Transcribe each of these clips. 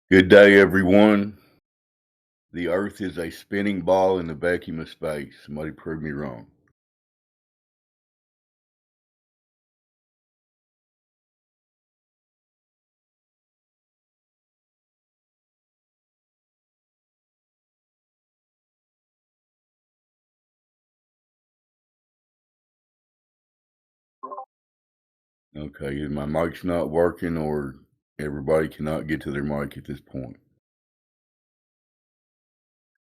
Good day, everyone. The Earth is a spinning ball in the vacuum of space. Somebody prove me wrong. Okay, either my mic's not working or everybody cannot get to their mic at this point.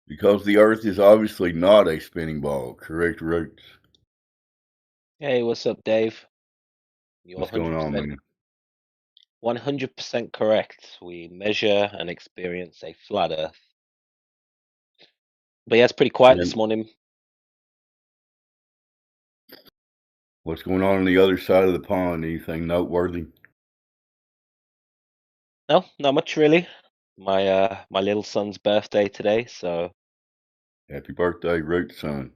Because the Earth is obviously not a spinning ball, correct, Roots? Hey, what's up, Dave? You're What's going on, 100%, man? 100% correct. We measure and experience a flat Earth. But yeah, it's pretty quiet And this morning. what's going on the other side of the pond? Anything noteworthy? No, not much really. My little son's birthday today, so Happy birthday, Roots son.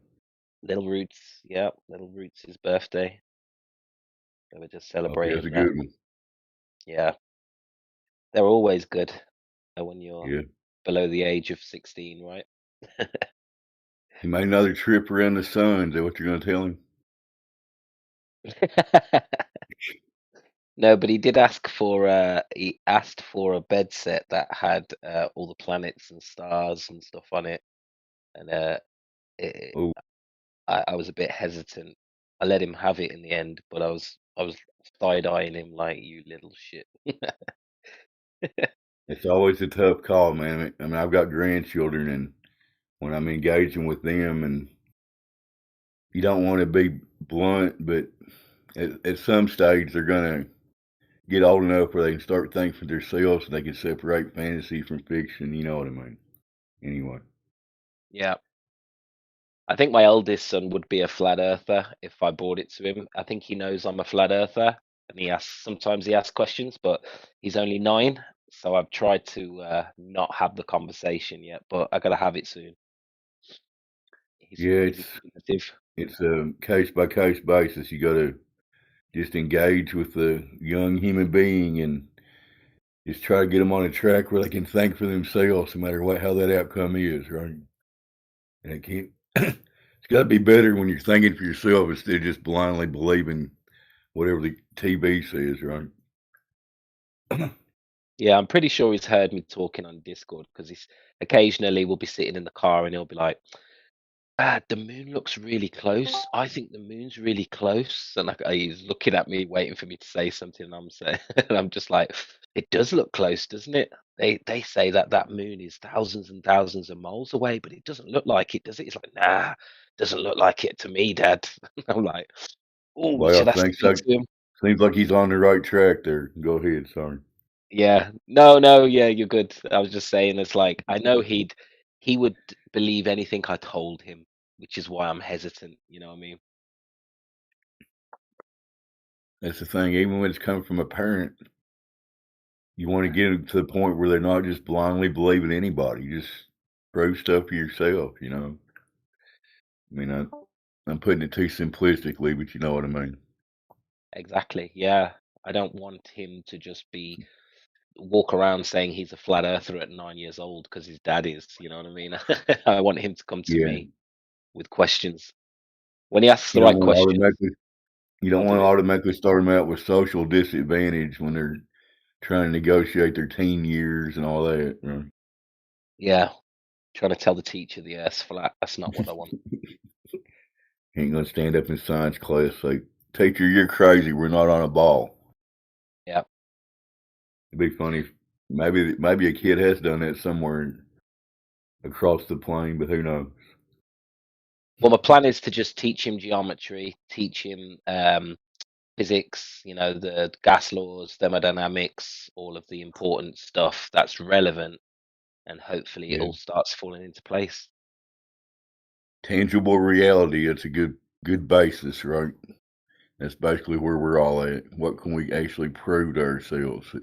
little Roots, yeah, little Roots' his birthday. So we're just Hope he has a celebrating that. good one. Yeah, they're always good when you're Yeah. below the age of 16, right? He made another trip around the sun. Is that what you're going to tell him? No, but he asked for a bed set that had all the planets and stars and stuff on it. And it, Oh, I was a bit hesitant. I let him have it in the end, but I was side eyeing him like you little shit. it's always a tough call, man. I mean, I've got grandchildren, and when I'm engaging with them, and you don't want to be blunt, but at some stage they're gonna get old enough where they can start thinking for themselves and they can separate fantasy from fiction. You know what I mean? Anyway, Yeah, I think my eldest son would be a flat earther if I brought it to him. I think he knows I'm a flat earther, and sometimes he asks questions, but he's only 9, so I've tried to not have the conversation yet, but I gotta have it soon. He's yeah, he's inquisitive. it's a case by case basis. You got to just engage with the young human being and just try to get them on a track where they can think for themselves, no matter what how that outcome is, right? And it can't. It's got to be better when you're thinking for yourself instead of just blindly believing whatever the TV says, right? Yeah, I'm pretty sure he's heard me talking on Discord because he's occasionally we'll be sitting in the car and he'll be like, the moon looks really close. I think the moon's really close. And like he's looking at me, waiting for me to say something. And I'm saying, and I'm just like, it does look close, doesn't it? They say that that moon is thousands and thousands of miles away, but it doesn't look like it, does it? He's like, nah, doesn't look like it to me, Dad. I'm like, oh, Well, should I I think speak so. to him? Seems like he's on the right track there. Go ahead, sorry. Yeah. No, no, yeah, you're good. I was just saying it's like I know he would believe anything I told him, which is why I'm hesitant, you know what I mean? That's the thing. Even when it's coming from a parent, you want to get them to the point where they're not just blindly believing anybody. Just prove stuff for yourself. I mean, I'm putting it too simplistically, but you know what I mean. Exactly. Yeah. I don't want him to just be walk around saying he's a flat earther at 9 years old because his dad is, you know what I mean? I want him to come to Yeah, me with questions. When he asks you the don't right want to questions, automatically you I'll don't want do to it. automatically start them out with social disadvantage when they're trying to negotiate their teen years and all that. Right? Yeah. Trying to tell the teacher the earth's flat. That's not what I want. Ain't gonna stand up in science class say, "Teacher, you're crazy. We're not on a ball." Yeah. It'd be funny if maybe a kid has done that somewhere across the plane, but who knows? Well, my plan is to just teach him geometry, teach him physics, the gas laws, thermodynamics, all of the important stuff that's relevant, and hopefully it Yeah, all starts falling into place. tangible reality. It's a good basis, right? That's basically where we're all at. What can we actually prove to ourselves?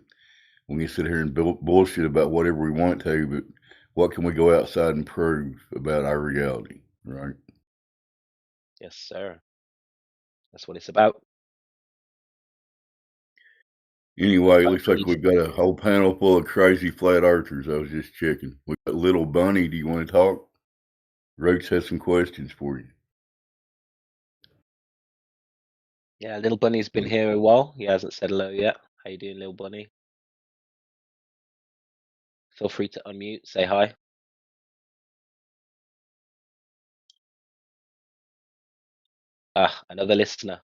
We can sit here and bullshit about whatever we want to, but what can we go outside and prove about our reality, right? Yes, sir. That's what it's about. Anyway, Like looks like bunnies. we've got a whole panel full of crazy flat earthers. I was just checking. We got Little Bunny. Do you want to talk? Roach has some questions for you. Yeah, little bunny's been here a while. He hasn't said hello yet. How you doing, little bunny? Feel free to unmute, say hi. Ah, another listener.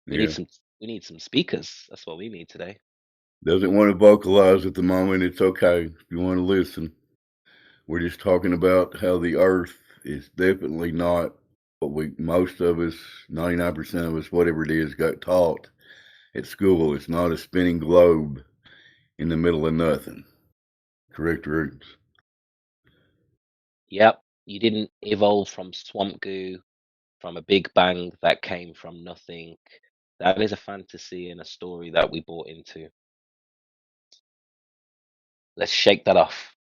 We need Yeah. some we need some speakers. That's what we need today. Doesn't want to vocalize at the moment. It's okay if you want to listen. We're just talking about how the earth is definitely not what most of us, 99% of us, whatever it is, got taught at school. It's not a spinning globe in the middle of nothing. Correct, Roots? Yep, you didn't evolve from swamp goo, from a big bang that came from nothing. That is a fantasy and a story that we bought into. Let's shake that off.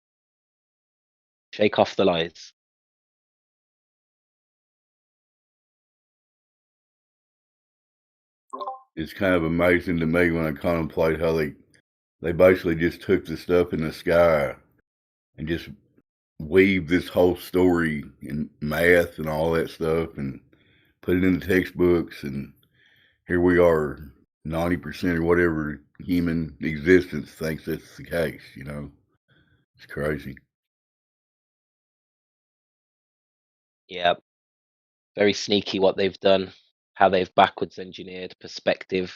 Shake off the lies. It's kind of amazing to me when I contemplate how they basically just took the stuff in the sky and just weave this whole story in math and all that stuff and put it in the textbooks, and here we are, 90% or whatever human existence thinks that's the case, you know? It's crazy. Yep, very sneaky what they've done, how they've backwards engineered perspective.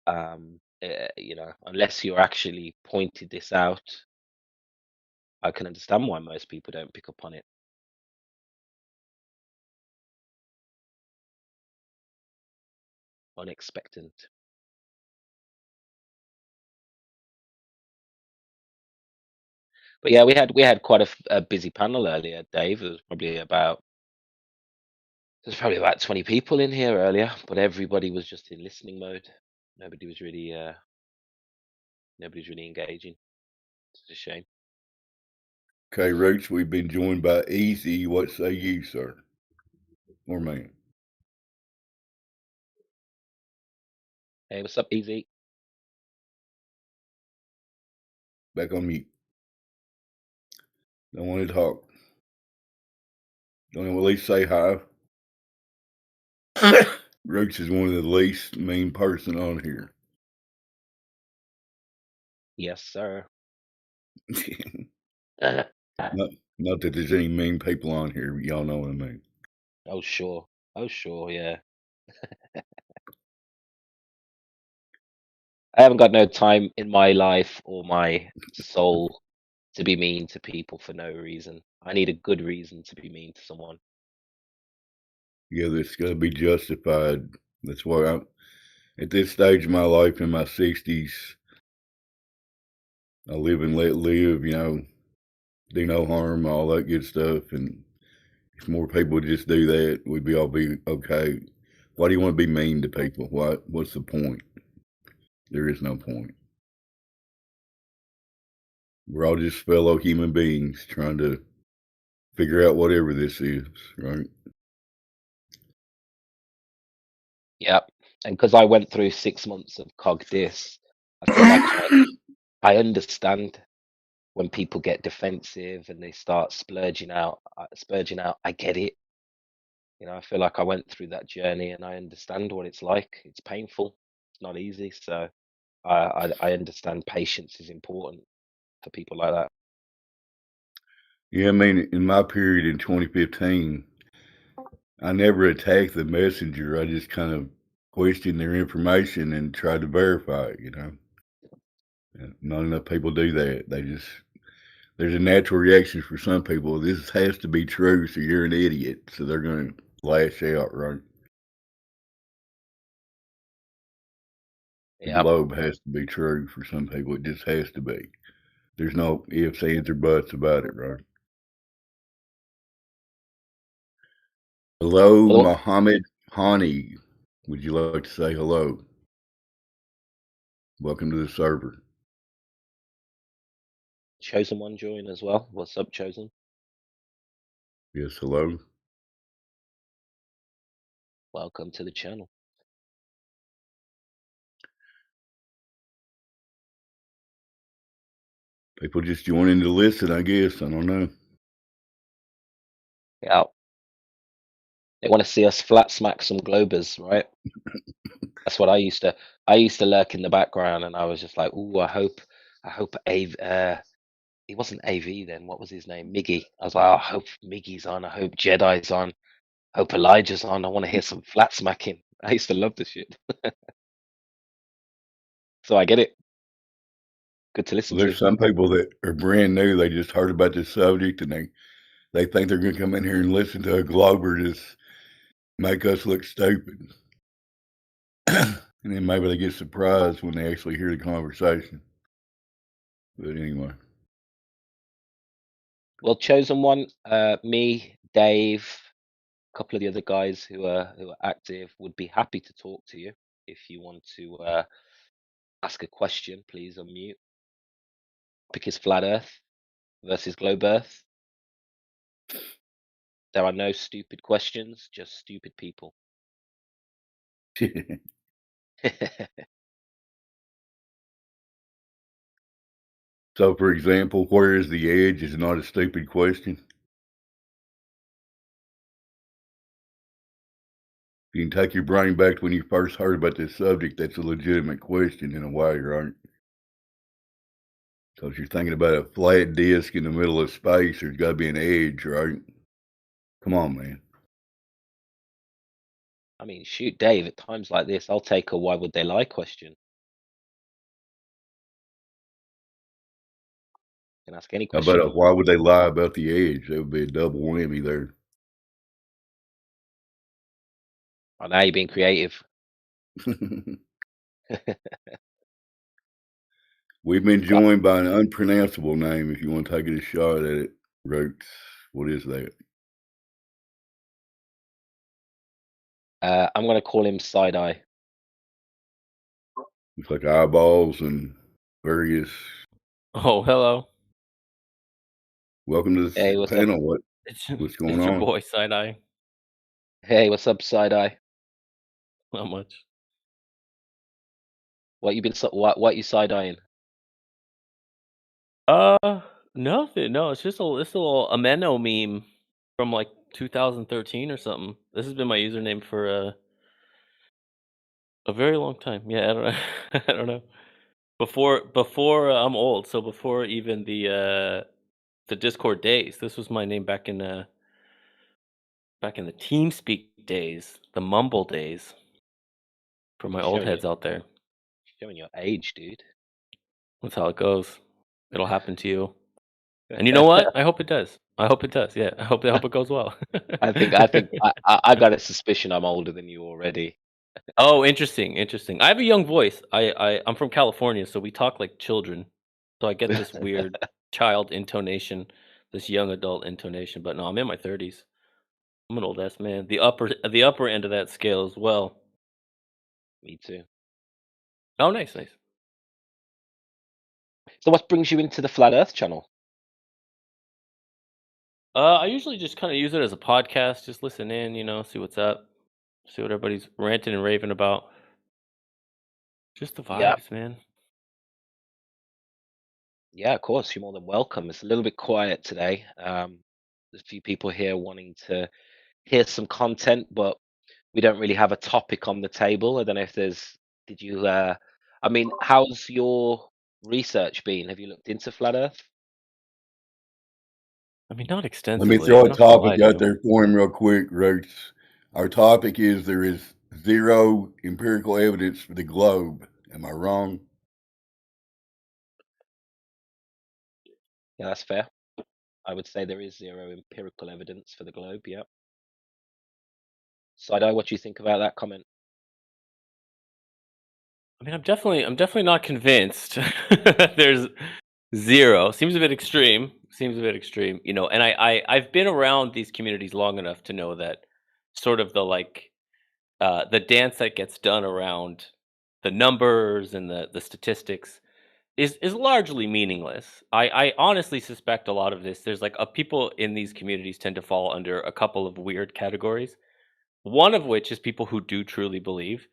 Unless you're actually pointed this out, I can understand why most people don't pick up on it. Unexpected. But yeah, we had quite a busy panel earlier, Dave. There was probably about 20 people in here earlier, but everybody was just in listening mode. Nobody was really nobody's really engaging. It's a shame. Okay, Roots, we've been joined by Easy. What say you, sir? Or man? Hey, what's up, Easy? Back on mute. Don't want to talk. Don't at least say hi. Roots is one of the least mean person on here. Yes, sir. not, not that there's any mean people on here, but y'all know what I mean. Oh sure. Oh sure, yeah. I haven't got no time in my life or my soul to be mean to people for no reason. I need a good reason to be mean to someone. Yeah, that's got to be justified. That's why I'm at this stage of my life in my 60s. I live and let live, do no harm, all that good stuff. And if more people would just do that, we'd be all be okay. Why do you want to be mean to people? What's the point? There is no point. We're all just fellow human beings trying to figure out whatever this is, right? Yep. And because I went through 6 months of cog dis, I feel like I understand when people get defensive and they start splurging out. I get it. I feel like I went through that journey and I understand what it's like. It's painful. It's not easy. So I understand patience is important for people like that. Yeah, I mean, in my period in 2015, I never attacked the messenger. I just kind of questioned their information and tried to verify it. And not enough people do that. There's a natural reaction for some people. This has to be true, so you're an idiot. So they're going to lash out, right? The Yep. globe has to be true for some people. It just has to be. There's no ifs, ands, or buts about it, right? Hello, Well, Mohammed Hani. Would you like to say hello? Welcome to the server. Chosen One join as well. What's up, Chosen? Yes, hello. Welcome to the channel. People just joining to listen, I guess. I don't know. Yeah, they want to see us flat smack some Globers, right? That's what I used to lurk in the background, and I was just like, "Ooh, I hope he wasn't AV then. What was his name? Miggy." I was like, "Oh, I hope Miggy's on. I hope Jedi's on. I hope Elijah's on. I want to hear some flat smacking." I used to love this shit, so I get it. Good to listen Well, to. there's some people that are brand new. They just heard about this subject and they think they're going to come in here and listen to a Glober just make us look stupid. And then maybe they get surprised when they actually hear the conversation. But anyway, Well, chosen one, me, Dave, a couple of the other guys who are active would be happy to talk to you if you want to ask a question. Please unmute. Topic is flat Earth versus globe Earth. There are no stupid questions, just stupid people. so for example, where is the edge is not a stupid question. If you can take your brain back to when you first heard about this subject, that's a legitimate question in a way, right? Because you're thinking about a flat disk in the middle of space, there's got to be an edge, right? Come on, man. I mean, shoot, Dave, at times like this, I'll take a why would they lie question. You can ask any How question you about want. why would they lie about the edge? That would be a double whammy there. Oh, now you're being creative. We've been Got, joined by an unpronounceable name. If you want to take it a shot at it, Roots. What is that? I'm going to call him Side Eye. It's like eyeballs and various. Oh, hello. Welcome to Hey, this what's up? panel. It's What's going it's your on? boy Side Eye. Hey, what's up, Side Eye? Not much. What you been what you side eyeing? Uh, Nothing. No, it's just a little Ameno meme from like 2013 or something. This has been my username for a very long time. Yeah, I don't know. I don't know. Before I'm old, so before even the Discord days. This was my name back in the TeamSpeak days, the Mumble days. For my You're old heads out there. showing your age, dude. That's how it goes. It'll happen to you. And you know what? I hope it does. I hope it does. Yeah, I hope it goes well. I got a suspicion I'm older than you already. Oh, interesting, interesting. I have a young voice. I'm from California, so we talk like children. So I get this weird child intonation, this young adult intonation. But no, I'm in my 30s. I'm an old ass man. The upper end of that scale as well. Me too. Oh, nice, nice. So what brings you into the Flat Earth channel? I usually just kind of use it as a podcast, just listen in, see what's up, see what everybody's ranting and raving about. Just the Yeah, vibes, man. yeah, of course. You're more than welcome. It's a little bit quiet today. There's a few people here wanting to hear some content, but we don't really have a topic on the table. I don't know if there's. Did you? I mean, how's your research been? Have you looked into Flat Earth? I mean, not Let me extensively. throw I'm a not gonna lie topic to out you. there for him real quick, Roots. Our topic is there is zero empirical evidence for the globe. Am I wrong? Yeah, that's fair. I would say there is zero empirical evidence for the globe. Yeah. Side-eye, what do you think about that comment? I mean, I'm definitely not convinced. There's zero. Seems a bit extreme. Seems a bit extreme, And I've been around these communities long enough to know that sort of the dance that gets done around the numbers and the statistics is largely meaningless. I honestly suspect a lot of this. There's like people in these communities tend to fall under a couple of weird categories. One of which is people who do truly believe.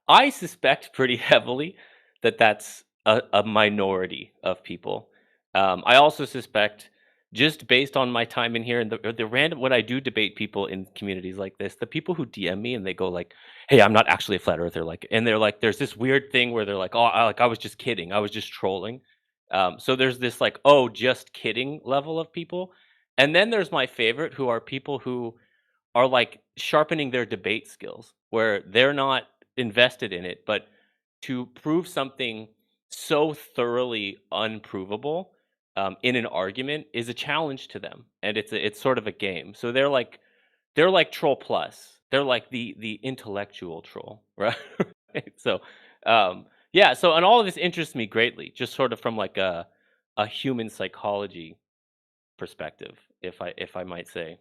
I suspect pretty heavily that that's a minority of people. I also suspect, just based on my time in here and the random when I do debate people in communities like this, the people who DM me and they go like, "Hey, I'm not actually a flat earther," like, and they're like, there's this weird thing where they're like, "Oh, I was just kidding, I was just trolling." So there's this like, "Oh, just kidding" level of people, and then there's my favorite, who are people who are like sharpening their debate skills, where they're not invested in it, but to prove something so thoroughly unprovable in an argument is a challenge to them, and it's sort of a game. So they're like troll plus. They're like the intellectual troll, right? So yeah. So and all of this interests me greatly, just sort of from like a human psychology perspective, if I might say.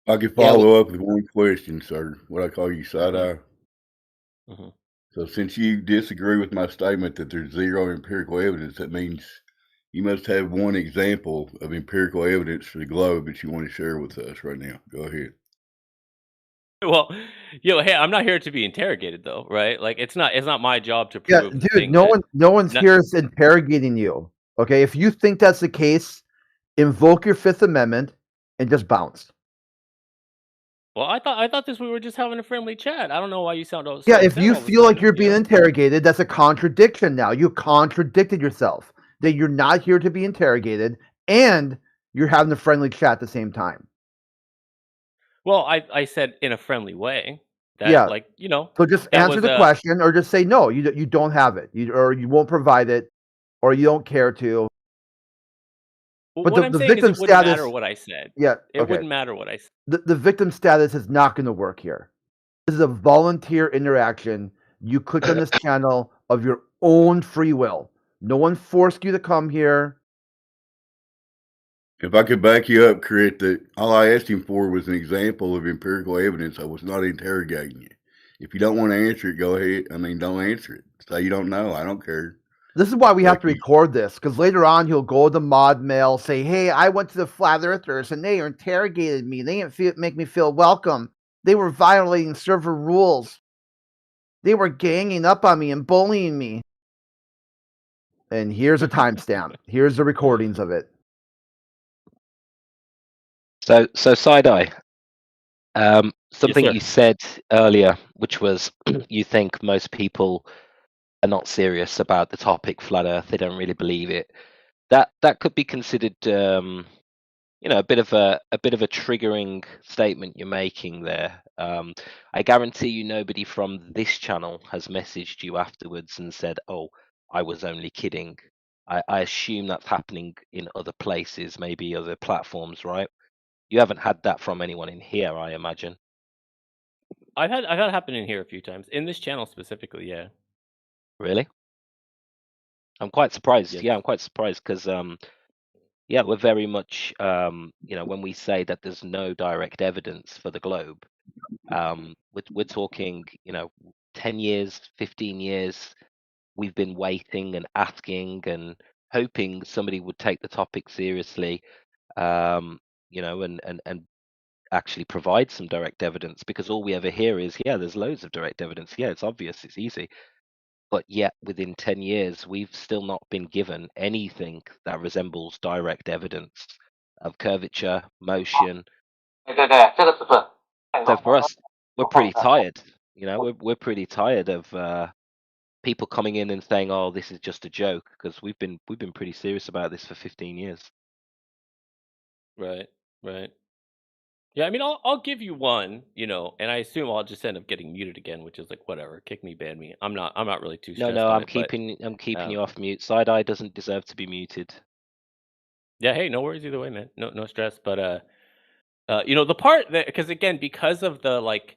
I could Yeah, follow up with one question, sir. What I call you side eye. Mm-hmm. So since you disagree with my statement that there's zero empirical evidence, that means you must have one example of empirical evidence for the globe that you want to share with us right now. Go ahead. Well, hey, I'm not here to be interrogated though, right? Like it's not my job to Yeah, prove the dude, thing no that one's no- here interrogating you. Okay, if you think that's the case, invoke your Fifth Amendment and just bounce. Well, I thought we were just having a friendly chat. I don't know why you sound so Yeah, if upset you all of a feel like sudden, you're being interrogated, that's a contradiction now. You contradicted yourself. That you're not here to be interrogated and you're having a friendly chat at the same time. Well, I said in a friendly way that Yeah. like, So just that answer was the question or just say no, you don't have it. Or you won't provide it or you don't care to. Well, But what I'm the saying is victim it wouldn't status, matter what I said. yeah, It okay. wouldn't matter what I said. The victim status is not going to work here. This is a volunteer interaction. You clicked on this channel of your own free will. No one forced you to come here. If I could back you up, Crit, that all I asked him for was an example of empirical evidence. I was not interrogating you. If you don't want to answer it, go ahead. I mean, don't answer it. Say you don't know. I don't care. This is why we have to record this, because later on he'll go to mod mail, say, "Hey, I went to the flat earthers and they interrogated me. They didn't make me feel welcome. They were violating server rules. They were ganging up on me and bullying me." And here's a timestamp. Here's the recordings of it. So side eye. Something sir. you said earlier, which was you think most people are not serious about the topic flat Earth. They don't really believe it. That could be considered, a bit of a triggering statement you're making there. I guarantee you, nobody from this channel has messaged you afterwards and said, "Oh, I was only kidding." I assume that's happening in other places, maybe other platforms, right? You haven't had that from anyone in here, I imagine. I've had it happen in here a few times. In this channel specifically, yeah. Really? I'm quite surprised. Yes. Yeah, I'm quite surprised because yeah, we're very much when we say that there's no direct evidence for the globe, we're talking 10 years, 15 years. We've been waiting and asking and hoping somebody would take the topic seriously, and actually provide some direct evidence, because all we ever hear is, yeah, there's loads of direct evidence. Yeah, it's obvious, it's easy. But yet within 10 years, we've still not been given anything that resembles direct evidence of curvature, motion. So for us, we're pretty tired. We're pretty tired of people coming in and saying, "Oh, this is just a joke," because we've been pretty serious about this for 15 years. Right. Yeah, I mean, I'll give you one, and I assume I'll just end up getting muted again, which is like whatever, kick me, ban me. I'm not really too stressed No, on I'm it. But keeping you off mute. Side eye doesn't deserve to be muted. yeah, hey, no worries either way, man. No stress. But the part that, because of the like,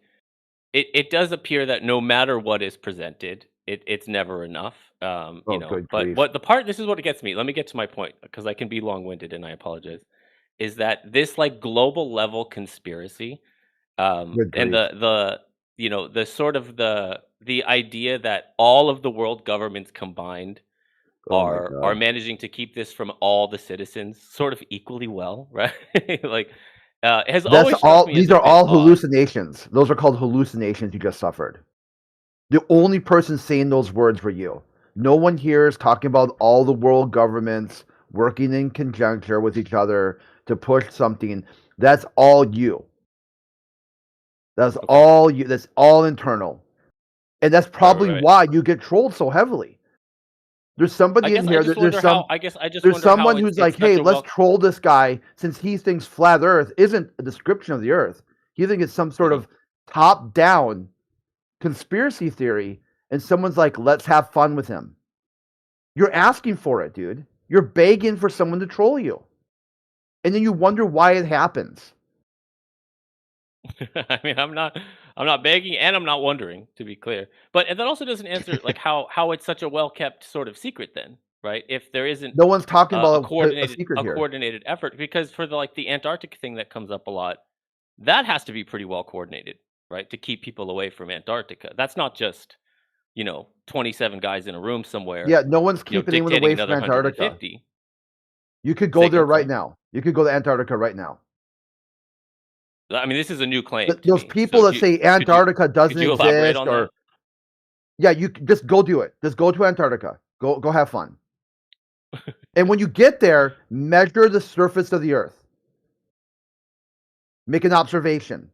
it does appear that no matter what is presented, it's never enough. Good But grief. this is what it gets me. Let me get to my point, because I can be long winded and I apologize. Is that this like global level conspiracy? Good And grief. the sort of the idea that all of the world governments combined Oh my are God. managing to keep this from all the citizens sort of equally well, right? Like it has That's always struck all. me as These a are bit all odd. hallucinations. Those are called hallucinations you just suffered. The only person saying those words were you. No one here is talking about all the world governments working in conjunction with each other to push something. That's all you. That's Okay. all you. That's all internal. And that's probably right. why you get trolled so heavily. There's somebody I in guess I here. just There's wonder some. how. I guess I just There's wonder how someone who's like, it's such "Hey, a let's well. troll this guy since he thinks flat Earth isn't a description of the Earth. He thinks it's some sort Mhm. of top-down conspiracy theory." And someone's like, "Let's have fun with him." You're asking for it, dude. You're begging for someone to troll you, and then you wonder why it happens. I mean, I'm not begging, and I'm not wondering, to be clear. But that also doesn't answer like how it's such a well kept sort of secret then, right? If there isn't No one's talking a about a secret here. coordinated effort, because for the Antarctic thing that comes up a lot, that has to be pretty well coordinated, right? To keep people away from Antarctica. That's not just 27 guys in a room somewhere, Yeah, no one's keeping anyone dictating away from another Antarctica. 150. You could go Say there again, right sorry? now. You could go to Antarctica right now. I mean, this is a new claim to Those me. people So that say Antarctica doesn't could you elaborate exist, on or that? yeah, you just go do it. Just go to Antarctica. Go have fun. And when you get there, measure the surface of the Earth. Make an observation.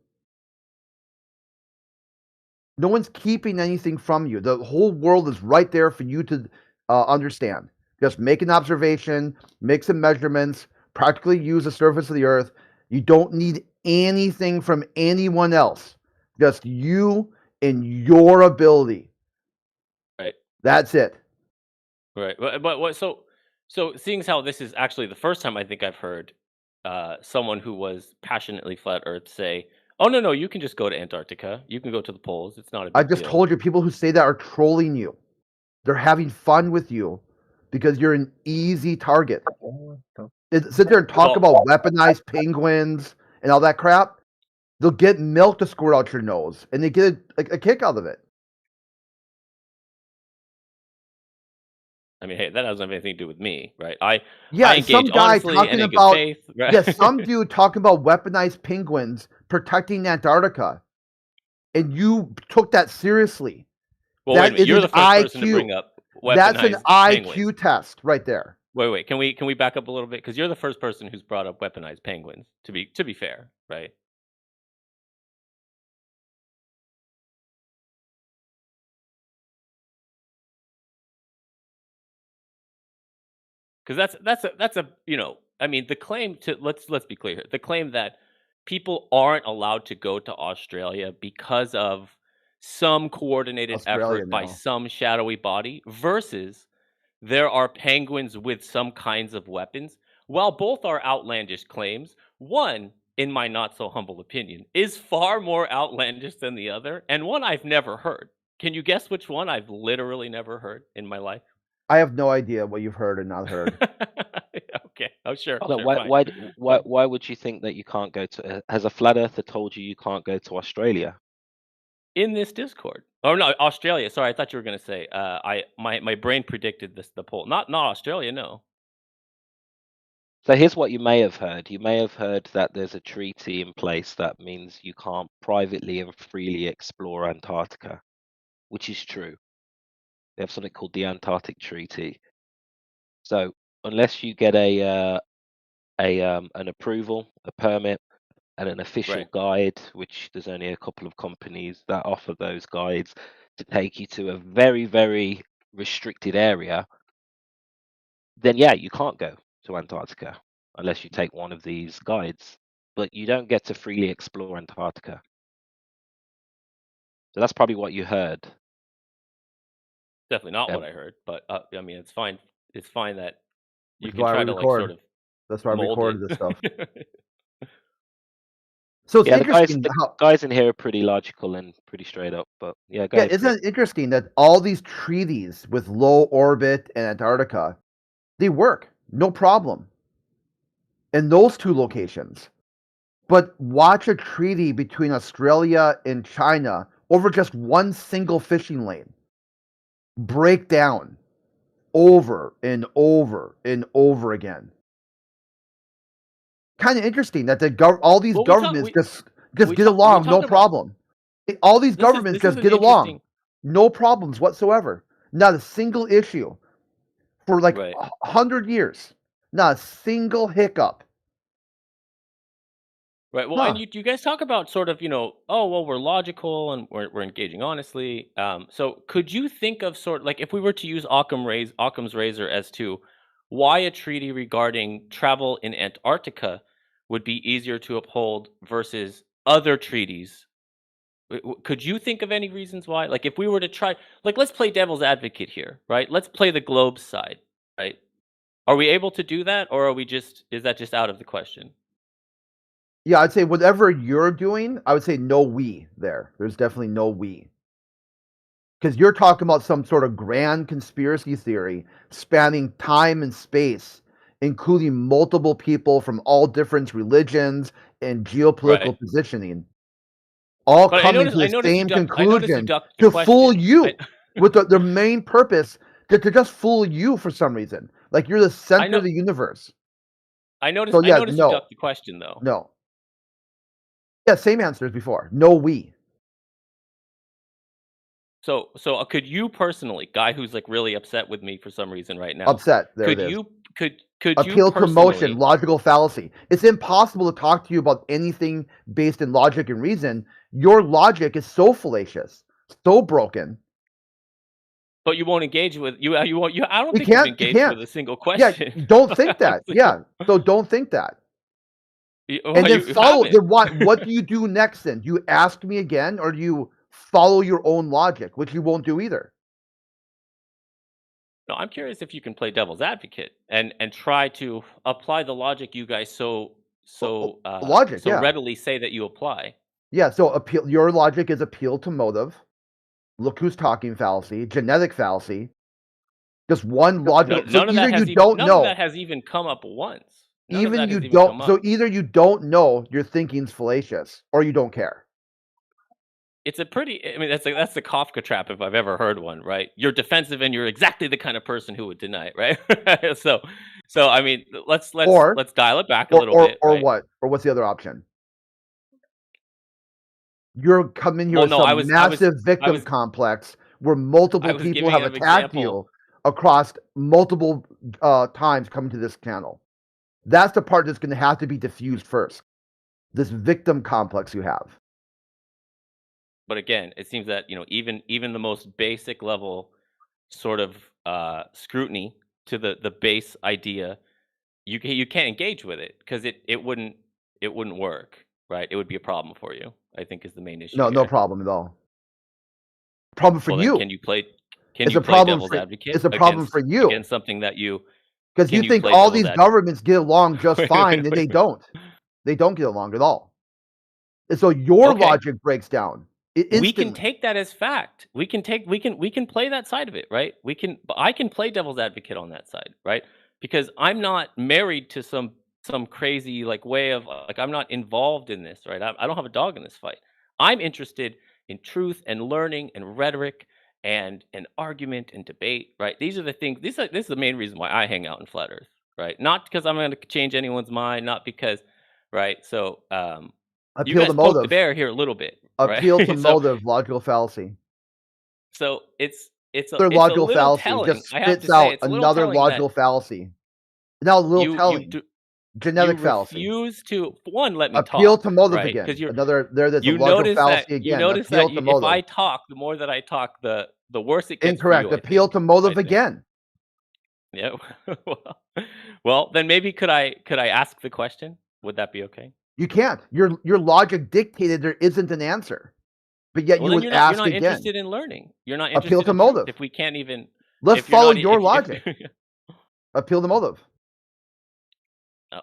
No one's keeping anything from you. The whole world is right there for you to understand. Just make an observation, make some measurements, practically use the surface of the Earth. You don't need anything from anyone else. Just you and your ability. Right. That's it. Right. But what so seeing as how this is actually the first time I think I've heard someone who was passionately flat earth say, "Oh no, you can just go to Antarctica. You can go to the poles. It's not a I big just deal." told you, people who say that are trolling you. They're having fun with you because you're an easy target. Sit there and talk about weaponized penguins and all that crap. They'll get milk to squirt out your nose, and they get a kick out of it. I mean, hey, that doesn't have anything to do with me, right? I Yeah, engage some guy honestly and talking in good about faith. Right? yeah, some dude talking about weaponized penguins protecting Antarctica, and you took that seriously. Well, wait a That minute. is You're an the first person to IQ. bring up That's an weaponized penguins. IQ test right there. Wait. Can we back up a little bit? Because you're the first person who's brought up weaponized penguins. To be fair, right? Because that's a I mean, the claim to let's be clear here. The claim that people aren't allowed to go to Australia because of some coordinated Australia effort by now. some shadowy body versus there are penguins with some kinds of weapons. While both are outlandish claims, one, in my not so humble opinion, is far more outlandish than the other, and one I've never heard. Can you guess which one I've literally never heard in my life? I have no idea what you've heard or not heard. Okay. Oh, sure. Hold on, Sure. why Fine. why would you think that you can't go to? Has a flat earther told you can't go to Australia? In this Discord. Oh no, Australia. Sorry, I thought you were gonna say. My brain predicted the poll. Not Australia. No. So here's what you may have heard. You may have heard that there's a treaty in place that means you can't privately and freely explore Antarctica, which is true. They have something called the Antarctic Treaty. So unless you get an approval, a permit, and an official Right. guide, which there's only a couple of companies that offer those guides to take you to a very, very restricted area, then yeah, you can't go to Antarctica unless you take one of these guides. But you don't get to freely explore Antarctica. So that's probably what you heard. Definitely not Um, what I heard. But I mean, it's fine. It's fine that you Which is can why try we to like record. sort of That's why I mold recorded this it. stuff. So it's yeah, interesting how guys in here are pretty logical and pretty straight up. But yeah, go ahead, isn't Fred. it interesting that all these treaties with low orbit and Antarctica, they work, no problem, in those two locations. But watch a treaty between Australia and China over just one single fishing lane break down over and over and over again. Kind of interesting that all these Well, governments just we get talk along, no about problem. All these governments this is just an get along, interesting no problems whatsoever. Not a single issue for like Right. 100 years. Not a single hiccup. Right. Well, Huh. and you guys talk about sort of, oh, well, we're logical and we're engaging honestly. So could you think of sort like if we were to use Occam's razor as to why a treaty regarding travel in Antarctica would be easier to uphold versus other treaties? Could you think of any reasons why? Like if we were to try, like let's play devil's advocate here, right? Let's play the globe side, right? Are we able to do that, or is that just out of the question? Yeah, I'd say whatever you're doing, I would say no we there. There's definitely no we. Because you're talking about some sort of grand conspiracy theory spanning time and space, including multiple people from all different religions and geopolitical Right. positioning, all But coming to I the noticed you same ducked. I noticed you conclusion ducked the to fool question. you with their main purpose to just fool you for some reason. Like you're the center of the universe. I noticed. So I yeah, noticed you no, ducked the question though. no. Yeah, same answer as before. No we. So could you personally, guy who's like really upset with me for some reason right now, Upset. There could it is. you could you Appeal to emotion, personally? logical fallacy. It's impossible to talk to you about anything based in logic and reason. Your logic is so fallacious, so broken. But you won't engage with you. You won't. I don't You think you've can't. You engaged can't. with a single Yeah, question. don't think that. So Yeah, so don't think that. well, And then you follow. haven't. Then what do you do next? Then do you ask me again, or do you follow your own logic, which you won't do either? No, I'm curious if you can play devil's advocate and try to apply the logic you guys so Logic, yeah. readily say that you apply. Yeah. So appeal. Your logic is appeal to motive. Look who's talking fallacy, genetic fallacy. Just one logical. So None of either that you has don't none of know. that has even come up once. None of Even that you has even come don't. up. So either you don't know your thinking's fallacious, or you don't care. It's a pretty. I mean, that's the Kafka trap if I've ever heard one. Right? You're defensive, and you're exactly the kind of person who would deny it. Right? so I mean, let's dial it back a little bit. Or Right? what? Or what's the other option? You're coming here Well, with no, some massive victim complex where multiple people giving have an attacked example. you across multiple times coming to this channel. That's the part that's going to have to be diffused first. This victim complex you have. But again, it seems that even the most basic level sort of scrutiny to the base idea, you can't engage with it because it wouldn't work, right? It would be a problem for you, I think, is the main issue. No problem at all. Problem for you. Then can you play It's a play problem devil's advocate? It's a problem for you. Against something that you because you think all these governments get along just fine, and they don't. They don't get along at all. And so your logic breaks down. We can take that as fact. We can play that side of it, right? I can play devil's advocate on that side, right? Because I'm not married to some crazy like way of like I'm not involved in this, right? I don't have a dog in this fight. I'm interested in truth and learning and rhetoric and argument and debate, right? These are the things. This is the main reason why I hang out in Flat Earth, right? Not because I'm going to change anyone's mind, not because, right? So, you guys poke the bear here a little bit. Appeal to motive, logical fallacy. So it's another logical fallacy. Telling. Just spits out another logical fallacy. Now a little telling. Genetic fallacy. You refuse to let me appeal talk, to motive right? again. Because There's a logical fallacy again. You notice appeal that to motive. if I talk, the more that I talk, the worse it gets. Incorrect. For you, appeal to motive again. Yeah. Well, then maybe could I ask the question? Would that be okay? You can't. Your logic dictated there isn't an answer, but yet you would ask you're not again. Interested in learning. You're not interested appeal to in motive. If we can't even, let's follow your logic. Appeal to motive.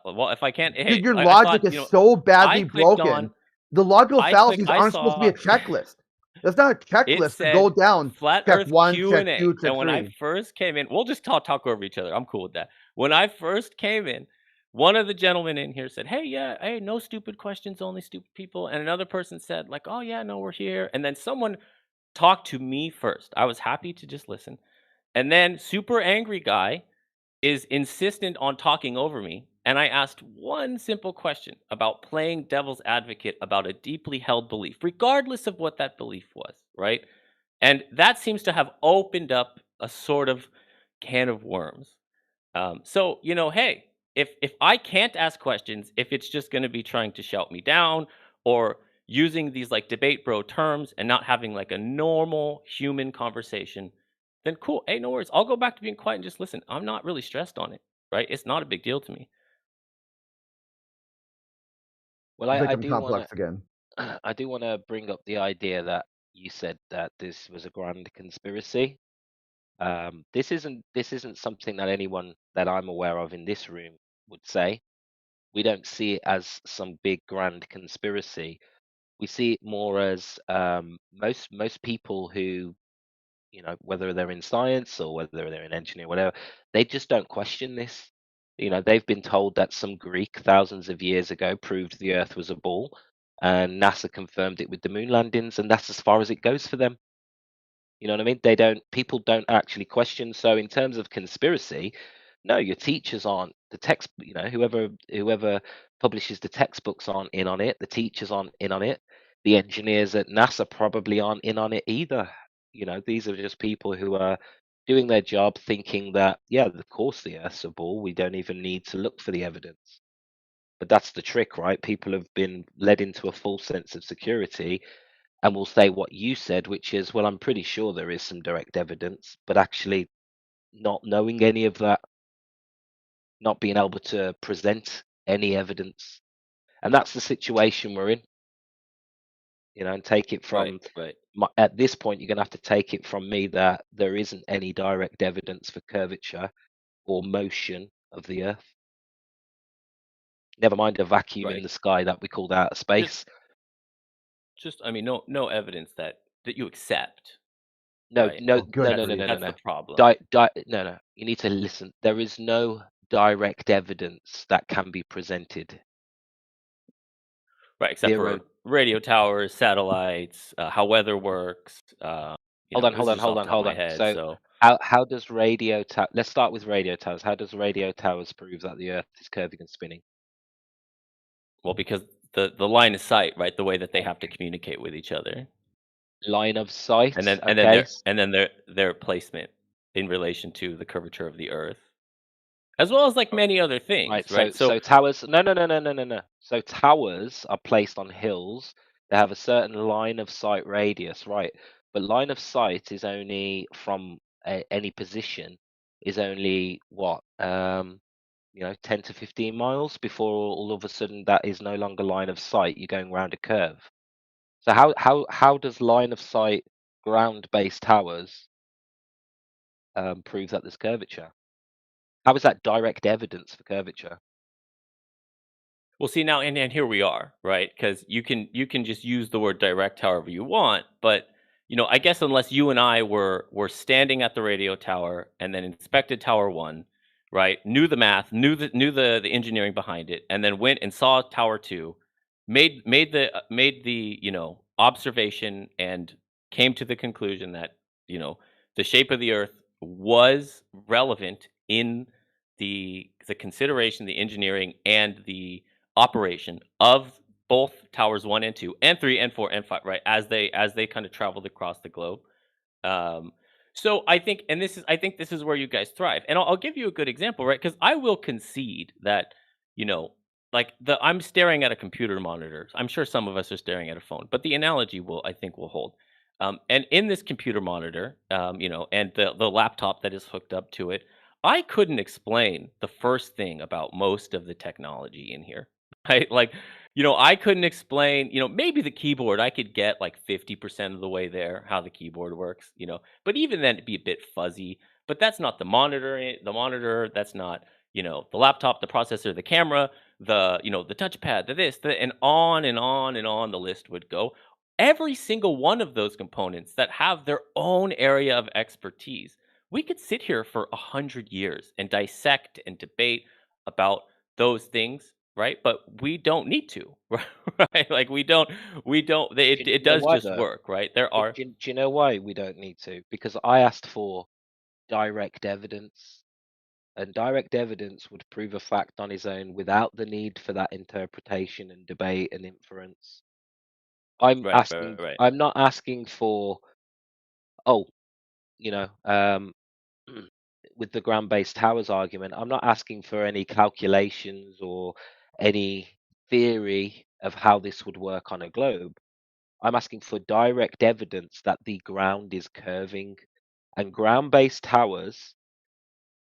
Well, if I can't, dude, your logic is so badly broken. The logical fallacies aren't supposed to be a checklist. That's not a checklist to go down. Flat check Earth 1, Q&A. check 2, check 3. And when I first came in, we'll just talk over each other. I'm cool with that. When I first came in, one of the gentlemen in here said, hey, no stupid questions, only stupid people. And another person said, like, oh yeah, no, we're here. And then someone talked to me first. I was happy to just listen. And then super angry guy is insistent on talking over me. And I asked one simple question about playing devil's advocate about a deeply held belief, regardless of what that belief was, right? And that seems to have opened up a sort of can of worms. So, hey, if I can't ask questions, if it's just going to be trying to shout me down or using these like debate bro terms and not having like a normal human conversation, then cool. Hey, no worries. I'll go back to being quiet and just listen. I'm not really stressed on it, right? It's not a big deal to me. Well, I Victim do want complex again. to I do want to bring up the idea that you said that this was a grand conspiracy. This isn't something that anyone that I'm aware of in this room would say. We don't see it as some big grand conspiracy. We see it more as most people who, whether they're in science or whether they're in engineering, whatever, they just don't question this. They've been told that some Greek thousands of years ago proved the Earth was a ball, and NASA confirmed it with the moon landings, and that's as far as it goes for them. You know what I mean? People don't actually question. So in terms of conspiracy, no, your teachers aren't the text, whoever publishes the textbooks aren't in on it, the teachers aren't in on it, the engineers at NASA probably aren't in on it either. These are just people who are doing their job thinking that, yeah, of course the Earth's a ball. We don't even need to look for the evidence. But that's the trick, right? People have been led into a false sense of security and will say what you said, which is, well, I'm pretty sure there is some direct evidence, but actually not knowing any of that, not being able to present any evidence. And that's the situation we're in, and take it from, Right. at this point, you're going to have to take it from me that there isn't any direct evidence for curvature or motion of the Earth. Never mind a vacuum in Right. the sky that we called outer space. Just I mean, no evidence that you accept, No, right? no, Oh, good no, no, no, grief. no, no, That's no. the problem. No. You need to listen. There is no direct evidence that can be presented. Right, except Zero. for radio towers, satellites, how weather works. Hold on, This hold is on, just hold off on, the top of hold my on. head. So, So, how does radio tower? Let's start with radio towers. How does radio towers prove that the Earth is curving and spinning? well, because the line of sight, right, the way that they have to Okay. communicate with each other, Line of sight. and then Okay. their placement in relation to the curvature of the Earth, as well as like many other Right. things, So, right? So, towers. No, no, no, no, no, no, no. So towers are placed on hills. They have a certain line of sight radius, right? But line of sight is only from any position. Is only what 10 to 15 miles before all of a sudden that is no longer line of sight. You're going around a curve. So how does line of sight ground-based towers prove that there's curvature? How is that direct evidence for curvature? well, see now, and here we are, right? Because you can just use the word direct however you want, but I guess unless you and I were standing at the radio tower and then inspected Tower One, right? Knew the math, knew the engineering behind it, and then went and saw Tower Two, made the observation and came to the conclusion that the shape of the Earth was relevant in the consideration, the engineering, and the operation of both towers 1 and 2 and 3 and 4 and 5, right? As they kind of traveled across the globe. Um, so I think this is where you guys thrive. And I'll give you a good example, right? Because I will concede that, you know, like I'm staring at a computer monitor. I'm sure some of us are staring at a phone, but the analogy I think will hold. And in this computer monitor, and the laptop that is hooked up to it, I couldn't explain the first thing about most of the technology in here. Right? Like, I couldn't explain, maybe the keyboard, I could get like 50% of the way there, how the keyboard works, but even then it'd be a bit fuzzy. But that's not the monitor, that's not, the laptop, the processor, the camera, the touchpad, the this, and on and on and on the list would go. Every single one of those components that have their own area of expertise. We could sit here for 100 years and dissect and debate about those things, right? But we don't need to, right? Like we don't. Do It you know does why just though? work, right? There Do, are do, do you know why we don't need to? Because I asked for direct evidence, and direct evidence would prove a fact on its own without the need for that interpretation and debate and inference. I'm right, right, asking. right. I'm not asking for. Oh, you know. with the ground-based towers argument, I'm not asking for any calculations or any theory of how this would work on a globe. I'm asking for direct evidence that the ground is curving, and ground-based towers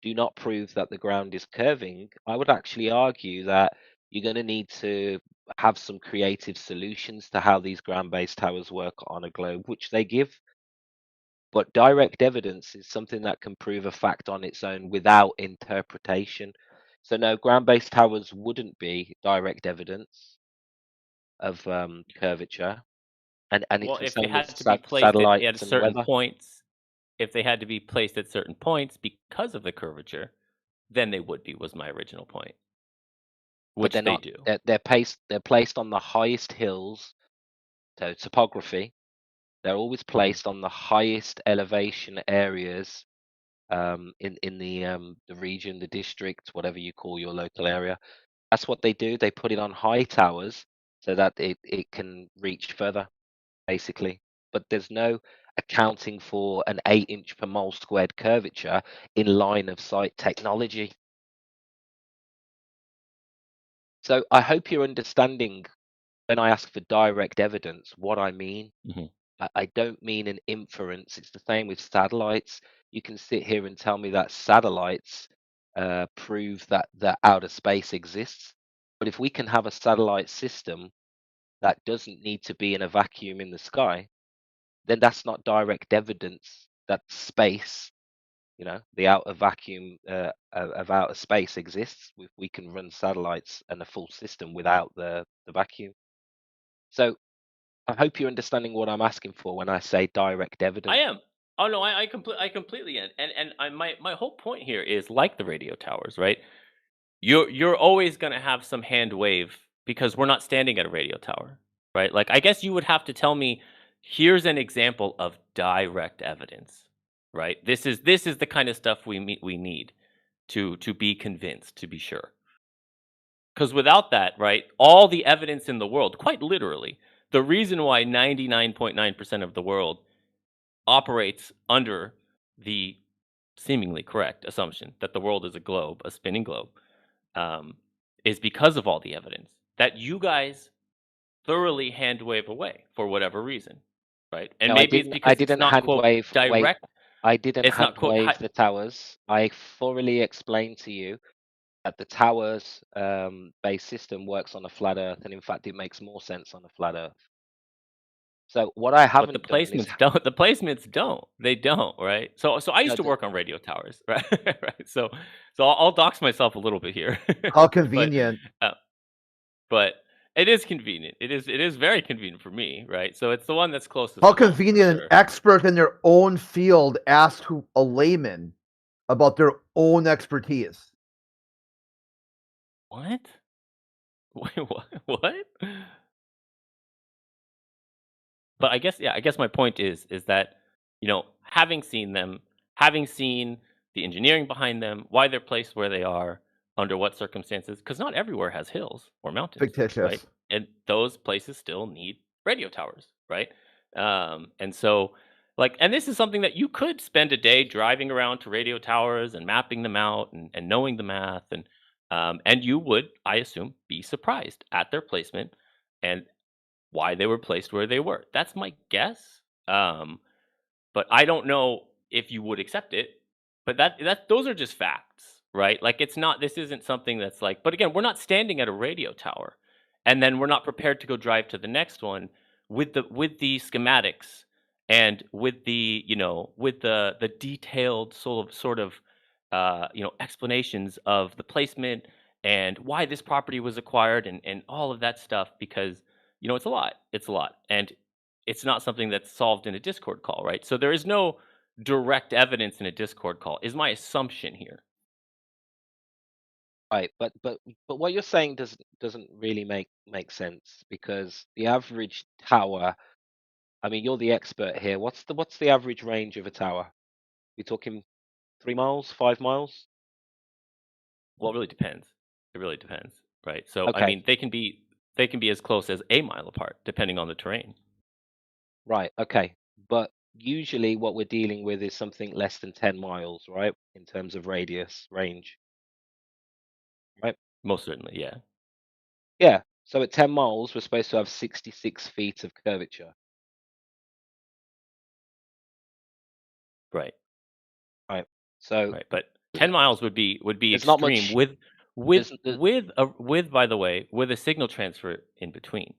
do not prove that the ground is curving. I would actually argue that you're going to need to have some creative solutions to how these ground-based towers work on a globe, which they give. But direct evidence is something that can prove a fact on its own without interpretation. So no, ground-based towers wouldn't be direct evidence of curvature. And it's Well, the if they same with had to be placed at satellites and certain weather. points, if they had to be placed at certain points because of the curvature, then they would be, was my original point, But which they're they not. do. They're placed on the highest hills. So topography. They're always placed on the highest elevation areas in the region, the district, whatever you call your local area. That's what they do. They put it on high towers so that it can reach further, basically. But there's no accounting for an 8-inch per mole squared curvature in line of sight technology. So I hope you're understanding when I ask for direct evidence what I mean. Mhm. I don't mean an inference. It's the same with satellites. You can sit here and tell me that satellites prove that outer space exists. But if we can have a satellite system that doesn't need to be in a vacuum in the sky, then that's not direct evidence that space, the outer vacuum of outer space exists. We can run satellites and a full system without the vacuum. So I hope you're understanding what I'm asking for when I say direct I evidence. am. Oh no, I completely am. And my whole point here is like the radio towers, right? You're always gonna have some hand wave because we're not standing at a radio tower, right? Like I guess you would have to tell me, here's an example of direct evidence, right? This is the kind of stuff we need to be convinced, to be sure. Because without that, right, all the evidence in the world, quite literally, the reason why 99.9% of the world operates under the seemingly correct assumption that the world is a globe, a spinning globe, um, is because of all the evidence that you guys thoroughly hand wave away for whatever reason, right? And No, I maybe it's didn't. I because it's didn't not hand quote wave. Wait, direct. I didn't It's not hand quote. wave the towers. I thoroughly explained to you that the towers based system works on a flat Earth, and in fact, it makes more sense on a flat Earth. So what I But the haven't done is placements don't. The placements don't. They don't, right? So I no, used to work on radio towers, right? Right. So I'll dox myself a little bit here. How but convenient. uh, but it is convenient. It is very convenient for me, right? So it's the one that's closest How to home, for convenient an sure. expert in their own field asks a layman about their own expertise. What? Wait, what? But I guess my point is that, having seen them, having seen the engineering behind them, why they're placed where they are, under what circumstances, because not everywhere has hills or mountains, right? Fictitious. And those places still need radio towers, right? And so, and this is something that you could spend a day driving around to radio towers and mapping them out and knowing the math, and you would, I assume, be surprised at their placement and why they were placed where they were. That's my guess. But I don't know if you would accept it. But those are just facts, right? Like it's not. This isn't something that's like. But again, we're not standing at a radio tower, and then we're not prepared to go drive to the next one with the schematics and with the detailed sort of explanations of the placement and why this property was acquired and all of that stuff, because it's a lot. It's a lot. And it's not something that's solved in a Discord call, right? So there is no direct evidence in a Discord call, is my assumption here. right, but what you're saying doesn't really make sense, because the average tower. I mean, you're the expert here. What's the average range of a tower? We talking 3 miles, 5 miles? Well, it really depends. It really depends, right? So I Okay, mean, they can be as close as a mile apart, depending on the terrain. right. Okay, but usually what we're dealing with is something less than 10 miles, right? In terms of radius, range, right? Most certainly, yeah. Yeah. So at 10 miles, we're supposed to have 66 feet of curvature, Right. right? So Right. But 10 miles would be there's not extreme much. with There's by the way, with a signal transfer in between.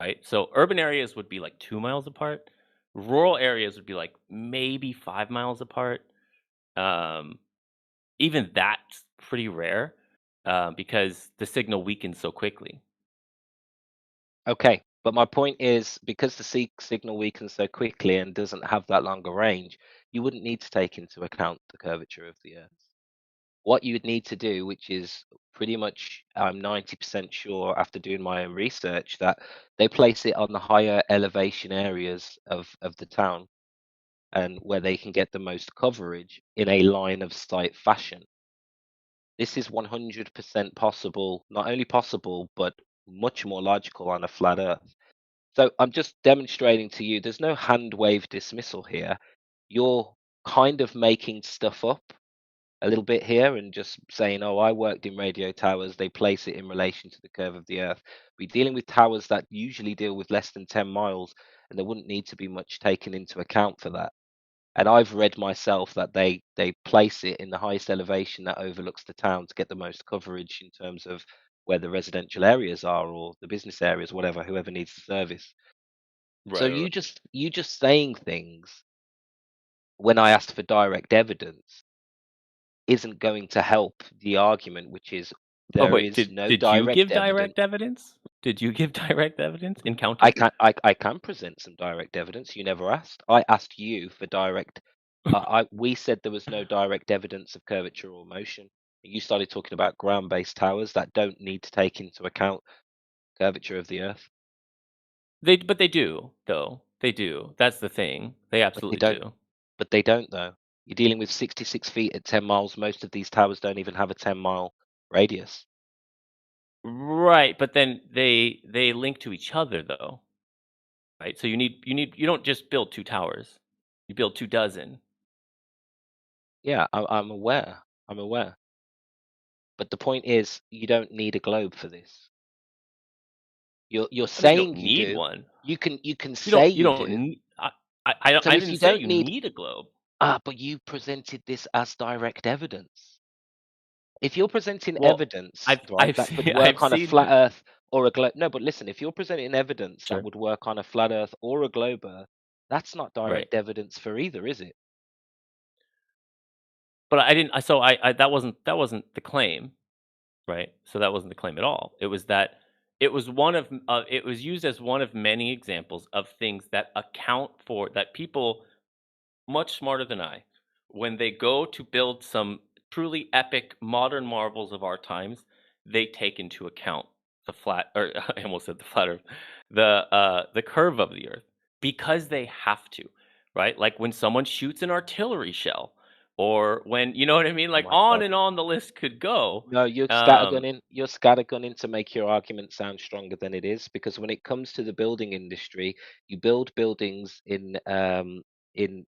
Right? So urban areas would be like 2 miles apart. Rural areas would be like maybe 5 miles apart. Even that's pretty rare because the signal weakens so quickly. Okay, but my point is because the signal weakens so quickly and doesn't have that longer range, you wouldn't need to take into account the curvature of the Earth. What you would need to do, which is pretty much, I'm 90% sure after doing my own research, that they place it on the higher elevation areas of the town and where they can get the most coverage in a line of sight fashion. This is 100% possible, not only possible, but much more logical on a flat Earth. So I'm just demonstrating to you there's no hand wave dismissal here. You're kind of making stuff up a little bit here and just saying, oh, I worked in radio towers. They place it in relation to the curve of the Earth. We're dealing with towers that usually deal with less than 10 miles, and there wouldn't need to be much taken into account for that. And I've read myself that they place it in the highest elevation that overlooks the town to get the most coverage in terms of where the residential areas are or the business areas, whatever, whoever needs the service. So Right. you just saying things when I asked for direct evidence isn't going to help the argument, which is Oh there wait, is no did you give direct evidence. direct evidence? Did you give direct evidence in counter? I can present some direct evidence. You never asked. I asked you for direct. We said there was no direct evidence of curvature or motion. You started talking about ground-based towers that don't need to take into account curvature of the Earth, But they do, though. They do. That's the thing. They but they absolutely don't. do. But they don't though. You're dealing with 66 feet at 10 miles. Most of these towers don't even have a 10-mile radius. Right, but then they link to each other though. Right? So you don't just build 2 towers. You build 2 dozen. Yeah, I'm aware. I'm aware. But the point is, you don't need a globe for this. You're You saying don't you need do. one. You can say You you don't do. need So I if didn't you say don't you need need a globe. but you presented this as direct evidence. If you're presenting Well, evidence, right, that could I've work on a flat seen Earth or a globe. No, but listen, if you're presenting evidence that Sure. would work on a flat Earth or a globe Earth, that's not Right. direct evidence for either, is it? But I didn't so I that wasn't the claim, right? So that wasn't the claim at all. It was that it was it was used as one of many examples of things that account for that people much smarter than I, when they go to build some truly epic modern marvels of our times, they take into account the flat, or I almost said the flat Earth, the curve of the Earth, because they have to, right? Like when someone shoots an artillery shell, or when you know what I mean. Oh Like my on God. and on the list could go. No, you're Um, scattergunning. You're scattergunning to make your argument sound stronger than it is. Because when it comes to the building industry, you build buildings in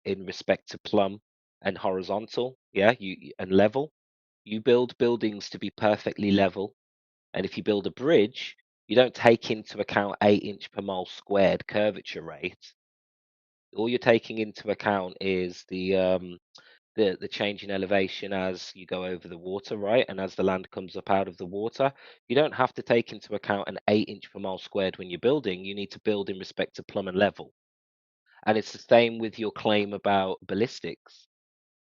respect to plumb and horizontal, yeah, and level. You build buildings to be perfectly level, and if you build a bridge, you don't take into account 8 inch per mile squared curvature rate. All you're taking into account is the change in elevation as you go over the water, right? And as the land comes up out of the water, you don't have to take into account an 8 inch per mile squared when you're building. You need to build in respect to plumb and level. And it's the same with your claim about ballistics.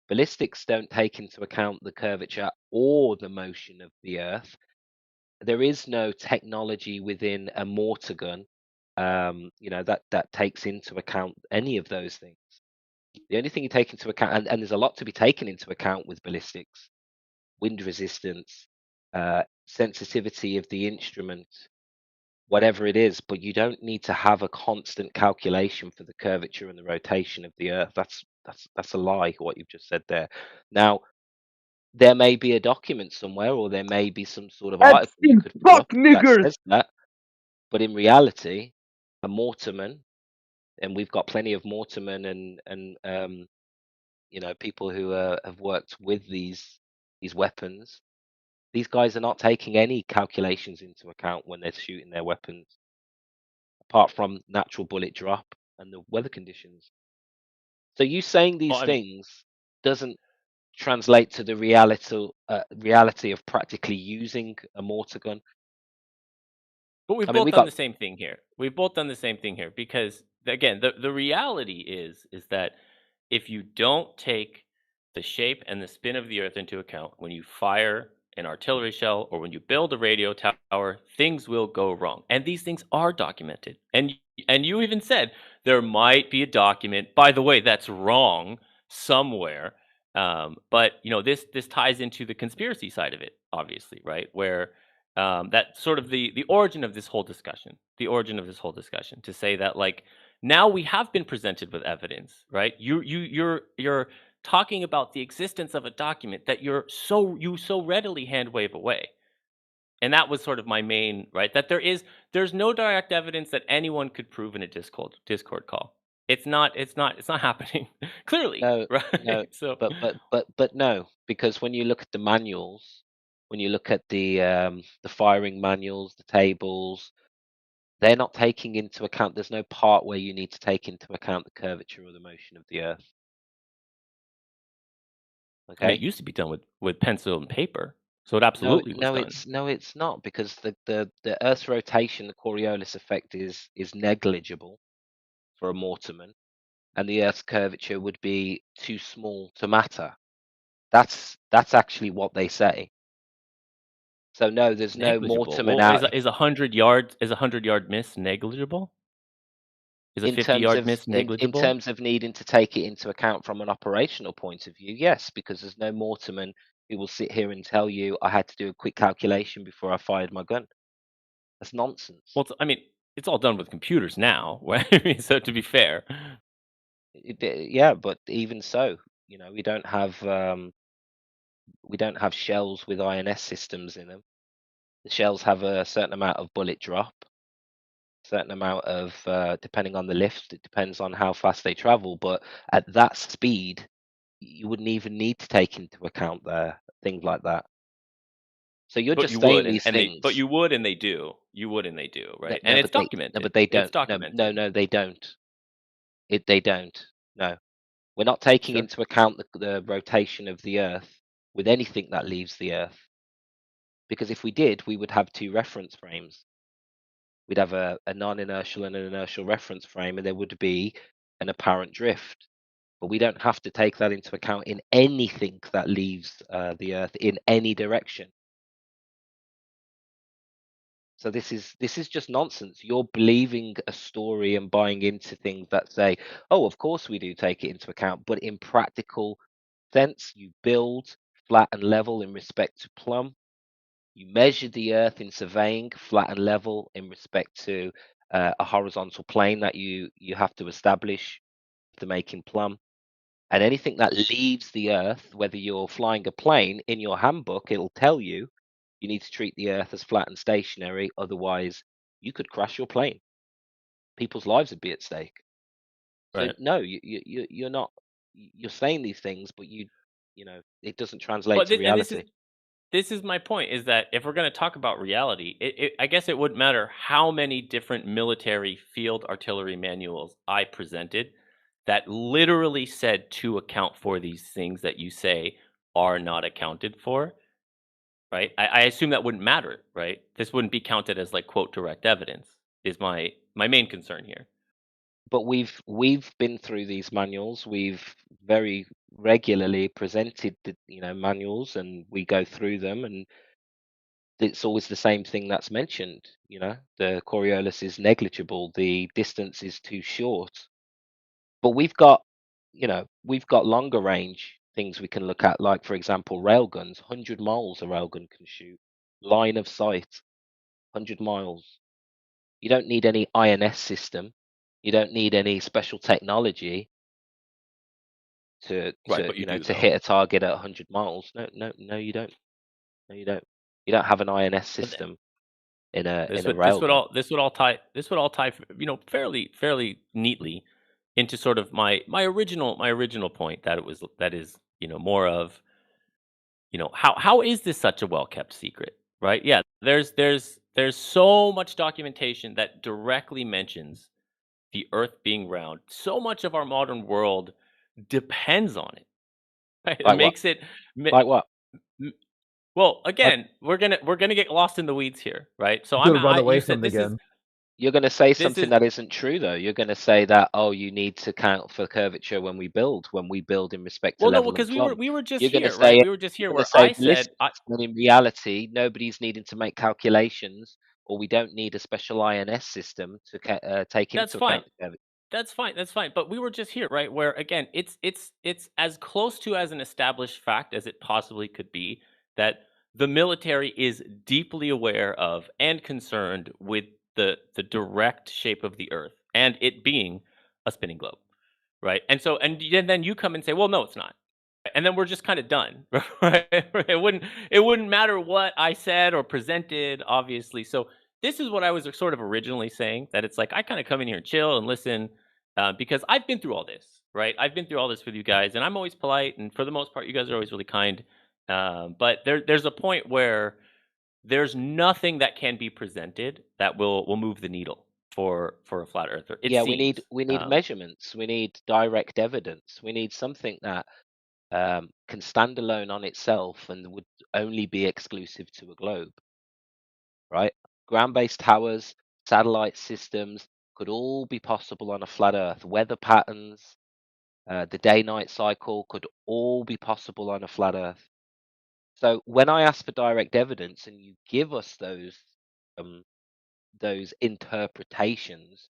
Ballistics don't take into account the curvature or the motion of the Earth. There is no technology within a mortar gun, that takes into account any of those things. The only thing you take into account, and there's a lot to be taken into account with ballistics: wind resistance, sensitivity of the instrument, whatever it is. But you don't need to have a constant calculation for the curvature and the rotation of the Earth. That's a lie. What you've just said there. Now, there may be a document somewhere, or there may be some sort of article you Epstein, could pull fuck up that niggers. says that. But in reality, a mortarman and we've got plenty of mortarmen and people who have worked with these weapons. These guys are not taking any calculations into account when they're shooting their weapons, apart from natural bullet drop and the weather conditions. So you saying Well, these I mean, things doesn't translate to the reality of practically using a mortar gun. but we've I mean, both we done got the same thing here. We've both done the same thing here because again, the reality is that if you don't take the shape and the spin of the Earth into account when you fire an artillery shell or when you build a radio tower, things will go wrong. And these things are documented. And you even said there might be a document, by the way, that's wrong somewhere. But this ties into the conspiracy side of it, obviously, right? Where that sort of the origin of this whole discussion, to say that like now we have been presented with evidence, right? You're talking about the existence of a document that you so readily hand wave away. And that was sort of my main, right? That there's no direct evidence that anyone could prove in a Discord call. It's not happening clearly, no, right? So but no, because when you look at the manuals, when you look at the firing manuals, the tables, they're not taking into account. There's no part where you need to take into account the curvature or the motion of the Earth. I mean, it Okay. used to be done with pencil and paper, so it No, absolutely was done. it's not, because the Earth's rotation, the Coriolis effect, is negligible for a mortarman, and the Earth's curvature would be too small to matter. That's actually what they say. So no, there's no Negligible. mortarman Well, out is 100 yard miss negligible? Is a in 50 terms yard of miss in negligible? terms of needing to take it into account from an operational point of view. Yes, because there's no mortarman who will sit here and tell you I had to do a quick calculation before I fired my gun. That's nonsense. Well, I mean, it's all done with computers now. I mean, so to be fair, Yeah, but even so, we don't have shells with INS systems in them. The shells have a certain amount of bullet drop, certain amount of depending on the lift, it depends on how fast they travel. But at that speed, you wouldn't even need to take into account things like that. So you're but just you saying would, these but things. you would, and they do. You would, and they do, No, right? And no, it's but documented. they It's don't. documented. No, they don't. They don't. No, we're not taking Sure. into account the rotation of the Earth with anything that leaves the Earth. Because if we did, we would have two reference frames. We'd have a non-inertial and an inertial reference frame, and there would be an apparent drift. But we don't have to take that into account in anything that leaves the Earth in any direction. So this is just nonsense. You're believing a story and buying into things that say, "Oh, of course we do take it into account," but in practical sense, you build flat and level in respect to plumb. You measure the Earth in surveying flat and level in respect to a horizontal plane that you have to establish to make in plumb. And anything that leaves the Earth, whether you're flying a plane, in your handbook, it'll tell you you need to treat the Earth as flat and stationary. Otherwise, you could crash your plane. People's lives would be at stake. So Right. no, you're not. You're saying these things, but it doesn't translate But to this is reality. my point, is that if we're going to talk about reality, I guess it wouldn't matter how many different military field artillery manuals I presented that literally said to account for these things that you say are not accounted for, right? I assume that wouldn't matter, right? This wouldn't be counted as like quote direct evidence is my main concern here. But we've been through these manuals. We've very regularly presented the manuals, and we go through them, and it's always the same thing that's mentioned. The Coriolis is negligible, the distance is too short. But we've got longer range things we can look at, like for example railguns. 100 miles a railgun can shoot, line of sight, 100 miles. You don't need any INS system. You don't need any special technology to Right, but you do to though. hit a target at 100 miles. No, you don't. No, you don't. You don't have an INS But th- system. in a This would railgun. all tie fairly neatly into sort of my original point that is more of how is this such a well kept secret, right? Yeah, there's so much documentation that directly mentions the Earth being round. So much of our modern world depends on it. Right? It Like what? makes it. ma- Like what? m- Well, Like, again, we're gonna get lost in the weeds here, right? So he's gonna run away you from said it again. You're going to say this something is that isn't true, though. You're going to say that, oh, you need to count for curvature when we build in respect to well, no, level and because plumb. we were just You're going to here, right? say We were just here you're going where to say I said, ballistics, when in reality, nobody's needing to make calculations, or we don't need a special INS system to take that's into fine. account the curvature. That's fine. That's fine. But we were just here, right? Where again, it's as close to as an established fact as it possibly could be that the military is deeply aware of and concerned with the direct shape of the Earth and it being a spinning globe, right? And so then you come and say, well, no, it's not, and then we're just kind of done, right? It wouldn't matter what I said or presented, obviously. So this is what I was sort of originally saying, that it's like I kind of come in here and chill and listen because I've been through all this, right? I've been through all this with you guys, and I'm always polite, and for the most part, you guys are always really kind. But there's a point where there's nothing that can be presented that will move the needle for a flat earther. It Yeah, seems. we need measurements. We need direct evidence. We need something that can stand alone on itself and would only be exclusive to a globe, right? Ground-based towers, satellite systems could all be possible on a flat Earth. Weather patterns, the day-night cycle could all be possible on a flat Earth. So when I ask for direct evidence and you give us those interpretations,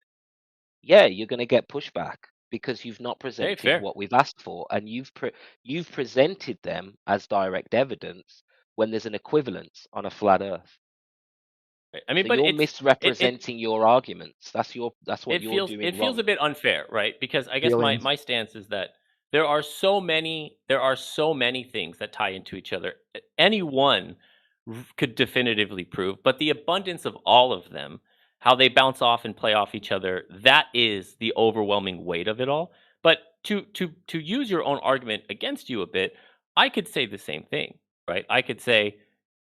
yeah, you're going to get pushback because you've not Hey, presented fair. what we've asked for, and you've presented them as direct evidence when there's an equivalence on a flat Earth. Right. I mean, So but you're it misrepresenting your arguments. That's what it you're feels doing it feels wrong. a bit unfair, right? Because I guess Feelings. my stance is that there are so many things that tie into each other. Anyone could definitively prove, but the abundance of all of them, how they bounce off and play off each other, that is the overwhelming weight of it all. But to use your own argument against you a bit, I could say the same thing, right? I could say,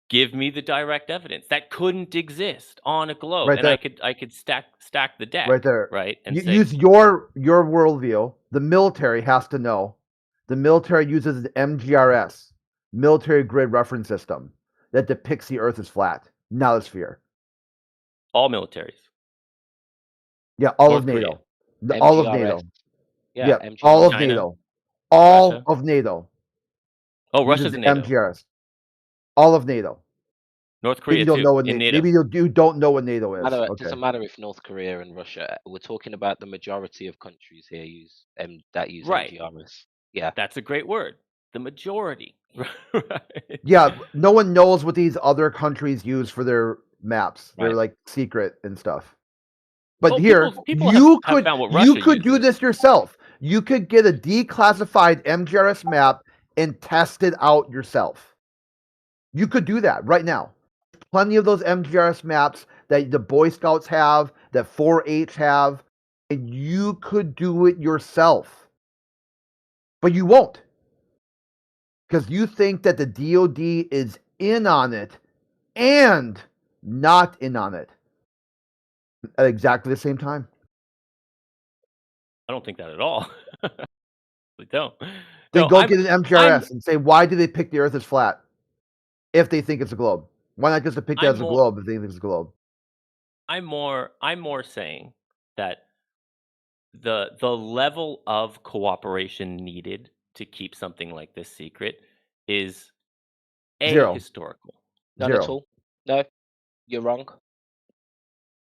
give me the direct evidence that couldn't exist on a globe, Right and there. I could stack the deck, Right there. right? And You say, use your worldview. The military has to know. The military uses the MGRS, military grid reference system, that depicts the Earth as flat, not a sphere. all militaries. Yeah, all North of Korea, NATO. All of MGRS. NATO. Yeah, Yeah, all of MGRS. China, NATO. All Russia. of NATO Oh, uses Russia's the in NATO. MGRS. All of NATO. North Maybe Korea you don't too, know what in NATO. maybe you don't know what NATO is. It Okay. doesn't matter if North Korea and Russia. We're talking about the majority of countries here that use Right. MGRS. Yeah. That's a great word. The majority. Right. Yeah, no one knows what these other countries use for their maps. They're Right. like secret and stuff. But Well, here, people you have found what you Russia could do uses. this yourself. You could get a declassified MGRS map and test it out yourself. You could do that right now. Plenty of those MGRS maps that the Boy Scouts have, that 4-H have, and you could do it yourself. But you won't. Because you think that the DoD is in on it and not in on it at exactly the same time. I don't think that at all. We don't. Then No, go get an MGRS and say, why do they pick the Earth as flat if they think it's a globe? Why not just depict it as a globe if they think it's a globe? I'm more saying that the level of cooperation needed to keep something like this secret is Zero. historical. None at all. No, you're wrong.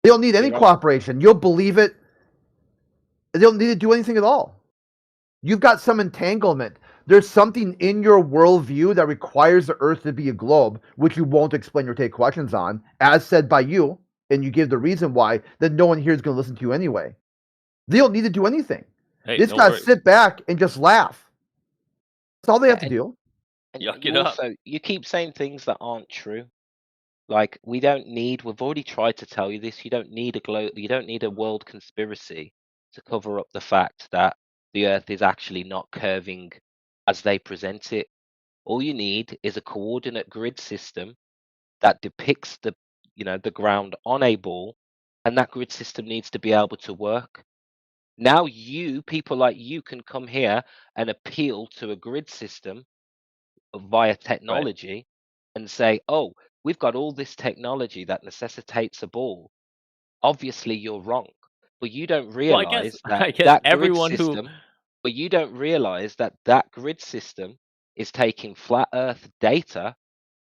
They don't need any You're wrong. cooperation. You'll believe it. They don't need to do anything at all. You've got some entanglement. There's something in your worldview that requires the Earth to be a globe, which you won't explain or take questions on, as said by you, and you give the reason why, that no one here is going to listen to you anyway. They don't need to do anything. Hey, They just no got to worries. sit back and just laugh. That's all they have to do. And Yuck you it up. also you keep saying things that aren't true. Like, we've already tried to tell you this. You don't need a world conspiracy to cover up the fact that the Earth is actually not curving as they present it. All you need is a coordinate grid system that depicts the ground on a ball, and that grid system needs to be able to work. Now people like you can come here and appeal to a grid system via Right. technology and say, oh, we've got all this technology that necessitates a ball. Obviously, you're wrong. But you don't Well, I guess realize that I guess that grid everyone who system, but you don't realize that that grid system is taking flat Earth data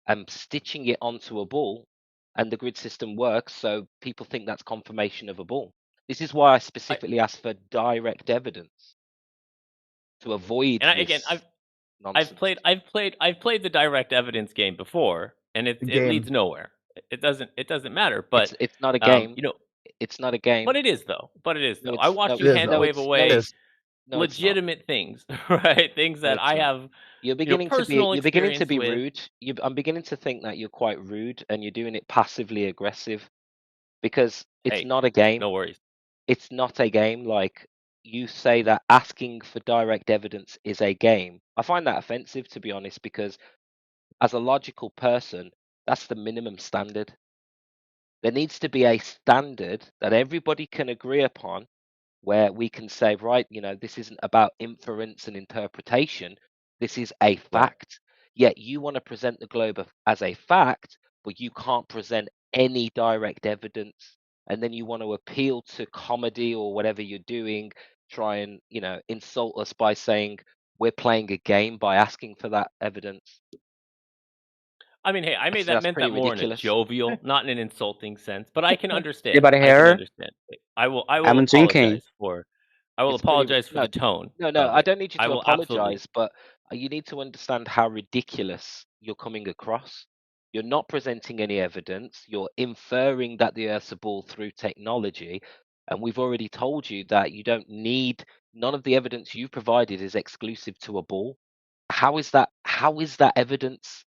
and stitching it onto a ball, and the grid system works, so people think that's confirmation of a ball. This is why I I specifically asked for direct evidence to avoid again, this I've nonsense. played I've played the direct evidence game before, and The it leads game. nowhere. It doesn't matter. But It's not a game. you know, It's not a but game. it is though. But it is No, though. I it's no, watched It you is hand no, though. wave it's no, It away is. it's no, it's not. legitimate things, right? Things No, that it's I not. have, You're beginning to be. personal You're beginning to experience be with. rude. I'm beginning to think that you're quite rude, and you're doing it passively aggressive because it's Hey, not a game. no worries. It's not a game. Like, you say that asking for direct evidence is a game. I find that offensive, to be honest, because as a logical person, that's the minimum standard. There needs to be a standard that everybody can agree upon where we can say, right, this isn't about inference and interpretation. This is a Right. fact. Yet you want to present the globe as a fact, but you can't present any direct evidence. And then you want to appeal to comedy or whatever you're doing, try and, insult us by saying we're playing a game by asking for that evidence. I mean, hey, I made That's meant pretty that more in a ridiculous. jovial, not in an insulting sense. But I can understand. Anybody I can here? understand. I will I'm drinking. It's pretty apologize for no, the tone no. of I it. don't need you I to will absolutely. apologize, but you need to understand how ridiculous you're coming across. You're not presenting any evidence. You're inferring that the Earth's a ball through technology, and we've already told you that you don't need. None of the evidence you've provided is exclusive to a ball. How is that? How is that evidence?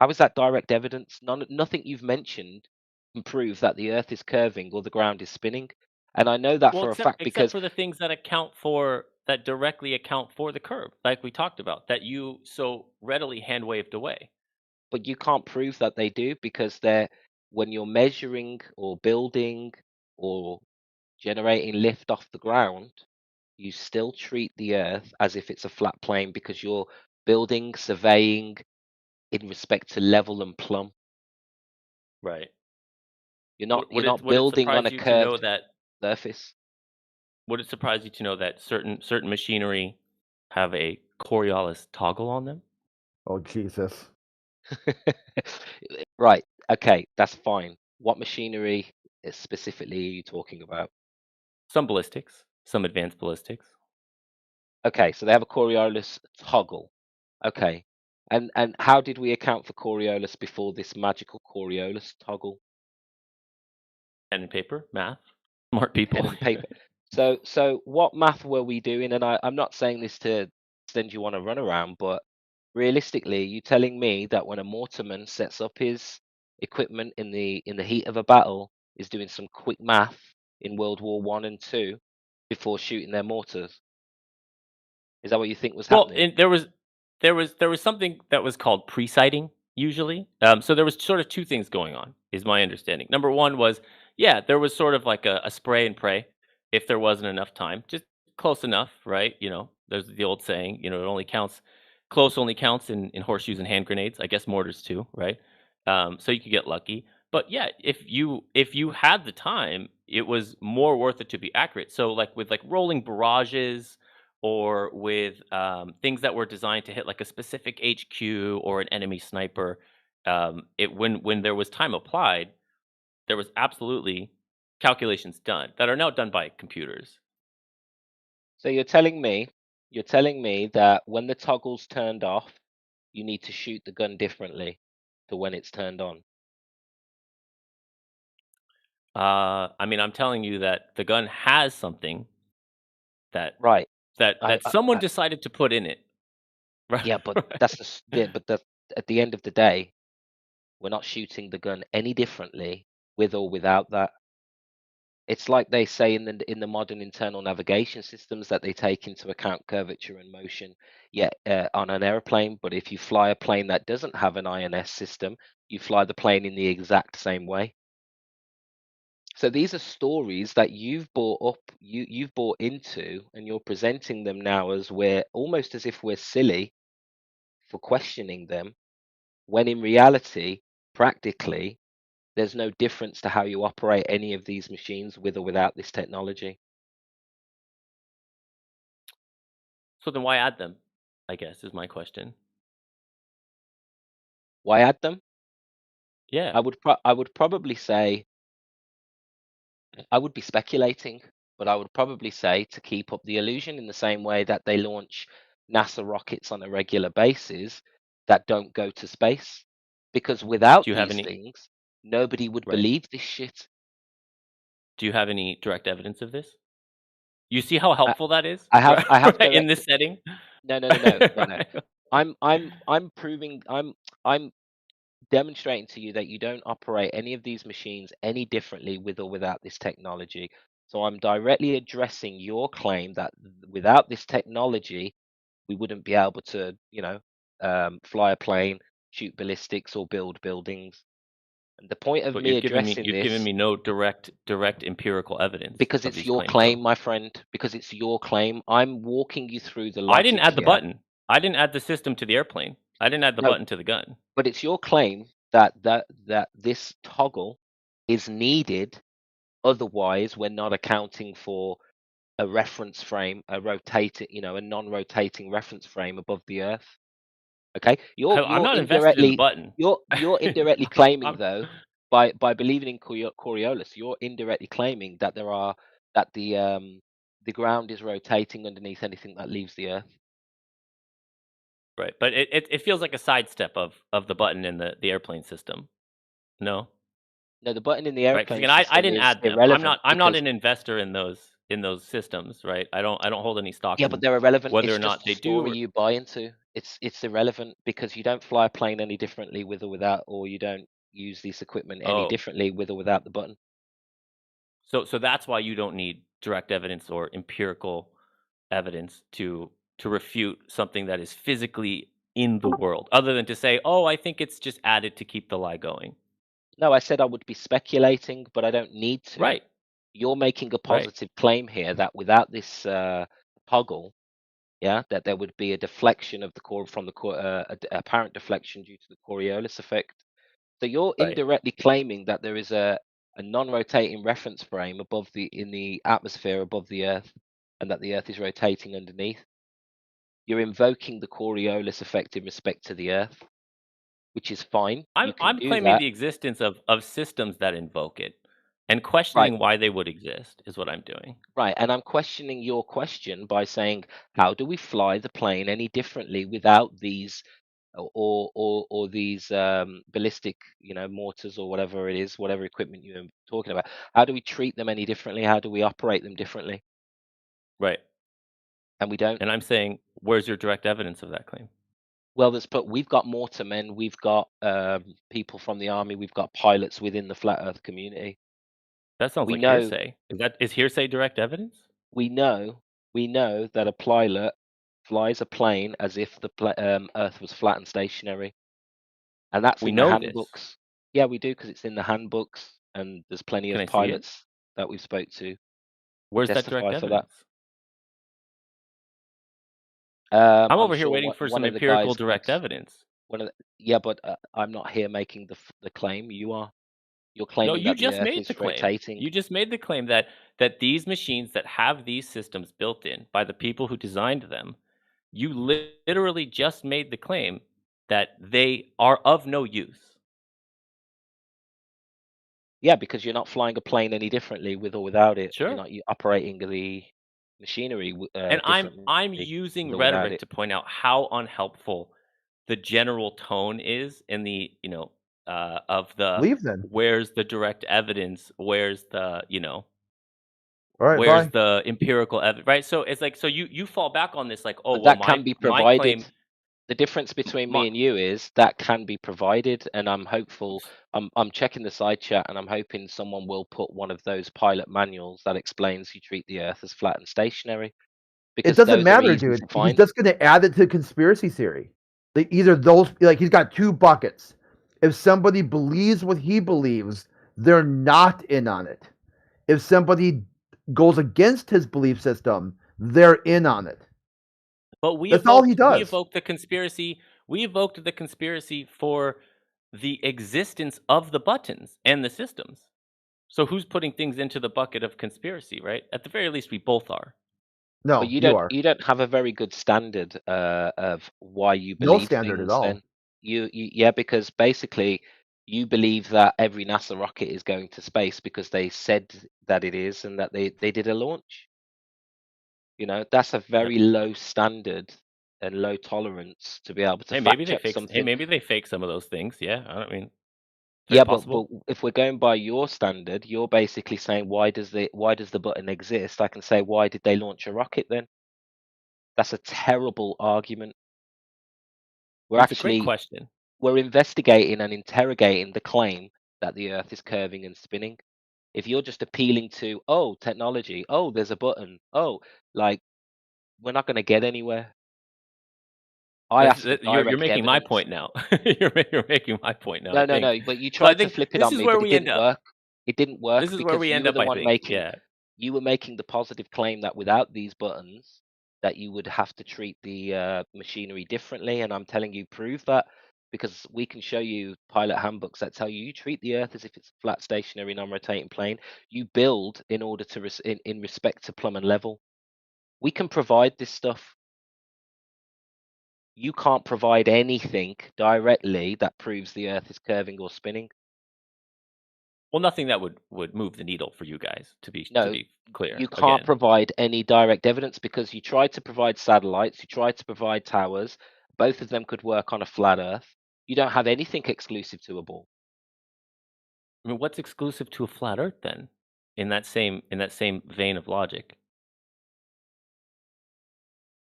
How is that direct evidence? Nothing you've mentioned can prove that the Earth is curving or the ground is spinning. And I know that Well, for a fact except because for the things that directly account for the curve, like we talked about, that you so readily hand waved away. but you can't prove that they do because they're when you're measuring or building or generating lift off the ground, you still treat the Earth as if it's a flat plane because you're building, surveying in respect to level and plumb. Right. You're not Would it building on surprise a you to know curved that surface. would it surprise you to know that certain machinery have a Coriolis toggle on them? Oh Jesus. Right. Okay, that's fine. What machinery specifically are you talking about? Some ballistics, some advanced ballistics. Okay, so they have a Coriolis toggle. Okay. And how did we account for Coriolis before this magical Coriolis toggle? Pen and paper, math, smart people. Pen and paper. So what math were we doing? And I'm not saying this to send you on a runaround, but realistically, you telling me that when a mortarman sets up his equipment in the heat of a battle, is doing some quick math in World War One and Two before shooting their mortars? Is that what you think was Well, happening? there was something that was called pre-sighting usually. So there was sort of two things going on, is my understanding. Number one was, yeah, there was sort of like a spray and pray if there wasn't enough time, just close enough, right? There's the old saying, it only counts close only counts in horseshoes and hand grenades. I guess mortars too, right? So you could get lucky. But yeah, if you had the time, it was more worth it to be accurate. So like with like rolling barrages or with things that were designed to hit like a specific HQ or an enemy sniper. It when there was time applied, there was absolutely calculations done that are now done by computers. So you're telling me that when the toggle's turned off, you need to shoot the gun differently to when it's turned on. I mean, I'm telling you that the gun has something that Right. that I, that I, someone I decided to put in it. Right. yeah, but Right. but at the end of the day, We're not shooting the gun any differently with or without that. It's like they say in the modern internal navigation systems that they take into account curvature and motion, on an airplane. But if you fly a plane that doesn't have an INS system, you fly the plane in the exact same way. So these are stories that you've bought up, you've bought into, and you're presenting them now as we're almost as if we're silly for questioning them, when in reality, practically, there's no difference to how you operate any of these machines with or without this technology. So then why add them? I guess is my question. Why add them? Yeah. I would probably say, I would be speculating, but I would probably say to keep up the illusion, in the same way that they launch NASA rockets on a regular basis that don't go to space. Because without Do you have these any? things, nobody would Right. believe this shit. Do you have any direct evidence of this? You see how helpful that is? I have Right, in direct. this setting? No. Right. I'm proving. I'm demonstrating to you that you don't operate any of these machines any differently with or without this technology. So I'm directly addressing your claim that without this technology, we wouldn't be able to, fly a plane, shoot ballistics, or build buildings. And the point of But me you've given addressing this, me no direct empirical evidence because of it's these your claims, claim, though. my friend, because it's your claim, I'm walking you through the I didn't logic add the here. button. I didn't add the system to the airplane. I didn't add the No, button to the gun. but it's your claim that this toggle is needed. Otherwise, we're not accounting for a reference frame, a non-rotating reference frame above the Earth. Okay, I'm not invested in the button. you're indirectly claiming, I'm- though, by believing in Coriolis, you're indirectly claiming that the ground is rotating underneath anything that leaves the Earth. Right, but it feels like a sidestep of the button in the airplane system. No, No, the button in the right? Because airplane again, I system didn't is add them. irrelevant I'm not because, an investor in those systems, right? I don't hold any stock yeah, in but they're irrelevant. whether It's or not just a they do. story you buy into. It's irrelevant because you don't fly a plane any differently with or without, or you don't use this equipment any Oh, differently with or without the button. so that's why you don't need direct evidence or empirical evidence to refute something that is physically in the world, other than to say, "Oh, I think it's just added to keep the lie going." No, I said I would be speculating, but I don't need to. Right, You're making a right. positive claim here that without this toggle, that there would be a deflection of the core from the core, apparent deflection due to the Coriolis effect. So you're Right. indirectly claiming that there is a non-rotating reference frame in the atmosphere above the Earth, and that the Earth is rotating underneath. You're invoking the Coriolis effect in respect to the Earth, which is fine. You can I'm do claiming that, the existence of systems that invoke it, and right? questioning why they would exist is what I'm doing. Right, and I'm questioning your question by saying, how do we fly the plane any differently without these, or these ballistic, mortars, or whatever it is, whatever equipment you're talking about? How do we treat them any differently? How do we operate them differently? Right. And we don't. And I'm saying, where's your direct evidence of that claim? Well, we've got mortarmen, we've got people from the army, we've got pilots within the flat Earth community. That sounds We like know, hearsay. Is hearsay direct evidence? we know, we know that a pilot flies a plane as if the Earth was flat and stationary, and that's We in the know this. handbooks. Yeah, we do, because it's in the handbooks, and there's plenty Can of I see it? pilots that we've spoke to Where's that testify direct for that. evidence? I'm I'm over here sure waiting for one some of the empirical guys direct could. evidence. Yeah, but I'm not here making the claim. You are. You're No, claiming you that the just Earth made the is claim. rotating. You just made the claim that these machines that have these systems built in by the people who designed them, you literally just made the claim that they are of no use. Yeah, because you're not flying a plane any differently with or without it. Sure. You're operating the machinery And I'm differently using with or without rhetoric it. to point out how unhelpful the general tone is in the, of the Leave then. where's the direct evidence, where's the, All right, where's bye. the empirical evidence, right? So it's like, so you fall back on this like, oh, But well, that can be my claim, provided. The difference between My- me and you is that can be provided, and I'm hopeful. I'm checking the side chat, and I'm hoping someone will put one of those pilot manuals that explains you treat the Earth as flat and stationary, It because doesn't those are matter, easy dude. to He's find. just going to add it to the conspiracy theory. Either those, like, he's got two buckets. If somebody believes what he believes, they're not in on it. If somebody goes against his belief system, they're in on it. But we That's all he evoked we does. evoked the conspiracy. We evoked the conspiracy for the existence of the buttons and the systems. So who's putting things into the bucket of conspiracy, right? At the very least, we both are. No, But you are. you don't have a very good standard of why you No believe standard at things. all. Then yeah, because basically you believe that every NASA rocket is going to space because they said that it is, and that they did a launch. You know, that's a very low standard and low tolerance to be able to Hey, fact maybe they check fix. Hey, something. maybe they fake some of those things. Yeah, I don't mean. Very Yeah, but possible. if we're going by your standard, you're basically saying why does the button exist? I can say why did they launch a rocket then? That's a terrible argument. It's a great question. We're investigating and interrogating the claim that the Earth is curving and spinning. If you're just appealing to, oh, technology, oh, there's a button, oh, like, we're not going to get anywhere. I asked for You're direct making my evidence. point now. You're making my point now. No, I no, think. no. But you So I tried to think flip it this on is me, where but it we end didn't up. work. It didn't work This is where because we you end were up. the I one think. making. Yeah. You were making the positive claim that without these buttons, that you would have to treat the machinery differently, and I'm telling you, prove that, because we can show you pilot handbooks that tell you you treat the Earth as if it's a flat, stationary, non-rotating plane. You build in order to in respect to plumb and level. We can provide this stuff. You can't provide anything directly that proves the Earth is curving or spinning. Well, nothing that would move the needle for you guys. To be No, clear, you can't again. provide any direct evidence because you tried to provide satellites, you tried to provide towers. Both of them could work on a flat Earth. You don't have anything exclusive to a ball. I mean, what's exclusive to a flat Earth then? In that same vein of logic.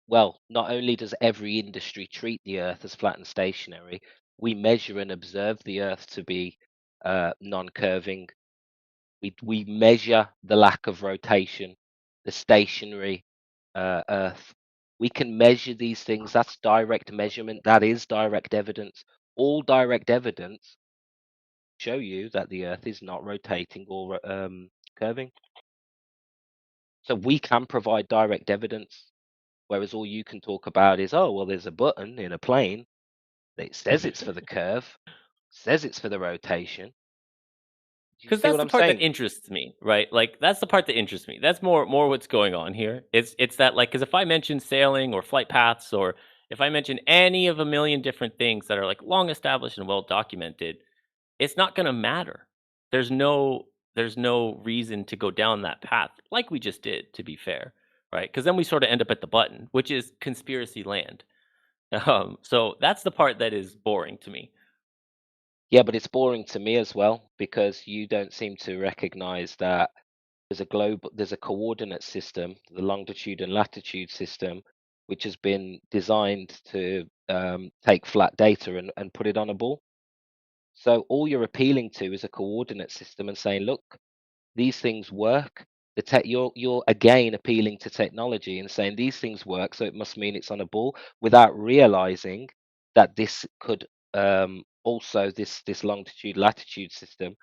Well, not only does every industry treat the Earth as flat and stationary, we measure and observe the Earth to be non-curving. We measure the lack of rotation, the stationary Earth. We can measure these things. That's direct measurement. That is direct evidence. All direct evidence show you that the Earth is not rotating or curving. So we can provide direct evidence, whereas all you can talk about is, oh, well, there's a button in a plane that says it's for the curve, says it's for the rotation. Do you Because see that's what the I'm part that saying? interests me, right? Like that's the part that interests me. That's more what's going on here. It's that, like, because if I mention sailing or flight paths, or if I mention any of a million different things that are like long established and well documented, it's not going to matter. There's no reason to go down that path like we just did, to be fair, right? Because then we sort of end up at the button, which is conspiracy land. So that's the part that is boring to me. Yeah, but it's boring to me as well because you don't seem to recognize that there's a coordinate system, the longitude and latitude system, which has been designed to take flat data and put it on a ball. So all you're appealing to is a coordinate system and saying, look, these things work. You're again appealing to technology and saying these things work, so it must mean it's on a ball, without realizing that this could also this longitude latitude system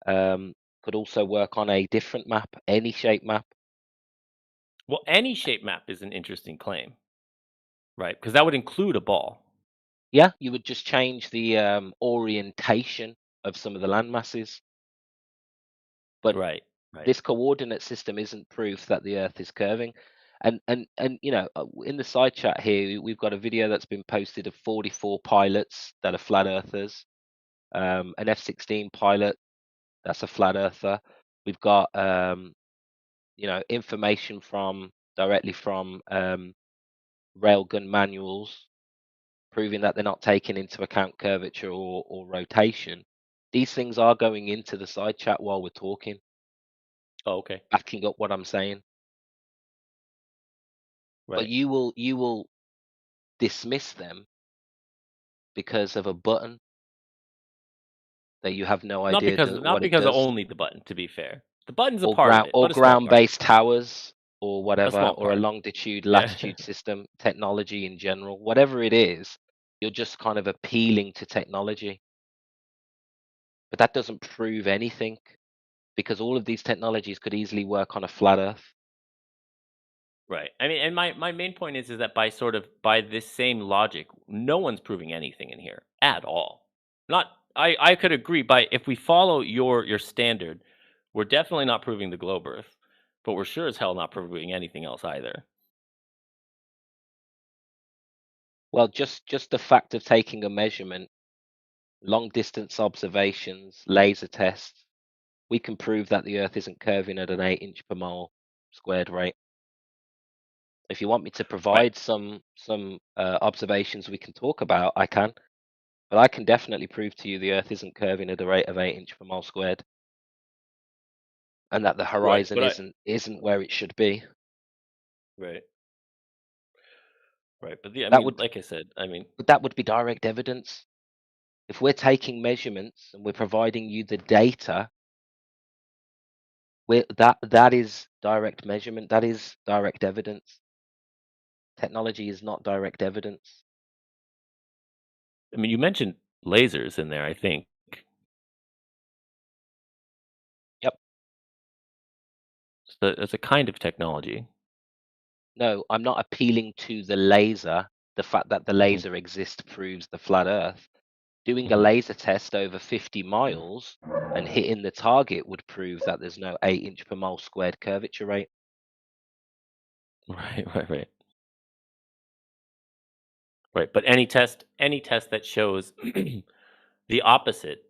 could also work on a different map, any shape map. Well, any shape map is an interesting claim, right? Because that would include a ball. Yeah, you would just change the orientation of some of the land masses. But Right. this coordinate system isn't proof that the Earth is curving. And you know, in the side chat here, we've got a video that's been posted of 44 pilots that are flat earthers, an F-16 pilot that's a flat earther. We've got you know, information directly from railgun manuals proving that they're not taking into account curvature or rotation. These things are going into the side chat while we're talking, Oh, okay. backing up what I'm saying. But Right. you will dismiss them because of a button that you have no Not idea because what it of does, only the button, to be fair. The button's a part of it, or but a small part. ground-based towers or A whatever, small or a part. longitude, Yeah. latitude system, technology in general, whatever it is, you're just kind of appealing to technology. But that doesn't prove anything, because all of these technologies could easily work on a flat Earth. Right. I mean, and my main point is that by this same logic, no one's proving anything in here at all. Not I could agree if we follow your standard, we're definitely not proving the globe Earth, but we're sure as hell not proving anything else either. Well, just the fact of taking a measurement, long distance observations, laser tests, we can prove that the Earth isn't curving at an 8 inch per mile squared rate. If you want me to Right. provide some observations we can talk about, I can. But I can definitely prove to you the Earth isn't curving at a rate of 8 inch per mile squared, and that the Right. horizon But isn't where it should be. Right. Right. But I That mean, would like I said, I mean, that would be direct evidence. If we're taking measurements and we're providing you the data, that is direct measurement. That is direct evidence. Technology is not direct evidence. you mentioned lasers in there, I think. Yep. So it's a kind of technology. No, I'm not appealing to the laser. The fact that the Mhm. laser exists proves the flat Earth. Doing a Mhm. laser test over 50 miles and hitting the target would prove that there's no 8 inch per mile squared curvature rate. Right. Right. But any test that shows the opposite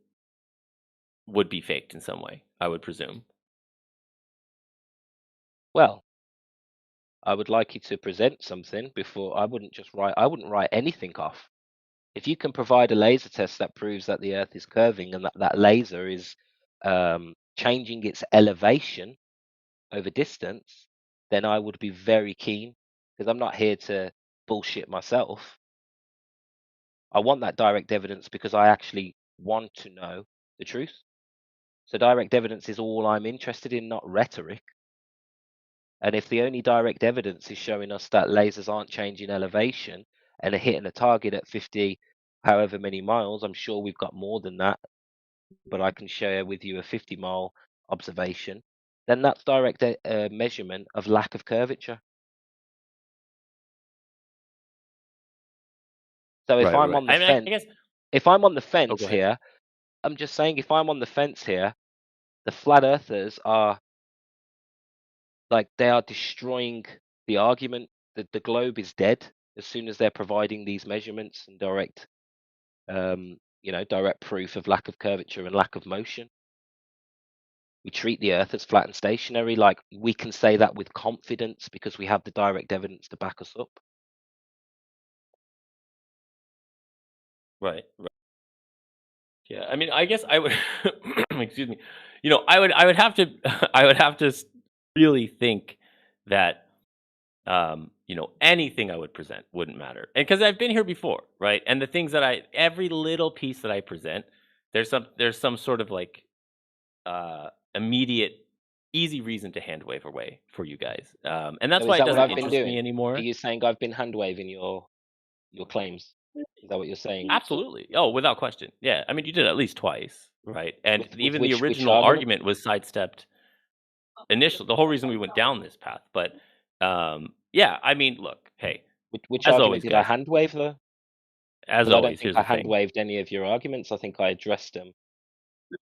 would be faked in some way, I would presume. Well, I would like you to present something before. I wouldn't write anything off. If you can provide a laser test that proves that the Earth is curving and that laser is changing its elevation over distance, then I would be very keen, because I'm not here to bullshit myself. I want that direct evidence because I actually want to know the truth. So direct evidence is all I'm interested in, not rhetoric. And if the only direct evidence is showing us that lasers aren't changing elevation and are hitting a target at 50, however many miles, I'm sure we've got more than that, but I can share with you a 50-mile observation, then that's direct measurement of lack of curvature. So if I'm Right. on the I mean, I fence, guess. if I'm on the Oh, fence go ahead. here, I'm just saying, if I'm on the fence here, the flat earthers are they are destroying the argument that the globe is dead as soon as they're providing these measurements and direct proof of lack of curvature and lack of motion. We treat the Earth as flat and stationary. Like, we can say that with confidence because we have the direct evidence to back us up. Right. Yeah. I mean, I guess I would. Excuse me. I would have to. I would have to really think that anything I would present wouldn't matter. And because I've been here before, right? And the things that every little piece that I present, there's some sort of like immediate, easy reason to hand wave away for you guys. And that's So why is it that what doesn't I've been interest me doing? Are anymore. you saying I've been hand waving your claims? Is that what you're saying? Absolutely. Oh, without question. Yeah. I mean, you did it at least twice, right? And With even the which original argument? argument was sidestepped initially. The whole reason we went down this path. But yeah, I mean, look, hey, Which as argument always, did I guys, hand wave though? as Because I don't always, think here's I the hand thing. waved any of your arguments. I think I addressed them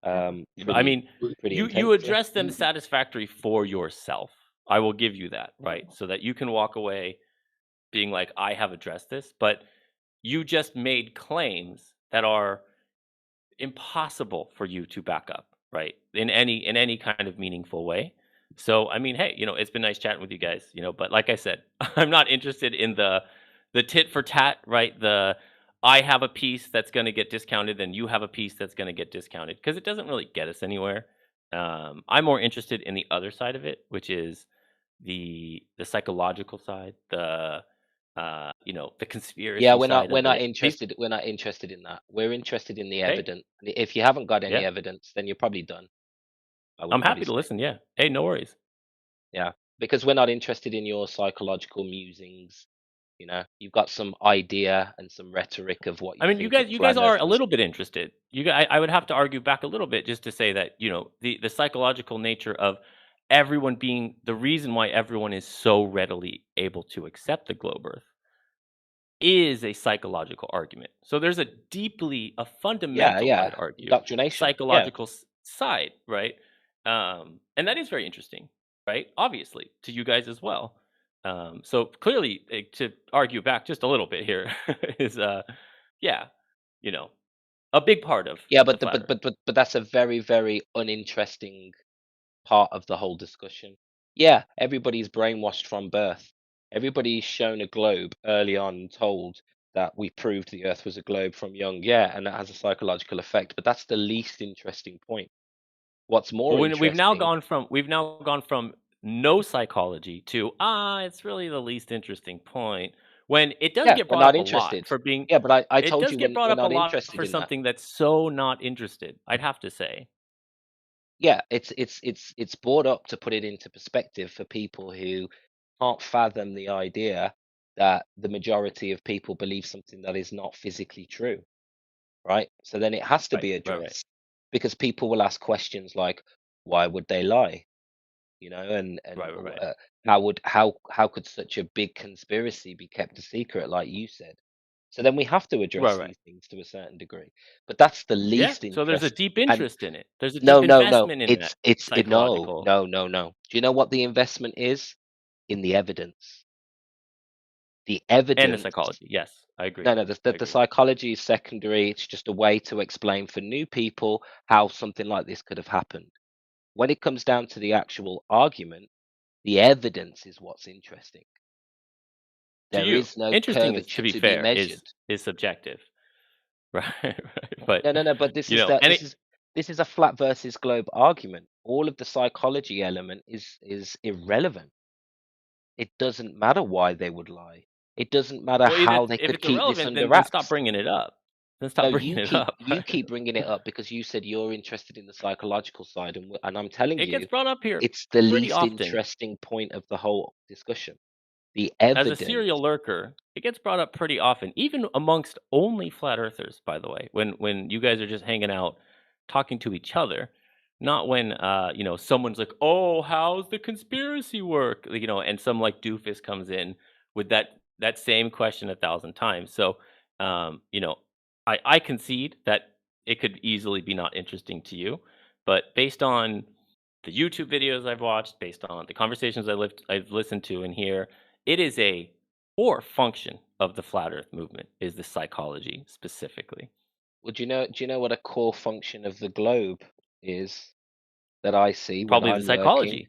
I pretty mean, you intensely. address them satisfactory for yourself. I will give you that, right? So that you can walk away being like, I have addressed this, but you just made claims that are impossible for you to back up, right? In any kind of meaningful way. So I mean, hey, it's been nice chatting with you guys, but like I said, I'm not interested in the tit for tat, right? I have a piece that's going to get discounted and you have a piece that's going to get discounted, because it doesn't really get us anywhere. I'm more interested in the other side of it, which is the psychological side, the the conspiracy Yeah, side we're of not it. interested. We're not interested in that. We're interested in the Hey, evidence. If you haven't got any yeah, evidence, then you're probably done. I I'm would probably happy to say, listen. Yeah. Hey, no worries. yeah, because we're not interested in your psychological musings. You've got some idea and some rhetoric of what I you mean, think of you guys flat are a earthers. little bit interested. I would have to argue back a little bit just to say that the psychological nature of everyone being the reason why everyone is so readily able to accept the globe Earth is a psychological argument. So there's a Yeah, fundamental, I'd yeah, argue, indoctrination. Yeah, psychological side, right? And that is very interesting, right? Obviously, to you guys as well. So clearly, to argue back just a little bit here is, yeah, you know, a big part of yeah, the but flat Earth. but that's a very, very uninteresting part of the whole discussion. Yeah, everybody's brainwashed from birth. Everybody's shown a globe early on and told that we proved the Earth was a globe from young. Yeah, and that has a psychological effect. But that's the least interesting point. What's more Well, when interesting? we've now gone from no psychology to it's really the least interesting point. When it does Yeah, get we're brought not up a lot interested. for being, Yeah, but I it told does you get brought we're up a not lot interested for in that. something that's so not interested. I'd have to say. Yeah, it's brought up to put it into perspective for people who can't fathom the idea that the majority of people believe something that is not physically true, right? So then it has to Right, be right, right, addressed because people will ask questions like, why would they lie? right, right, right, How could such a big conspiracy be kept a secret, like you said? So then we have to right, address right. these things to a certain degree, but that's the Yeah. least So there's a interest. deep And interest in it. There's a no, deep no, no. investment in that No, psychological no, no, no. Do you know what the investment is? In the evidence. The and the evidence. psychology. Yes, I agree. No, no. I The agree. psychology is secondary. It's just a way to explain for new people how something like this could have happened. When it comes down to the actual argument, the evidence is what's interesting. To There you, is no interesting is, to curvature be to be fair, measured. is subjective. Right, right. But No, no, no. But and it this is a flat versus globe argument. All of the psychology element is irrelevant. It doesn't matter why they would lie. It doesn't matter well, either how they if could it's keep this irrelevant, under then stop wraps. bringing it up. Then No, stop bringing it up. you keep bringing it up because you said you're interested in the psychological side, and I'm telling It gets you, brought up here it's the pretty least often. interesting point of the whole discussion. The As a evidence. serial lurker, it gets brought up pretty often, even amongst only flat earthers, by the way. When you guys are just hanging out, talking to each other, not when someone's like, "Oh, how's the conspiracy work?" And some like doofus comes in with that same question 1,000 times. So, I concede that it could easily be not interesting to you, but based on the YouTube videos I've watched, based on the conversations I've listened to and hear, it is a core function of the flat Earth movement is the psychology specifically. Well, do you know what a core function of the globe is that I see when Probably the I'm lurking? psychology.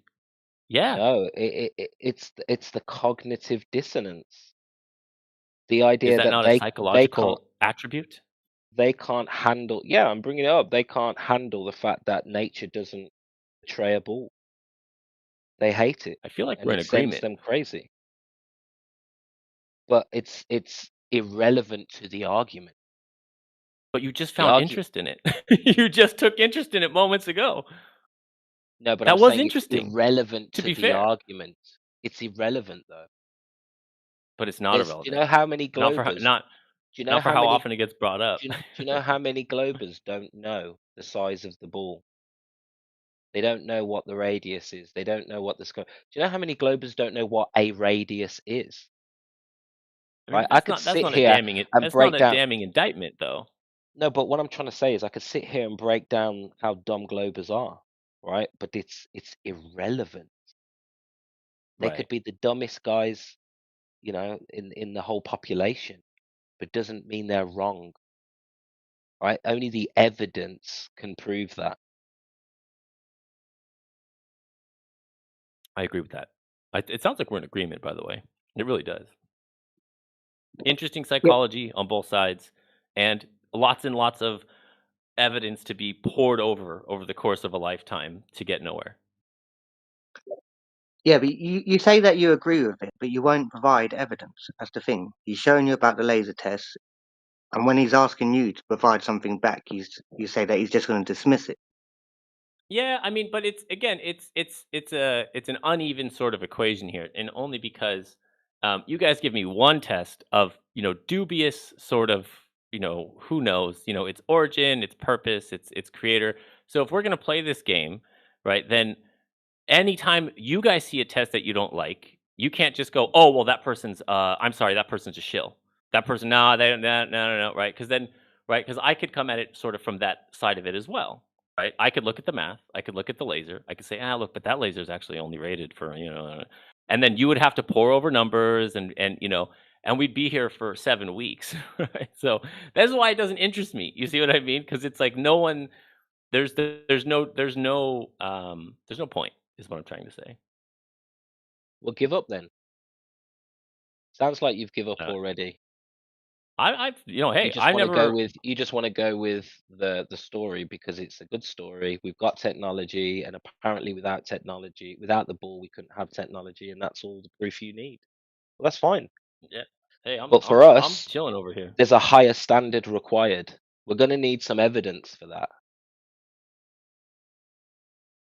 Yeah. No, it's the cognitive dissonance. The Is idea that that not a psychological attribute? they can't handle. Yeah, I'm bringing it up. They can't handle the fact that nature doesn't betray a ball. They hate it, I feel like and we're in it sends agreement, them crazy. But it's irrelevant to the argument. but you just The found argue interest in it. You just took interest in it moments ago. No, but I'm That was saying it's interesting, irrelevant to to be the fair, argument. It's irrelevant though. but it's not Do you know irrelevant. how many Not for globers? Do you know not for how how many? often it gets brought up. Do you know how many globers don't know the size of the ball? They don't know what the radius is. They don't know what the scope. Do you know how many globers don't know what a radius is? I mean, Right? but I could sit here and that's not break a down. damning indictment though. No, but what I'm trying to say is I could sit here and break down how dumb globers are, right? But it's irrelevant. They could Right. be the dumbest guys, in the whole population, but doesn't mean they're wrong, right? Only the evidence can prove that. I agree with that. It sounds like we're in agreement, by the way. It really does. Interesting Yeah. psychology on both sides, and lots of evidence to be poured over the course of a lifetime to get nowhere. Yeah, but you say that you agree with it, but you won't provide evidence. That's the thing. He's showing you about the laser tests, and when he's asking you to provide something back, you say that he's just going to dismiss it. Yeah, I mean, but it's again, it's an uneven sort of equation here, and only because you guys give me one test of dubious sort of who knows its origin, its purpose, its creator. So if we're gonna play this game, right, then anytime you guys see a test that you don't like, you can't just go, "Oh, well, that person's I'm sorry, that person's a shill. That person, nah, they no, no, no, no," right? Because then, right? Because I could come at it sort of from that side of it as well, right? I could look at the math, I could look at the laser, I could say, "Ah, look, but that laser is actually only rated for," and then you would have to pour over numbers and we'd be here for 7 weeks, right? So that's why it doesn't interest me. You see what I mean? Because it's like no one there's no point, is what I'm trying to say. Well, give up then. Sounds like you've give up Uh, already. I've You hey, just I want to go never with you just want to go with the story because it's a good story. We've got technology, and apparently without technology, without the ball, we couldn't have technology, and that's all the proof you need. Well, that's fine. yeah. Hey, I'm But I'm for I'm us, chilling over here. there's a higher standard required. We're going to need some evidence for that.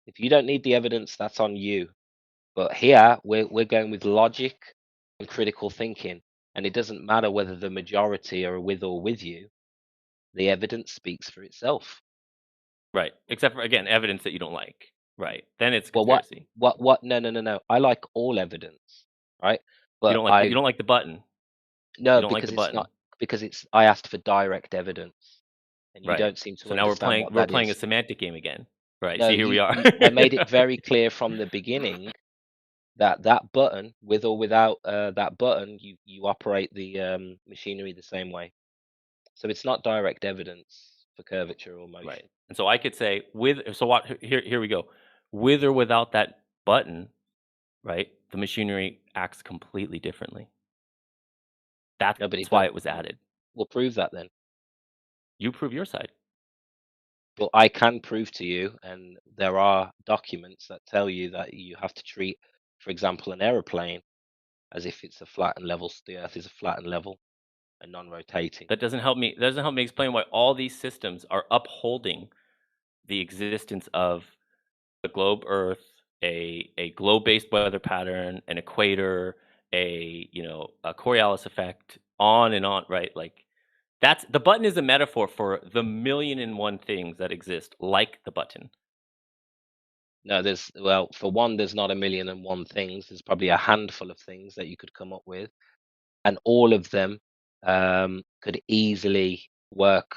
If you don't need the evidence, that's on you. But here, we're going with logic and critical thinking, and it doesn't matter whether the majority are with you. The evidence speaks for itself. Right. Except for again, evidence that you don't like. Right. Then it's Well, conspiracy. what? No, no, no, no. I like all evidence, right? You But don't like the you don't like the button. no, You don't like because the it's button. not because it's. I asked for direct evidence, and you Right. don't seem to So now we're understand playing what we're that playing a is. semantic game again. Right. No, See, here we are. I made it very clear from the beginning that that button, with or without that button, you operate the machinery the same way. So it's not direct evidence for curvature or Right. motion. And so I could say so what here we go. With or without that button, right? The machinery acts completely differently. That's No, but why it was added. we'll prove that then. You prove your side. Well, I can prove to you, and there are documents that tell you that you have to treat, for example, an aeroplane as if it's a flat and level. The Earth is a flat and level and non-rotating. That doesn't help me explain why all these systems are upholding the existence of the globe Earth, a globe-based weather pattern, an equator, a Coriolis effect, on and on, right? Like that's the button is a metaphor for the million and one things that exist, like the button. No, for one, there's not a million and one things. There's probably a handful of things that you could come up with, and all of them could easily work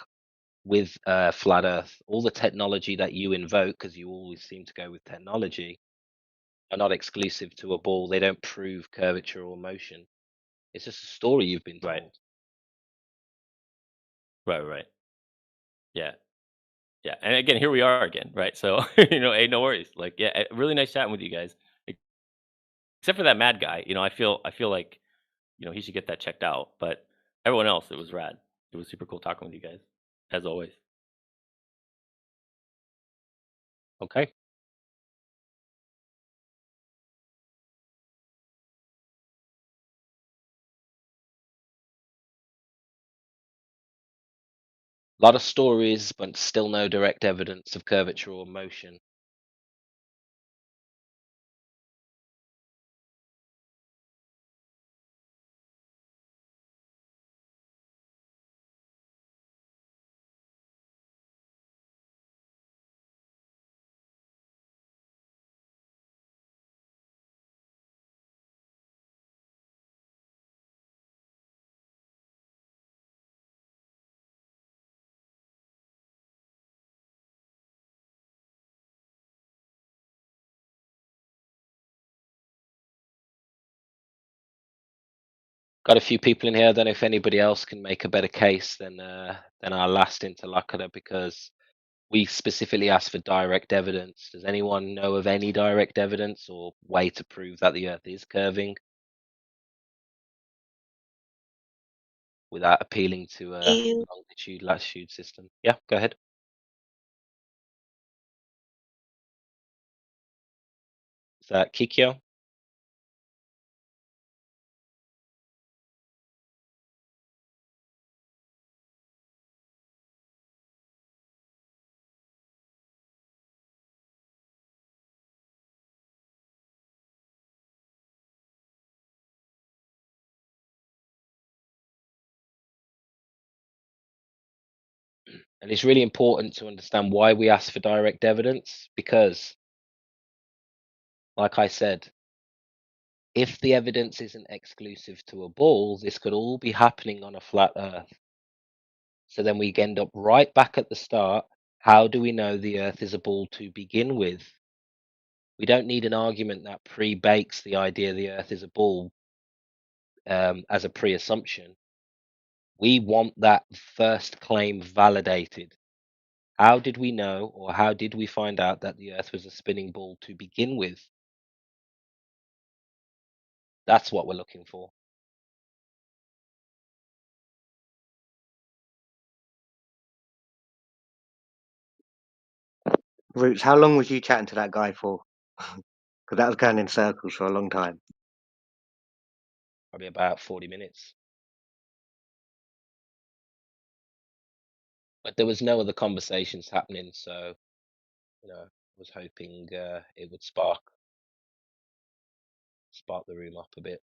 with flat Earth. All the technology that you invoke, because you always seem to go with technology, are not exclusive to a ball. They don't prove curvature or motion. It's just a story you've been Right. told. Right. Yeah. Yeah. And again, here we are again, right? So, hey, no worries. Like, yeah, really nice chatting with you guys. Except for that mad guy, I feel like, he should get that checked out. But everyone else, it was rad. It was super cool talking with you guys, as always. Okay. A lot of stories, but still no direct evidence of curvature or motion. Got a few people in here. I don't know if anybody else can make a better case than our last interlocutor, because we specifically asked for direct evidence. Does anyone know of any direct evidence or way to prove that the Earth is curving without appealing to a longitude latitude system? Yeah, go ahead. Is that Kikyo? And it's really important to understand why we ask for direct evidence, because, like I said, if the evidence isn't exclusive to a ball, this could all be happening on a flat Earth. So then we end up right back at the start. How do we know the Earth is a ball to begin with? We don't need an argument that pre-bakes the idea the Earth is a ball as a pre-assumption. We want that first claim validated. How did we know, or how did we find out that the Earth was a spinning ball to begin with? That's what we're looking for. Roots, how long was you chatting to that guy for? Because that was going in circles for a long time. Probably about 40 minutes. But there was no other conversations happening, so I was hoping it would spark the room up a bit.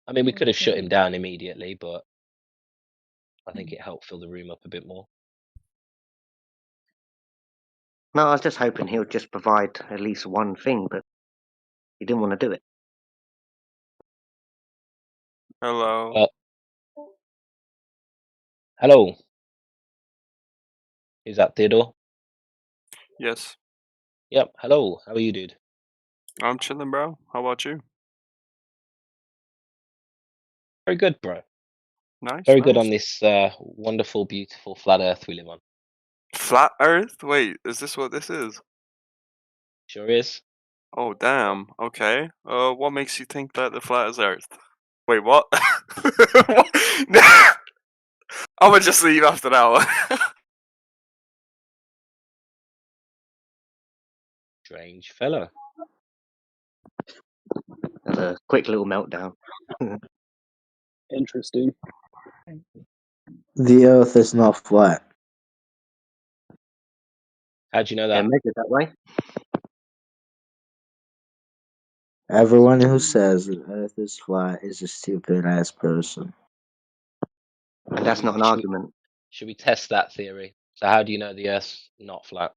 I mean, we could have shut him down immediately, but I think it helped fill the room up a bit more. No, I was just hoping he would just provide at least one thing, but he didn't want to do it. Hello. Hello. Is that Theodore? Yes. Yep. Hello. How are you, dude? I'm chilling, bro. How about you? Very good, bro. Nice. Very good nice. on this wonderful, beautiful flat Earth we live on. Flat Earth? Wait, is this what this is? Sure is. Oh, damn. Okay. What makes you think that the flat is Earth? Wait, what? I'm gonna just leave after that one. Strange fellow. As a quick little meltdown. Interesting. The Earth is not flat. How'd you know Yeah, that? measured that way. Everyone who says the Earth is flat is a stupid ass person. And that's not an argument. Should we test that theory? So how do you know the Earth's not flat?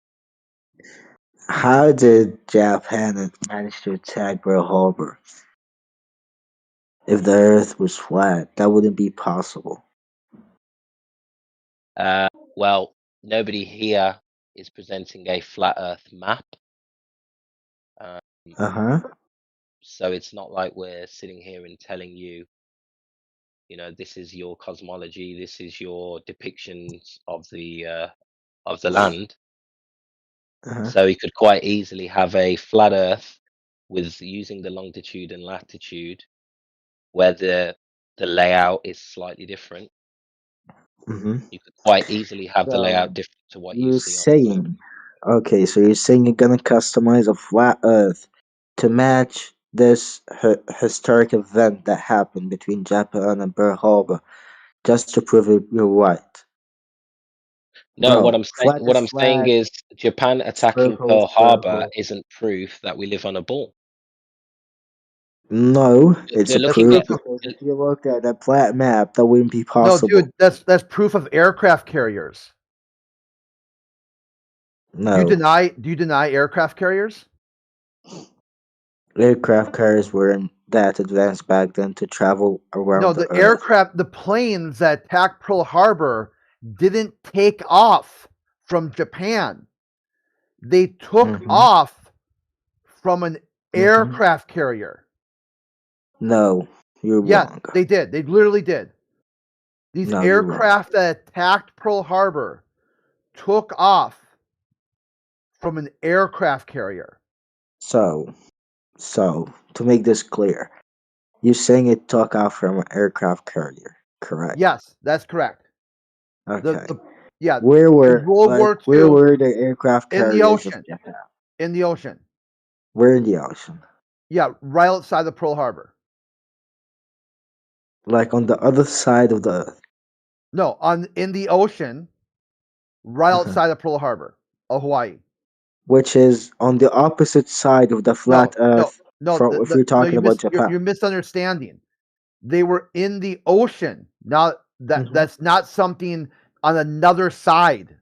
How did Japan manage to attack Pearl Harbor? If the Earth was flat, that wouldn't be possible. Well, nobody here is presenting a flat Earth map. So it's not like we're sitting here and telling you, this is your cosmology, this is your depictions of the land. So you could quite easily have a flat Earth with using the longitude and latitude, where the layout is slightly different. You could quite easily have the layout different to what you see on the map. Okay, so you're saying you're gonna customize a flat Earth to match this historic event that happened between Japan and Pearl Harbor, just to prove you're right. No, Bro, what I'm saying flat is Japan attacking circle is Pearl Harbor circle. isn't proof that we live on a ball. No, it's They're a looking proof at because if you looked at that flat map, that wouldn't be No, possible. dude, that's proof of aircraft carriers. No. Do you deny aircraft carriers? Aircraft carriers weren't that advanced back then to travel around No, the the Earth. aircraft, the planes that attacked Pearl Harbor didn't take off from Japan. They took off from an aircraft carrier. No, you're wrong. They did. They literally did. These No, you're wrong. aircraft that attacked Pearl Harbor took off from an aircraft carrier. So, to make this clear, you're saying it took off from an aircraft carrier, correct? Yes, that's correct. Okay. Yeah. Where were World War II, where were the aircraft in carriers the ocean? of Japan? In the ocean. Where in the ocean? Yeah, right outside of Pearl Harbor. Like on the other side of the Earth? No, in the ocean, right outside of Pearl Harbor of Hawaii. Which is on the opposite side of the flat Earth. No, if you're talking about Japan. You're misunderstanding. They were in the ocean. Now Mhm. that's not something on another side.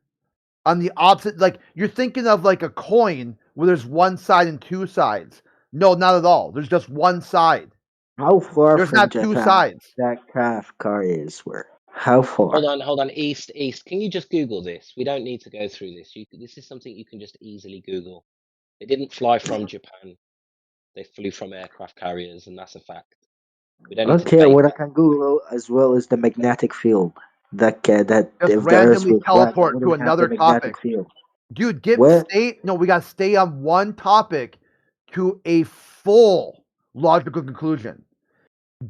On the opposite, like you're thinking of like a coin where there's one side and two sides. No, not at all. There's just one side. How far There's from not two Japan sides. that craft carriers were? How far? Hold on. East. Can you just Google this? We don't need to go through this. This is something you can just easily Google. They didn't fly from Japan. They flew from aircraft carriers, and that's a fact. We don't need to Okay, debate what I that. can Google as well is the magnetic field. That Just if the Earth randomly was flat, it teleport to wouldn't have the another magnetic topic. field. Dude, What? we gotta stay on one topic to a full logical conclusion.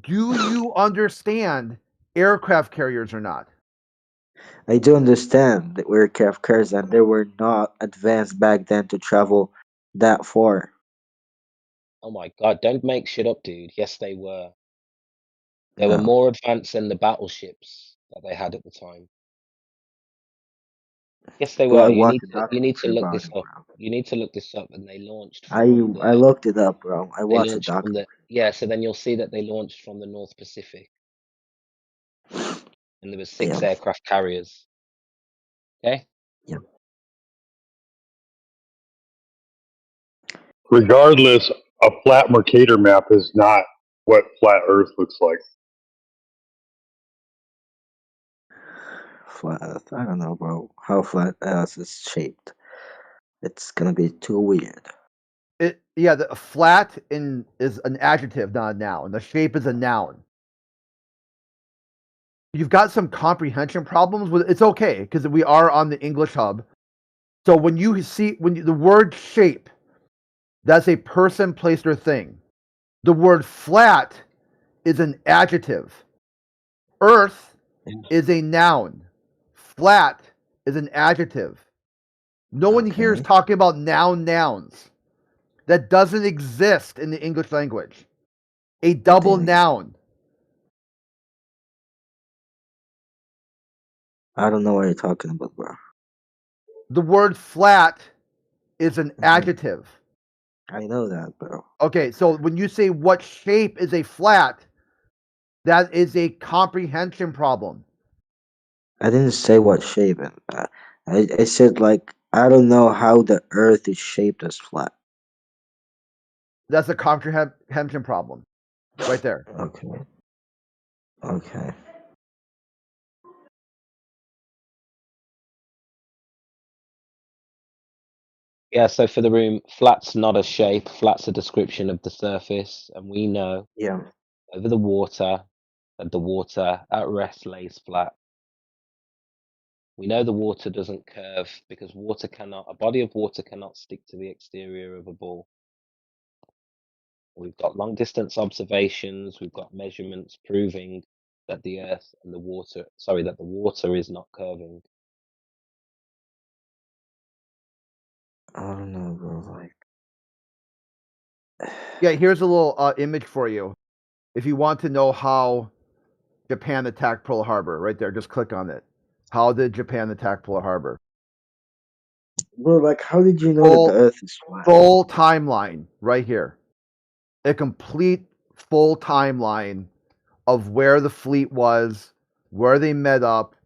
Do you understand aircraft carriers or not? I do understand that we're aircraft carriers and they were not advanced back then to travel that far. Oh my God! Don't make shit up, dude. Yes, they were. They were No. more advanced than the battleships that they had at the time. Yes, they Well, were. I watched a You need to documentary look about this it, up. bro. You need to look this up. And they launched I from I the. looked it up, bro. I They watched a launched from the. documentary. Yeah, so then you'll see that they launched from the North Pacific, and there was 6 Yeah, aircraft carriers. Okay. yeah. Regardless, a flat Mercator map is not what flat Earth looks like. Flat Earth. I don't know, bro. How flat Earth is shaped. It's gonna be too weird. The flat is an adjective, not a noun. The shape is a noun. You've got some comprehension problems with it's okay because we are on the English hub. So when the word shape, that's a person, place, or thing. The word flat is an adjective. Earth is a noun. Flat is an adjective. No one here is Okay. talking about nouns. That doesn't exist in the English language. A double Then noun. I don't know what you're talking about, bro. The word flat is an Mhm. adjective. I know that, bro. Okay, so when you say what shape is a flat, that is a comprehension problem. I didn't say what shape. I said like I don't know how the Earth is shaped as flat. That's a comprehension problem right there. Okay. Okay. Yeah. So for the room, flat's not a shape. Flat's a description of the surface, and we know Yeah. over the water that the water at rest lays flat. We know the water doesn't curve because a body of water cannot stick to the exterior of a ball. We've got long distance observations, we've got measurements proving that the earth and that the water is not curving. I don't know, bro. Like. Yeah, here's a little image for you. If you want to know how Japan attacked Pearl Harbor, right there, just click on it. How did Japan attack Pearl Harbor? Bro, like, how did you know that the Earth is flat? Full timeline right here. A complete full timeline of where the fleet was, where they met up,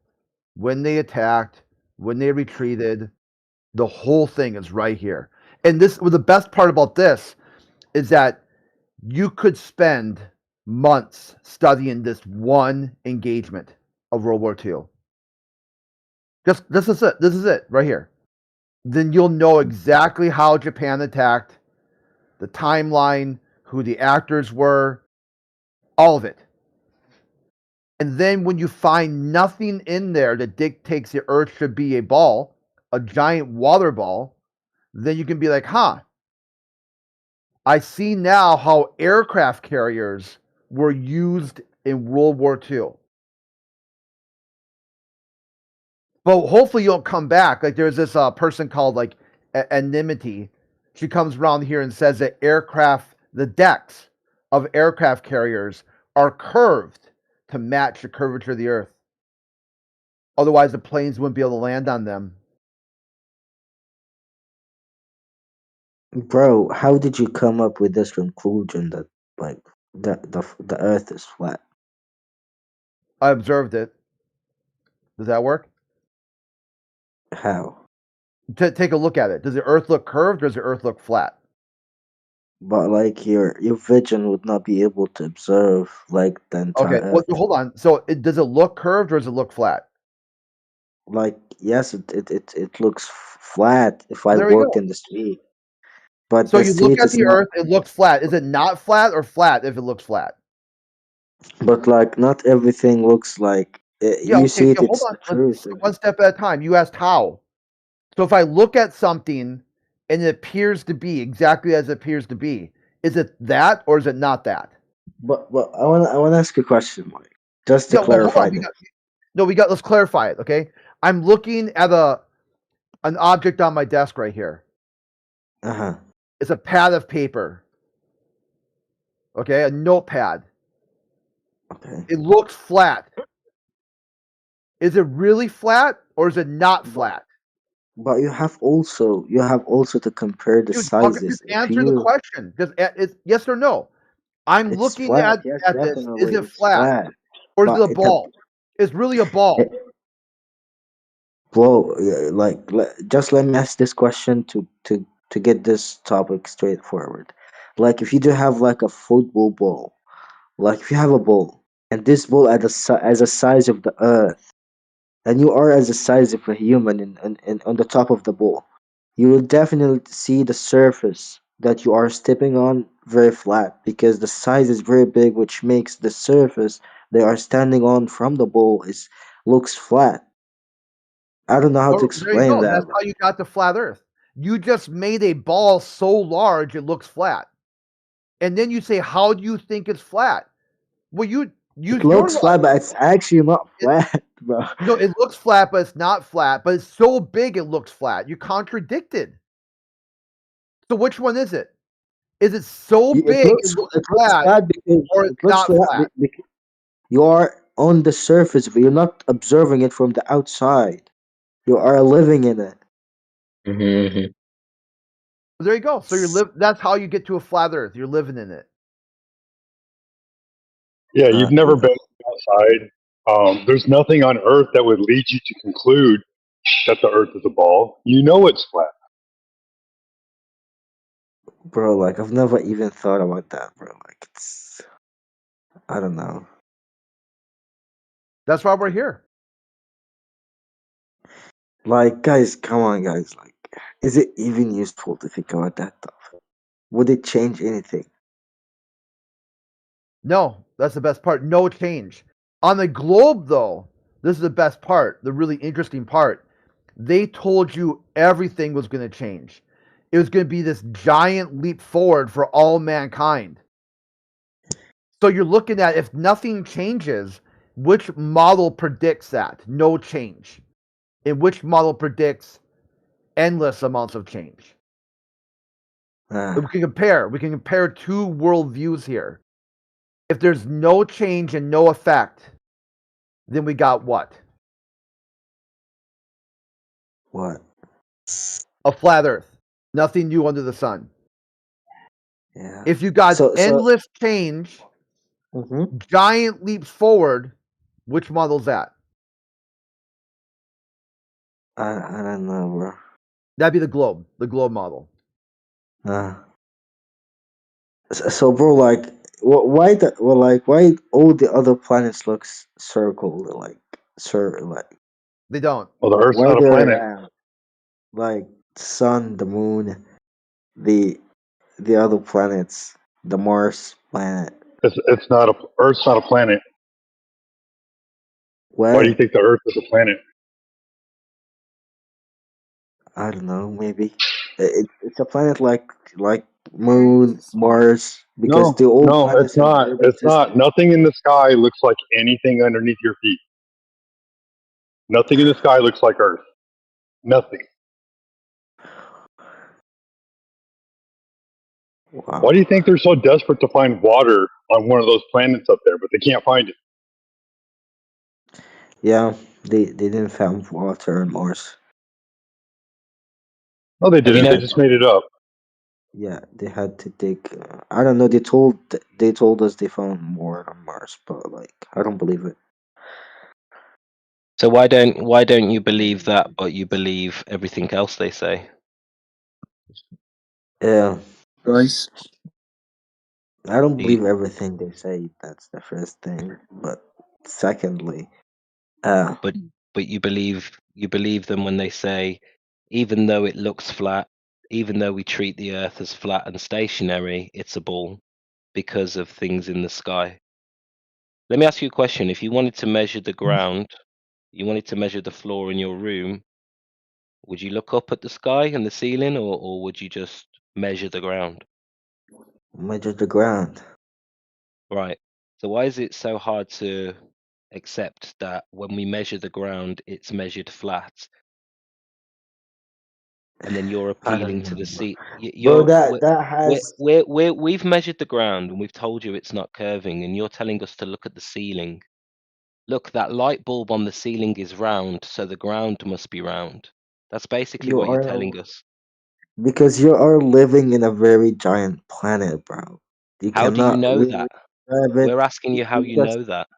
when they attacked, when they retreated. The whole thing is right here. And the best part about this is that you could spend months studying this one engagement of World War II. Just this is it. This is it right here. Then you'll know exactly how Japan attacked, the timeline, who the actors were, all of it. And then when you find nothing in there that dictates the Earth should be a ball, a giant water ball, then you can be like, huh, I see now how aircraft carriers were used in World War II. But hopefully you'll come back. Like there's this person called like Anonymity. She comes around here and says that the decks of aircraft carriers are curved to match the curvature of the Earth. Otherwise, the planes wouldn't be able to land on them. Bro, how did you come up with this conclusion that like the Earth is flat? I observed it. Does that work? How? Take a look at it. Does the Earth look curved or does the Earth look flat? But like your vision would not be able to observe like the entire Okay, well, Earth. hold on. So does it look curved or does it look flat? Like yes, it looks flat if I There we walk go. in the street, but So the you look street at is the not. Earth, it looks flat. Is it not flat or flat if it looks flat? But like not everything looks like Yeah, you okay, see it. hold It's on. the Let's truth. take one step at a time. You asked how. So if I look at something and it appears to be exactly as it appears to be, is it that or is it not that? But I want to ask you a question, Mike, just to Yeah, well, hold clarify on. this. Let's clarify it, okay? I'm looking at an object on my desk right here. Uh huh. It's a pad of paper. Okay, a notepad. Okay. It looks flat. Is it really flat or is it not But flat? but you have also to compare the Dude, sizes. just If answer the you question. Because it's yes or no. I'm it's looking flat, yes, at this. Is definitely it it's flat flat. or is it But a ball? It's really a ball. it blow like just let me ask this question to get this topic straightforward. Like if you do have like a football ball, like if you have a ball and this ball at as a size of the earth, and you are as the size of a human in on the top of the ball, you will definitely see the surface that you are stepping on very flat because the size is very big, which makes the surface they are standing on from the ball is looks flat. I don't know how to Oh, there you explain go. That's that. how you got the flat Earth. You just made a ball so large it looks flat, and then you say, "How do you think it's flat?" Well, you It use your looks flat, logic. but it's actually not flat, bro. No, it looks flat, but it's not flat. But it's so big it looks flat. You contradicted. So which one is it? Is it so big it looks It looks flat, flat because or it it's looks not flat flat? because you are on the surface, but you're not observing it from the outside. You are living in it. Mhm. There you go. So that's how you get to a flat Earth. You're living in it. Yeah, you've never Yeah. been outside. There's nothing on Earth that would lead you to conclude that the Earth is a ball. You know it's flat. Bro, like I've never even thought about that, bro. Like it's I don't know. That's why we're here. Like guys, come on guys, like is it even useful to think about that stuff? Would it change anything? No, that's the best part. No change. On the globe, though, this is the best part, the really interesting part. They told you everything was going to change. It was going to be this giant leap forward for all mankind. So you're looking at if nothing changes, which model predicts that? No change. And which model predicts endless amounts of change? Ah, We can compare two worldviews here. If there's no change and no effect, then we got what? what? A flat Earth. Nothing new under the sun. Yeah. If you got So endless change, mhm. giant leaps forward, which model's that? I don't know, bro. That'd be the globe model. Ah. So bro, like why why all the other planets looks circle like like They don't. Well, the Earth's why not a they're planet. round? Like sun, the moon, the the other planets, the Mars planet. It's not a Earth's not a planet. Why do you Why? think the Earth is a planet? I don't know. Maybe it's a planet like Moon, Mars, because No, the old no, it's planets in the not. urban It's not. system. Nothing in the sky looks like anything underneath your feet. Nothing in the sky looks like Earth. Nothing. Why Wow. do you think they're so desperate to find water on one of those planets up there, but they can't find it? Yeah, they didn't find water on Mars. No, they Have you didn't. They know? just made it up. Yeah, they had to dig. I don't know. They told us they found more on Mars, but like I don't believe it. So why don't you believe that, but you believe everything else they say? Yeah, Guys, I don't Do you, believe everything they say. That's the first thing. But secondly, uh, but you believe them when they say, even though it looks flat, even though we treat the Earth as flat and stationary, it's a ball because of things in the sky. Let me ask you a question. If you wanted to measure the ground, you wanted to measure the floor in your room, would you look up at the sky and the ceiling, or would you just measure the ground? measure the ground. Right. So why is it so hard to accept that when we measure the ground, it's measured flat, and then you're I appealing don't to know, the bro. sea? Bro, that has We've measured the ground and we've told you it's not curving, and you're telling us to look at the ceiling. Look, that light bulb on the ceiling is round, so the ground must be round. That's basically you what you're are telling us. because you are living in a very giant planet, bro. You How do you cannot know really that? describe We're it asking you how you because know that.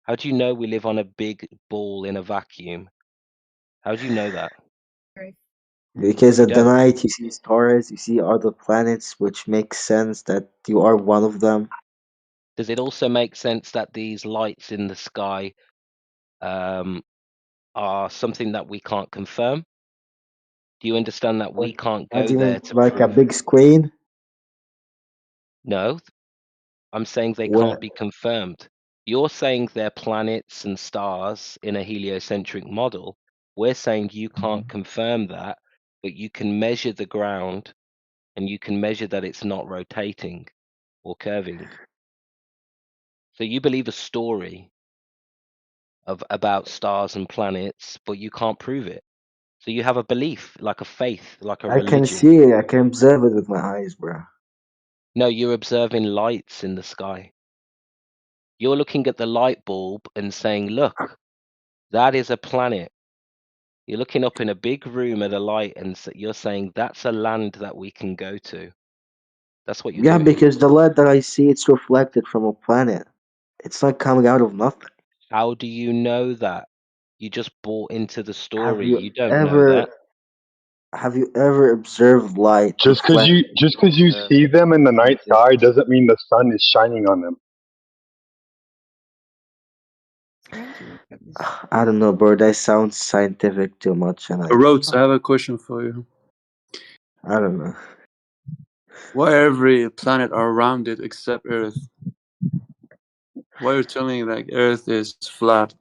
How do you know we live on a big ball in a vacuum? How do you know that? because You at the don't. night you see stars, you see other planets, which makes sense that you are one of them. Does it also make sense that these lights in the sky are something that we can't confirm? Do you understand that we can't What go do you there mean, to like a prove? big screen? No, I'm saying they Where can't be confirmed. You're saying they're planets and stars in a heliocentric model. We're saying you can't confirm that, but you can measure the ground and you can measure that it's not rotating or curving. So you believe a story about stars and planets, but you can't prove it. So you have a belief, like a faith, like a I can religion. see it, I can observe it with my eyes, bro. No, you're observing lights in the sky. You're looking at the light bulb and saying, look, that is a planet. You're looking up in a big room at a light and you're saying that's a land that we can go to. That's what you're Yeah, doing. because the light that I see, it's reflected from a planet. It's not coming out of nothing. How do you know that? You just bought into the Have story. you You don't know ever that. have you ever observed light Just because reflect? you see them in the night sky doesn't mean the sun is shining on them. I don't know, bro. That sounds scientific too much, and Rhodes, I have a question for you. I don't know. Why every planet are rounded except Earth? Why you're telling me like Earth is flat?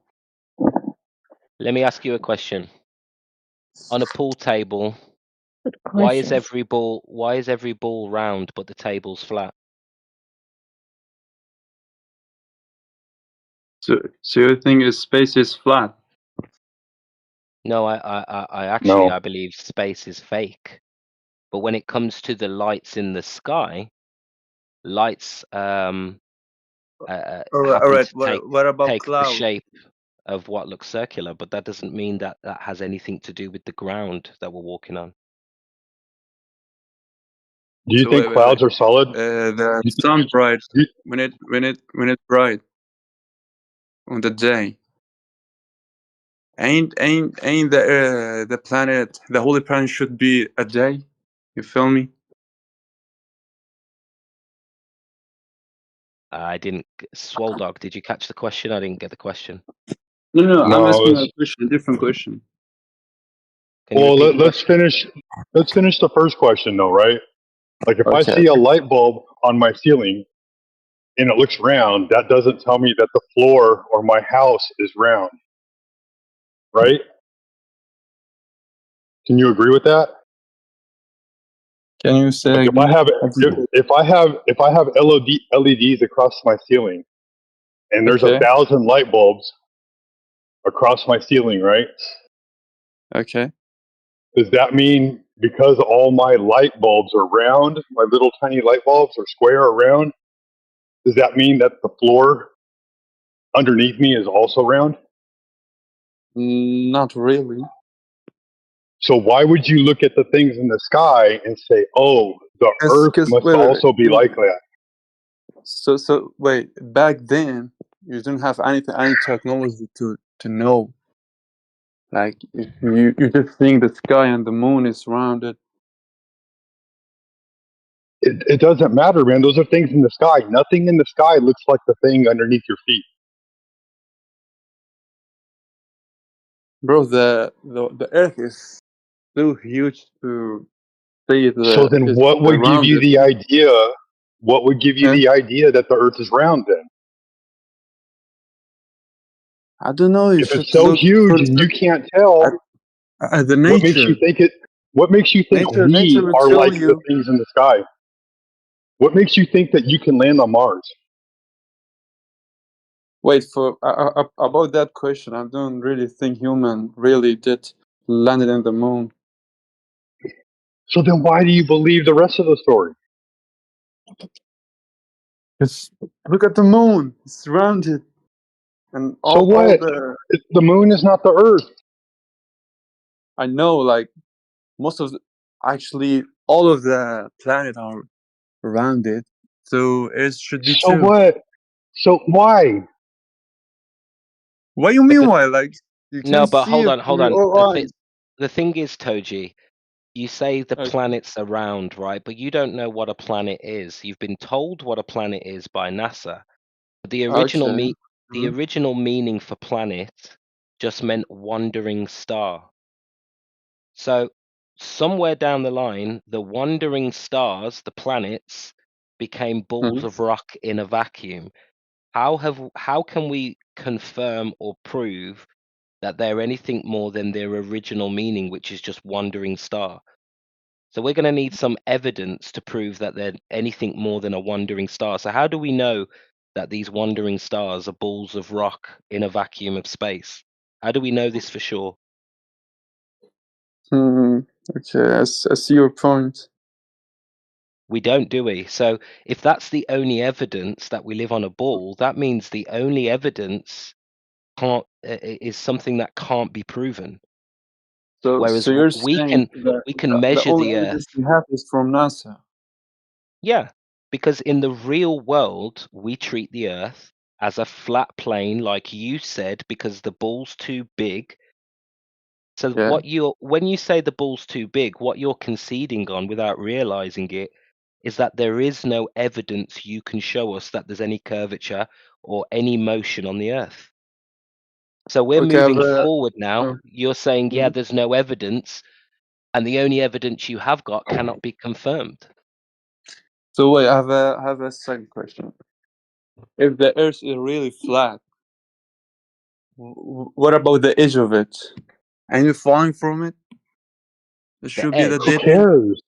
Let me ask you a question. On a pool table, Good why is question. every ball round but the table's flat? So you think space is flat? No, I actually No. I believe space is fake. But when it comes to the lights in the sky, lights happen Alright. to What about take the cloud? shape of what looks circular, but that doesn't mean that that has anything to do with the ground that we're walking on. Do you So think wait. clouds are solid? The sun bright when it bright on the day. Ain't the planet, the holy planet should be a day? You feel me? I didn't. Swole Dog, did you catch the question? I didn't get the question. No. I'm No. asking a different question. Can you Well, repeat the let's question? finish. Let's finish the first question, though, right? Like, if I Okay. see a light bulb on my ceiling and it looks round, that doesn't tell me that the floor or my house is round, right? Can you agree with that? Can you say Like, again? if I have LEDs across my ceiling and there's Okay. 1,000 light bulbs across my ceiling, right? Okay. Does that mean because all my light bulbs are round, my little tiny light bulbs are square or round, does that mean that the floor underneath me is also round? Not really. So why would you look at the things in the sky and say, "Oh, the Earth Cause must also be like that"? So wait. Back then, you didn't have any technology to know. Like if you just think the sky and the moon is rounded. It doesn't matter, man. Those are things in the sky. Nothing in the sky looks like the thing underneath your feet. Bro, the Earth is too huge to say So then it's what would give you rounded. the idea? What would give you Huh? the idea that the Earth is round then? I don't know. You If should it's so look huge and further you can't tell, at the what makes you nature. think it? What makes you think Nature we will are show like the you. things in the sky? What makes you think that you can land on Mars? Wait for about that question. I don't really think human really did landed in the moon. So then why do you believe the rest of the story? Just look at the moon. It's rounded, and So all what? the The moon is not the Earth. I know, like most of actually all of the planet are rounded, so it should be So too. what? So why? What do you But mean? Why? Like you no, can but see hold it on, with hold on. your eyes. The thing is, Toji, you say the Okay. planets are round, right? But you don't know what a planet is. You've been told what a planet is by NASA. But the original Okay. the Mhm. original meaning for planet just meant wandering star. So somewhere down the line, the wandering stars, the planets, became balls Mhm. of rock in a vacuum. How can we confirm or prove that they're anything more than their original meaning, which is just wandering star? So we're going to need some evidence to prove that they're anything more than a wandering star. So how do we know that these wandering stars are balls of rock in a vacuum of space? How do we know this for sure? Okay, I see your point. We don't, do we? So if that's the only evidence that we live on a ball, that means the only evidence is something that can't be proven. So Whereas you're we saying can that we can the measure only the evidence Earth. we have is from NASA. Yeah, because in the real world, we treat the Earth as a flat plane, like you said, because the ball's too big. So Yeah. when you say the ball's too big, what you're conceding on without realizing it is that there is no evidence you can show us that there's any curvature or any motion on the Earth. So we're Okay. moving forward now. Oh, You're saying, yeah, mhm. there's no evidence, and the only evidence you have got cannot be confirmed. So wait, I have a second question. If the Earth is really flat, what about the edge of it? Any falling from it? It The should be the edge. Who dead end. cares?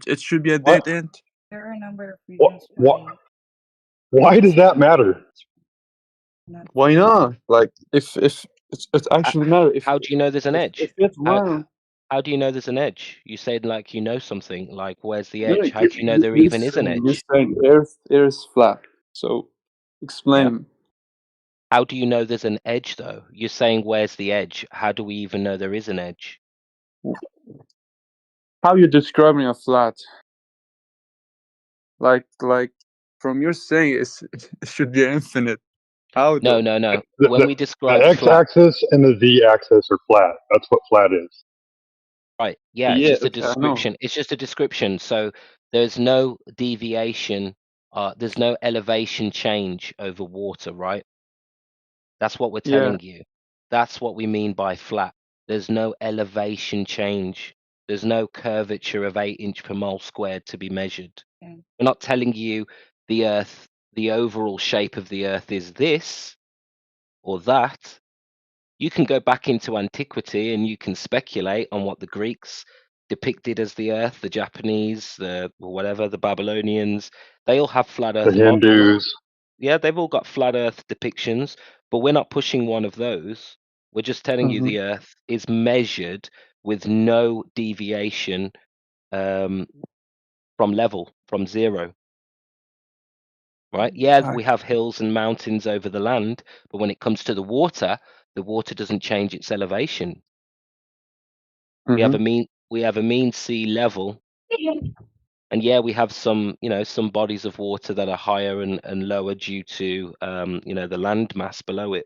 It should be a What? dead end. There are a number of What? reasons What? why Why does that matter? not Why not? Like if it actually matter How do you know there's an if edge? it's How round. how do you know there's an edge? You said like you know something. Like where's the No, edge? How do you know there even is an you're edge? saying Earth is flat. So Yeah. explain. How do you know there's an edge though? You're saying where's the edge? How do we even know there is an edge? How you describing a flat? Like from your saying it should be infinite. How No, though? no, no. The, When the, we the describe flat, x-axis and the z-axis are flat. That's what flat is. right? Yeah, it's Yeah, just a okay, I know. description. It's just a description. So there's no deviation. There's no elevation change over water, right? That's what we're Yeah. telling you. That's what we mean by flat. There's no elevation change. There's no curvature of 8 inch per mole squared to be measured. Yeah. We're not telling you the Earth, the overall shape of the Earth is this or that. You can go back into antiquity and you can speculate on what the Greeks depicted as the Earth, the Japanese, the whatever, the Babylonians. They all have flat The Earth models. Hindus. Yeah, they've all got flat Earth depictions, but we're not pushing one of those. We're just telling you the Earth is measured with no deviation from level, from zero. Right? Yeah, we have hills and mountains over the land, but when it comes to the water doesn't change its elevation. We have a mean sea level, and yeah, we have some some bodies of water that are higher and lower due to the land mass below it.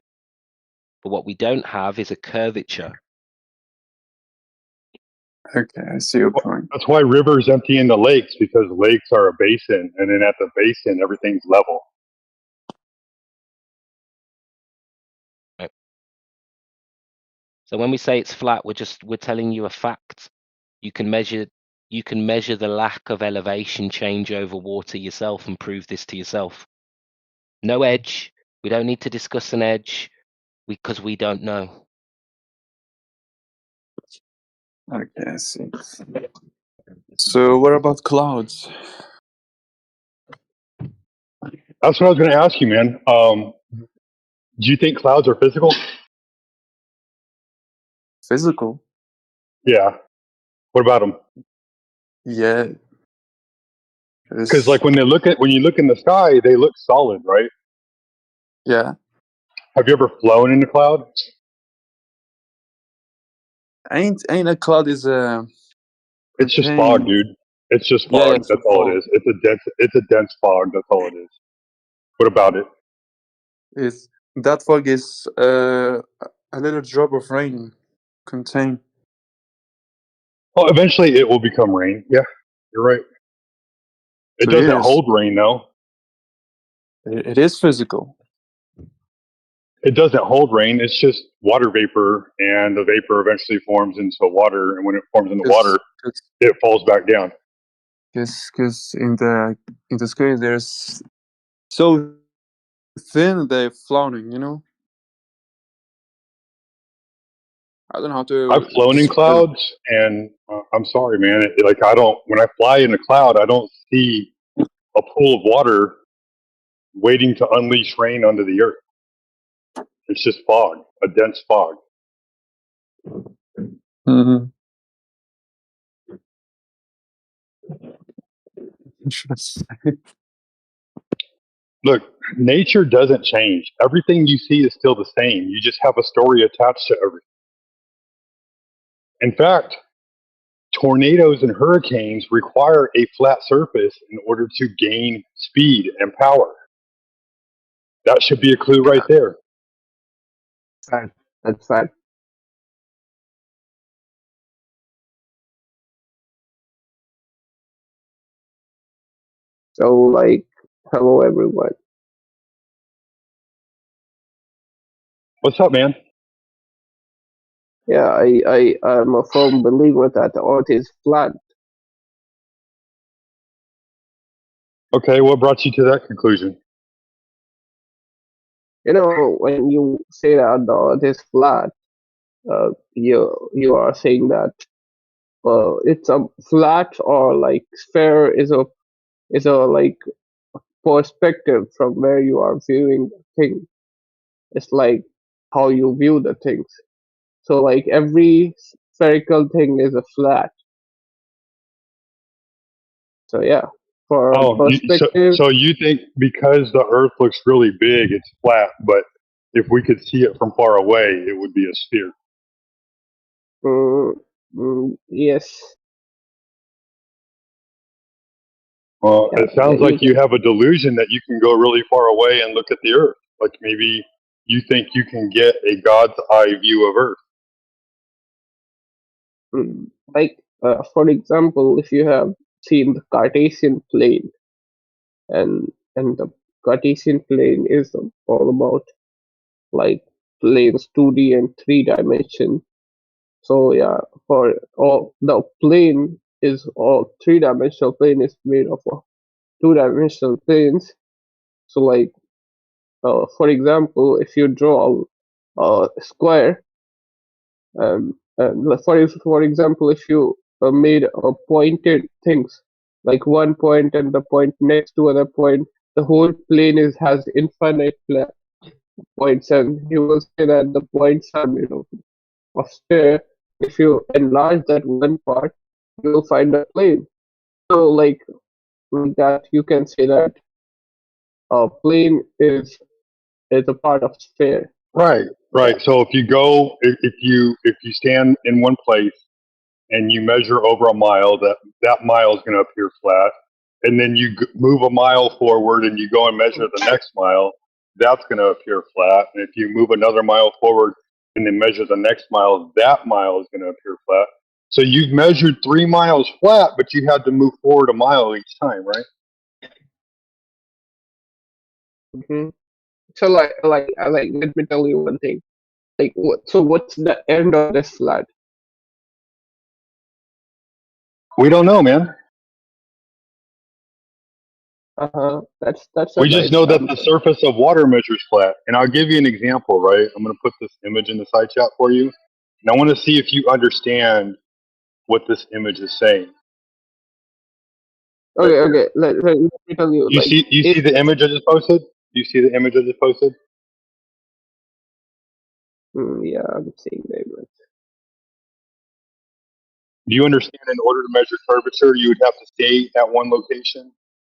But what we don't have is a curvature. Okay, I see your point. That's why rivers empty into lakes, because lakes are a basin, and then at the basin everything's level. Right. So when we say it's flat, we're telling you a fact. You can measure the lack of elevation change over water yourself and prove this to yourself. No edge. We don't need to discuss an edge because we don't know. Okay, I see. So what about clouds? That's what I was going to ask you, man. Do you think clouds are physical? Physical? Yeah. What about them? Yeah. Because like when you look in the sky, they look solid, right? Yeah. Have you ever flown in a cloud? Ain't a cloud is It's just fog, dude. It's just fog. Yeah, That's all it is. It's a dense fog. That's all it is. What about it? Is that fog is a little drop of rain contained. Well, eventually it will become rain. Yeah, you're right. It So doesn't hold rain, though. It is physical. It doesn't hold rain. It's just water vapor, and the vapor eventually forms into water. And when it forms into water, it falls back down. Because in the sky there's so thin they're floating. You know. I don't know how to. I've flown in clouds, and I'm sorry, man. When I fly in a cloud, I don't see a pool of water waiting to unleash rain onto the earth. It's just fog, a dense fog. Mm-hmm. Look, nature doesn't change. Everything you see is still the same. You just have a story attached to everything. In fact, tornadoes and hurricanes require a flat surface in order to gain speed and power. That should be a clue right there. Fact. That's fact. So, like, hello everyone. What's up, man? Yeah, I'm a firm believer that the earth is flat. Okay, what brought you to that conclusion? You know, when you say that the earth is flat, you are saying that it's a flat or like sphere is a like perspective from where you are viewing the thing. It's like how you view the things. So like every spherical thing is a flat. So yeah, for perspective. So you think because the Earth looks really big, it's flat, but if we could see it from far away, it would be a sphere. Yes. Well, it sounds like you have a delusion that you can go really far away and look at the Earth. Like maybe you think you can get a God's eye view of Earth. Like, for example, if you have seen the Cartesian plane, and the Cartesian plane is all about like planes 2D and 3 dimension. So yeah, for all the plane is all 3-dimensional plane is made of 2-dimensional planes. So like, for example, if you draw a square, and for example, if you made a pointed things like one point and the point next to other point, the whole plane has infinite points, and you will say that the points are made of sphere. If you enlarge that one part, you will find a plane. So like that, you can say that a plane is a part of sphere. Right. So if you stand in one place and you measure over a mile, that mile is going to appear flat. And then you move a mile forward and you go and measure the next mile, that's going to appear flat. And if you move another mile forward and then measure the next mile, that mile is going to appear flat. So you've measured 3 miles flat, but you had to move forward a mile each time, right? Hmm. So let me tell you one thing. Like, what's the end of this flat? We don't know, man. That's a We just nice know that the answer. surface of water measures flat. And I'll give you an example, right? I'm going to put this image in the side chat for you. And I want to see if you understand what this image is saying right here. Okay. Let me tell you. You Like, see the image I just posted? You see the image I just posted? yeah, I'm seeing the image. Do you understand in order to measure curvature, you would have to stay at one location,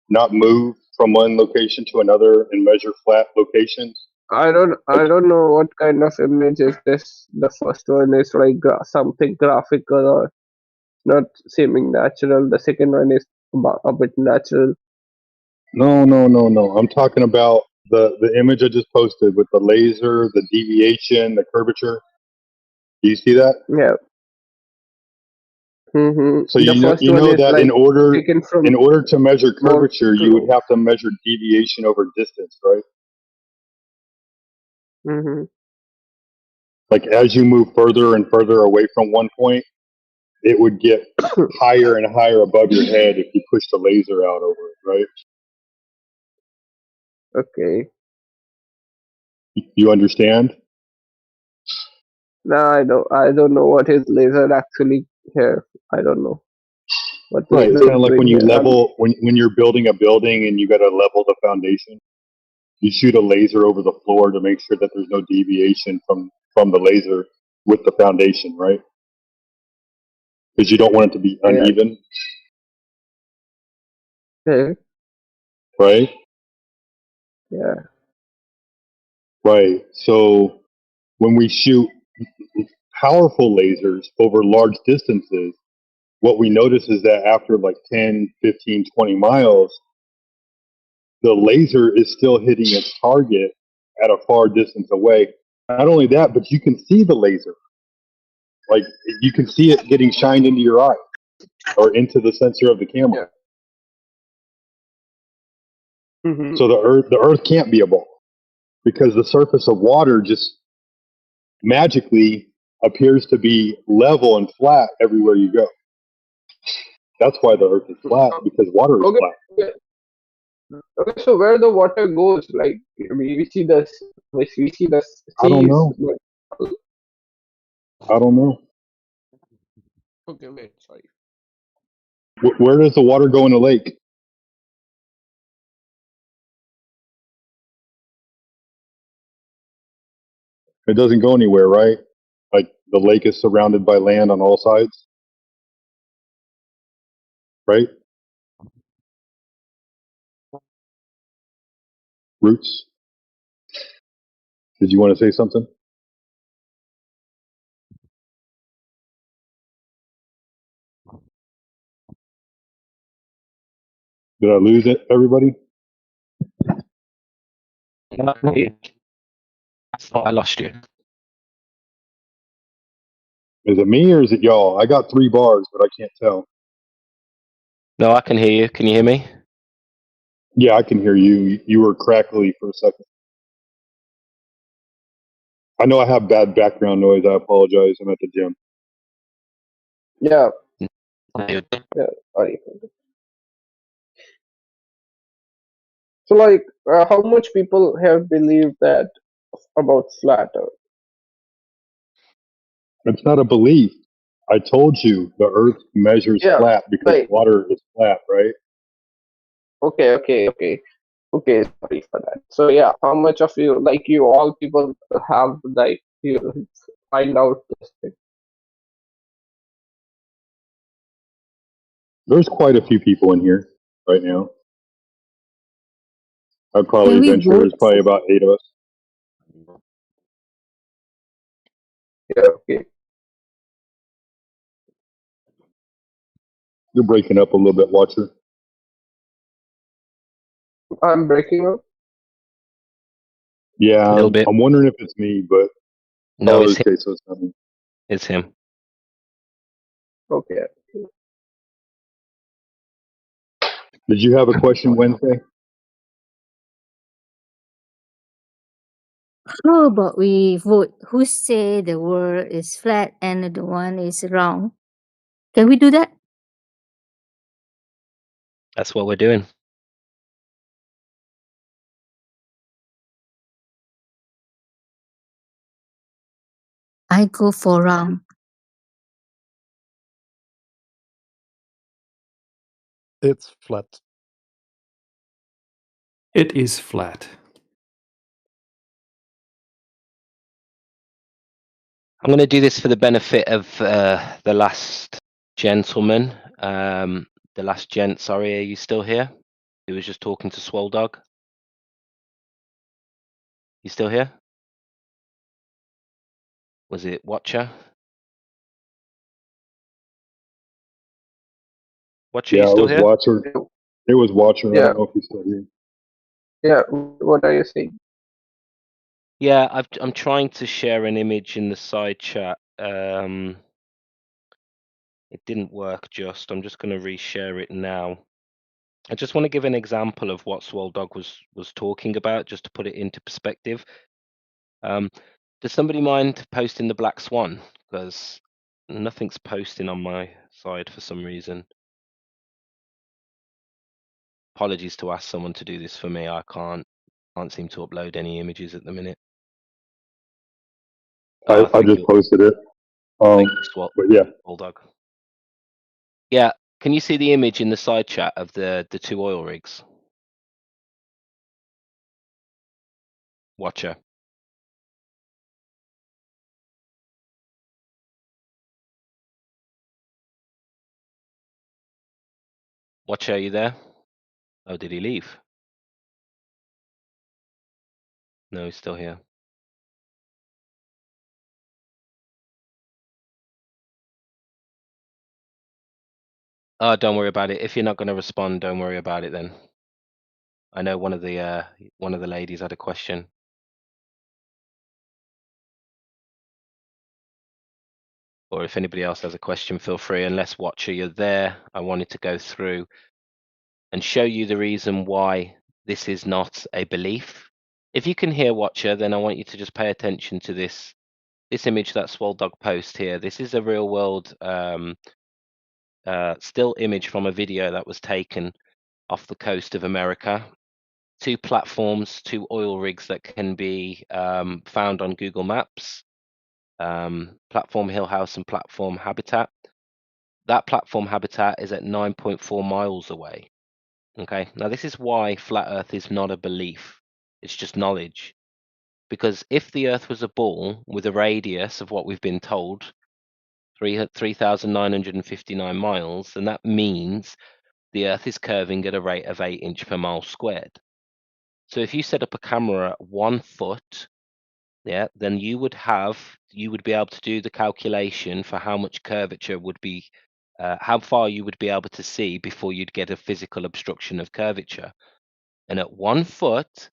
not move from one location to another and measure flat locations? I don't know what kind of image is this. The first one is like something graphical or not seeming natural. The second one is a bit natural. No. I'm talking about the image I just posted with the laser, the deviation, the curvature. Do you see that? Yeah. So The first you one know is that like taken from in order to measure more curvature, you would close. have to measure deviation over distance, right? Mm-hmm. Like as you move further and further away from one point, it would get higher and higher above your head if you push the laser out over it, right? Okay. You understand? Now I don't know what is laser actually here. I don't know what Right. It's laser kind is of like doing when you here. level when you're building a building and you got to level the foundation. You shoot a laser over the floor to make sure that there's no deviation from the laser with the foundation, right? Because you don't want it to be Yeah. uneven, Okay. right? Yeah. Right. So when we shoot powerful lasers over large distances, what we notice is that after like 10, 15, 20 miles, the laser is still hitting its target at a far distance away. Not only that, but you can see the laser. Like you can see it getting shined into your eye or into the sensor of the camera. Yeah. Mm-hmm. So the earth can't be a ball because the surface of water just magically appears to be level and flat everywhere you go. That's why the earth is flat, because water is Okay. flat. Okay. Okay. So where the water goes, like we see the I don't seas. know. I don't know. Okay. Wait. Sorry. Where does the water go in a lake? It doesn't go anywhere, right? Like the lake is surrounded by land on all sides, right? Roots, did you want to say something? Did I lose it, everybody? No, I can hear you. I thought I lost you. Is it me or is it y'all? I got 3 bars, but I can't tell. No, I can hear you. Can you hear me? Yeah, I can hear you. You were crackly for a second. I know I have bad background noise. I apologize. I'm at the gym. Yeah. No, you're good. Yeah. Sorry. So like, how much people have believed that about flat Earth? It's not a belief. I told you the earth measures Yeah. flat because Like, water is flat, right? okay. Sorry for that. So yeah, how much of you, like you all people, have like you find out this thing? There's quite a few people in here right now. I'd probably Can we venture vote? there's probably about 8 of us. Yeah. Okay. You're breaking up a little bit, Watcher. I'm breaking up. Yeah, A little bit. I'm wondering if it's me, but No, it's okay, him. so it's not me. It's him. Okay. Did you have a question, Wednesday? How about we vote who say the world is flat and the one is wrong? Can we do that? That's what we're doing. I go for wrong. It's flat. It is flat. I'm going to do this for the benefit of the last gentleman. The last gent, sorry, are you still here? Who was just talking to Swole Dog? You still here? Was it Watcher? Watcher, Yeah, you it still was here? Watcher. It was Watcher. I Yeah. don't know if he's still here. Yeah. What are you saying? Yeah, I'm trying to share an image in the side chat. It didn't work just. I'm just going to reshare it now. I just want to give an example of what Swole Dog was talking about, just to put it into perspective. Does somebody mind posting the Black Swan? Because nothing's posting on my side for some reason. Apologies to ask someone to do this for me. I can't seem to upload any images at the minute. I Thank just you. posted it. Thank you, But yeah, Bulldog. Yeah, can you see the image in the side chat of the two oil rigs? Watcher. Watcher, are you there? Oh, did he leave? No, he's still here. Oh, don't worry about it. If you're not going to respond, don't worry about it then. I know one of the ladies had a question. Or if anybody else has a question, feel free. Unless Watcher, you're there, I wanted to go through and show you the reason why this is not a belief. If you can hear Watcher, then I want you to just pay attention to this image that Swole Dog post here. This is a real world still image from a video that was taken off the coast of America. Two platforms, two oil rigs that can be found on Google Maps. Platform Hill House and Platform Habitat. That platform habitat is at 9.4 miles away. Okay, now this is why flat Earth is not a belief, it's just knowledge. Because if the Earth was a ball with a radius of what we've been told, 3,959 miles, then that means the Earth is curving at a rate of 8 inches per mile squared. So if you set up a camera at 1 foot, yeah, then you would be able to do the calculation for how much curvature would be, how far you would be able to see before you'd get a physical obstruction of curvature. And at 1 foot,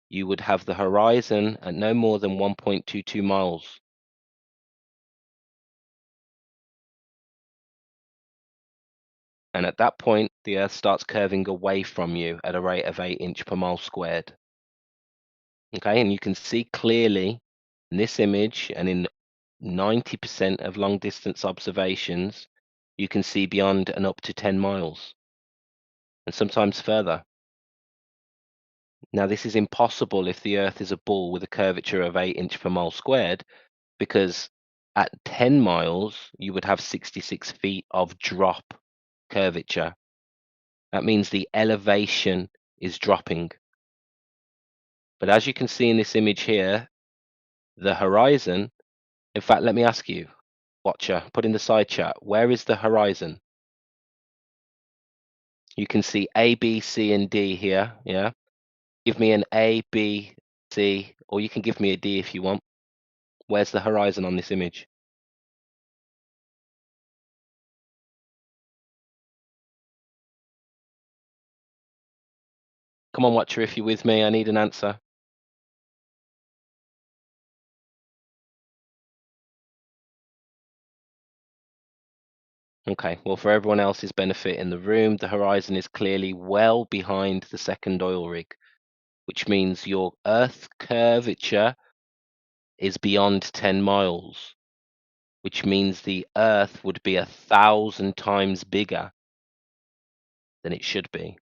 you would have the horizon at no more than 1.22 miles. And at that point, the Earth starts curving away from you at a rate of 8 inches per mile squared. Okay, and you can see clearly in this image and in 90% of long distance observations, you can see beyond and up to 10 miles and sometimes further. Now, this is impossible if the Earth is a ball with a curvature of 8 inches per mile squared, because at 10 miles, you would have 66 feet of drop curvature. That means the elevation is dropping. But as you can see in this image here, the horizon, in fact, let me ask you, Watcher, put in the side chat, where is the horizon? You can see A, B, C, and D here, yeah? Give me an A, B, C, or you can give me a D if you want. Where's the horizon on this image? Come on, Watcher, if you're with me, I need an answer. Okay, well, for everyone else's benefit in the room, the horizon is clearly well behind the second oil rig, which means your Earth curvature is beyond 10 miles, which means the Earth would be 1,000 times bigger than it should be.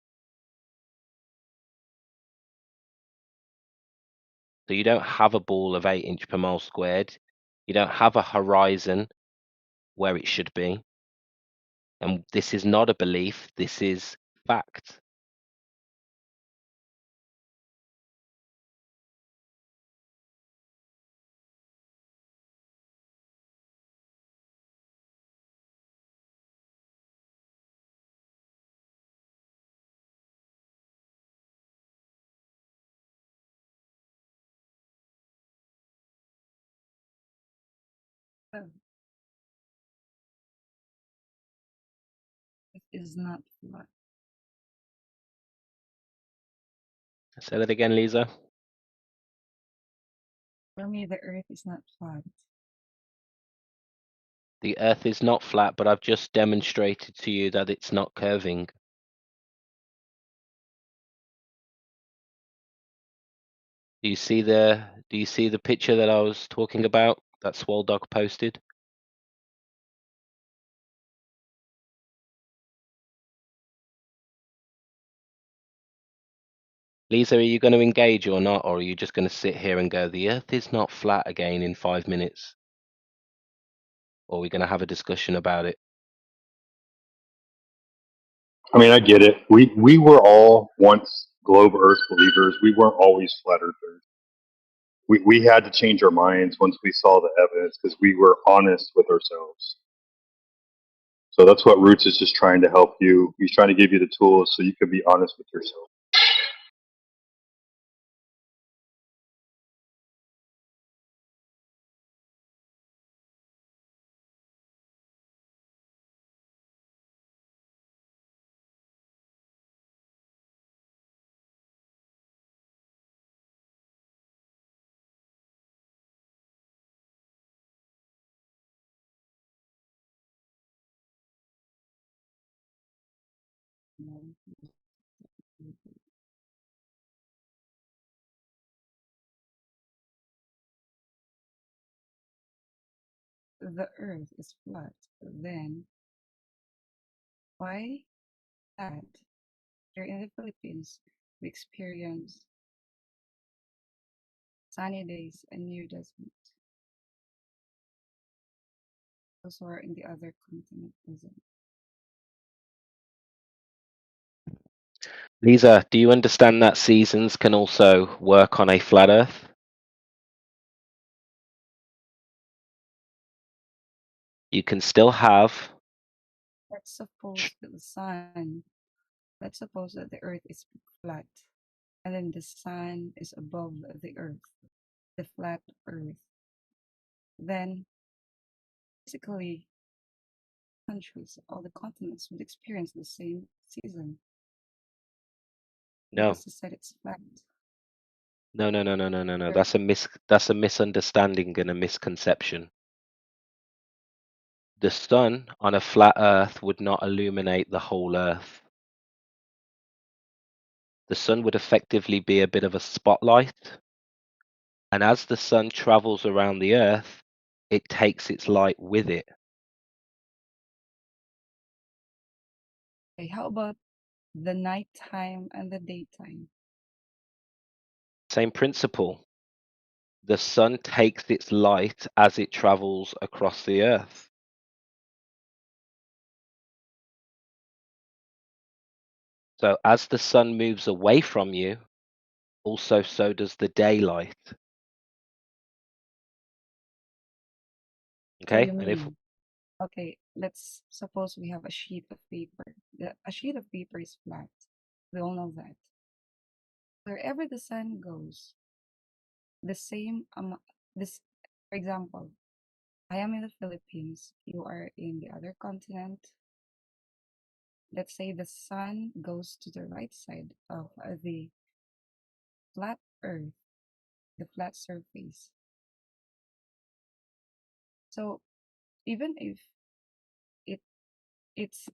So you don't have a ball of 8 inch per mile squared. You don't have a horizon where it should be. And this is not a belief, this is fact. Oh, it is not flat. Say that again, Lisa. For me, the Earth is not flat. The Earth is not flat, but I've just demonstrated to you that it's not curving. Do you see the picture that I was talking about that Swole Dog posted? Lisa, are you going to engage or not, or are you just going to sit here and go, the Earth is not flat again in 5 minutes? Or are we going to have a discussion about it? I mean, I get it. We were all once globe Earth believers. We weren't always flat earthers. We had to change our minds once we saw the evidence because we were honest with ourselves. So that's what Roots is just trying to help you. He's trying to give you the tools so you can be honest with yourself. The Earth is flat. Then why that here in the Philippines we experience sunny days and near desert? Those who are in the other continent isn't. Lisa, do you understand that seasons can also work on a flat Earth? You can still have. Let's suppose that let's suppose that the Earth is flat, and then the sun is above the Earth, the flat Earth. Then, basically, countries, all the continents would experience the same season No, because you said it's flat. no. Or That's a misunderstanding and a misconception. The sun on a flat Earth would not illuminate the whole Earth. The sun would effectively be a bit of a spotlight, and as the sun travels around the Earth, it takes its light with it. okay, how about the nighttime and the daytime? Same principle. The sun takes its light as it travels across the Earth. So as the sun moves away from you, also so does the daylight. So Okay? you And if mean, okay, let's suppose we have a sheet of paper. A sheet of paper is flat. We all know that. Wherever the sun goes, the same this for example, I am in the Philippines, you are in the other continent. Let's say the sun goes to the right side of the flat earth, the flat surface. So even if it it's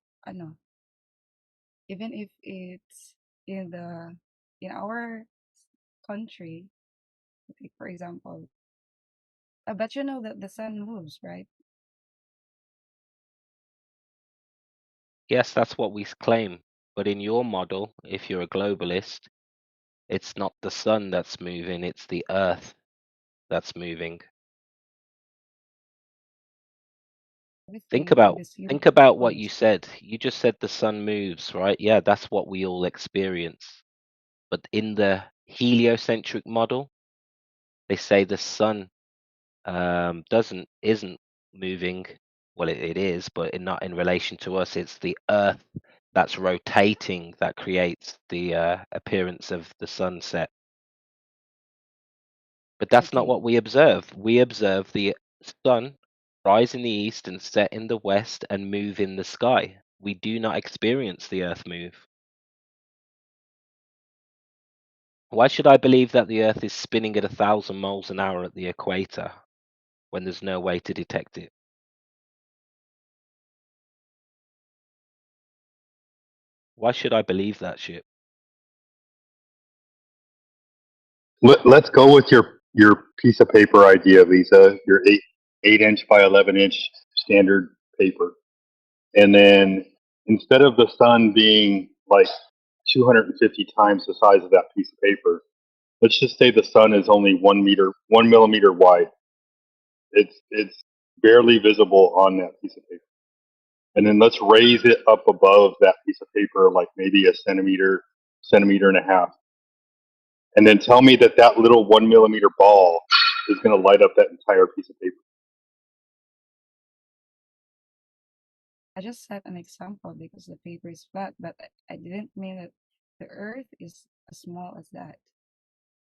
even if it's in our country, like for example, I bet you know that the sun moves, right? Yes, that's what we claim. But in your model, if you're a globalist, it's not the sun that's moving, it's the earth that's moving. Think Everything in about this think universe about what you moves. said. You just said the sun moves, right? Yeah, that's what we all experience. But in the heliocentric model, they say the sun isn't moving. Well, it is, but not in relation to us. It's the earth that's rotating that creates the appearance of the sunset. But that's not Okay, what we observe. We observe the sun rise in the east and set in the west and move in the sky. We do not experience the earth move. Why should I believe that the earth is spinning at 1,000 miles an hour at the equator when there's no way to detect it? Why should I believe that shit? Let's go with your piece of paper idea, Lisa. Your 8-inch by 11-inch standard paper, and then instead of the sun being like 250 times the size of that piece of paper, let's just say the sun is only 1 millimeter wide. It's barely visible on that piece of paper. And then let's raise it up above that piece of paper, like maybe a centimeter and a half. And then tell me that that little 1 millimeter ball is going to light up that entire piece of paper. I just set an example because the paper is flat, but I didn't mean that the Earth is as small as that.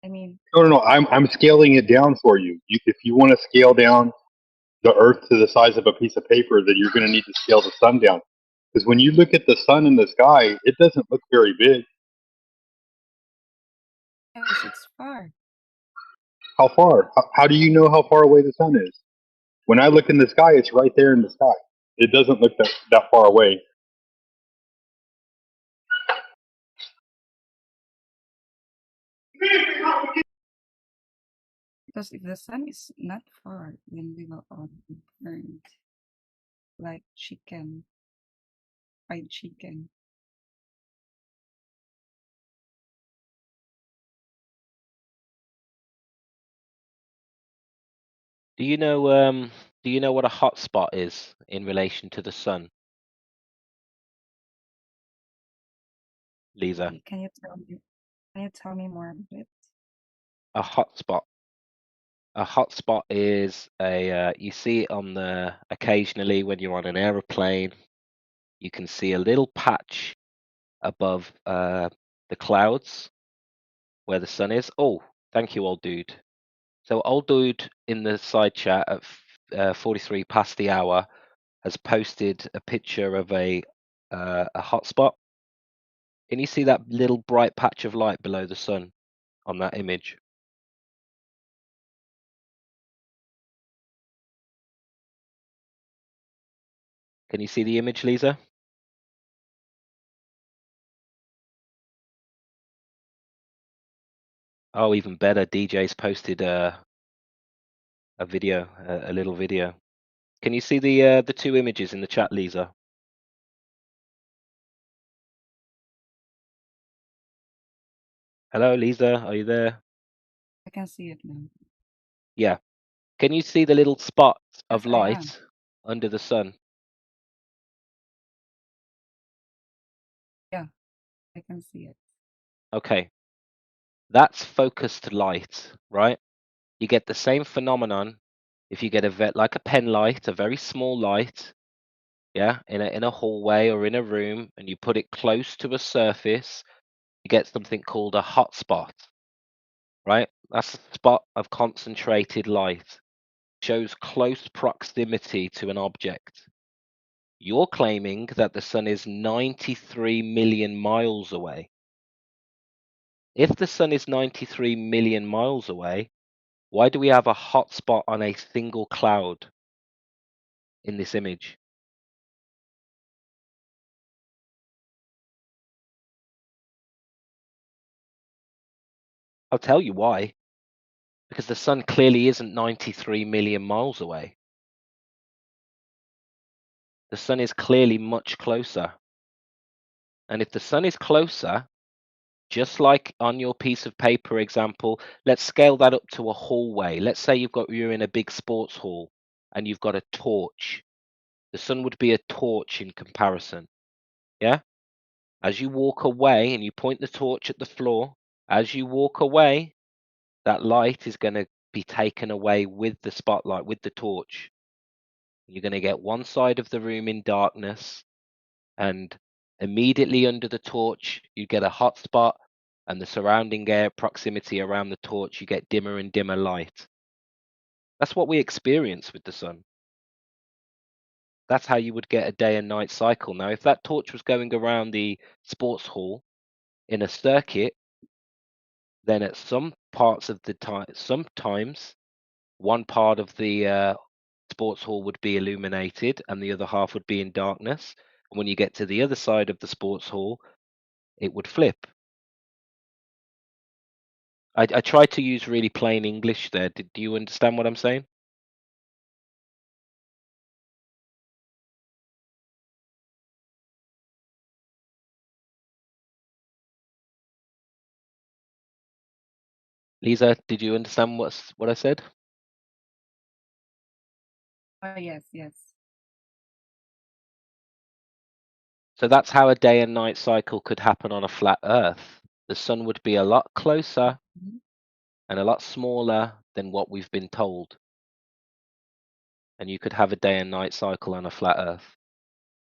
I mean, No. I'm scaling it down for you. If you want to scale down the Earth to the size of a piece of paper, then you're going to need to scale the sun down. Because when you look at the sun in the sky, it doesn't look very big. yes, it's far. How far? How do you know how far away the sun is? When I look in the sky, it's right there in the sky. It doesn't look that far away. Because if the sun is not far, then we will all be burned like chicken, fried chicken. Do you know what a hotspot is in relation to the sun, Lisa? Can you tell me more about it? A hotspot. A hotspot is you see it on the occasionally when you're on an aeroplane, you can see a little patch above the clouds where the sun is. Oh, thank you, old dude. So old dude in the side chat at 43 past the hour has posted a picture of a hotspot. Can you see that little bright patch of light below the sun on that image? Can you see the image, Lisa? Oh, even better. DJ's posted a video, a little video. Can you see the two images in the chat, Lisa? Hello, Lisa. Are you there? I can see it now. Yeah. Can you see the little spots Yes, of I am. light under the sun? Yeah, I can see it. Okay. That's focused light, right? You get the same phenomenon if you get like a pen light, a very small light, yeah, in a hallway or in a room, and you put it close to a surface, you get something called a hotspot, right? That's a spot of concentrated light. Shows close proximity to an object. You're claiming that the sun is 93 million miles away. If the sun is 93 million miles away, why do we have a hotspot on a single cloud in this image? I'll tell you why. Because the sun clearly isn't 93 million miles away. The sun is clearly much closer. And if the sun is closer, just like on your piece of paper example, let's scale that up to a hallway. Let's say you're in a big sports hall and you've got a torch. The sun would be a torch in comparison. Yeah? As you walk away and you point the torch at the floor, as you walk away, that light is going to be taken away with the spotlight, with the torch. You're going to get one side of the room in darkness, and immediately under the torch, you get a hot spot, and the surrounding air proximity around the torch, you get dimmer and dimmer light. That's what we experience with the sun. That's how you would get a day and night cycle. Now, if that torch was going around the sports hall in a circuit, then at some parts of the time, sometimes one part of the sports hall would be illuminated and the other half would be in darkness. And when you get to the other side of the sports hall, it would flip. I tried to use really plain English there. Do you understand what I'm saying? Lisa, did you understand what I said? Oh, yes, yes. So that's how a day and night cycle could happen on a flat Earth. The sun would be a lot closer Mhm. and a lot smaller than what we've been told. And you could have a day and night cycle on a flat Earth.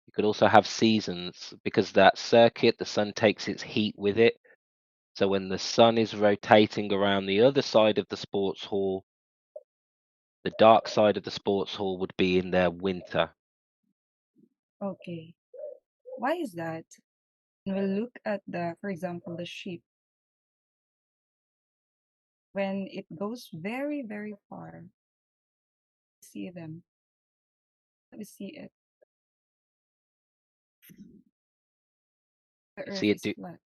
You could also have seasons because that circuit, the sun takes its heat with it. So when the sun is rotating around the other side of the sports hall, the dark side of the sports hall would be in their winter. Okay. Why is that? When we look at for example, the sheep, when it goes very, very far, we see them. We see it. The You earth see it is do. flat.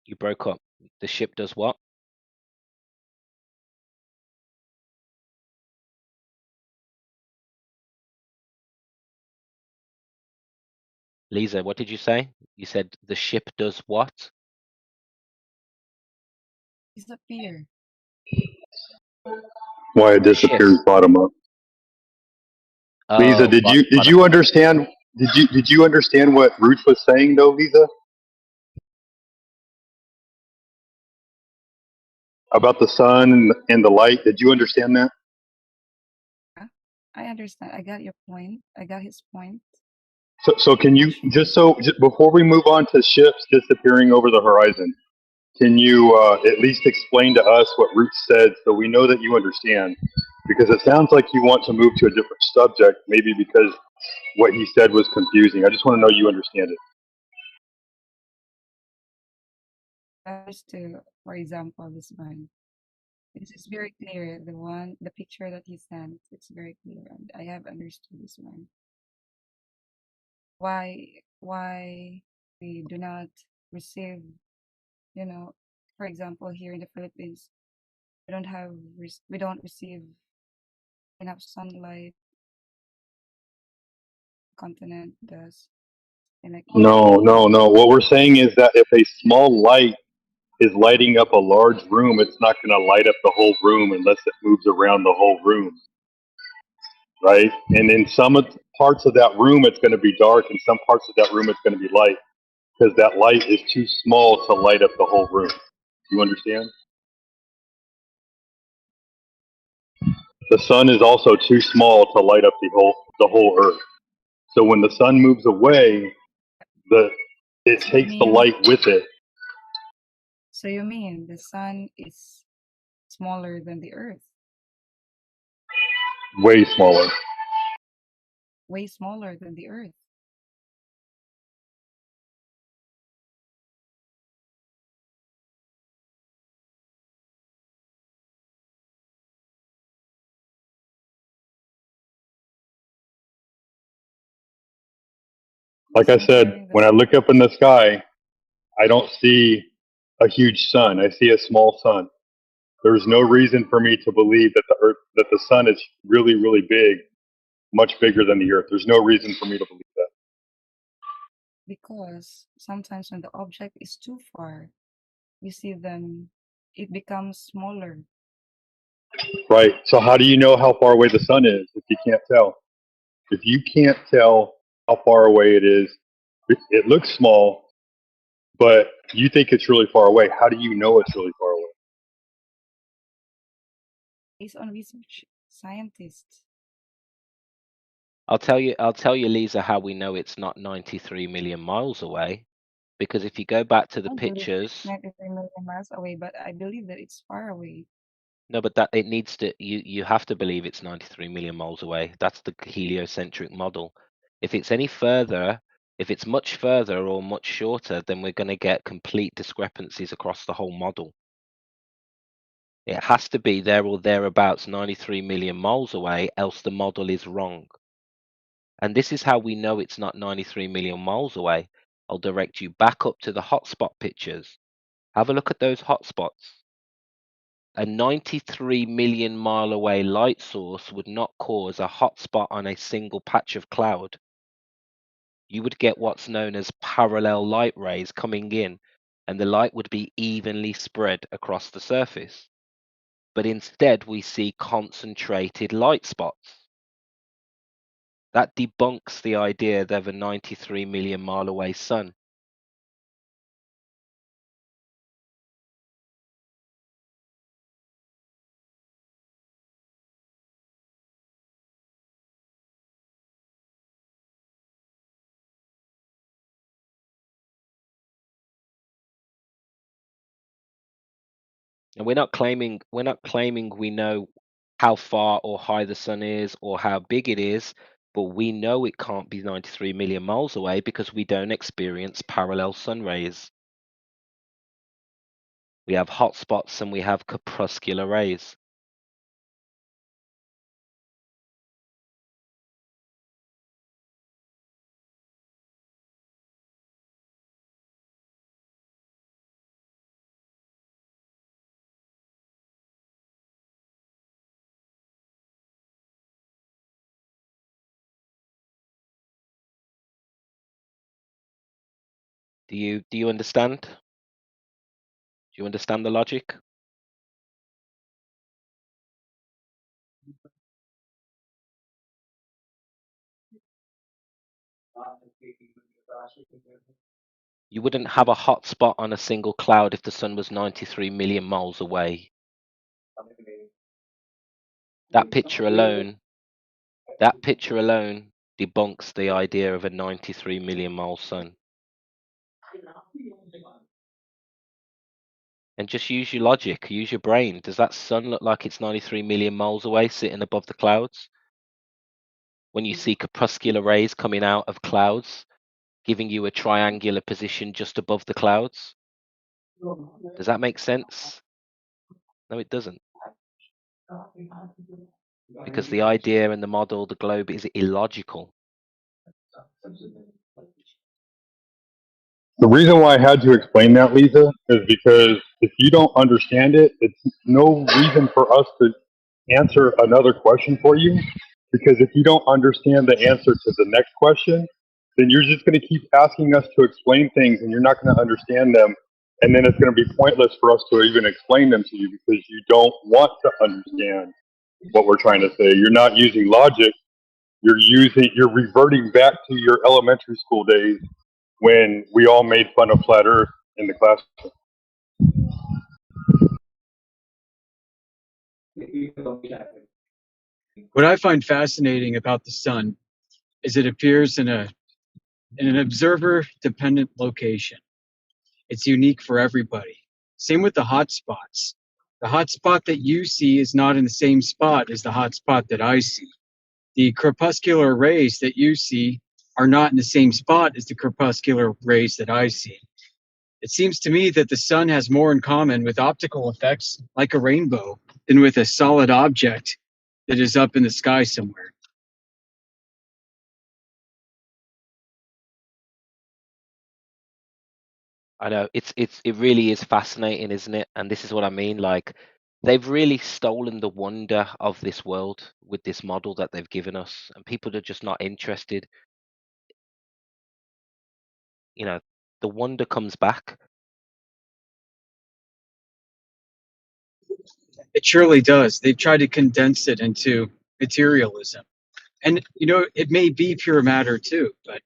You broke up. The ship does what? Lisa, what did you say? You said the ship does what? Disappear. Why it The ship. disappears bottom up. Lisa, Oh, did bottom you up. understand? Did you understand what Ruth was saying though, Lisa? About the sun and the light. Did you understand that? Yeah, I understand. I got your point. I got his point. So can you just before we move on to ships disappearing over the horizon, can you at least explain to us what Ruth said so we know that you understand? Because it sounds like you want to move to a different subject, maybe because what he said was confusing. I just want to know you understand it. As to, for example, this one. This is very clear. The picture that he sent, it's very clear. And I have understood this one. Why we do not receive, you know, for example, here in the Philippines, we don't receive enough sunlight. Continent does, and like No, here, no, no. What we're saying is that if a small light is lighting up a large room, it's not going to light up the whole room unless it moves around the whole room, right? And in parts of that room, it's going to be dark, and some parts of that room, it's going to be light because that light is too small to light up the whole room. You understand? The sun is also too small to light up the whole earth. So when the sun moves away, it so you takes the mean light with it. the sun is smaller than the earth, Way smaller. way smaller than the earth. Like Because I comparing said, the when I look up in the sky, I don't see a huge sun. I see a small sun. There's no reason for me to believe that the sun is really, really big, much bigger than the Earth. There's no reason for me to believe that. Because sometimes when the object is too far, we see them, it becomes smaller. Right. So how do you know how far away the sun is if you can't tell? If you can't tell how far away it is, it looks small, but you think it's really far away. How do you know it's really far away? Based on research, scientists. I'll tell you, Lisa, how we know it's not 93 million miles away. Because if you go back to the I believe that it's pictures, 93 million miles away, but I believe that it's far away. no, but that it needs to, you have to believe it's 93 million miles away. That's the heliocentric model. If it's any further, if it's much further or much shorter, then we're going to get complete discrepancies across the whole model. It has to be there or thereabouts 93 million miles away, else the model is wrong. And this is how we know it's not 93 million miles away. I'll direct you back up to the hotspot pictures. Have a look at those hotspots. A 93 million mile away light source would not cause a hotspot on a single patch of cloud. You would get what's known as parallel light rays coming in, and the light would be evenly spread across the surface. But instead, we see concentrated light spots. That debunks the idea of a 93 million mile away sun. And we're not claiming we know how far or high the sun is or how big it is, but we know it can't be 93 million miles away because we don't experience parallel sun rays. We have hotspots and we have crepuscular rays. Do you understand? Do you understand the logic? You wouldn't have a hotspot on a single cloud if the sun was 93 million miles away. That picture alone debunks the idea of a 93 million mile sun. And just use your logic, use your brain. Does that sun look like it's 93 million miles away, sitting above the clouds? When you see crepuscular rays coming out of clouds, giving you a triangular position just above the clouds? Does that make sense? No, it doesn't. Because the idea and the model, the globe, is illogical. The reason why I had to explain that, Lisa, is because if you don't understand it, it's no reason for us to answer another question for you. Because if you don't understand the answer to the next question, then you're just going to keep asking us to explain things and you're not going to understand them. And then it's going to be pointless for us to even explain them to you because you don't want to understand what we're trying to say. You're not using logic. You're reverting back to your elementary school days when we all made fun of flat Earth in the classroom. What I find fascinating about the sun is it appears in an observer-dependent location. It's unique for everybody. Same with the hot spots. The hot spot that you see is not in the same spot as the hot spot that I see. The crepuscular rays that you see are not in the same spot as the crepuscular rays that I see. It seems to me that the sun has more in common with optical effects like a rainbow than with a solid object that is up in the sky somewhere. I know it really is fascinating, isn't it? And this is what I mean. Like they've really stolen the wonder of this world with this model that they've given us, and people are just not interested. You know, the wonder comes back. It surely does. They've tried to condense it into materialism. And, it may be pure matter too, but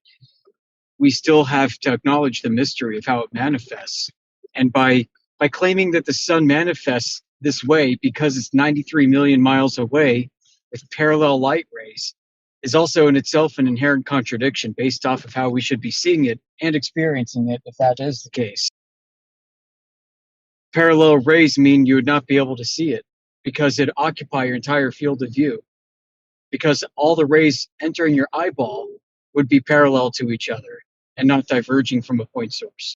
we still have to acknowledge the mystery of how it manifests. And by claiming that the sun manifests this way because it's 93 million miles away with parallel light rays is also in itself an inherent contradiction based off of how we should be seeing it and experiencing it if that is the case. Parallel rays mean you would not be able to see it because it occupy your entire field of view. Because all the rays entering your eyeball would be parallel to each other and not diverging from a point source.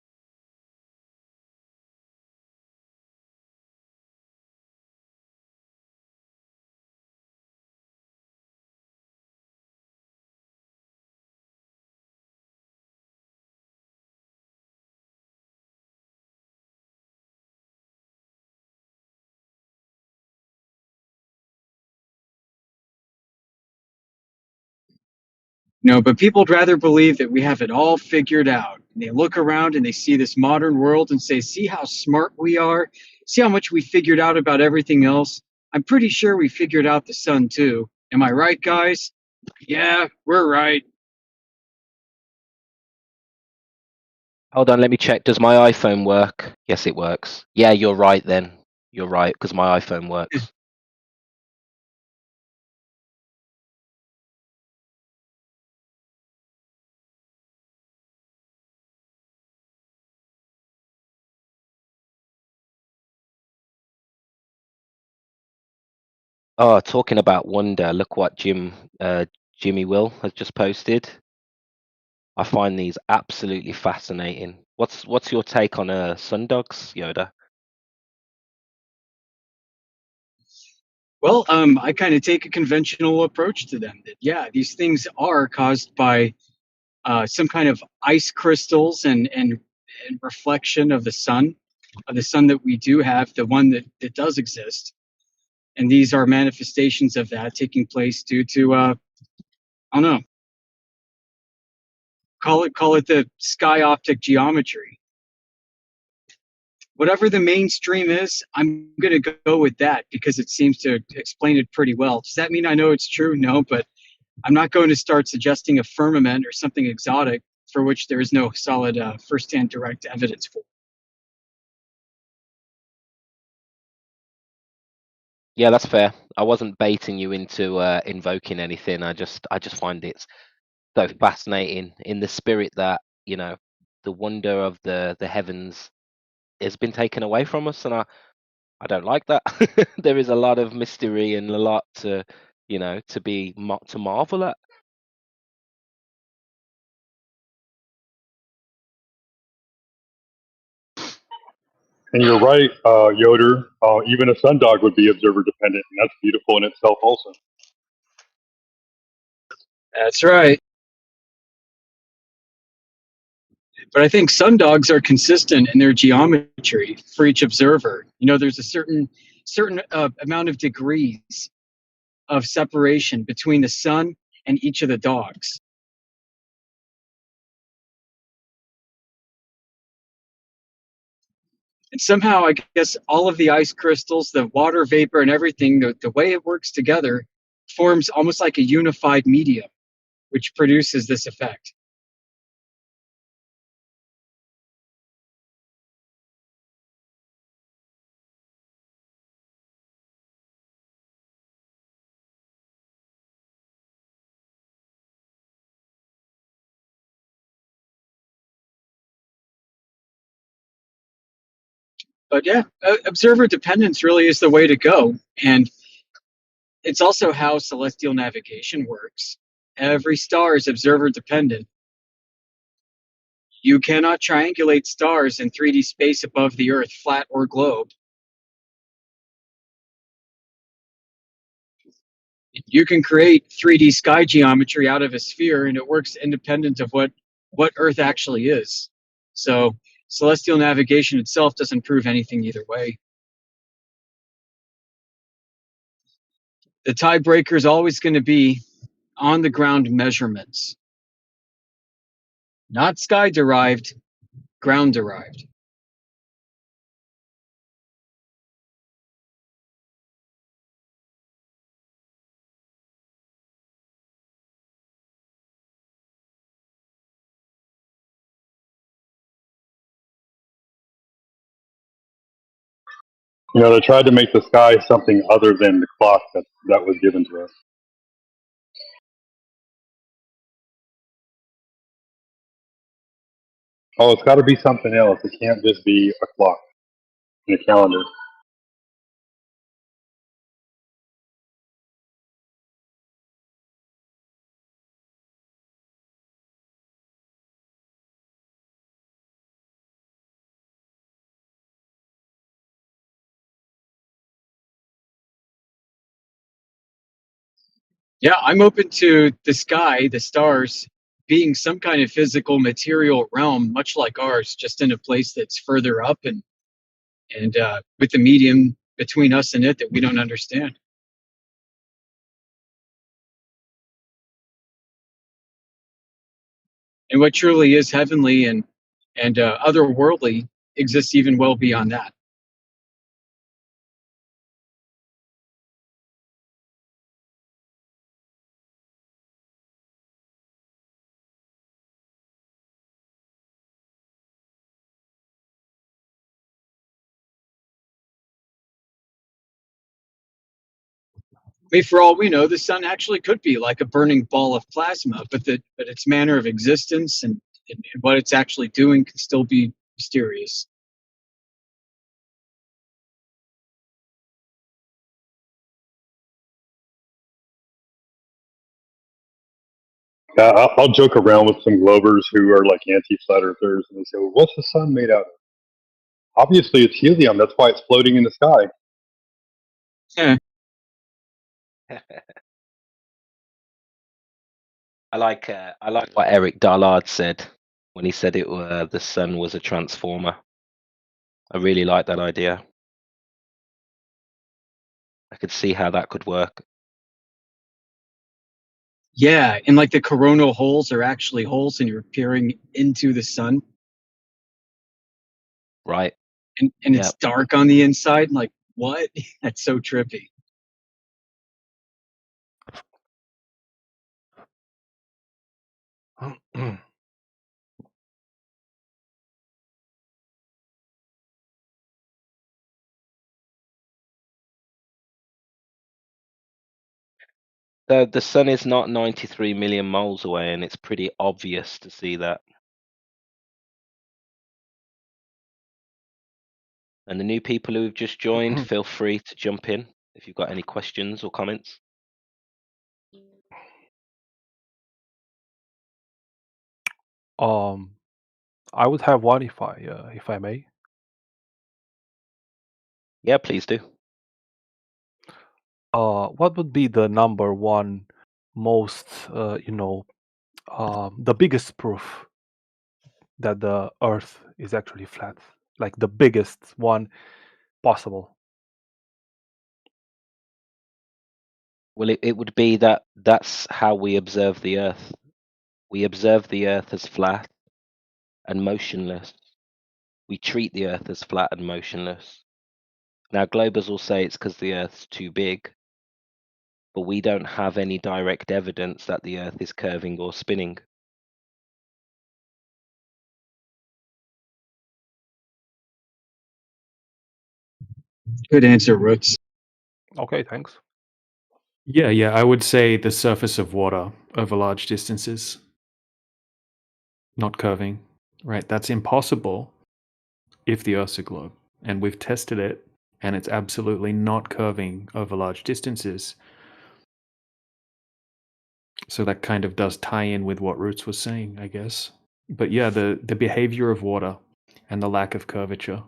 No, but people would rather believe that we have it all figured out. And they look around and they see this modern world and say, see how smart we are? See how much we figured out about everything else? I'm pretty sure we figured out the sun too. Am I right, guys? Yeah, we're right. Hold on, let me check. Does my iPhone work? Yes, it works. Yeah, you're right then. You're right, because my iPhone works. Oh, talking about wonder, look what Jimmy Will has just posted. I find these absolutely fascinating. What's your take on sundogs, Yoda? Well, I kind of take a conventional approach to them. That yeah, these things are caused by some kind of ice crystals and reflection of the sun that we do have, the one that does exist. And these are manifestations of that taking place due to I don't know, call it the sky optic geometry. Whatever the mainstream is, I'm going to go with that because it seems to explain it pretty well. Does that mean I know it's true? No, but I'm not going to start suggesting a firmament or something exotic for which there is no solid first-hand direct evidence for. Yeah, that's fair. I wasn't baiting you into invoking anything. I just find it so fascinating in the spirit that, the wonder of the heavens has been taken away from us, and I don't like that. There is a lot of mystery and a lot to, to marvel at. And you're right, Yoder. Even a sundog would be observer dependent, and that's beautiful in itself, also. That's right. But I think sundogs are consistent in their geometry for each observer. There's a certain amount of degrees of separation between the sun and each of the dogs. And somehow, I guess all of the ice crystals, the water vapor, and everything, the way it works together forms almost like a unified medium, which produces this effect. But yeah, observer dependence really is the way to go. And it's also how celestial navigation works. Every star is observer dependent. You cannot triangulate stars in 3D space above the Earth, flat or globe. You can create 3D sky geometry out of a sphere, and it works independent of what Earth actually is. So celestial navigation itself doesn't prove anything either way. The tiebreaker is always going to be on the ground measurements, not sky derived, ground derived. You know, they tried to make the sky something other than the clock that was given to us. Oh, it's got to be something else. It can't just be a clock and a calendar. Yeah, I'm open to the sky, the stars, being some kind of physical material realm, much like ours, just in a place that's further up and with the medium between us and it that we don't understand. And what truly is heavenly and otherworldly exists even well beyond that. I mean, for all we know, the sun actually could be like a burning ball of plasma, but its manner of existence and what it's actually doing can still be mysterious. Yeah, I'll joke around with some Globers who are like anti-flat earthers, and they say, well, "What's the sun made out of?" Obviously, it's helium. That's why it's floating in the sky. Yeah. I like what Eric Dallard said when he said the sun was a transformer. I really like that idea. I could see how that could work. Yeah, and like the coronal holes are actually holes and you're peering into the sun. Right. And it's dark on the inside. Like, what? That's so trippy. The sun is not 93 million miles away, and it's pretty obvious to see that. And the new people who have just joined, feel free to jump in if you've got any questions or comments. I would have one if I may. Yeah, please do. What would be the number one most, the biggest proof that the Earth is actually flat? Like the biggest one possible. Well, it would be that's how we observe the Earth. We observe the Earth as flat and motionless. We treat the Earth as flat and motionless. Now, Globers will say it's because the Earth's too big, but we don't have any direct evidence that the Earth is curving or spinning. Good answer, Roots. Okay, thanks. Yeah, I would say the surface of water over large distances, not curving, right? That's impossible if the Earth's a globe. And we've tested it, and it's absolutely not curving over large distances. So that kind of does tie in with what Roots was saying, I guess. But yeah, the behavior of water and the lack of curvature.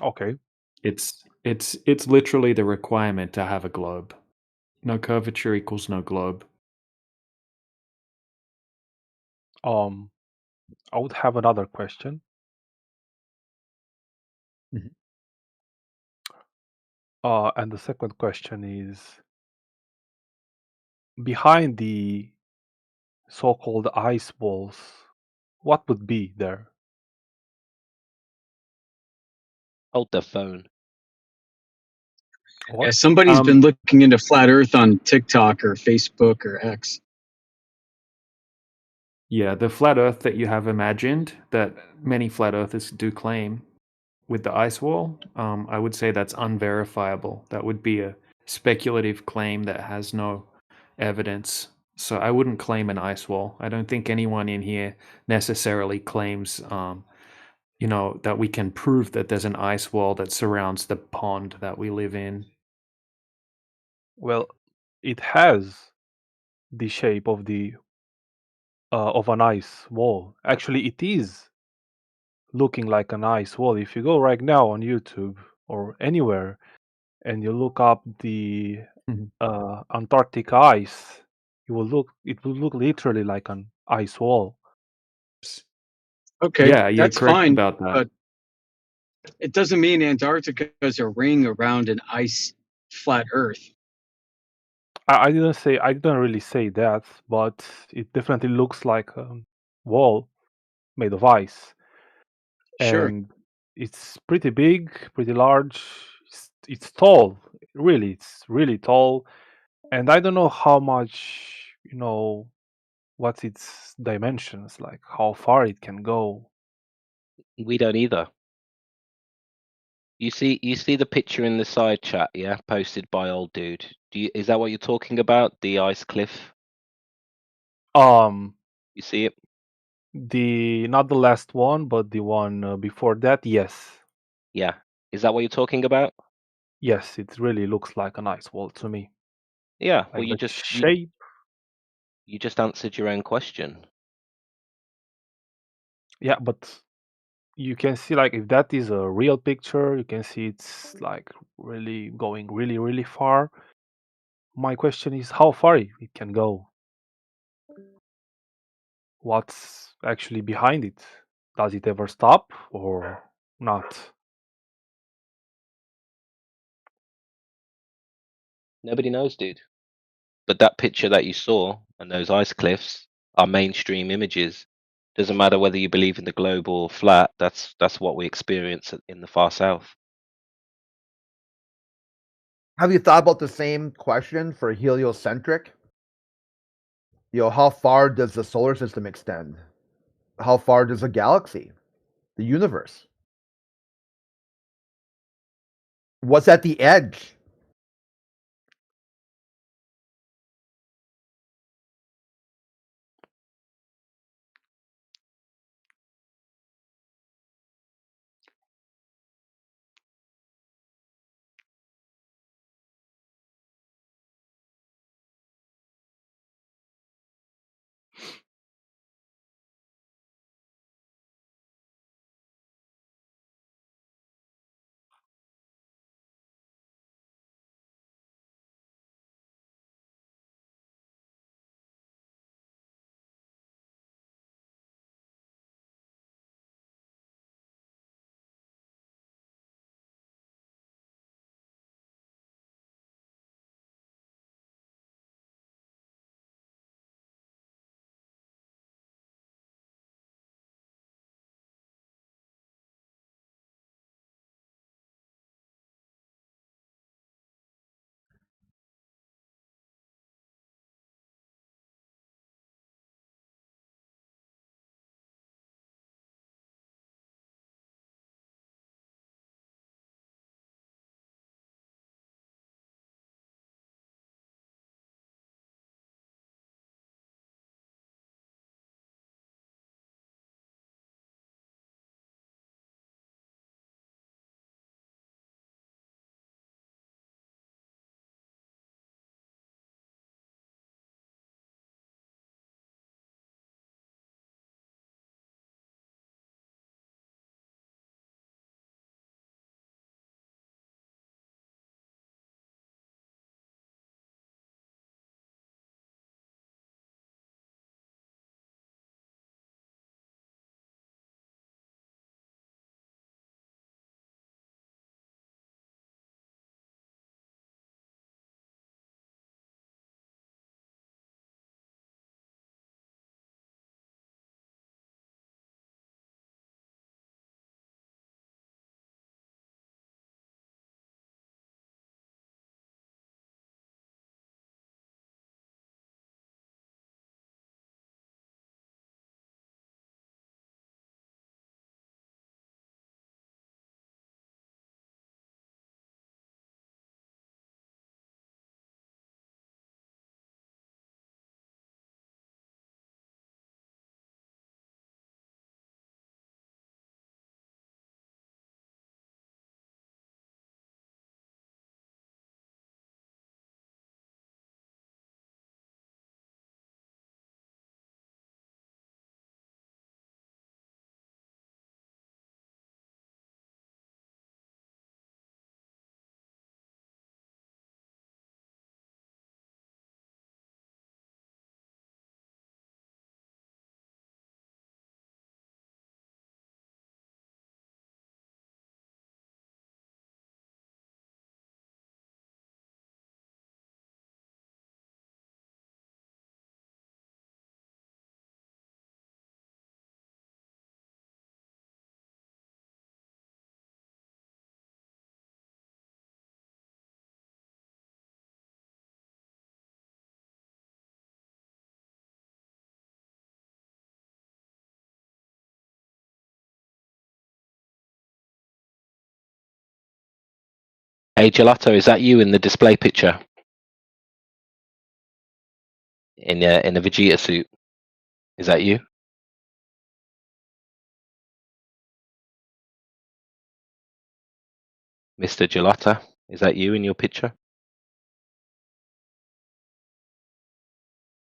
Okay. It's literally the requirement to have a globe. No curvature equals no globe. I would have another question. Mhm. And the second question is, behind the so-called ice walls, what would be there? Hold the phone. Yeah, What? somebody's been looking into flat Earth on TikTok or Facebook or X. Yeah, the flat Earth that you have imagined, that many flat earthers do claim with the ice wall, I would say that's unverifiable. That would be a speculative claim that has no evidence. So I wouldn't claim an ice wall. I don't think anyone in here necessarily claims, that we can prove that there's an ice wall that surrounds the pond that we live in. Well, it has the shape of an ice wall. Actually, it is looking like an ice wall. If you go right now on YouTube or anywhere and you look up the Mhm. Antarctic ice, it will look literally like an ice wall. Okay, Yeah, you're that's correct fine, about that. but it doesn't mean Antarctica is a ring around an ice flat Earth. I didn't really say that, but it definitely looks like a wall made of ice, Sure. and it's pretty big, pretty large. It's tall, really. It's really tall, and I don't know how much, what's its dimensions, like how far it can go. We don't either. You see the picture in the side chat, yeah, posted by old dude. Is that what you're talking about? The ice cliff? Um, You see it? not the last one, but the one before that. Yes, Yeah. Is that what you're talking about? yes, it really looks like an ice wall to me. Yeah. Well, Like the shape. you just answered your own question. Yeah, but you can see, like, if that is a real picture, you can see it's like really going really, really far. My question is how far it can go. What's actually behind it? Does it ever stop or not? Nobody knows, dude. But that picture that you saw and those ice cliffs are mainstream images. Doesn't matter whether you believe in the globe or flat. That's what we experience in the far south. Have you thought about the same question for heliocentric? How far does the solar system extend? How far does a galaxy, the universe? What's at the edge? Hey, Gelato, is that you in the display picture? In a Vegeta suit? Is that you? Mr. Gelata, is that you in your picture?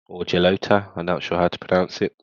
Or Gelota? I'm not sure how to pronounce it.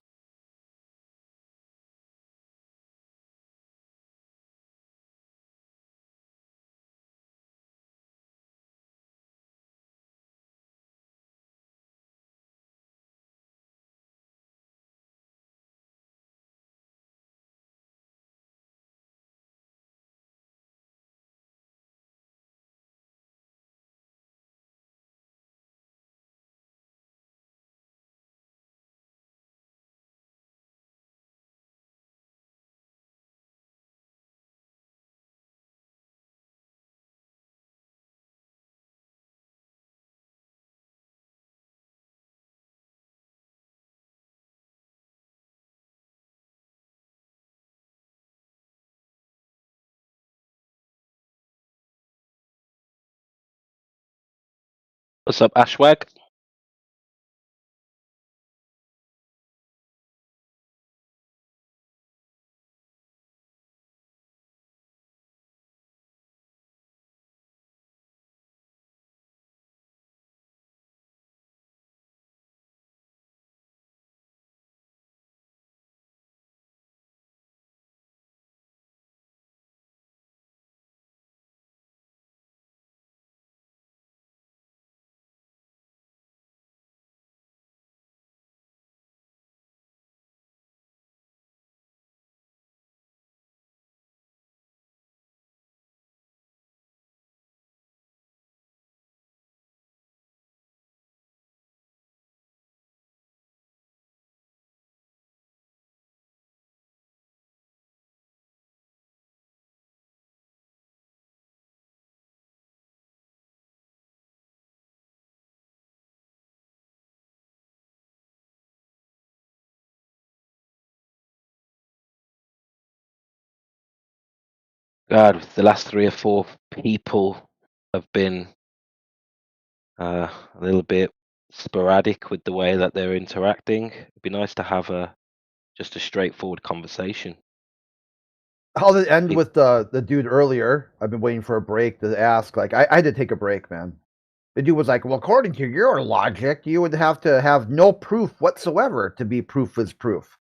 What's up, Ashwag? God, the last 3 or 4 people have been a little bit sporadic with the way that they're interacting. It'd be nice to have just a straightforward conversation. How did it end with the dude earlier? I've been waiting for a break to ask. Like, I had to take a break, man. The dude was like, "Well, according to your logic, you would have to have no proof whatsoever to be proof is proof."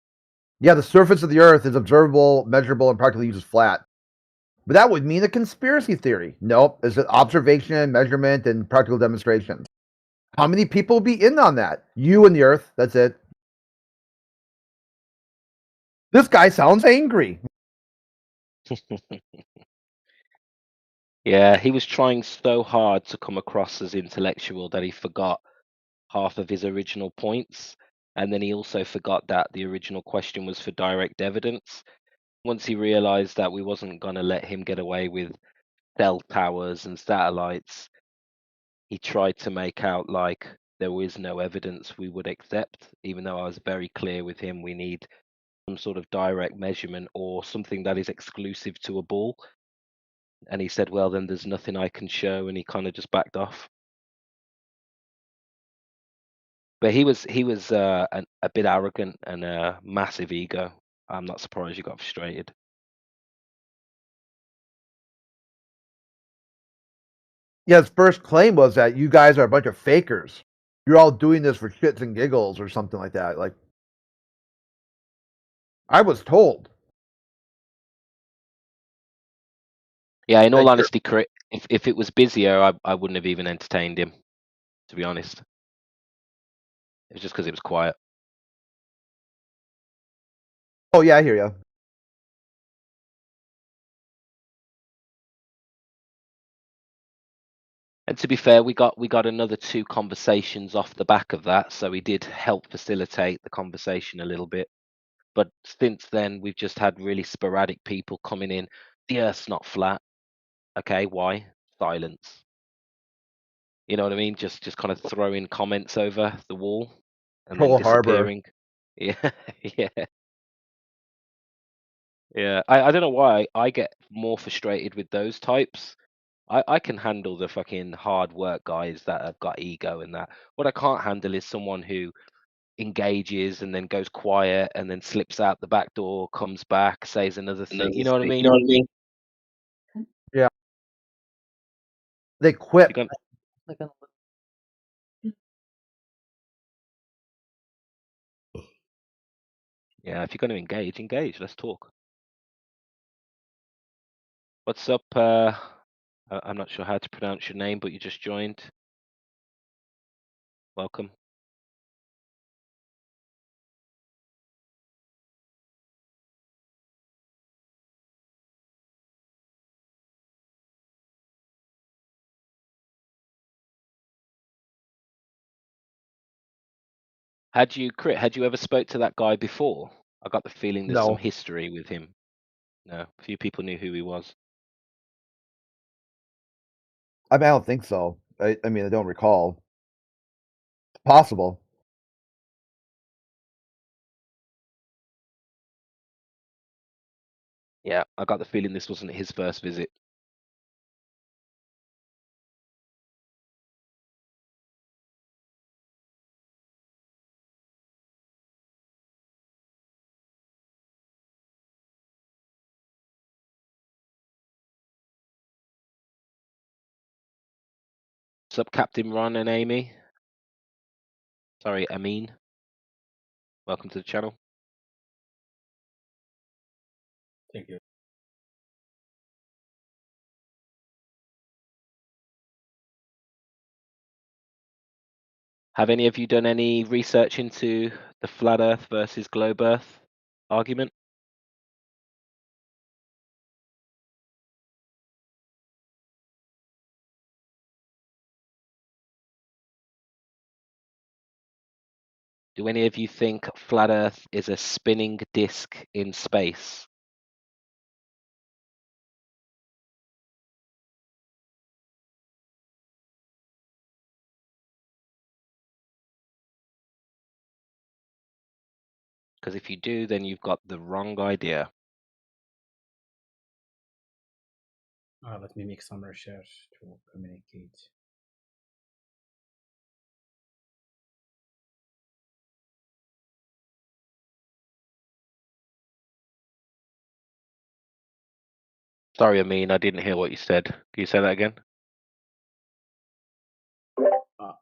Yeah, the surface of the Earth is observable, measurable, and practically used as flat. But that would mean a conspiracy theory. Nope, it's an observation, measurement, and practical demonstrations. How many people will be in on that? You and the Earth. That's it. This guy sounds angry. Yeah, he was trying so hard to come across as intellectual that he forgot half of his original points. And then he also forgot that the original question was for direct evidence. Once he realized that we wasn't going to let him get away with cell towers and satellites, he tried to make out like there was no evidence we would accept, even though I was very clear with him we need some sort of direct measurement or something that is exclusive to a ball. And he said, well, then there's nothing I can show, and he kind of just backed off. But he was a bit arrogant and a massive ego. I'm not surprised you got frustrated. Yeah, his first claim was that you guys are a bunch of fakers. You're all doing this for shits and giggles or something like that. Like, I was told. Yeah, in all That honesty, if it was busier, I wouldn't have even entertained him, to be honest. It was just because it was quiet. Oh yeah, I hear you. And to be fair, we got another 2 conversations off the back of that, so he did help facilitate the conversation a little bit. But since then, we've just had really sporadic people coming in. The Earth's not flat. Okay, why? Silence. You know what I mean? Just kind of throwing comments over the wall and then Pearl Harbor. disappearing. Yeah, yeah, yeah. I don't know why I get more frustrated with those types I can handle the fucking hard work guys that have got ego and that. What I can't handle is someone who engages and then goes quiet and then slips out the back door, comes back, says another thing. You know what I mean? Yeah. They quit. If you're if you're going to engage. Let's talk. What's up? I'm not sure how to pronounce your name, but you just joined. Welcome. Had you ever spoke to that guy before? I got the feeling there's some No. history with him. No, a few people knew who he was. I mean, I don't think so. I mean, I don't recall. It's possible. Yeah, I got the feeling this wasn't his first visit. What's up, Captain Ron and Amy? Sorry, Amin. Welcome to the channel. Thank you. Have any of you done any research into the flat Earth versus globe Earth argument? Do any of you think flat Earth is a spinning disk in space? Because if you do, then you've got the wrong idea. Let me make some research to communicate. Sorry, Amin, I didn't hear what you said. Can you say that again?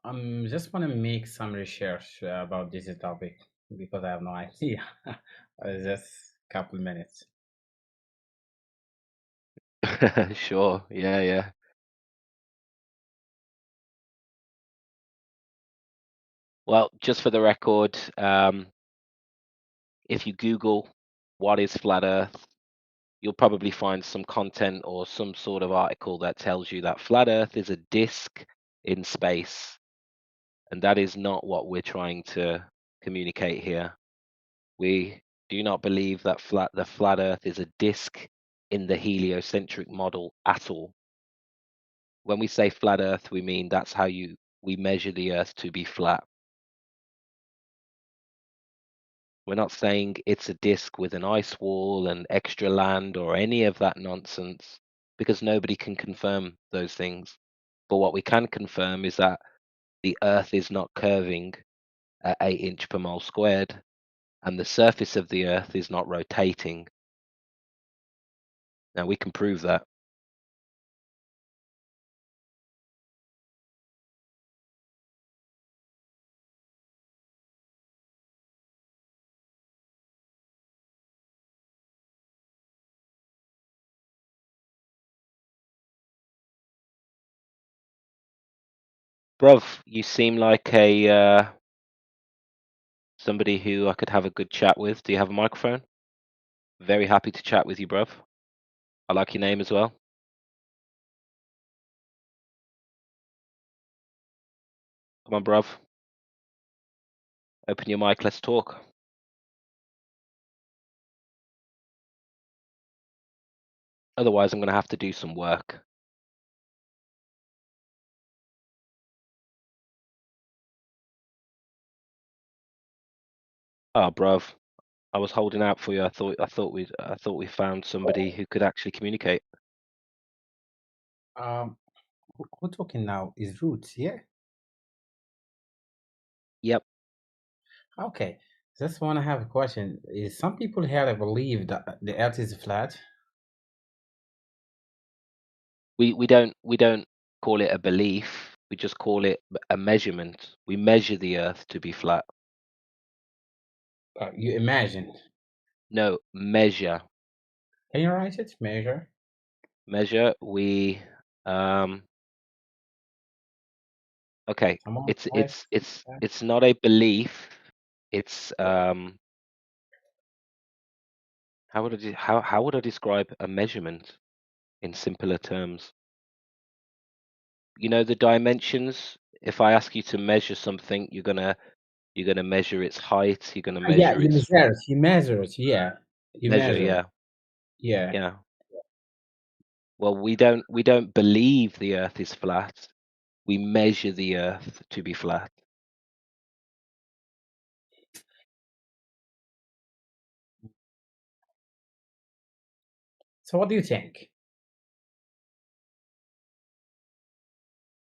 I'm just want to make some research about this topic because I have no idea. Just a couple minutes. Sure. Yeah. Well, just for the record, if you Google what is flat Earth, you'll probably find some content or some sort of article that tells you that flat Earth is a disk in space. And that is not what we're trying to communicate here. We do not believe that the flat Earth is a disk in the heliocentric model at all. When we say flat Earth, we mean that's how we measure the Earth to be flat. We're not saying it's a disk with an ice wall and extra land or any of that nonsense, because nobody can confirm those things. But what we can confirm is that the Earth is not curving at 8 inch per mole squared, and the surface of the Earth is not rotating. Now we can prove that. Bruv, you seem like a somebody who I could have a good chat with. Do you have a microphone? Very happy to chat with you, bruv. I like your name as well. Come on, bruv. Open your mic, let's talk. Otherwise, I'm going to have to do some work. Oh, bruv, I was holding out for you. I thought we found somebody who could actually communicate. Who talking now? Is Roots, yeah? Yep. Okay. Just want to have a question. Is some people here that believe that the Earth is flat? We don't call it a belief. We just call it a measurement. We measure the Earth to be flat. You imagine. No, measure. Can you write it? Measure. Measure. We okay. Come on, It's guys. it's it's it's not a belief. It's how would I describe a measurement in simpler terms? You know the dimensions. If I ask you to measure something, you're gonna measure its height. You're gonna Yeah, measure you its measure it. You measure it. Yeah, you measure. measure it. Yeah, Yeah. yeah. Well, we don't believe the Earth is flat. We measure the Earth to be flat. So what do you think?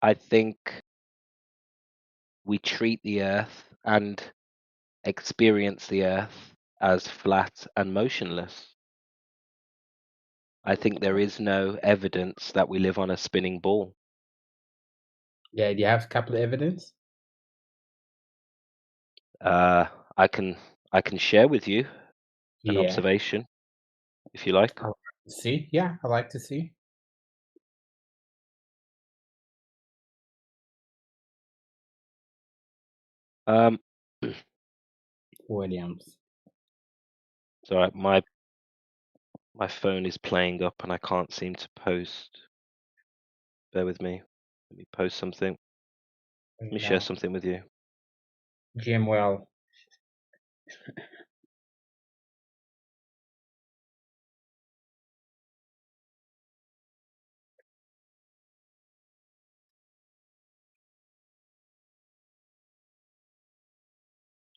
I think we treat the Earth and experience the Earth as flat and motionless. I think there is no evidence that we live on a spinning ball. Yeah, do you have a couple of evidence? I can share with you an Yeah. observation if you like. See? Yeah, I like to see. Williams. Sorry, my phone is playing up and I can't seem to post. Bear with me. Let me post something. Let me share something with you. Jim Well.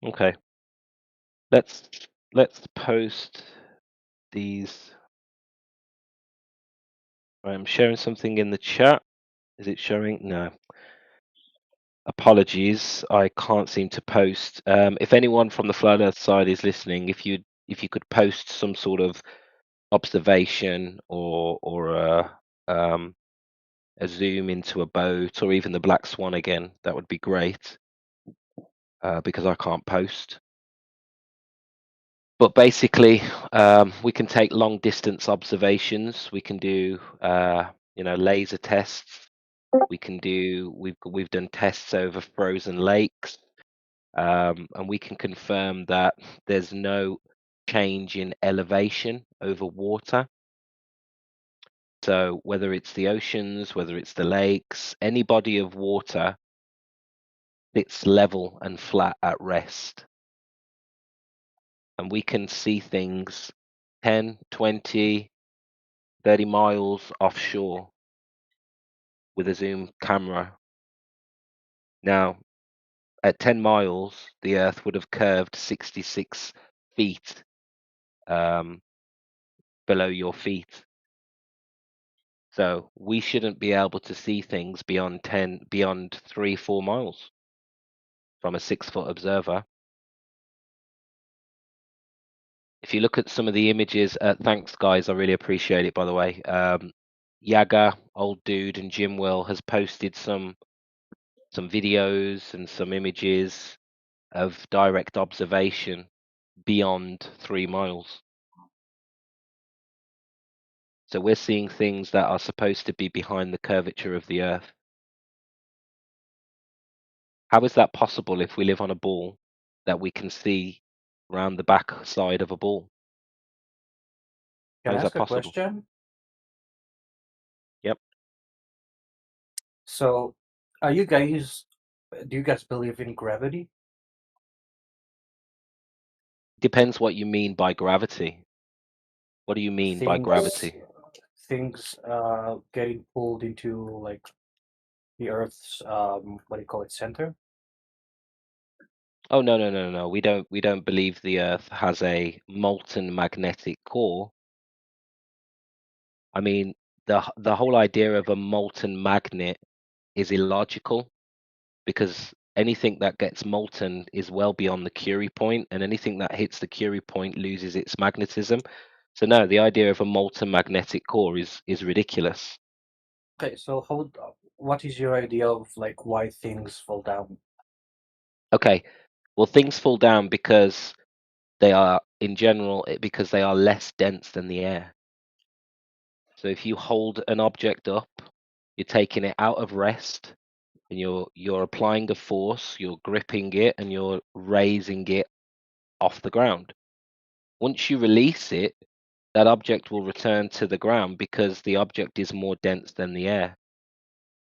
Okay. Let's post these. I'm sharing something in the chat. Is it showing? No. Apologies, I can't seem to post. If anyone from the Flat Earth side is listening, if you could post some sort of observation or a zoom into a boat or even the black swan again, that would be great. Because I can't post. But basically, we can take long distance observations. We can do laser tests. We can do we've done tests over frozen lakes. And we can confirm that there's no change in elevation over water. So whether it's the oceans, whether it's the lakes, any body of water, it's level and flat at rest. And we can see things 10, 20, 30 miles offshore with a zoom camera. Now, at 10 miles, the Earth would have curved 66 feet below your feet. So we shouldn't be able to see things beyond 3-4 miles from a 6-foot observer. If you look at some of the images, thanks guys, I really appreciate it, by the way. Yaga, Old Dude, and Jim Will has posted some videos and some images of direct observation beyond 3 miles. So we're seeing things that are supposed to be behind the curvature of the Earth. How is that possible if we live on a ball that we can see around the back side of a ball? How Can I is that ask a possible? question? Yep. So, do you guys believe in gravity? Depends what you mean by gravity. What do you mean by gravity? Things getting pulled into like the Earth's what do you call it, center? Oh no. We don't believe the Earth has a molten magnetic core. I mean, the whole idea of a molten magnet is illogical, because anything that gets molten is well beyond the Curie point, and anything that hits the Curie point loses its magnetism. So no, the idea of a molten magnetic core is ridiculous. Okay, so what is your idea of like why things fall down? Okay, well, things fall down because they are, in general, because they are less dense than the air. So if you hold an object up, you're taking it out of rest, and you're applying a force, you're gripping it, and you're raising it off the ground. Once you release it, that object will return to the ground because the object is more dense than the air.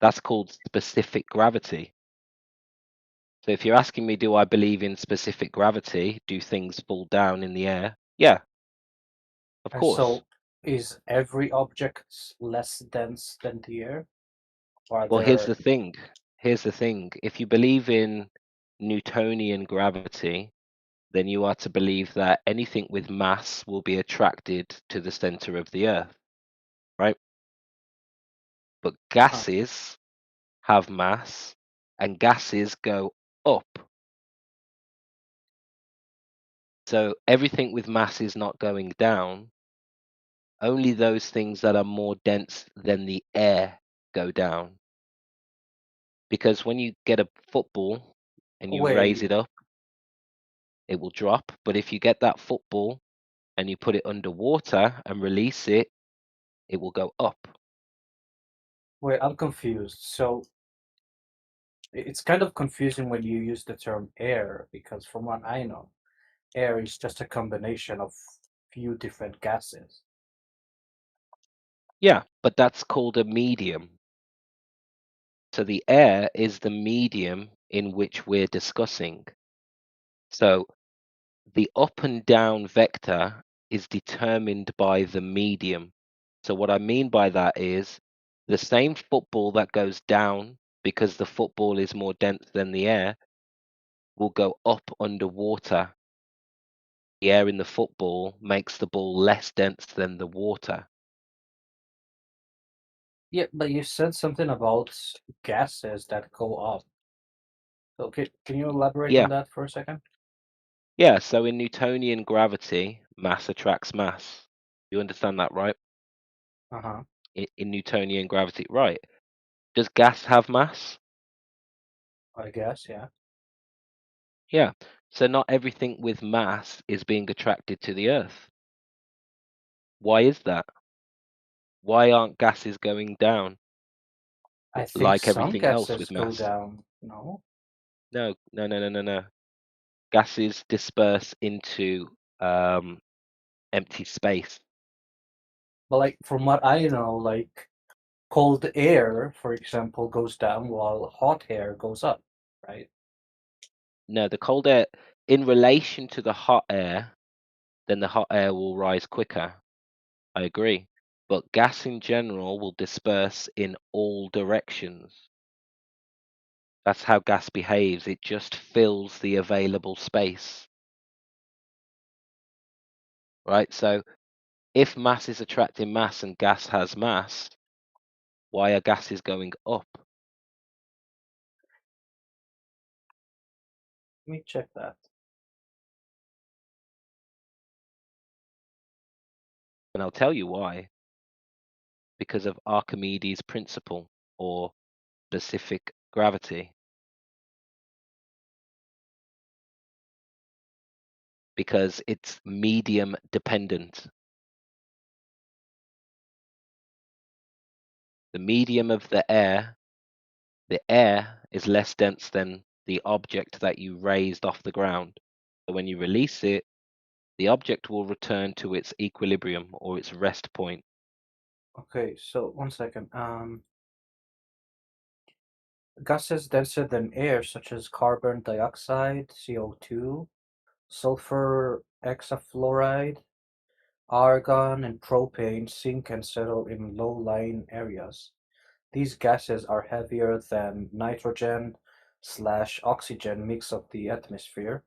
That's called specific gravity. So if you're asking me, do I believe in specific gravity? Do things fall down in the air? Yeah, of And course. so is every object less dense than the air? Or are Well, here's there the thing. Here's the thing. If you believe in Newtonian gravity, then you are to believe that anything with mass will be attracted to the center of the earth, right? But gases have mass, and gases go up. So everything with mass is not going down. Only those things that are more dense than the air go down. Because when you get a football and you raise wait, it up, it will drop. But if you get that football and you put it underwater and release it, it will go up. wait, I'm confused. So it's kind of confusing when you use the term air, because from what I know, air is just a combination of few different gases. Yeah, but that's called a medium. So the air is the medium in which we're discussing. So the up and down vector is determined by the medium. So what I mean by that is the same football that goes down because the football is more dense than the air will go up underwater. The air in the football makes the ball less dense than the water. Yeah, but you said something about gases that go up. So can you elaborate on Yeah, that for a second? yeah. So in Newtonian gravity, mass attracts mass. You understand that, right? Uh-huh. In Newtonian gravity, right? Does gas have mass? I guess, yeah. Yeah. So not everything with mass is being attracted to the Earth. Why is that? Why aren't gases going down I think like some everything else gases with go mass? down, no? No, no, no, no, no, no. Gases disperse into empty space. But like from what I know, like cold air, for example, goes down while hot air goes up, right? No, the cold air, in relation to the hot air, then the hot air will rise quicker. I agree. But gas in general will disperse in all directions. That's how gas behaves. It just fills the available space. Right? So if mass is attracting mass and gas has mass, why are gases going up? Let me check that. And I'll tell you why. Because of Archimedes' principle, or specific gravity. Because it's medium dependent. The medium of the air is less dense than the object that you raised off the ground. So when you release it, the object will return to its equilibrium or its rest point. Okay, so one second. Gases denser than air, such as carbon dioxide, CO2, sulfur hexafluoride, argon, and propane, sink and settle in low-lying areas. These gases are heavier than nitrogen/oxygen mix of the atmosphere,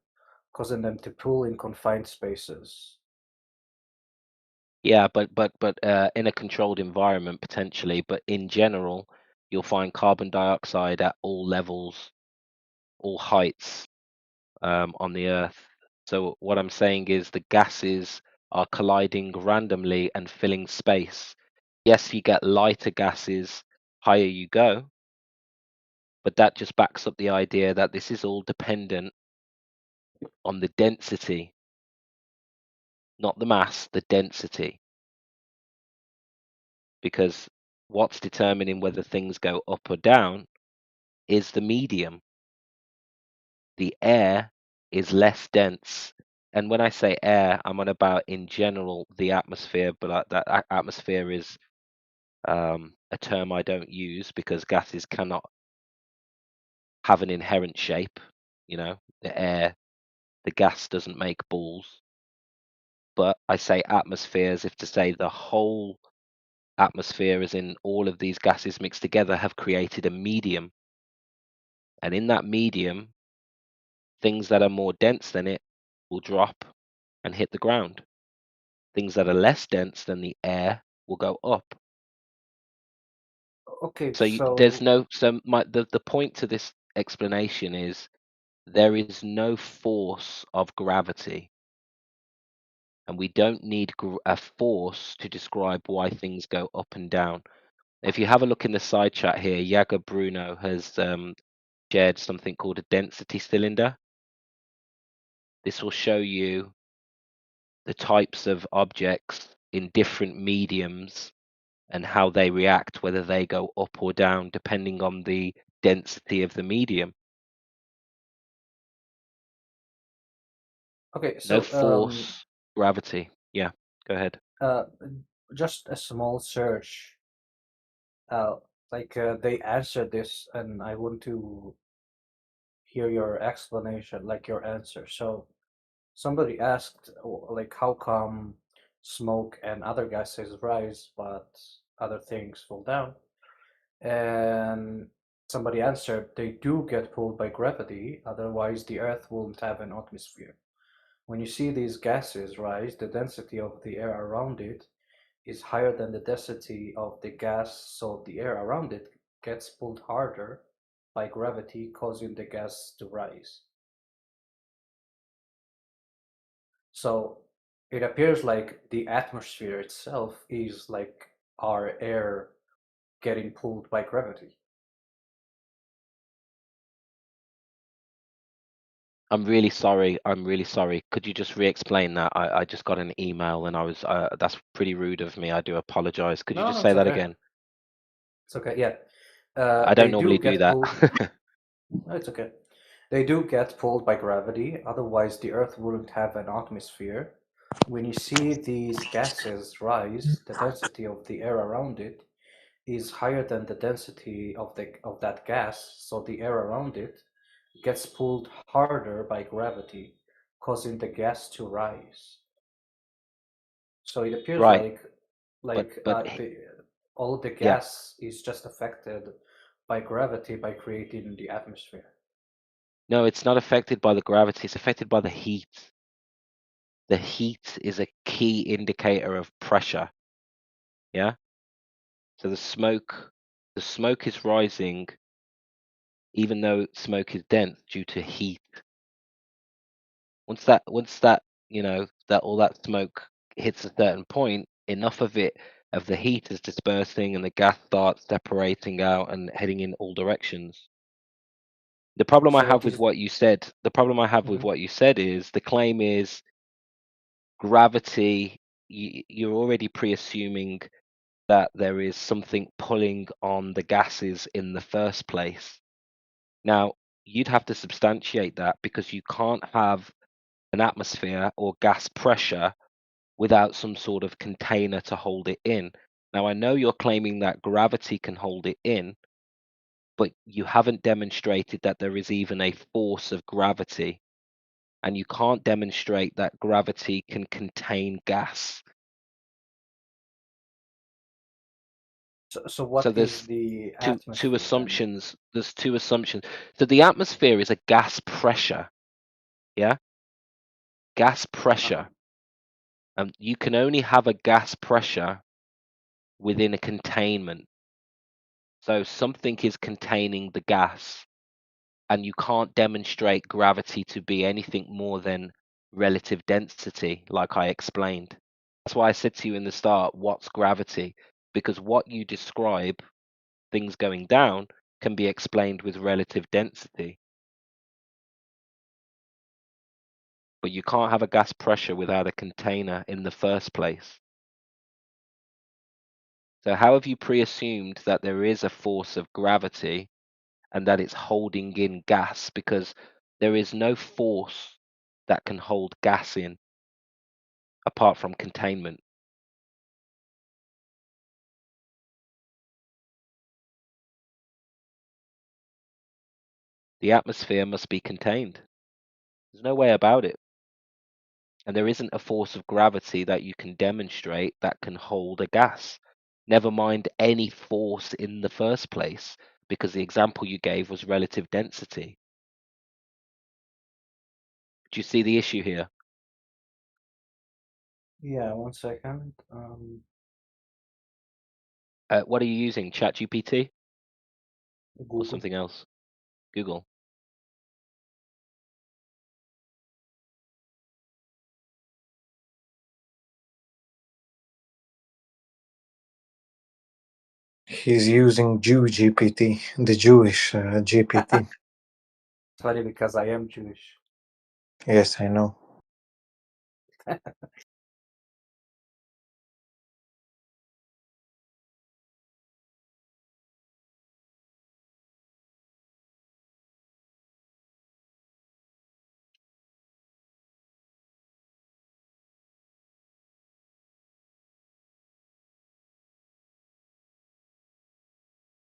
causing them to pool in confined spaces. Yeah, but in a controlled environment potentially, but in general, you'll find carbon dioxide at all levels, all heights on the Earth. So what I'm saying is the gases are colliding randomly and filling space. Yes, you get lighter gases higher you go, but that just backs up the idea that this is all dependent on the density, not the mass, the density. Because what's determining whether things go up or down is the medium. The air is less dense. And when I say air, I'm on about in general the atmosphere, but that atmosphere is a term I don't use because gases cannot have an inherent shape. You know, the gas doesn't make balls. But I say atmosphere as if to say the whole atmosphere, as in all of these gases mixed together, have created a medium. And in that medium, things that are more dense than it will drop and hit the ground. Things that are less dense than the air will go up. Okay, So there's so no the point to this explanation is there is no force of gravity, and we don't need a force to describe why things go up and down. If you have a look in the side chat here, Jager Bruno has shared something called a density cylinder. This will show you the types of objects in different mediums and how they react, whether they go up or down, depending on the density of the medium. okay, No so force, gravity. Yeah, go ahead. uh, just a small search. Uh, they answered this, and I want to hear your explanation, like your answer. So somebody asked, like, how come smoke and other gases rise, but other things fall down? And somebody answered, they do get pulled by gravity, otherwise the Earth wouldn't have an atmosphere. When you see these gases rise, the density of the air around it is higher than the density of the gas, so the air around it gets pulled harder by gravity, causing the gas to rise. So it appears like the atmosphere itself is like our air getting pulled by gravity. I'm really sorry. I'm really sorry. Could you just re-explain that? I just got an email and I was that's pretty rude of me. I do apologize. Could you No, just no, say it's that okay. again? It's okay. Yeah. I don't They do normally do get that. pulled. No, it's okay. They do get pulled by gravity, otherwise the Earth wouldn't have an atmosphere. When you see these gases rise, the density of the air around it is higher than the density of that gas, so the air around it gets pulled harder by gravity, causing the gas to rise. So it appears Right. like But all of the yeah. gas is just affected by gravity by creating the atmosphere. No, it's not affected by the gravity. It's affected by the heat. The heat is a key indicator of pressure. Yeah. So the smoke is rising, even though smoke is dense due to heat. Once that that all that smoke hits a certain point, enough of the heat is dispersing and the gas starts separating out and heading in all directions. The problem I So have with what you said, Mhm. is the claim is gravity. You're already pre-assuming that there is something pulling on the gases in the first place. Now, you'd have to substantiate that because you can't have an atmosphere or gas pressure without some sort of container to hold it in. Now, I know you're claiming that gravity can hold it in, but you haven't demonstrated that there is even a force of gravity, and you can't demonstrate that gravity can contain gas. So So what is there's the two atmosphere then? assumptions. There's two assumptions. So the atmosphere is a gas pressure. Yeah, gas Uh-huh. pressure. You can only have a gas pressure within a containment. So something is containing the gas, and you can't demonstrate gravity to be anything more than relative density, like I explained. That's why I said to you in the start, what's gravity? Because what you describe, things going down, can be explained with relative density. But you can't have a gas pressure without a container in the first place. So how have you pre-assumed that there is a force of gravity and that it's holding in gas? Because there is no force that can hold gas in apart from containment. The atmosphere must be contained. There's no way about it. And there isn't a force of gravity that you can demonstrate that can hold a gas. Never mind any force in the first place, because the example you gave was relative density. Do you see the issue here? Yeah, 1 second. What are you using? ChatGPT or Google. something else? Google. He's using Jew GPT, the Jewish GPT. Funny because I am Jewish. Yes, I know.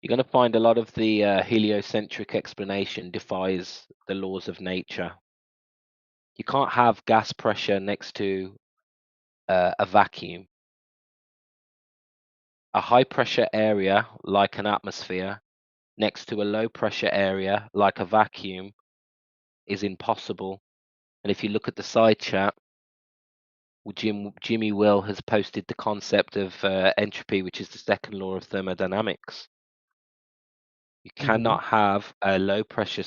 You're going to find a lot of the heliocentric explanation defies the laws of nature. You can't have gas pressure next to a vacuum. A high pressure area like an atmosphere next to a low pressure area like a vacuum is impossible. And if you look at the side chat, Jimmy Will has posted the concept of entropy, which is the second law of thermodynamics. You cannot have a low pressure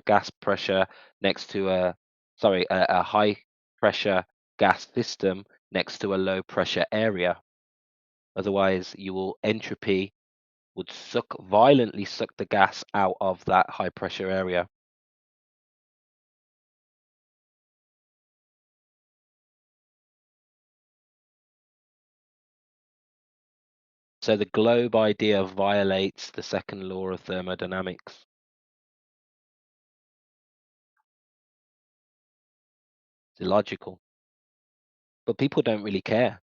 gas pressure next to a high pressure gas system next to a low pressure area. Otherwise, entropy would violently suck the gas out of that high pressure area. So the globe idea violates the second law of thermodynamics. It's illogical. But people don't really care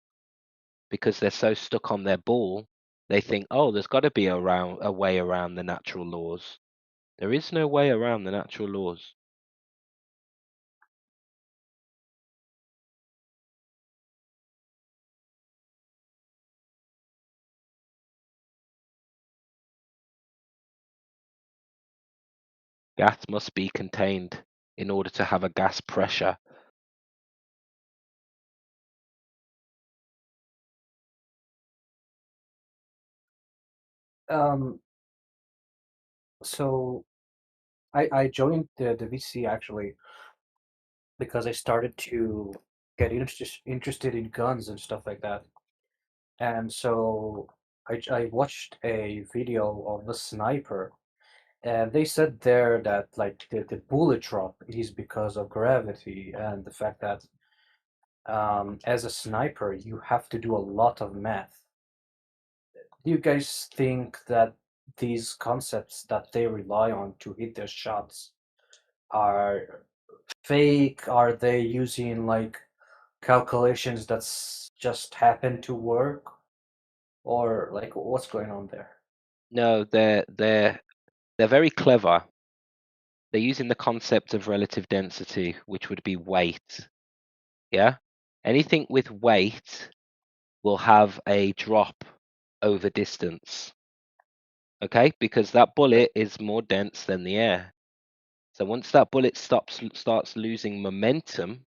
because they're so stuck on their ball. They think, oh, there's got to be a way around the natural laws. There is no way around the natural laws. Gas must be contained in order to have a gas pressure. So I joined the VC actually because I started to get interested in guns and stuff like that. And so I watched a video of a sniper, and they said there that like the bullet drop is because of gravity and the fact that as a sniper you have to do a lot of math. Do you guys think that these concepts that they rely on to hit their shots are fake? Are they using like calculations that's just happen to work? Or like what's going on there? No, they're very clever. They're using the concept of relative density, which would be weight. Yeah? Anything with weight will have a drop over distance. Okay? Because that bullet is more dense than the air. So once that bullet starts losing momentum,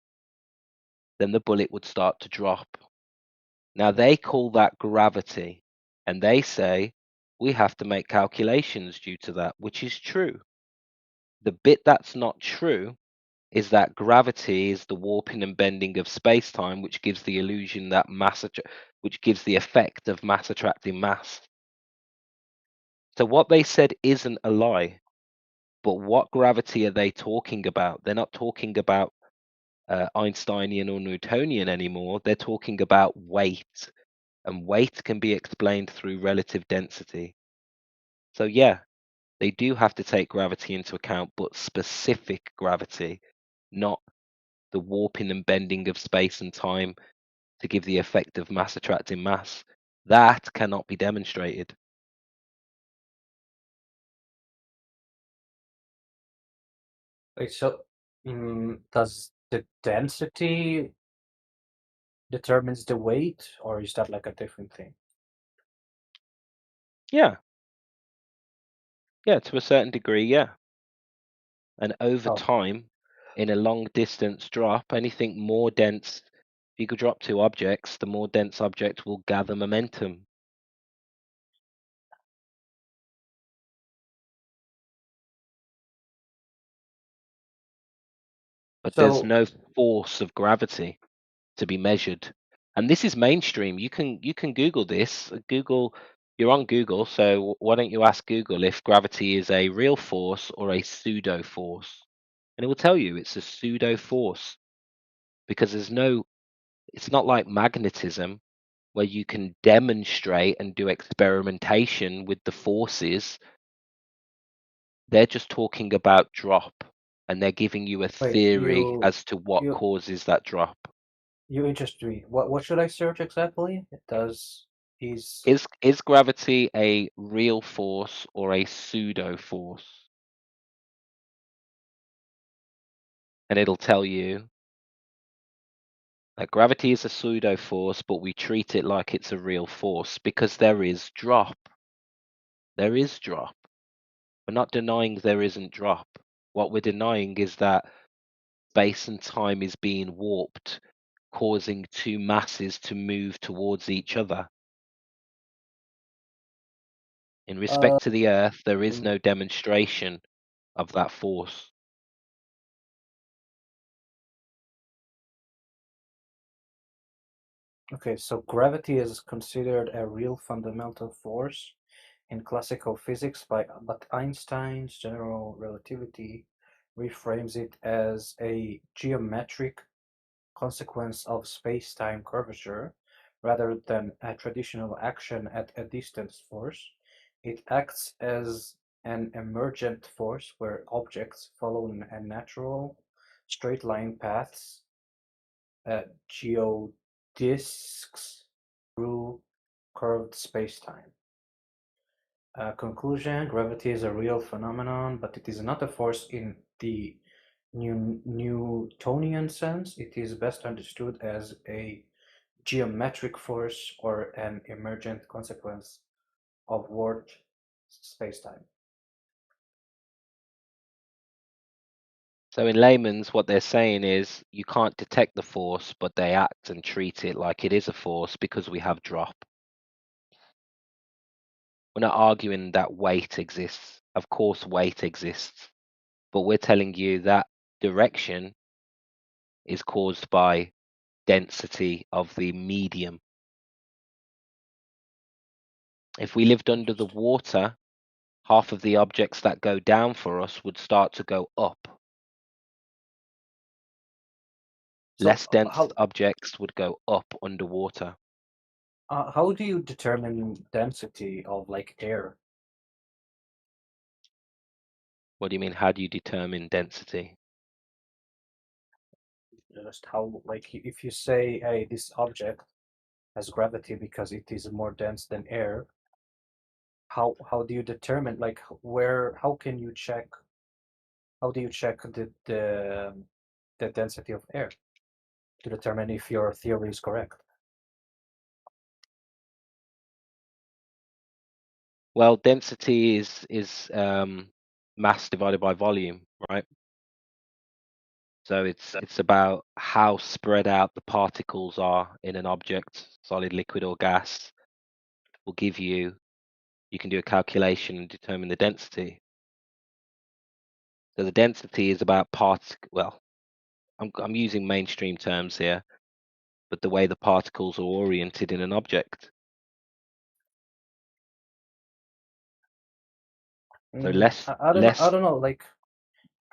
then the bullet would start to drop. Now they call that gravity, and they say we have to make calculations due to that, which is true. The bit that's not true is that gravity is the warping and bending of space-time, which gives the illusion that which gives the effect of mass attracting mass. So what they said isn't a lie, but what gravity are they talking about? They're not talking about Einsteinian or Newtonian anymore. They're talking about weight, and weight can be explained through relative density. So yeah, they do have to take gravity into account, but specific gravity, not the warping and bending of space and time to give the effect of mass attracting mass. That cannot be demonstrated. Wait, so does the density determines the weight, or is that like a different thing? Yeah. Yeah, to a certain degree, yeah. And over Oh, time, in a long distance drop, anything more dense, if you could drop two objects, the more dense object will gather momentum. But there's so no force of gravity to be measured. And this is mainstream. You can Google this. Google, you're on Google, so why don't you ask Google if gravity is a real force or a pseudo force? And it will tell you it's a pseudo force because it's not like magnetism where you can demonstrate and do experimentation with the forces. They're just talking about drop, and they're giving you a wait, theory as to what you causes that drop. you interest me. What should I search exactly? Does is Is gravity a real force or a pseudo force? And it'll tell you that gravity is a pseudo force, but we treat it like it's a real force because there is drop. There is drop. We're not denying there isn't drop. What we're denying is that space and time is being warped, causing two masses to move towards each other. In uh respect to the Earth, there is mm, no demonstration of that force. okay, so gravity is considered a real fundamental force in classical physics but Einstein's general relativity reframes it as a geometric consequence of space-time curvature rather than a traditional action at a distance force. It acts as an emergent force where objects follow a natural straight line paths, geodisks through curved spacetime. Conclusion: gravity is a real phenomenon, but it is not a force in the Newtonian sense. It is best understood as a geometric force or an emergent consequence of warped spacetime. So in layman's, what they're saying is you can't detect the force, but they act and treat it like it is a force because we have drop. We're not arguing that weight exists. Of course, weight exists, but we're telling you that direction is caused by density of the medium. If we lived under the water, half of the objects that go down for us would start to go up. So Less dense how objects would go up underwater. how do you determine density of like air? What do you mean? How do you determine density? Just how, like, if you say, hey, this object has gravity because it is more dense than air, how do you determine, like, where, how do you check the density of air to determine if your theory is correct? Well, density is mass divided by volume, right? So it's about how spread out the particles are in an object, solid, liquid, or gas. Will give you can do a calculation and determine the density. So the density is about well, I'm using mainstream terms here, but the way the particles are oriented in an object. So I don't know. Like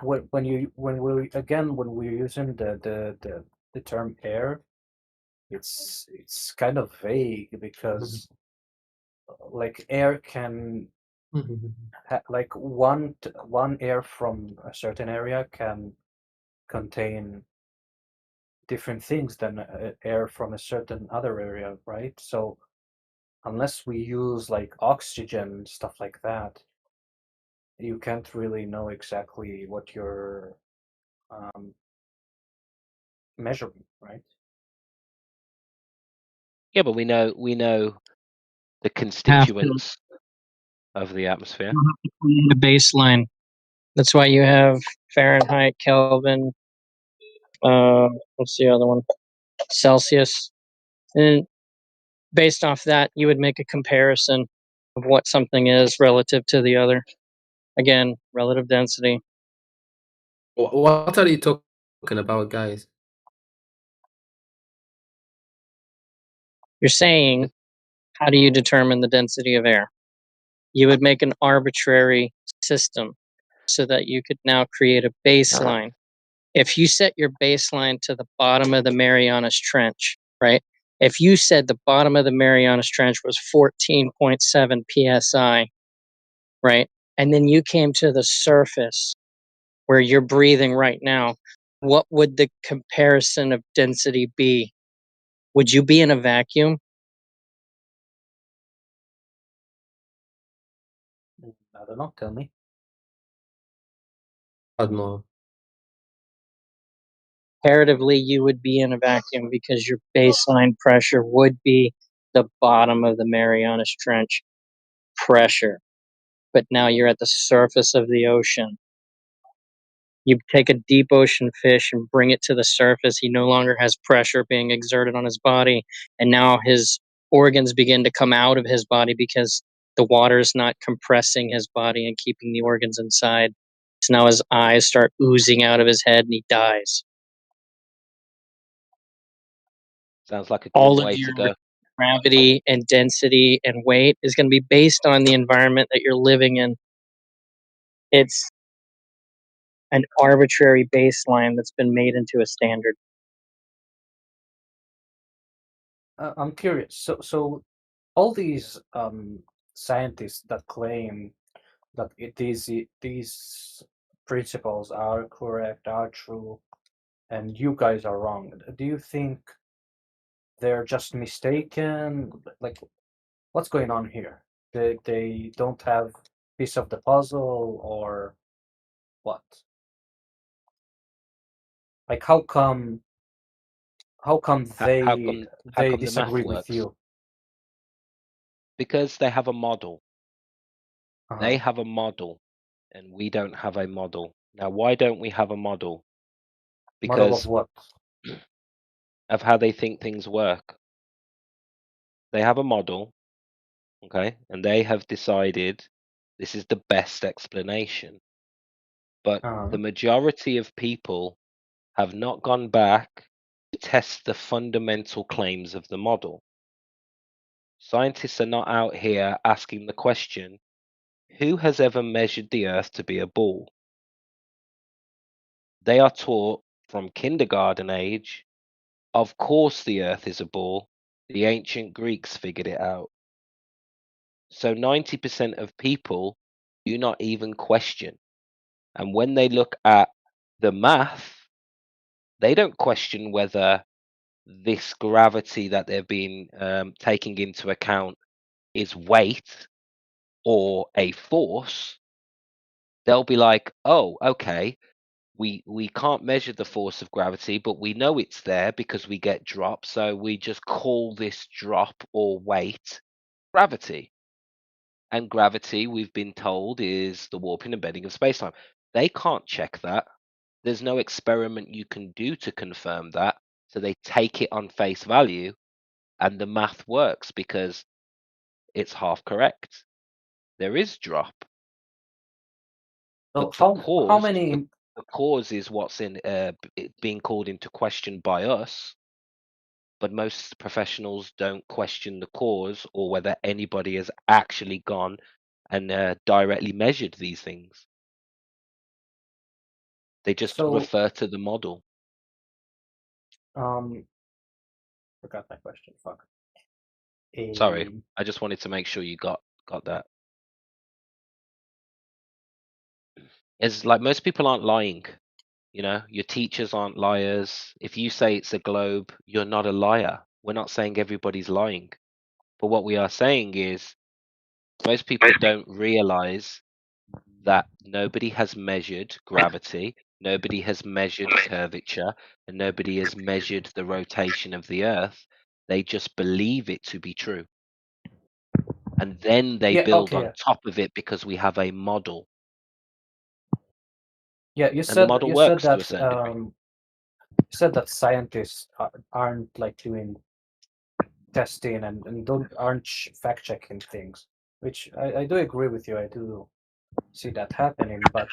when we're using the term air, it's kind of vague because like air can like one air from a certain area can contain different things than air from a certain other area, right? So unless we use like oxygen and stuff like that, you can't really know exactly what you're measuring, right? Yeah, but we know the Have to constituents of the atmosphere. the baseline. That's why you have Fahrenheit, Kelvin. What's the other one? Celsius. And based off that, you would make a comparison of what something is relative to the other. Again, relative density. What are you talking about, guys? You're saying, how do you determine the density of air? You would make an arbitrary system so that you could now create a baseline. If you set your baseline to the bottom of the Marianas Trench, right? If you said the bottom of the Marianas Trench was 14.7 psi, right? And then you came to the surface where you're breathing right now, what would the comparison of density be? Would you be in a vacuum? I don't know. Tell me. I don't know. Comparatively, you would be in a vacuum because your baseline pressure would be the bottom of the Marianas Trench pressure. But now you're at the surface of the ocean. You take a deep ocean fish and bring it to the surface. He no longer has pressure being exerted on his body. And now his organs begin to come out of his body because the water is not compressing his body and keeping the organs inside. So now his eyes start oozing out of his head and he dies. Sounds like a good All of way to your go. gravity and density and weight is going to be based on the environment that you're living in. It's an arbitrary baseline that's been made into a standard. I'm curious. So all these scientists that claim that these principles are correct, are true, and you guys are wrong. Do you think they're just mistaken? Like, what's going on here? They don't have piece of the puzzle, or what? Like, how come How they come the math disagree with works? you? Because they have a model. They Uh-huh. have a model, and we don't have a model. Now, why don't we have a model? Model of Because what? of how they think things work. They have a model, okay, and they have decided this is the best explanation. But Uh-huh. the majority of people have not gone back to test the fundamental claims of the model. Scientists are not out here asking the question, who has ever measured the Earth to be a ball? They are taught from kindergarten age, of course the Earth is a ball. The ancient Greeks figured it out. So 90% of people do not even question. And when they look at the math, they don't question whether this gravity that they've been taking into account is weight or a force. They'll be like, oh, okay, we can't measure the force of gravity, but we know it's there because we get drops. So we just call this drop or weight gravity. And gravity, we've been told, is the warping and bending of space-time. They can't check that. there's no experiment you can do to confirm that. So they take it on face value, and the math works because it's half correct. There is drop, So but the how many the cause is what's being called into question by us. But most professionals don't question the cause or whether anybody has actually gone and directly measured these things. They just so refer to the model. forgot my question. Fuck. Sorry, I just wanted to make sure you got that. It's like most people aren't lying. You know, your teachers aren't liars. If you say it's a globe, you're not a liar. We're not saying everybody's lying. But what we are saying is most people don't realize that nobody has measured gravity, nobody has measured curvature, and nobody has measured the rotation of the Earth. They just believe it to be true. And then they Yeah, build okay, on yeah. top of it because we have a model. Yeah, you And the said model you said works to a that certain degree. you said that scientists aren't like doing testing and aren't fact checking things, which I do agree with you. I do see that happening, but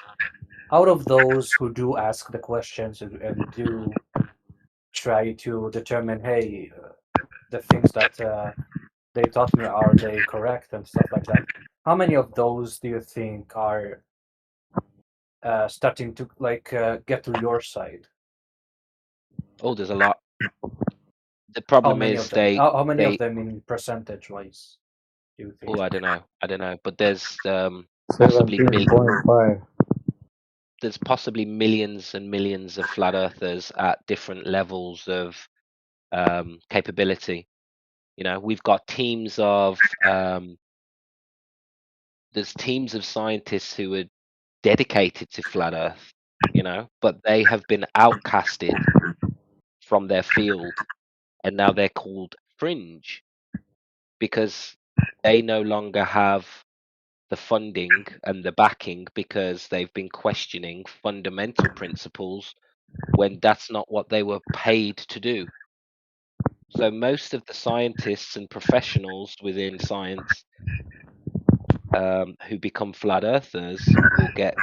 out of those who do ask the questions and do try to determine, hey, the things that they taught me, are they correct and stuff like that, how many of those do you think are starting to like get to your side? Oh, there's a lot. The How problem many of is them? How many of they them in percentage wise do you think? oh, I don't know. But there's possibly 17.5. there's possibly millions and millions of flat earthers at different levels of capability. You know, we've got teams of there's teams of scientists who are dedicated to flat Earth, you know, but they have been outcasted from their field, and now they're called fringe because they no longer have the funding and the backing because they've been questioning fundamental principles when that's not what they were paid to do. So most of the scientists and professionals within science who become flat earthers will get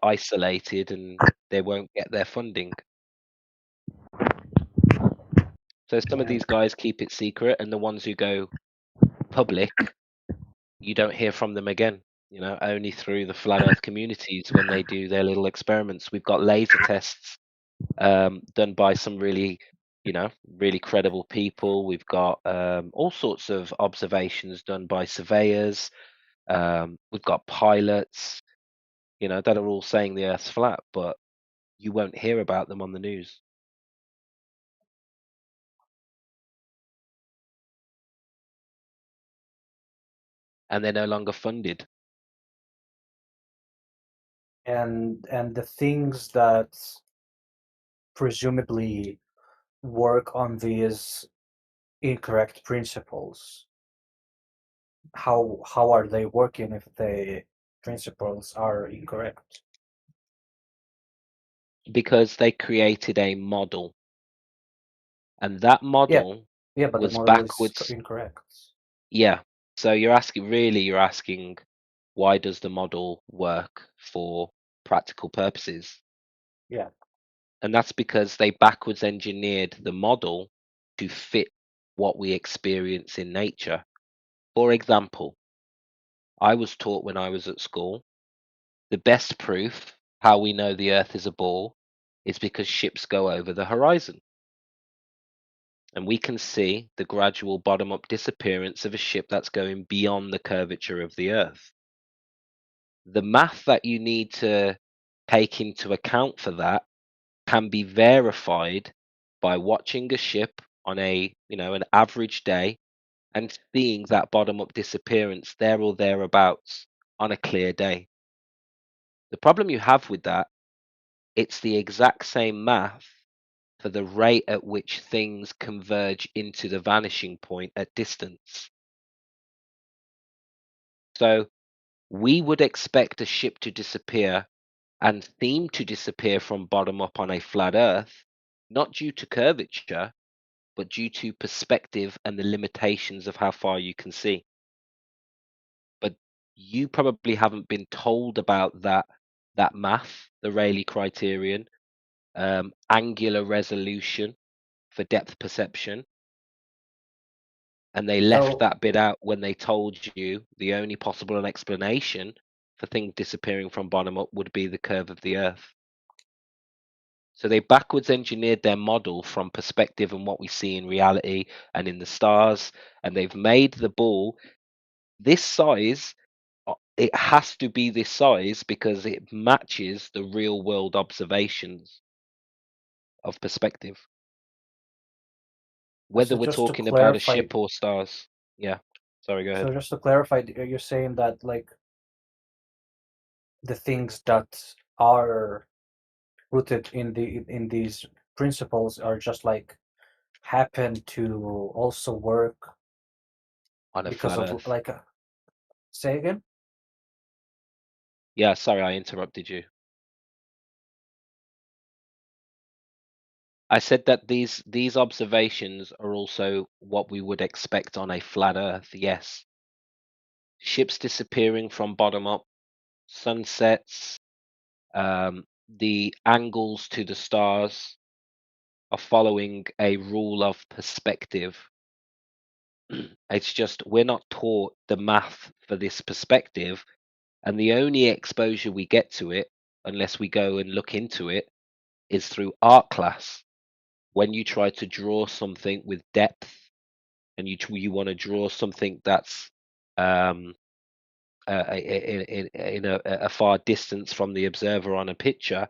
isolated and they won't get their funding. So some of And these guys keep it secret, and the ones who go public, you don't hear from them again. You know, only through the flat Earth communities when they do their little experiments. We've got laser tests done by some really, you know, really credible people. We've got all sorts of observations done by surveyors. We've got pilots, you know, that are all saying the Earth's flat, but you won't hear about them on the news. And they're no longer funded. and the things that presumably work on these incorrect principles, how are they working if the principles are incorrect? Because they created a model, and that model Yeah, but the was model is backwards. incorrect. Yeah. So you're asking why does the model work for practical purposes? Yeah. And that's because they backwards engineered the model to fit what we experience in nature. For example, I was taught when I was at school, the best proof how we know the Earth is a ball is because ships go over the horizon. And we can see the gradual bottom-up disappearance of a ship that's going beyond the curvature of the Earth. The math that you need to take into account for that can be verified by watching a ship on an average day and seeing that bottom-up disappearance there or thereabouts on a clear day. The problem you have with that, it's the exact same math for the rate at which things converge into the vanishing point at distance. So we would expect a ship to disappear and seem to disappear from bottom up on a flat Earth, not due to curvature, but due to perspective and the limitations of how far you can see. But you probably haven't been told about that math, the Rayleigh criterion, angular resolution for depth perception, and they left So that bit out when they told you the only possible explanation for things disappearing from bottom up would be the curve of the Earth. So they backwards engineered their model from perspective and what we see in reality and in the stars, and they've made the ball this size. It has to be this size because it matches the real world observations of perspective. Whether so we're just to talking about a clarify, ship or stars. Yeah. Sorry, go ahead. so just to clarify, you're saying that like the things that are rooted in these principles are just like happen to also work On a because flat of Earth. like say again? Yeah, sorry, I interrupted you. I said that these observations are also what we would expect on a flat Earth. Yes. Ships disappearing from bottom up, sunsets, the angles to the stars are following a rule of perspective. It's just we're not taught the math for this perspective, and the only exposure we get to it, unless we go and look into it, is through art class. When you try to draw something with depth, and you want to draw something that's in a far distance from the observer on a picture,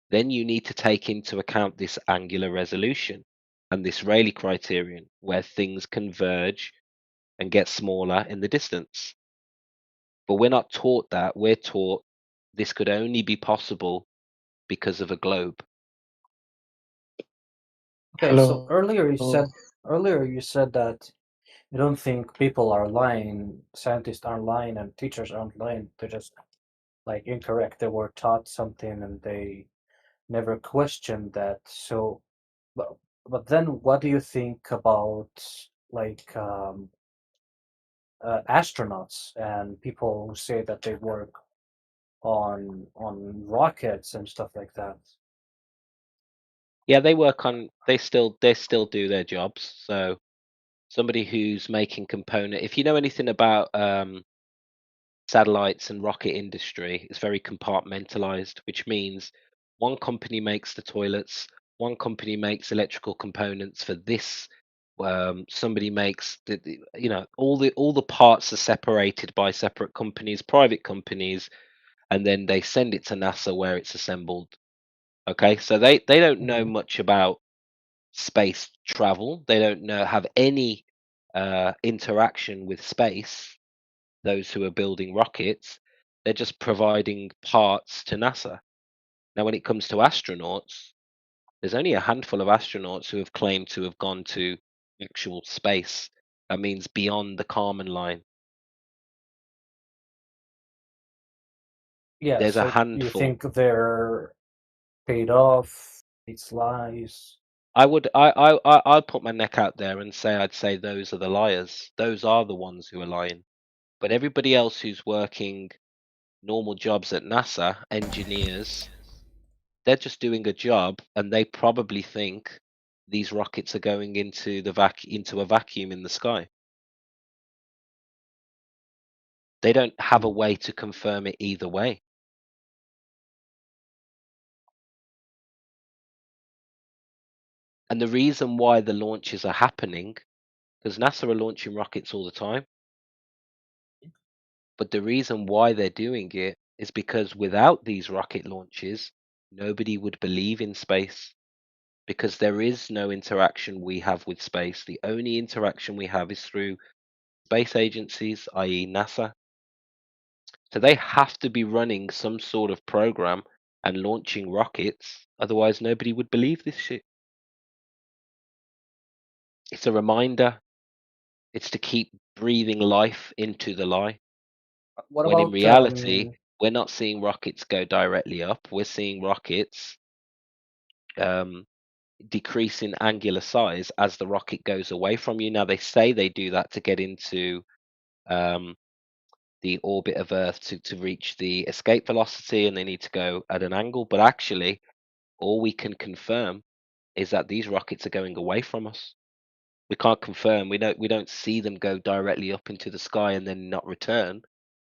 then you need to take into account this angular resolution and this Rayleigh criterion, where things converge and get smaller in the distance. But we're not taught that. We're taught this could only be possible because of a globe. Okay, so earlier you said that you don't think people are lying, scientists aren't lying, and teachers aren't lying. They're just like incorrect. They were taught something and they never questioned that. So, but then what do you think about like astronauts and people who say that they work on rockets and stuff like that? Yeah, they still do their jobs. So somebody who's making component, if you know anything about satellites and rocket industry, it's very compartmentalized, which means one company makes the toilets, one company makes electrical components for this. Somebody makes all the parts are separated by separate companies, private companies, and then they send it to NASA where it's assembled. Okay, so they don't know much about space travel. They don't have any interaction with space. Those who are building rockets, they're just providing parts to NASA. Now, when it comes to astronauts, there's only a handful of astronauts who have claimed to have gone to actual space. That means beyond the Kármán line. Yeah, There's a so you handful. think they're paid off? It's lies. I'd put my neck out there and say I'd say those are the liars. Those are the ones who are lying. But everybody else who's working normal jobs at NASA, engineers, they're just doing a job, and they probably think these rockets are going into a vacuum in the sky. They don't have a way to confirm it either way. And the reason why the launches are happening, because NASA are launching rockets all the time, but the reason why they're doing it is because without these rocket launches, nobody would believe in space, because there is no interaction we have with space. The only interaction we have is through space agencies, i.e. NASA. So they have to be running some sort of program and launching rockets, otherwise nobody would believe this shit. It's a reminder. It's to keep breathing life into the lie. What When in about reality, We're not seeing rockets go directly up. We're seeing rockets decrease in angular size as the rocket goes away from you. Now they say they do that to get into the orbit of Earth to reach the escape velocity, and they need to go at an angle. But actually, all we can confirm is that these rockets are going away from us. We can't confirm. We don't see them go directly up into the sky and then not return.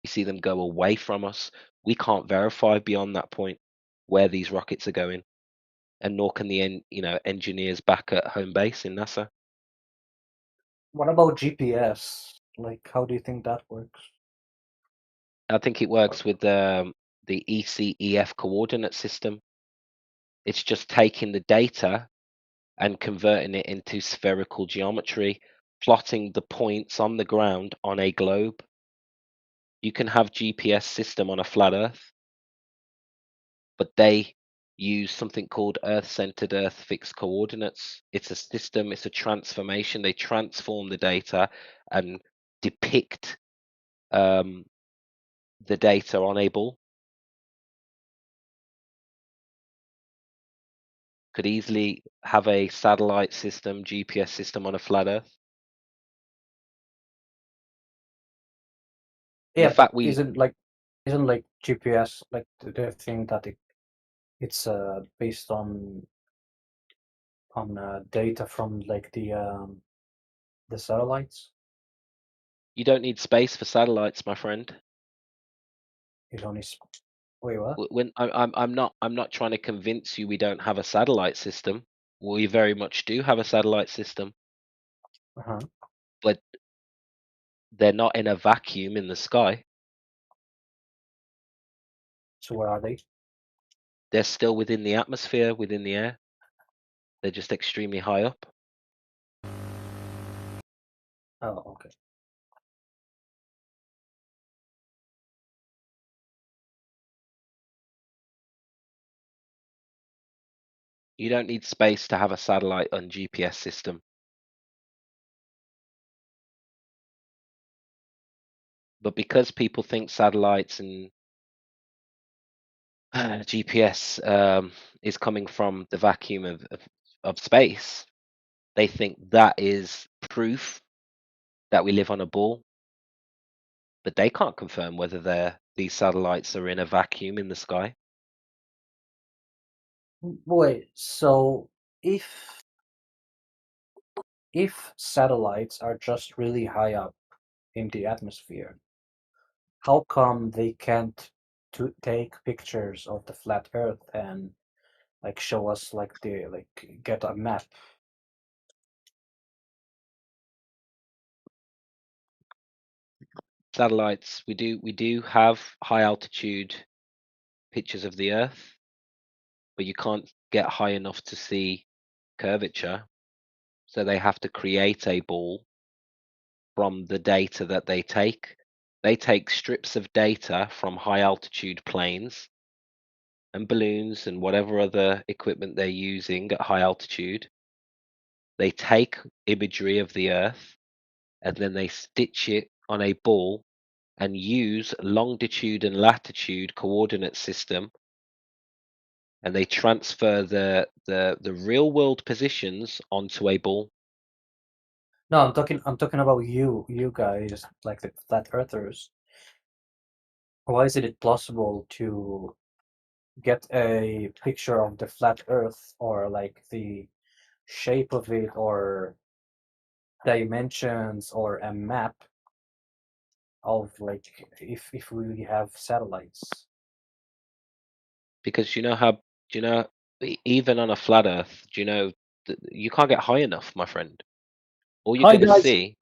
We see them go away from us. We can't verify beyond that point where these rockets are going, and nor can the engineers back at home base in NASA. What about GPS? Like, how do you think that works? I think it works with the ECEF coordinate system. It's just taking the data and converting it into spherical geometry, plotting the points on the ground on a globe. You can have GPS system on a flat Earth, but they use something called Earth-centered, Earth-fixed coordinates. It's a system, it's a transformation. They transform the data and depict the data on a ball. Could easily have a satellite system, GPS system on a flat Earth. Yeah, the fact but isn't like GPS like the thing that it's based on data from like the satellites? You don't need space for satellites, my friend. It only wait, what? When I'm not trying to convince you we don't have a satellite system. We very much do have a satellite system, Uh-huh. but they're not in a vacuum in the sky. So where are they? They're still within the atmosphere, within the air. They're just extremely high up. Oh, okay. You don't need space to have a satellite and GPS system. But because people think satellites and GPS is coming from the vacuum of space, they think that is proof that we live on a ball. But they can't confirm whether these satellites are in a vacuum in the sky. Wait, so if satellites are just really high up in the atmosphere, how come they can't take pictures of the flat Earth and like show us like get a map? Satellites, we do have high altitude pictures of the Earth, but you can't get high enough to see curvature. So they have to create a ball from the data that they take. They take strips of data from high altitude planes and balloons and whatever other equipment they're using at high altitude. They take imagery of the Earth and then they stitch it on a ball and use longitude and latitude coordinate system, and they transfer the real world positions onto a ball. No, I'm talking about you guys, like the flat earthers. Why isn't it possible to get a picture of the flat Earth or like the shape of it or dimensions or a map of like if we have satellites? Because even on a flat Earth, you can't get high enough, my friend. All you're Hi gonna guys. see,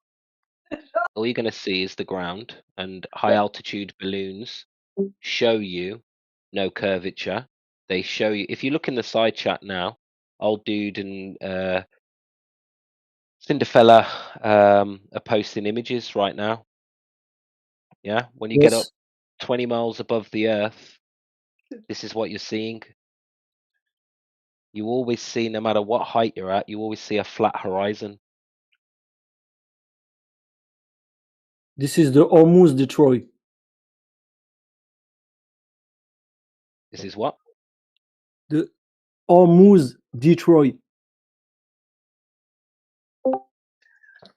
is the ground, and high altitude balloons show you no curvature. They show you, if you look in the side chat now, old dude and Cinderfella are posting images right now. Yeah, when you get up Yes. 20 miles above the Earth, this is what you're seeing. You always see, no matter what height you're at, you always see a flat horizon. This is the Hormuz Detroit. This is what? The Hormuz, Detroit.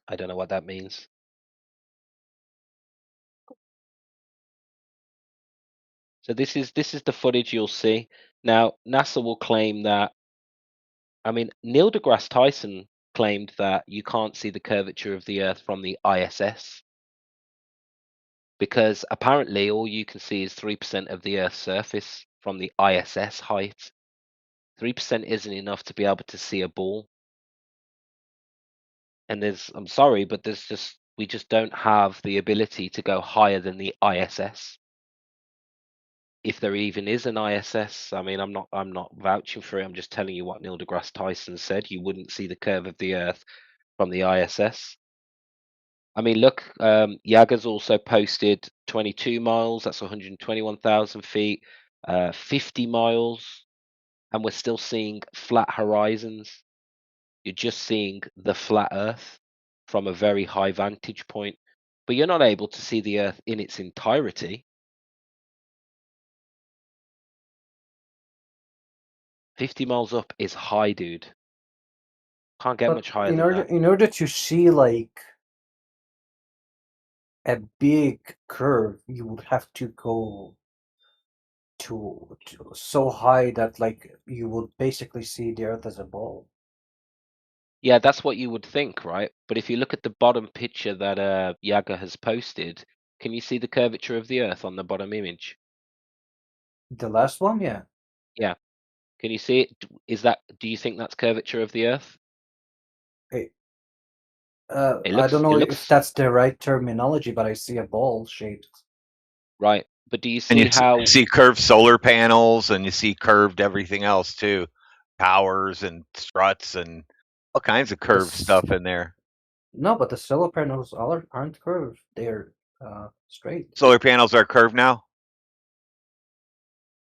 I don't know what that means. So this is the footage you'll see. Now, NASA will claim that. I mean, Neil deGrasse Tyson claimed that you can't see the curvature of the Earth from the ISS because apparently all you can see is 3% of the Earth's surface from the ISS height. 3% isn't enough to be able to see a ball. And I'm sorry, but we just don't have the ability to go higher than the ISS. If there even is an ISS, I mean, I'm not vouching for it. I'm just telling you what Neil deGrasse Tyson said. You wouldn't see the curve of the Earth from the ISS. I mean, look, Yaga's also posted 22 miles. That's 121,000 feet. 50 miles, and we're still seeing flat horizons. You're just seeing the flat Earth from a very high vantage point, but you're not able to see the Earth in its entirety. 50 miles up is high, dude. Can't get But much higher than that. in order to see like a big curve, you would have to go to so high that like you would basically see the Earth as a ball. Yeah, that's what you would think, right? But if you look at the bottom picture that Yaga has posted, can you see the curvature of the Earth on the bottom image? The last one, yeah. Yeah. Can you see it? Do you think that's curvature of the Earth? It It I don't know if looks that's the right terminology, but I see a ball shaped. right. But do you And see how you see curved solar panels, and you see curved everything else too, towers and struts and all kinds of curved stuff in there. No, but the solar panels aren't curved. They're straight. Solar panels are curved now.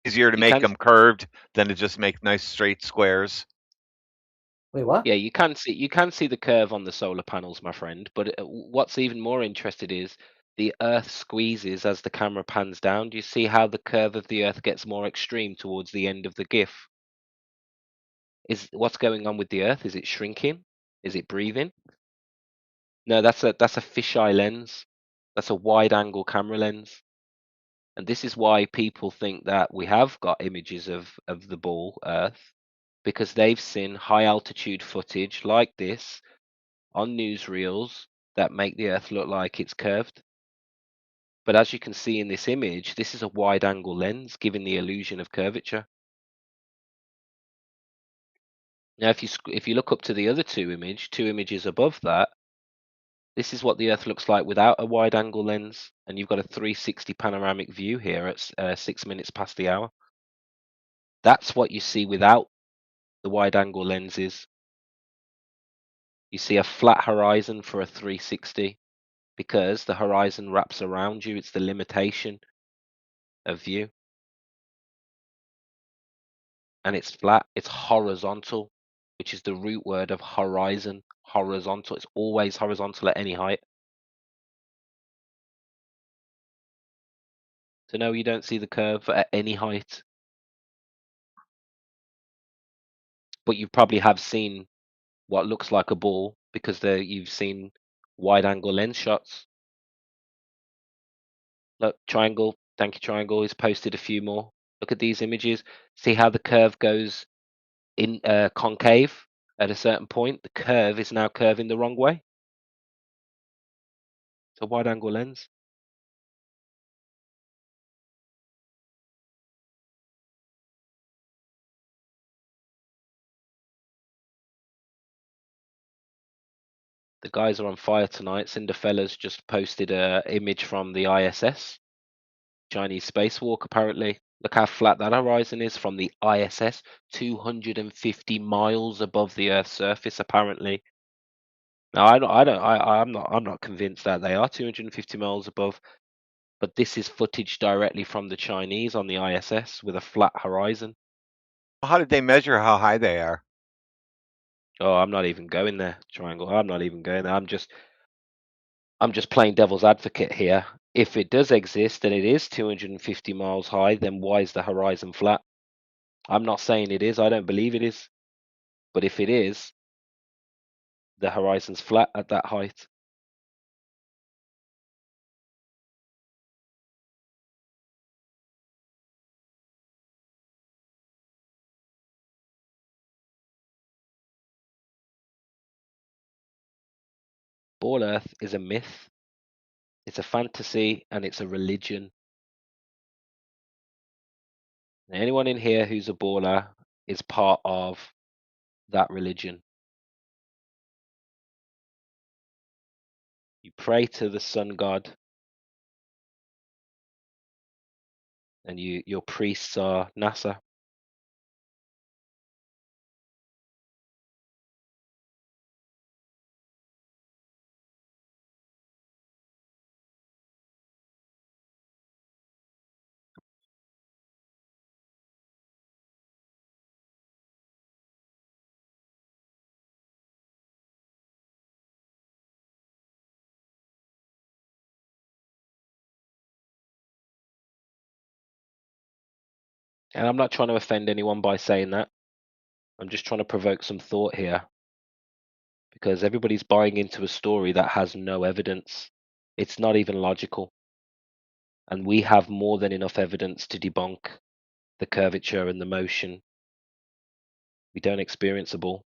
Easier to you make can them curved than to just make nice straight squares. Wait, what? Yeah, you can see the curve on the solar panels, my friend. But what's even more interesting is the Earth squeezes as the camera pans down. Do you see how the curve of the Earth gets more extreme towards the end of the GIF? Is what's going on with the Earth? Is it shrinking? Is it breathing? No, that's a fisheye lens. That's a wide angle camera lens. And this is why people think that we have got images of the ball Earth, because they've seen high altitude footage like this on newsreels that make the Earth look like it's curved. But as you can see in this image, this is a wide angle lens giving the illusion of curvature. Now, if you look up to the other two images above that, this is what the Earth looks like without a wide angle lens, and you've got a 360 panoramic view here at 6 minutes past the hour. That's what you see without the wide angle lenses. You see a flat horizon for a 360 because the horizon wraps around you. It's the limitation of view. And it's flat, it's horizontal, which is the root word of horizon, horizontal. It's always horizontal at any height. So no, you don't see the curve at any height. But you probably have seen what looks like a ball because you've seen wide angle lens shots. Look, Triangle, thank you, Triangle, he's posted a few more. Look at these images. See how the curve goes in concave at a certain point. The curve is now curving the wrong way. It's a wide angle lens. The guys are on fire tonight. Cinderfella's just posted a image from the ISS, Chinese spacewalk apparently. Look how flat that horizon is from the ISS, 250 miles above the Earth's surface apparently. Now I'm not convinced that they are 250 miles above, but this is footage directly from the Chinese on the ISS with a flat horizon. How did they measure how high they are? Oh, I'm not even going there, Triangle. I'm not even going there. I'm just playing devil's advocate here. If it does exist and it is 250 miles high, then why is the horizon flat? I'm not saying it is. I don't believe it is. But if it is, the horizon's flat at that height. Ball Earth is a myth. It's a fantasy and it's a religion. Anyone in here who's a baller is part of that religion. You pray to the sun god, and your priests are NASA. And I'm not trying to offend anyone by saying that. I'm just trying to provoke some thought here, because everybody's buying into a story that has no evidence. It's not even logical. And we have more than enough evidence to debunk the curvature and the motion. We don't experience a ball.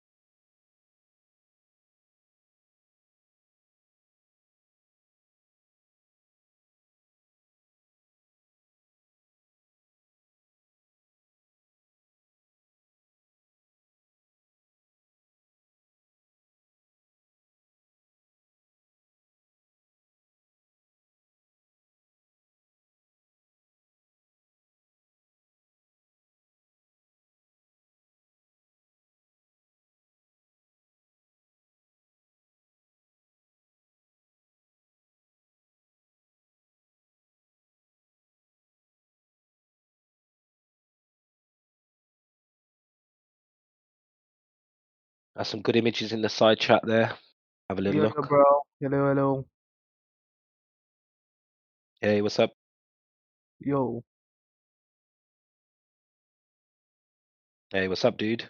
There's some good images in the side chat there. Have a little Yo, look. bro. Hello, hello. Hey, what's up? Yo. Hey, what's up, dude?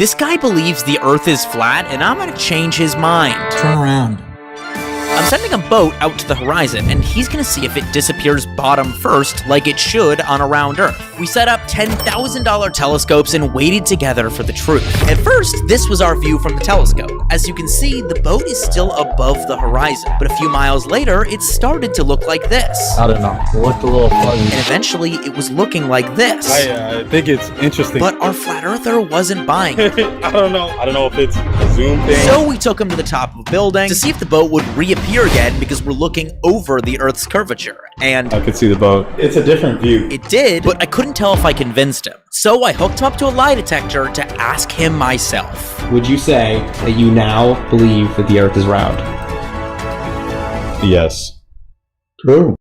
This guy believes the Earth is flat, and I'm gonna change his mind. Turn around. I'm sending a boat out to the horizon, and he's gonna see if it disappears bottom first, like it should on a round Earth. We set up $10,000 telescopes and waited together for the truth. At first, this was our view from the telescope. As you can see, the boat is still above the horizon, but a few miles later, it started to look like this. I don't know. It looked a little fuzzy. And eventually, it was looking like this. I think it's interesting. But our flat earther wasn't buying it. I don't know if it's a zoom thing. So we took him to the top of a building to see if the boat would reappear again, because we're looking over the Earth's curvature. And I could see the boat. It's a different view. It did, but I couldn't tell if I convinced him. So I hooked him up to a lie detector to ask him myself. Would you say that you now believe that the Earth is round? Yes. True.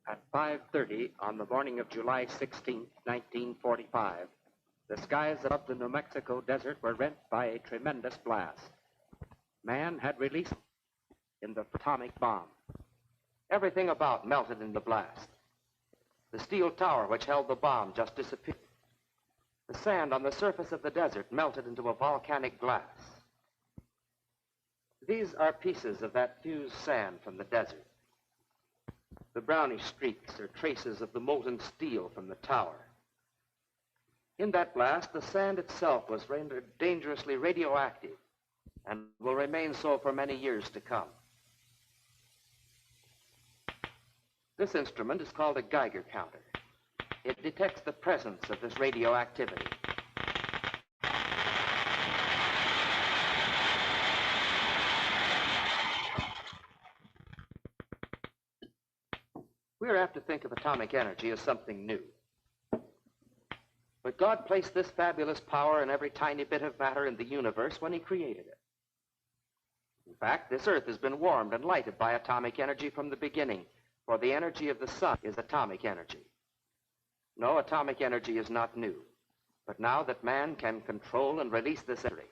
At 5:30 on the morning of July 16, 1945, the skies above the New Mexico desert were rent by a tremendous blast. Man had released in the atomic bomb. Everything about melted in the blast. The steel tower which held the bomb just disappeared. The sand on the surface of the desert melted into a volcanic glass. These are pieces of that fused sand from the desert. The brownish streaks are traces of the molten steel from the tower. In that blast, the sand itself was rendered dangerously radioactive and will remain so for many years to come. This instrument is called a Geiger counter. It detects the presence of this radioactivity. have to think of atomic energy as something new. But God placed this fabulous power in every tiny bit of matter in the universe when he created it. In fact, this Earth has been warmed and lighted by atomic energy from the beginning, for the energy of the sun is atomic energy. No, atomic energy is not new, but now that man can control and release this energy,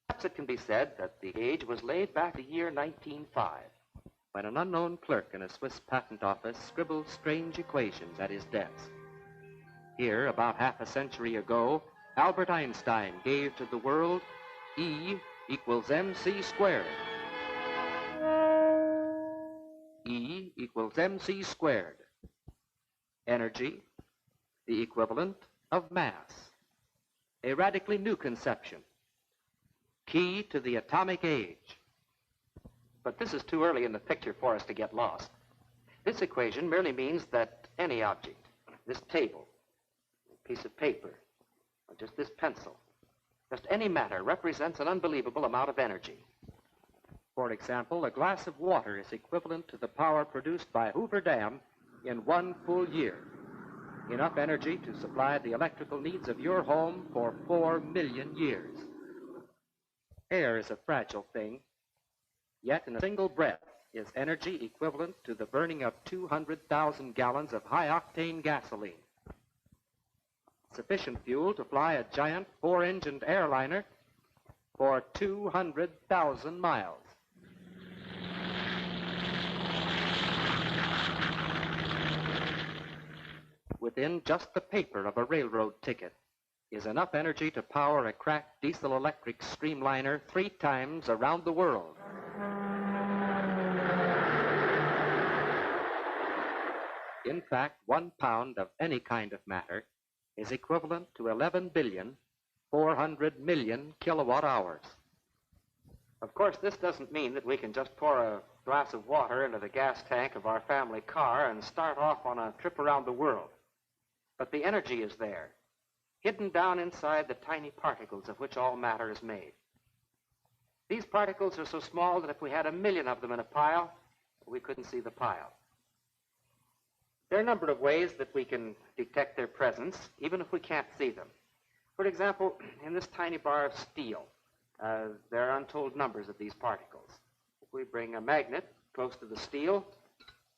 perhaps it can be said that the age was laid back to the year 1905, when an unknown clerk in a Swiss patent office scribbled strange equations at his desk. Here, about half a century ago, Albert Einstein gave to the world E equals mc squared. E equals mc squared. Energy, the equivalent of mass. A radically new conception. Key to the atomic age. But this is too early in the picture for us to get lost. This equation merely means that any object, this table, piece of paper, or just this pencil, just any matter represents an unbelievable amount of energy. For example, a glass of water is equivalent to the power produced by Hoover Dam in 1 full year. Enough energy to supply the electrical needs of your home for 4 million years. Air is a fragile thing, yet in a single breath is energy equivalent to the burning of 200,000 gallons of high-octane gasoline. Sufficient fuel to fly a giant 4-engined airliner for 200,000 miles. Within just the paper of a railroad ticket is enough energy to power a cracked diesel-electric streamliner 3 times around the world. In fact, 1 pound of any kind of matter is equivalent to 11,400,000,000 kilowatt hours. Of course, this doesn't mean that we can just pour a glass of water into the gas tank of our family car and start off on a trip around the world. But the energy is there, hidden down inside the tiny particles of which all matter is made. These particles are so small that if we had 1,000,000 of them in a pile, we couldn't see the pile. There are a number of ways that we can detect their presence, even if we can't see them. For example, in this tiny bar of steel, there are untold numbers of these particles. If we bring a magnet close to the steel,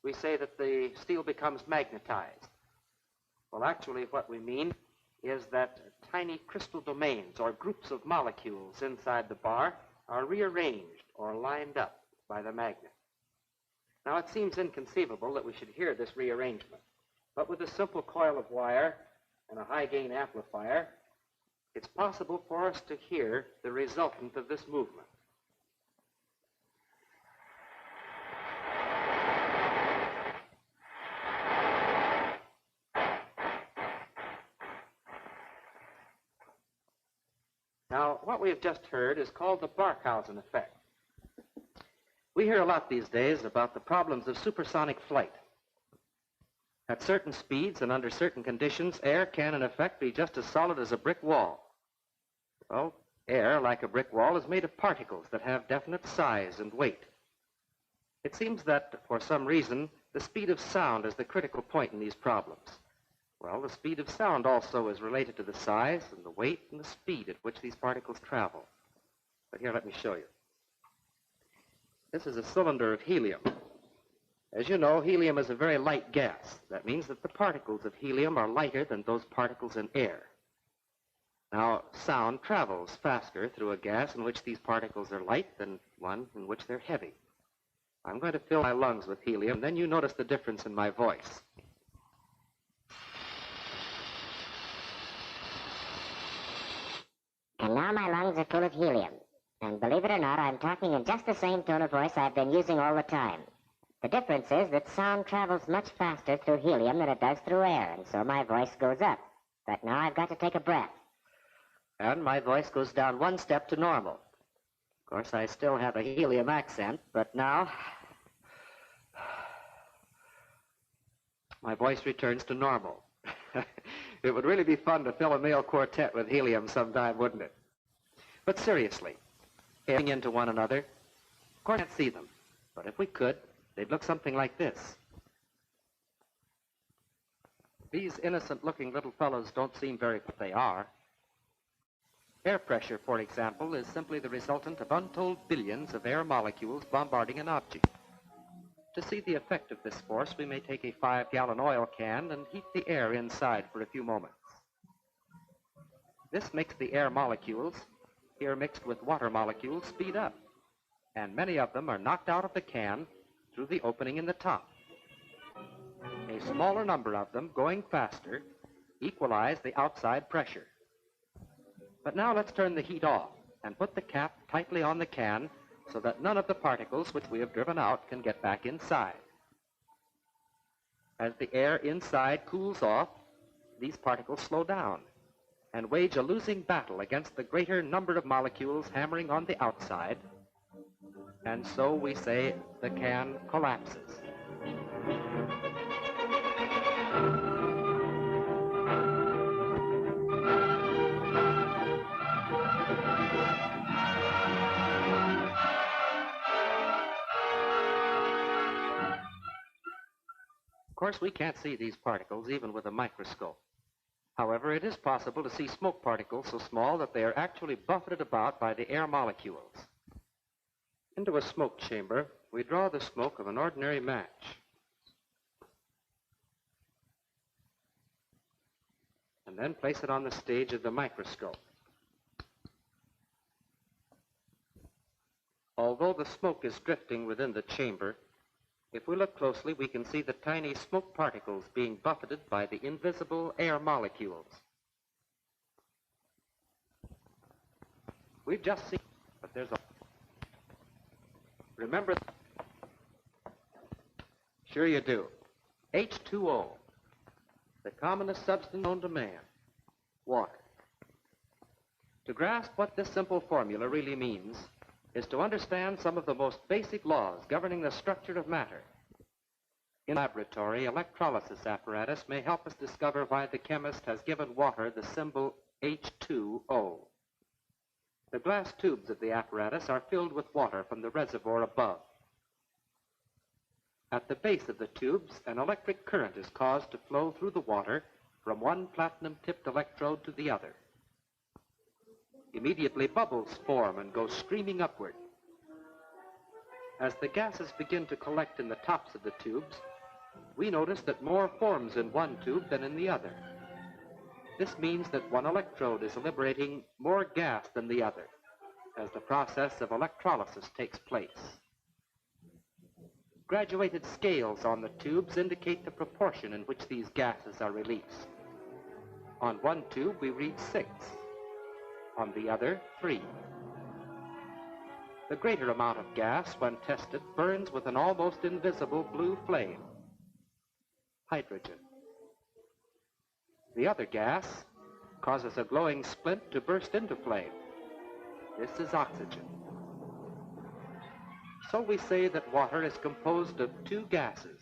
we say that the steel becomes magnetized. Well, actually, what we mean is that tiny crystal domains or groups of molecules inside the bar are rearranged or lined up by the magnet. Now, it seems inconceivable that we should hear this rearrangement, but with a simple coil of wire and a high-gain amplifier, it's possible for us to hear the resultant of this movement. Now, what we have just heard is called the Barkhausen effect. We hear a lot these days about the problems of supersonic flight. At certain speeds and under certain conditions, air can, in effect, be just as solid as a brick wall. Well, air, like a brick wall, is made of particles that have definite size and weight. It seems that, for some reason, the speed of sound is the critical point in these problems. Well, the speed of sound also is related to the size and the weight and the speed at which these particles travel. But here, let me show you. This is a cylinder of helium. As you know, helium is a very light gas. That means that the particles of helium are lighter than those particles in air. Now, sound travels faster through a gas in which these particles are light than one in which they're heavy. I'm going to fill my lungs with helium, then you notice the difference in my voice. And now my lungs are full of helium. And believe it or not, I'm talking in just the same tone of voice I've been using all the time. The difference is that sound travels much faster through helium than it does through air, and so my voice goes up. But now I've got to take a breath. And my voice goes down 1 step to normal. Of course, I still have a helium accent, but now my voice returns to normal. It would really be fun to fill a male quartet with helium sometime, wouldn't it? But seriously, heading into one another, of course, I can't see them, but if we could, they'd look something like this. These innocent-looking little fellows don't seem very what they are. Air pressure, for example, is simply the resultant of untold billions of air molecules bombarding an object. To see the effect of this force, we may take a 5-gallon oil can and heat the air inside for a few moments. This makes the air molecules, here mixed with water molecules, speed up, and many of them are knocked out of the can through the opening in the top. A smaller number of them, going faster, equalize the outside pressure. But now let's turn the heat off and put the cap tightly on the can so that none of the particles which we have driven out can get back inside. As the air inside cools off, these particles slow down and wage a losing battle against the greater number of molecules hammering on the outside, and so we say the can collapses. Of course, we can't see these particles even with a microscope. However, it is possible to see smoke particles so small that they are actually buffeted about by the air molecules. Into a smoke chamber, we draw the smoke of an ordinary match. And then place it on the stage of the microscope. Although the smoke is drifting within the chamber, if we look closely, we can see the tiny smoke particles being buffeted by the invisible air molecules. We've just seen, but there's a... Remember... Sure you do. H2O, the commonest substance known to man, water. To grasp what this simple formula really means is to understand some of the most basic laws governing the structure of matter. In laboratory, electrolysis apparatus may help us discover why the chemist has given water the symbol H2O. The glass tubes of the apparatus are filled with water from the reservoir above. At the base of the tubes, an electric current is caused to flow through the water from one platinum-tipped electrode to the other. Immediately, bubbles form and go screaming upward. As the gases begin to collect in the tops of the tubes, we notice that more forms in one tube than in the other. This means that one electrode is liberating more gas than the other, as the process of electrolysis takes place. Graduated scales on the tubes indicate the proportion in which these gases are released. On one tube, we read 6. On the other, 3. The greater amount of gas, when tested, burns with an almost invisible blue flame, hydrogen. The other gas causes a glowing splint to burst into flame. This is oxygen. So we say that water is composed of 2 gases,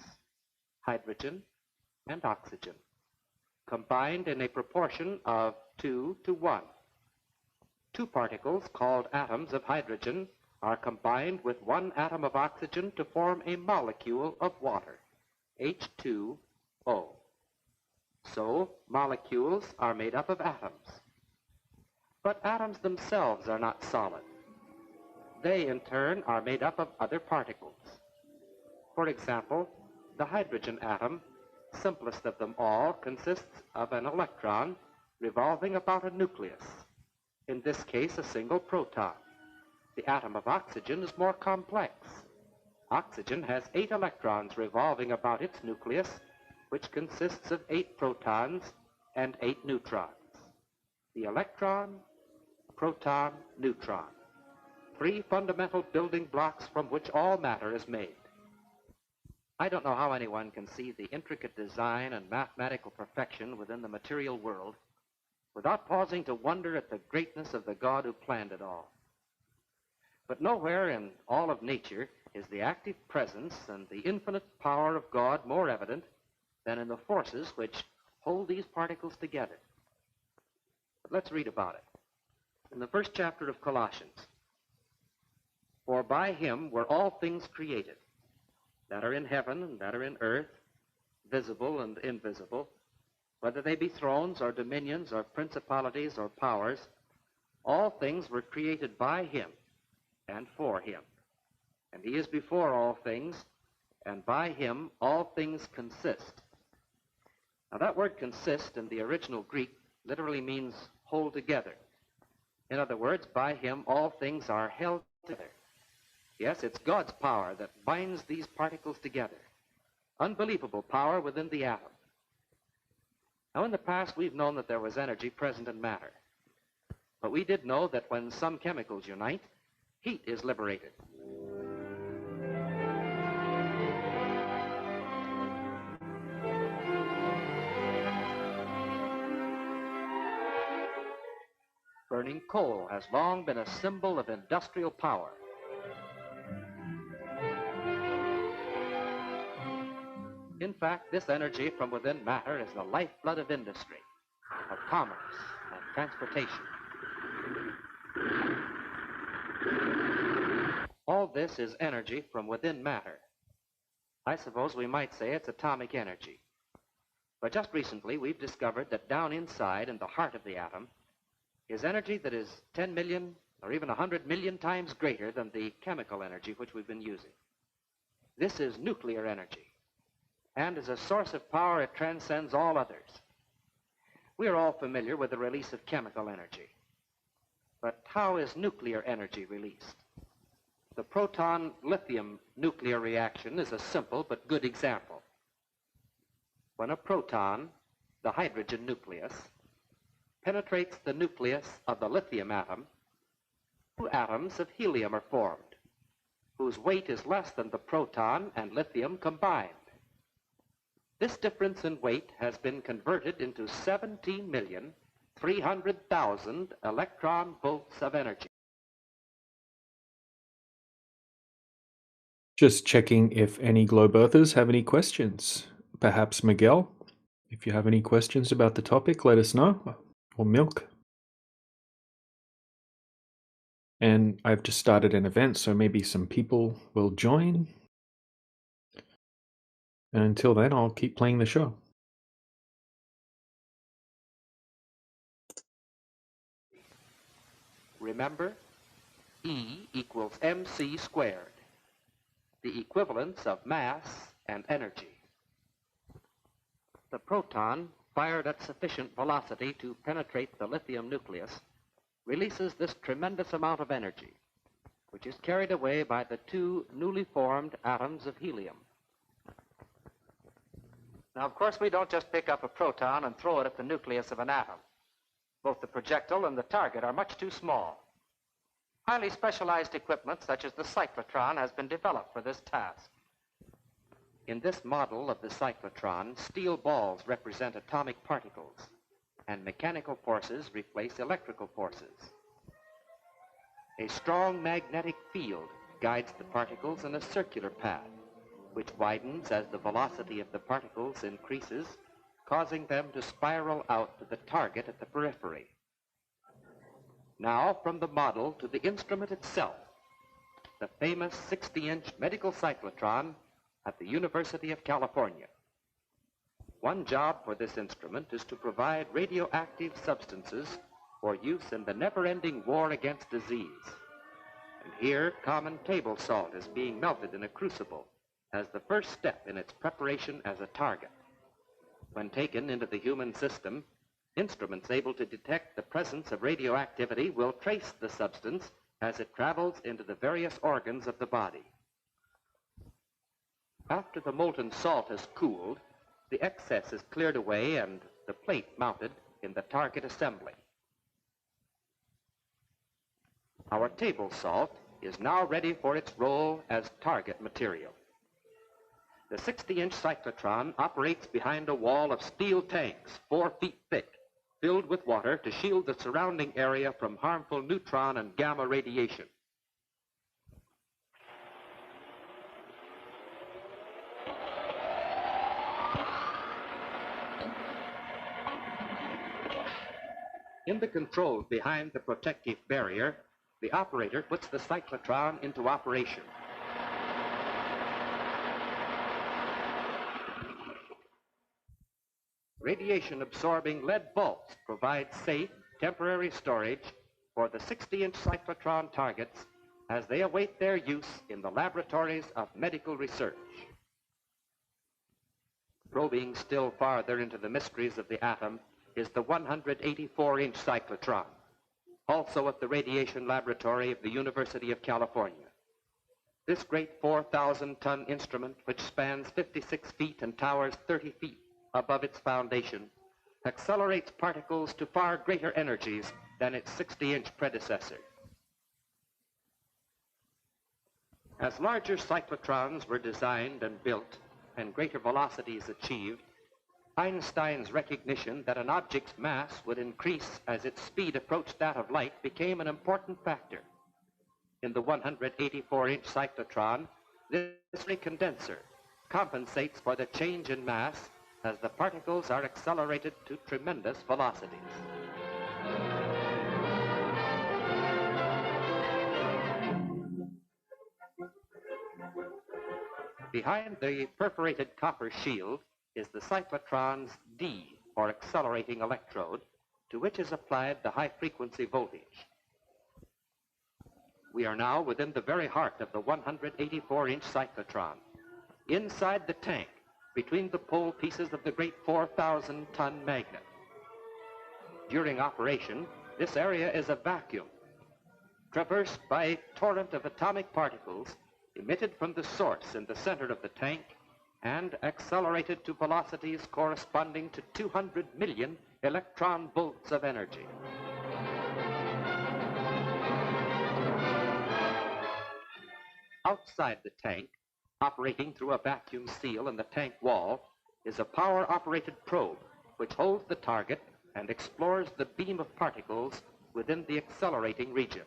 hydrogen and oxygen, combined in a proportion of 2 to 1. 2 particles called atoms of hydrogen are combined with 1 atom of oxygen to form a molecule of water, H2O. So, molecules are made up of atoms. But atoms themselves are not solid. They, in turn, are made up of other particles. For example, the hydrogen atom, simplest of them all, consists of an electron revolving about a nucleus, in this case a single proton. The atom of oxygen is more complex. Oxygen has 8 electrons revolving about its nucleus, which consists of 8 protons and 8 neutrons. The electron, proton, neutron. 3 fundamental building blocks from which all matter is made. I don't know how anyone can see the intricate design and mathematical perfection within the material world without pausing to wonder at the greatness of the God who planned it all. But nowhere in all of nature is the active presence and the infinite power of God more evident than in the forces which hold these particles together. But let's read about it. In the first chapter of Colossians, "For by him were all things created, that are in heaven and that are in earth, visible and invisible, Whether they be thrones or dominions or principalities or powers, all things were created by him and for him. And he is before all things, and by him all things consist. Now that word consist in the original Greek literally means hold together. In other words, by him all things are held together. Yes, it's God's power that binds these particles together. Unbelievable power within the atom. Now in the past we've known that there was energy present in matter. But we did know that when some chemicals unite, heat is liberated. Burning coal has long been a symbol of industrial power. In fact, this energy from within matter is the lifeblood of industry, of commerce, and transportation. All this is energy from within matter. I suppose we might say it's atomic energy. But just recently, we've discovered that down inside, in the heart of the atom, is energy that is 10 million or even 100 million times greater than the chemical energy which we've been using. This is nuclear energy. And as a source of power, it transcends all others. We are all familiar with the release of chemical energy. But how is nuclear energy released? The proton-lithium nuclear reaction is a simple but good example. When a proton, the hydrogen nucleus, penetrates the nucleus of the lithium atom, two atoms of helium are formed, whose weight is less than the proton and lithium combined. This difference in weight has been converted into 17,300,000 electron volts of energy. Just checking if any globe earthers have any questions. Perhaps Miguel, if you have any questions about the topic, let us know. Or Milk. And I've just started an event, so maybe some people will join. And until then, I'll keep playing the show. Remember, E equals mc squared, the equivalence of mass and energy. The proton, fired at sufficient velocity to penetrate the lithium nucleus, releases this tremendous amount of energy, which is carried away by the two newly formed atoms of helium. Now, of course, we don't just pick up a proton and throw it at the nucleus of an atom. Both the projectile and the target are much too small. Highly specialized equipment, such as the cyclotron, has been developed for this task. In this model of the cyclotron, steel balls represent atomic particles, and mechanical forces replace electrical forces. A strong magnetic field guides the particles in a circular path, which widens as the velocity of the particles increases, causing them to spiral out to the target at the periphery. Now, from the model to the instrument itself, the famous 60-inch medical cyclotron at the University of California. One job for this instrument is to provide radioactive substances for use in the never-ending war against disease. And here, common table salt is being melted in a crucible as the first step in its preparation as a target. When taken into the human system, instruments able to detect the presence of radioactivity will trace the substance as it travels into the various organs of the body. After the molten salt has cooled, the excess is cleared away and the plate mounted in the target assembly. Our table salt is now ready for its role as target material. The 60-inch cyclotron operates behind a wall of steel tanks 4 feet thick, filled with water to shield the surrounding area from harmful neutron and gamma radiation. In the controls behind the protective barrier, the operator puts the cyclotron into operation. Radiation-absorbing lead vaults provide safe, temporary storage for the 60-inch cyclotron targets as they await their use in the laboratories of medical research. Probing still farther into the mysteries of the atom is the 184-inch cyclotron, also at the Radiation Laboratory of the University of California. This great 4,000-ton instrument, which spans 56 feet and towers 30 feet above its foundation, accelerates particles to far greater energies than its 60-inch predecessor. As larger cyclotrons were designed and built and greater velocities achieved, Einstein's recognition that an object's mass would increase as its speed approached that of light became an important factor. In the 184-inch cyclotron, this condenser compensates for the change in mass as the particles are accelerated to tremendous velocities. Behind the perforated copper shield is the cyclotron's D, or accelerating electrode, to which is applied the high-frequency voltage. We are now within the very heart of the 184-inch cyclotron, inside the tank, between the pole pieces of the great 4,000-ton magnet. During operation, this area is a vacuum, traversed by a torrent of atomic particles emitted from the source in the center of the tank and accelerated to velocities corresponding to 200 million electron volts of energy. Outside the tank, operating through a vacuum seal in the tank wall, is a power-operated probe which holds the target and explores the beam of particles within the accelerating region.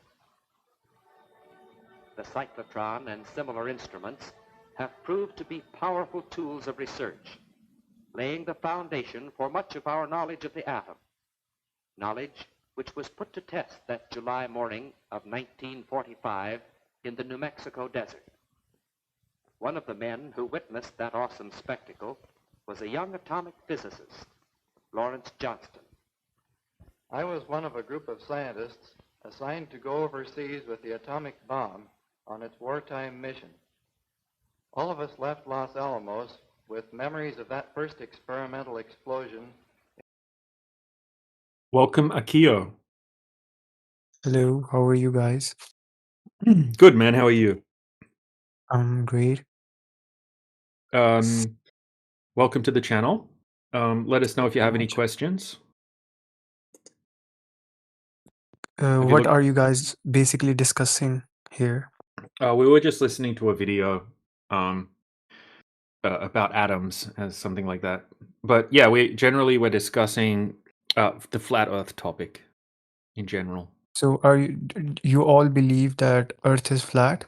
The cyclotron and similar instruments have proved to be powerful tools of research, laying the foundation for much of our knowledge of the atom, knowledge which was put to test that July morning of 1945 in the New Mexico desert. One of the men who witnessed that awesome spectacle was a young atomic physicist, Lawrence Johnston. I was one of a group of scientists assigned to go overseas with the atomic bomb on its wartime mission. All of us left Los Alamos with memories of that first experimental explosion. Welcome, Akio. Hello, how are you guys? Good, man. How are you? I'm great. Welcome to the channel. Let us know if you have any Much. questions. Have you What looked? are you guys basically discussing here? We were just listening to a video about atoms and something like that. But yeah, we're discussing the flat Earth topic in general. So you all believe that Earth is flat?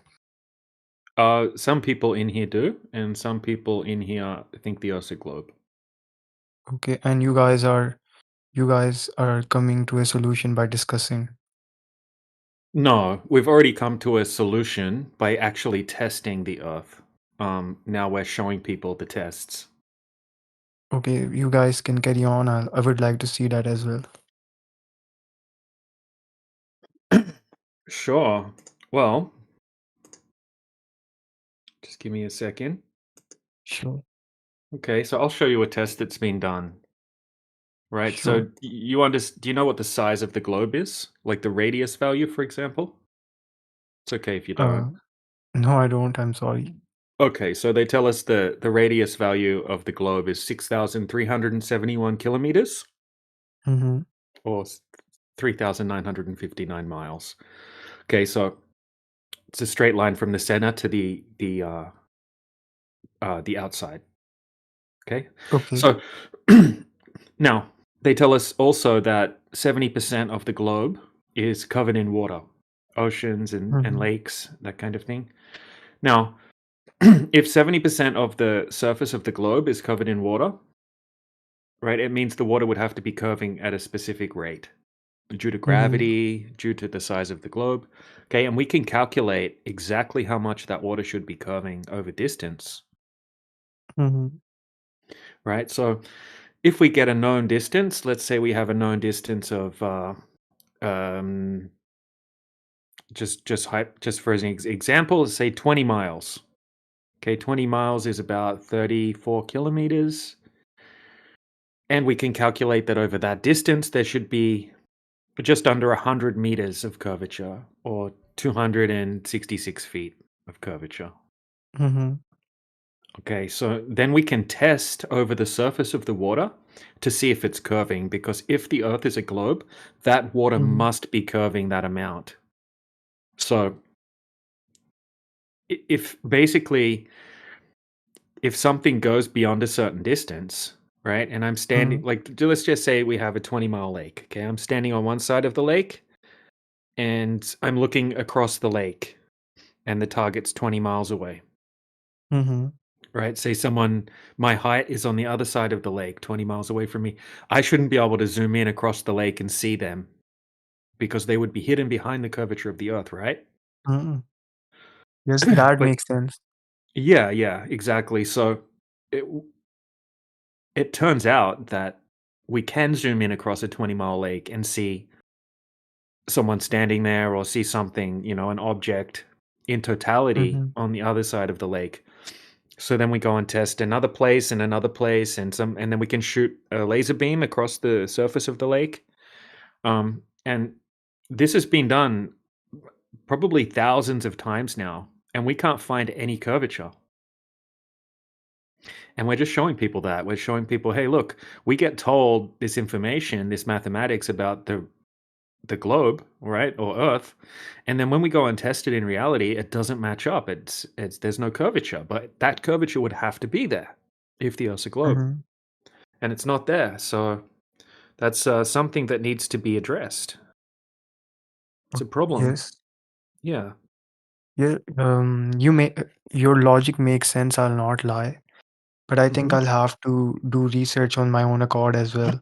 Some people in here do, and some people in here think the Earth's a globe. Okay, and you guys are coming to a solution by discussing. No, we've already come to a solution by actually testing the Earth. Now we're showing people the tests. Okay, you guys can carry on. I would like to see that as well. Sure. Well, just give me a second. Sure. Okay, so I'll show you a test that's been done. Right. So Sure. do you know what the size of the globe is? Like the radius value, for example? It's okay if you don't. No, I don't. I'm sorry. Okay, so they tell us the radius value of the globe is 6,371 kilometers, Mm-hmm. or 3,959 miles. Okay, so it's a straight line from the center to the outside. Okay, Okay. so now they tell us also that 70% of the globe is covered in water, oceans and Mm-hmm. lakes, that kind of thing. Now, if 70% of the surface of the globe is covered in water, right, it means the water would have to be curving at a specific rate due to gravity, due to the size of the globe. Okay, and we can calculate exactly how much that water should be curving over distance. Mm-hmm. Right, so if we get a known distance, let's say we have a known distance of just for an example, say 20 miles. Okay, 20 miles is about 34 kilometers. And we can calculate that over that distance, there should be just under 100 meters of curvature, or 266 feet of curvature. Mm-hmm. Okay, so then we can test over the surface of the water to see if it's curving, because if the Earth is a globe, that water Mhm. must be curving that amount. So if basically, if something goes beyond a certain distance, right, and I'm standing, like, let's just say we have a 20-mile lake, okay? I'm standing on one side of the lake, and I'm looking across the lake, and the target's 20 miles away. Mm-hmm. Right? Say my height is on the other side of the lake, 20 miles away from me. I shouldn't be able to zoom in across the lake and see them because they would be hidden behind the curvature of the Earth, right? Mm-hmm. Yes, that But makes sense. yeah, exactly. So it turns out that we can zoom in across a 20-mile lake and see someone standing there, or see something, an object in totality Mm-hmm. on the other side of the lake. So then we go and test another place and another place, and then we can shoot a laser beam across the surface of the lake. And this has been done probably thousands of times now, and we can't find any curvature. And we're just showing people that. We're showing people, hey, look, we get told this information, this mathematics about the globe, right, or Earth, and then when we go and test it in reality, it doesn't match up. It's there's no curvature, but that curvature would have to be there if the Earth's a globe, Mm-hmm. and it's not there. So that's something that needs to be addressed. It's a problem. Yes. Yeah. Yeah. Your logic makes sense. I'll not lie, but I think Mhm. I'll have to do research on my own accord as well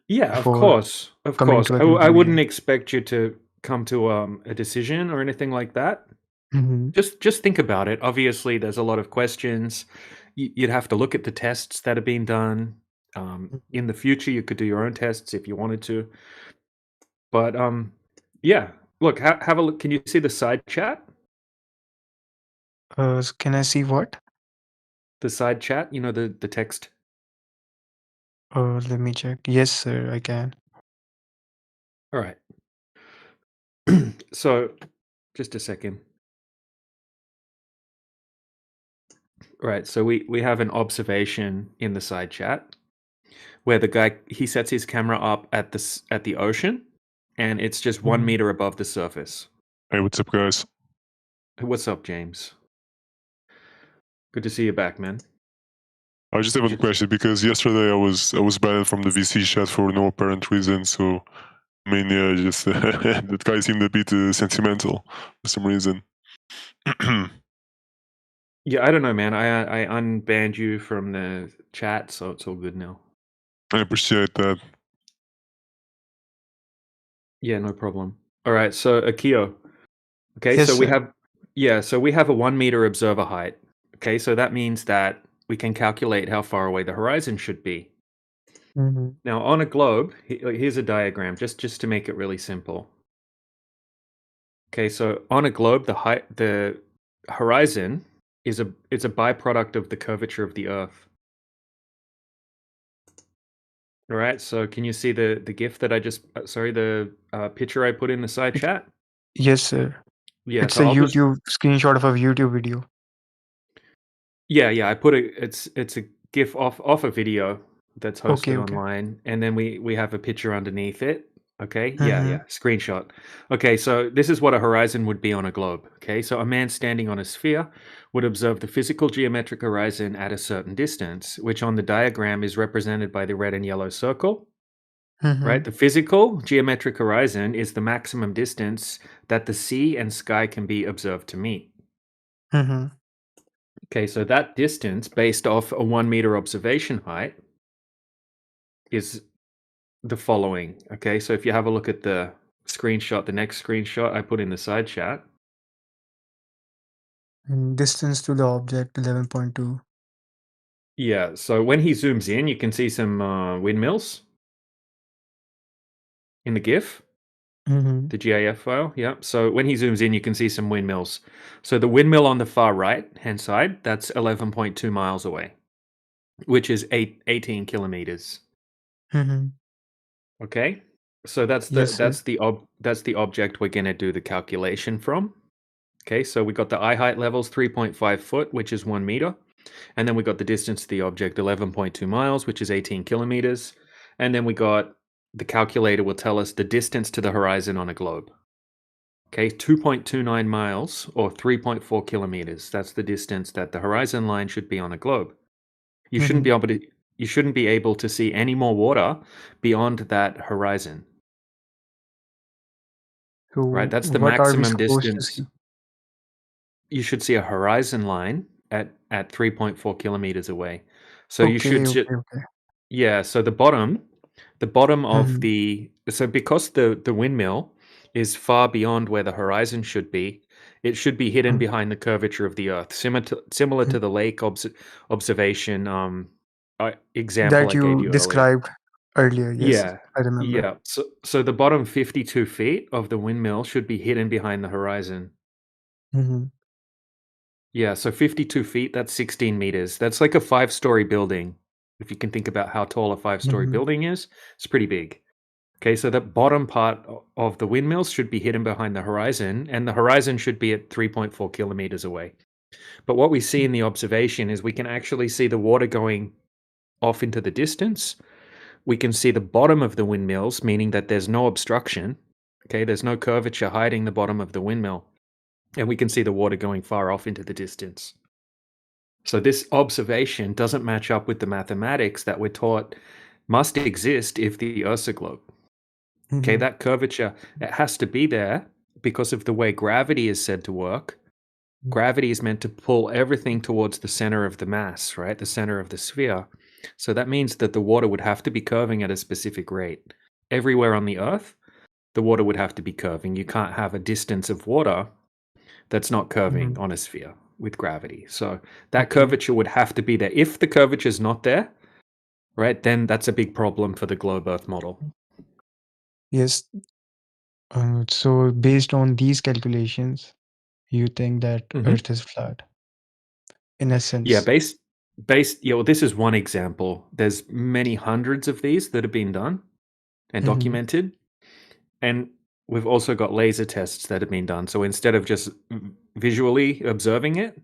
Yeah, of before course, of coming course. to a I wouldn't conclusion. expect you to come to a decision or anything like that. Mm-hmm. Just think about it. Obviously, there's a lot of questions. You'd have to look at the tests that are being done. In the future, you could do your own tests if you wanted to. But yeah. Look, have a look. Can you see the side chat? Can I see what? The side chat. You know, the text. Let me check. Yes, sir, I can. All right. So, just a second. Right. So we have an observation in the side chat where the guy, he sets his camera up at the ocean, and it's just 1 Mhm. meter above the surface. Hey, what's up, guys? What's up, James? Good to see you back, man. I just have a question because yesterday I was banned from the VC chat for no apparent reason. So I mean, yeah, just that guy seemed a bit sentimental for some reason. Yeah, I don't know, man. I unbanned you from the chat, so it's all good now. I appreciate that. Yeah, no problem. All right, so Akio. Okay, Yes, so we sir. have a 1 meter observer height. Okay, so that means that we can calculate how far away the horizon should be. Mm-hmm. Now, on a globe, here's a diagram, just to make it really simple. Okay, so on a globe, the horizon is a byproduct of the curvature of the Earth. All right, so can you see the GIF that I just the picture I put in the side chat? Yes, sir. Yeah, It's so a I'll just YouTube screenshot of a YouTube video. yeah, I put it's a GIF off a video that's Okay, hosted okay. online, and then we have a picture underneath it. Okay, Mm-hmm. screenshot. Okay, so this is what a horizon would be on a globe. Okay, so a man standing on a sphere would observe the physical geometric horizon at a certain distance, which on the diagram is represented by the red and yellow circle. Mm-hmm. Right, the physical geometric horizon is the maximum distance that the sea and sky can be observed to meet. Mm-hmm. Okay, so that distance based off a 1 meter observation height is the following. Okay, so if you have a look at the screenshot, the next screenshot I put in the side chat. Distance to the object 11.2. Yeah, so when he zooms in, you can see some windmills in the GIF, Mm-hmm. the GIF file. Yeah, so when he zooms in, you can see some windmills. So the windmill on the far right-hand side, that's 11.2 miles away, which is 18 kilometers. Mm-hmm. Okay, so that's Yes, sir. that's the object we're gonna do the calculation from. Okay, so we got the eye height levels 3.5 foot, which is 1 meter. And then we got the distance to the object 11.2 miles, which is 18 kilometers. And then we got the calculator will tell us the distance to the horizon on a globe. Okay, 2.29 miles or 3.4 kilometers. That's the distance that the horizon line should be on a globe. You shouldn't be able to see any more water beyond that horizon. So Right, that's the what are we maximum supposed to distance. see? You should see a horizon line at 3.4 kilometers away. So you Okay, should okay. yeah, so the bottom of Mm-hmm. so because the windmill is far beyond where the horizon should be, it should be hidden behind the curvature of the earth, similar to the lake observation example That I gave you you earlier. described earlier. Yes, Yeah, I remember. yeah. So the bottom 52 feet of the windmill should be hidden behind the horizon. Mm-hmm. Yeah, so 52 feet, that's 16 meters. That's like a 5-story building. If you can think about how tall a 5-story Mm-hmm. building is, it's pretty big. Okay, so the bottom part of the windmills should be hidden behind the horizon, and the horizon should be at 3.4 kilometers away. But what we see in the observation is we can actually see the water going off into the distance. We can see the bottom of the windmills, meaning that there's no obstruction. Okay, there's no curvature hiding the bottom of the windmill. And we can see the water going far off into the distance. So this observation doesn't match up with the mathematics that we're taught must exist if the Earth's a globe. Okay, Mm-hmm. that curvature, it has to be there because of the way gravity is said to work. Gravity is meant to pull everything towards the center of the mass, right? The center of the sphere. So that means that the water would have to be curving at a specific rate. Everywhere on the Earth, the water would have to be curving. You can't have a distance of water that's not curving Mm-hmm. on a sphere with gravity. So that Okay. curvature would have to be there. If the curvature is not there, right, then that's a big problem for the globe Earth model. Yes. So based on these calculations, you think that Earth is flat, in Yeah, essence. yeah, well, this is one example. There's many hundreds of these that have been done and Mm-hmm. documented. And we've also got laser tests that have been done. So instead of just visually observing it,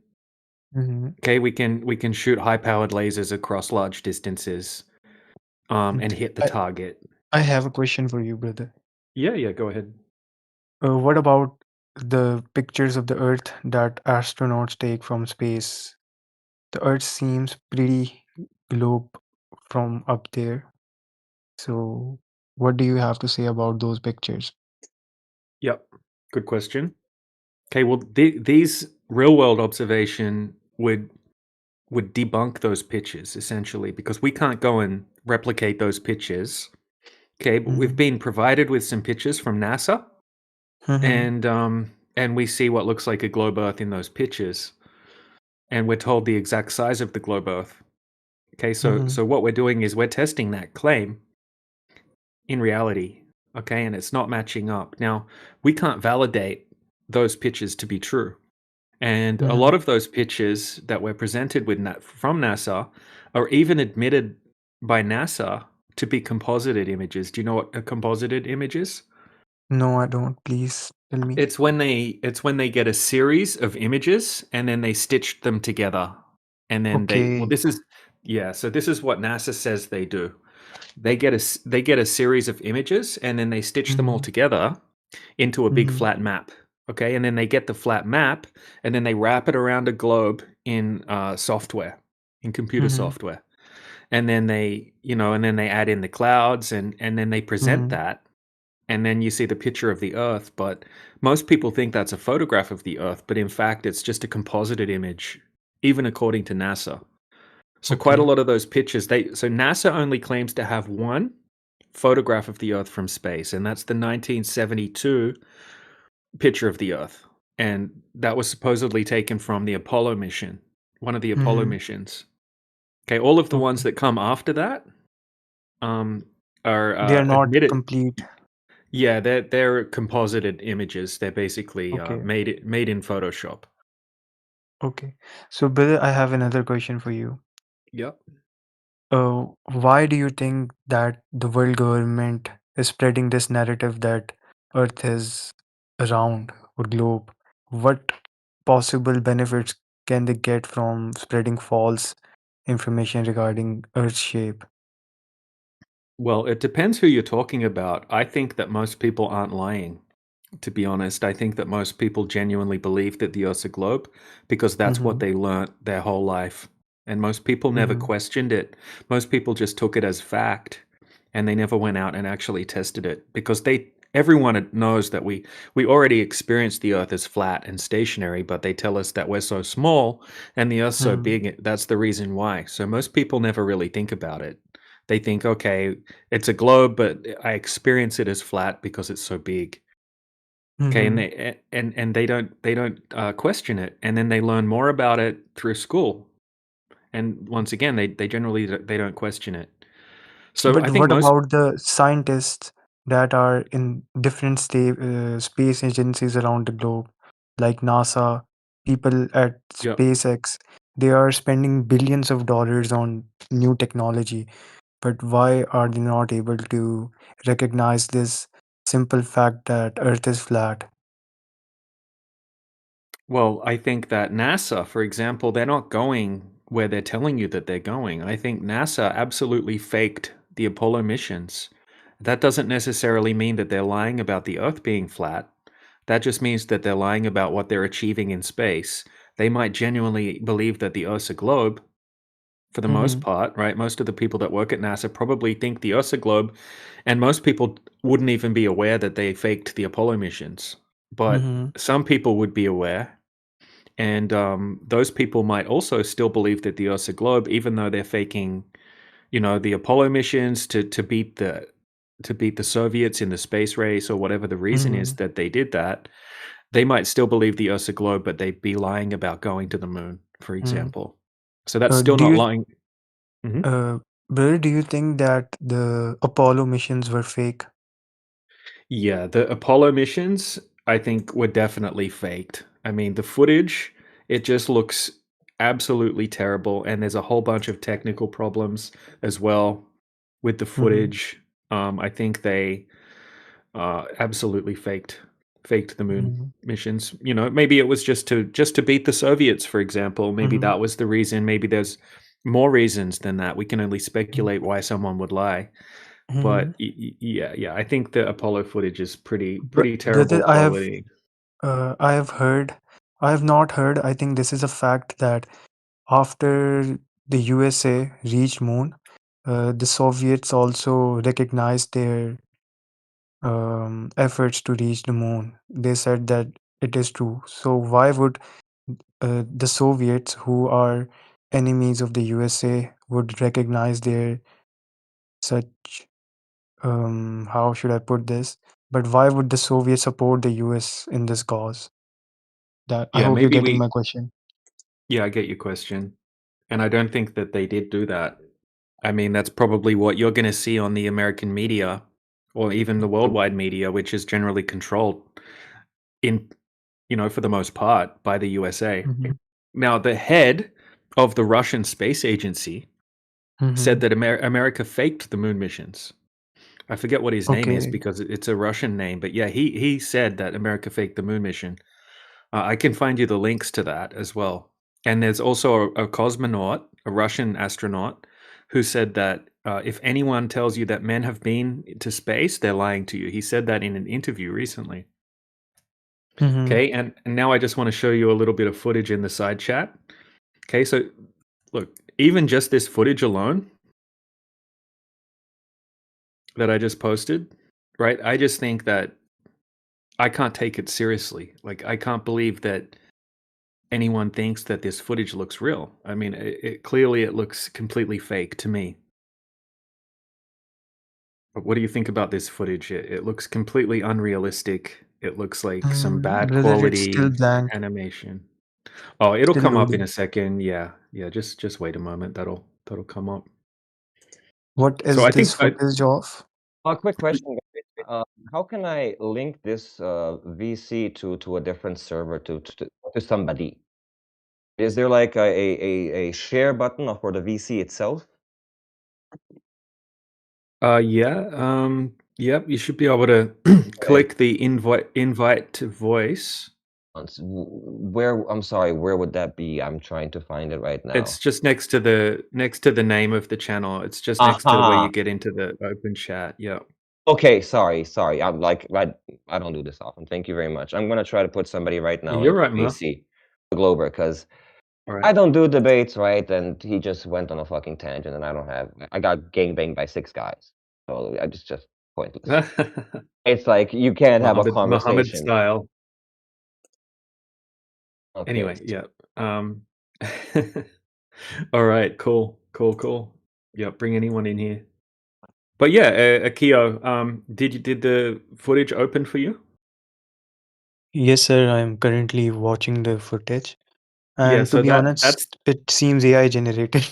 Mm-hmm. okay, we can shoot high-powered lasers across large distances and hit the target. I have a question for you, brother. Yeah, go ahead. What about the pictures of the Earth that astronauts take from space? The Earth seems pretty globe from up there. So, what do you have to say about those pictures? Yep, good question. Okay, well, these real-world observation would debunk those pictures essentially because we can't go and replicate those pictures. Okay, but we've been provided with some pictures from NASA, and we see what looks like a globe Earth in those pictures, and we're told the exact size of the globe Earth. Okay, so what we're doing is we're testing that claim in reality. Okay, and it's not matching up. Now we can't validate those pictures to be true. And a lot of those pictures that were presented with from NASA are even admitted by NASA to be composited images. Do you know what a composited image is? No, I don't. Please tell me. It's when they get a series of images and then they stitch them together. And then Okay. so this is what NASA says they do. They get a series of images and then they stitch them all together into a big flat map. Okay, and then they get the flat map and then they wrap it around a globe in software, in computer software, and then they add in the clouds and then they present that, and then you see the picture of the Earth. But most people think that's a photograph of the Earth, but in fact it's just a composited image, even according to NASA. So quite a lot of those pictures, so NASA only claims to have one photograph of the Earth from space, and that's the 1972 picture of the Earth. And that was supposedly taken from the Apollo mission, one of the Apollo missions. Okay, all of the ones Okay. that come after that are They are not admitted. complete. Yeah, they're composited images. They're basically Okay. made in Photoshop. Okay. So, brother, I have another question for you. Yep. Why do you think that the world government is spreading this narrative that Earth is round or globe? What possible benefits can they get from spreading false information regarding Earth's shape? Well, it depends who you're talking about. I think that most people aren't lying, to be honest. I think that most people genuinely believe that the Earth's a globe because that's what Mm-hmm. they learnt their whole life. And most people never Mm-hmm. questioned it. Most people just took it as fact and they never went out and actually tested it because everyone knows that we already experienced the Earth as flat and stationary, but they tell us that we're so small and the Earth's so Mm-hmm. big. That's the reason why. So most people never really think about it. They think, okay, it's a globe, but I experience it as flat because it's so big. Okay, and Mm-hmm. they don't question it, and then they learn more about it through school. And once again, they generally they don't question it. So I But think what most about the scientists that are in different space agencies around the globe, like NASA, people at Yep. SpaceX? They are spending billions of dollars on new technology, but why are they not able to recognize this simple fact that Earth is flat? Well, I think that NASA, for example, they're not going where they're telling you that they're going. I think NASA absolutely faked the Apollo missions. That doesn't necessarily mean that they're lying about the Earth being flat. That just means that they're lying about what they're achieving in space. They might genuinely believe that the Earth's a globe for the most Mm-hmm. part, right? Most of the people that work at NASA probably think the Earth's a globe, and most people wouldn't even be aware that they faked the Apollo missions. But Mm-hmm. some people would be aware, and those people might also still believe that the Earth's a globe, even though they're faking, the Apollo missions to beat the Soviets in the space race or whatever the reason is Mm-hmm. that they did that. They might still believe the Earth's a globe, but they'd be lying about going to the moon, for Mm-hmm. example. So that's still Do not you, lying. Mhm. Bill, do you think that the Apollo missions were fake? Yeah, the Apollo missions, I think, were definitely faked. I mean, the footage, it just looks absolutely terrible, and there's a whole bunch of technical problems as well with the Mm-hmm. footage. I think they absolutely faked the moon Mm-hmm. missions. Maybe it was just to beat the Soviets, for example. Maybe Mm-hmm. that was the reason. Maybe there's more reasons than that. We can only speculate why someone would lie. Mm-hmm. But yeah, I think the Apollo footage is pretty But terrible brother, quality. I have heard, I have not heard. I think this is a fact that after the USA reached moon, the Soviets also recognized their efforts to reach the moon. They said that it is true. So why would the Soviets, who are enemies of the USA, would recognize their such how should I put this? But why would the Soviets support the US in this cause? That I Yeah, hope you're maybe getting my question. yeah, I get your question. And I don't think that they did do that. I mean, that's probably what you're going to see on the American media or even the worldwide media, which is generally controlled in, for the most part by the USA. Mm-hmm. Now, the head of the Russian space agency Mm-hmm. said that America faked the moon missions. I forget what his name is Okay. because it's a Russian name, but yeah, he said that America faked the moon mission. I can find you the links to that as well. And there's also a cosmonaut, a Russian astronaut, who said that if anyone tells you that men have been to space, they're lying to you. He said that in an interview recently. Mm-hmm. Okay, and now I just want to show you a little bit of footage in the side chat. Okay, so look, even just this footage alone that I just posted, right? I just think that I can't take it seriously. Like, I can't believe that anyone thinks that this footage looks real. I mean, clearly it looks completely fake to me. But what do you think about this footage? It looks completely unrealistic. It looks like some bad Brother, it's still quality blank, animation. Oh, it'll still come up in loading. a second. Yeah, just wait a moment. That'll that'll come up. What So is I this think footage of? A quick question, guys. How can I link this VC to a different server to somebody? Is there like a share button for the VC itself? yeah, yep, you should be able to click the invite to voice. Where, I'm sorry, where would that be? I'm trying to find it right now. It's just next to the name of the channel. It's just next to where you get into the open chat. Yeah. Okay, sorry. I'm like, I don't do this often. Thank you very much. I'm gonna try to put somebody right now You're in right, Mo. VC, Glober, because All right. I don't do debates, right? And he just went on a fucking tangent, and I got gangbanged by 6 guys. So I just pointless. It's like you can't have a Muhammad conversation. style. Okay. Anyway, yeah. All right, cool. Yeah, bring anyone in here. But yeah, Akio, did the footage open for you? Yes, sir. I'm currently watching the footage, Yeah, and to so be that's honest, it seems AI generated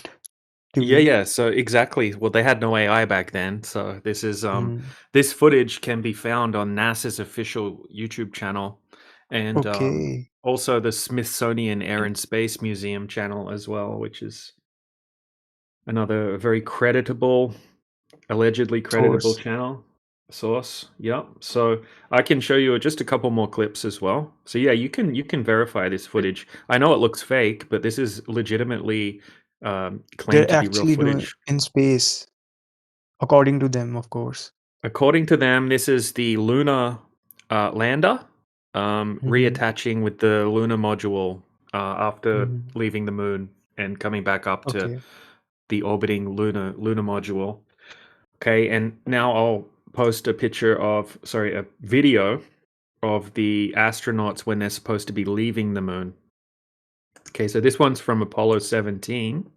to me. yeah. So exactly. Well, they had no AI back then. So this is Mm. this footage can be found on NASA's official YouTube channel, and Okay. also the Smithsonian Air and Space Museum channel as well, which is another very allegedly creditable Source. source. Yep. So I can show you just a couple more clips as well. So yeah, you can verify this footage. I know it looks fake, but this is legitimately claimed They're to be real actually doing footage. in space, according to them, of course. According to them, this is the lunar lander reattaching with the lunar module after leaving the moon and coming back up to Okay. the orbiting lunar module. Okay, and now I'll post a video of the astronauts when they're supposed to be leaving the moon. Okay, so this one's from Apollo 17.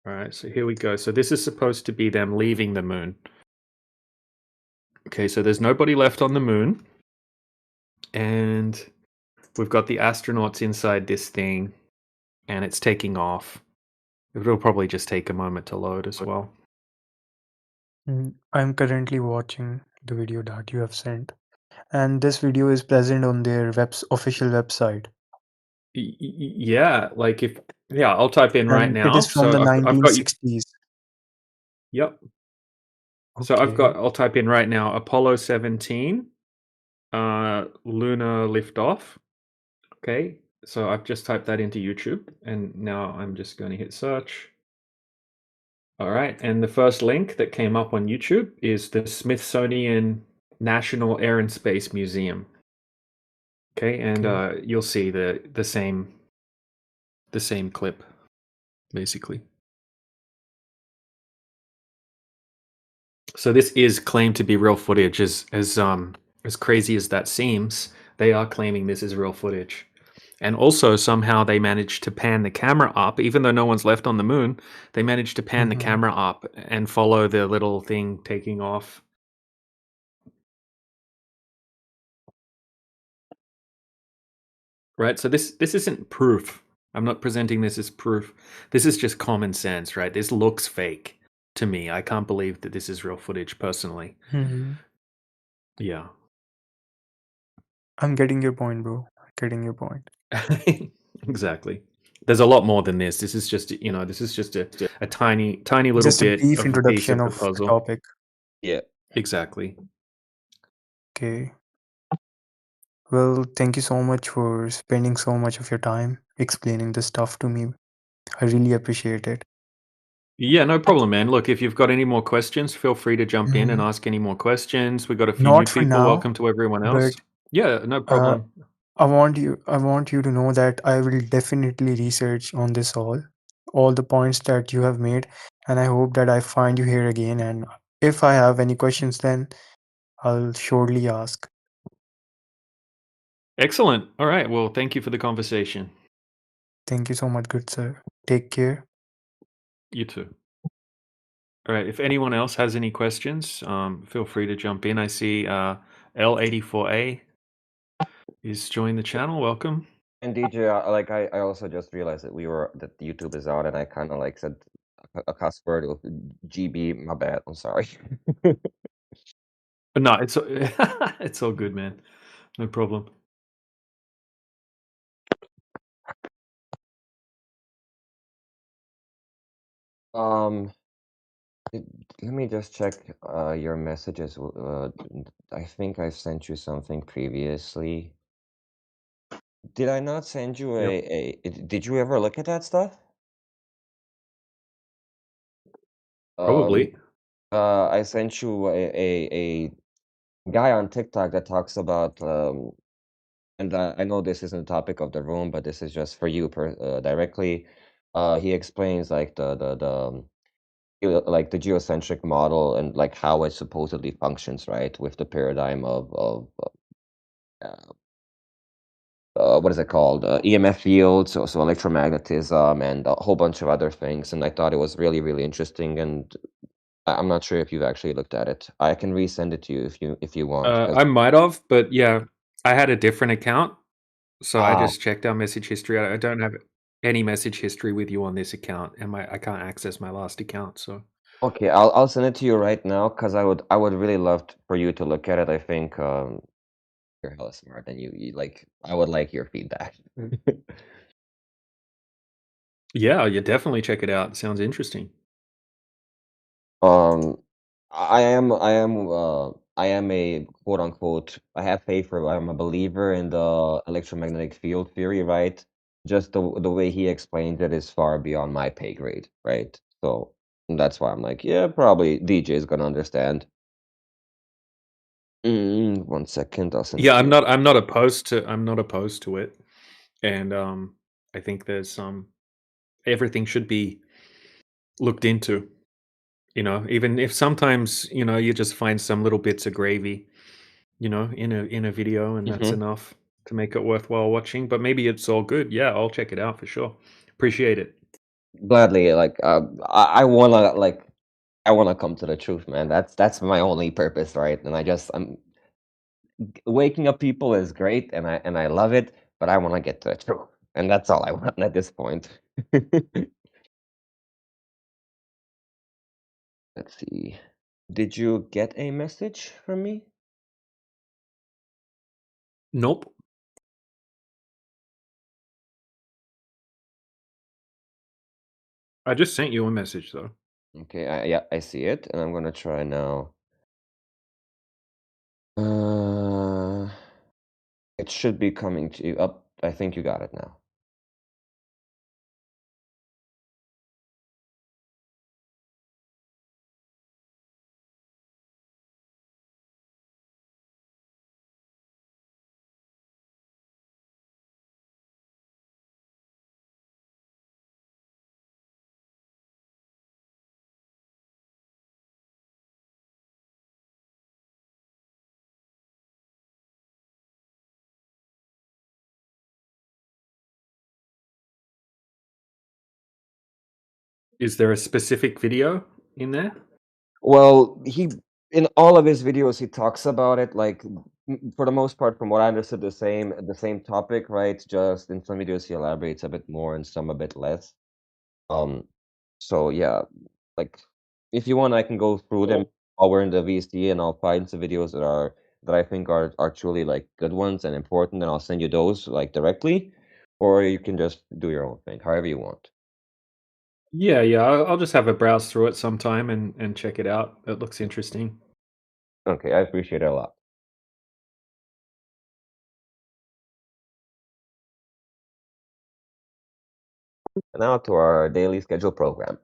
All right, so here we go. So this is supposed to be them leaving the moon. Okay, so there's nobody left on the moon. And we've got the astronauts inside this thing, and it's taking off. It'll probably just take a moment to load as well. I'm currently watching the video that you have sent, and this video is present on their official website. Yeah, like I'll type in right And it now. is from the So I've got you. 1960s. Yep. So I'll type in right now Apollo 17 lunar liftoff. Okay. So I've just typed that into YouTube, and now I'm just going to hit search. All right, and the first link that came up on YouTube is the Smithsonian National Air and Space Museum. Okay, and you'll see the same clip, basically. So this is claimed to be real footage. As crazy as that seems, they are claiming this is real footage. And also somehow they managed to pan the camera up, even though no one's left on the moon. They managed to pan the camera up and follow the little thing taking off. Right, so this isn't proof. I'm not presenting this as proof. This is just common sense, right? This looks fake to me. I can't believe that this is real footage, personally. Yeah. I'm getting your point, bro. Getting your point. Exactly. There's a lot more than this. This is just, a tiny little Just a bit brief of a piece introduction of the of the puzzle. topic. Yeah. Exactly. Okay. Well, thank you so much for spending so much of your time explaining this stuff to me. I really appreciate it. Yeah, no problem, man. Look, if you've got any more questions, feel free to jump in and Mhm. ask any more questions. We've got a few Not new for people. now, Welcome to everyone else. but Yeah, no problem. I want you to know that I will definitely research on this all the points that you have made, and I hope that I find you here again. And if I have any questions, then I'll surely ask. Excellent. All right. Well, thank you for the conversation. Thank you so much, good sir. Take care. You too. All right. If anyone else has any questions, feel free to jump in. I see L84A is joined the channel. Welcome. And DJ, I also just realized that that YouTube is out, and I kind of like said a cuss word. GB, my bad. I'm sorry. But no, it's it's all good, man. No problem. Um, let me just check your messages. I think I sent you something previously. Did I not send you Yep. Did you ever look at that stuff? Probably. I sent you a guy on TikTok that talks about and I know this isn't the topic of the room, but this is just for you directly. He explains like like the geocentric model and like how it supposedly functions, right, with the paradigm of uh, what is it called? EMF fields, so electromagnetism, and a whole bunch of other things. And I thought it was really, really interesting. And I'm not sure if you've actually looked at it. I can resend it to you if you want. I might have, but yeah, I had a different account, so I Ah, just checked our message history. I don't have any message history with you on this account, and I can't access my last account. So okay, I'll send it to you right now because I would really love for you to look at it. I think you're hella smart, and you like I would like your feedback. yeah, you definitely check it out. It sounds interesting. Um, I am a quote unquote. I have faith, or I'm a believer in the electromagnetic field theory, right? Just the way he explains it is far beyond my pay grade, right? So that's why I'm like, yeah, probably DJ is gonna understand. 1 second, I'll send it Yeah, to I'm you. not. I'm not opposed to it, and I think there's everything should be looked into. Even if sometimes you just find some little bits of gravy, in a video, and that's Hmm. enough to make it worthwhile watching. But maybe it's all good. Yeah, I'll check it out for sure. Appreciate it. Gladly, like I wanna come to the truth, man. That's my only purpose, right? And I'm waking up people is great, and I love it, but I want to get to the truth, and that's all I want at this point. Let's see. Did you get a message from me? Nope. I just sent you a message though. Okay, yeah, I see it, and I'm gonna try now. It should be coming to you up. I think you got it now. Is there a specific video in there? Well, he in all of his videos he talks about it like for the most part, from what I understood, the same topic, right? Just in some videos he elaborates a bit more and some a bit less. Um, so yeah, like if you want, I can go through them while we're in the VC, and I'll find some videos that I think are truly like good ones and important, and I'll send you those like directly, or you can just do your own thing, however you want. Yeah, yeah. I'll just have a browse through it sometime and check it out. It looks interesting. Okay, I appreciate it a lot. And now to our daily schedule program.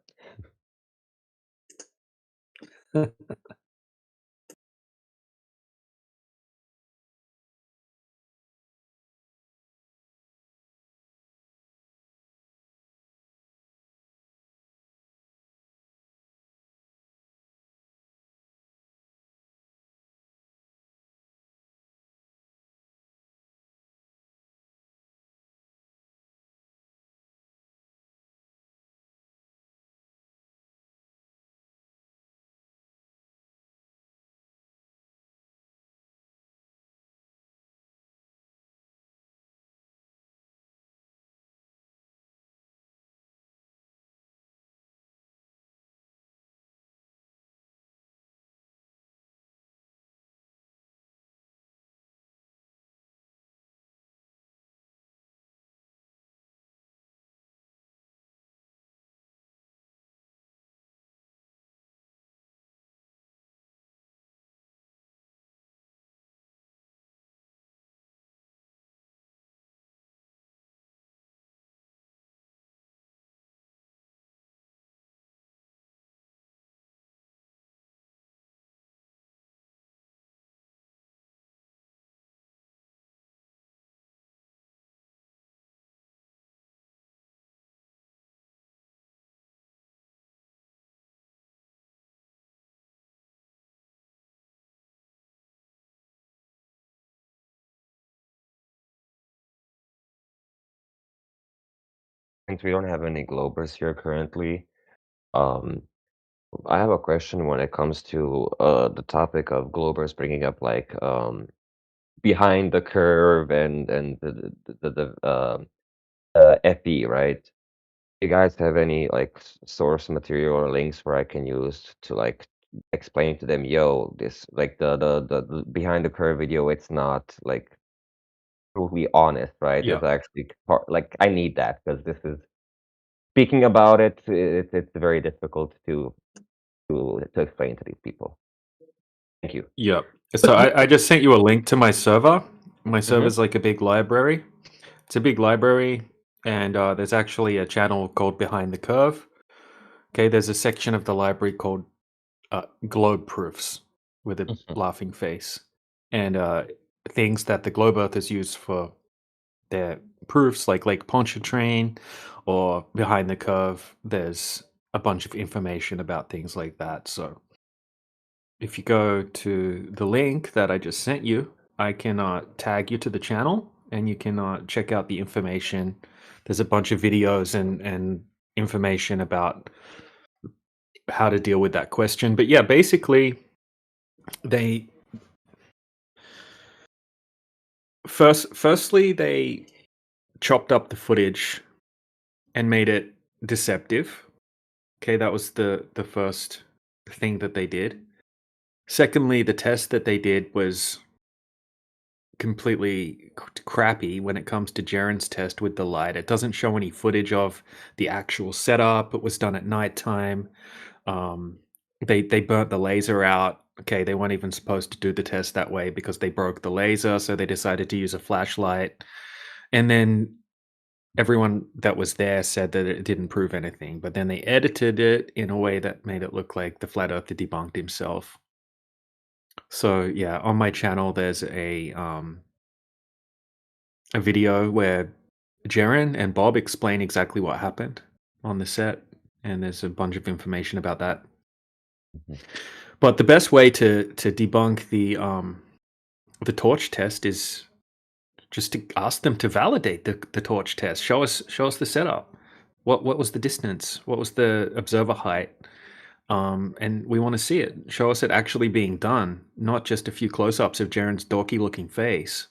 Since we don't have any Globers here currently, um, I have a question when it comes to the topic of Globers bringing up like behind the curve and the FE, right? You guys have any like source material or links where I can use to like explain to them, yo, this like the behind the curve video, it's not like truly honest, right? Yeah. It's actually like I need that because this is speaking about it. It's very difficult to explain to these people. Thank you. Yep. So I just sent you a link to my server. My server's Mhm. like a big library. It's a big library, and there's actually a channel called Behind the Curve. Okay, there's a section of the library called Globe Proofs with a laughing face, and things that the globe earthers use for their proofs, like Lake Pontchartrain or Behind the Curve. There's a bunch of information about things like that. So if you go to the link that I just sent you, I can tag you to the channel, and you can check out the information. There's a bunch of videos and information about how to deal with that question. But yeah, basically, they firstly they chopped up the footage and made it deceptive. Okay, that was the first thing that they did. Secondly, the test that they did was completely crappy when it comes to Jaren's test with the light. It doesn't show any footage of the actual setup. It was done at nighttime. They burnt the laser out. Okay, they weren't even supposed to do the test that way because they broke the laser, so they decided to use a flashlight. And then everyone that was there said that it didn't prove anything, but then they edited it in a way that made it look like the flat earther debunked himself. So yeah, on my channel there's a video where Jaren and Bob explain exactly what happened on the set, and there's a bunch of information about that. But the best way to debunk the torch test is just to ask them to validate the torch test. Show us the setup. What was the distance? What was the observer height? And we want to see it. Show us it actually being done, not just a few close-ups of Jaren's dorky looking face.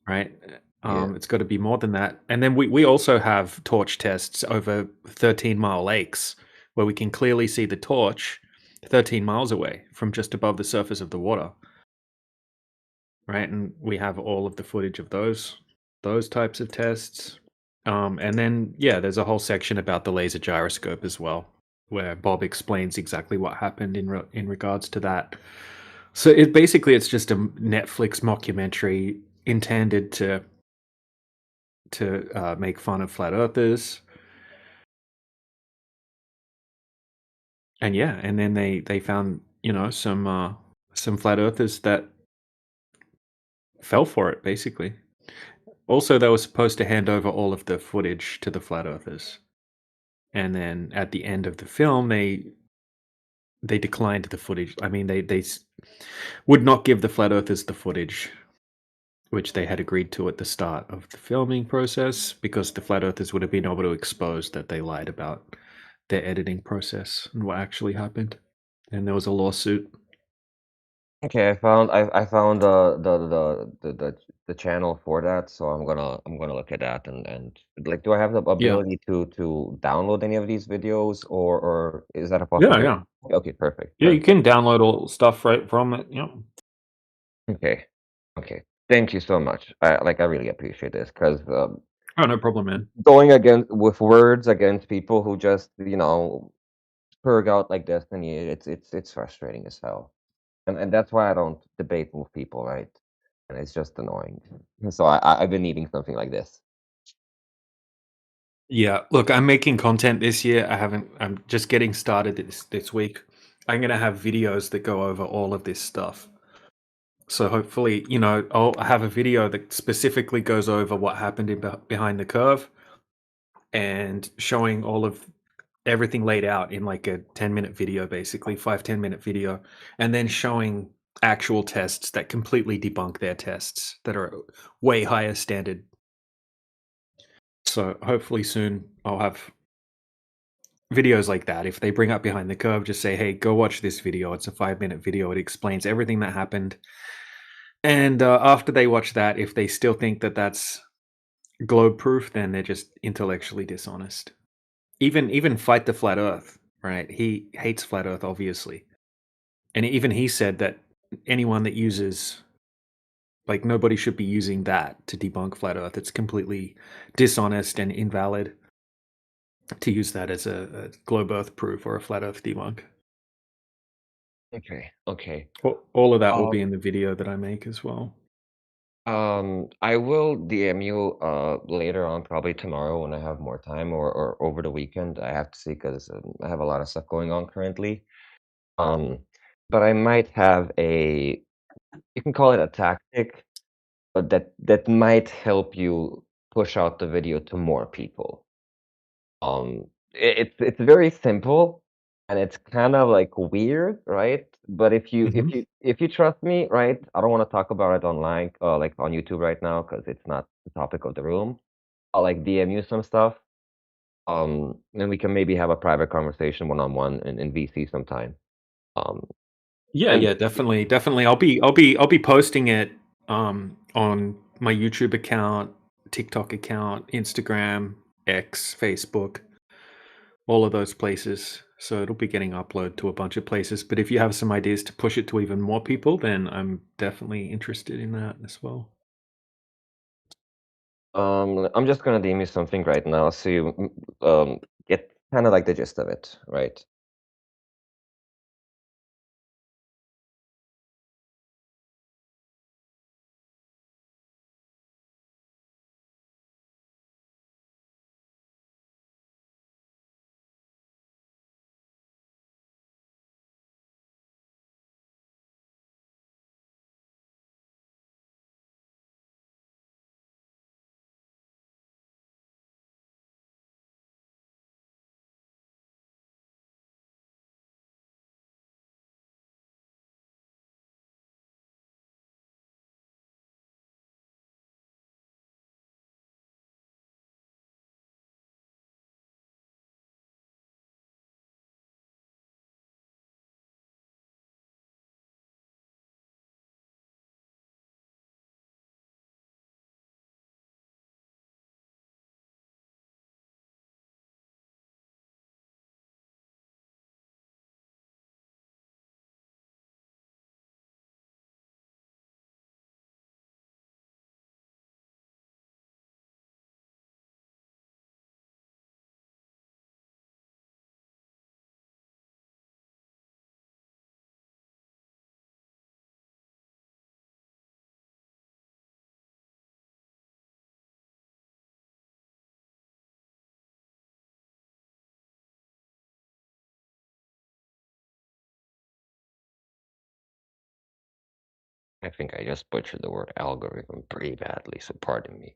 Right? It's got to be more than that. And then we also have torch tests over 13-mile lakes where we can clearly see the torch 13 miles away from just above the surface of the water. Right? And we have all of the footage of those types of tests. And then, yeah, there's a whole section about the laser gyroscope as well, where Bob explains exactly what happened in regards to that. So it's just a Netflix mockumentary intended to make fun of flat earthers. And yeah, and then they found, some flat earthers that fell for it, basically. Also, they were supposed to hand over all of the footage to the flat earthers. And then at the end of the film, they declined the footage. I mean, they would not give the flat earthers the footage, which they had agreed to at the start of the filming process, because the flat earthers would have been able to expose that they lied about their editing process and what actually happened. And there was a lawsuit. Okay, I found the channel for that, so I'm gonna look at that and like, do I have the ability to download any of these videos, or is that a possibility? Yeah. Okay, perfect. Yeah, you can download all stuff right from it. Yeah. Okay. Thank you so much. I really appreciate this because Oh, no problem, man. going against with words against people who just spurg out like this, and it's frustrating as hell. And that's why I don't debate with people, right? And it's just annoying. So I've been needing something like this. Yeah, look, I'm making content this year. I'm just getting started this week. I'm gonna have videos that go over all of this stuff. So hopefully, I'll have a video that specifically goes over what happened behind the curve and showing all of everything laid out in like a 10-minute video, basically 5-10-minute video, and then showing actual tests that completely debunk their tests that are way higher standard. So hopefully soon I'll have videos like that. If they bring up Behind the Curve, just say, hey, go watch this video. It's a 5-minute video. It explains everything that happened. And after they watch that, if they still think that that's globe proof, then they're just intellectually dishonest. Even Fight the Flat Earth, right? He hates Flat Earth, obviously. And even he said that anyone that uses, like, nobody should be using that to debunk Flat Earth. It's completely dishonest and invalid to use that as a globe Earth proof or a Flat Earth debunk. Okay, okay. All of that will be in the video that I make as well. I will DM you later on, probably tomorrow when I have more time, or over the weekend. I have to see because I have a lot of stuff going on currently. But I might have a, you can call it a tactic, but that might help you push out the video to more people. It's very simple and it's kind of like weird, right? But if you trust me, right? I don't want to talk about it online, like on YouTube right now, because it's not the topic of the room. I'll like DM you some stuff. And we can maybe have a private conversation one-on-one in VC sometime. Yeah, definitely. I'll be posting it on my YouTube account, TikTok account, Instagram, X, Facebook, all of those places. So it'll be getting uploaded to a bunch of places. But if you have some ideas to push it to even more people, then I'm definitely interested in that as well. I'm just gonna DM you something right now so you get kind of like the gist of it, right? I think I just butchered the word algorithm pretty badly, so pardon me.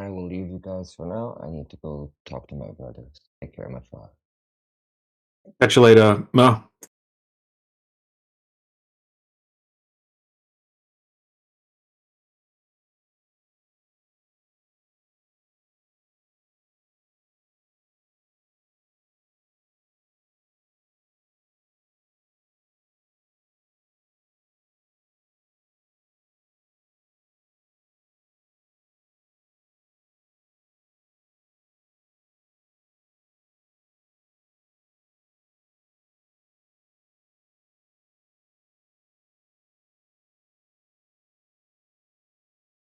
I will leave you guys for now. I need to go talk to my brothers. Take care, much love. Catch you later, Mo.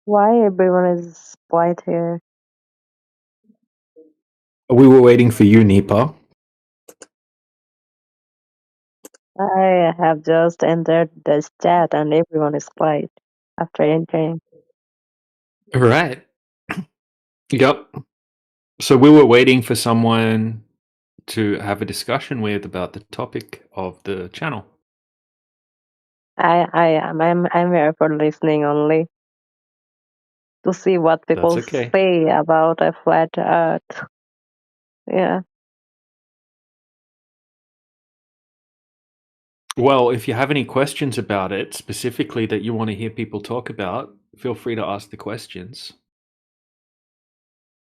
Why everyone is quiet here? We were waiting for you, Nipa. I have just entered this chat and everyone is quiet after entering. Right. Yep. So we were waiting for someone to have a discussion with about the topic of the channel. I'm here for listening only to see what That's people okay. say about a flat earth. Yeah. Well, if you have any questions about it, specifically that you want to hear people talk about, feel free to ask the questions.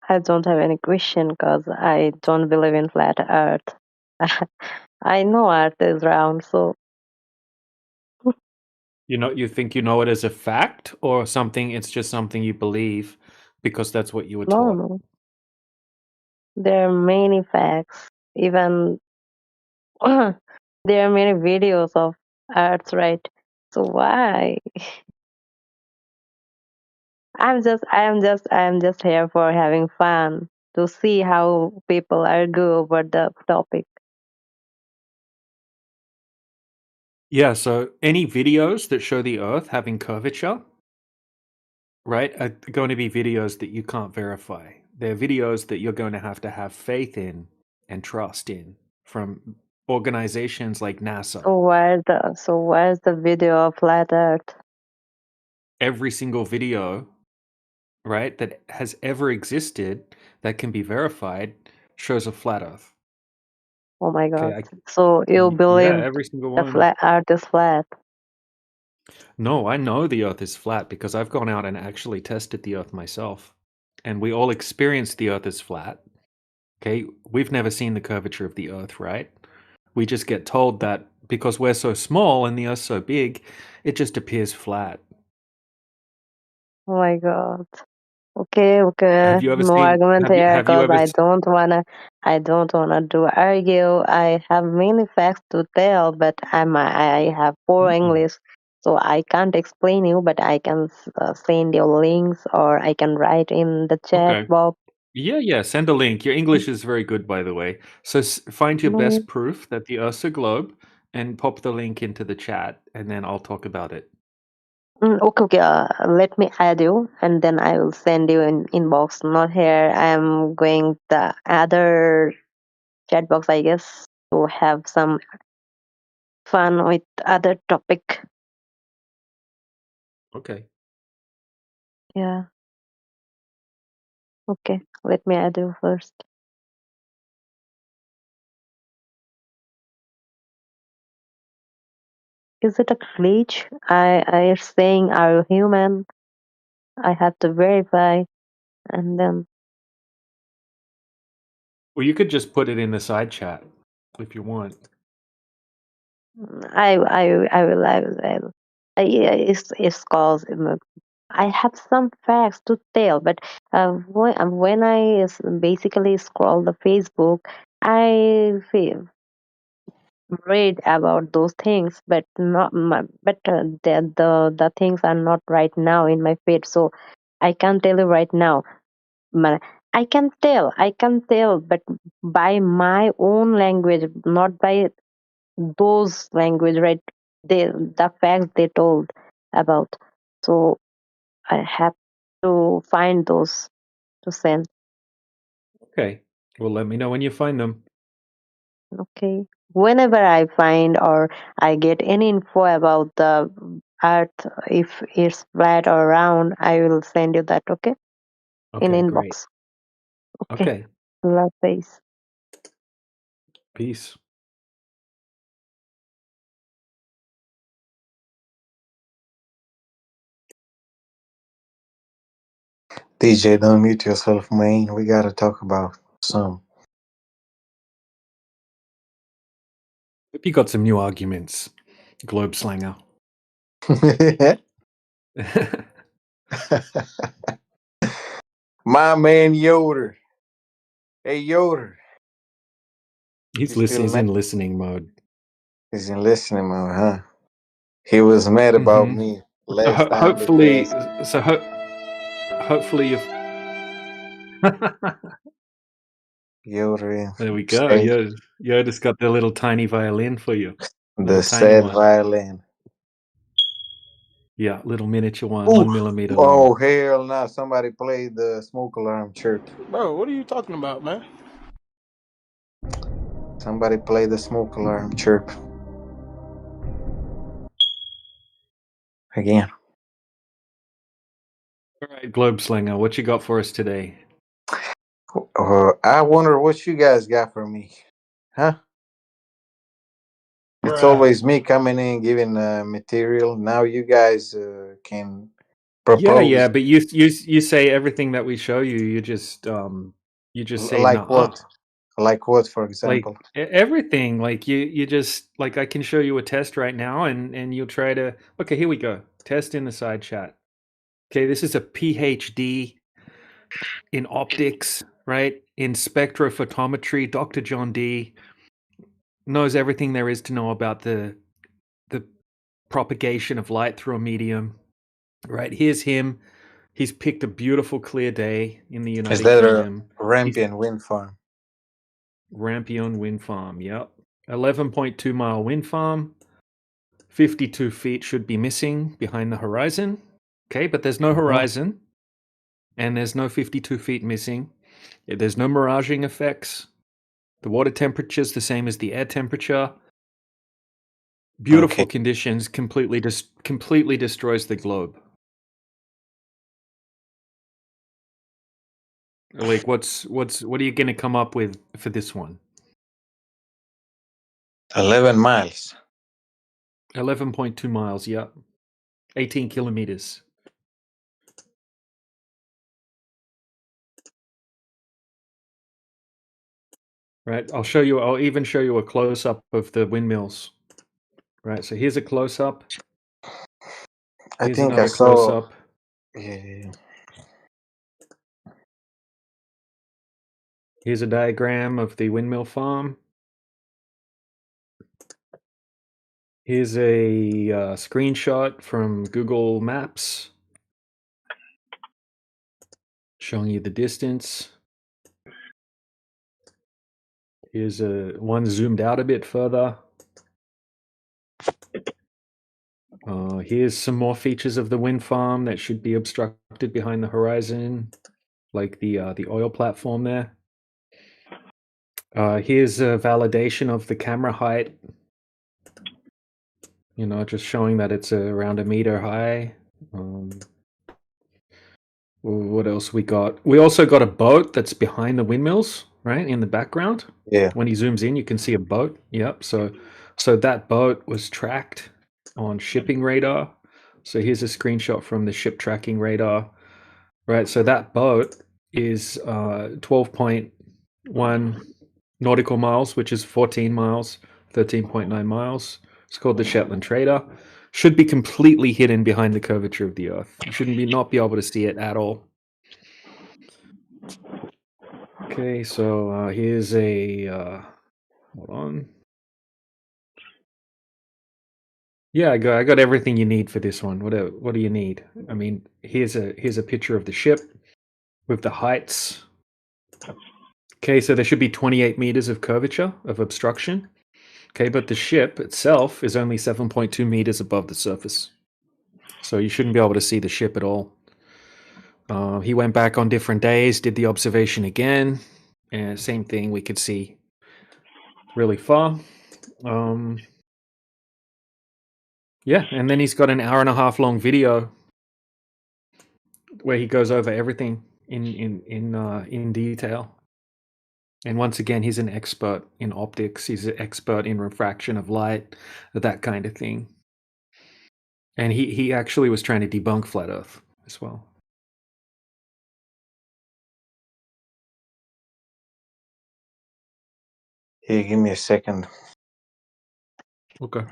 I don't have any question because I don't believe in flat earth. I know earth is round, so You think you know it as a fact or something, it's just something you believe because that's what you were taught. no. There are many facts. Even there are many videos of earth, right? So why? I'm just here for having fun to see how people argue over the topic. Yeah, so any videos that show the earth having curvature, right, are going to be videos that you can't verify. They're videos that you're going to have faith in and trust in from organizations like NASA. So where's the video of flat earth? Every single video, right, that has ever existed that can be verified shows a flat earth. Oh my god. Okay, So you yeah, believe every single the one. earth is flat? No, I know the earth is flat because I've gone out and actually tested the earth myself. And we all experience the earth as flat. Okay, we've never seen the curvature of the earth, right? We just get told that because we're so small and the earth's so big, it just appears flat. Oh my god. Okay, Have you ever no seen argument have you here have you because ever I don't wanna do argue. I have many facts to tell, but I have poor English, so I can't explain you. But I can send you links, or I can write in the chat Okay. box. Yeah, send a link. Your English is very good, by the way. So find your No. best proof that the earth's a globe and pop the link into the chat, and then I'll talk about it. Okay. Let me add you, and then I will send you in inbox. Not here. I'm going the other chat box, I guess, to have some fun with other topic. Okay. Yeah. Okay. Let me add you first. Is it a glitch? I saying are you human? I have to verify, and then Well, you could just put it in the side chat if you want. I will. It's cause I have some facts to tell, but when I basically scroll the Facebook, I feel read about those things, but not my, but the things are not right now in my feed, so I can't tell you right now. I can tell, but by my own language, not by those language, right? The facts they told about. So I have to find those to send. Okay. Well, let me know when you find them. Okay. Whenever I find or I get any info about the earth, if it's flat or round, I will send you that, okay? in Okay, great. inbox. Okay, Love face. peace. DJ, don't mute yourself, man. We gotta talk about some. Hope you got some new arguments, Globe Slanger. My man Yoder. Hey Yoder. He's You still mad? in listening mode. He's in listening mode, huh? He was mad about Mhm. me So last time hopefully, because hopefully you've. Yoder There we go. said Yoda's got the little tiny violin for you. the Little tiny sad one. violin. Yeah, little miniature one, Ooh. 1 millimeter long. Oh hell no! Somebody played the smoke alarm chirp. Bro, what are you talking about, man? Somebody played the smoke alarm chirp. Again. All right, Globe Slanger, what you got for us today? I wonder what you guys got for me, huh? It's Bruh. always me coming in giving material. Now you guys can propose. Yeah, but you say everything that we show you. You just say Like nah. what? Like what, for example? Like everything. Like you just like I can show you a test right now, and you'll try to. Okay, here we go. Test in the side chat. Okay, this is a PhD in optics, right? In spectrophotometry. Dr. John D knows everything there is to know about the propagation of light through a medium. Right, here's him. He's picked a beautiful clear day in the United Is that Kingdom. a Rampion wind farm? Rampion Wind Farm, yep. 11.2 mile wind farm. 52 feet should be missing behind the horizon. Okay, but there's no horizon. And there's no 52 feet missing. There's no miraging effects. The water temperature's the same as the air temperature. Beautiful conditions, completely destroys the globe. Like what are you gonna come up with for this one? 11 miles. 11.2 miles, yeah. 18 kilometers. Right, I'll even show you a close-up of the windmills. Right, so here's a close-up. I Here's think I another saw. close-up. Yeah. Here's a diagram of the windmill farm. Here's a screenshot from Google Maps showing you the distance. Here's one zoomed out a bit further. Here's some more features of the wind farm that should be obstructed behind the horizon, like the oil platform there. Here's a validation of the camera height. You know, just showing that it's around a meter high. What else we got? We also got a boat that's behind the windmills, right, in the background. Yeah. When he zooms in, you can see a boat. Yep. So that boat was tracked on shipping radar. So here's a screenshot from the ship tracking radar. Right. So that boat is 12.1 nautical miles, which is 14 miles, 13.9 miles. It's called the Shetland Trader. Should be completely hidden behind the curvature of the Earth. You shouldn't not be able to see it at all. Okay, so here's a hold on. Yeah, I got everything you need for this one. What do you need? I mean, here's a picture of the ship with the heights. Okay, so there should be 28 meters of curvature of obstruction. Okay, but the ship itself is only 7.2 meters above the surface. So you shouldn't be able to see the ship at all. He went back on different days, did the observation again, and same thing, we could see really far. Yeah, and then he's got an hour and a half long video where he goes over everything in detail. And once again, he's an expert in optics. He's an expert in refraction of light, that kind of thing. And he actually was trying to debunk flat Earth as well. Here, give me a second. Okay.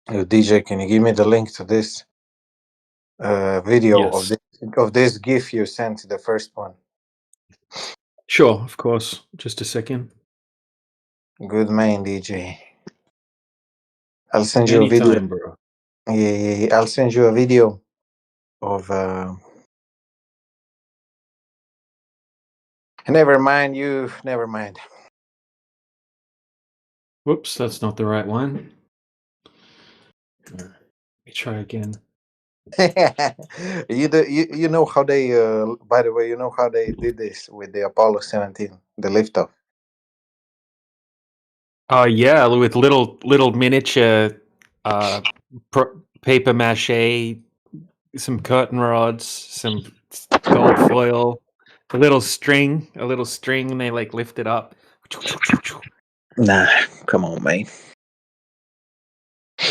DJ, can you give me the link to this video Yes. of this GIF you sent, the first one? Sure, of course. Just a second. Good man, DJ. I'll send you a video. Anytime, bro. Yeah, I'll send you a video of. Never mind. Whoops, that's not the right one. Let me try again. You know how they. By the way, you know how they did this with the Apollo 17, the liftoff. Yeah, with little miniature paper mache, some curtain rods, some gold foil, a little string, and they like lift it up. Nah, come on, man.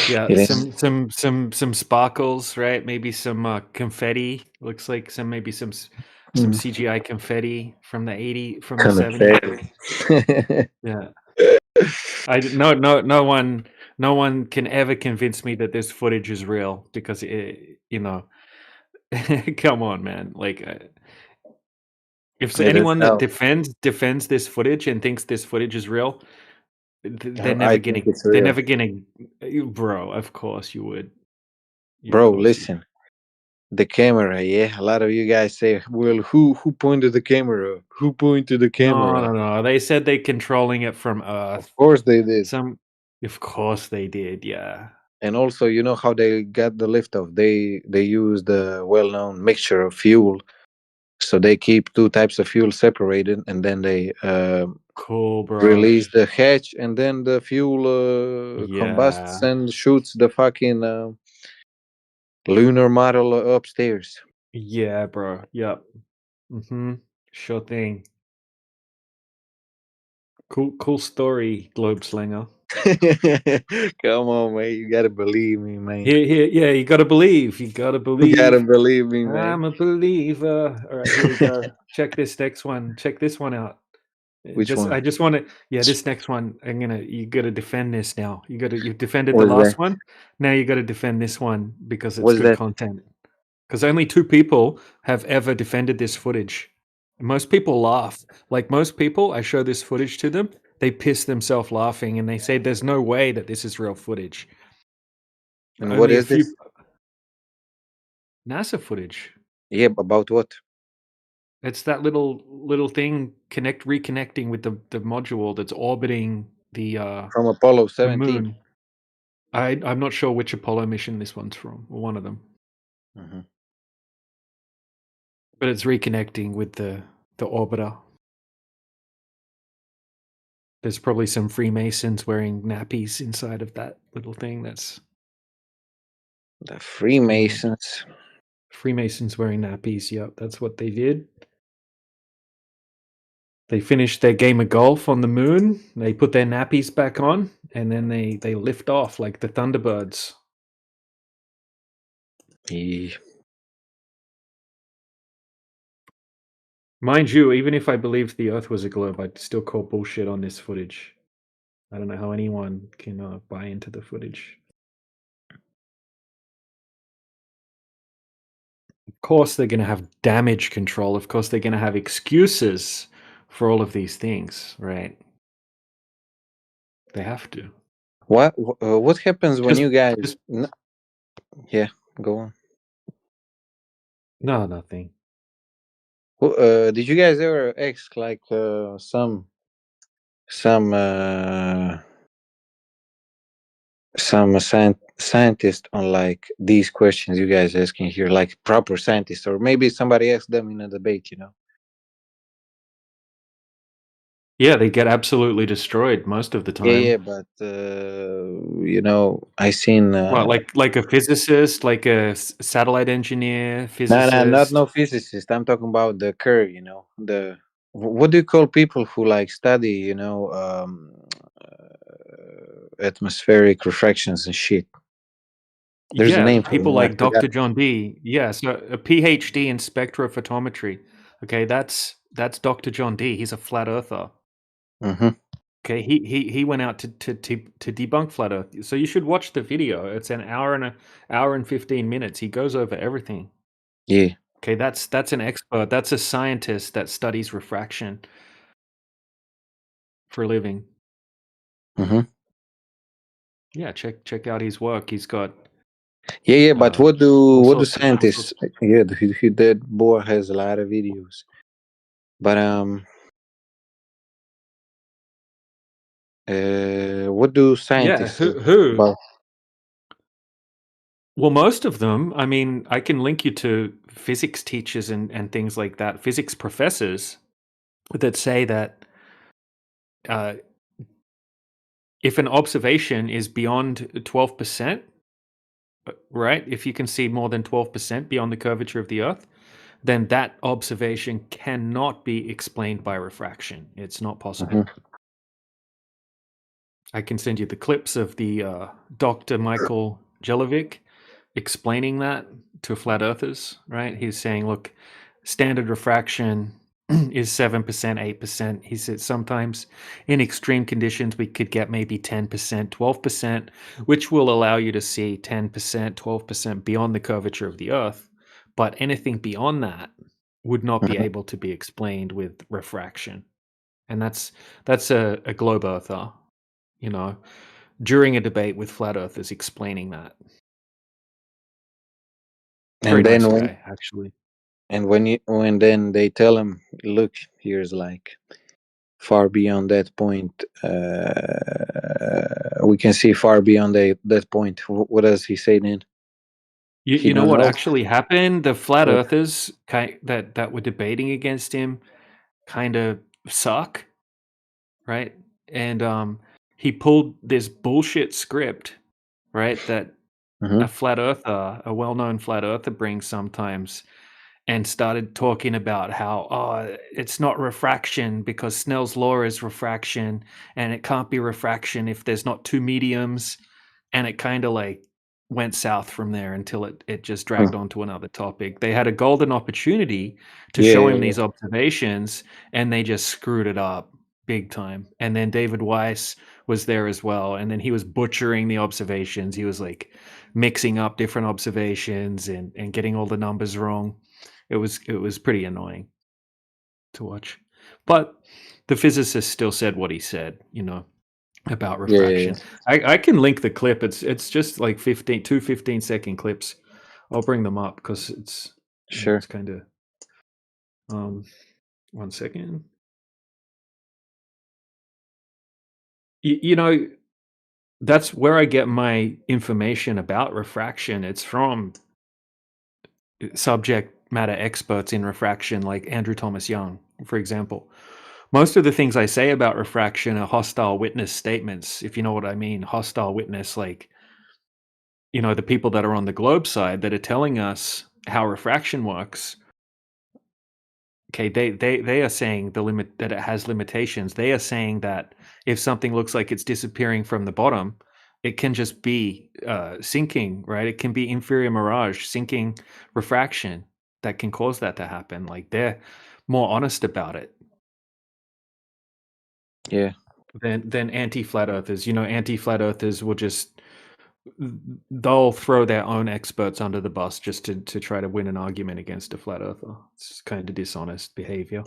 Yeah, It some is some sparkles, right? Maybe some confetti. Looks like some CGI confetti from the 70s. confetti. Yeah. No one can ever convince me that this footage is real because come on, man. Like if It is anyone that now. defends this footage and thinks this footage is real, they're I never think gonna it's they're real, never gonna bro, of course you would. Of bro. course you Listen, the camera. Yeah, a lot of you guys say, "Well, who pointed the camera? Who pointed the camera?" No. They said they're controlling it from Of Earth. course they did, Of course they did, yeah. And also, you know how they got the lift off? They use the well-known mixture of fuel. So they keep two types of fuel separated, and then they Cool, bro. release the hatch, and then the fuel combusts Yeah. and shoots the fucking lunar model upstairs. Yeah, bro. Yep. Sure thing. Cool story, Globe Slinger. Come on, man. You gotta believe me, man. Here, yeah, you gotta believe. You gotta You believe. gotta believe me, man. I'm a believer. All right, here we go. Check this next one. Check this one out. Which one? I just want to. Yeah, this next one. You gotta defend this now. You've defended What the is last that? one. Now you gotta defend this one because it's What is good that? content. Because only 2 people have ever defended this footage. Most people laugh. Like most people, I show this footage to them, they piss themselves laughing and they say there's no way that this is real footage. And Only what a is few this? NASA footage. Yeah, about what? It's that little thing reconnecting with the module that's orbiting the From Apollo the 17. moon. I'm not sure which Apollo mission this one's from, or one of them. Mm-hmm. But it's reconnecting with the orbiter. There's probably some Freemasons wearing nappies inside of that little thing. That's the Freemasons. Freemasons wearing nappies. Yep, that's what they did. They finished their game of golf on the moon. They put their nappies back on, and then they lift off like the Thunderbirds. Yeah. Mind you, even if I believed the Earth was a globe, I'd still call bullshit on this footage. I don't know how anyone can buy into the footage. Of course, they're going to have damage control. Of course, they're going to have excuses for all of these things, right? They have to. What happens when you guys? Yeah, go on. No, nothing. Did you guys ever ask like some scientist on like these questions you guys asking here, like proper scientists, or maybe somebody asked them in a debate, you know? Yeah, they get absolutely destroyed most of the time. Yeah, but you know, I seen Well, like a physicist, like a satellite engineer, physicist. not no physicist. I'm talking about the curve, you know. What do you call people who like study, you know, atmospheric refractions and shit? There's a name for people them. I like forgot. Dr. John D. Yeah, so a PhD in spectrophotometry. Okay, that's Dr. John D. He's a flat earther. Mm-hmm. Okay, he went out to debunk flat Earth. So you should watch the video. It's an hour and 15 minutes. He goes over everything. Yeah. Okay, that's an expert. That's a scientist that studies refraction for a living. Mm-hmm. Yeah, check out his work. He's got Yeah, but what do sorts of scientists? Yeah, that boy has a lot of videos. But what do scientists? who? Well, Well, most of them. I mean, I can link you to physics teachers and things like that, physics professors that say that if an observation is beyond 12%, right? If you can see more than 12% beyond the curvature of the Earth, then that observation cannot be explained by refraction. It's not possible. Mm-hmm. I can send you the clips of the Dr. Michael Jelovic explaining that to flat earthers, right? He's saying, look, standard refraction is 7%, 8%. He said sometimes in extreme conditions, we could get maybe 10%, 12%, which will allow you to see 10%, 12% beyond the curvature of the Earth. But anything beyond that would not be Mm-hmm. able to be explained with refraction. And that's a globe earther, you know, during a debate with flat earthers explaining that. Very And then nice when guy, actually. and when then they tell him, look, here's like far beyond that point, we can see far beyond that point. What does he say then? You know don't what know? actually happened? The flat What? earthers that were debating against him kind of suck, right? And he pulled this bullshit script, right? That a flat earther, a well-known flat earther, brings sometimes, and started talking about how it's not refraction because Snell's law is refraction, and it can't be refraction if there's not two mediums, and it kind of like went south from there until it just dragged on to another topic. They had a golden opportunity to show him these observations, and they just screwed it up big time. And then David Weiss was there as well, and then he was butchering the observations. He was like mixing up different observations and getting all the numbers wrong. It was pretty annoying to watch. But the physicist still said what he said, about refraction. I can link the clip. It's just like 15-second clips. I'll bring them up because it's Sure. it's kind of 1 second. That's where I get my information about refraction. It's from subject matter experts in refraction, like Andrew Thomas Young, for example. Most of the things I say about refraction are hostile witness statements, if you know what I mean. Hostile witness, like, the people that are on the globe side that are telling us how refraction works. Okay, they are saying that it has limitations. They are saying that if something looks like it's disappearing from the bottom, it can just be sinking, right? It can be inferior mirage, sinking refraction that can cause that to happen. Like, they're more honest about it. Yeah. Than anti-flat earthers. Anti-flat earthers will they'll throw their own experts under the bus just to try to win an argument against a flat earther. It's kind of dishonest behavior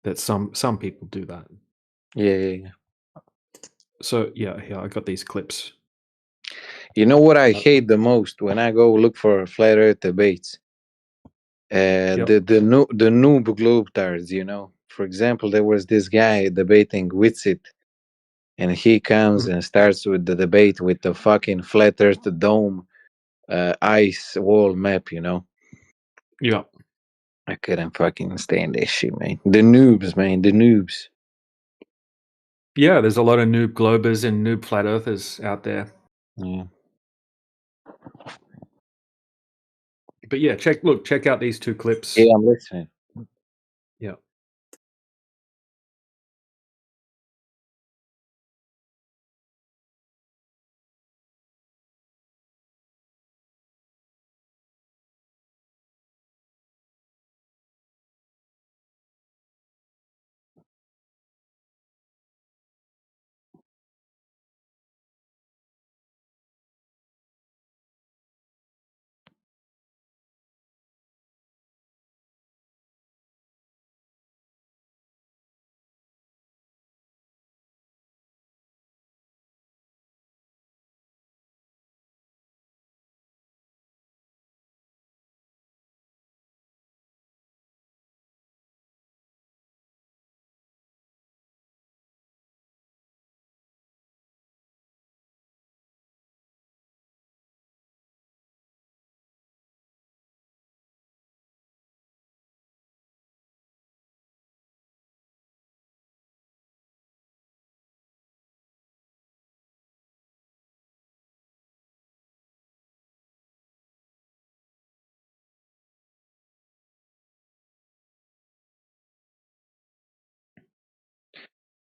that some people do that. Yeah. So yeah, I got these clips. You know what I hate the most when I go look for flat earth debates? The noob globetards, For example, there was this guy debating Witsit, and he comes and starts with the debate with the fucking flat earth dome ice wall map, Yeah. I couldn't fucking stand this shit, man. The noobs, man. The noobs. Yeah, there's a lot of noob globers and noob flat earthers out there. Yeah. But yeah, check out these two clips. Yeah, I'm listening. Yeah.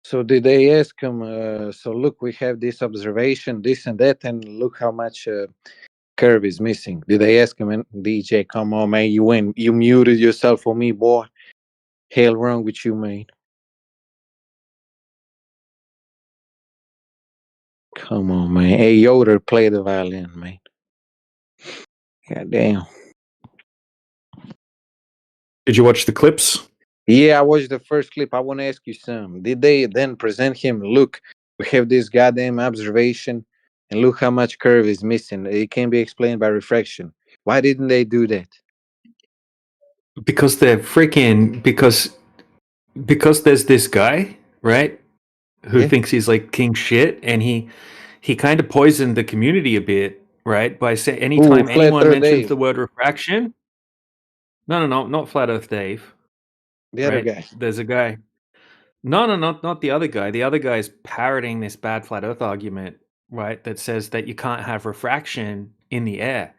So did they ask him, so look, we have this observation, this and that, and look how much curve is missing. Did they ask him, DJ, come on, man, you muted yourself for me, boy. Hell wrong with you, man. Come on, man. Hey, Yoder, play the violin, man. God damn. Did you watch the clips? Yeah, I watched the first clip. I want to ask you some. Did they then present him, look, we have this goddamn observation, and look how much curve is missing. It can be explained by refraction. Why didn't they do that? Because because there's this guy, right, who Yeah. thinks he's like king shit, and he kind of poisoned the community a bit, right, by saying Ooh, anytime Flat anyone Earth mentions Dave, the word refraction. No, not Flat Earth Dave, the other right? guy. There's a guy. No, not the other guy. The other guy's parroting this bad flat Earth argument, right? That says that you can't have refraction in the air,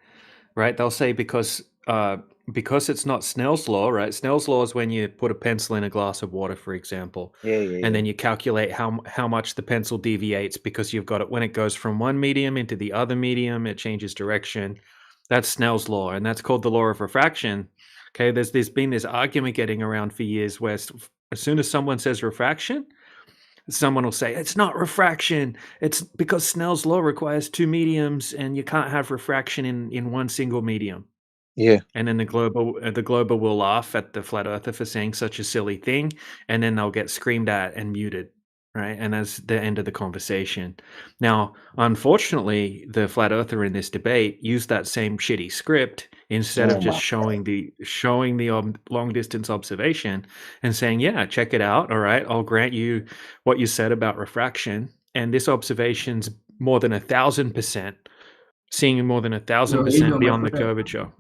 right? They'll say because it's not Snell's law, right? Snell's law is when you put a pencil in a glass of water, for example, Yeah. and then you calculate how much the pencil deviates because you've got it when it goes from one medium into the other medium, it changes direction. That's Snell's law, and that's called the law of refraction. Okay, there's been this argument getting around for years where as soon as someone says refraction, someone will say it's not refraction. It's because Snell's law requires two mediums, and you can't have refraction in one single medium. Yeah. And then the glober will laugh at the flat earther for saying such a silly thing, and then they'll get screamed at and muted, right? And that's the end of the conversation. Now, unfortunately, the flat earther in this debate used that same shitty script instead of Oh my just showing the long distance observation and saying, "Yeah, check it out. All right, I'll grant you what you said about refraction, and this observation's more than 1,000%, seeing more than 1,000% beyond the curvature."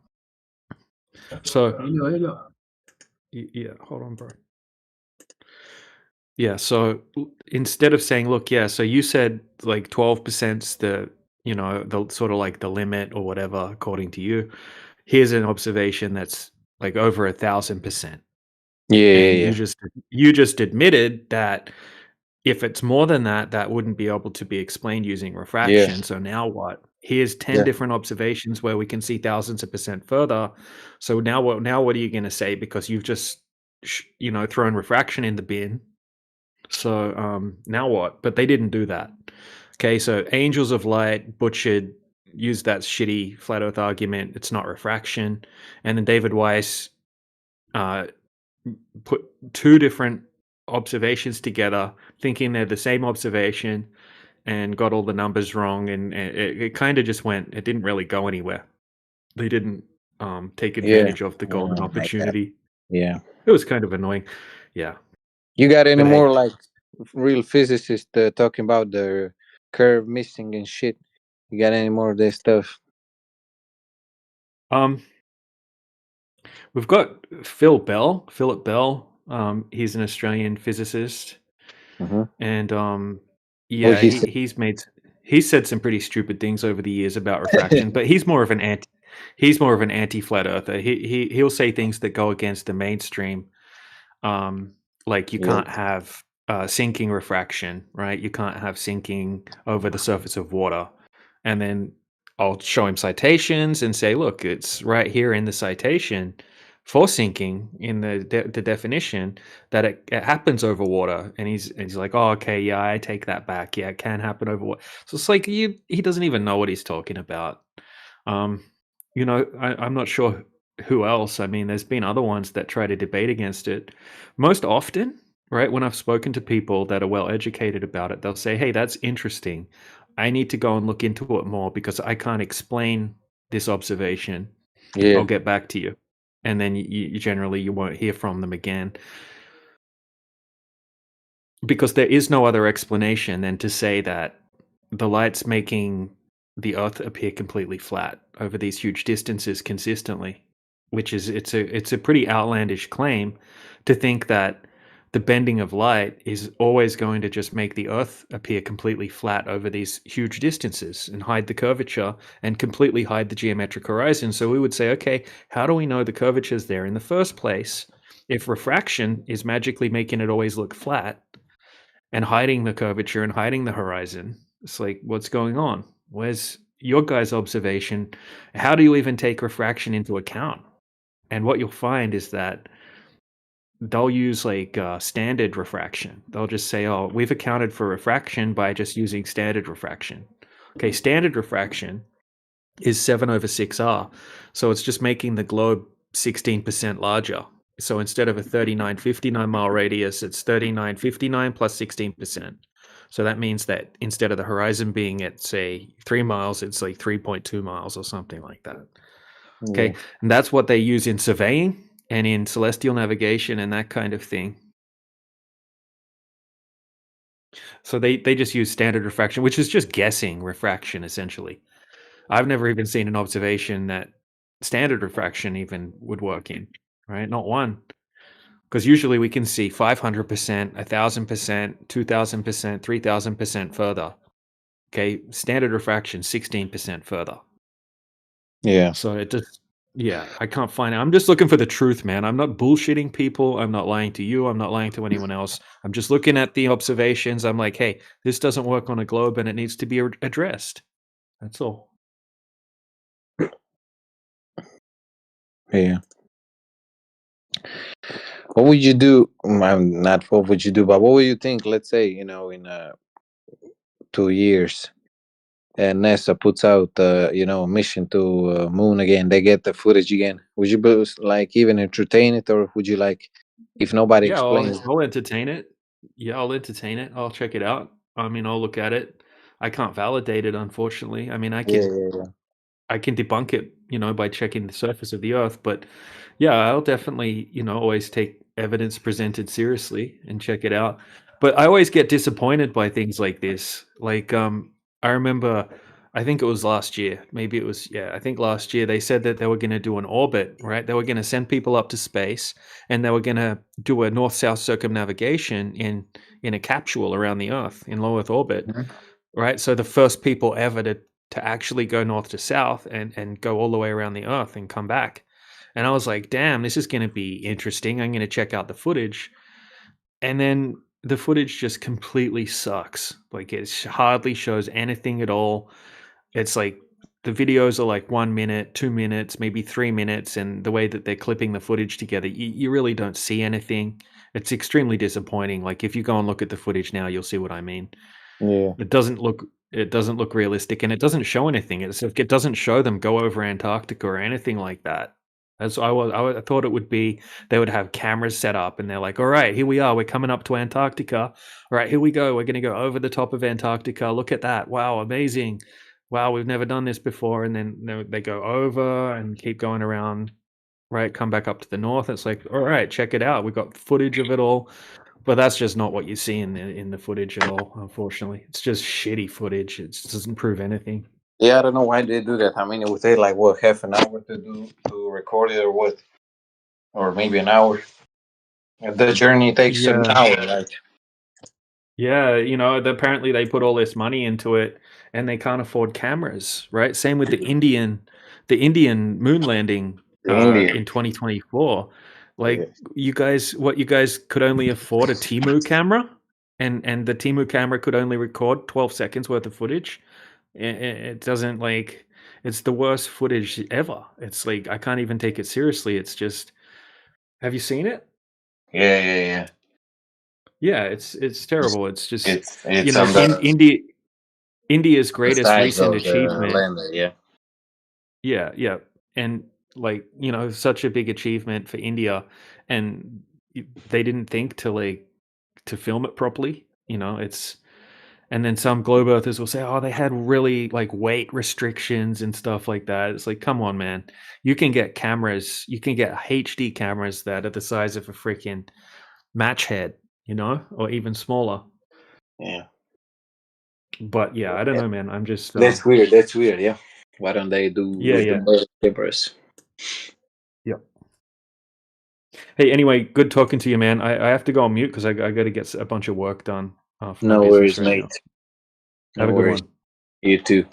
So yeah, hold on, bro. Yeah, so instead of saying, look, yeah, so you said like 12%'s the sort of like the limit or whatever according to you. Here's an observation that's like over 1,000%. And Yeah. you just admitted that if it's more than that, that wouldn't be able to be explained using Yeah. refraction. So now what? Here's 10 Yeah. different observations where we can see thousands of percent further. So now what are you going to say? Because you've just thrown refraction in the bin. So now what? But they didn't do that. Okay, so Angels of Light butchered, used that shitty flat Earth argument. It's not refraction, and then David Weiss put two different observations together, thinking they're the same observation, and got all the numbers wrong, and it kind of just went. It didn't really go anywhere. They didn't take Yeah. advantage of the golden opportunity. Yeah. It was kind of annoying. Yeah. You got any But hey, more like real physicists talking about the curve missing and shit? You got any more of this stuff? We've got Philip Bell. He's an Australian physicist, and What yeah, he said? he's said some pretty stupid things over the years about refraction. But he's more of an anti flat earther. He'll say things that go against the mainstream. Like you Yeah. can't have sinking refraction, right? You can't have sinking over the surface of water, and then I'll show him citations and say, look, it's right here in the citation for sinking in the definition that it happens over water. And he's like, oh, okay, yeah, I take that back. Yeah, it can happen over water. So it's like he doesn't even know what he's talking about. I'm not sure who else. I mean, there's been other ones that try to debate against it. Most often, right, when I've spoken to people that are well educated about it, they'll say, hey, that's interesting. I need to go and look into it more because I can't explain this observation. Yeah. I'll get back to you. And then you generally you won't hear from them again. Because there is no other explanation than to say that the light's making the Earth appear completely flat over these huge distances consistently, which is it's a pretty outlandish claim to think that the bending of light is always going to just make the Earth appear completely flat over these huge distances and hide the curvature and completely hide the geometric horizon. So we would say, okay, how do we know the curvature is there in the first place if refraction is magically making it always look flat and hiding the curvature and hiding the horizon? It's like, what's going on? Where's your guys' observation? How do you even take refraction into account? And what you'll find is that they'll use like standard refraction. They'll just say, oh, we've accounted for refraction by just using standard refraction. Okay, standard refraction is 7/6R. So it's just making the globe 16% larger. So instead of a 3959 mile radius, it's 3959 plus 16%. So that means that instead of the horizon being at, say, 3 miles, it's like 3.2 miles or something like that. Okay. Yeah. And that's what they use in surveying and in celestial navigation and that kind of thing. So they just use standard refraction, which is just guessing refraction essentially. I've never even seen an observation that standard refraction even would work in, right? Not one. Because usually we can see 500%, 1,000%, 2,000%, 3,000% further. Okay, standard refraction 16% further. Yeah. So it just, yeah, I can't find it. I'm just looking for the truth, man. I'm not bullshitting people. I'm not lying to you. I'm not lying to anyone else. I'm just looking at the observations. I'm like, hey, this doesn't work on a globe and it needs to be addressed. That's all. Yeah. What would you do? Not what would you do, but what would you think? Let's say in 2 years, and NASA puts out a mission to Moon again. They get the footage again. Would you be, like even entertain it, or would you like if nobody Yeah, explains? I'll entertain it. Yeah, I'll entertain it. I'll check it out. I mean, I'll look at it. I can't validate it, unfortunately. I mean, Yeah, yeah, yeah. I can debunk it, by checking the surface of the earth. But yeah, I'll definitely, always take evidence presented seriously and check it out. But I always get disappointed by things like this. Like, I remember, I think it was last year. Maybe it was, yeah, I think last year they said that they were going to do an orbit, right? They were going to send people up to space and they were going to do a north-south circumnavigation in a capsule around the Earth in low Earth orbit, Mhm. right? So the first people ever to actually go north to south and go all the way around the Earth and come back. And I was like, damn, this is going to be interesting. I'm going to check out the footage. And then the footage just completely sucks. Like it hardly shows anything at all. It's like the videos are like 1 minute, 2 minutes, maybe 3 minutes. And the way that they're clipping the footage together, you really don't see anything. It's extremely disappointing. Like if you go and look at the footage now, you'll see what I mean. Yeah. It doesn't look realistic, and it doesn't show anything. It doesn't show them go over Antarctica or anything like that. As I thought it would be, they would have cameras set up, and they're like, "All right, here we are. We're coming up to Antarctica. All right, here we go. We're going to go over the top of Antarctica. Look at that! Wow, amazing! Wow, we've never done this before." And then they go over and keep going around. Right, come back up to the north. It's like, all right, check it out. We've got footage of it all. But that's just not what you see in the footage at all, unfortunately. It's just shitty footage. It doesn't prove anything. Yeah, I don't know why they do that. I mean, it would take like what, half an hour to record it, or what, or maybe an hour. The journey takes an Yeah. hour, right? Yeah, apparently they put all this money into it and they can't afford cameras, right? Same with the Indian moon landing The Indian. in 2024. Yeah. Like you guys could only afford a Timu camera and the Timu camera could only record 12 seconds worth of footage. It doesn't like it's the worst footage ever. It's like I can't even take it seriously. It's just have you seen it? Yeah, yeah, yeah. Yeah, it's terrible. It's just It's on the India's greatest size recent of the achievement. lander. Yeah. Yeah, yeah. And like, such a big achievement for India and they didn't think to film it properly. It's and then some globe earthers will say, "Oh, they had really like weight restrictions and stuff like that." It's like, come on, man. You can get cameras, you can get HD cameras that are the size of a freaking match head, or even smaller. Yeah. But yeah, I don't know, man. I'm just That's weird. That's weird. Yeah. Why don't they do yeah, with the yeah. bird cameras? Yep. Hey, anyway, good talking to you, man. I have to go on mute because I got to get a bunch of work done for my No business worries, right mate. now. No Have a good worries. one. You too.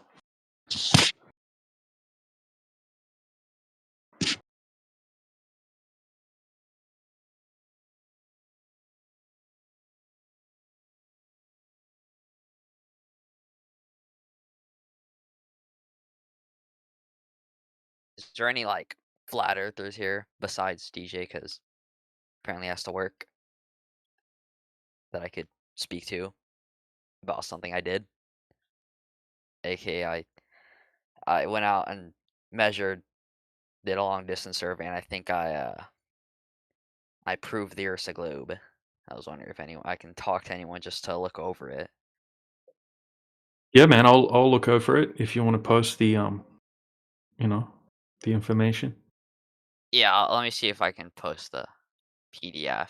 Is there any like flat earthers here besides DJ? Because apparently has to work that I could speak to about something I did. AKA I went out and measured, did a long distance survey, and I think I proved the Earth's a globe. I was wondering if anyone I can talk to anyone just to look over it. Yeah, man. I'll look over it if you want to post the the information. Yeah, let me see if I can post the PDF.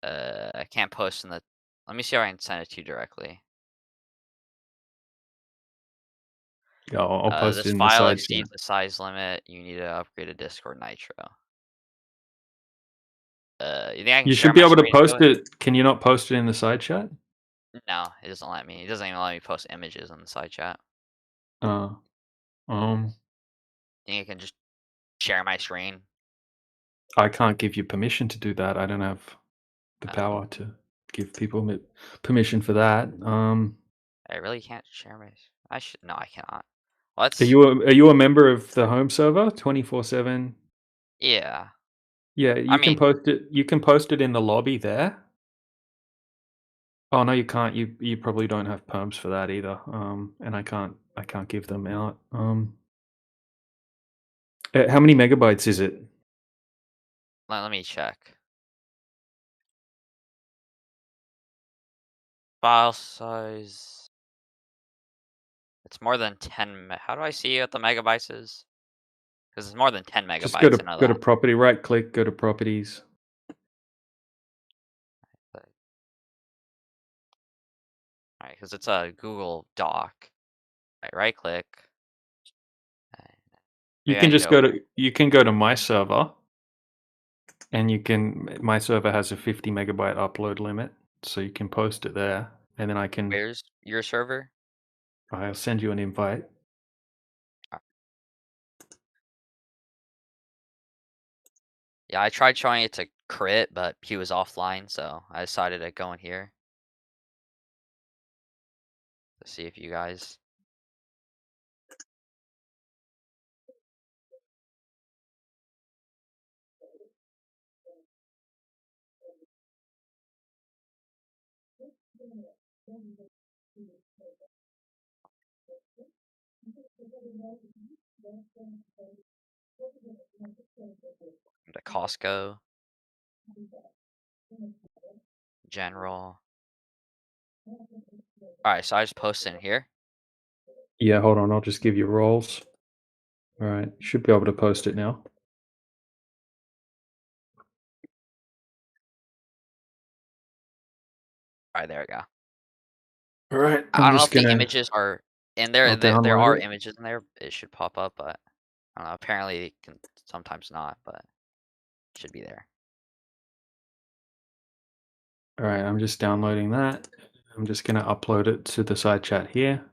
I can't post in the. Let me see if I can send it to you directly. Yeah, I'll post This it in the file side exceeds chat. the size limit. You need to upgrade a Discord Nitro. You think I can You share should be my able to screen? post it. Can you not post it in the side chat? No, it doesn't let me. It doesn't even let me post images on the side chat. Um, Think I can just share my screen? I can't give you permission to do that. I don't have the power to give people permission for that. I really can't share my. I should. No, I cannot. Are Let's. you a member of the home server 24/7? Yeah. Yeah, I you can mean, post it. You can post it in the lobby there. Oh no, you can't. You probably don't have perms for that either. And I can't give them out. How many megabytes is it? let me check. File size. It's more than 10. How do I see what the megabytes is? Because it's more than 10 Just megabytes. I know go to that. property. Right click. Go to properties. Alright, because it's a Google Doc. Right click. You Maybe I can need just to go open. to. You can go to my server. And you can. My server has a 50 megabyte upload limit, so you can post it there, and then I can. Where's your server? I'll send you an invite. Yeah, I tried showing it to Crit, but he was offline, so I decided to go in here. To see if you guys. To Costco. General. Alright, so I just posted in here. Yeah, hold on. I'll just give you roles. All right, you should be able to post it now. Alright, there we go. All right, I I'm don't know just if the gonna. images are in there. I'll There download are it. images in there. It should pop up, but I don't know. Apparently, it can sometimes not, but it should be there. All right, I'm just downloading that. I'm just gonna upload it to the side chat here.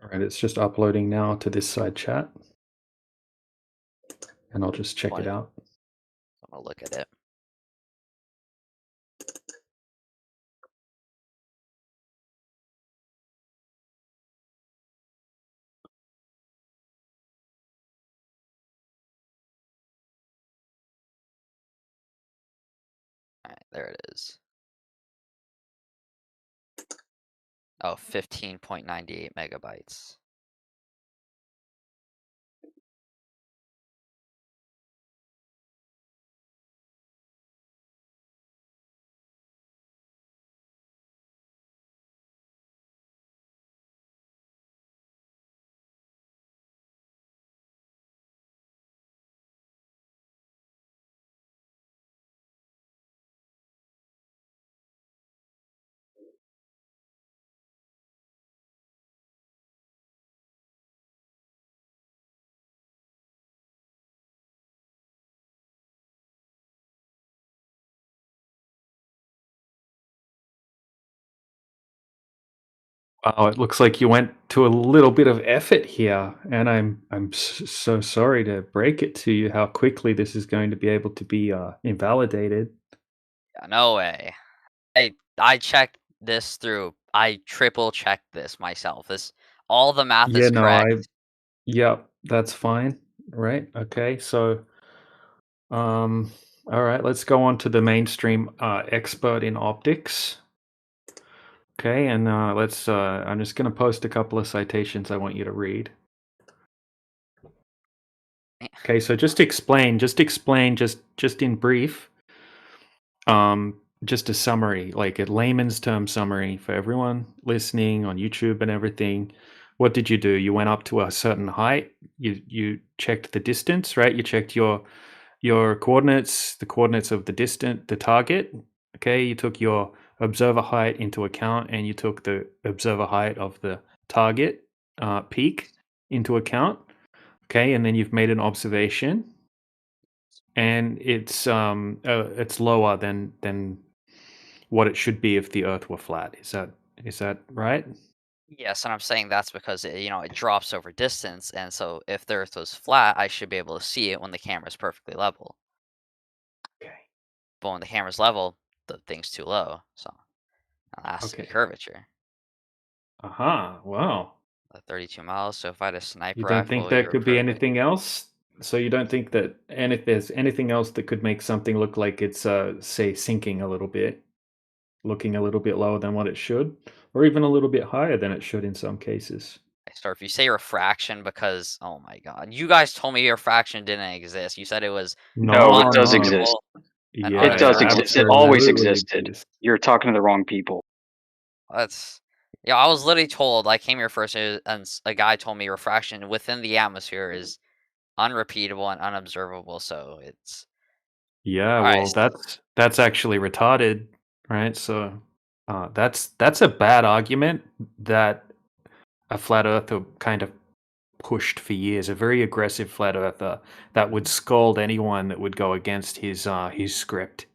All right, it's just uploading now to this side chat, and I'll just check it out. I'm gonna look at it. Alright, there it is. Oh, 15.98 megabytes. Wow, it looks like you went to a little bit of effort here, and I'm so sorry to break it to you how quickly this is going to be able to be invalidated. Yeah, no way. I checked this through. I triple checked this myself. All the math Yeah, is no, correct. yep, that's fine. Right? Okay, so all right, let's go on to the mainstream expert in optics. Okay, and let's I'm just going to post a couple of citations I want you to read. Okay, so just explain, just in brief, just a summary, like a layman's term summary for everyone listening on YouTube and everything. What did you do? You went up to a certain height. You checked the distance, right? You checked your coordinates, the coordinates of the target. Okay, you took your observer height into account, and you took the observer height of the target peak into account. Okay, and then you've made an observation, and it's lower than what it should be if the Earth were flat. Is that right? Yes, and I'm saying that's because it drops over distance, and so if the Earth was flat, I should be able to see it when the camera's perfectly level. Okay. But when the camera's level, the thing's too low, so it has to be Okay. curvature. Wow. 32 miles. So if I had a sniper You don't think rifle, there you're could be perfect. anything else? So you don't think that, and if there's anything else that could make something look like it's say sinking a little bit, looking a little bit lower than what it should, or even a little bit higher than it should in some cases? So if you say refraction, because oh my god, you guys told me refraction didn't exist. You said it was No, it does No. exist. and Yeah, It does it exist. It always absolutely existed. exists. You're talking to the wrong people. That's I was literally told. I came here first, and a guy told me refraction within the atmosphere is unrepeatable and unobservable. So it's Yeah, all right. well, that's actually retarded, right? So that's a bad argument that a flat earther kind of pushed for years. A very aggressive flat earther that would scold anyone that would go against his script.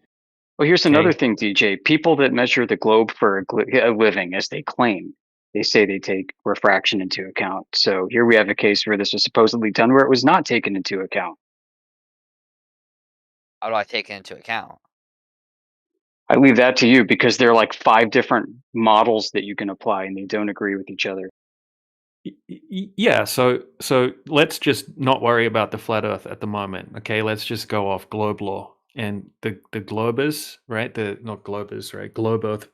Well, here's another Okay. thing, DJ. People that measure the globe for a living, as they claim, they say they take refraction into account. So here we have a case where this was supposedly done where it was not taken into account. How do I take it into account? I leave that to you because there are like 5 different models that you can apply and they don't agree with each other. Yeah, so let's just not worry about the flat earth at the moment. Okay, let's just go off globe law and the globers, right? The not globers, right? Globe earth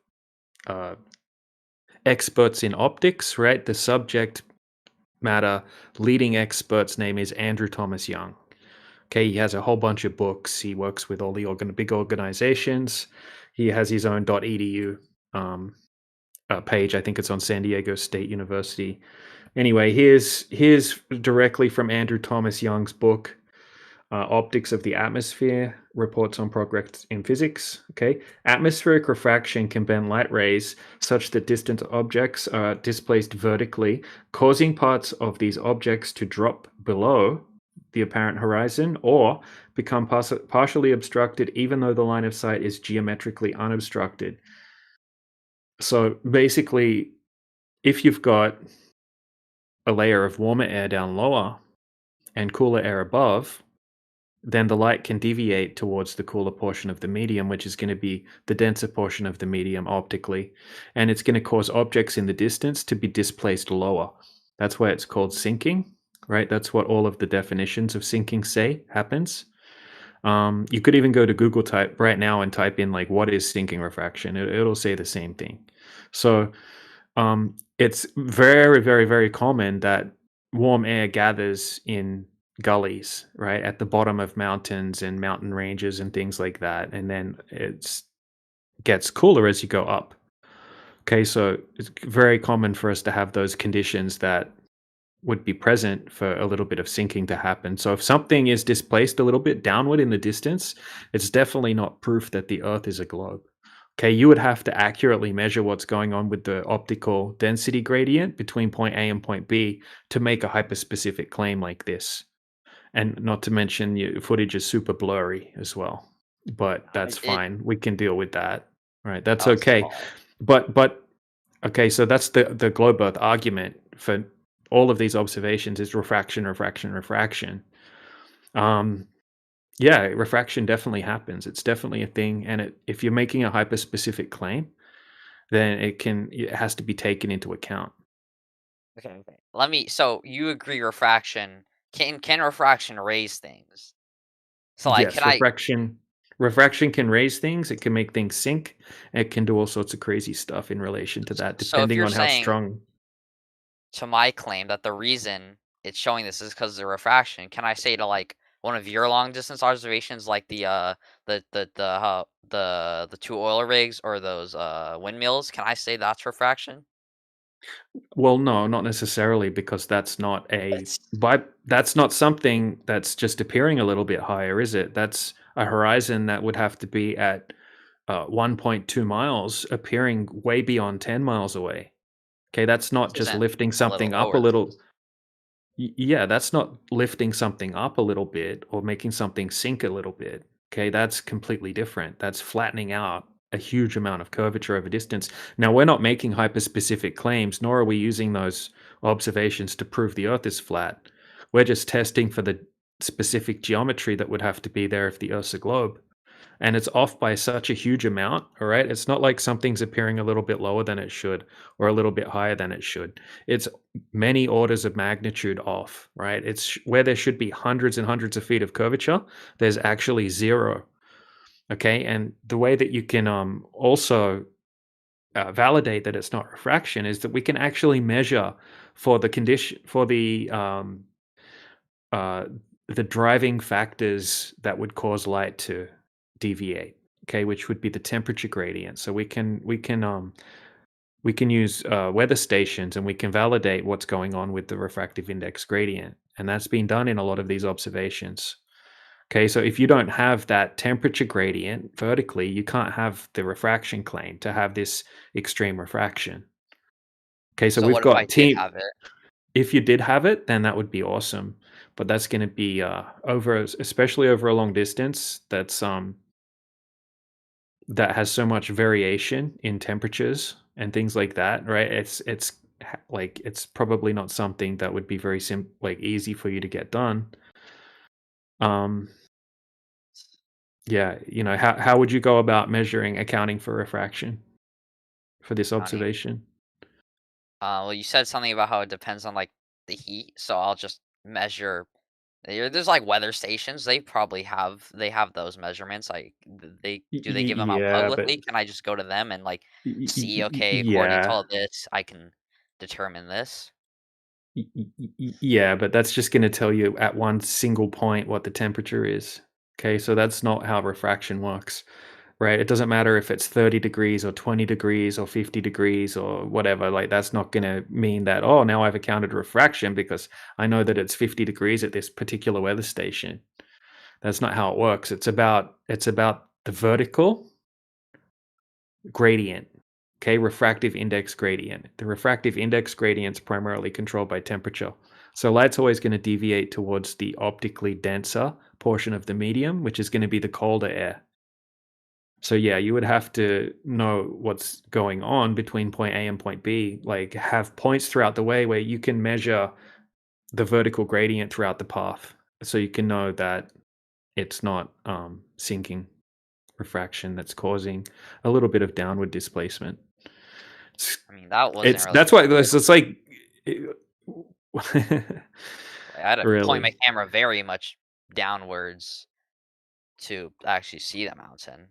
experts in optics, right? The subject matter leading expert's name is Andrew Thomas Young. Okay, he has a whole bunch of books. He works with all the big organizations. He has his own .edu page. I think it's on San Diego State University. Anyway, here's directly from Andrew Thomas Young's book, Optics of the Atmosphere, Reports on Progress in Physics. Okay, atmospheric refraction can bend light rays such that distant objects are displaced vertically, causing parts of these objects to drop below the apparent horizon or become partially obstructed even though the line of sight is geometrically unobstructed. So basically, if you've got a layer of warmer air down lower and cooler air above, then the light can deviate towards the cooler portion of the medium, which is going to be the denser portion of the medium optically, and it's going to cause objects in the distance to be displaced lower. That's why it's called sinking, right? That's what all of the definitions of sinking say happens. You could even go to Google type right now and type in like what is sinking refraction. It'll say the same thing. So it's very, very, very common that warm air gathers in gullies, right, at the bottom of mountains and mountain ranges and things like that, and then it gets cooler as you go up. Okay, so it's very common for us to have those conditions that would be present for a little bit of sinking to happen. So if something is displaced a little bit downward in the distance, it's definitely not proof that the Earth is a globe. Okay, you would have to accurately measure what's going on with the optical density gradient between point A and point B to make a hyperspecific claim like this. And not to mention your footage is super blurry as well. But that's fine. We can deal with that. Right, that's okay. But okay, so that's the globe Earth argument for all of these observations is refraction. Yeah, refraction definitely happens. It's definitely a thing, and if you're making a hyperspecific claim, then it has to be taken into account. Okay. So you agree refraction can refraction raise things? So like, Yes, refraction can raise things. It can make things sink. It can do all sorts of crazy stuff in relation to that, So if depending you're on how saying strong. to my claim that the reason it's showing this is because of the refraction. Can I say to like one of your long distance observations, like the two oil rigs or those windmills? Can I say that's refraction? Well, no, not necessarily, because that's not that's not something that's just appearing a little bit higher, is it? That's a horizon that would have to be at 1.2 miles, appearing way beyond 10 miles away. Okay, that's not This just isn't lifting a little something up a lower than little. this. Yeah, that's not lifting something up a little bit or making something sink a little bit. Okay, that's completely different. That's flattening out a huge amount of curvature over distance. Now, we're not making hyperspecific claims, nor are we using those observations to prove the Earth is flat. We're just testing for the specific geometry that would have to be there if the Earth's a globe. And it's off by such a huge amount, all right? It's not like something's appearing a little bit lower than it should or a little bit higher than it should. It's many orders of magnitude off, right? It's where there should be hundreds and hundreds of feet of curvature, there's actually zero. Okay, and the way that you can also validate that it's not refraction is that we can actually measure for the condition for uh, the driving factors that would cause light to deviate. Okay, which would be the temperature gradient. So we can use weather stations, and we can validate what's going on with the refractive index gradient, and that's been done in a lot of these observations. Okay, so if you don't have that temperature gradient vertically, you can't have the refraction claim to have this extreme refraction. Okay, so So we've what if I got did have it? if you did have it, then that would be awesome. But that's going to be especially over a long distance. That has so much variation in temperatures and things like that, right? Like it's probably not something that would be very easy for you to get done. Yeah, how would you go about accounting for refraction for this Counting. observation? Well, you said something about how it depends on like the heat, so I'll just measure. There's like weather stations. They have those measurements. Like do they give them out Yeah, but publicly? Can I just go to them and like see? Okay, according to yeah, all this, I can determine this. yeah, but that's just going to tell you at one single point what the temperature is. Okay, so that's not how refraction works, right? It doesn't matter if it's 30 degrees or 20 degrees or 50 degrees or whatever. Like, that's not going to mean that, oh, now I've accounted refraction because I know that it's 50 degrees at this particular weather station. That's not how it works. It's about the vertical gradient. Okay, refractive index gradient. The refractive index gradient is primarily controlled by temperature. So light's always going to deviate towards the optically denser portion of the medium, which is going to be the colder air. So yeah, you would have to know what's going on between point A and point B, like have points throughout the way where you can measure the vertical gradient throughout the path. So you can know that it's not sinking refraction that's causing a little bit of downward displacement. I mean, that wasn't really. That's why it's like I had to point my really camera very much downwards to actually see the mountain.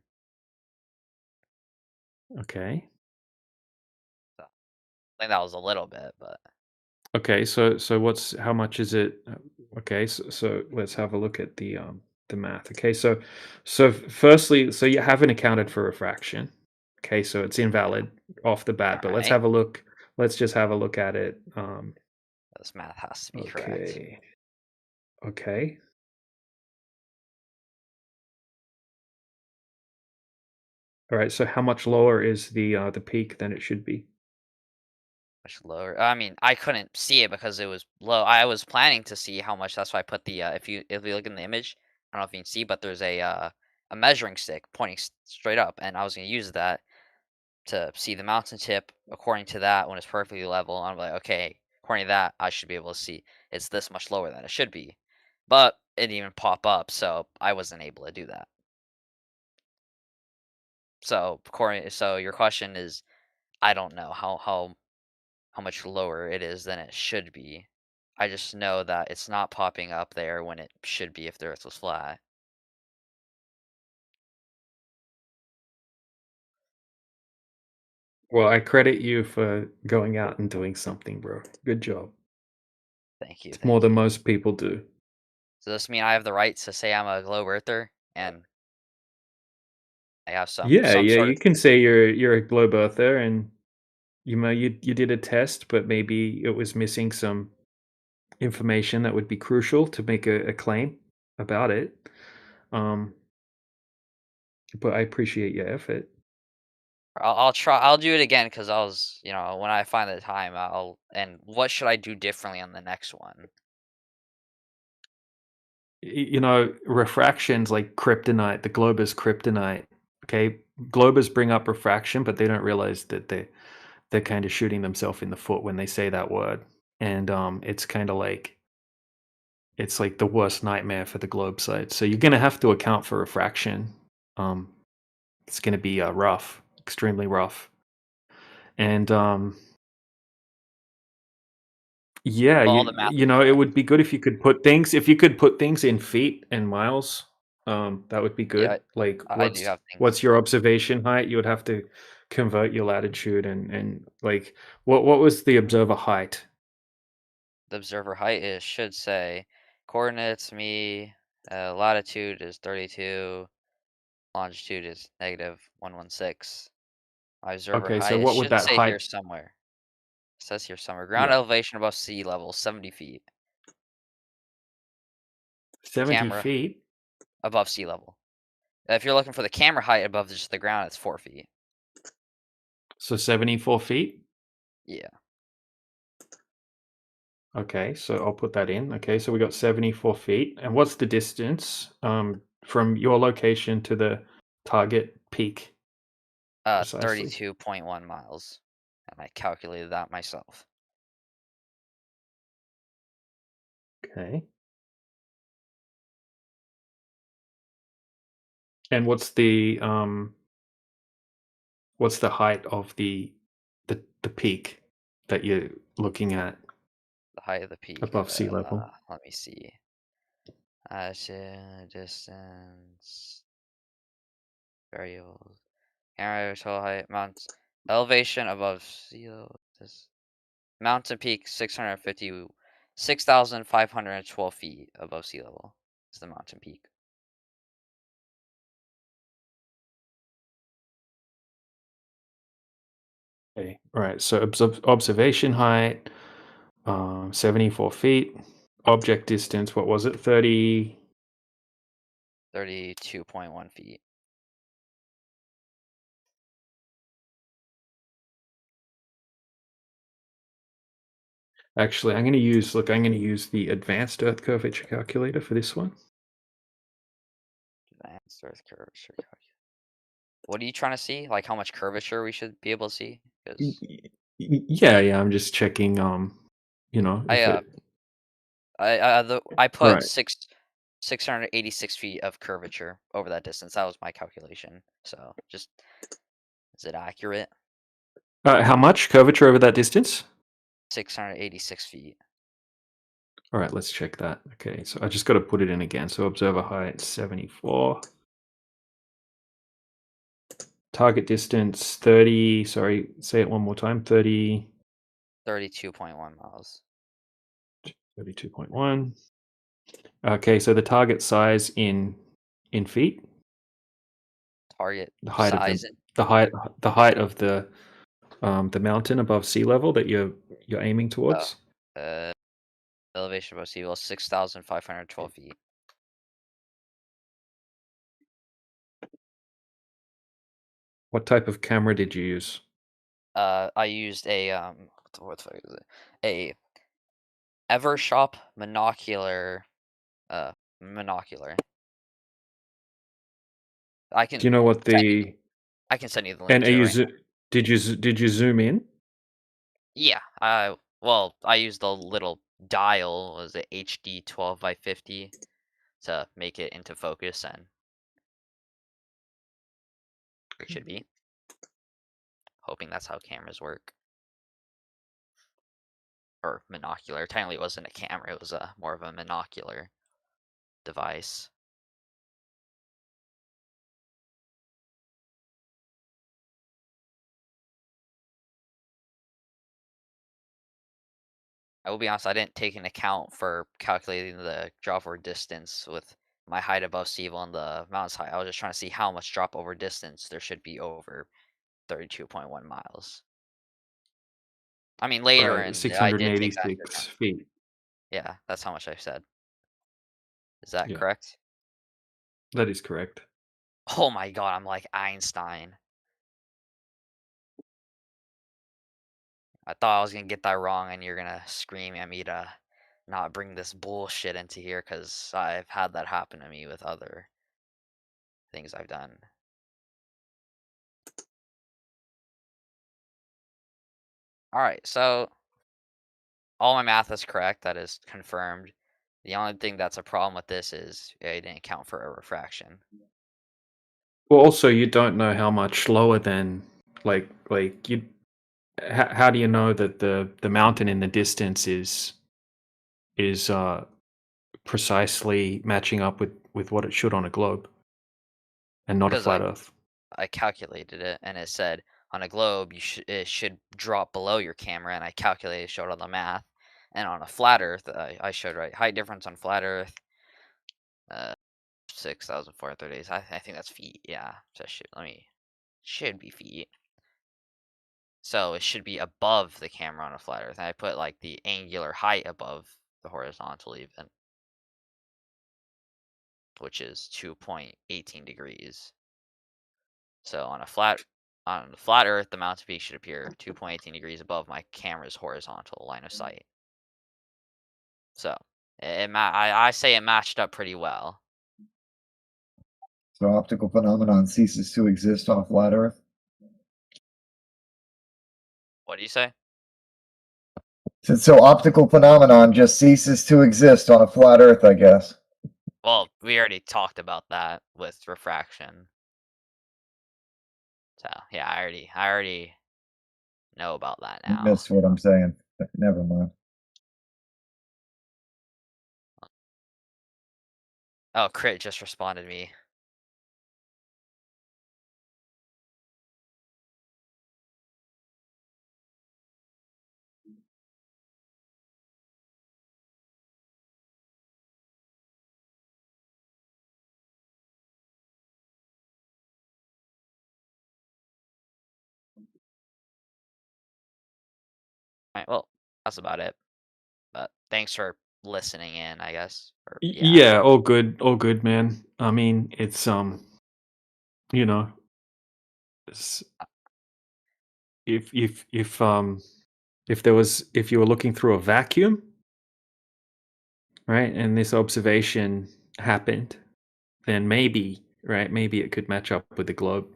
okay. So, I think that was a little bit, but Okay, so how much is it? Okay, so let's have a look at the math. Okay, so firstly, so you haven't accounted for refraction. Okay, so it's invalid off the bat, but let's alright. have a look. Let's just have a look at it. This math has to be correct. Okay. Okay. All right, so how much lower is the peak than it should be? Much lower. I mean, I couldn't see it because it was low. I was planning to see how much. That's why I put the if you look in the image, I don't know if you can see, but there's a measuring stick pointing straight up, and I was gonna use that to see the mountain tip. According to that, when it's perfectly level, I'm like, okay, according to that, I should be able to see it's this much lower than it should be, but it didn't even pop up, so I wasn't able to do that. So your question is, I don't know how much lower it is than it should be. I just know that it's not popping up there when it should be if the Earth was flat. Well, I credit you for going out and doing something, bro. Good job. Thank you. It's more than most people do. So does this mean I have the right to say I'm a globe earther and I have some Yeah, sort of you can say you're a globe earther, and you did a test, but maybe it was missing some information that would be crucial to make a claim about it. But I appreciate your effort. I'll try. I'll do it again because I was, when I find the time, I'll. And what should I do differently on the next one? Refraction's like kryptonite. The globe is kryptonite. Okay, globers bring up refraction, but they don't realize that they're kind of shooting themselves in the foot when they say that word. And it's kind of like it's like the worst nightmare for the globe site. So you're going to have to account for refraction. It's going to be rough, extremely rough. And yeah, All the math. it would be good if you could put things in feet and miles. That would be good. Yeah, Like I do have things. what's your observation height? You would have to convert your latitude and like what was the observer height? The observer height should say coordinates latitude is 32, longitude is -116. My observer Okay, so height, it what would should that say here height? somewhere. It says here somewhere. Ground Yeah, elevation above sea level, 70 feet. 70 Camera feet. above sea level. If you're looking for the camera height above just the ground, it's 4 feet. So 74 feet. Yeah. Okay, so I'll put that in. Okay, so we got 74 feet. And what's the distance from your location to the target peak? Precisely. 32.1 miles. And I calculated that myself. Okay. And what's the height of the peak that you're looking at The height of the peak. above sea level? Let me see. Distance. Variables. Camera total height. Mounts. Elevation above sea level. Mountain peak 6,512 feet above sea level. Is the mountain peak. Okay. All right. So observation height, 74 feet. Object distance, what was it? 32.1 feet. Actually, I'm going to use the advanced Earth curvature calculator for this one. Advanced Earth curvature calculator. What are you trying to see? Like how much curvature we should be able to see? Yeah, I'm just checking. If I put right. 686 feet of curvature over that distance. That was my calculation. So just, is it accurate? How much curvature over that distance? 686 feet. All right, let's check that. Okay, so I just got to put it in again. So observer height 74. Target distance 30. Sorry, say it one more time. 32.1 miles. 32.1. Okay, so the target size in feet. Target The height size. of the height of the mountain above sea level that you're aiming towards. Elevation above sea level 6,512 feet. What type of camera did you use? I used a what the fuck is it? A Evershop monocular. Monocular. Do you know what the? I can send you the link And to it right now. did you zoom in? Yeah. I used the little dial. Was it HD 12x50 to make it into focus, and should be. Hoping that's how cameras work. Or monocular. Technically, it wasn't a camera. It was more of a monocular device. I will be honest, I didn't take into account for calculating the drop over distance with my height above sea level and the mountain's height. I was just trying to see how much drop over distance there should be over 32.1 miles. I mean, later, and I did take that into 686 account. feet. Yeah, that's how much I said. Is that Yeah. correct? That is correct. Oh my god, I'm like Einstein. I thought I was gonna get that wrong, and you're gonna scream at me to not bring this bullshit into here, because I've had that happen to me with other things I've done. Alright, so all my math is correct. That is confirmed. The only thing that's a problem with this is I didn't account for a refraction. Well, also you don't know how much lower than like you. How do you know that the mountain in the distance is precisely matching up with what it should on a globe, and not a Because flat Earth? I calculated it, and it said on a globe it should drop below your camera, and I calculated, showed on the math, and on a flat Earth I showed right height difference on flat Earth. 6,430. I think that's feet. Yeah, so should be feet. So it should be above the camera on a flat Earth, and I put like the angular height above the horizontal even, which is 2.18 degrees. So on the flat Earth, the mountain peak should appear 2.18 degrees above my camera's horizontal line of sight. So I say it matched up pretty well. So optical phenomenon ceases to exist on a flat Earth? What do you say? So optical phenomenon just ceases to exist on a flat Earth, I guess. Well, we already talked about that with refraction. So yeah, I already know about that You now. missed what I'm saying. Never mind. Oh, Crit just responded to me. Alright, well, that's about it. But thanks for listening in, I guess. Or, yeah. Yeah, all good, man. I mean, it's you know, it's, if you were looking through a vacuum, right, and this observation happened, then maybe, right, maybe it could match up with the globe.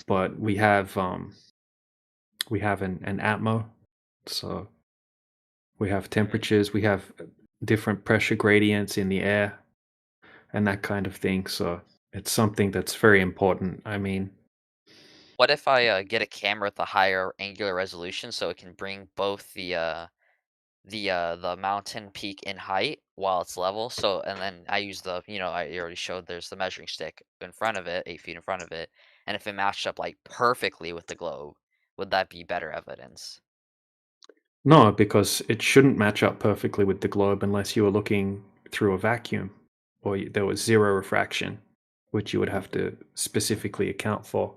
But we have an atmo, so we have temperatures, we have different pressure gradients in the air, and that kind of thing. So it's something that's very important. I mean, What if I get a camera with a higher angular resolution so it can bring both the mountain peak in height while it's level? So, and then I use I already showed there's the measuring stick in front of it, 8 feet in front of it, and if it matched up like perfectly with the globe, would that be better evidence? no, because it shouldn't match up perfectly with the globe unless you were looking through a vacuum or there was zero refraction, which you would have to specifically account for.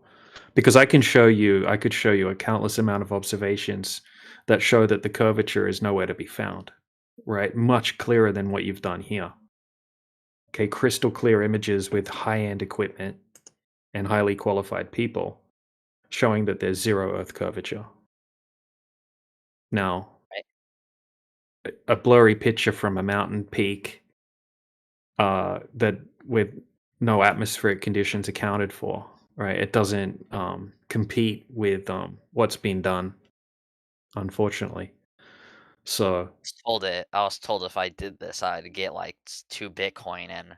Because I could show you a countless amount of observations that show that the curvature is nowhere to be found, right? Much clearer than what you've done here. Okay, crystal clear images with high-end equipment and highly qualified people showing that there's zero Earth curvature. Now, a blurry picture from a mountain peak that with no atmospheric conditions accounted for, right? It doesn't compete with what's been done, unfortunately. So I was told if I did this, I'd get like 2 Bitcoin and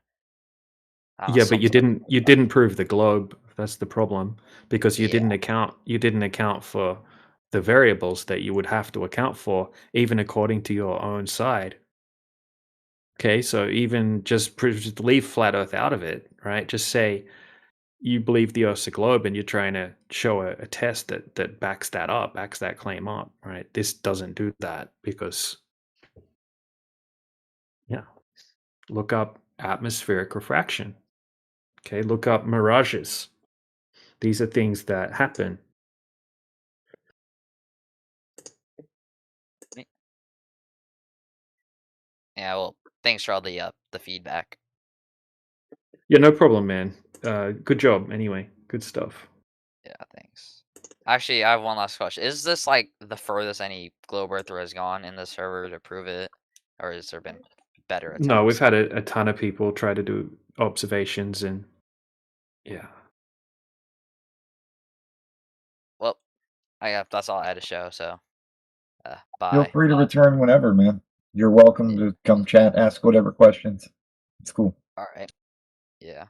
yeah, but you something. didn't prove the globe. That's the problem, because you Yeah. didn't account for the variables that you would have to account for, even according to your own side. Okay, so even just leave flat Earth out of it, right? Just say you believe the Earth's a globe, and you're trying to show a test that backs that claim up, right? This doesn't do that because Look up atmospheric refraction. Okay, look up mirages. These are things that happen. Yeah, well, thanks for all the feedback. Yeah, no problem, man. Good job. Anyway, good stuff. Yeah, thanks. Actually, I have one last question. Is this like the furthest any globe earther has gone in the server to prove it, or has there been better attempts? No, we've had a ton of people try to do observations, and yeah. Well, that's all I had to show. So, Feel bye. free to return whenever, man. You're welcome to come chat, ask whatever questions. It's cool. All right. Yeah.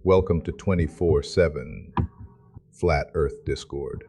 Welcome to 24/7 Flat Earth Discord.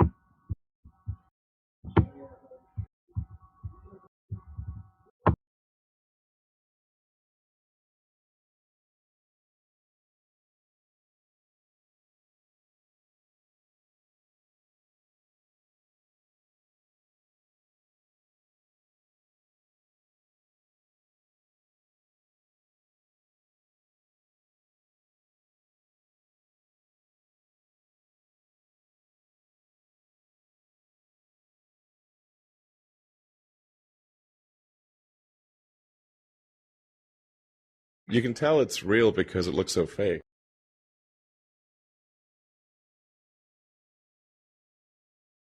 You can tell it's real because it looks so fake.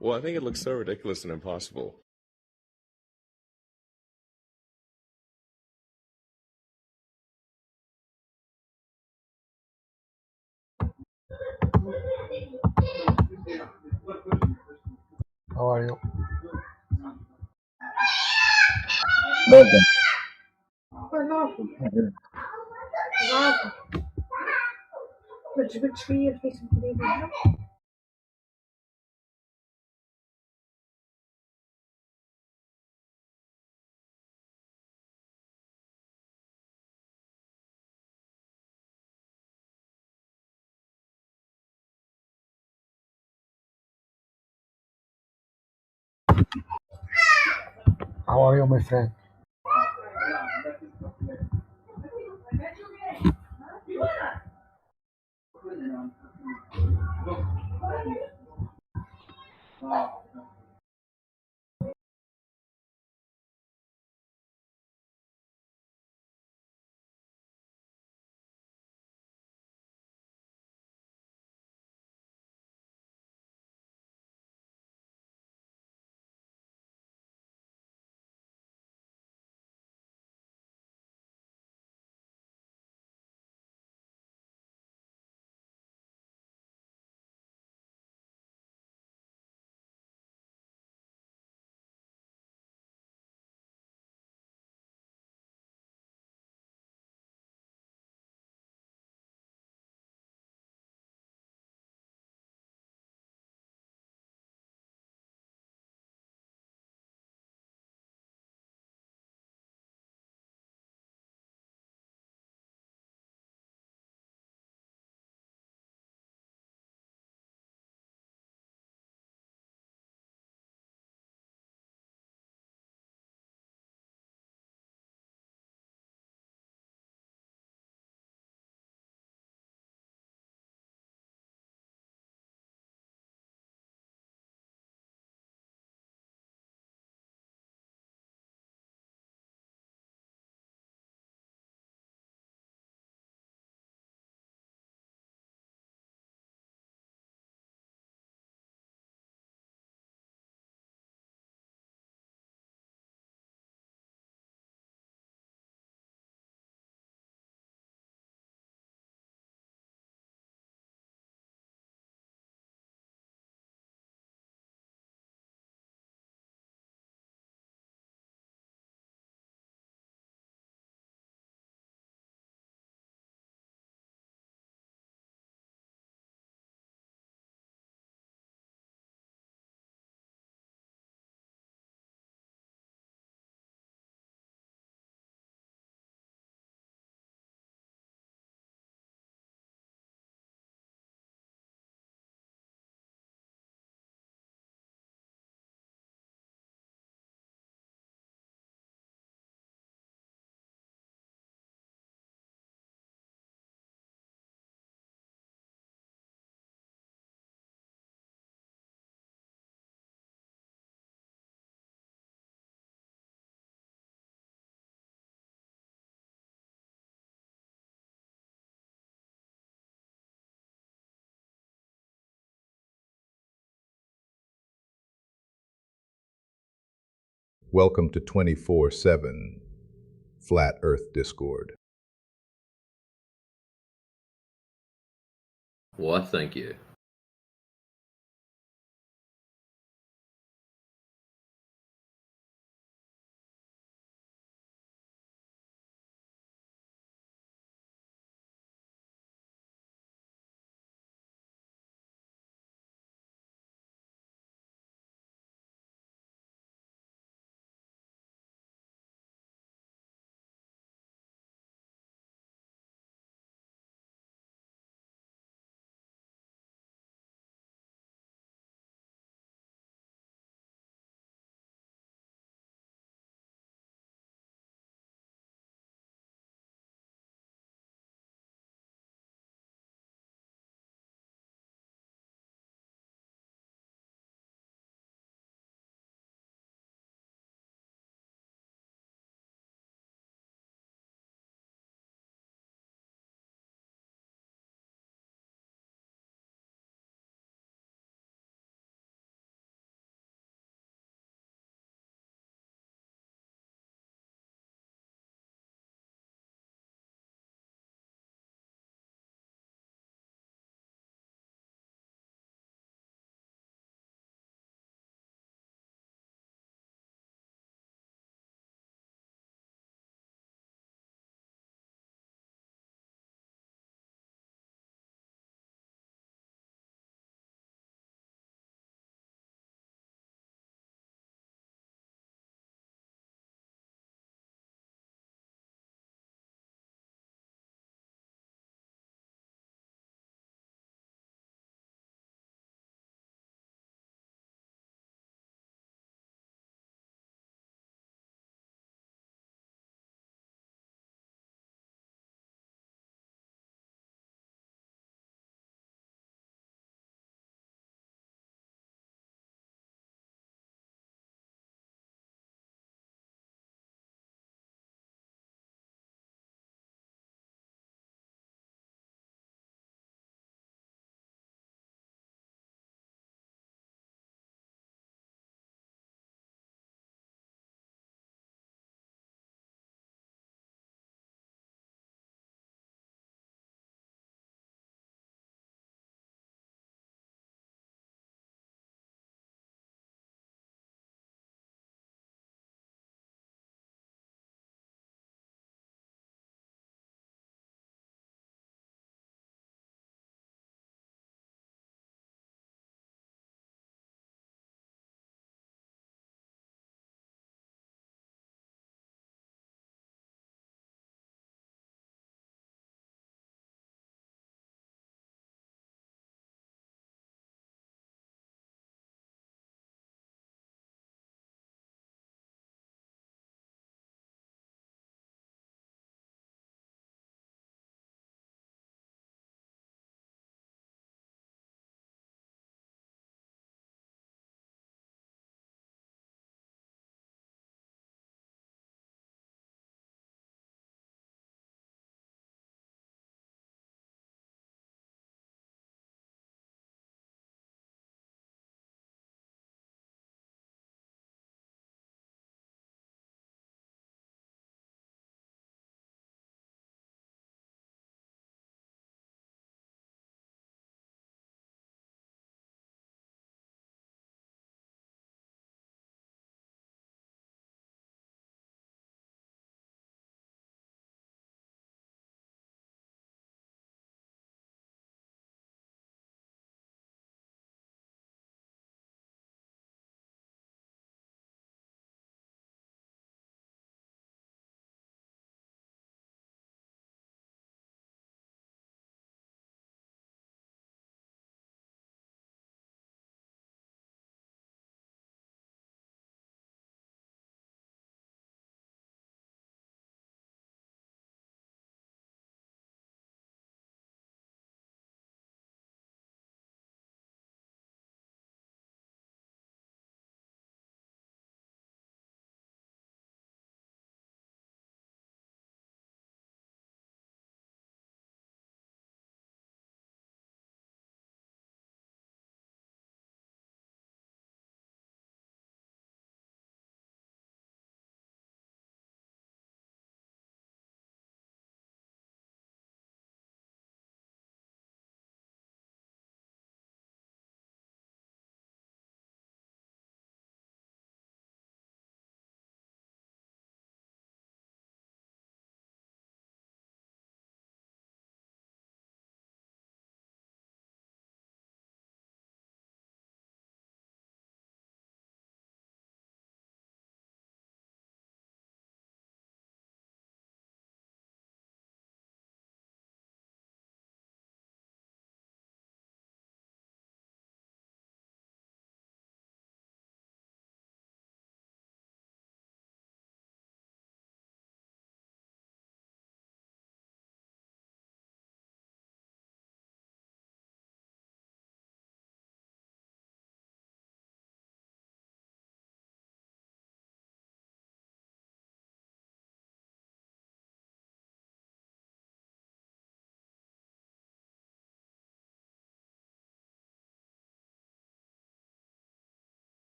Well, I think it looks so ridiculous and impossible. How are you? Welcome. How are you, my friend? Welcome to 24/7 Flat Earth Discord. Well, thank you.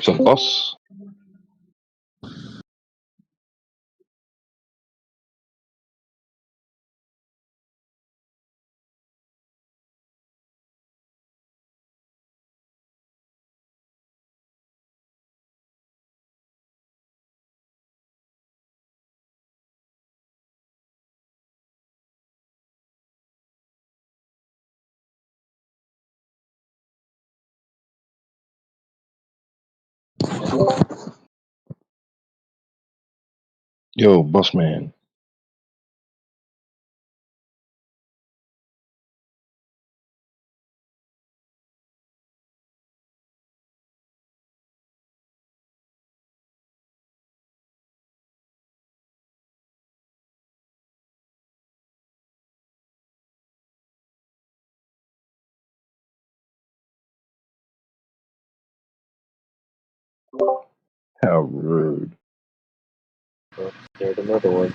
So, boss, yo, boss man. How rude. There's another one.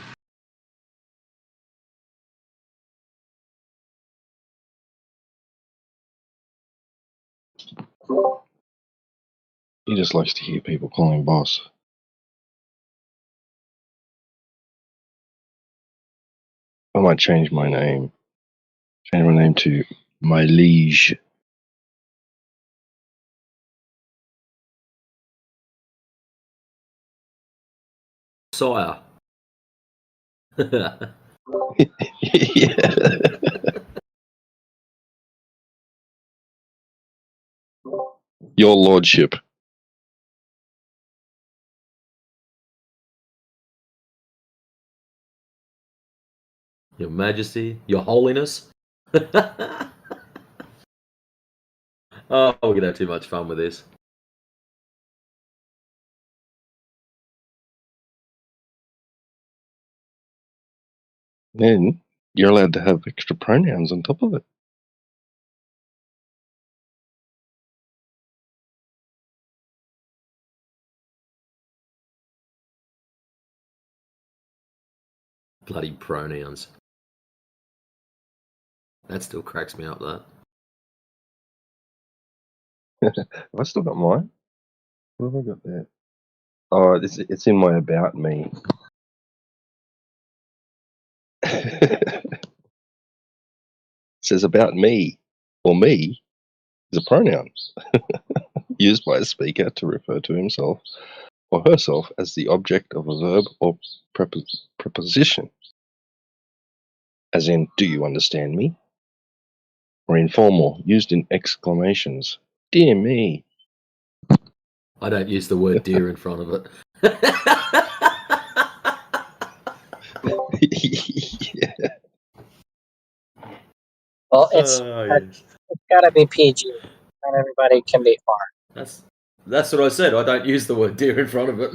He just likes to hear people call him boss. I might change my name. Change my name to my liege. Sire. Yeah. Your lordship. Your Majesty, Your Holiness. Oh, we're gonna have too much fun with this. Then you're allowed to have extra pronouns on top of it. Bloody pronouns. That still cracks me up, that. Have I still got mine? What have I got there? Oh, it's in my about me. It says about me, or me, is a pronoun used by a speaker to refer to himself or herself as the object of a verb or preposition, as in, do you understand me? Or informal, used in exclamations. Dear me. I don't use the word dear in front of it. Yeah. Well, Yes. it's gotta be PG. Not everybody can be far. That's what I said. I don't use the word dear in front of it.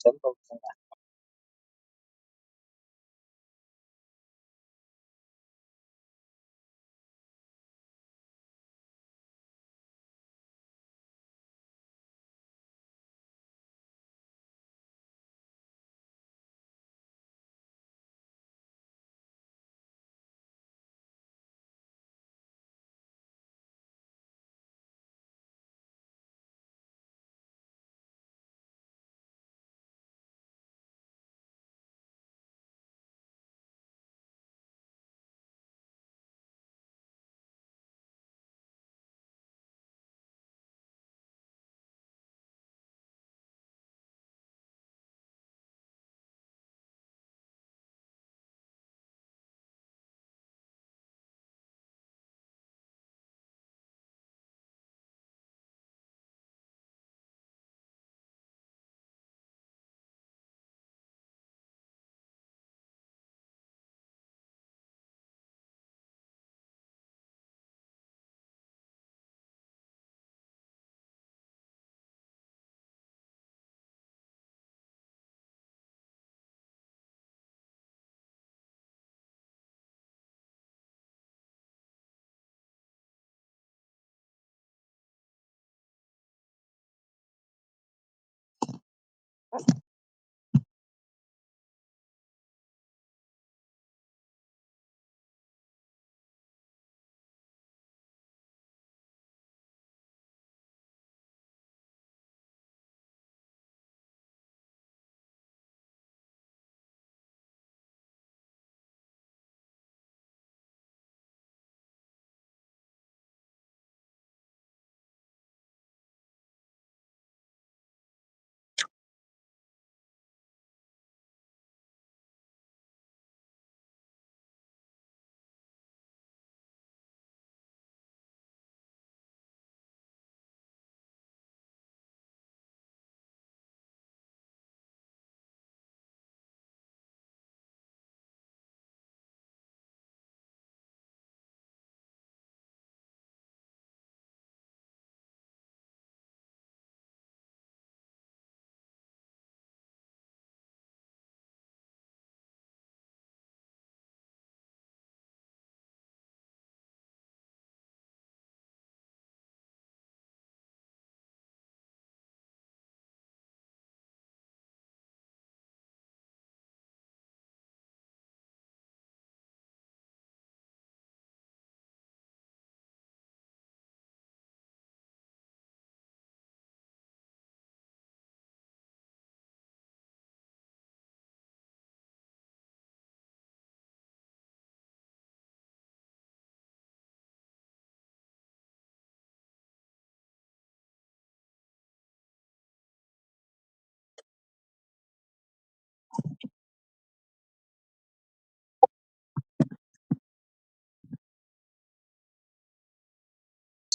Simple.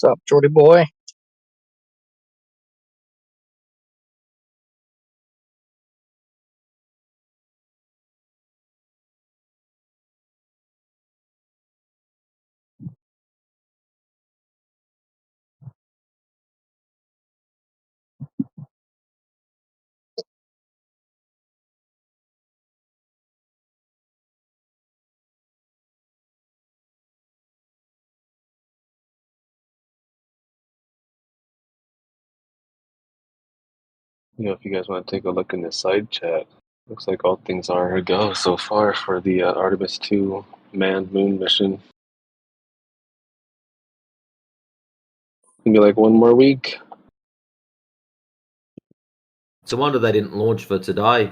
What's up, Jordy boy? You know, if you guys want to take a look in the side chat, looks like all things are a go so far for the Artemis 2 manned moon mission. Maybe like one more week. It's a wonder they didn't launch for today,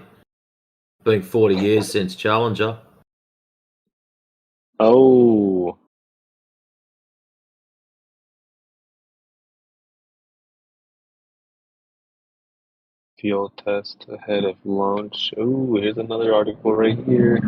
being 40 years since Challenger. Oh. Field test ahead of launch. Ooh, here's another article right here.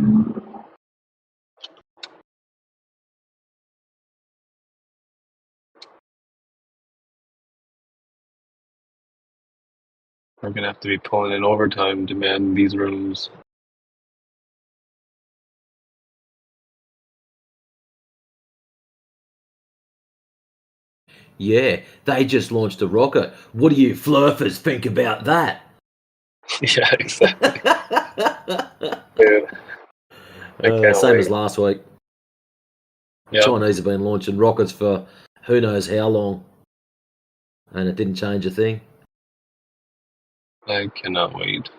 We're gonna have to be pulling in overtime to man these rooms. Yeah, they just launched a rocket. What do you flurfers think about that? Yeah, exactly. Dude, Same wait. as last week. The Yep. Chinese have been launching rockets for who knows how long, and it didn't change a thing. I cannot wait.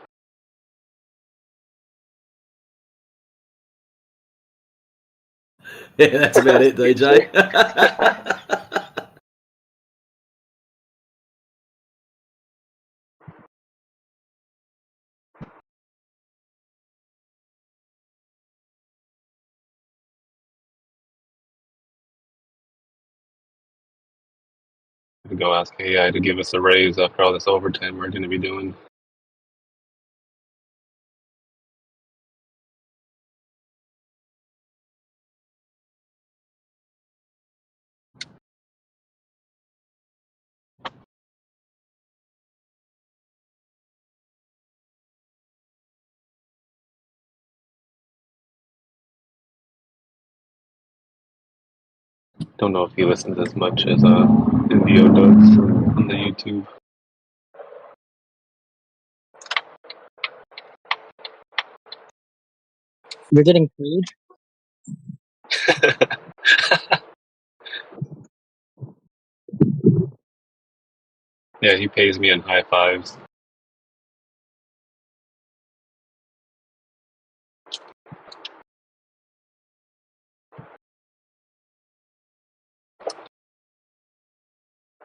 Yeah, that's about it, DJ. To go ask AI to give us a raise after all this overtime we're gonna be doing. Don't know if he listens as much as Indio does on the YouTube. You're getting paid? Yeah, he pays me in high fives.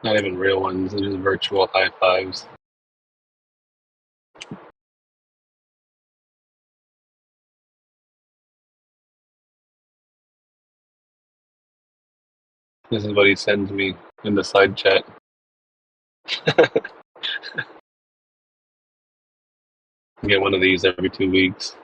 Not even real ones, they're just virtual high fives. This is what he sends me in the side chat. I get one of these every 2 weeks.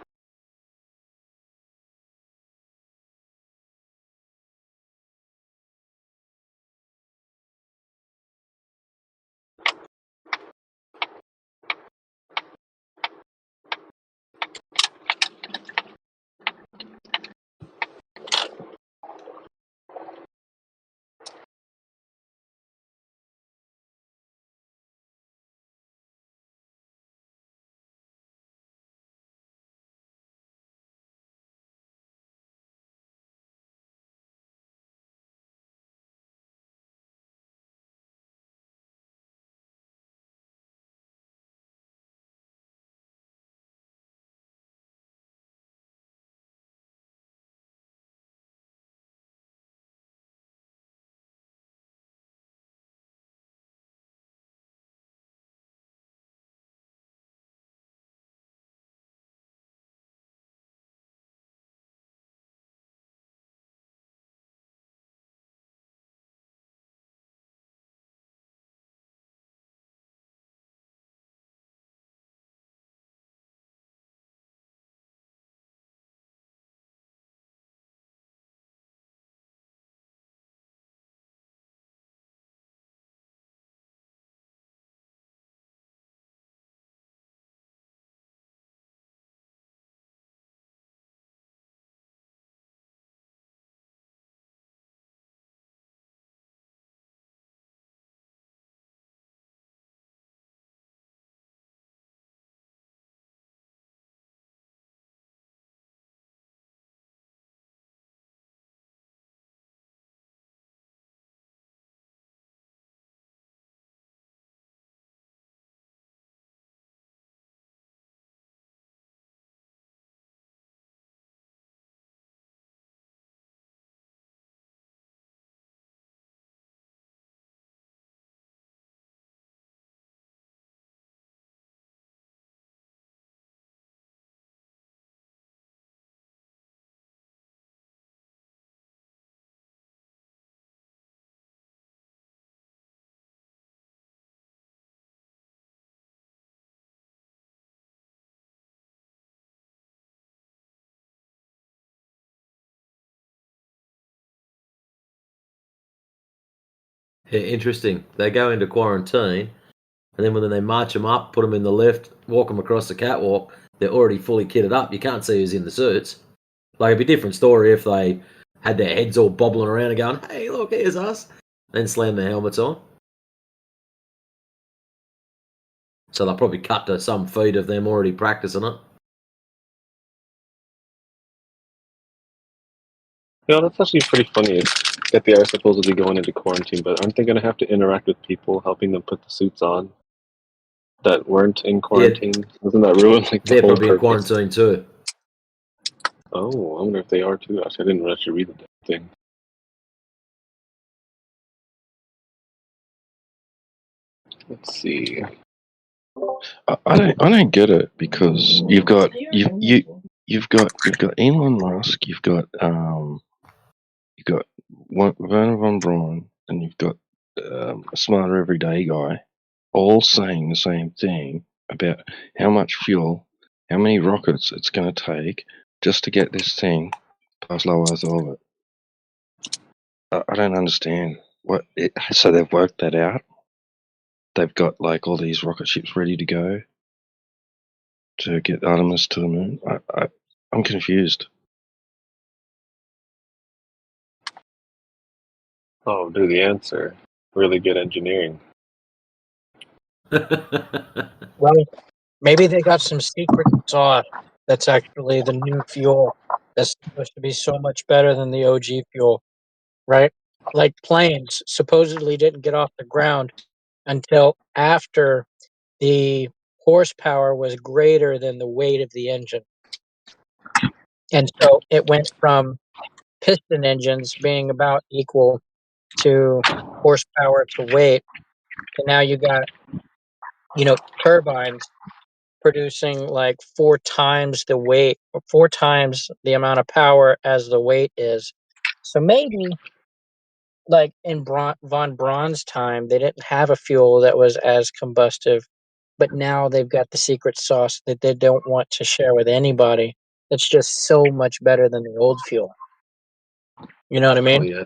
Yeah, interesting. They go into quarantine, and then when they march them up, put them in the lift, walk them across the catwalk, they're already fully kitted up. You can't see who's in the suits. Like, it'd be a different story if they had their heads all bobbling around and going, hey, look, here's us, then slam their helmets on. So they'll probably cut to some feed of them already practicing it. Yeah, that's actually pretty funny that they are supposedly going into quarantine, but aren't they going to have to interact with people, helping them put the suits on that weren't in quarantine? Doesn't that ruin like the They're whole probably in purpose? quarantine too. Oh, I wonder if they are too. Actually, I didn't actually read the thing. Let's see. I don't get it, because you've got Elon Musk, you've got Werner von Braun, and you've got a smarter everyday guy, all saying the same thing about how much fuel, how many rockets it's going to take just to get this thing past low Earth orbit. I don't understand so they've worked that out. They've got like all these rocket ships ready to go to get Artemis to the moon. I'm confused. Oh, do the answer. Really good engineering. Well, maybe they got some secret sauce that's actually the new fuel that's supposed to be so much better than the OG fuel, right? Like planes supposedly didn't get off the ground until after the horsepower was greater than the weight of the engine. And so it went from piston engines being about equal to horsepower to weight, and now you got, turbines producing like 4 times the weight, or 4 times the amount of power as the weight is. So maybe, like in von Braun's time, they didn't have a fuel that was as combustive, but now they've got the secret sauce that they don't want to share with anybody. It's just so much better than the old fuel. You know what I mean? Oh yeah,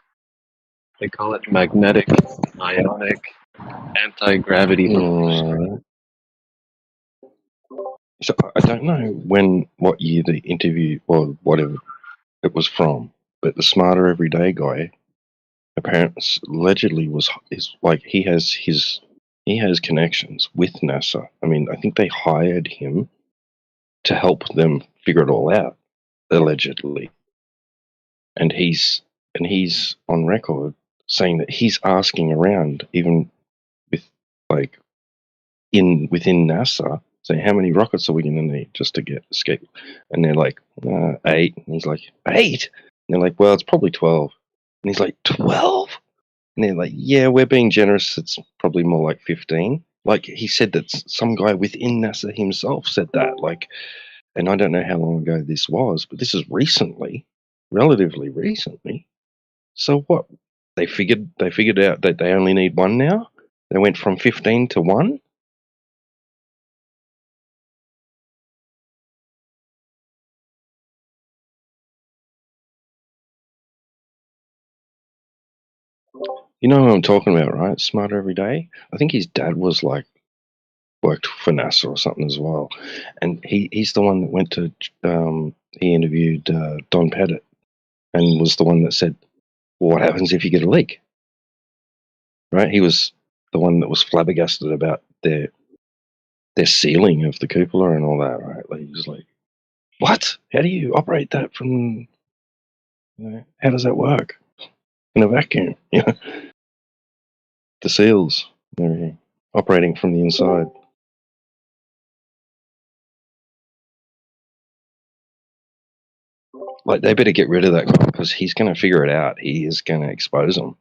they call it magnetic, ionic, anti-gravity propulsion. So I don't know what year the interview or whatever it was from, but the Smarter Everyday guy apparently allegedly is like he has connections with NASA. I mean, I think they hired him to help them figure it all out, allegedly. And he's on record saying that he's asking around, even with like within NASA, saying how many rockets are we going to need just to escape? And they're like 8, and he's like 8. And they're like, well, it's probably 12. And he's like 12. And they're like, yeah, we're being generous. It's probably more like 15. Like he said that some guy within NASA himself said that. Like, and I don't know how long ago this was, but this is recently, relatively recently. So what? They figured out that they only need one now. They went from 15 to 1. You know who I'm talking about, right? Smarter Every Day. I think his dad was like worked for NASA or something as well, and he's the one that went to. He interviewed Don Pettit, and was the one that said, well, "What happens if you get a leak?" Right? He was the one that was flabbergasted about their sealing of the cupola and all that. Right? Like he was like, "What? How do you operate that from? How does that work in a vacuum? The seals and everything operating from the inside." Like they better get rid of that guy because he's going to figure it out. He is going to expose them.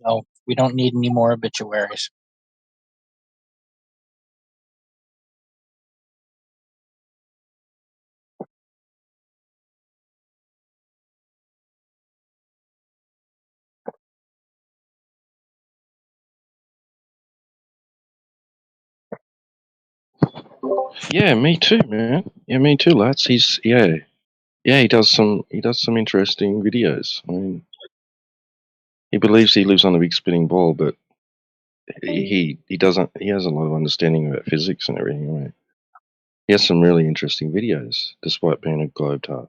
No, we don't need any more obituaries. Yeah, me too, man. Yeah, me too, lads. He does some interesting videos. I mean, he believes he lives on a big spinning ball, but he doesn't. He has a lot of understanding about physics and everything. Right? He has some really interesting videos, despite being a globetrot.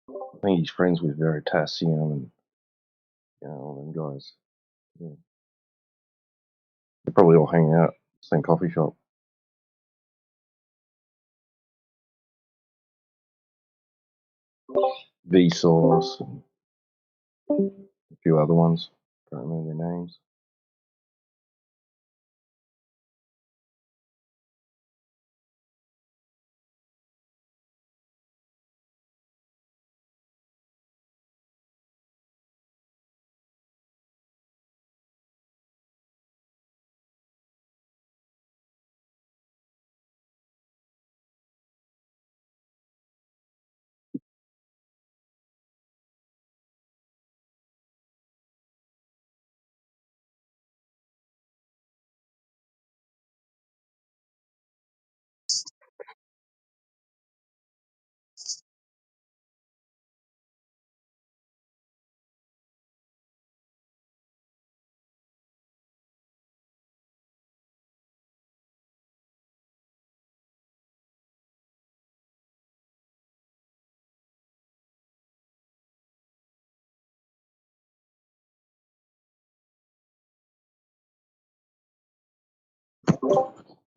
I think he's friends with Veritasium and all them guys. Yeah. They're probably all hanging out same coffee shop. Vsauce and a few other ones. Can't remember their names.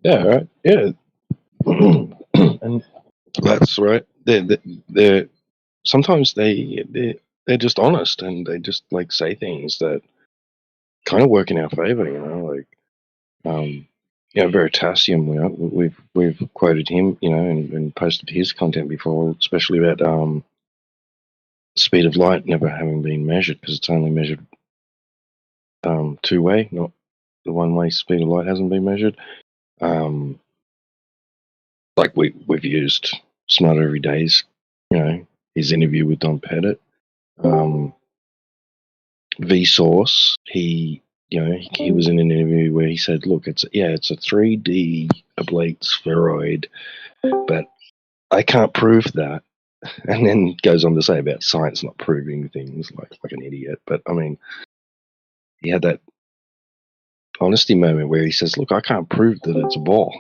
Yeah, right. Yeah, and that's right. They're sometimes they're just honest and they just like say things that kind of work in our favor, you know, like Veritasium. We've quoted him, you know, and posted his content before, especially about speed of light never having been measured because it's only measured two-way, not the one-way. Speed of light hasn't been measured. Like we've used Smarter Every Day's, you know, his interview with Don Pettit. Vsauce, he was in an interview where he said, "Look, it's a 3D oblate spheroid, but I can't prove that." And then goes on to say about science not proving things like an idiot. But I mean, he had that honesty moment where he says, "Look, I can't prove that it's a ball."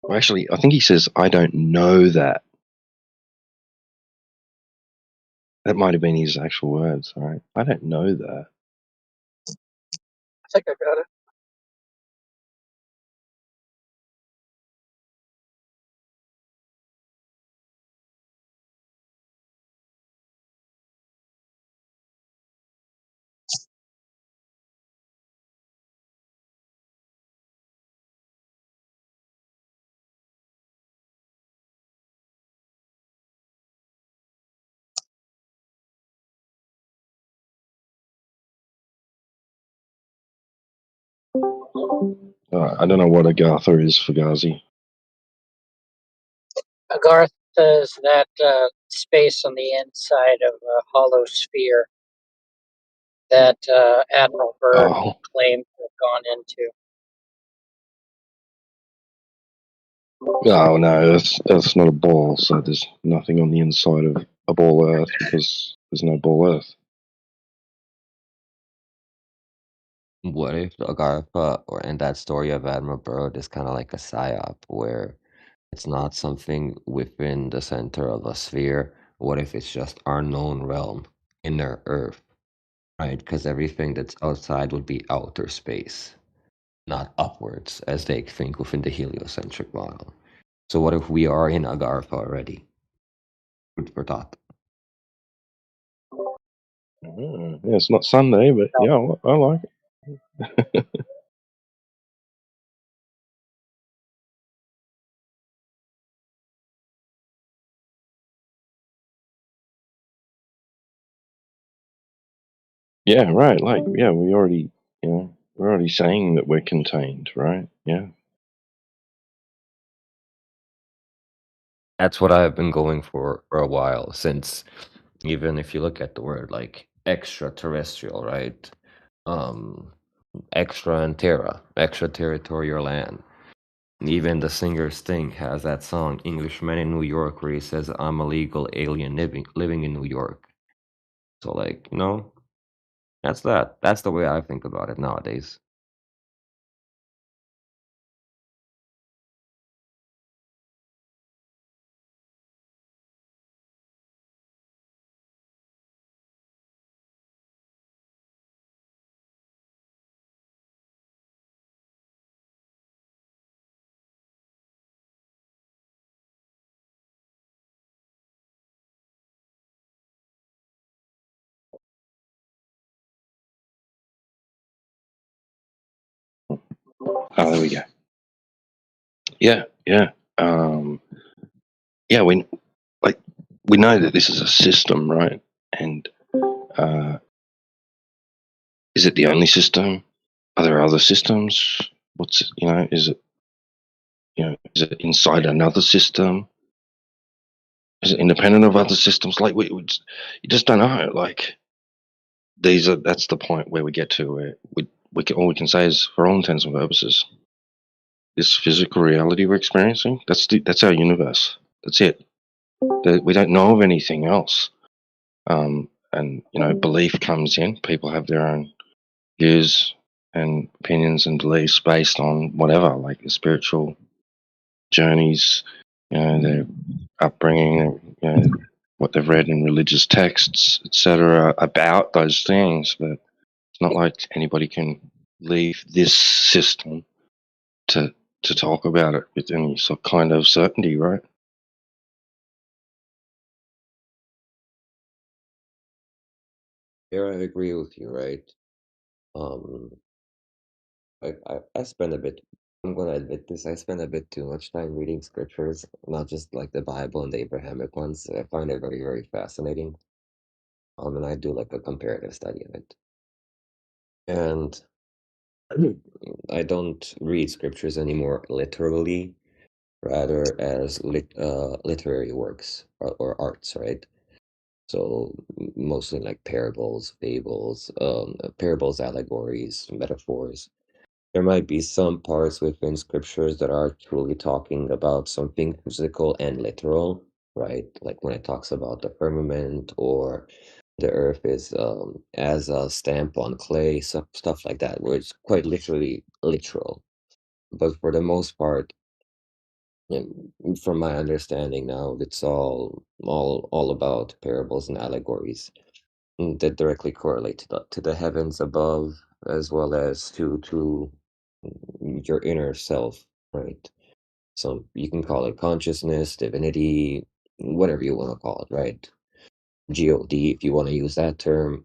Well, actually, I think he says, "I don't know that." That might have been his actual words, right? I don't know that. I think I got it. I don't know what Agartha is, Fugazi. Agartha is that space on the inside of a hollow sphere that Admiral Byrd Oh, claimed to have gone into. oh no, Earth's not a ball, so there's nothing on the inside of a ball Earth because there's no ball Earth. What if Agartha or in that story of Admiral Byrd is kind of like a psyop where it's not something within the center of a sphere? What if it's just our known realm, inner Earth, right? Because everything that's outside would be outer space, not upwards, as they think within the heliocentric model. So what if we are in Agartha already? Food for thought. Yeah, it's not Sunday, but yeah, I like it. Yeah, right. Like, yeah, we're already saying that we're contained, right? Yeah. That's what I've been going for a while, since even if you look at the word like extraterrestrial, right? Extra and terra, extraterritorial land. Even the singer Sting has that song Englishman in New York where he says, I'm a legal alien living in New York. So like, that's that. That's the way I think about it nowadays. Oh, there we go. Yeah, yeah. Yeah, we know that this is a system, right? And uh, is it the only system? Are there other systems? Is it inside another system? Is it independent of other systems? Like you just don't know. Like that's the point where we get to where all we can say is, for all intents and purposes, this physical reality we're experiencing, that's our universe. That's it. We don't know of anything else. And belief comes in. People have their own views and opinions and beliefs based on whatever, like the spiritual journeys, their upbringing, what they've read in religious texts, etc., about those things. But it's not like anybody can leave this system to talk about it with any sort kind of certainty, right? Here I agree with you, right? I spend a bit. I'm gonna admit this. I spend a bit too much time reading scriptures, not just like the Bible and the Abrahamic ones. I find it very, very fascinating. And I do like a comparative study of it. And I don't read scriptures anymore literally, rather as literary works or arts, right? So mostly like parables, fables, parables, allegories, metaphors. There might be some parts within scriptures that are truly talking about something physical and literal, right? Like when it talks about the firmament or the earth is as a stamp on clay, stuff like that, where it's quite literally literal. But for the most part, from my understanding now, it's all about parables and allegories that directly correlate to the heavens above, as well as to your inner self, right? So you can call it consciousness, divinity, whatever you want to call it, right? God, if you want to use that term.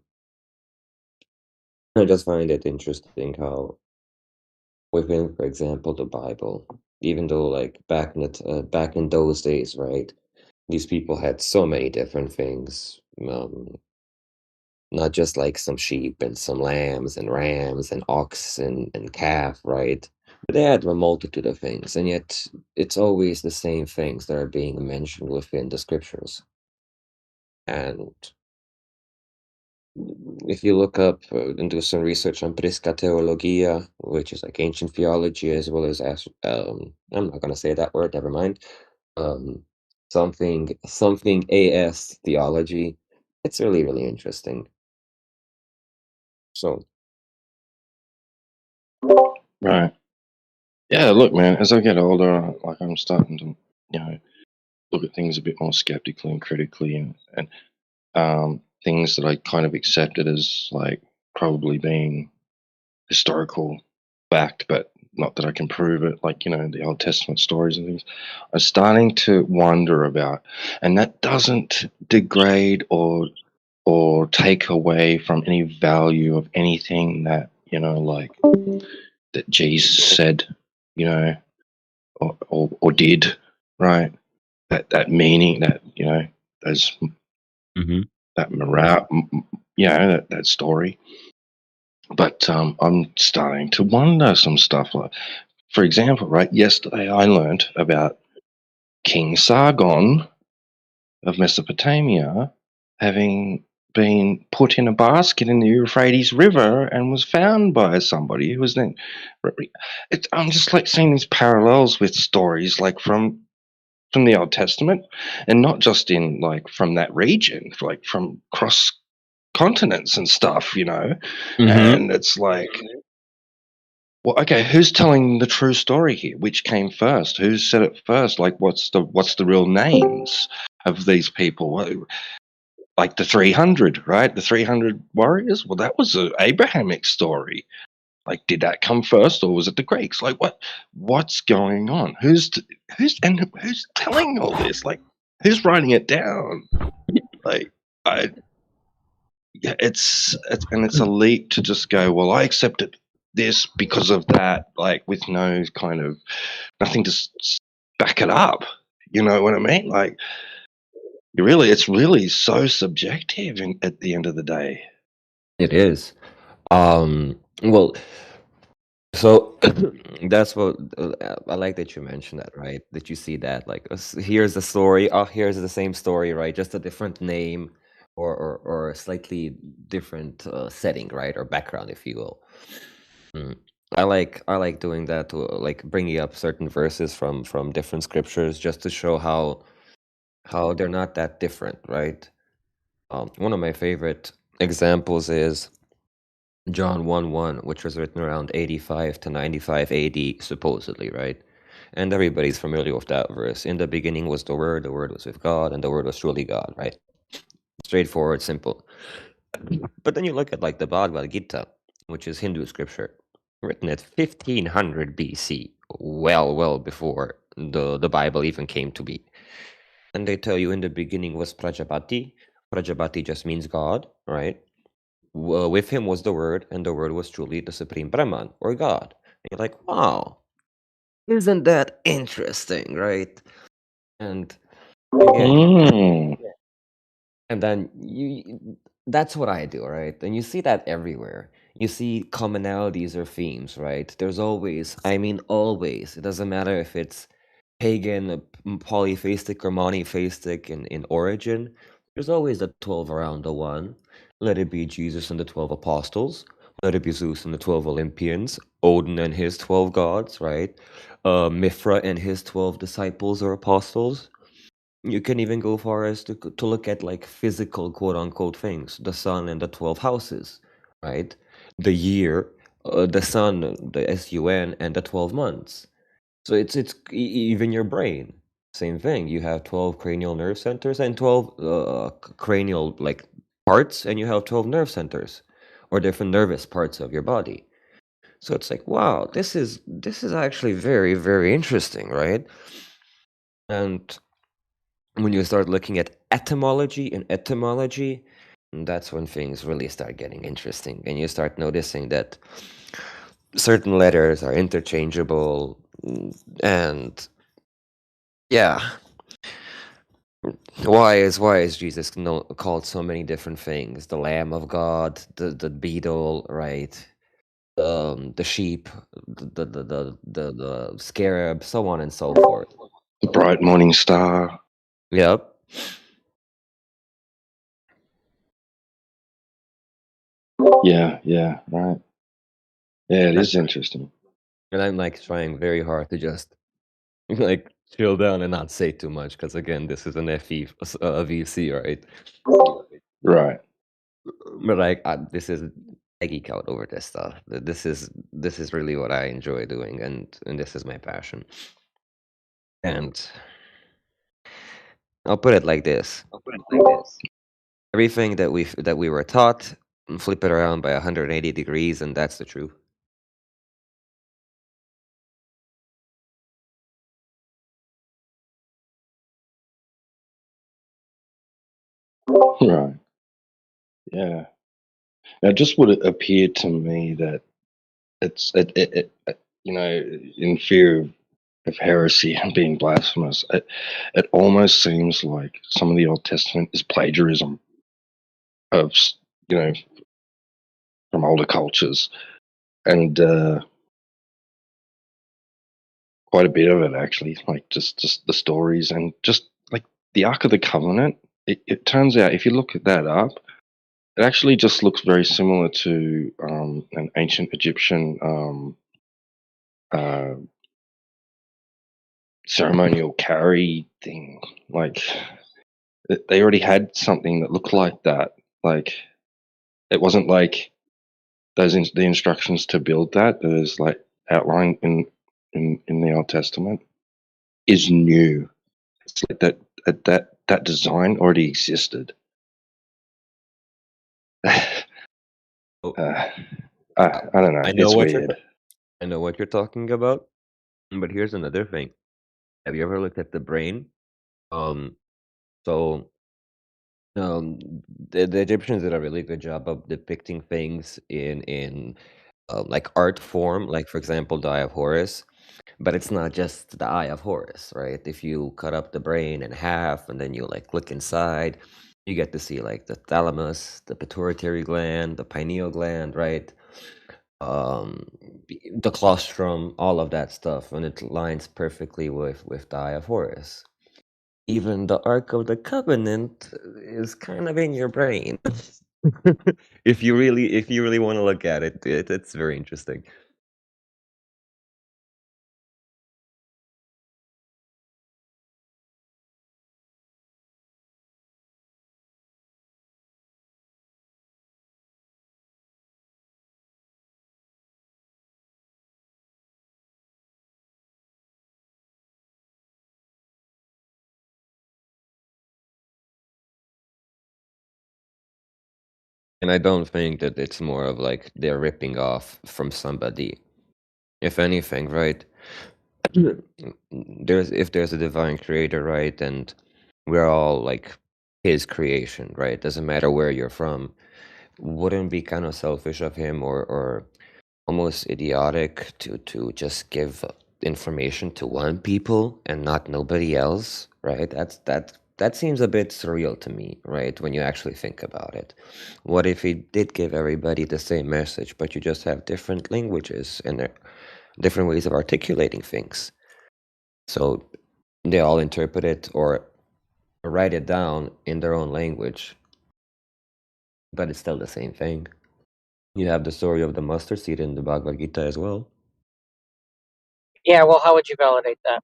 I just find it interesting how within, for example, the Bible, even though like back in those days, right? These people had so many different things. Not just like some sheep and some lambs and rams and ox and calf, right? But they had a multitude of things, and yet it's always the same things that are being mentioned within the scriptures. And if you look up and do some research on Prisca Theologia, which is like ancient theology, as well as I'm not gonna say that word, never mind. Something AS theology. It's really, really interesting. So Right. Yeah, look, man, as I get older, like I'm starting to, look at things a bit more skeptically and critically, and things that I kind of accepted as like probably being historical fact, but not that I can prove it, like, the Old Testament stories and things. I'm starting to wonder about, and that doesn't degrade or take away from any value of anything that, like that Jesus said, or did, right? That meaning, that, those that morale, that story. But I'm starting to wonder some stuff. Like, for example, right, yesterday I learnt about King Sargon of Mesopotamia having been put in a basket in the Euphrates River and was found by somebody who was then. I'm just like seeing these parallels with stories like from the Old Testament, and not just in like from that region, like from cross continents and stuff, and it's like, well, okay, who's telling the true story here? Which came first? Who said it first? Like, what's the real names of these people? Like the 300, right? The 300 warriors. Well, that was an Abrahamic story. Like, did that come first, or was it the Greeks? Like, what's going on? Who's telling all this? Like, who's writing it down? Like, it's a leap to just go, well, I accepted this because of that, like with no kind of nothing to back it up. You know what I mean? Like, it's really so subjective at the end of the day. it is. Well, so that's what I like that you mentioned that, right? That you see that, like, here's the story. Oh, here's the same story, right? Just a different name or a slightly different setting, right? Or background, if you will. I like doing that, to like bringing up certain verses from different scriptures, just to show how they're not that different, right? One of my favorite examples is John 1:1, which was written around 85 to 95 AD, supposedly, right? And everybody's familiar with that verse. In the beginning was the Word was with God, and the Word was truly God, right? Straightforward, simple. But then you look at like the Bhagavad Gita, which is Hindu scripture, written at 1500 BC, well before the Bible even came to be. And they tell you in the beginning was Prajapati. Prajapati just means God, right? With him was the Word, and the Word was truly the Supreme Brahman, or God. And you're like, wow, isn't that interesting, right? And again, and then that's what I do, right? And you see that everywhere. You see commonalities or themes, right? There's always, I mean, always. It doesn't matter if it's pagan, polytheistic, or monotheistic in origin. There's always the 12 around the one. Let it be Jesus and the 12 apostles. Let it be Zeus and the 12 Olympians. Odin and his 12 gods, right? Mithra and his 12 disciples or apostles. You can even go far as to look at like physical quote unquote things, the sun and the 12 houses, right? The year, the sun, the sun, and the 12 months. So it's even your brain. Same thing. You have 12 cranial nerve centers and 12 cranial like parts, and you have 12 nerve centers or different nervous parts of your body. So it's like, wow, this is actually very, very interesting, right? And when you start looking at etymology and etymology, that's when things really start getting interesting, and you start noticing that certain letters are interchangeable, and yeah, why is Jesus called so many different things? The Lamb of God, the beetle, right? The sheep, the scarab, so on and so forth. The bright morning star. Yep. Yeah, right. Yeah, it is interesting. And I'm like trying very hard to just like chill down and not say too much, because again, this is an FE VC, right? Right. But like this is I geek out over this stuff. This is really what I enjoy doing, and this is my passion. And I'll put it like this: everything that we were taught, flip it around by 180 degrees, and that's the truth. Right. Yeah. Now, just would it appear to me that it's you know, in fear of heresy and being blasphemous, it almost seems like some of the Old Testament is plagiarism of you know, from older cultures, and quite a bit of it actually, like just the stories and just like the Ark of the Covenant. It turns out if you look at that up, it actually just looks very similar to an ancient Egyptian uh, ceremonial carry thing. Like they already had something that looked like that. Like it wasn't like the instructions to build that is like outlined in the Old Testament is new. It's like that design already existed. I don't know. I know It's what weird. I know what you're talking about, but here's another thing. Have you ever looked at the brain? So the Egyptians did a really good job of depicting things in like art form, like for example, the Eye of Horus. But it's not just the Eye of Horus, right? If you cut up the brain in half and then you like look inside, you get to see like the thalamus, the pituitary gland, the pineal gland, right? The claustrum, all of that stuff, and it lines perfectly with the Eye of Horus. Even the Ark of the Covenant is kind of in your brain. If you really want to look at it, it's very interesting. And I don't think that it's more of like they're ripping off from somebody. If anything, right? if there's a divine creator, right, and we're all like his creation, right? Doesn't matter where you're from. Wouldn't it be kind of selfish of him or almost idiotic to just give information to one people and not nobody else, right? That seems a bit surreal to me, right? When you actually think about it. What if he did give everybody the same message, but you just have different languages and different ways of articulating things? So they all interpret it or write it down in their own language, but it's still the same thing. You have the story of the mustard seed in the Bhagavad Gita as well. Yeah, well, how would you validate that?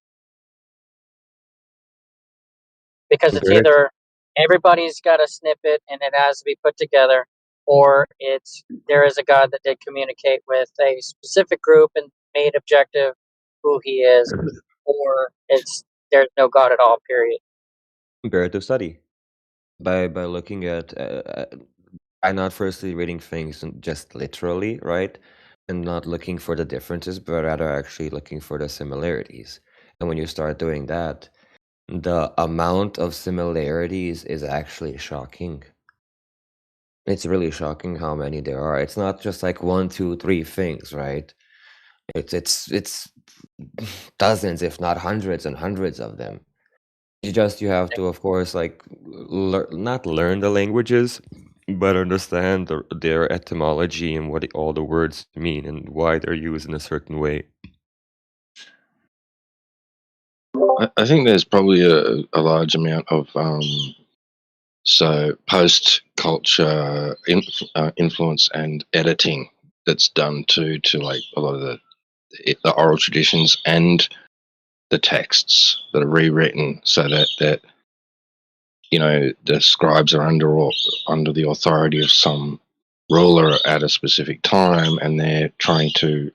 Because it's Correct. either everybody's got a snippet and it has to be put together, or it's there is a God that did communicate with a specific group and made objective who he is, or it's there's no God at all, period. Comparative study. By looking at by not firstly reading things just literally, right? And not looking for the differences, but rather actually looking for the similarities. And when you start doing that, the amount of similarities is actually shocking. It's really shocking how many there are. It's not just like 1, 2, 3 things, right? It's dozens, if not hundreds and hundreds of them. You have to, of course, like not learn the languages, but understand their etymology and what all the words mean and why they're used in a certain way. I think there's probably a large amount of post culture influence and editing that's done to like a lot of the oral traditions and the texts that are rewritten so that the scribes are under the authority of some ruler at a specific time, and they're trying to,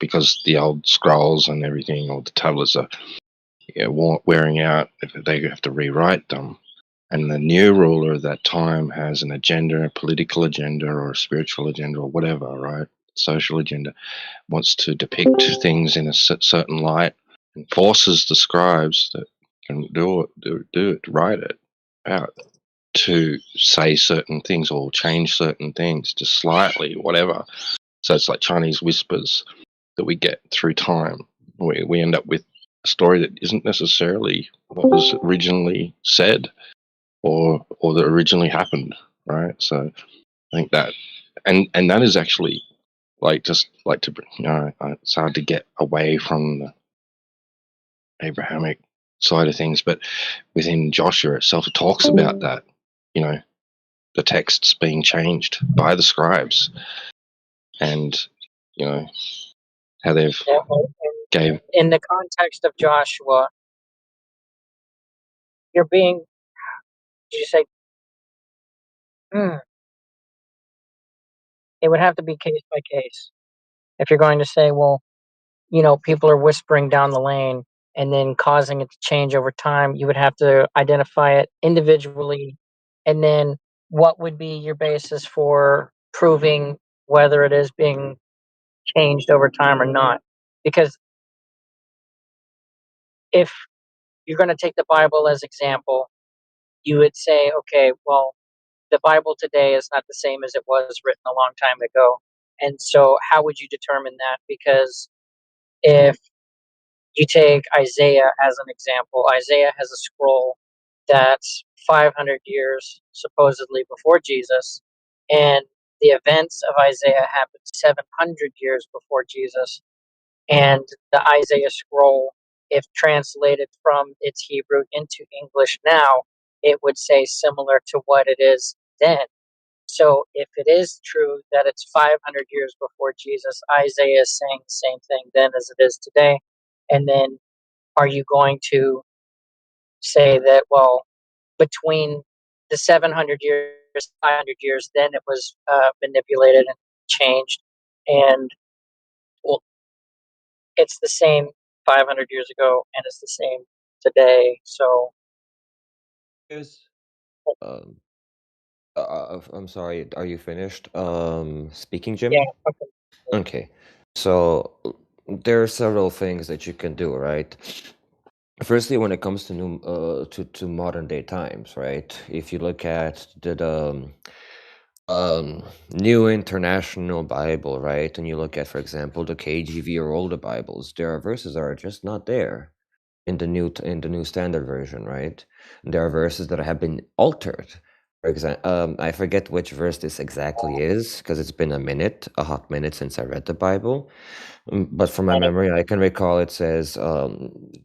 because the old scrolls and everything or the tablets are wearing out, they have to rewrite them. And the new ruler at that time has an agenda, a political agenda or a spiritual agenda or whatever, right? Social agenda, wants to depict things in a certain light and forces the scribes that can do it, write it out, to say certain things or change certain things just slightly, whatever. So it's like Chinese whispers that we get through time. We end up with a story that isn't necessarily what was originally said or that originally happened, right? So I think that, and that is actually like just like to, it's hard to get away from the Abrahamic side of things, but within Joshua itself, it talks about that, the texts being changed by the scribes, and how they've Yeah, gave. in the context of Joshua, you're being, did you say, it would have to be case by case. If you're going to say, well, people are whispering down the lane and then causing it to change over time, you would have to identify it individually. And then what would be your basis for proving whether it is being changed over time or not? Because if you're going to take the Bible as example, you would say, okay, well, the Bible today is not the same as it was written a long time ago. And so how would you determine that? Because if you take Isaiah as an example, Isaiah has a scroll that's 500 years supposedly before Jesus, and the events of Isaiah happened 700 years before Jesus. And the Isaiah scroll, if translated from its Hebrew into English now, it would say similar to what it is then. So if it is true that it's 500 years before Jesus, Isaiah is saying the same thing then as it is today. And then are you going to say that, well, between the 700 years, 500 years, then it was manipulated and changed, and well, it's the same 500 years ago and it's the same today. So Yes. Um, I'm sorry, are you finished speaking, yeah, Jim? okay. Okay. So there are several things that you can do, right? Firstly, when it comes to new to modern day times, right? If you look at the New International Bible, right, and you look at, for example, the KJV or older Bibles, there are verses that are just not there in the new standard version, right? There are verses that have been altered. For example, I forget which verse this exactly is because it's been a hot minute since I read the Bible. But from my memory, I can recall it says,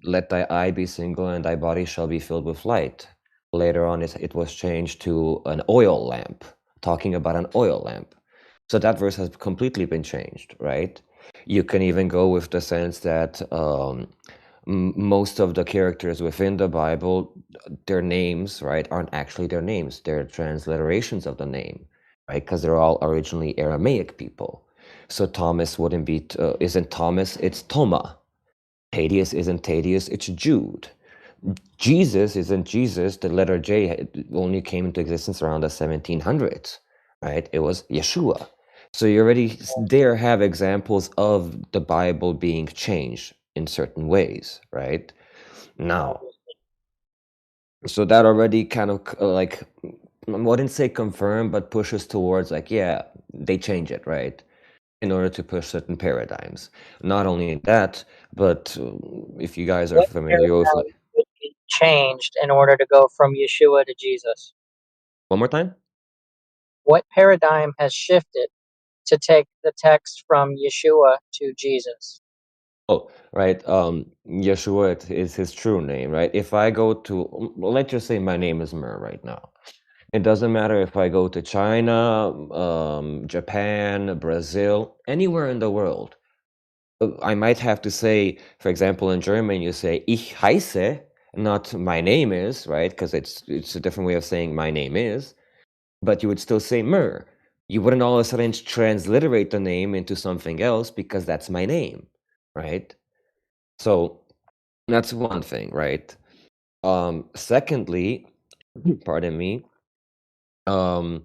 "Let thy eye be single, and thy body shall be filled with light." Later on, it was changed to an oil lamp, talking about an oil lamp. So that verse has completely been changed, right? You can even go with the sense that most of the characters within the Bible, their names, right, aren't actually their names. They're transliterations of the name, right? Because they're all originally Aramaic people. So Thomas wouldn't be, isn't Thomas, it's Toma. Thaddeus isn't Thaddeus, it's Jude. Jesus isn't Jesus, the letter J only came into existence around the 1700s, right? It was Yeshua. So you already there have examples of the Bible being changed in certain ways, right? Now, so that already kind of like, I wouldn't say confirm, but pushes towards like, yeah, they change it, right? In order to push certain paradigms. Not only that, but if you guys are What familiar with, paradigm would be changed in order to go from Yeshua to Jesus? one more time? What paradigm has shifted to take the text from Yeshua to Jesus? Oh, right. Yeshua is his true name, right? If I go to, well, let's just say my name is Mer right now. It doesn't matter if I go to China, Japan, Brazil, anywhere in the world. I might have to say, for example, in German, you say ich heiße, not my name is, right? Because it's a different way of saying my name is, but you would still say Mer. You wouldn't all of a sudden transliterate the name into something else because that's my name, right? So that's one thing, right? Secondly, pardon me, um,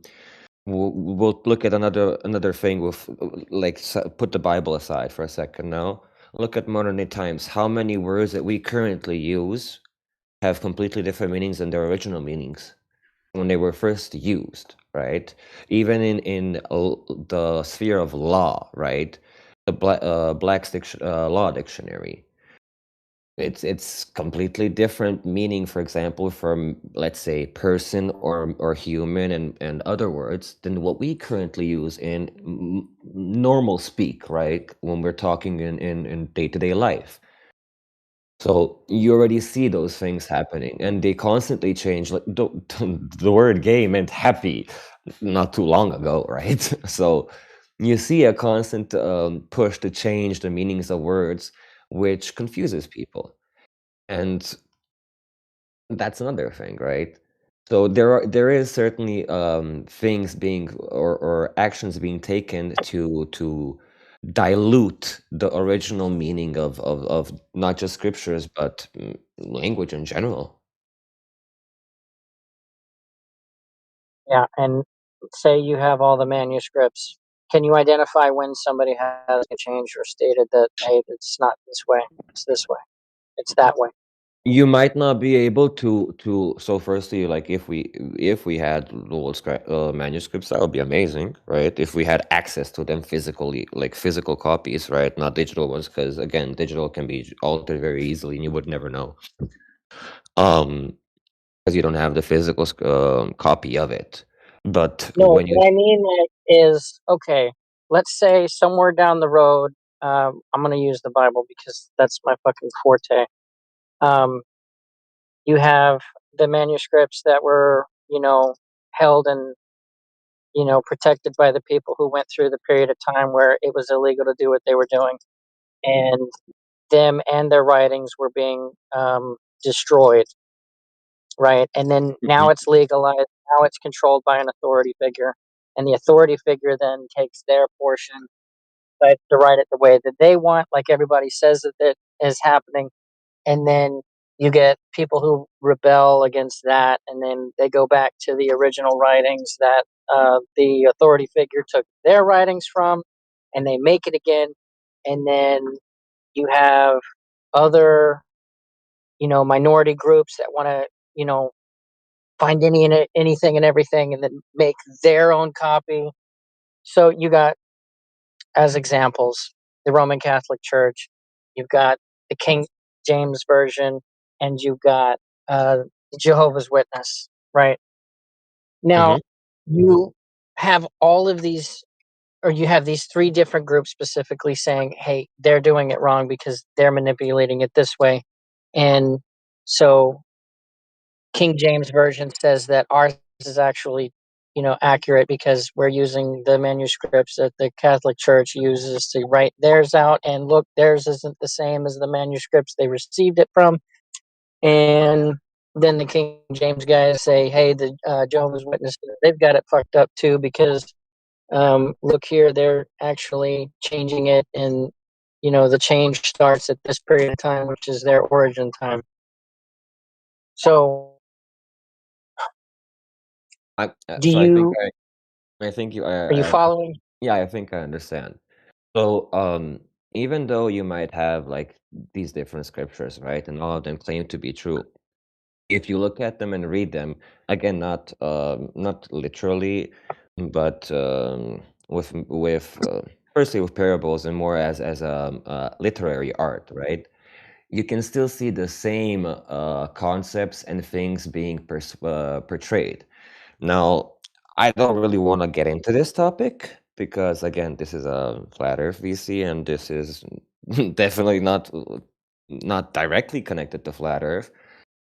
we'll look at another thing with like put the Bible aside for a second now. Look at modern day times. How many words that we currently use have completely different meanings than their original meanings when they were first used, right? Even in the sphere of law, right? The Black's Law Dictionary. It's completely different meaning, for example, from let's say person or human and other words than what we currently use in normal speak, right? When we're talking in day-to-day life. So you already see those things happening, and they constantly change. Like the word "gay" meant happy not too long ago, right? So you see a constant push to change the meanings of words, which confuses people. And that's another thing, right? So there is certainly things being or actions being taken to dilute the original meaning of not just scriptures but language in general. Yeah, and say you have all the manuscripts. Can you identify when somebody has changed or stated that, hey, it's not this way, it's this way, it's that way? You might not be able to. So firstly, like if we had the old manuscripts, that would be amazing, right? If we had access to them physically, like physical copies, right? Not digital ones, because again, digital can be altered very easily, and you would never know. Because you don't have the physical copy of it. But No, when you, what I mean is, okay, let's say somewhere down the road, I'm going to use the Bible because that's my fucking forte. You have the manuscripts that were, held and, protected by the people who went through the period of time where it was illegal to do what they were doing. And them and their writings were being destroyed, right? And then now it's legalized. Now it's controlled by an authority figure, and the authority figure then takes their portion, but to write it the way that they want, like everybody says that it is happening, and then you get people who rebel against that, and then they go back to the original writings that the authority figure took their writings from, and they make it again, and then you have other, minority groups that want to, find anything and everything and then make their own copy. So you got, as examples, the Roman Catholic Church, you've got the King James Version, and you've got the Jehovah's Witness, right? Now, you have all of these, or you have these three different groups specifically saying, hey, they're doing it wrong because they're manipulating it this way. And so King James Version says that ours is actually, accurate because we're using the manuscripts that the Catholic Church uses to write theirs out. And look, theirs isn't the same as the manuscripts they received it from. And then the King James guys say, hey, the Jehovah's Witnesses, they've got it fucked up too because look here, they're actually changing it. And, the change starts at this period of time, which is their origin time. So I do so I think you I think you are you following? yeah, I think I understand. So even though you might have like these different scriptures, right, and all of them claim to be true, if you look at them and read them, again, not literally, but with firstly with parables and more as literary art, right? You can still see the same concepts and things being portrayed. Now, I don't really want to get into this topic because, again, this is a flat Earth VC, and this is definitely not directly connected to flat Earth.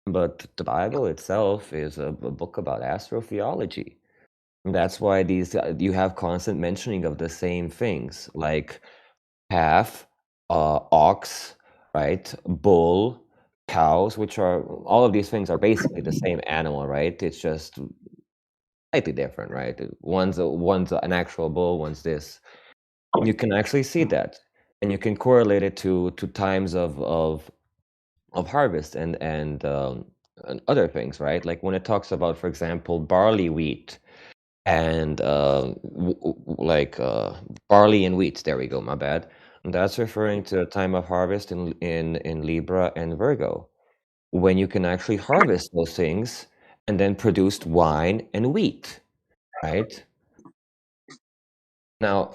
But the Bible itself is a book about astrotheology. And that's why you have constant mentioning of the same things, like calf, ox, right, bull, cows, which are all of these things are basically the same animal, right? It's just slightly different, right? One's an actual bull, one's this. You can actually see that, and you can correlate it to times of harvest and other things, right? Like when it talks about, for example, barley, wheat, and barley and wheat. There we go. My bad. And that's referring to the time of harvest in Libra and Virgo, when you can actually harvest those things and then produce wine and wheat, right? Now,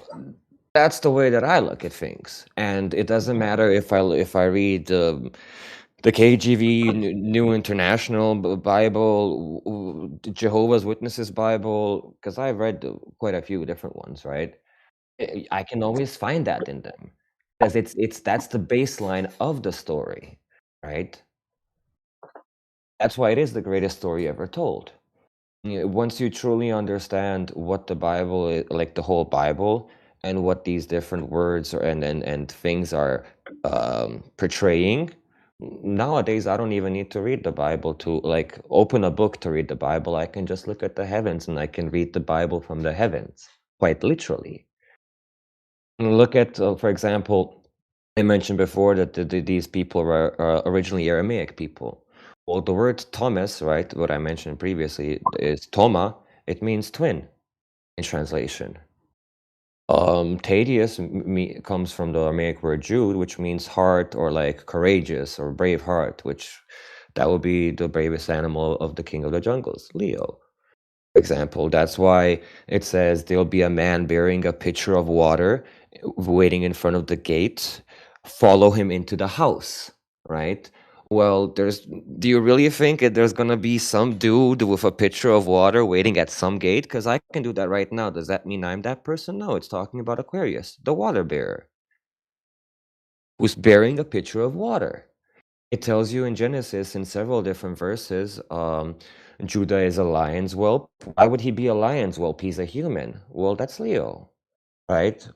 that's the way that I look at things, and it doesn't matter if I read the KJV, New International Bible, Jehovah's Witnesses Bible, because I've read quite a few different ones, right? I can always find that in them because that's the baseline of the story, right? That's why it is the greatest story ever told. Once you truly understand what the Bible is, like the whole Bible, and what these different words and things are portraying, nowadays I don't even need to read the Bible to like open a book to read the Bible. I can just look at the heavens and I can read the Bible from the heavens, quite literally. Look at, for example, I mentioned before that these people were originally Aramaic people. Well, the word Thomas, right, what I mentioned previously, is Toma. It means twin in translation. Thaddeus comes from the Aramaic word Jude, which means heart or like courageous or brave heart, which that would be the bravest animal of the king of the jungles, Leo. For example, that's why it says there'll be a man bearing a pitcher of water waiting in front of the gate. Follow him into the house, right? Well, do you really think that there's gonna be some dude with a pitcher of water waiting at some gate? Because I can do that right now. Does that mean I'm that person? No, it's talking about Aquarius, the water bearer, who's bearing a pitcher of water. It tells you in Genesis in several different verses, Judah is a lion's whelp. Why would he be a lion's whelp? He's a human. Well, that's Leo, right?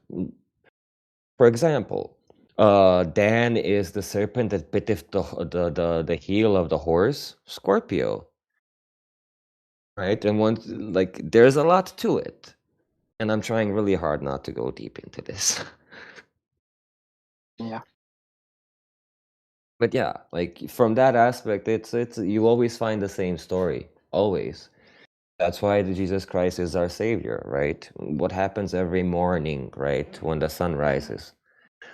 For example, Dan is the serpent that bitteth the heel of the horse, Scorpio, right? And once, like, there's a lot to it, and I'm trying really hard not to go deep into this. Yeah. But yeah, like from that aspect, it's you always find the same story, always. That's why Jesus Christ is our savior, right? What happens every morning, right, when the sun rises?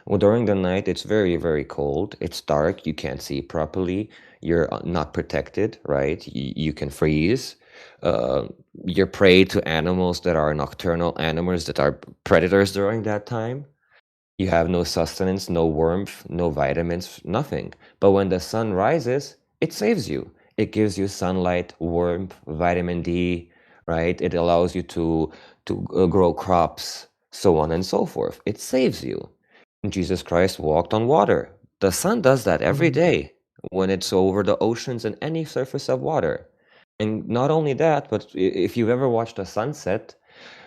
Well, during the night, it's very, very cold. It's dark. You can't see properly. You're not protected, right? You can freeze. You're prey to animals that are nocturnal animals that are predators during that time. You have no sustenance, no warmth, no vitamins, nothing. But when the sun rises, it saves you. It gives you sunlight, warmth, vitamin D, right? It allows you to grow crops, so on and so forth. It saves you. Jesus Christ walked on water. The sun does that every day when it's over the oceans and any surface of water. And not only that, but if you've ever watched a sunset,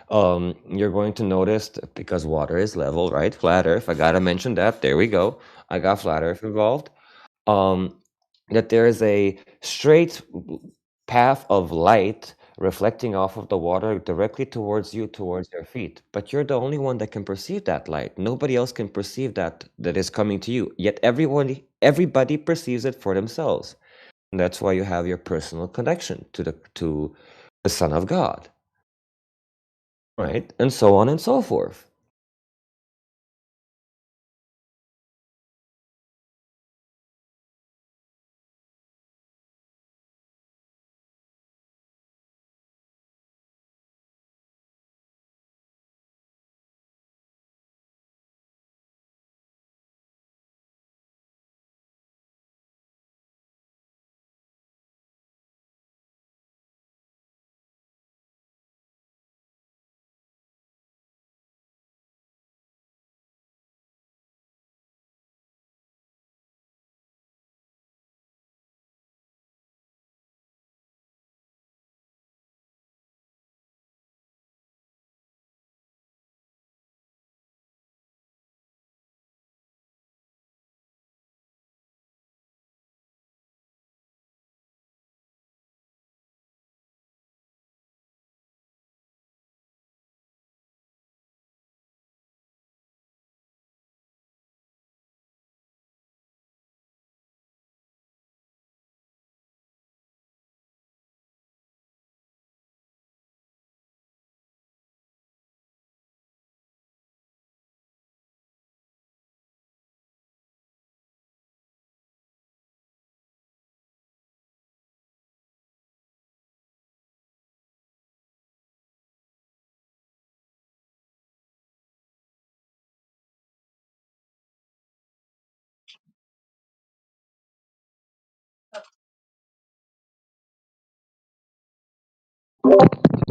you're going to notice because water is level, right? Flat Earth. I gotta mention that. There we go. I got Flat Earth involved. Um, that there is a straight path of light reflecting off of the water directly towards you, towards your feet. But you're the only one that can perceive that light. Nobody else can perceive that is coming to you. Yet everybody perceives it for themselves. And that's why you have your personal connection to the Son of God. Right? And so on and so forth.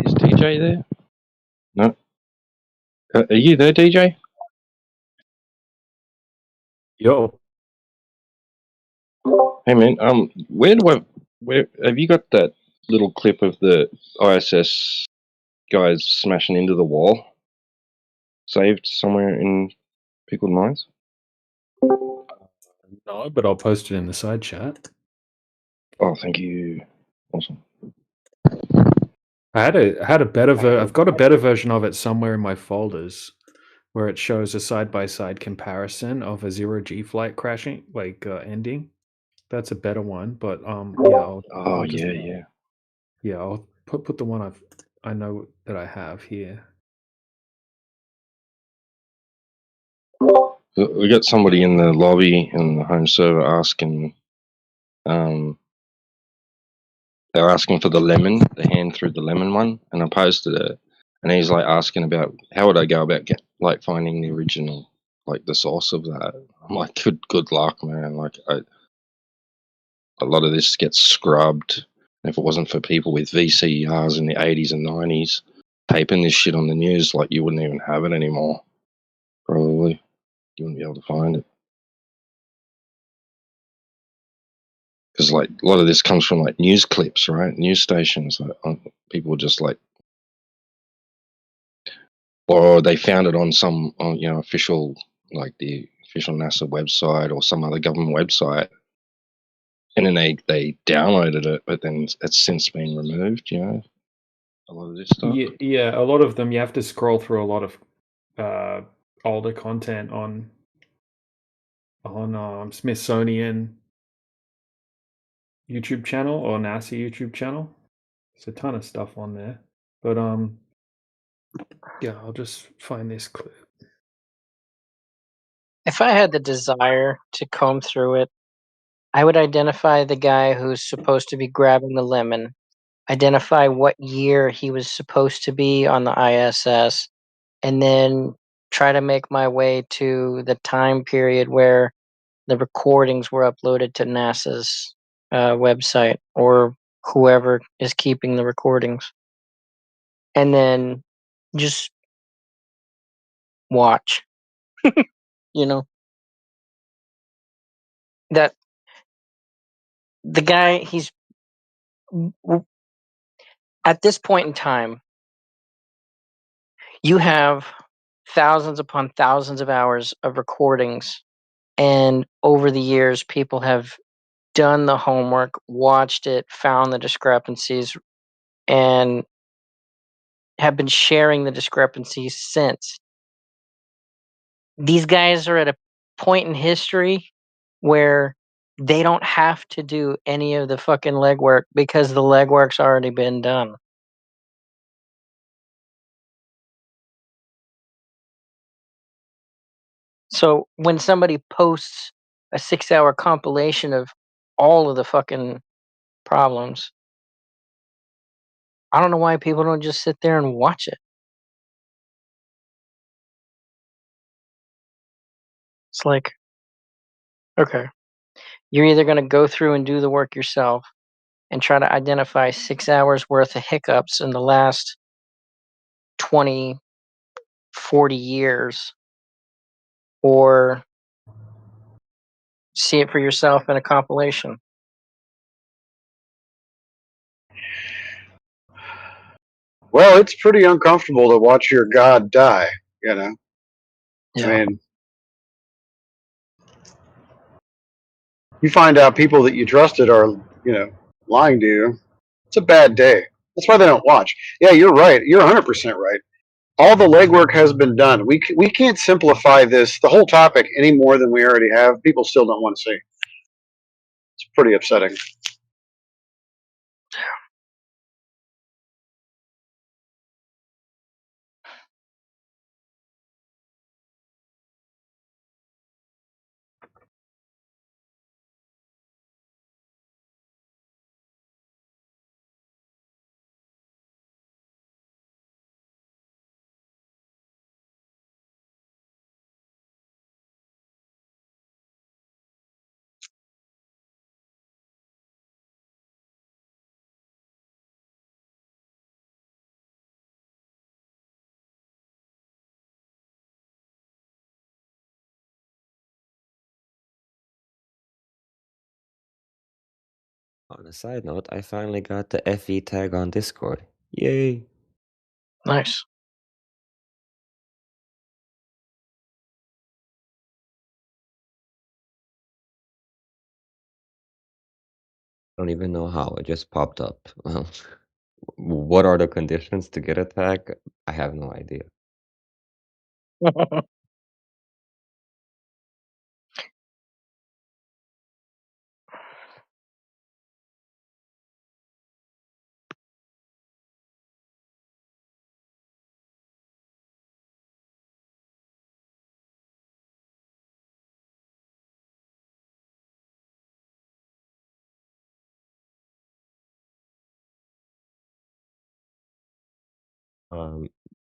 Is DJ there? No. Are you there, DJ? Yo. Hey man, where have you got that little clip of the ISS guys smashing into the wall saved somewhere in Pickled Minds? No, but I'll post it in the side chat. Oh, thank you. Awesome. I had a better I've got a better version of it somewhere in my folders where it shows a side-by-side comparison of a zero-G flight crashing, ending. That's a better one, but yeah, I'll just yeah. I'll put the one I know that I have here. We got somebody in the lobby in the home server asking, they're asking for the lemon, the hand through the lemon one, and I posted it, and he's like asking about how would I go about finding the original, like the source of that. I'm like, good luck, man. Like, a lot of this gets scrubbed. If it wasn't for people with VCRs in the 80s and 90s taping this shit on the news, like, you wouldn't even have it anymore. Probably, you wouldn't be able to find it. Because like a lot of this comes from like news clips, right? News stations. Like, people just like, or they found it on some, official, like the official NASA website or some other government website, and then they downloaded it, but then it's since been removed. A lot of this stuff. Yeah, a lot of them you have to scroll through a lot of older content on Smithsonian YouTube channel or NASA YouTube channel. There's a ton of stuff on there. But yeah, I'll just find this clip. If I had the desire to comb through it, I would identify the guy who's supposed to be grabbing the lemon, identify what year he was supposed to be on the ISS, and then try to make my way to the time period where the recordings were uploaded to NASA's website or whoever is keeping the recordings. And then just watch. You know, that the guy, he's at this point in time, you have thousands upon thousands of hours of recordings. And over the years, people have done the homework, watched it, found the discrepancies, and have been sharing the discrepancies since. These guys are at a point in history where they don't have to do any of the fucking legwork because the legwork's already been done. So when somebody posts a 6-hour compilation of all of the fucking problems, I don't know why people don't just sit there and watch it. It's like, okay, you're either going to go through and do the work yourself and try to identify 6 hours worth of hiccups in the last 20, 40 years, or see it for yourself in a compilation. Well, it's pretty uncomfortable to watch your god die, you know? Yeah. I mean, you find out people that you trusted are, you know, lying to you. It's a bad day. That's why they don't watch. Yeah, you're right. You're 100% right. All the legwork has been done. We can't simplify the whole topic any more than we already have. People still don't want to see. It's pretty upsetting. On a side note, I finally got the FE tag on Discord. Yay! Nice. I don't even know how, it just popped up. What are the conditions to get a tag? I have no idea.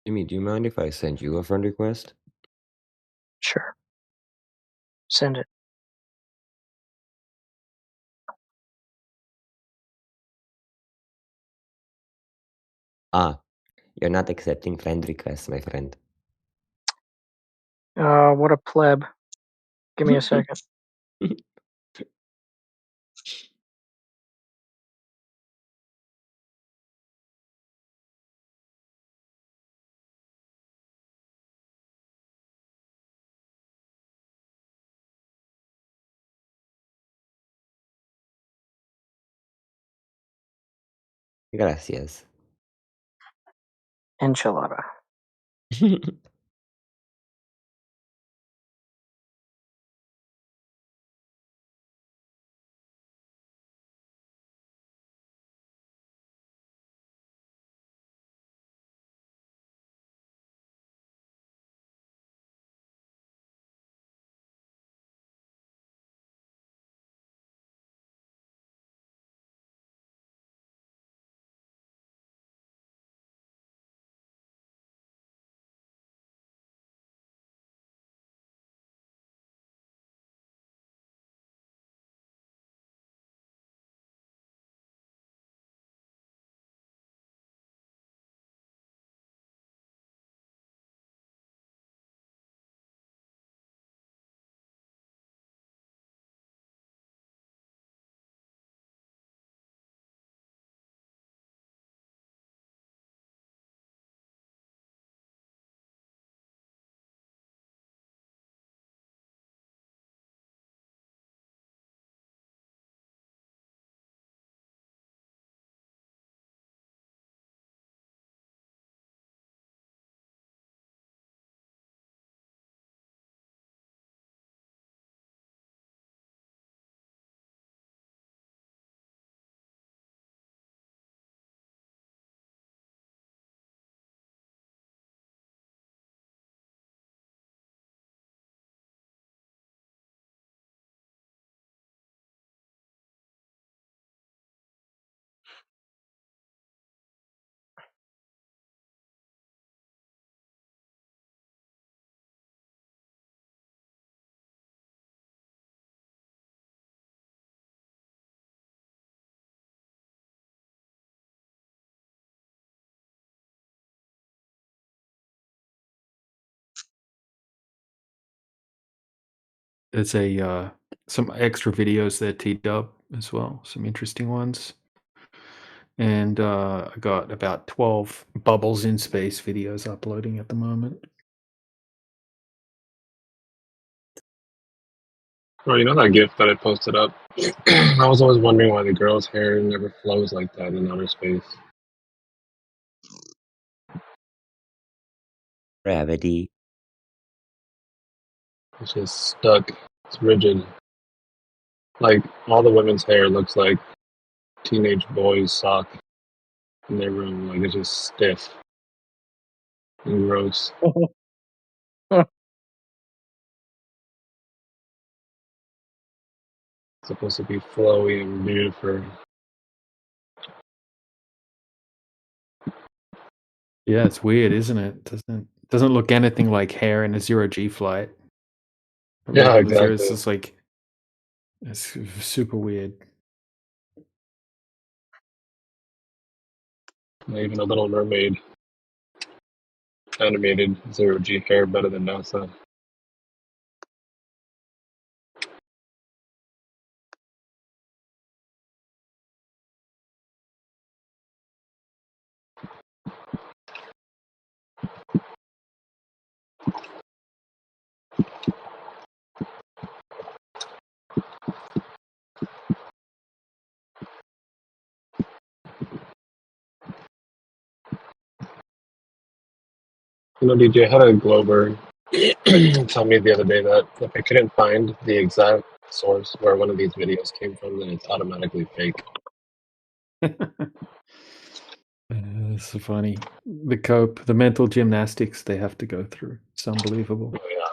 Jimmy, do you mind if I send you a friend request? Sure. Send it. Ah, you're not accepting friend requests, my friend. What a pleb. Give me a second. Gracias. Enchilada. there's a some extra videos there teed up as well, some interesting ones. And I got about 12 bubbles in space videos uploading at the moment. Oh, you know that GIF that I posted up? I was always wondering why the girl's hair never flows like that in outer space. Gravity. It's just stuck. It's rigid. Like, all the women's hair looks like teenage boys' sock in their room. Like, it's just stiff and gross. It's supposed to be flowy and beautiful. Yeah, it's weird, isn't it? Doesn't look anything like hair in a zero-G flight. Yeah, Regular zero, it's exactly. just like it's super weird. Not even a Little Mermaid animated zero-G hair better than NASA. You know, DJ, I had a Glober tell me the other day that if I couldn't find the exact source where one of these videos came from, then it's automatically fake. It's so funny. The mental gymnastics they have to go through. It's unbelievable. Oh, yeah.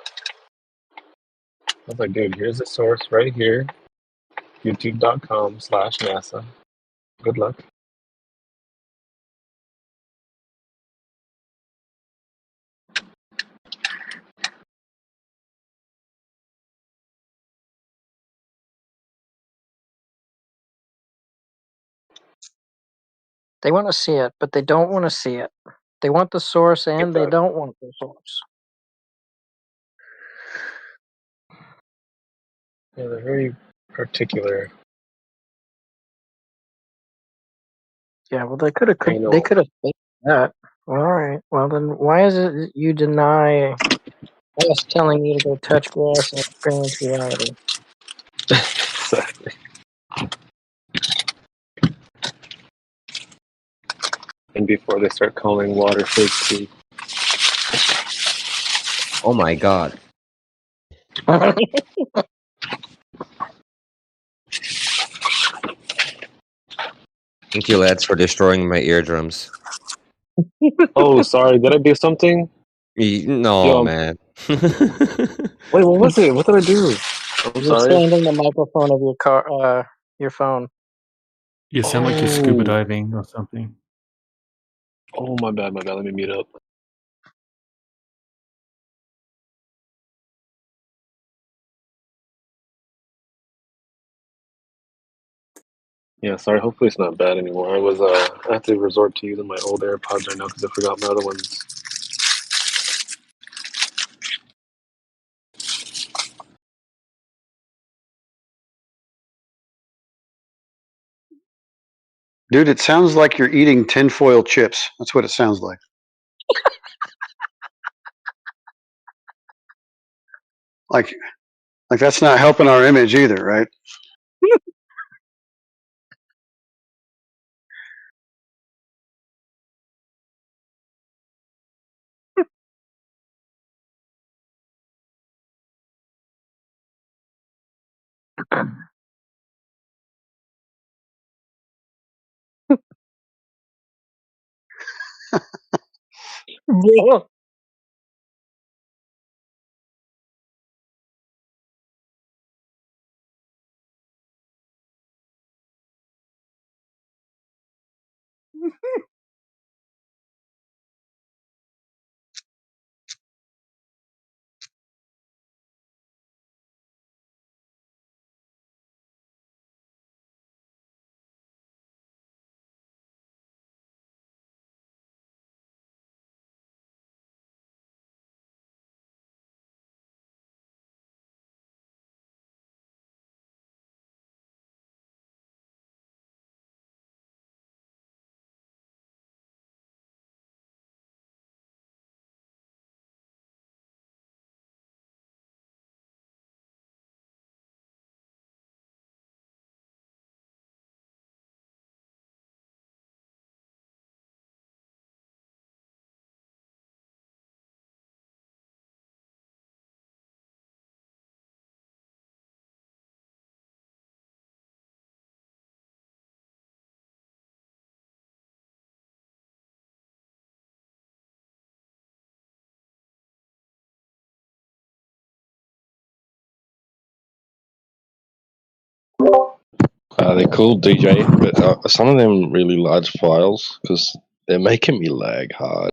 I was like, dude, here's the source right here. YouTube.com/NASA. Good luck. They want to see it, but they don't want to see it. They want the source and they don't want the source. Yeah, they're very particular. Yeah, well, they could have Anal. faked that. All right. Well, then why is it you deny us telling you to go touch grass and experience reality? Exactly. And before they start calling water fake tea. Oh my god. Thank you, lads, for destroying my eardrums. Oh, sorry. Did I do something? No, Yo, man. wait, what was it? What did I do? I'm You're sorry. standing the microphone of your phone. You sound like you're scuba Oh. diving or something. Oh, my bad, my bad. Let me mute up. Yeah, sorry. Hopefully it's not bad anymore. I had to resort to using my old AirPods right now because I forgot my other ones. Dude, it sounds like you're eating tinfoil chips. That's what it sounds like. Like that's not helping our image either, right? Yeah. They're cool, DJ, but some of them really large files because they're making me lag hard.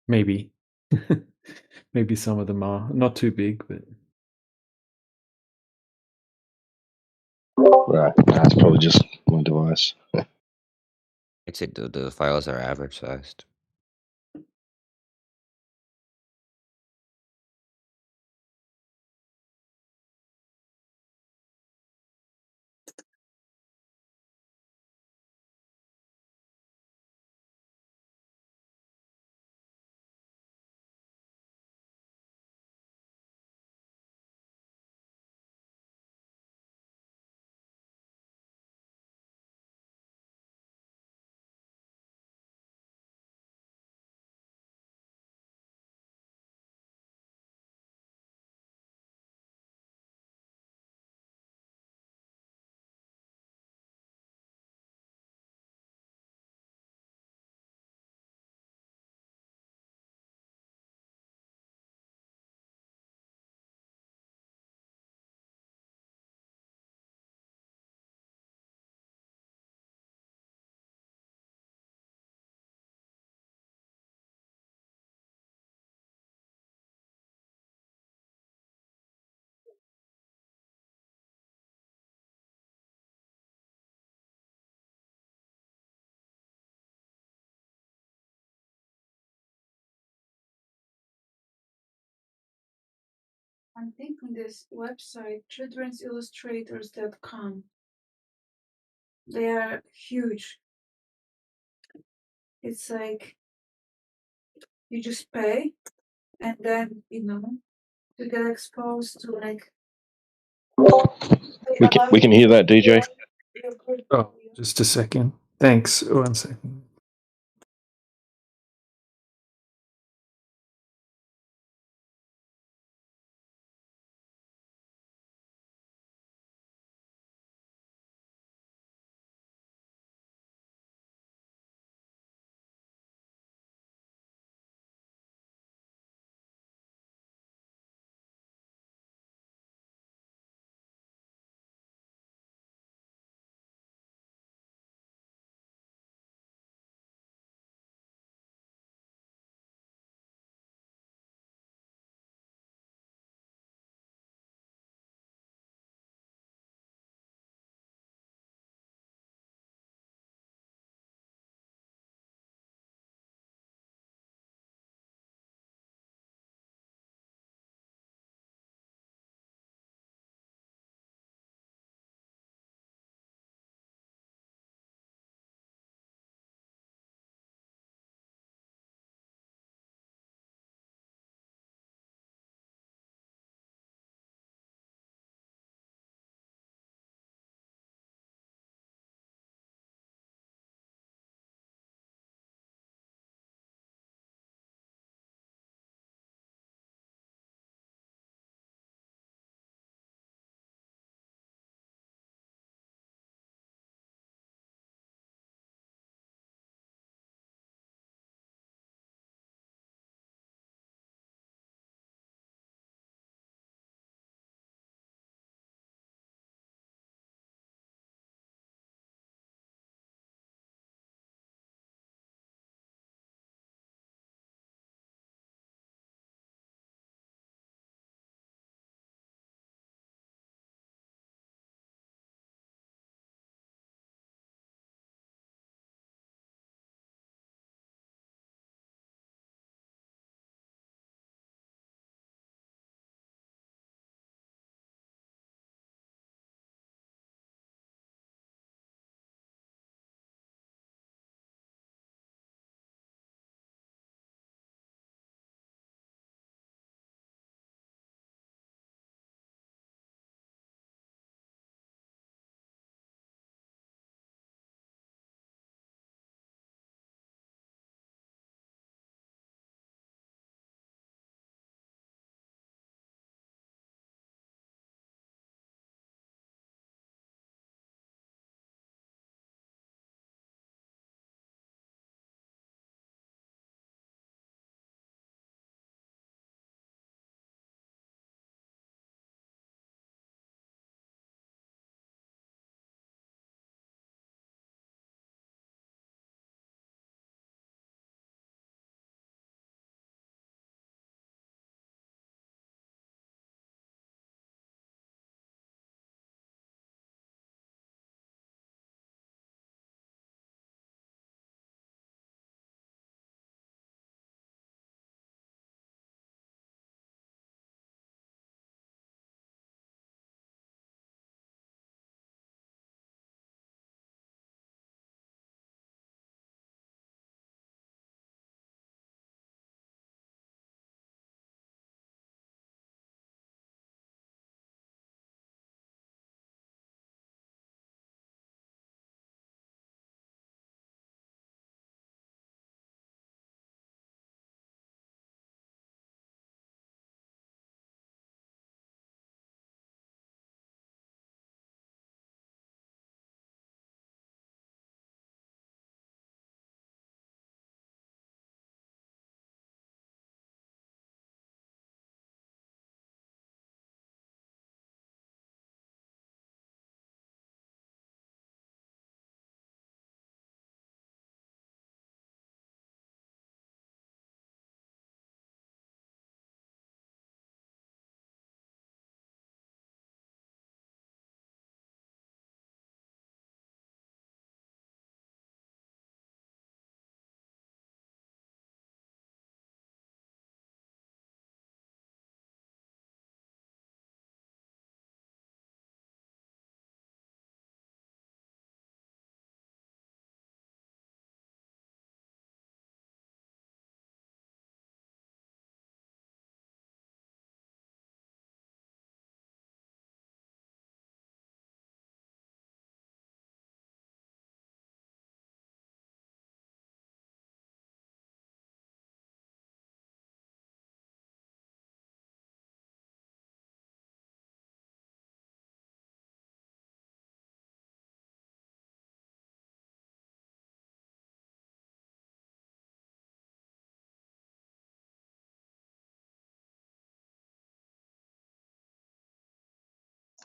Maybe. Maybe some of them are not too big, but Right, that's probably just my device. I'd say the files are average sized. I'm thinking this website, children'sillustrators.com. They are huge. It's like you just pay and then, you get exposed to like We can hear that, DJ. oh, just a second. Thanks. 1 second.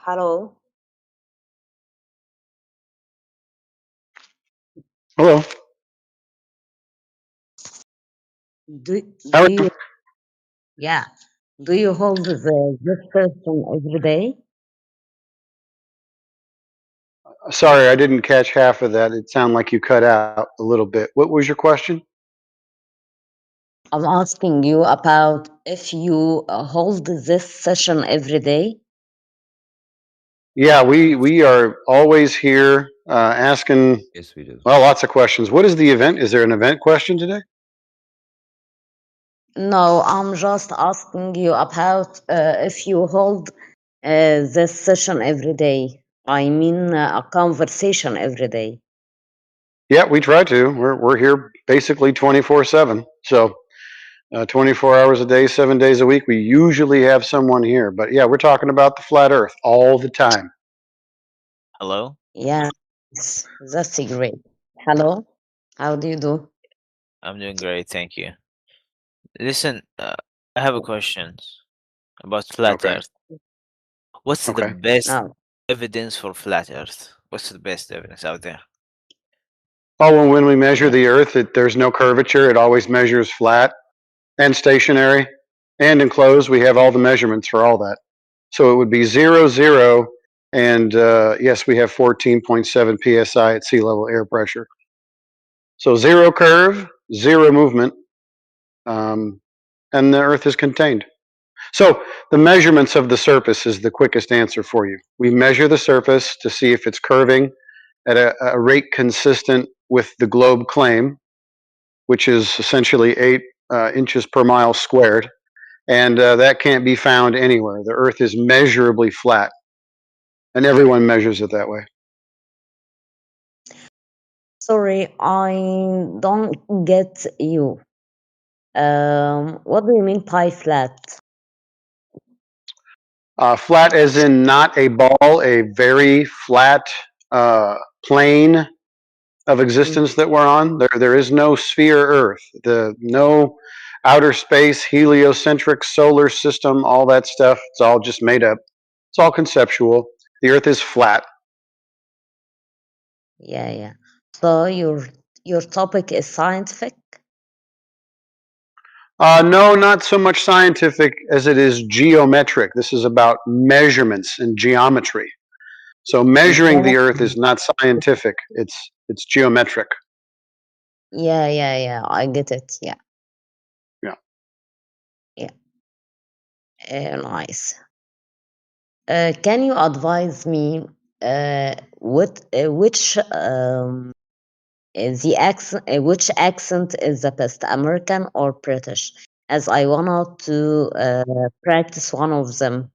Hello. Hello. Do How do are you? you yeah? Do you hold this person every day? Sorry, I didn't catch half of that. It sounded like you cut out a little bit. What was your question? I'm asking you about if you hold this session every day. Yeah, we are always here asking, Yes, we do. well, lots of questions. What is the event? Is there an event question today? No, I'm just asking you about if you hold this session every day. I mean, a conversation every day. Yeah, we try to. We're here basically 24/7. So 24 hours a day, 7 days a week. We usually have someone here. But yeah, we're talking about the flat Earth all the time. Hello? Yeah, that's great. Hello, how do you do? I'm doing great, thank you. Listen, I have a question about flat Okay. Earth. What's the Okay. best Oh, evidence for flat Earth? What's the best evidence out there? Oh, well, when we measure yeah. the Earth, there's no curvature. It always measures flat and stationary and enclosed. We have all the measurements for all that. So it would be 0, 0, and yes, we have 14.7 psi at sea level air pressure. So 0 curve, 0 movement, and the Earth is contained. So the measurements of the surface is the quickest answer for you. We measure the surface to see if it's curving at a rate consistent with the globe claim, which is essentially 8 inches per mile squared. And that can't be found anywhere. The Earth is measurably flat, and everyone measures it that way. Sorry, I don't get you. What do you mean by flat? Flat as in not a ball, a very flat plane of existence that we're on. There is no sphere Earth. No outer space, heliocentric solar system, all that stuff. It's all just made up. It's all conceptual. The Earth is flat. Yeah, yeah. So your topic is scientific? No, not so much scientific as it is geometric. This is about measurements and geometry. So measuring the Earth is not scientific. It's geometric. Yeah, yeah, yeah. I get it. Yeah, Yeah. yeah. Nice. Can you advise me which the accent which accent is the best, American or British? As I wanted to practice one of them.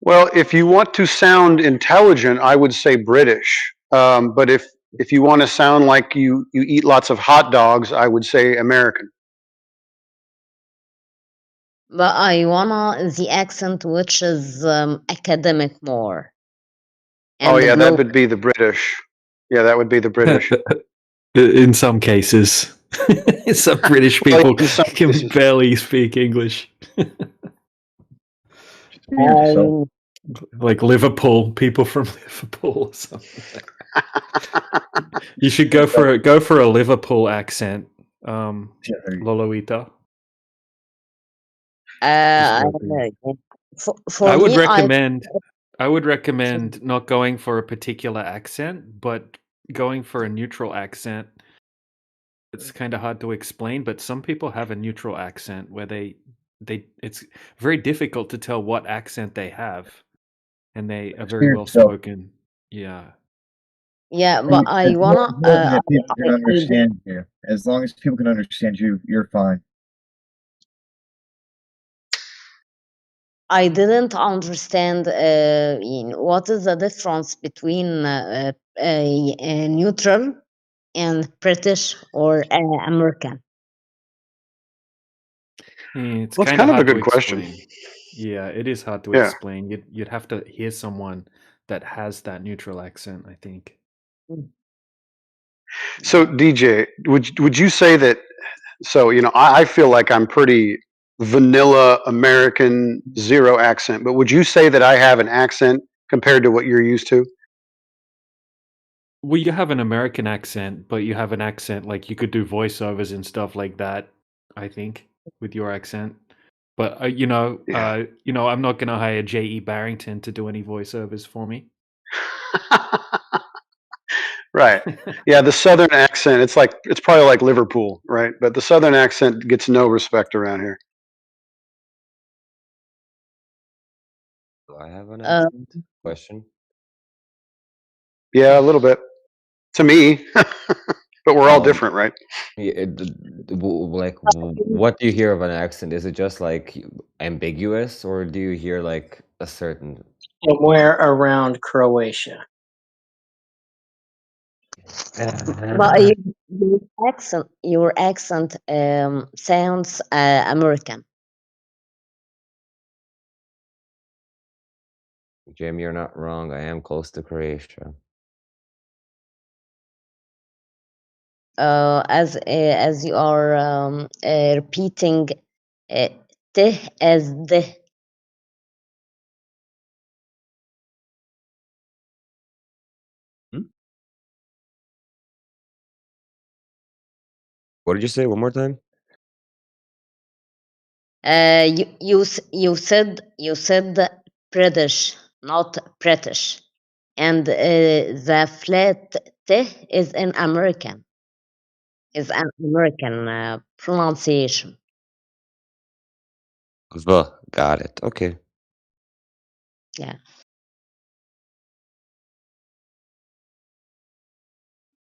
Well, if you want to sound intelligent, I would say British. But if you want to sound like you eat lots of hot dogs, I would say American. But I wanna the accent which is academic more Oh and the yeah, that globe. would be the British. Yeah, that would be the British. In some cases, some British Well, people in some can cases. barely speak English. I, Like Liverpool, people from Liverpool or something. You should go for a Liverpool accent, Loloita. for I would me, recommend not going for a particular accent, but going for a neutral accent. It's kind of hard to explain, but some people have a neutral accent where they it's very difficult to tell what accent they have, and they are very well spoken. Yeah. Yeah, but I It's more wanna important that people can I understand you. As long as people can understand you, you're fine. I didn't understand what is the difference between neutral and British or American. Yeah, it's Well, it's kind of kind of a hard to good question. explain. Yeah, it is hard to Yeah. explain. You'd have to hear someone that has that neutral accent, I think. So DJ, would you say that? So I feel like I'm pretty vanilla American zero accent. But would you say that I have an accent compared to what you're used to? Well, you have an American accent, but you have an accent like you could do voiceovers and stuff like that. I think with your accent, but I'm not gonna hire J.E. Barrington to do any voiceovers for me. Right. Yeah, the Southern accent. It's probably like Liverpool, right? But the Southern accent gets no respect around here. Do I have an Uh, accent? Question. Yeah, a little bit. To me, but we're all different, right? Yeah, what do you hear of an accent? Is it just like ambiguous, or do you hear like a certain? Somewhere around Croatia. but your accent sounds American. Jim, you're not wrong. I am close to Croatia. As you are repeating t as the. What did you say? One more time. You said British, not British, and the flat T is an American, pronunciation. Got it. Okay. Yeah.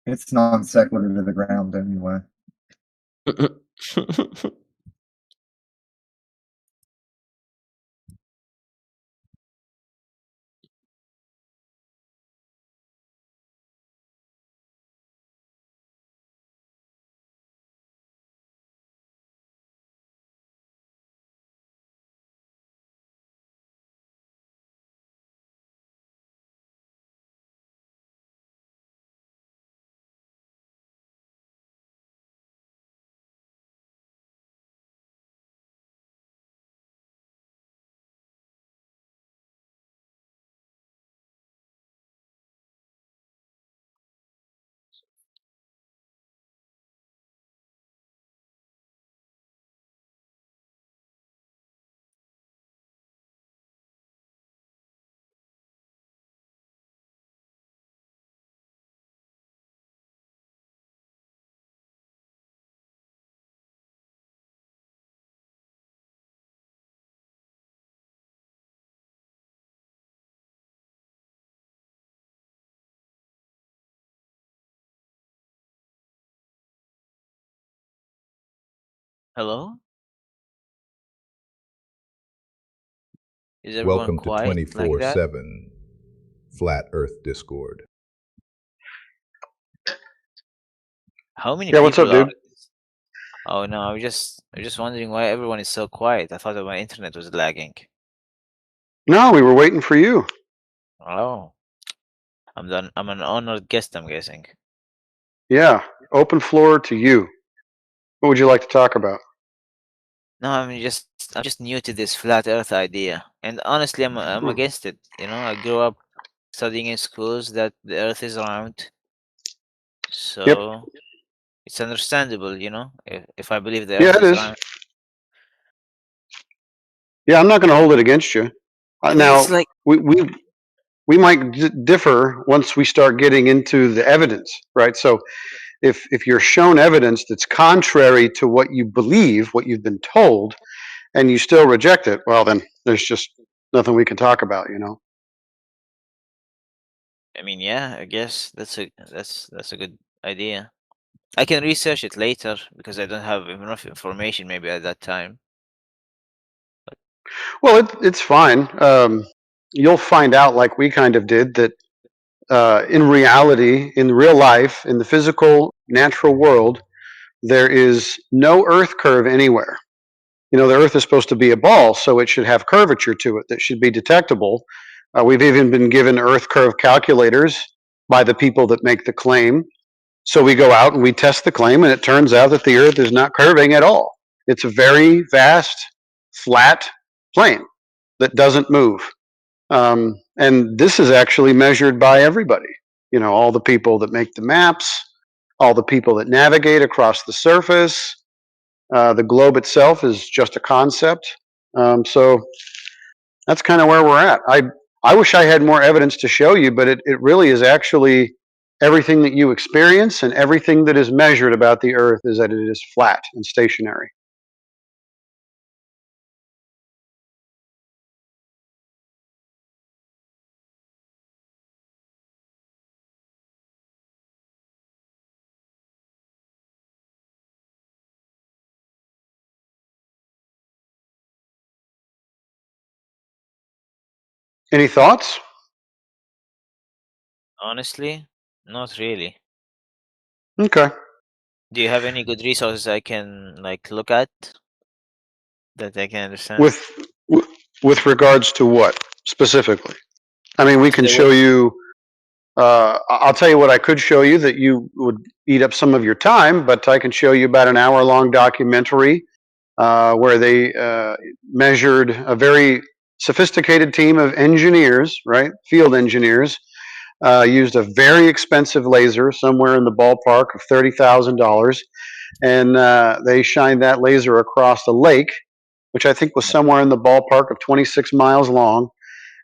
It's non sequitur to the ground anyway. Hello? Is everyone Welcome to quiet like that? 24/7 Flat Earth Discord. How many Yeah, what's up, people are? dude? Oh no, I'm just wondering why everyone is so quiet. I thought that my internet was lagging. No, we were waiting for you. Oh, I'm an honored guest, I'm guessing. Yeah, open floor to you. What would you like to talk about? No, I'm just new to this flat Earth idea, and honestly, I'm against it. You know, I grew up studying in schools that the Earth is round, so it's understandable. You know, if I believe the Yeah, Earth it is is. round, Yeah, I'm not going to hold it against you. Now, it's like we might differ once we start getting into the evidence, right? So if you're shown evidence that's contrary to what you believe, what you've been told, and you still reject it, well, then there's just nothing we can talk about, you know? I mean, yeah, I guess that's a good idea. I can research it later because I don't have enough information maybe at that time. Well, it's fine. You'll find out, like we kind of did, that in reality, in real life, in the physical, natural world, there is no Earth curve anywhere. You know, the Earth is supposed to be a ball, so it should have curvature to it that should be detectable. We've even been given Earth curve calculators by the people that make the claim. So we go out and we test the claim, and it turns out that the Earth is not curving at all. It's a very vast flat plane that doesn't move. And this is actually measured by everybody. You know, all the people that make the maps, all the people that navigate across the surface. The globe itself is just a concept. So that's kind of where we're at. I wish I had more evidence to show you, but it really is actually everything that you experience and everything that is measured about the Earth is that it is flat and stationary. Any thoughts? Honestly, not really. Okay. Do you have any good resources I can like look at that I can understand? With regards to what specifically? I mean, we To can the show you. I'll tell you what I could show you that you would eat up some of your time, but I can show you about an hour-long documentary where they measured a very sophisticated team of engineers, right? Field engineers used a very expensive laser, somewhere in the ballpark of $30,000, and they shined that laser across a lake, which I think was somewhere in the ballpark of 26 miles long,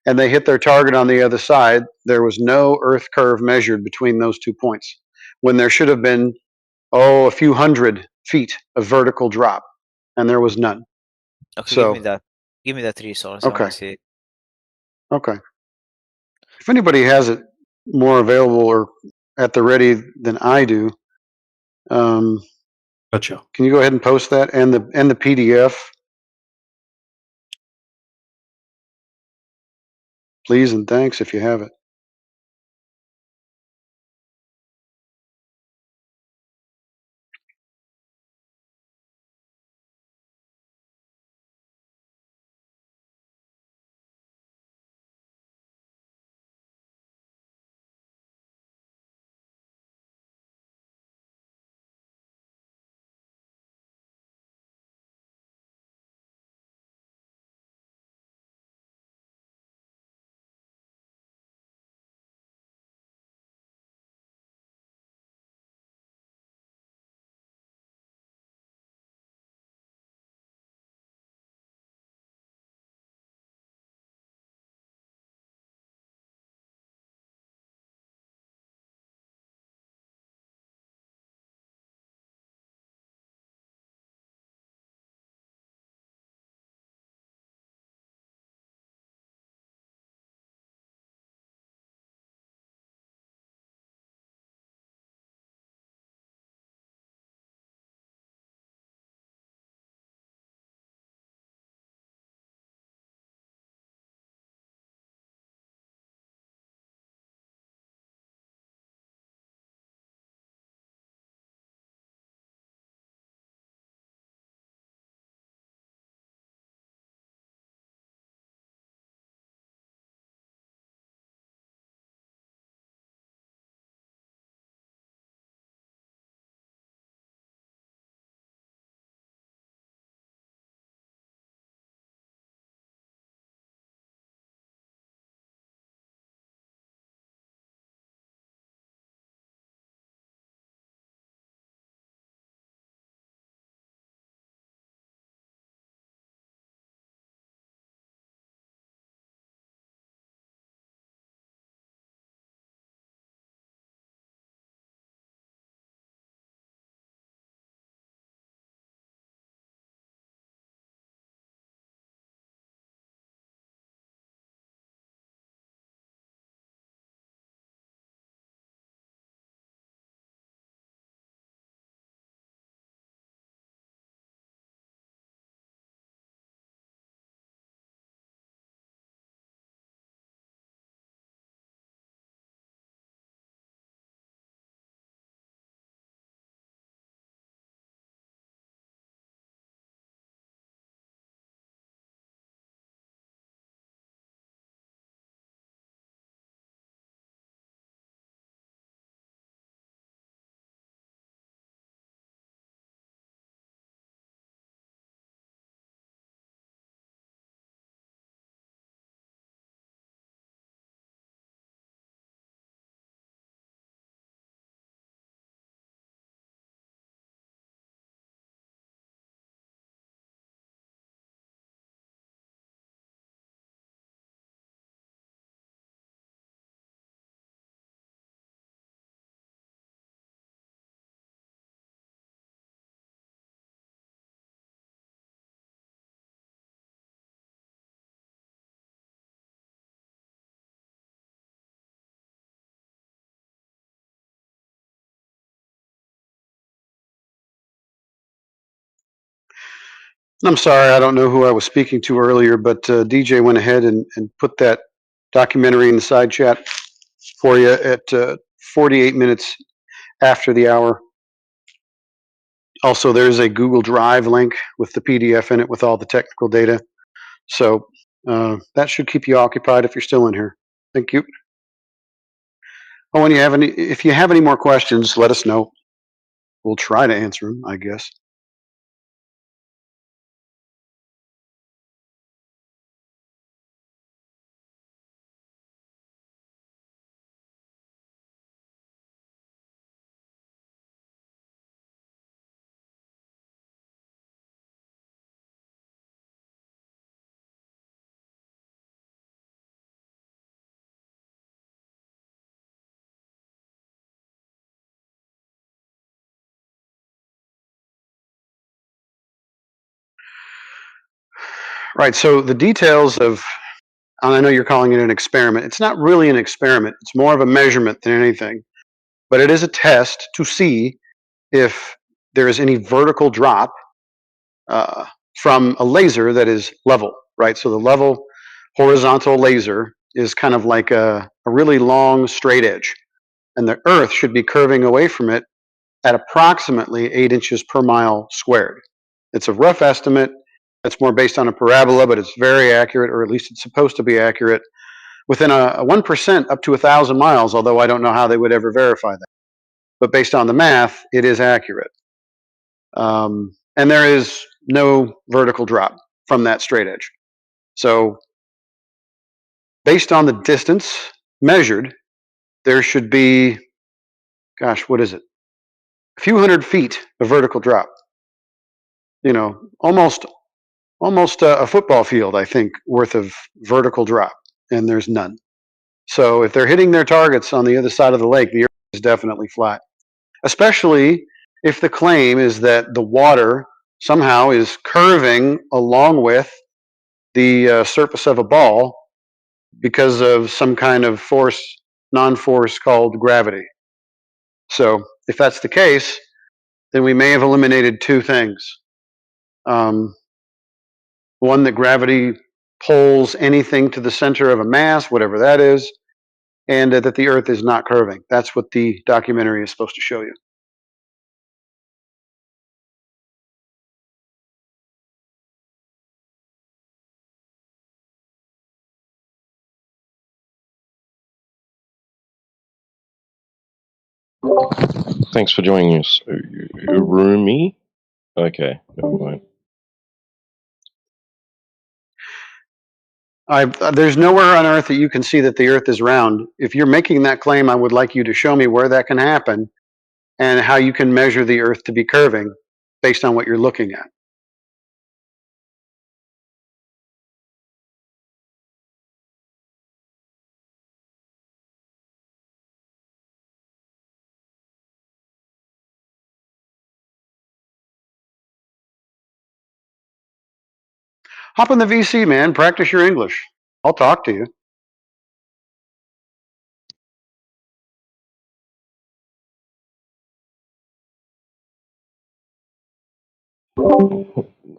and they hit their target on the other side. There was no Earth curve measured between those 2 points, when there should have been, a few hundred feet of vertical drop, and there was none. Okay, give me So, that. Give me that resource. I want okay, to see it. okay. If anybody has it more available or at the ready than I do, Gotcha. can you go ahead and post that and the PDF, please and thanks if you have it. I'm sorry, I don't know who I was speaking to earlier, but DJ went ahead and put that documentary in the side chat for you at 48 minutes after the hour. Also, there's a Google Drive link with the PDF in it with all the technical data. So that should keep you occupied if you're still in here. Thank you. Oh, and if you have any more questions, let us know. We'll try to answer them, I guess. Right. So the details of, and I know you're calling it an experiment. It's not really an experiment. It's more of a measurement than anything. But it is a test to see if there is any vertical drop from a laser that is level, right? So the level horizontal laser is kind of like a really long straight edge, and the Earth should be curving away from it at approximately 8 inches per mile squared. It's a rough estimate. It's more based on a parabola, but it's very accurate, or at least it's supposed to be accurate, within a 1% up to 1,000 miles, although I don't know how they would ever verify that. But based on the math, it is accurate. And there is no vertical drop from that straight edge. So based on the distance measured, there should be, gosh, what is it? A few hundred feet of vertical drop. You know, almost a football field, I think, worth of vertical drop, and there's none. So if they're hitting their targets on the other side of the lake, the Earth is definitely flat. Especially if the claim is that the water somehow is curving along with the surface of a ball because of some kind of force, non-force called gravity. So if that's the case, then we may have eliminated two things. One, that gravity pulls anything to the center of a mass, whatever that is, and that the Earth is not curving. That's what the documentary is supposed to show you. Thanks for joining us, Urumi. Okay, never mind. There's nowhere on Earth that you can see that the Earth is round. If you're making that claim, I would like you to show me where that can happen and how you can measure the Earth to be curving based on what you're looking at. Hop in the VC, man. Practice your English. I'll talk to you.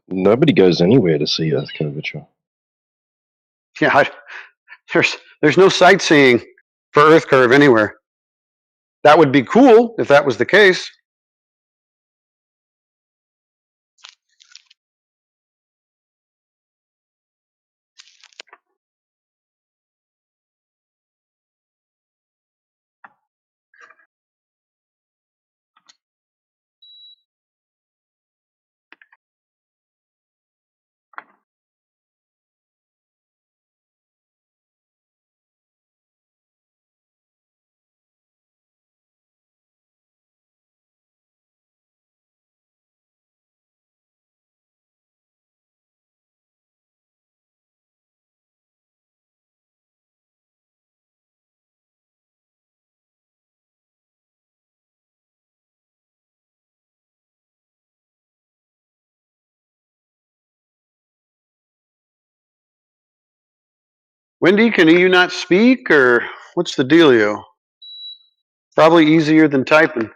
Nobody goes anywhere to see Earth curvature. Yeah, there's no sightseeing for Earth curve anywhere. That would be cool if that was the case. Wendy, can you not speak, or what's the dealio? Probably easier than typing.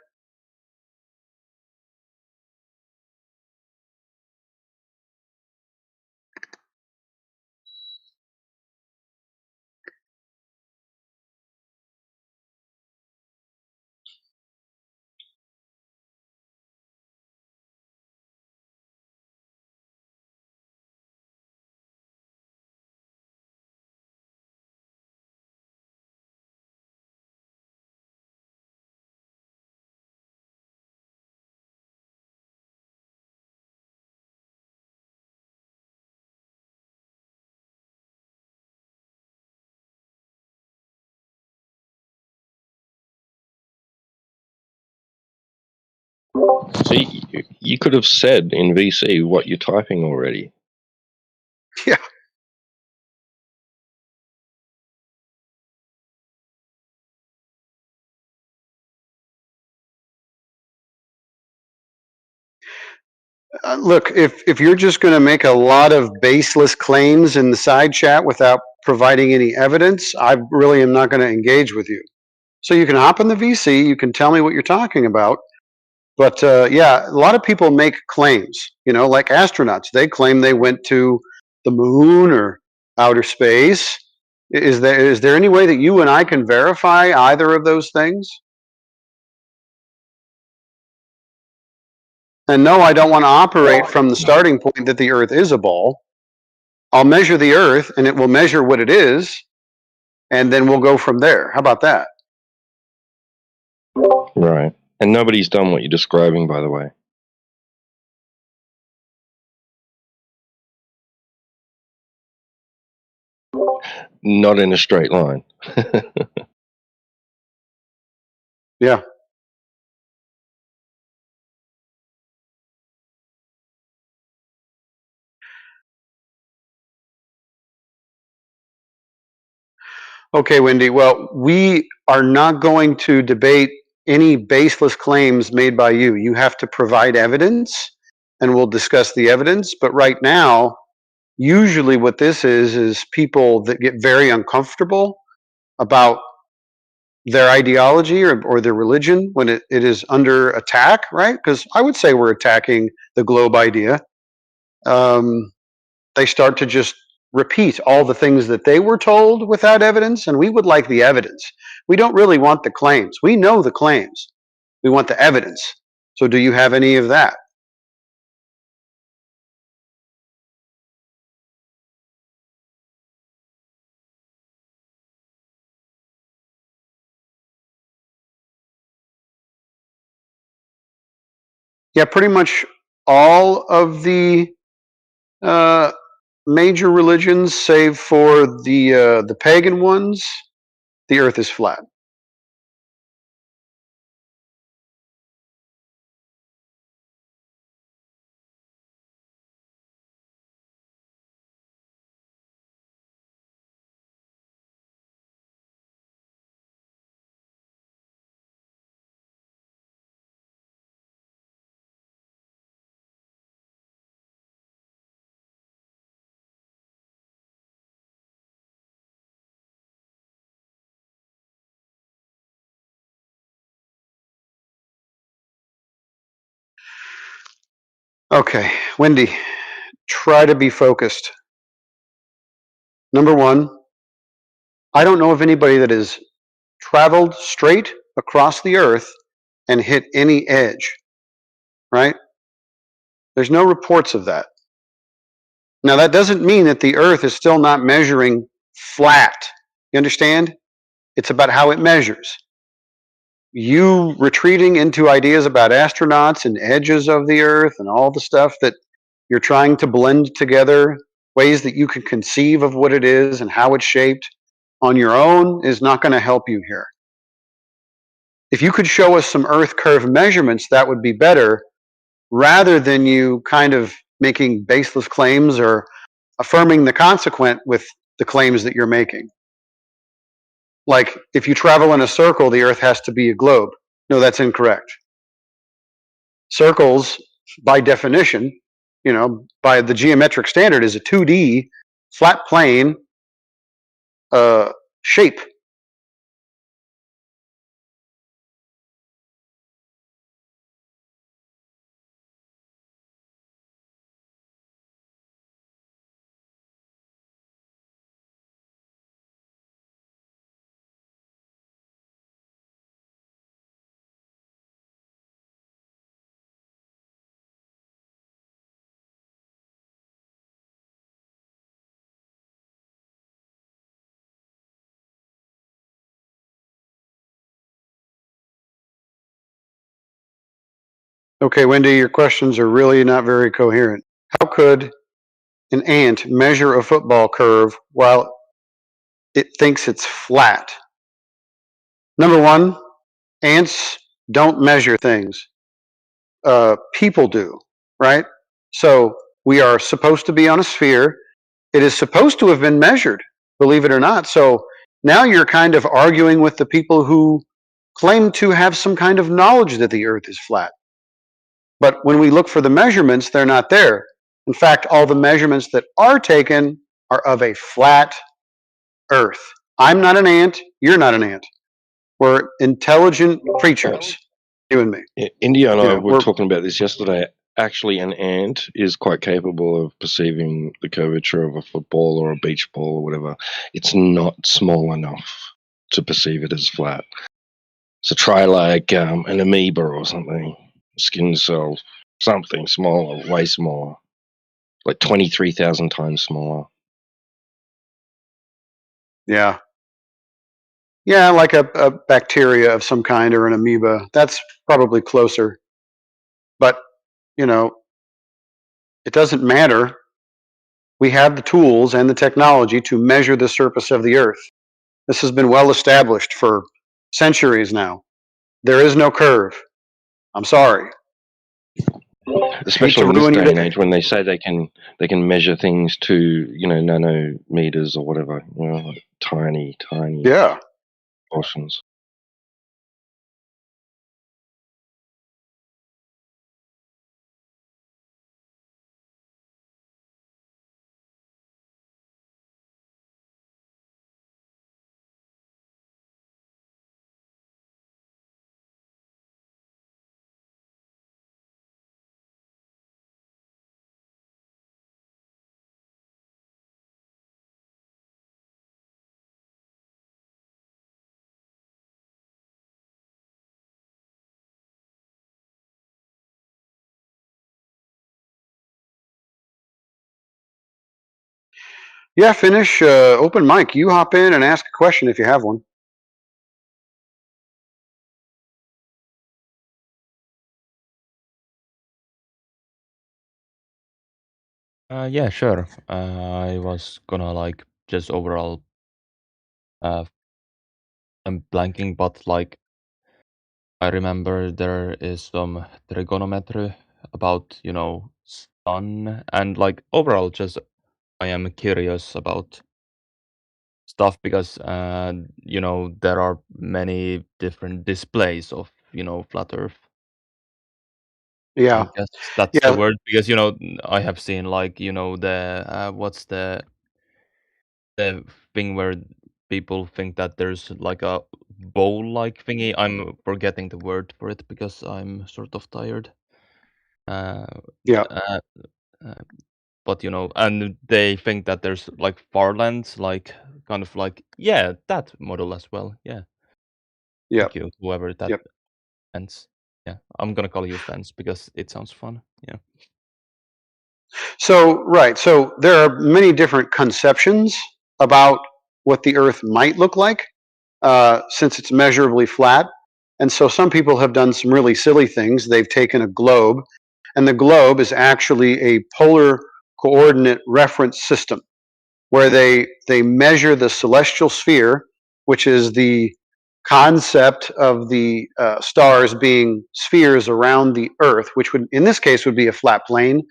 See, you could have said in VC what you're typing already. Yeah. Look, if you're just going to make a lot of baseless claims in the side chat without providing any evidence, I really am not going to engage with you. So you can hop in the VC, you can tell me what you're talking about, but yeah, a lot of people make claims. You know, like astronauts, they claim they went to the moon or outer space. Is there any way that you and I can verify either of those things? And no, I don't want to operate from the starting point that the Earth is a ball. I'll measure the Earth, and it will measure what it is, and then we'll go from there. How about that? Right. And nobody's done what you're describing, by the way. Not in a straight line. Yeah. Okay, Wendy. Well, we are not going to debate any baseless claims made by you. You have to provide evidence, and we'll discuss the evidence. But right now, usually what this is people that get very uncomfortable about their ideology or their religion when it is under attack, right? Because I would say we're attacking the globe idea. They start to just repeat all the things that they were told without evidence, and we would like the evidence. We don't really want the claims. We know the claims. We want the evidence. So do you have any of that? Yeah, pretty much all of the uh, major religions, save for the pagan ones, the Earth is flat. Okay, Wendy, try to be focused. Number one, I don't know of anybody that has traveled straight across the Earth and hit any edge, right? There's no reports of that. Now, that doesn't mean that the Earth is still not measuring flat. You understand? It's about how it measures. You retreating into ideas about astronauts and edges of the Earth and all the stuff that you're trying to blend together, ways that you can conceive of what it is and how it's shaped on your own is not going to help you here. If you could show us some Earth curve measurements, that would be better, rather than you kind of making baseless claims or affirming the consequent with the claims that you're making. Like, if you travel in a circle, the Earth has to be a globe. No, that's incorrect. Circles, by definition, you know, by the geometric standard, is a 2D flat plane shape. Okay, Wendy, your questions are really not very coherent. How could an ant measure a football curve while it thinks it's flat? Number one, ants don't measure things. people do, right? So we are supposed to be on a sphere. It is supposed to have been measured, believe it or not. So now you're kind of arguing with the people who claim to have some kind of knowledge that the Earth is flat. But when we look for the measurements, they're not there. In fact, all the measurements that are taken are of a flat Earth. I'm not an ant. You're not an ant. We're intelligent creatures, you and me. India and I You know, were talking about this yesterday. Actually, an ant is quite capable of perceiving the curvature of a football or a beach ball or whatever. It's not small enough to perceive it as flat. So try like an amoeba or something, skin cell, something smaller, way smaller, like 23,000 times smaller. Yeah. Yeah, like a bacteria of some kind or an amoeba. That's probably closer. But, you know, it doesn't matter. We have the tools and the technology to measure the surface of the Earth. This has been well established for centuries now. There is no curve. I'm sorry. Especially in this day and age, when they say they can measure things to nanometers or whatever, like tiny portions. Yeah, finish. Open mic. You hop in and ask a question if you have one. Yeah, sure. I was gonna like just overall. I'm blanking, but like I remember there is some trigonometry about sun and like overall just I am curious about stuff because there are many different displays of flat Earth. I Yeah. guess that's the Yeah. word because I have seen like the what's the thing where people think that there's like a bowl-like thingy. I'm forgetting the word for it because I'm sort of tired. Uh, Yeah. uh, but and they think that there's like Farlands, like kind of like that model as well. Yeah. Yeah. Thank you, whoever that Yep. fence. Yeah, I'm gonna call you fence because it sounds fun. Yeah. So, right. So there are many different conceptions about what the Earth might look like since it's measurably flat. And so some people have done some really silly things. They've taken a globe, and the globe is actually a polar coordinate reference system where they measure the celestial sphere, which is the concept of the stars being spheres around the Earth, which would in this case would be a flat plane.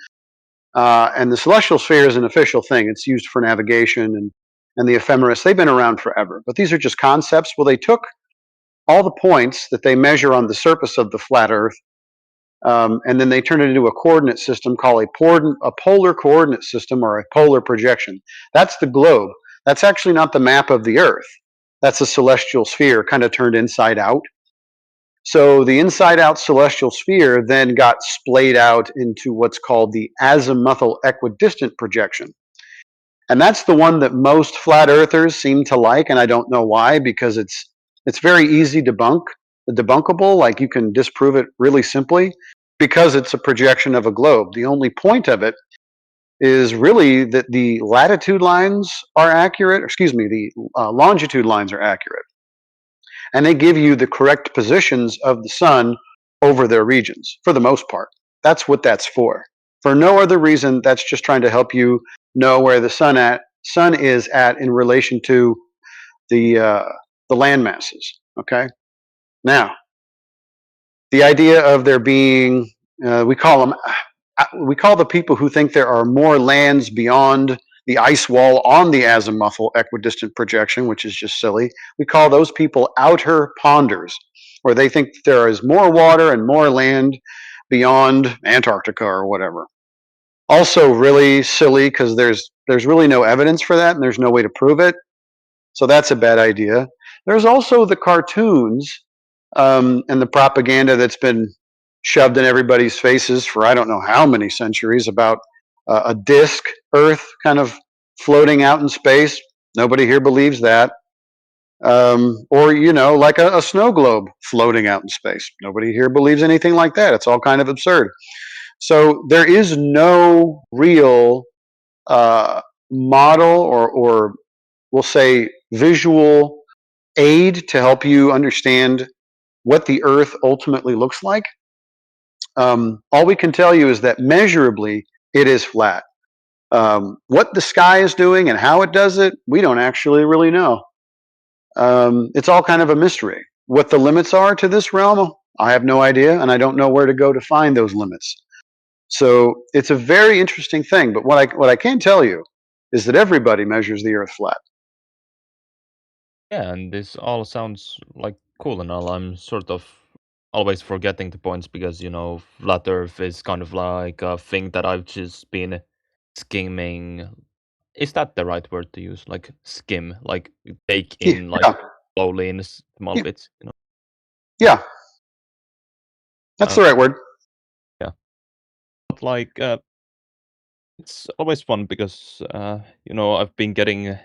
And the celestial sphere is an official thing. It's used for navigation and the ephemeris. They've been around forever, but these are just concepts. Well, they took all the points that they measure on the surface of the flat Earth, and then they turned it into a coordinate system called a polar coordinate system or a polar projection. That's the globe. That's actually not the map of the Earth. That's a celestial sphere kind of turned inside out. So the inside out celestial sphere then got splayed out into what's called the azimuthal equidistant projection. And that's the one that most flat earthers seem to like, and I don't know why, because it's very easy debunkable, like you can disprove it really simply because it's a projection of a globe. The only point of it is really that the latitude lines are accurate, excuse me, the longitude lines are accurate, and they give you the correct positions of the sun over their regions for the most part. That's what that's for. For no other reason, that's just trying to help you know where the sun is at in relation to the land masses. Okay. Now, the idea of there being We call them. We call the people who think there are more lands beyond the ice wall on the azimuthal equidistant projection, which is just silly. We call those people outer ponders, where they think there is more water and more land beyond Antarctica or whatever. Also, really silly because there's really no evidence for that, and there's no way to prove it. So that's a bad idea. There's also the cartoons and the propaganda that's been shoved in everybody's faces for I don't know how many centuries about a disk Earth kind of floating out in space. Nobody here believes that. Or, like a snow globe floating out in space. Nobody here believes anything like that. It's all kind of absurd. So there is no real model or we'll say visual aid to help you understand what the Earth ultimately looks like. All we can tell you is that measurably it is flat. What the sky is doing and how it does it, we don't actually really know. It's all kind of a mystery. What the limits are to this realm, I have no idea, and I don't know where to go to find those limits. So it's a very interesting thing. But what I can tell you is that everybody measures the Earth flat. Yeah, and this all sounds like cool and all. I'm sort of always forgetting the points because, flat Earth is kind of like a thing that I've just been skimming. Is that the right word to use? Like skim, like take in, like Yeah, slowly in small yeah, bits, yeah. That's the right word. Yeah, but like it's always fun because I've been getting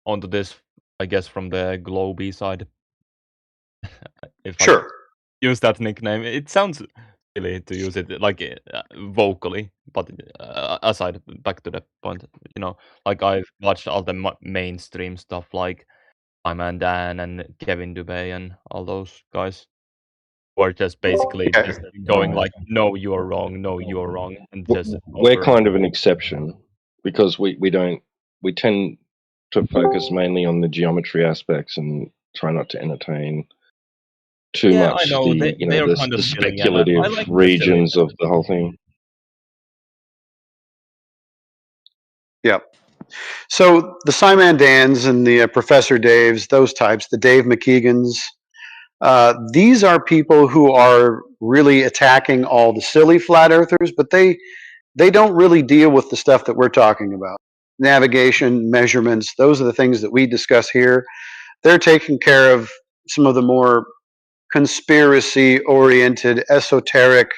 onto this, I guess, from the Globey side. If I could Sure. use that nickname, it sounds silly to use it like vocally, but aside, back to the point, like I've watched all the mainstream stuff, like my man Dan and Kevin Dubé and all those guys, who are just basically Yeah. just going like, "No, you're wrong. No, you're wrong," and just We're over. kind of an exception because we tend to focus mainly on the geometry aspects and try not to entertain too Yeah, I much know they are kind the of silly, and I speculative like the regions silliness. of the whole thing. Yeah. So the Simon Dans and the Professor Daves, those types, the Dave McKeegans, these are people who are really attacking all the silly flat earthers, but they don't really deal with the stuff that we're talking about. Navigation, measurements, those are the things that we discuss here. They're taking care of some of the more conspiracy oriented, esoteric,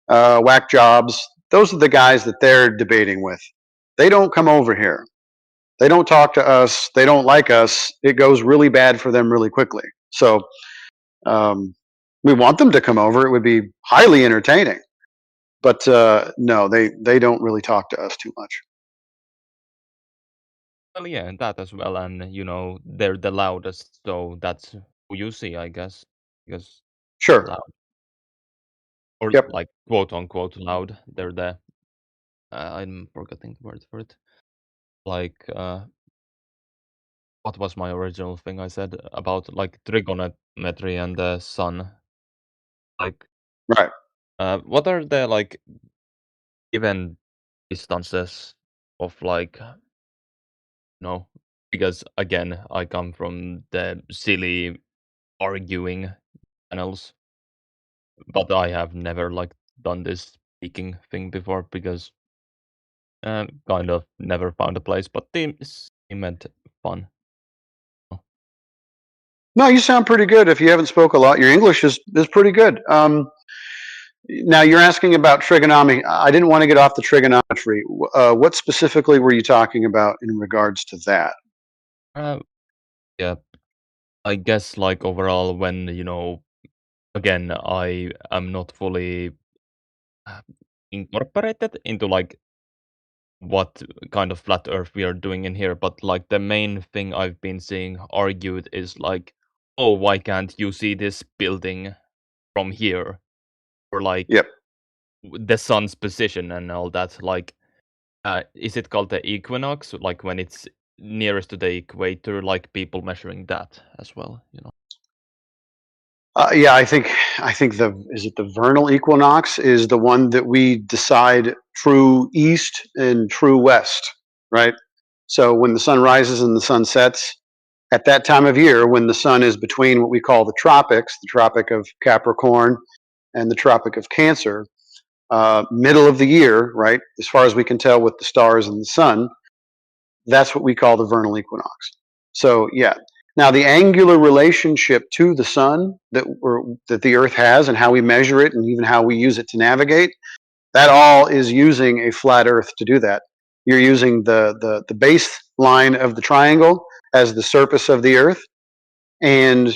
whack jobs. Those are the guys that they're debating with. They don't come over here. They don't talk to us. They don't like us. It goes really bad for them really quickly. So um, we want them to come over. It would be highly entertaining. But no, they don't really talk to us too much. Well, yeah, and that as well, and they're the loudest, so that's who you see, I guess, because Sure. loud or Yep. like quote unquote loud. They're the I'm forgetting the word for it. Like what was my original thing I said about like trigonometry and the sun? Like Right. what are the like given distances of like because again I come from the silly arguing channels, but I have never like done this speaking thing before because kind of never found a place, but they seemed fun. No, you sound pretty good. If you haven't spoke a lot, your English is pretty good. Now you're asking about trigonometry. I didn't want to get off the trigonometry. What specifically were you talking about in regards to that? Uh, yeah, I guess like overall when again I am not fully uh, incorporated into like what kind of flat earth we are doing in here, but like the main thing I've been seeing argued is like, oh, why can't you see this building from here, or like Yep. the sun's position and all that? Like is it called the equinox, like when it's nearest to the equator, like people measuring that as well? Yeah, I think the vernal equinox is the one that we decide true east and true west, right? So when the sun rises and the sun sets, at that time of year, when the sun is between what we call the tropics, the Tropic of Capricorn and the Tropic of Cancer, middle of the year, right? As far as we can tell with the stars and the sun, that's what we call the vernal equinox. So yeah. Now the angular relationship to the sun that the Earth has, and how we measure it, and even how we use it to navigate, that all is using a flat Earth to do that. You're using the base line of the triangle as the surface of the Earth, and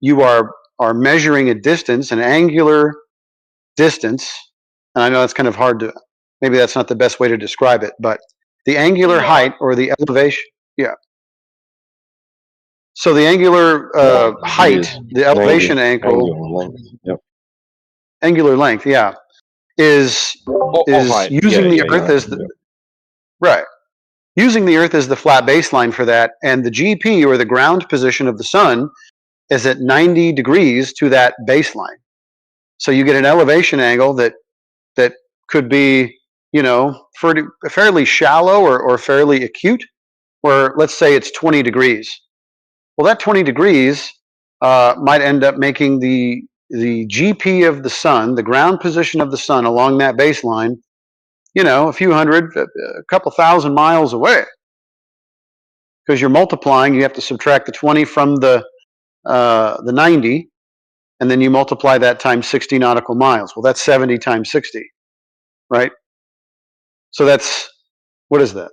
you are measuring a distance, an angular distance. And I know that's kind of hard to, maybe that's not the best way to describe it, but the angular height or the elevation, yeah. So the angular height, the elevation angle, Angular length. Yep. angular length, yeah, is height. using the Earth as Yep. right, using the Earth as the flat baseline for that, and the GP or the ground position of the sun is at 90 degrees to that baseline. So you get an elevation angle that could be, fairly shallow or fairly acute, where let's say it's 20 degrees. Well, that 20 degrees might end up making the GP of the sun, the ground position of the sun along that baseline, a few hundred, a couple thousand miles away. Because you're multiplying, you have to subtract the 20 from the 90, and then you multiply that times 60 nautical miles. Well, that's 70 times 60, right? So that's, what is that?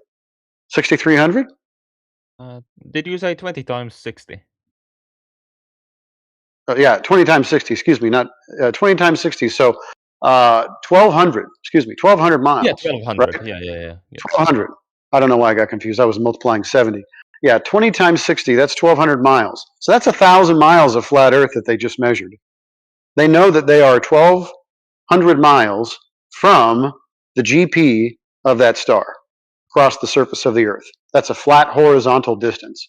6,300? Did you say 20 times 60? Yeah, 20 times 60, excuse me, not 20 times 60. So 1,200, excuse me, 1,200 miles. Yeah, 1200. Right? Yeah. 1,200. I don't know why I got confused. I was multiplying 70. Yeah, 20 times 60, that's 1,200 miles. So that's 1,000 miles of flat Earth that they just measured. They know that they are 1,200 miles from the GP of that star across the surface of the Earth. That's a flat horizontal distance.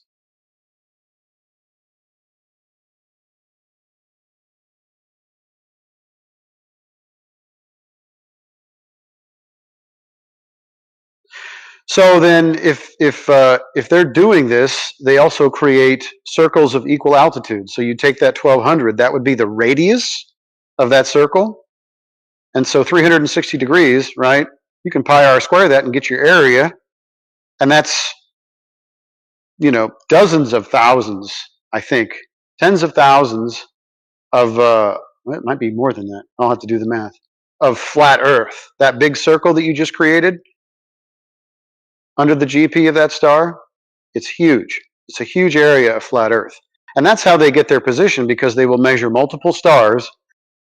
So then, if they're doing this, they also create circles of equal altitude. So you take that 1,200, that would be the radius of that circle, and so 360 degrees, right? You can pi r square that and get your area, and that's dozens of thousands, I think, tens of thousands of well, it might be more than that. I'll have to do the math of flat Earth. That big circle that you just created under the GP of that star, it's huge. It's a huge area of flat Earth. And that's how they get their position, because they will measure multiple stars,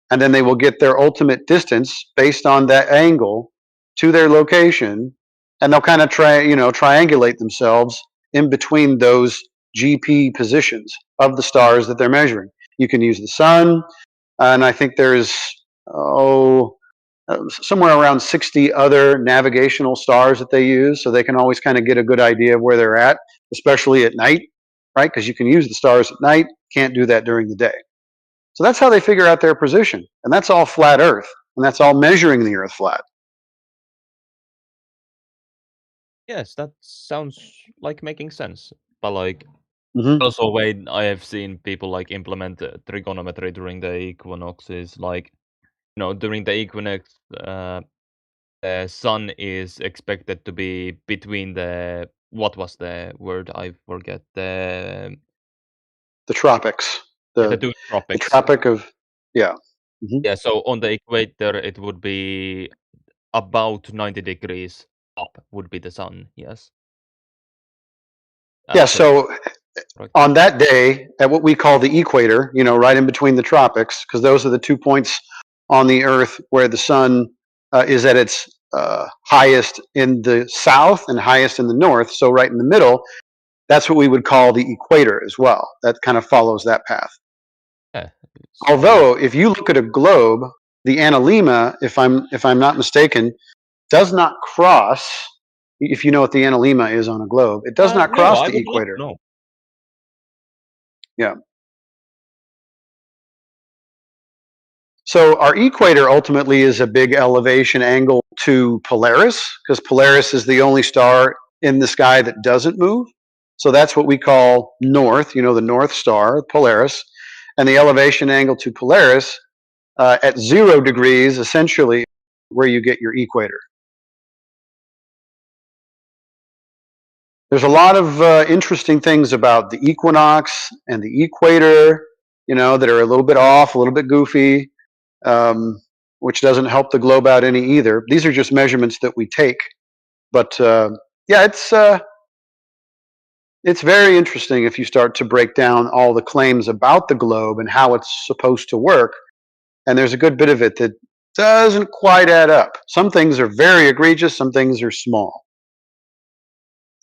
and then they will get their ultimate distance based on that angle to their location, and they'll kind of triangulate themselves in between those GP positions of the stars that they're measuring. You can use the sun, and I think there's somewhere around 60 other navigational stars that they use, so they can always kind of get a good idea of where they're at, especially at night, right? Because you can use the stars at night, can't do that during the day. So that's how they figure out their position, and that's all flat Earth, and that's all measuring the Earth flat. Yes, that sounds like making sense. But like, Mhm. also way I have seen people like implement trigonometry during the equinoxes. Like, during the equinox, the sun is expected to be between the, what was the word? I forget. The tropics, The the two tropics. tropic of, yeah. Mhm. Yeah, so on the equator it would be about 90 degrees up would be the sun. Yes. Yeah. So on that day, at what we call the equator, right in between the tropics, because those are the 2 points on the Earth where the sun is at its highest in the south and highest in the north. So right in the middle, that's what we would call the equator as well. That kind of follows that path. Yeah. Although, if you look at a globe, the analemma, if I'm not mistaken, does not cross. If you know what the analemma is on a globe, it does not cross the equator. No. Yeah. So our equator ultimately is a big elevation angle to Polaris, because Polaris is the only star in the sky that doesn't move. So that's what we call north, the North Star, Polaris. And the elevation angle to Polaris at 0 degrees, essentially, where you get your equator. There's a lot of interesting things about the equinox and the equator, that are a little bit off, a little bit goofy, which doesn't help the globe out any either. These are just measurements that we take. But yeah, it's very interesting if you start to break down all the claims about the globe and how it's supposed to work. And there's a good bit of it that doesn't quite add up. Some things are very egregious, some things are small.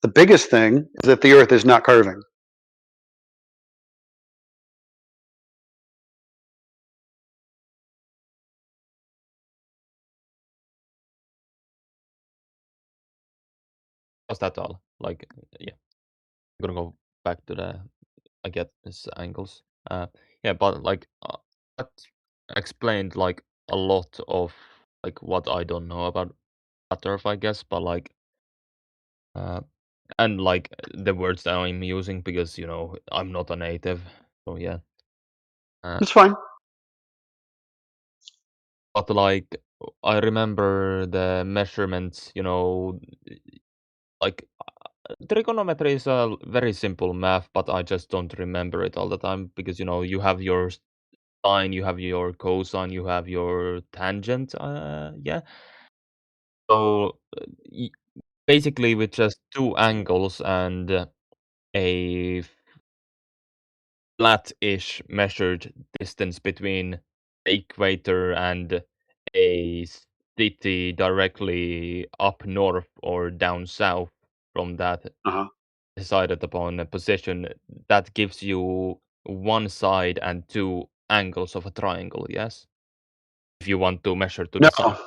The biggest thing is that the Earth is not curving. Was that all? Like, yeah, I'm gonna go back to the. I get his angles. Yeah, but like that explained like a lot of like what I don't know about flat Earth, I guess. But like, and like the words that I'm using because I'm not a native. So yeah. It's fine. But like, I remember the measurements. Like trigonometry is a very simple math, but I just don't remember it all the time because you have your sine, you have your cosine, you have your tangent. Yeah. So basically, with just two angles and a flat-ish measured distance between the equator and a city directly up north or down south from that decided upon a position, that gives you one side and two angles of a triangle, yes? If you want to measure to the sun. No.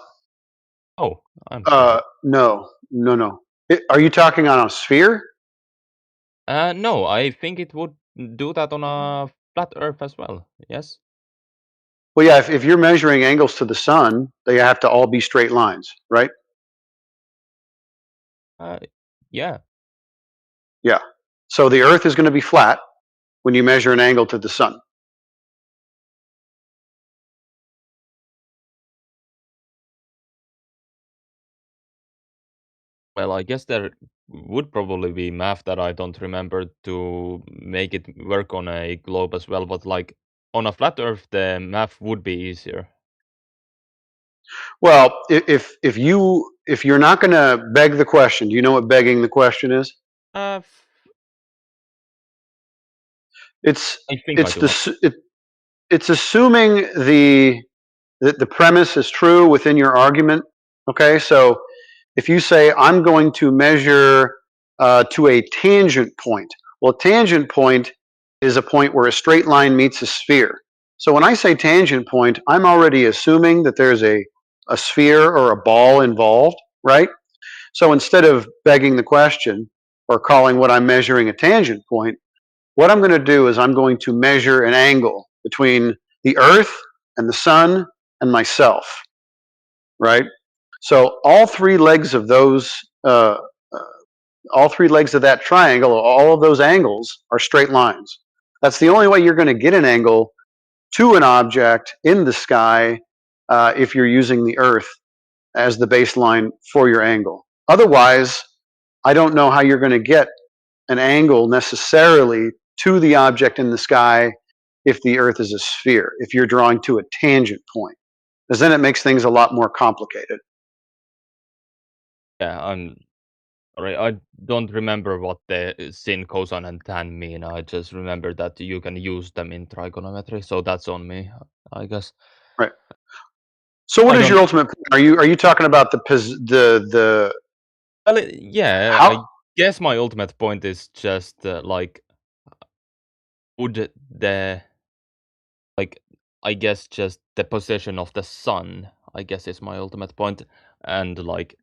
Oh, I'm sorry. No. Are you talking on a sphere? No, I think it would do that on a flat Earth as well. Yes. Well, yeah. If you're measuring angles to the sun, they have to all be straight lines, right? Yeah. Yeah. So the Earth is going to be flat when you measure an angle to the sun. Well, I guess there would probably be math that I don't remember to make it work on a globe as well, but like on a flat Earth, the math would be easier. Well, if you're not going to beg the question, do you know what begging the question is? It's I think I do. it's assuming that the premise is true within your argument. Okay, so if you say I'm going to measure to a tangent point, well, a tangent point is a point where a straight line meets a sphere. So when I say tangent point, I'm already assuming that there's a sphere or a ball involved, right? So instead of begging the question or calling what I'm measuring a tangent point, what I'm going to do is I'm going to measure an angle between the Earth and the sun and myself, right? So all three legs of those, all three legs of that triangle, all of those angles are straight lines. That's the only way you're going to get an angle to an object in the sky if you're using the Earth as the baseline for your angle. Otherwise, I don't know how you're going to get an angle necessarily to the object in the sky if the Earth is a sphere, if you're drawing to a tangent point, because then it makes things a lot more complicated. Yeah, I'm sorry. I don't remember what the sin, cosine, and tan mean. I just remember that you can use them in trigonometry, so that's on me, I guess. Right. So, what is your ultimate point? Are you talking about the? Well, yeah, I guess my ultimate point is just like, would the like, I guess just the position of the sun, I guess is my ultimate point, and like,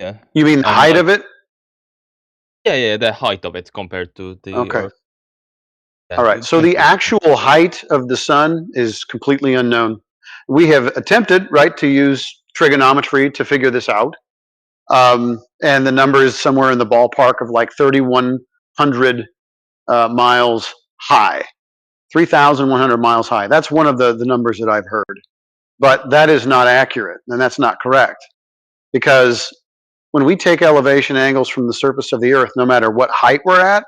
yeah. You mean the height of it? Yeah, the height of it compared to the Okay. Earth. All right. So the actual height of the sun is completely unknown. We have attempted, right, to use trigonometry to figure this out. And the number is somewhere in the ballpark of like 3,100 miles high, 3,100 miles high. That's one of the numbers that I've heard. But that is not accurate, and that's not correct. Because when we take elevation angles from the surface of the Earth, no matter what height we're at,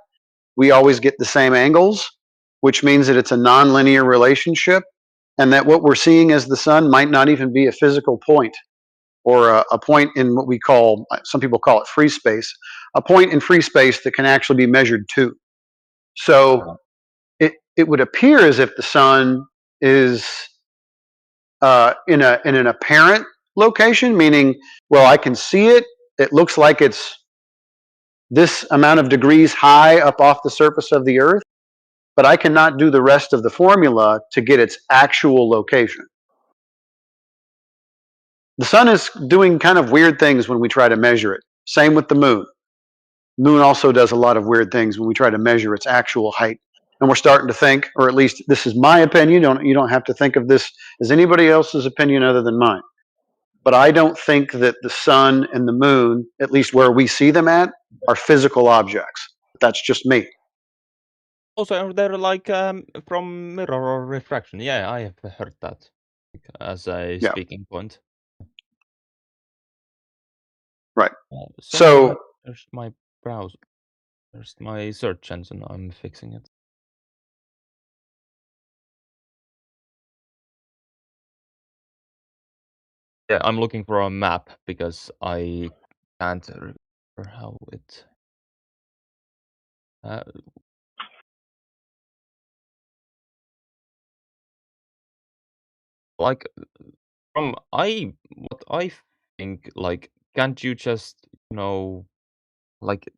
we always get the same angles, which means that it's a nonlinear relationship, and that what we're seeing as the sun might not even be a physical point, or a point in what we call, some people call it free space, a point in free space that can actually be measured too. So it would appear as if the sun is in an apparent location, meaning, well, I can see it. It looks like it's this amount of degrees high up off the surface of the Earth, but I cannot do the rest of the formula to get its actual location. The sun is doing kind of weird things when we try to measure it. Same with the moon. Moon also does a lot of weird things when we try to measure its actual height. And we're starting to think, or at least this is my opinion, you don't have to think of this as anybody else's opinion other than mine. But I don't think that the sun and the moon, at least where we see them at, are physical objects. That's just me. Also, are there like from mirror or refraction? Yeah, I have heard that as a speaking point. Right. So there's my browser. There's my search engine. I'm fixing it. Yeah, I'm looking for a map because I can't remember how it. Like from what I think, like, can't you just, like,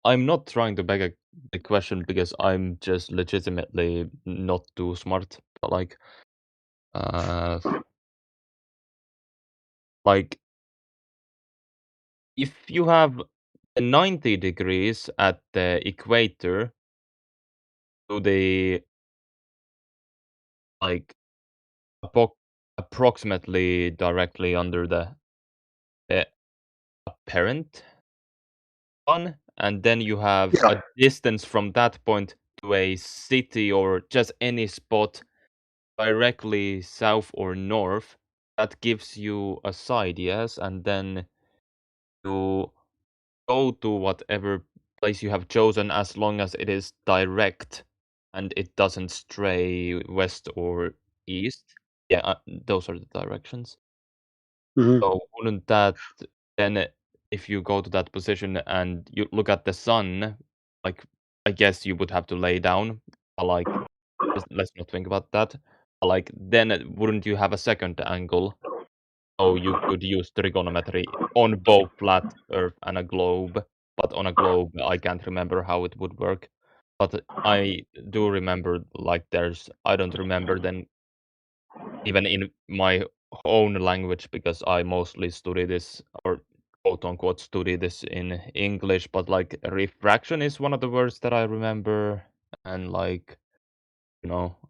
I'm not trying to beg the question because I'm just legitimately not too smart, but like if you have 90 degrees at the equator to the like approximately directly under the apparent sun, and then you have a distance from that point to a city or just any spot directly south or north, that gives you a side, yes, and then you go to whatever place you have chosen as long as it is direct and it doesn't stray west or east. Yeah, those are the directions. So wouldn't that then, if you go to that position and you look at the sun, like, I guess you would have to lay down, like, let's not think about that. Like, then wouldn't you have a second angle? So you could use trigonometry on both flat Earth and a globe, but on a globe, I can't remember how it would work. But I do remember, like, I don't remember then, even in my own language, because I mostly study this, or quote unquote study this in English, but like refraction is one of the words that I remember, and like,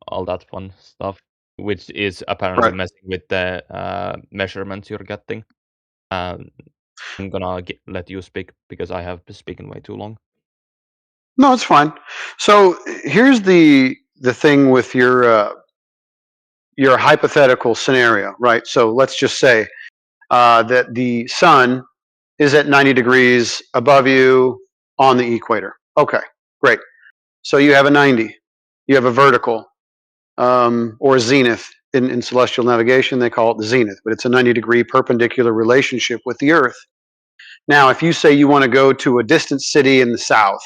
all that fun stuff, which is apparently messing with the measurements you're getting. I'm gonna let you speak because I have been speaking way too long. No, it's fine. So here's the thing with your hypothetical scenario, right? So let's just say that the sun is at 90 degrees above you on the equator. Okay, great. So you have a 90. You have a vertical, or zenith. In celestial navigation, they call it the zenith, but it's a 90-degree perpendicular relationship with the Earth. Now, if you say you want to go to a distant city in the south,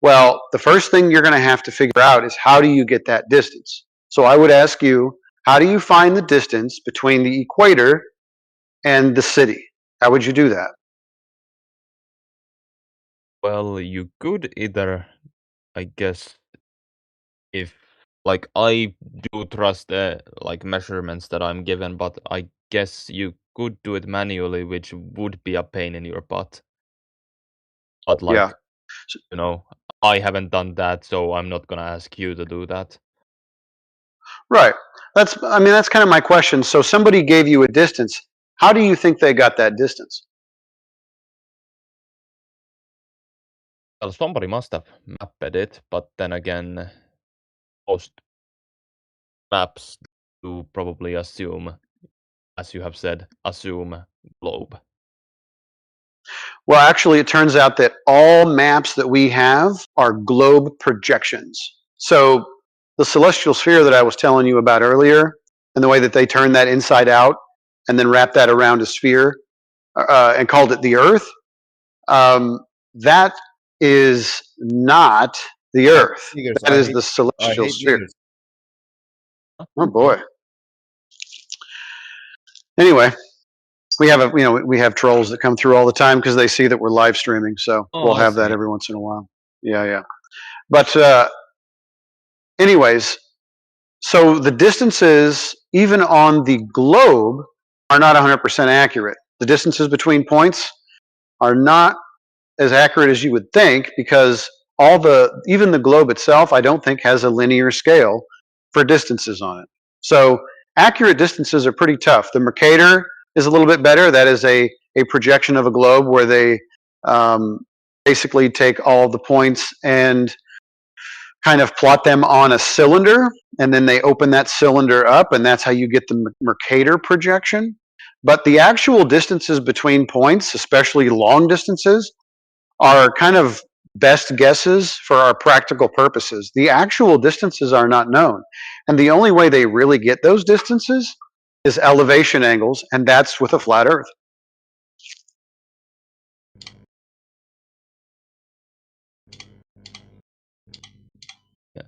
well, the first thing you're going to have to figure out is how do you get that distance? So I would ask you, how do you find the distance between the equator and the city? How would you do that? Well, you could either, I guess, if like I do trust the like measurements that I'm given, but I guess you could do it manually, which would be a pain in your butt. But like, I haven't done that, so I'm not gonna ask you to do that. Right. I mean, that's kind of my question. So somebody gave you a distance. How do you think they got that distance? Well, somebody must have mapped it, but then again, most maps do probably assume, as you have said, assume globe. Well, actually, it turns out that all maps that we have are globe projections. So the celestial sphere that I was telling you about earlier, and the way that they turned that inside out and then wrapped that around a sphere and called it the Earth, that is not the Earth. Meters. That is the I celestial hate sphere. meters. Oh boy. Anyway, we have trolls that come through all the time because they see that we're live streaming. So Oh, we'll I have that see. every once in a while. Yeah. But anyways, so the distances, even on the globe, are not 100% accurate. The distances between points are not as accurate as you would think because even the globe itself, I don't think has a linear scale for distances on it. So accurate distances are pretty tough. The Mercator is a little bit better. That is a projection of a globe where they basically take all the points and kind of plot them on a cylinder, and then they open that cylinder up, and that's how you get the Mercator projection. But the actual distances between points, especially long distances, are kind of best guesses for our practical purposes. The actual distances are not known. And the only way they really get those distances is elevation angles, and that's with a flat Earth. Yeah.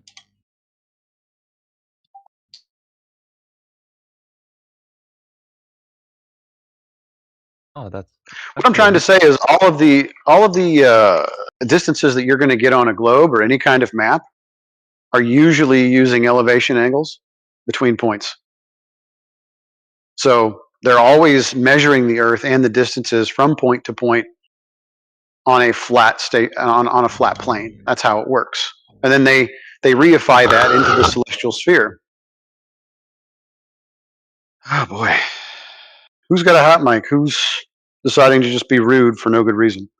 Oh, that's What I'm trying to say is all of the distances that you're going to get on a globe or any kind of map are usually using elevation angles between points. So they're always measuring the Earth and the distances from point to point on a flat on a flat plane. That's how it works. And then they reify that into the celestial sphere. Oh boy. Who's got a hot mic? Who's deciding to just be rude for no good reason?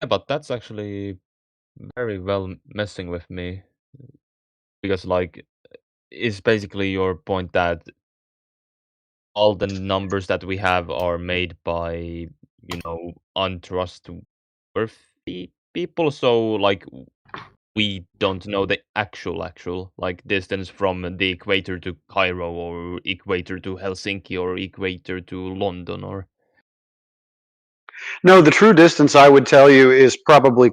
Yeah, but that's actually very well messing with me. Because, like, it's basically your point that all the numbers that we have are made by, untrustworthy people. So, like, we don't know the actual, like, distance from the equator to Cairo or equator to Helsinki or equator to London or... No, the true distance I would tell you is probably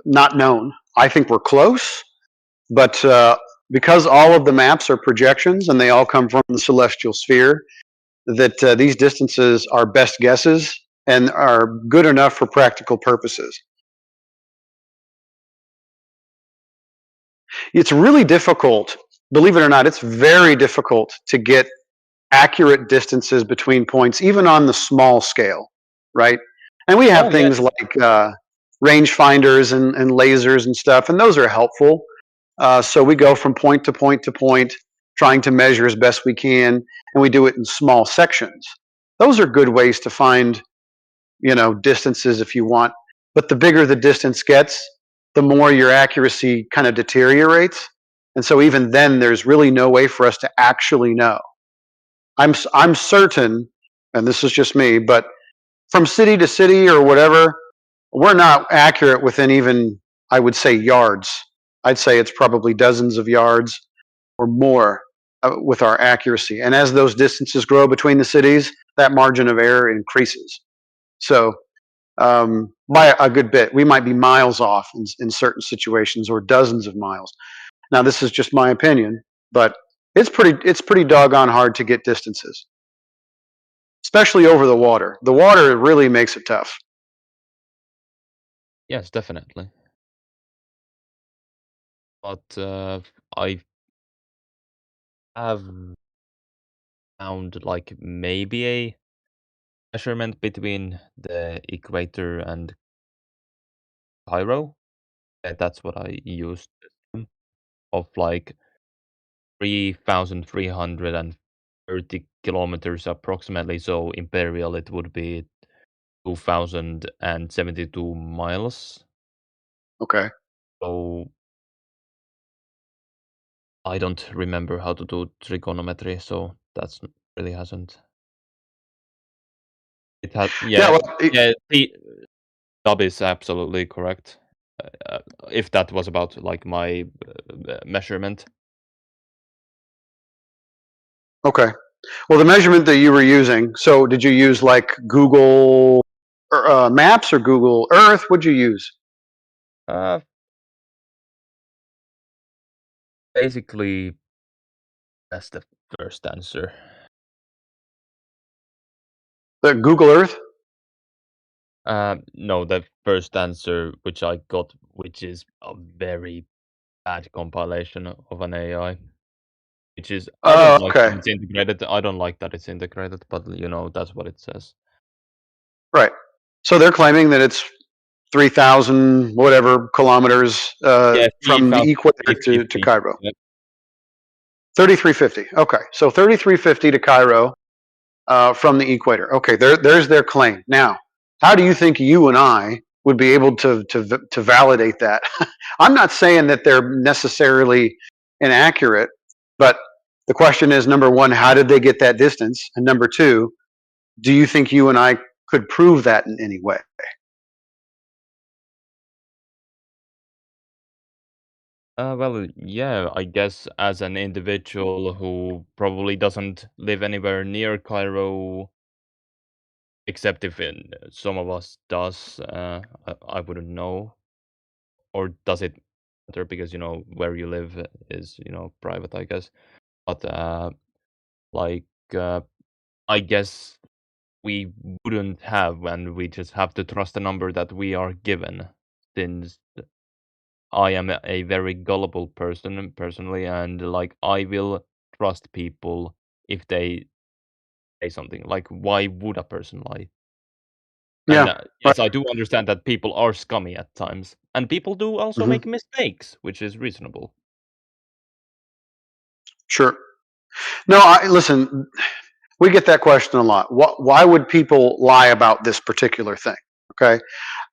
not known. I think we're close, but because all of the maps are projections and they all come from the celestial sphere, that these distances are best guesses and are good enough for practical purposes. It's really difficult, believe it or not, it's very difficult to get accurate distances between points, even on the small scale, right? And we have things like range finders and lasers and stuff, and those are helpful. So we go from point to point to point, trying to measure as best we can, and we do it in small sections. Those are good ways to find, distances if you want. But the bigger the distance gets, the more your accuracy kind of deteriorates. And so even then, there's really no way for us to actually know. I'm certain, and this is just me, but from city to city or whatever, we're not accurate within even, I would say, yards. I'd say it's probably dozens of yards or more with our accuracy. And as those distances grow between the cities, that margin of error increases. So by a good bit, we might be miles off in certain situations or dozens of miles. Now, this is just my opinion, but it's pretty doggone hard to get distances, especially over the water. The water really makes it tough. Yes, definitely. But I have found, like, maybe a measurement between the equator and Cairo. That's what I used of like 3,330 kilometers approximately. So imperial, it would be 2,072 miles. Okay. So I don't remember how to do trigonometry, so that's really hasn't. It had Yeah. The sub is absolutely correct. If that was about like my measurement. Okay. Well, the measurement that you were using. So, did you use like Google Maps or Google Earth? What'd you use? Basically, that's the first answer. The Google Earth? No, the first answer which I got, which is a very bad compilation of an AI. Which is, I don't like that Okay. it's integrated. I don't like that it's integrated, but you know, that's what it says. Right. So they're claiming that it's 3,000 whatever kilometers Yeah, from the equator to 3,350. Cairo. Yep. 3,350. Okay. So 3,350 to Cairo from the equator. Okay. There's their claim. Now, how do you think you and I would be able to validate that? I'm not saying that they're necessarily inaccurate, but the question is, number one, how did they get that distance? And number two, do you think you and I could prove that in any way? Well, yeah, I guess as an individual who probably doesn't live anywhere near Cairo, except if some of us does, I wouldn't know. Or does it matter because, you know, where you live is, you know, private, I guess. But, like, I guess we wouldn't have, and we just have to trust the number that we are given, since I am a very gullible person personally, and like I will trust people if they say something. Like, why would a person lie? And Yeah. yes, I do understand that people are scummy at times, and people do also Hmm. make mistakes, which is reasonable. Sure. No, listen. We get that question a lot. Why would people lie about this particular thing? Okay.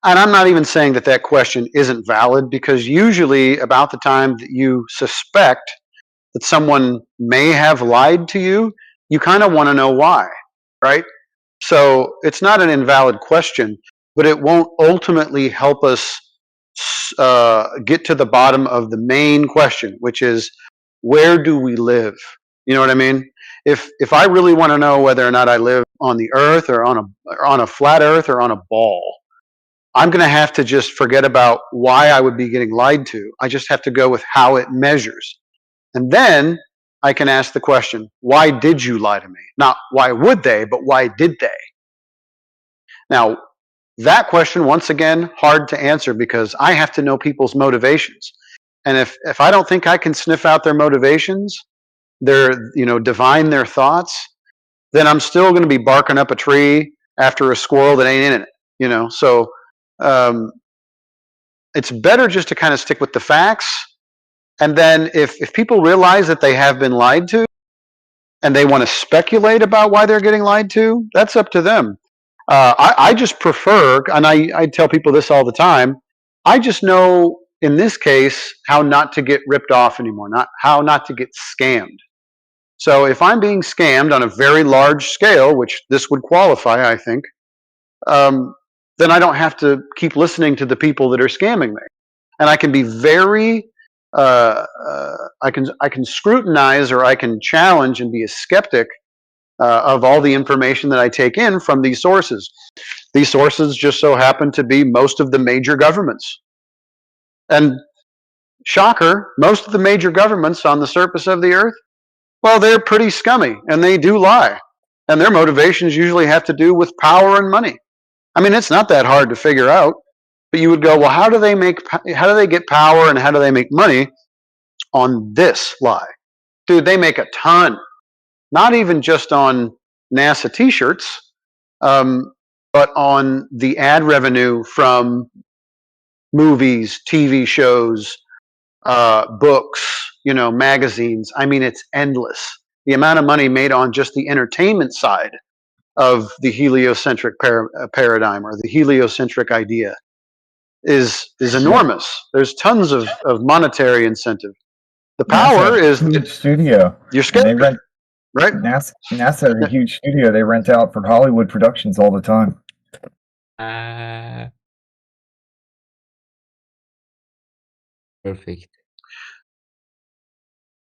And I'm not even saying that that question isn't valid, because usually about the time that you suspect that someone may have lied to you, you kind of want to know why, right? So it's not an invalid question, but it won't ultimately help us get to the bottom of the main question, which is, where do we live? You know what I mean? If I really want to know whether or not I live on the Earth or on a flat Earth or on a ball, I'm going to have to just forget about why I would be getting lied to. I just have to go with how it measures. And then I can ask the question, why did you lie to me? Not why would they, but why did they? Now, that question, once again, hard to answer, because I have to know people's motivations. And if I don't think I can sniff out their motivations, divine their thoughts, then I'm still going to be barking up a tree after a squirrel that ain't in it. So um, it's better just to kind of stick with the facts. And then if people realize that they have been lied to and they want to speculate about why they're getting lied to, that's up to them. I just prefer, and I tell people this all the time, I just know in this case how not to get ripped off anymore, how not to get scammed. So if I'm being scammed on a very large scale, which this would qualify, I think, then I don't have to keep listening to the people that are scamming me, and I can be very, I can scrutinize, or I can challenge and be a skeptic of all the information that I take in from these sources. These sources just so happen to be most of the major governments, and shocker, most of the major governments on the surface of the earth, well, they're pretty scummy and they do lie, and their motivations usually have to do with power and money. I mean, it's not that hard to figure out, but you would go, well, how do they get power and how do they make money on this lie? Dude, they make a ton. Not even just on NASA T-shirts, but on the ad revenue from movies, TV shows, books, magazines. I mean, it's endless. The amount of money made on just the entertainment side of the heliocentric paradigm or the heliocentric idea is enormous. There's tons of monetary incentive. The power NASA, is huge studio. you're And scared, they rent right? NASA has a huge studio they rent out for Hollywood productions all the time. Perfect.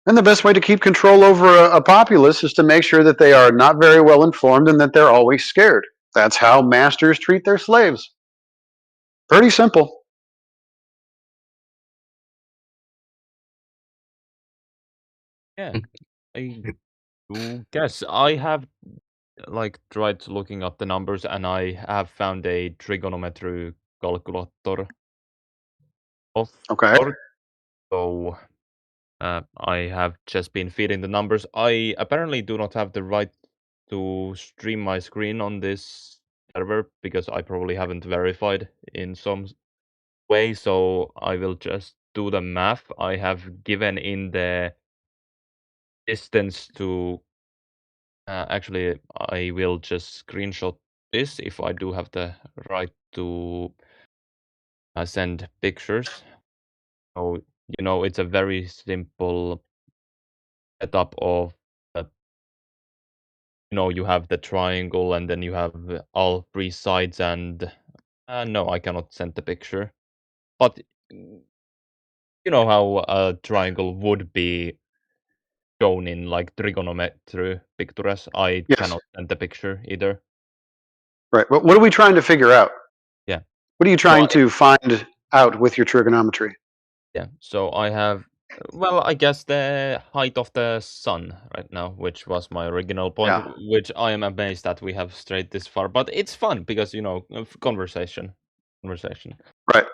And the best way to keep control over a populace is to make sure that they are not very well informed and that they're always scared. That's how masters treat their slaves. Pretty simple. Yeah, I do guess I have tried looking up the numbers, and I have found a trigonometry calculator of Okay. sort. So I have just been feeding the numbers. I apparently do not have the right to stream my screen on this server because I probably haven't verified in some way. So I will just do the math. I have given in the distance to. Actually, I will just screenshot this if I do have the right to send pictures. So, it's a very simple setup of, you have the triangle and then you have all three sides and, no, I cannot send the picture. But you know how a triangle would be shown in trigonometry pictures. I Yes. cannot send the picture either. Right. What are we trying to figure out? Yeah. What are you So trying to find out with your trigonometry? Yeah, so I have, I guess the height of the sun right now, which was my original point, Yeah. which I am amazed that we have strayed this far. But it's fun because conversation. Right.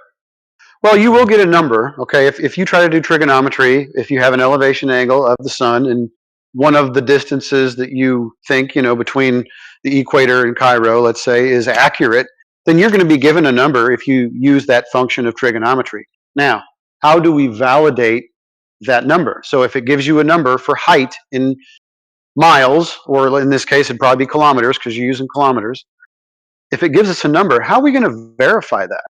Well, you will get a number, okay? If you try to do trigonometry, if you have an elevation angle of the sun and one of the distances that you think, between the equator and Cairo, let's say, is accurate, then you're going to be given a number if you use that function of trigonometry. Now, how do we validate that number? So if it gives you a number for height in miles, or in this case, it'd probably be kilometers because you're using kilometers. If it gives us a number, how are we going to verify that?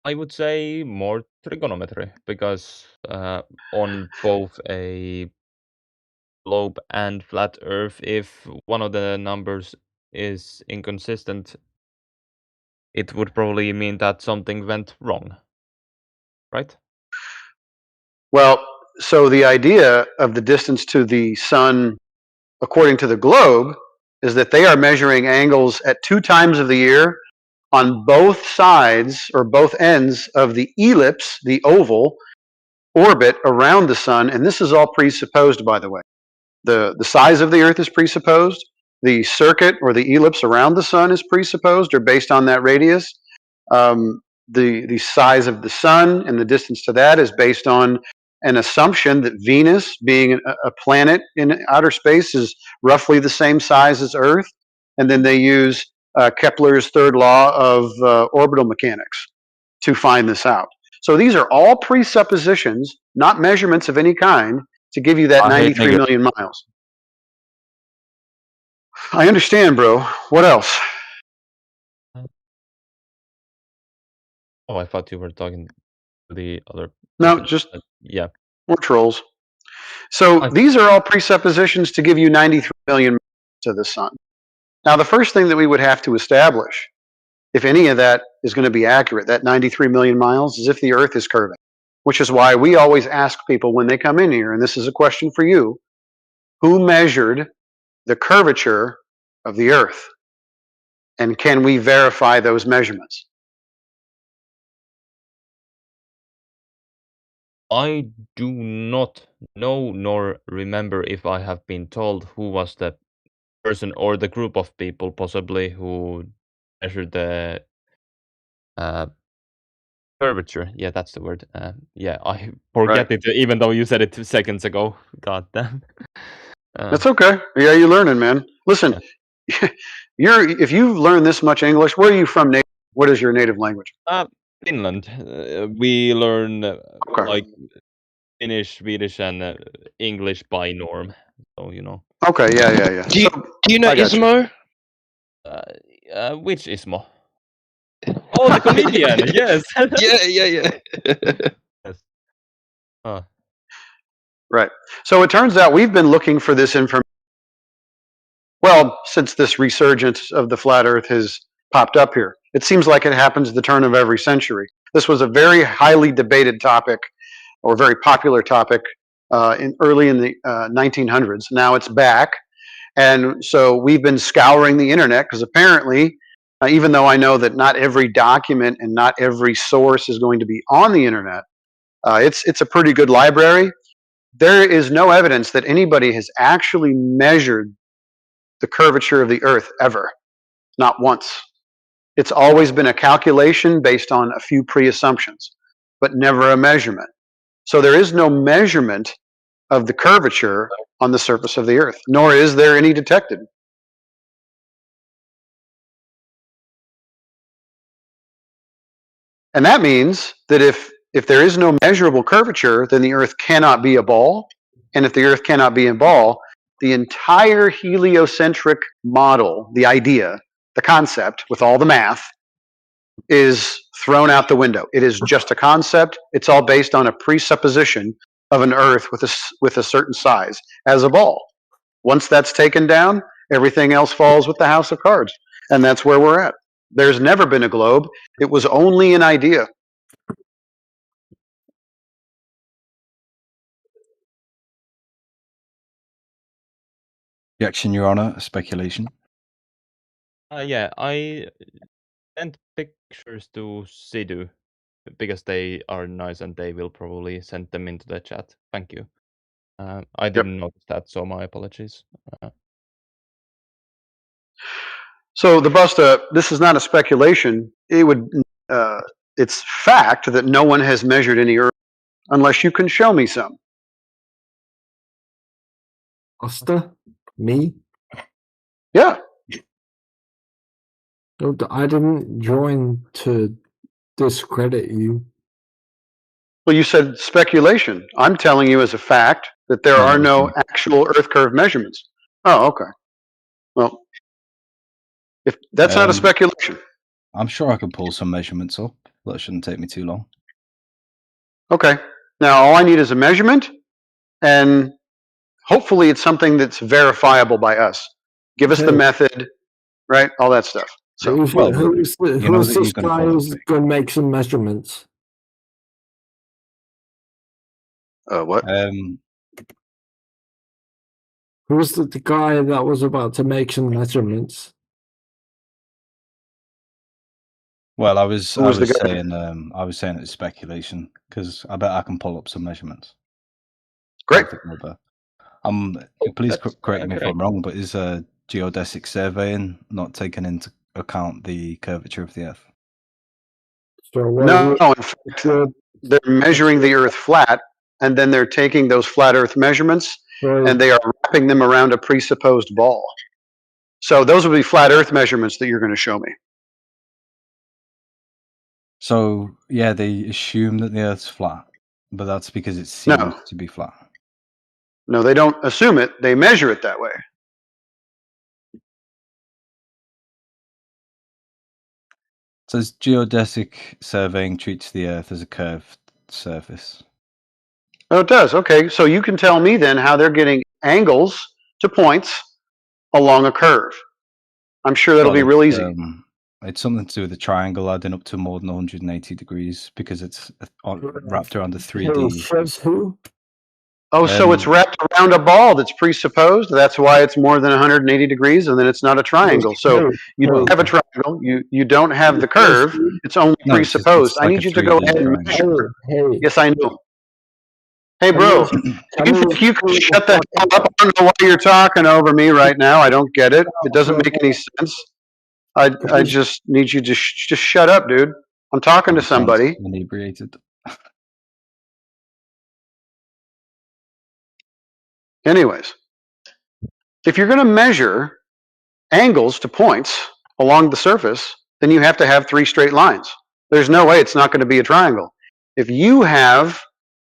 I would say more trigonometry because on both a globe and flat Earth, if one of the numbers is inconsistent, it would probably mean that something went wrong, right? Well, so the idea of the distance to the sun, according to the globe, is that they are measuring angles at 2 times of the year on both sides or both ends of the ellipse, the oval orbit around the sun. And this is all presupposed, by the way. The size of the Earth is presupposed. The circuit or the ellipse around the sun is presupposed or based on that radius. The size of the sun and the distance to that is based on an assumption that Venus, being a planet in outer space, is roughly the same size as Earth. And then they use Kepler's third law of orbital mechanics to find this out. So these are all presuppositions, not measurements of any kind, to give you that 93 million miles. I understand, bro. What else? Oh, I thought you were talking to the other. No, just yeah, more trolls. So these are all presuppositions to give you 93 million miles to the sun. Now, the first thing that we would have to establish, if any of that is going to be accurate, that 93 million miles, is if the Earth is curving, which is why we always ask people when they come in here, and this is a question for you, who measured the curvature of the Earth? And can we verify those measurements? I do not know nor remember if I have been told who was the person or the group of people possibly who measured the curvature. Yeah, that's the word. Yeah, I forget it even though you said it 2 seconds ago. God damn. That's okay. Yeah, you're learning, man. Listen, if you've learned this much English, where are you from, Nate? What is your native language? Finland. We learn Okay. like Finnish, Swedish, and English by norm. So Okay, yeah. Do you know I got you. Ismo? Which Ismo? Oh, the comedian. Yes. Yeah. Yes. Huh. Right. So it turns out we've been looking for this information. Well, since this resurgence of the flat Earth has popped up here, it seems like it happens at the turn of every century. This was a very highly debated topic, or very popular topic, early in the 1900s. Now it's back, and so we've been scouring the internet because apparently, even though I know that not every document and not every source is going to be on the internet, it's a pretty good library. There is no evidence that anybody has actually measured the curvature of the Earth ever, not once. It's always been a calculation based on a few pre-assumptions, but never a measurement. So there is no measurement of the curvature on the surface of the Earth, nor is there any detected. And that means that if there is no measurable curvature, then the Earth cannot be a ball. And if the Earth cannot be a ball, the entire heliocentric model, the idea, the concept with all the math, is thrown out the window. It is just a concept. It's all based on a presupposition of an Earth with a certain size as a ball. Once that's taken down, everything else falls with the house of cards. And that's where we're at. There's never been a globe. It was only an idea. Objection, Your Honor. Speculation. Yeah, I sent pictures to Sidu because they are nice and they will probably send them into the chat. Thank you. I didn't notice that, so my apologies. So the Busta, this is not a speculation. It's fact that no one has measured any Earth unless you can show me some. Busta? Me? Yeah. No, I didn't join to discredit you. Well, you said speculation. I'm telling you as a fact that there are no actual Earth curve measurements. Oh, okay. Well, if that's not a speculation. I'm sure I could pull some measurements up. That shouldn't take me too long. Okay. Now, all I need is a measurement, and hopefully it's something that's verifiable by us. Give us the method, right? All that stuff. So, who's this guy who's going to make some measurements? What? Who's the guy that was about to make some measurements? Well, I was saying it's speculation because I bet I can pull up some measurements. Great. Please correct me if I'm wrong, but is geodesic surveying not taking into account the curvature of the Earth? No, in fact, they're measuring the Earth flat, and then they're taking those flat Earth measurements, and they are wrapping them around a presupposed ball. So those would be flat Earth measurements that you're going to show me. So, yeah, they assume that the Earth's flat, but that's because it seems to be flat. No, they don't assume it. They measure it that way. So geodesic surveying treats the Earth as a curved surface. Oh, it does. Okay, so you can tell me then how they're getting angles to points along a curve. I'm sure that'll be real easy. It's something to do with the triangle adding up to more than 180 degrees because it's wrapped around a 3D. Oh, so it's wrapped around a ball that's presupposed. That's why it's more than 180 degrees, and then it's not a triangle. So you don't have a triangle. You don't have the curve. It's only presupposed. I need you to go ahead and measure. Yes, I know. Hey, bro, do you think you can shut the hell up? I don't know why you're talking over me right now. I don't get it. It doesn't make any sense. I just need you to just shut up, dude. I'm talking to somebody. Inebriated. Anyways, if you're going to measure angles to points along the surface, then you have to have 3 straight lines. There's no way it's not going to be a triangle. If you have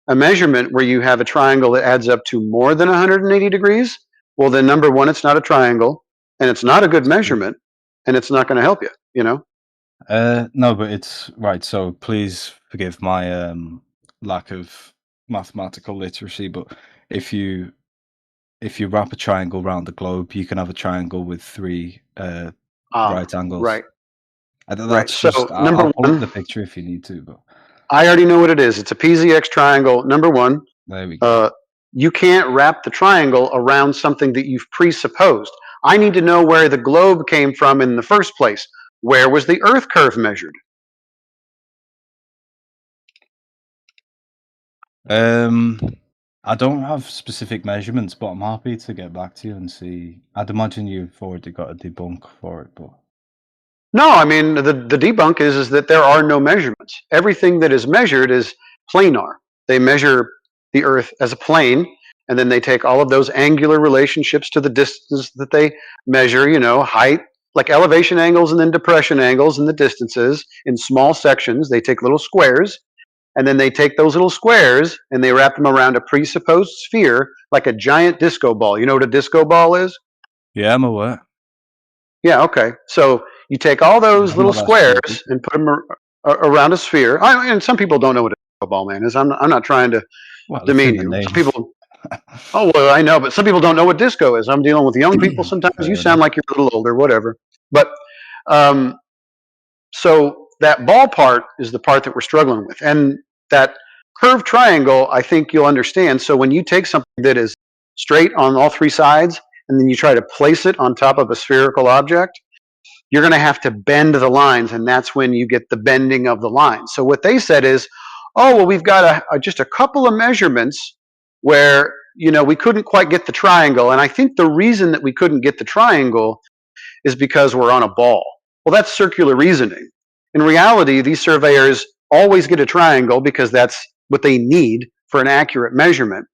a measurement where you have a triangle that adds up to more than 180 degrees, well, then number one, it's not a triangle, and it's not a good measurement, and it's not going to help you, you know? No, but it's right. So please forgive my lack of mathematical literacy. But if you wrap a triangle around the globe, you can have a triangle with 3 right angles. Right. That's Right. So just. number I'll pull up one, the picture if you need to. But I already know what it is. It's a PZX triangle. Number one, there we go. you can't wrap the triangle around something that you've presupposed. I need to know where the globe came from in the first place. Where was the Earth curve measured? I don't have specific measurements, but I'm happy to get back to you and see. I'd imagine you've already got a debunk for it, but No, I mean, the debunk is that there are no measurements. Everything that is measured is planar. They measure the Earth as a plane, and then they take all of those angular relationships to the distance that they measure, you know, height, like elevation angles and then depression angles and the distances in small sections. They take little squares, and then they take those little squares and they wrap them around a presupposed sphere like a giant disco ball. You know what a disco ball is? yeah, I'm aware. Yeah, okay. So you take all those I'm little not that stupid. squares and put them around a sphere. And some people don't know what a disco ball man is. I'm not trying to Well, it's demean in the you. name. Some people, oh, well, I know, but some people don't know what disco is. I'm dealing with young people. Sometimes you Fair sound enough. like you're a little older, whatever. But so that ball part is the part that we're struggling with. And that curved triangle, I think you'll understand. So when you take something that is straight on all 3 sides and then you try to place it on top of a spherical object, you're going to have to bend the lines, and that's when you get the bending of the lines. So what they said is, oh, well, we've got just a couple of measurements where, you know, we couldn't quite get the triangle. And I think the reason that we couldn't get the triangle is because we're on a ball. Well, that's circular reasoning. In reality, these surveyors always get a triangle because that's what they need for an accurate measurement.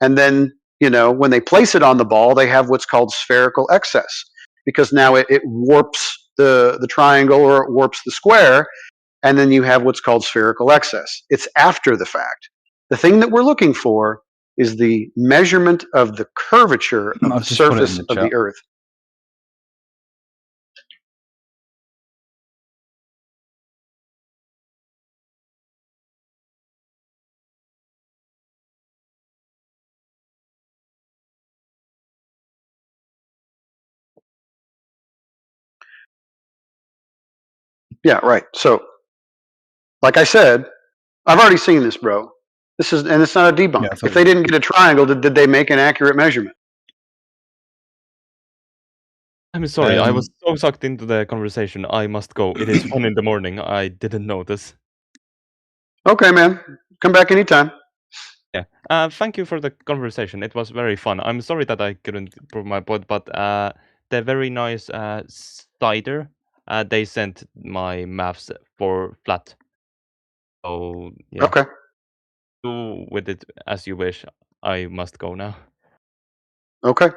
And then, you know, when they place it on the ball, they have what's called spherical excess, because now it warps the triangle or it warps the square, and then you have what's called spherical excess. It's after the fact. The thing that we're looking for is the measurement of the curvature of I've the just put it in surface the of chat. the Earth. Yeah, right. So, like I said, I've already seen this, bro. And it's not a debunk. Yeah, I thought If they you did. didn't get a triangle, did they make an accurate measurement? I'm sorry, I was so sucked into the conversation. I must go. It is 1 in the morning. I didn't notice. Okay, man. Come back anytime. Yeah. Thank you for the conversation. It was very fun. I'm sorry that I couldn't prove my point, but the very nice cider they sent my maths for flat. So yeah. Okay. Do with it as you wish. I must go now. Okay.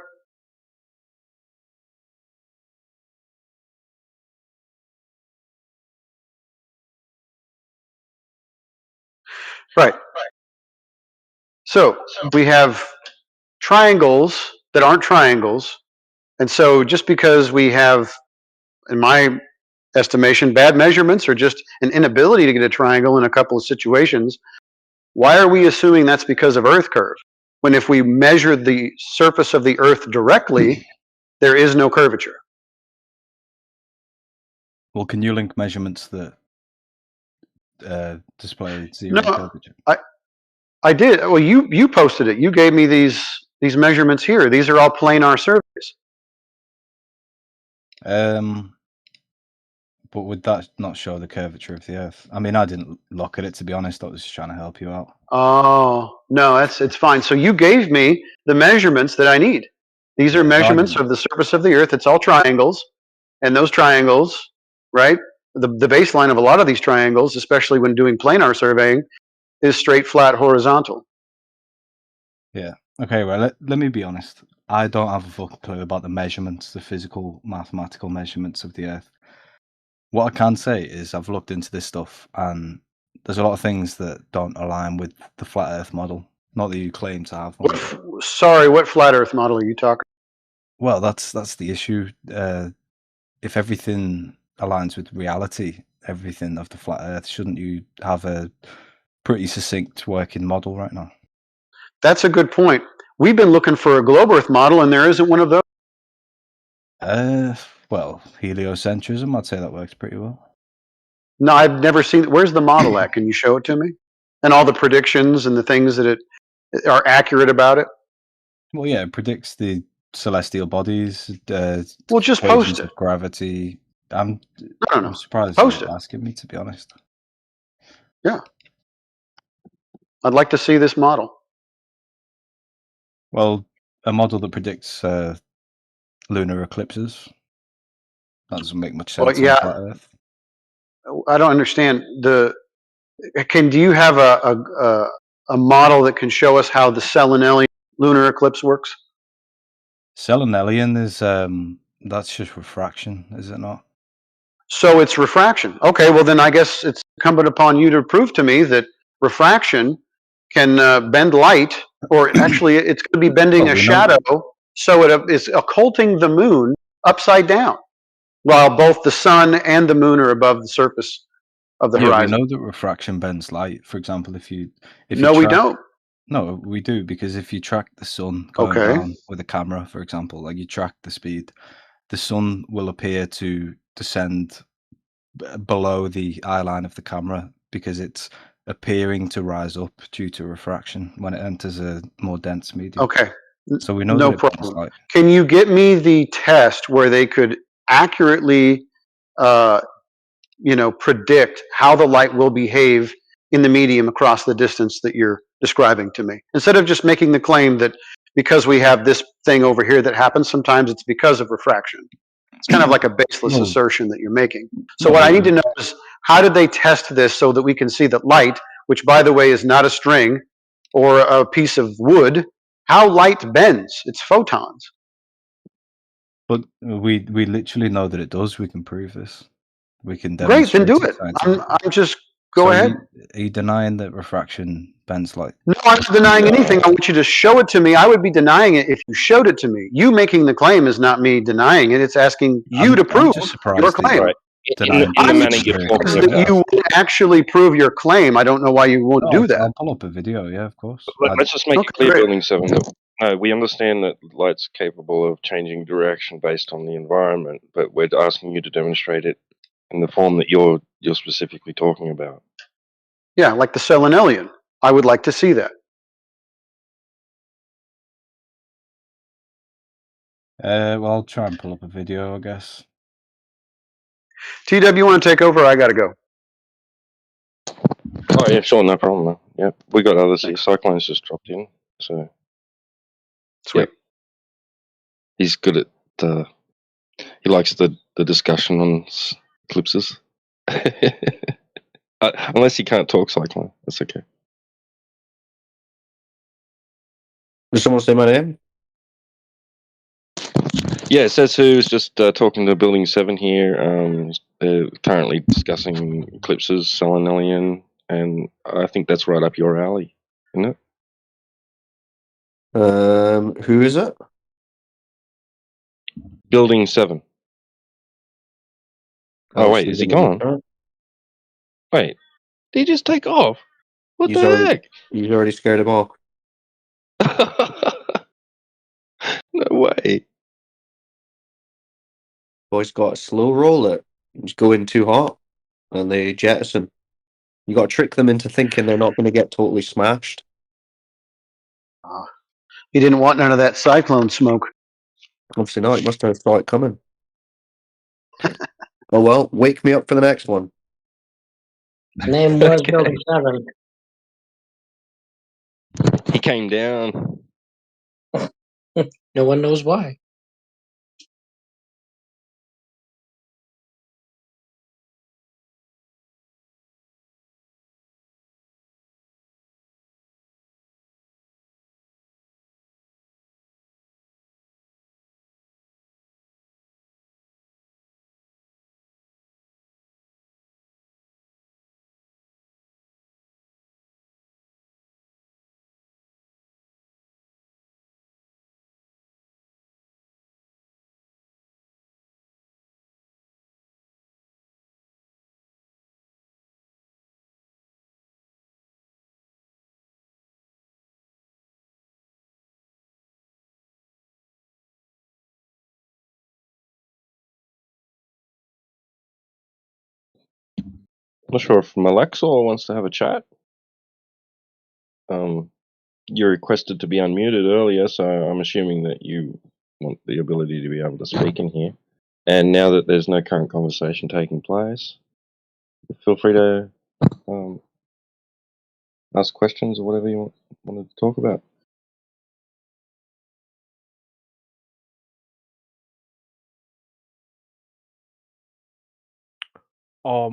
Right. So we have triangles that aren't triangles. And so just because we have, in my estimation, bad measurements or just an inability to get a triangle in a couple of situations, why are we assuming that's because of Earth curve? When if we measure the surface of the Earth directly, there is no curvature. Well, can you link measurements that display zero No, curvature? I did. Well, you posted it. You gave me these measurements here. These are all planar surveys. But would that not show the curvature of the Earth? I mean, I didn't look at it, to be honest. I was just trying to help you out. Oh, no, it's fine. So you gave me the measurements that I need. These are measurements of the surface of the Earth. It's all triangles. And those triangles, right? The baseline of a lot of these triangles, especially when doing planar surveying, is straight, flat, horizontal. Yeah. Okay, well, let me be honest. I don't have a fucking clue about the measurements, the physical, mathematical measurements of the Earth. What I can say is I've looked into this stuff, and there's a lot of things that don't align with the flat Earth model. Not that you claim to have one. Sorry, what flat Earth model are you talking? Well, that's the issue. If everything aligns with reality, everything of the flat Earth, shouldn't you have a pretty succinct working model right now? That's a good point. We've been looking for a globe Earth model, and there isn't one of those. Well, heliocentrism, I'd say that works pretty well. No, I've never seen it. Where's the model at? Can you show it to me? And all the predictions and the things that it are accurate about it. Well, yeah, it predicts the celestial bodies, Well, just equations post it. of gravity. I'm No. surprised Post you're it. asking me, to be honest. Yeah. I'd like to see this model. Well, a model that predicts lunar eclipses. That doesn't make much Well, sense on a flat Earth. I don't understand the. Do you have a model that can show us how the Selenelian lunar eclipse works? Selenelian is that's just refraction, is it not? So it's refraction. Okay, well then I guess it's incumbent upon you to prove to me that refraction can bend light, or actually it's going to be bending Well, a we know shadow, so it is occulting the moon upside down, while both the sun and the moon are above the surface of the Yeah, we horizon. know that refraction bends light. For example, if you No, we track, don't. no, we do, because if you track the sun going Okay. down with a camera, for example, like you track the speed, the sun will appear to descend below the eye line of the camera because it's appearing to rise up due to refraction when it enters a more dense medium. Okay. So we know No that it bends problem. light. Can you get me the test where they could accurately, predict how the light will behave in the medium across the distance that you're describing to me? Instead of just making the claim that because we have this thing over here that happens sometimes, it's because of refraction. It's kind of like a baseless No. assertion that you're making. So No, what I need to know is, how did they test this so that we can see that light, which by the way is not a string or a piece of wood, how light bends? It's photons. But we literally know that it does. We can prove this. We can Great, then demonstrate do it it. scientifically. I'm just go So ahead. are you denying that refraction bends light? No, I'm not denying anything. I want you to show it to me. I would be denying it if you showed it to me. You making the claim is not me denying it. It's asking you to I'm prove just your surprised that claim. you're denying In the I'm manner you're surprised talking that about. you won't actually prove your claim. I don't know why you won't do that. I'll pull up a video. Yeah, of course. Let's just make Okay, it clear, great. Building 7, that we understand that light's capable of changing direction based on the environment, but we're asking you to demonstrate it in the form that you're specifically talking about. Yeah, like the Selenelian. I would like to see that. Well, I'll try and pull up a video, I guess. TW, you want to take over? I got to go. Oh, yeah, sure, no problem. No. Yeah, we got others here. Cyclone's just dropped in, so. Sweet. Yep. He's good at, he likes the discussion on eclipses. Unless he can't talk Cyclone, that's okay. Did someone say my name? Yeah, it says who's just talking to Building 7 here. They're currently discussing eclipses, Selenelian, and I think that's right up your alley, isn't it? Who is it? Building 7. Oh, wait, is he gone? Wait, did he just take off? What the heck? He's already scared him off. No way. Boys got to slow roll it. It's going too hot, and they jettison. You got to trick them into thinking they're not going to get totally smashed. He didn't want none of that cyclone smoke. Obviously not. He must have saw it coming. Oh well, wake me up for the next one. Name was Building 7. He came down. No one knows why. Not sure if Malaxor wants to have a chat. You requested to be unmuted earlier, so I'm assuming that you want the ability to be able to speak in here. And now that there's no current conversation taking place, feel free to ask questions or whatever you wanted to talk about.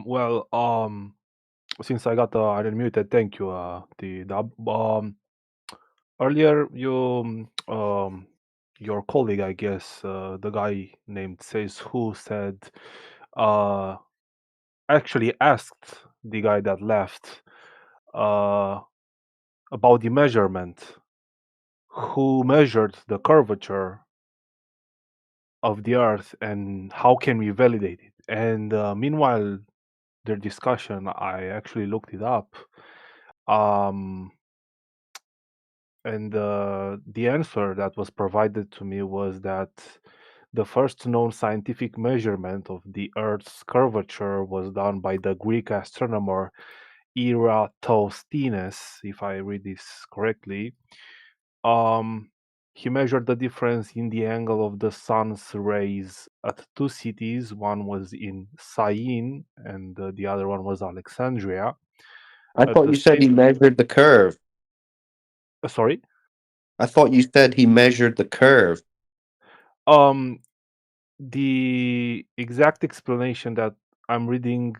Well, since I got unmuted, thank you, the dub. Earlier your colleague, I guess, the guy named Says Who said, actually asked the guy that left about the measurement. Who measured the curvature of the Earth and how can we validate it? And meanwhile, their discussion, I actually looked it up. And the answer that was provided to me was that the first known scientific measurement of the Earth's curvature was done by the Greek astronomer Eratosthenes, if I read this correctly. He measured the difference in the angle of the sun's rays at two cities. One was in Syene, and the other one was Alexandria. I At thought the you said same, he measured the curve. sorry. I thought you said he measured the curve. The exact explanation that I'm reading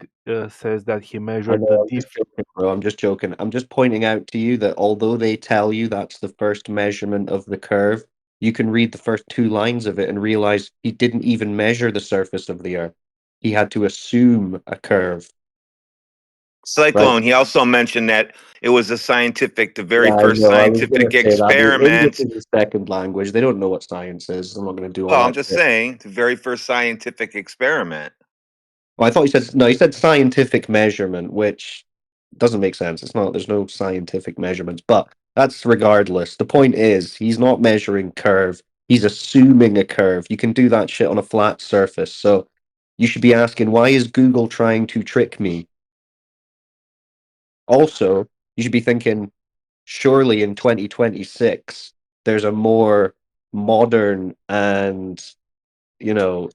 says that he I measured the know, I'm just joking, bro. I'm just joking. I'm just pointing out to you that although they tell you that's the first measurement of the curve, you can read the first two lines of it and realize he didn't even measure the surface of the Earth. He had to assume a curve, right? Cyclone, he also mentioned that it was the very Yeah, I first know. I was going scientific to say that. English experiment. is a second language. They don't know what science is. I'm not going to do all Well, I'm that just shit. saying, the very first scientific experiment. Well, I thought you said no. You said scientific measurement, which doesn't make sense. It's not. There's no scientific measurements, but that's regardless. The point is, he's not measuring curve. He's assuming a curve. You can do that shit on a flat surface. So you should be asking, why is Google trying to trick me? Also, you should be thinking, surely in 2026 there's a more modern and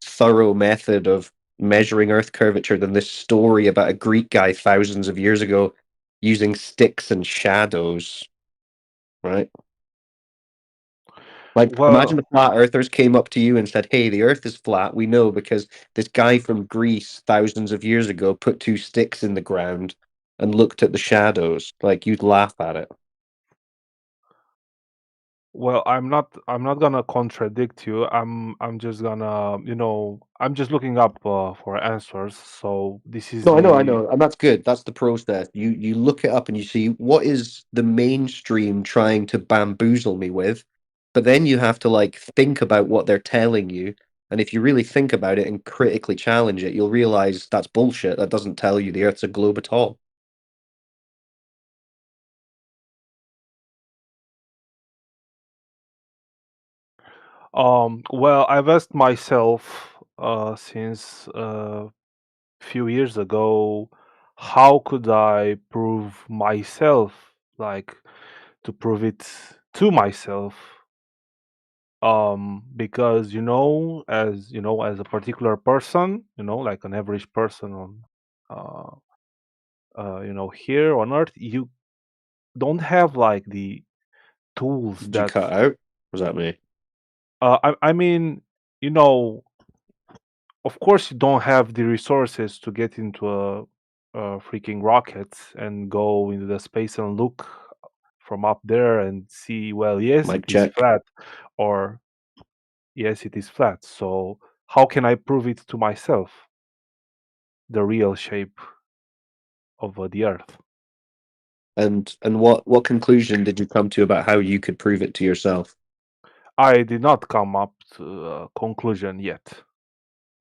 thorough method of measuring Earth curvature than this story about a Greek guy thousands of years ago using sticks and shadows, right? Like, imagine Well, the flat earthers came up to you and said, "Hey, the Earth is flat. We know because this guy from Greece thousands of years ago put two sticks in the ground and looked at the shadows." Like, you'd laugh at it. well, I'm not gonna contradict you. I'm just gonna, I'm just looking up for answers. So this is No, I the know, and that's good. That's the process. You look it up and you see what is the mainstream trying to bamboozle me with, but then you have to like think about what they're telling you, and if you really think about it and critically challenge it, you'll realize that's bullshit. That doesn't tell you the Earth's a globe at all. well, I've asked myself since few years ago, how could I prove myself, like to prove it to myself? Because as a particular person, like an average person on, here on Earth, you don't have like the tools Did you that. cut out? Was that me? I mean, you know, of course, you don't have the resources to get into a freaking rocket and go into the space and look from up there and see, well, yes, Mic it is check. flat, or yes, it is flat. So how can I prove it to myself, the real shape of the Earth? And what conclusion did you come to about how you could prove it to yourself? I did not come up to a conclusion yet.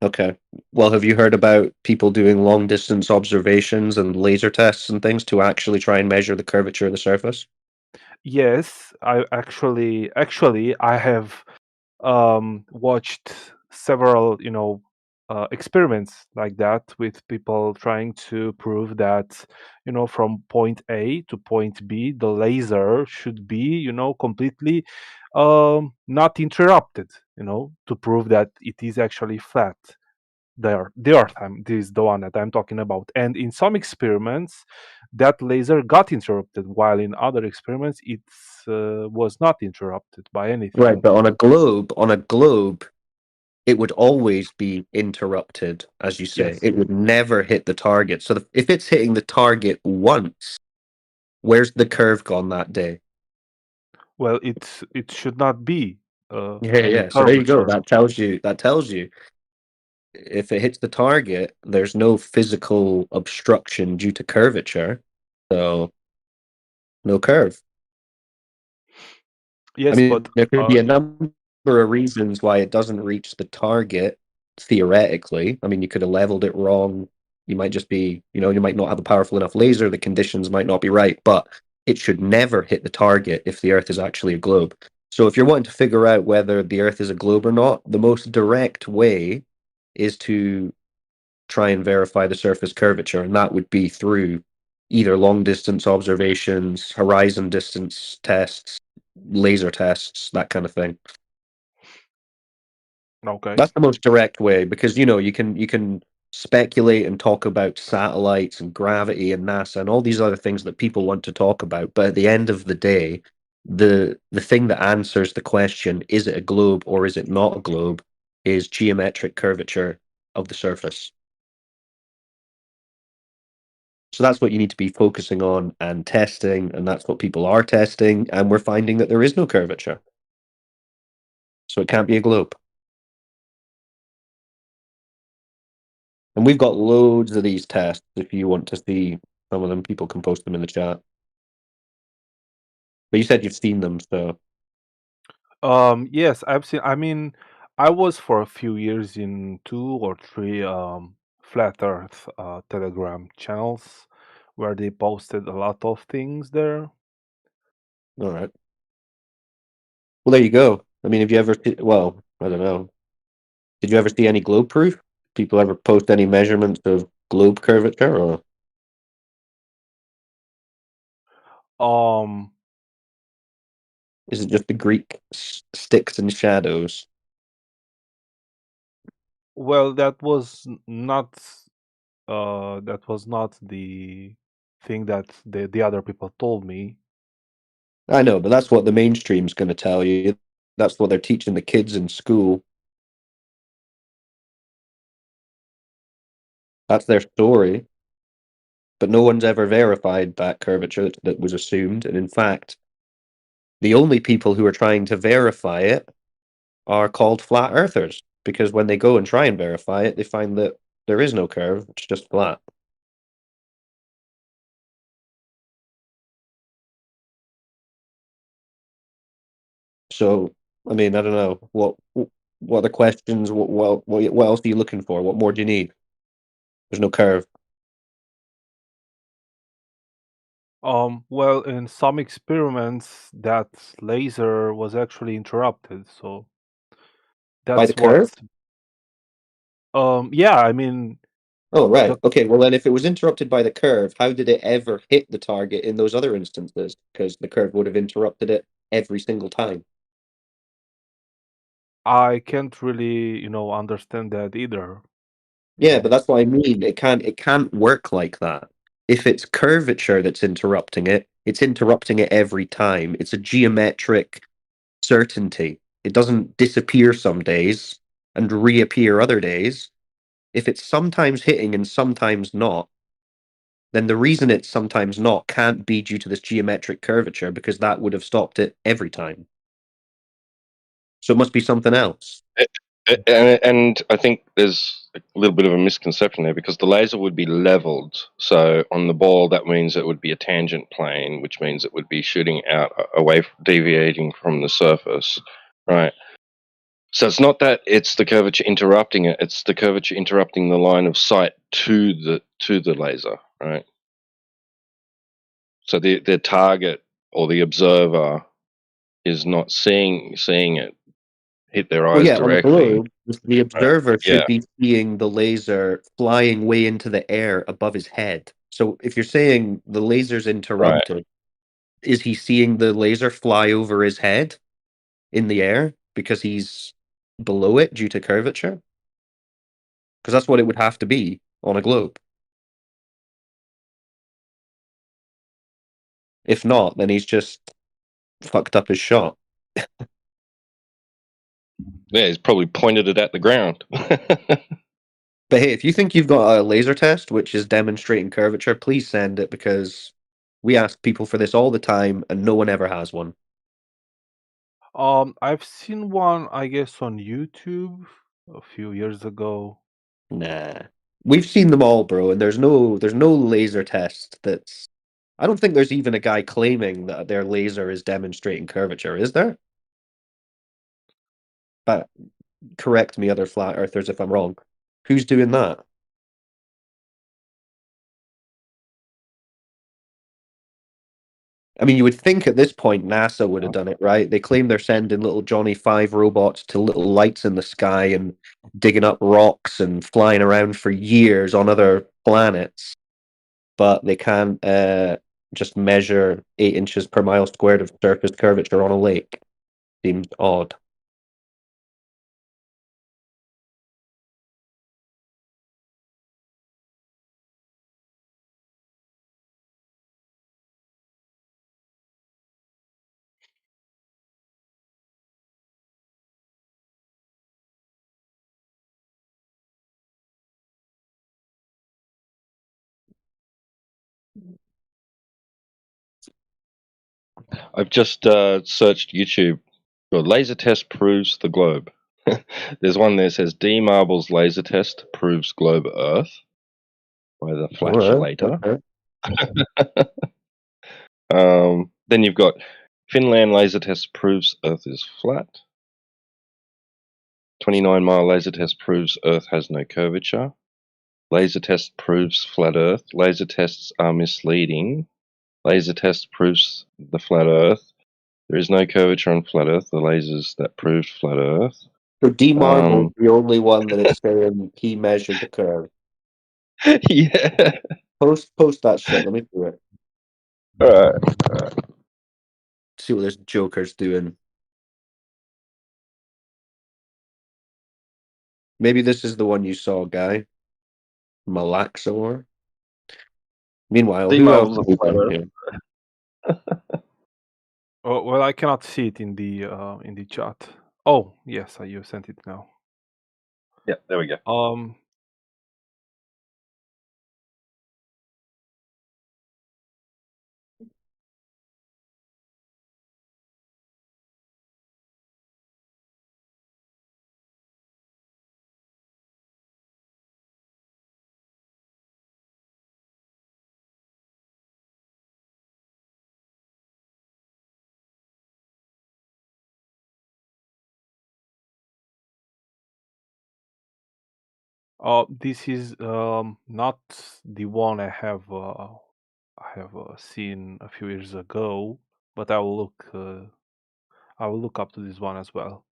Okay. Well, have you heard about people doing long distance observations and laser tests and things to actually try and measure the curvature of the surface? Yes, I actually I have watched several, experiments like that with people trying to prove that, from point A to point B, the laser should be, completely not interrupted, to prove that it is actually flat. The Earth, this is the one that I'm talking about. And in some experiments, that laser got interrupted, while in other experiments, it was not interrupted by anything. Right, but on a globe, it would always be interrupted, as you say. Yes. It would never hit the target. So if it's hitting the target once, where's the curve gone that day? Well, it should not be Yeah, any yeah. So there you go. curvature. That tells you if it hits the target, there's no physical obstruction due to curvature. So no curve. I Yes, mean, but there could be a number of reasons why it doesn't reach the target, theoretically. I mean, you could have leveled it wrong. You might just be, you might not have a powerful enough laser. The conditions might not be right, but it should never hit the target if the Earth is actually a globe. So if you're wanting to figure out whether the Earth is a globe or not, the most direct way is to try and verify the surface curvature, and that would be through either long distance observations, horizon distance tests, laser tests, that kind of thing. Okay. That's the most direct way, because you can speculate and talk about satellites and gravity and NASA and all these other things that people want to talk about, but at the end of the day, the thing that answers the question, is it a globe or is it not a globe, is geometric curvature of the surface. So that's what you need to be focusing on and testing, and that's what people are testing, and we're finding that there is no curvature. So it can't be a globe. And we've got loads of these tests. If you want to see some of them, people can post them in the chat. But you said you've seen them, so Yes, I've seen. I mean, I was for a few years in 2 or 3 flat Earth Telegram channels where they posted a lot of things there. all right. Well, there you go. I mean, have you ever? Well, I don't know. Did you ever see any globe proof? People ever post any measurements of globe curvature, or Um, is it just the Greek sticks and shadows? well, that was not the thing that the other people told me. I know, but that's what the mainstream's going to tell you. That's what they're teaching the kids in school. That's their story. But no one's ever verified that curvature that was assumed. And in fact, the only people who are trying to verify it are called flat earthers, because when they go and try and verify it, they find that there is no curve, it's just flat. So, I mean, I don't know what other questions. What else are you looking for? What more do you need? There's no curve. Well, in some experiments, that laser was actually interrupted, so By the that's what. curve? Yeah, I mean, Oh, right. the Okay. Well, then, if it was interrupted by the curve, how did it ever hit the target in those other instances? Because the curve would have interrupted it every single time. I can't really, understand that either. Yeah, but that's what I mean. It can't work like that. If it's curvature that's interrupting it, it's interrupting it every time. It's a geometric certainty. It doesn't disappear some days and reappear other days. If it's sometimes hitting and sometimes not, then the reason it's sometimes not can't be due to this geometric curvature, because that would have stopped it every time. So it must be something else. And I think there's a little bit of a misconception there, because the laser would be leveled. So on the ball, that means it would be a tangent plane, which means it would be shooting out away, deviating from the surface, right? So it's not that it's the curvature interrupting it; it's the curvature interrupting the line of sight to the laser, right? So the target or the observer is not seeing it hit their Well, eyes yeah, on the directly. globe, The observer Yeah. should be seeing the laser flying way into the air above his head. So if you're saying the laser's interrupted, is he seeing the laser fly over his head in the air because he's below it due to curvature? Because that's what it would have to be on a globe. If not, then he's just fucked up his shot. Yeah, he's probably pointed it at the ground. But hey, if you think you've got a laser test which is demonstrating curvature, please send it because we ask people for this all the time and no one ever has one. I've seen one, I guess, on YouTube a few years ago. Nah. We've seen them all, bro, and there's no laser test that's I don't think there's even a guy claiming that their laser is demonstrating curvature, is there? But correct me, other flat earthers, if I'm wrong. Who's doing that? I mean, you would think at this point NASA would have done it, right? They claim they're sending little Johnny 5 robots to little lights in the sky and digging up rocks and flying around for years on other planets, but they can't just measure 8 inches per mile squared of surface curvature on a lake. Seems odd. I've just searched YouTube. Your laser test proves the globe. There's one there that says D Marble's laser test proves globe Earth by the Alright, Flatulator. okay. Then you've got Finland laser test proves Earth is flat. 29-mile laser test proves Earth has no curvature. Laser test proves flat Earth. Laser tests are misleading. Laser test proves the flat Earth. There is no curvature on flat Earth. The lasers that proved flat Earth. So D Marble's the only one that it's saying he measured the curve. Yeah. Post that shit, let me do it. Alright. See what this Joker's doing. Maybe this is the one you saw, guy. Malaxor. Meanwhile, D who else Marble's is a flat on Earth. here? Oh, well, I cannot see it in the chat. Oh, yes, you sent it now. Yeah, there we go. This is not the one I have seen a few years ago, but I will look up to this one as well.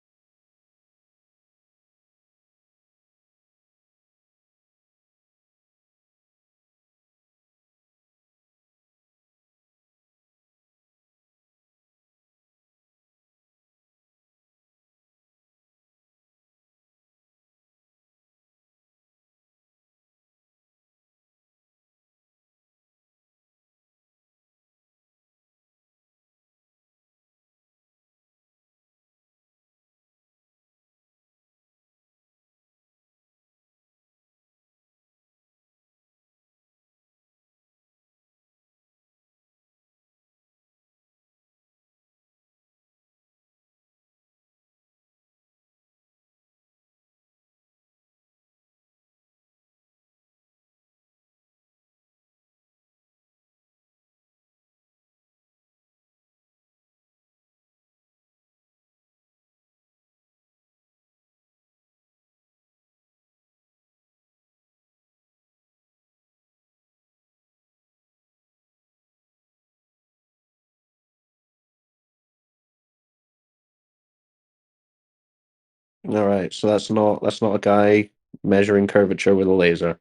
All right, so that's not a guy measuring curvature with a laser.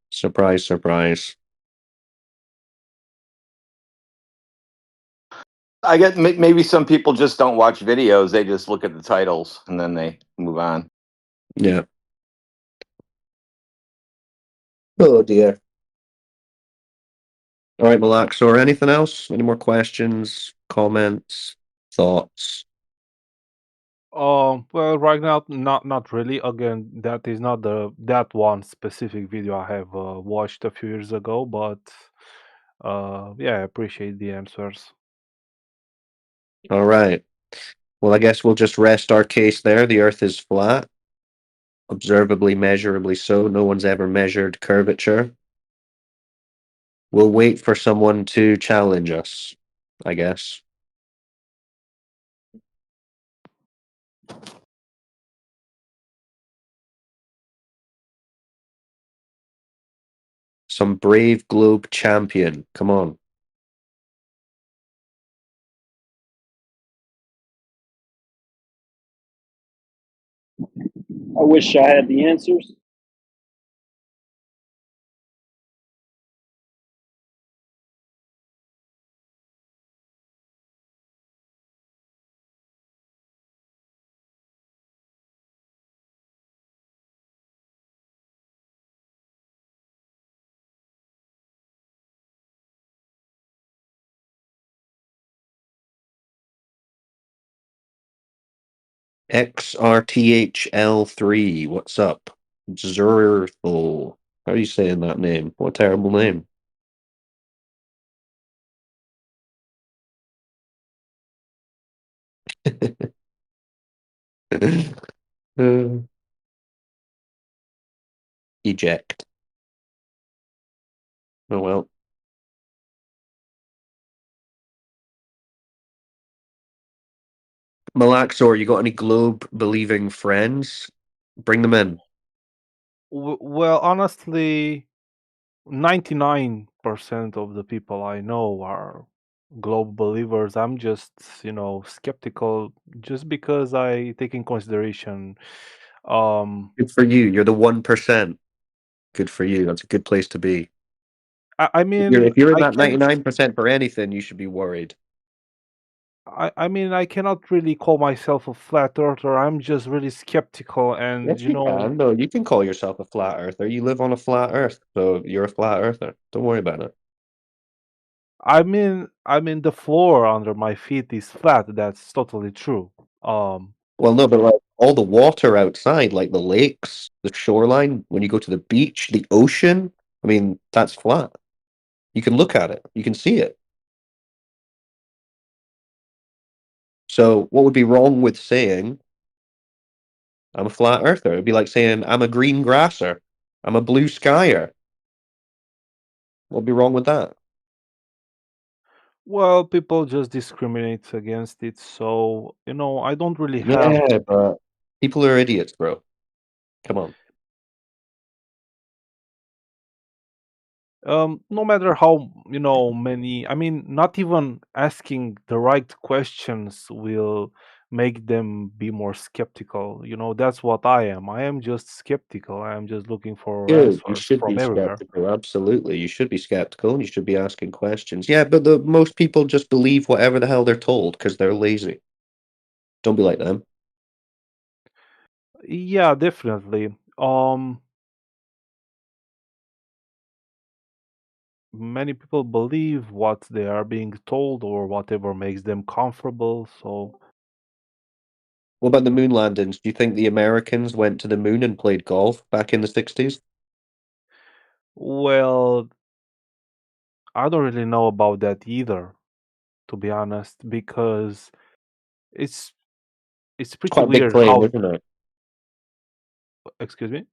Surprise, surprise. I get maybe some people just don't watch videos; they just look at the titles and then they move on. Yeah. Oh dear. All right, Malaxor, anything else? Any more questions, comments, thoughts? Well, right now, not really. Again, that is not that one specific video I have watched a few years ago, but yeah, I appreciate the answers. All right. Well, I guess we'll just rest our case there. The Earth is flat, observably, measurably so. No one's ever measured curvature. We'll wait for someone to challenge us, I guess. Some brave globe champion. Come on. I wish I had the answers. XRTHL3. What's up? Zerthal. How are you saying that name? What a terrible name. Uh, eject. Oh well. Malaxor, you got any globe believing friends? Bring them in. Well, honestly, 99% of the people I know are globe believers. I'm just, skeptical just because I take in consideration. Good for you. You're the 1%. Good for you. That's a good place to be. I mean, If you're in I that can't. 99% for anything, you should be worried. I mean, I cannot really call myself a flat earther. I'm just really skeptical, and Yes, you can. No, you can call yourself a flat earther. You live on a flat earth, so you're a flat earther. Don't worry about it. I mean, the floor under my feet is flat. That's totally true. Um, Well, no, but like all the water outside, like the lakes, the shoreline, when you go to the beach, the ocean, I mean, that's flat. You can look at it. You can see it. So what would be wrong with saying I'm a flat earther? It'd be like saying I'm a green grasser. I'm a blue skyer. What would be wrong with that? well, people just discriminate against it, so I don't really have. Yeah, but people are idiots, bro. Come on. No matter how many. I mean, not even asking the right questions will make them be more skeptical. That's what I am. I am just skeptical. I am just looking for Good. You answers should from be everywhere. skeptical. Absolutely. You should be skeptical and you should be asking questions. Yeah, but the most people just believe whatever the hell they're told because they're lazy. Don't be like them. Yeah, definitely. Many people believe what they are being told or whatever makes them comfortable. So, What about the moon landings? Do you think the Americans went to the moon and played golf back in the 60s? well, I don't really know about that either, to be honest, because it's it's It's pretty quite a big weird claim, how. isn't it? Excuse me.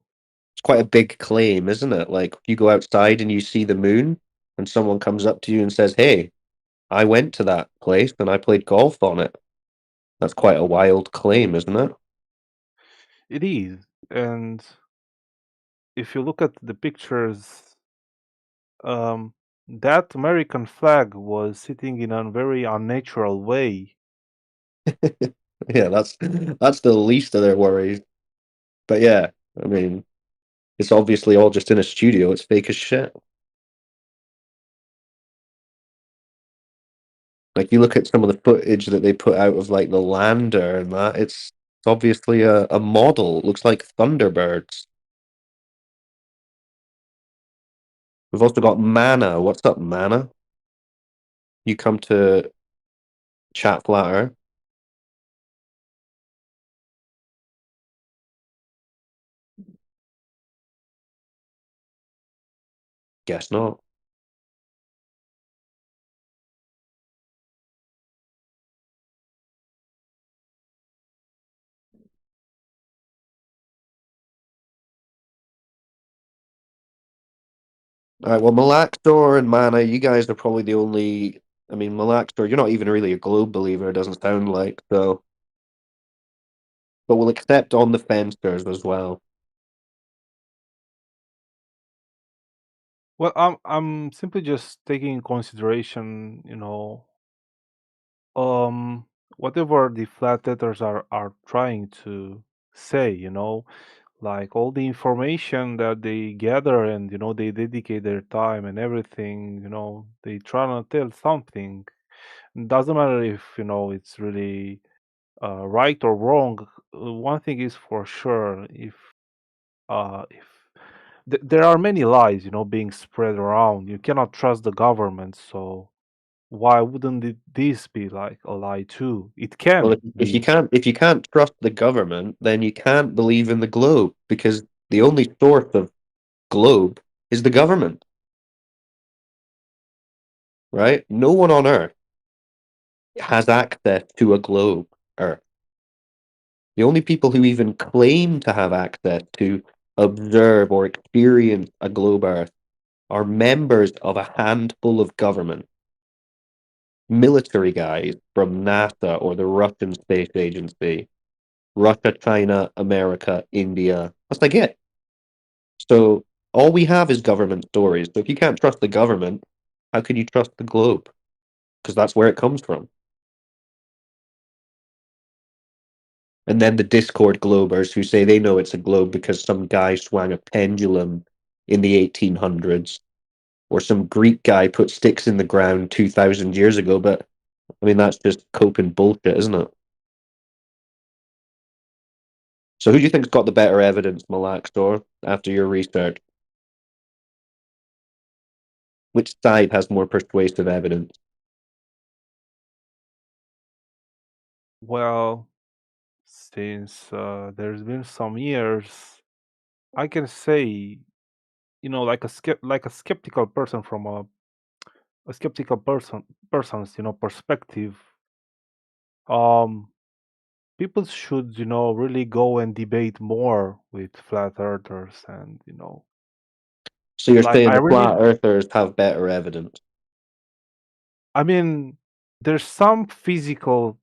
It's quite a big claim, isn't it? Like you go outside and you see the moon and someone comes up to you and says, "Hey, I went to that place and I played golf on it." That's quite a wild claim, isn't it? It is, and if you look at the pictures, um, that American flag was sitting in a very unnatural way. Yeah, that's the least of their worries. But yeah, I mean, it's obviously all just in a studio. It's fake as shit. Like you look at some of the footage that they put out of like the lander and that, it's obviously a model. It looks like Thunderbirds. We've also got Mana. What's up, Mana? You come to chat flatter. Guess not. All right, well, Malaxor and Mana, you guys are probably the only. I mean, Malaxor, you're not even really a globe believer, it doesn't sound like, so. But we'll accept on the fencers as well. Well, I'm simply just taking in consideration, whatever the flat earthers are trying to say, like all the information that they gather and they dedicate their time and everything, they try to tell something. It doesn't matter if it's really right or wrong. One thing is for sure, if there are many lies, being spread around, you cannot trust the government. So why wouldn't this be like a lie too? It Well, can if be. you can't trust the government, then you can't believe in the globe because the only source of globe is the government, right? No one on Earth has access to a globe Earth. The only people who even claim to have access to observe or experience a globe Earth are members of a handful of governments, military guys from NASA or the Russian Space Agency, Russia, China, America, India. That's like it. So all we have is government stories. So if you can't trust the government, how can you trust the globe? Because that's where it comes from. And then the Discord globers who say they know it's a globe because some guy swung a pendulum in the 1800s, or some Greek guy put sticks in the ground 2,000 years ago. But I mean, that's just coping bullshit, isn't it? So who do you think's got the better evidence, Malaxor, after your research? Which side has more persuasive evidence? Well, since there's been some years, I can say, like like a skeptical person from a skeptical person's perspective. Um, People should really go and debate more with flat earthers, and So you're like saying I the really, flat earthers have better evidence? I mean, there's some physical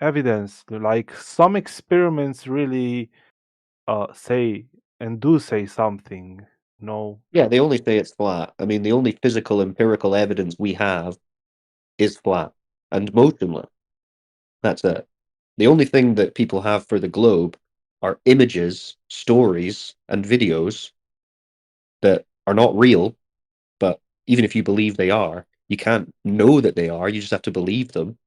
evidence, like some experiments really say and do say something. Yeah, they only say it's flat. I mean, the only physical empirical evidence we have is flat and motionless. That's it. The only thing that people have for the globe are images, stories, and videos that are not real, but even if you believe they are, you can't know that they are, you just have to believe them.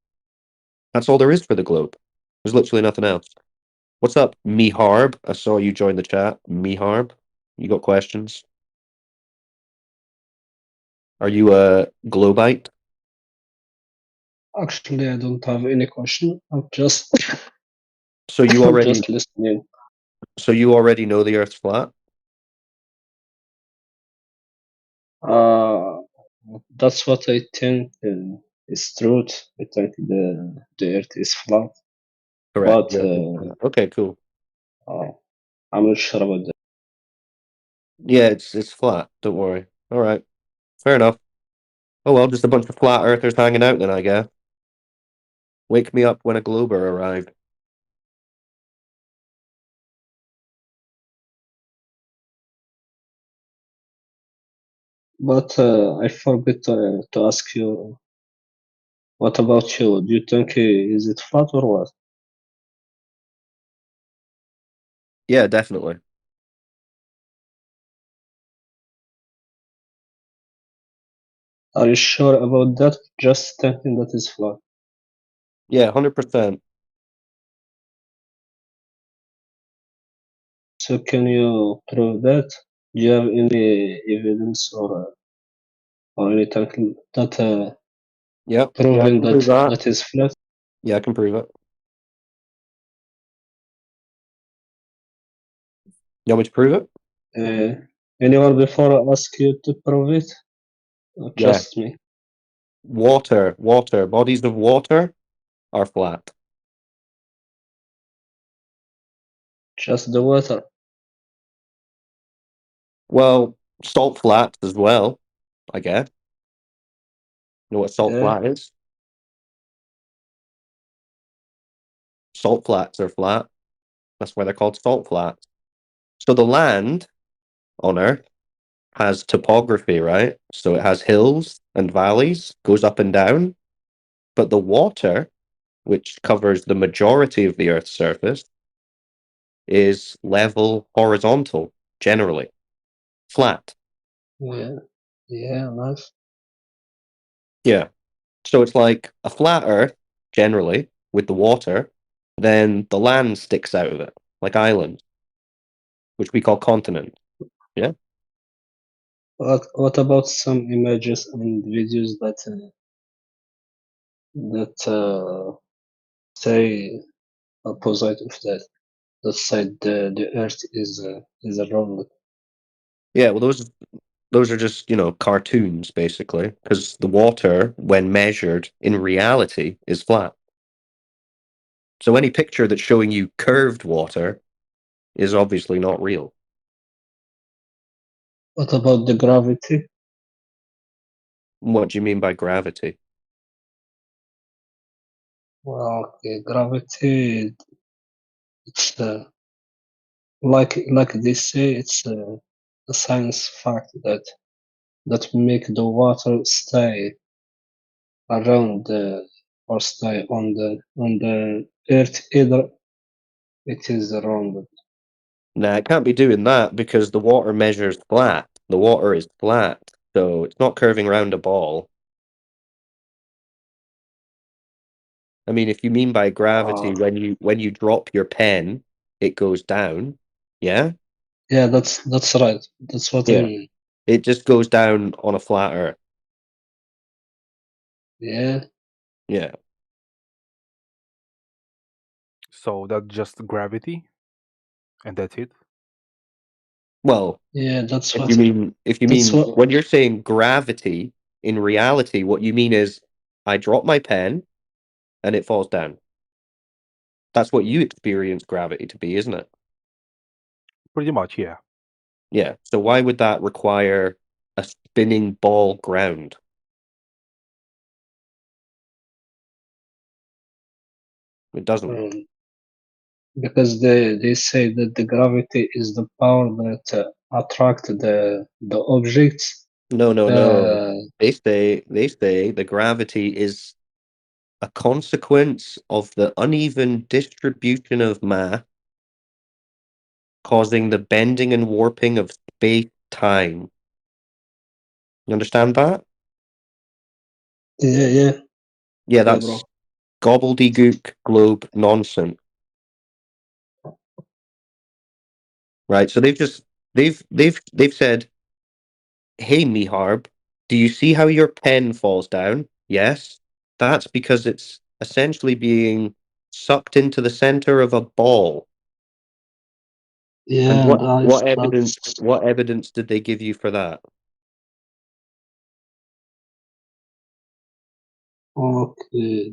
That's all there is for the globe. There's literally nothing else. What's up, Miharb? I saw you join the chat. Miharb, you got questions? Are you a globite? Actually, I don't have any question. I'm just So you I'm already just listening. so you already know the Earth's flat? Uh, that's what I think is truth. I think the Earth is flat, Correct. but The Earth is flat. Okay, cool. uh, I'm not sure about that. Yeah, it's flat. Don't worry. All right, fair enough. Oh well, just a bunch of flat earthers hanging out then, I guess. Wake me up when a glober arrived. But I forgot to ask you, what about you? Do you think is it flat or what? Yeah, definitely. Are you sure about that? Just thinking that is flat. Yeah, 100%. So can you prove that? Do you have any evidence or anything that Yep. Yeah, I proving can prove that that. that is flat? Yeah, I can prove it. You want me to prove it? Anyone before ask you to prove it? Or Yeah. just me? Water, bodies of water are flat. Just the water. Well, salt flats as well, I guess. You know what salt Yeah. flat is? Salt flats are flat. That's why they're called salt flats. So the land on Earth has topography, right? So it has hills and valleys, goes up and down. But the water, which covers the majority of the Earth's surface, is level horizontal, generally. Flat. Yeah. Yeah, nice. Yeah. So it's like a flat Earth, generally, with the water, then the land sticks out of it, like islands, which we call continents. Yeah. What about some images and videos that say opposite of that? That said the Earth is round. Yeah, well those are just, cartoons basically, because the water, when measured in reality, is flat. So any picture that's showing you curved water is obviously not real. What about the gravity? What do you mean by gravity? Well, okay, gravity. It's like they say, it's a science fact that make the water stay around or stay on the Earth either it is rounded. Nah, it can't be doing that because the water measures flat. The water is flat, so it's not curving around a ball. I mean, if you mean by gravity, when you drop your pen, it goes down. Yeah? Yeah, that's right. That's what I Yeah. mean. It just goes down on a flat Earth. Yeah. Yeah. So that's just gravity, and that's it. Well, Yeah, that's if what. you mean That's what. when you're saying gravity, in reality, what you mean is I drop my pen and it falls down. That's what you experience gravity to be, isn't it? Pretty much, yeah. Yeah. So why would that require a spinning ball ground? It doesn't. Because they say that the gravity is the power that attract the objects. No, no, no. They say the gravity is a consequence of the uneven distribution of mass causing the bending and warping of space-time. You understand that? Yeah, yeah. Yeah, Yeah, that's bro. gobbledygook globe nonsense. Right? So they've said, "Hey Miharb, do you see how your pen falls down?" Yes. That's because it's essentially being sucked into the center of a ball. And Yeah, guys, that's what evidence did they give you for that? okay.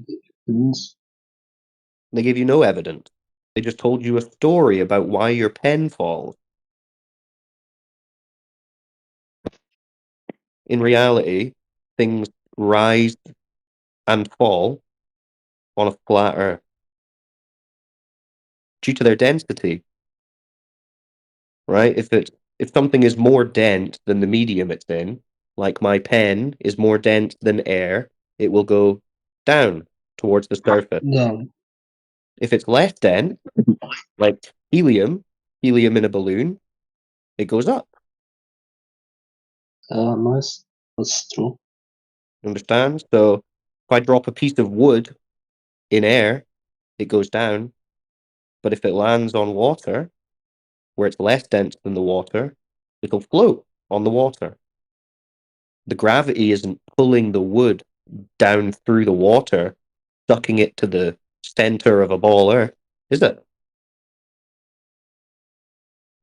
They gave you no evidence. They just told you a story about why your pen falls. In reality, things rise and fall on a flat Earth due to their density, right? If something is more dense than the medium it's in, like my pen is more dense than air, it will go down towards the surface. down. If it's less dense, like helium, helium in a balloon, it goes up. Nice. That's true. Understand? So if I drop a piece of wood in air, it goes down. But if it lands on water, where it's less dense than the water, it'll float on the water. The gravity isn't pulling the wood down through the water, sucking it to the center of a ball Earth, is it?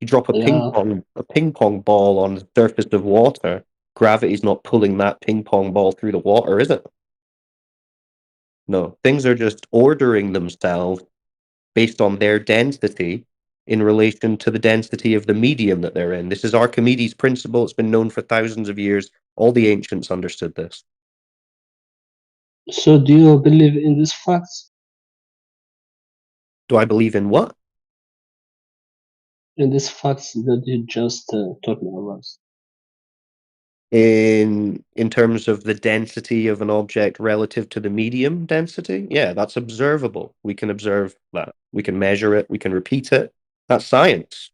You drop a Yeah. ping pong ball on the surface of water, gravity's not pulling that ping pong ball through the water, is it? No, things are just ordering themselves based on their density in relation to the density of the medium that they're in. This is Archimedes' principle. It's been known for thousands of years. All the ancients understood this. So do you believe in these facts? Do I believe in what? In these facts that you just told me about? In terms of the density of an object relative to the medium density? Yeah, that's observable. We can observe that. We can measure it. We can repeat it. That's science.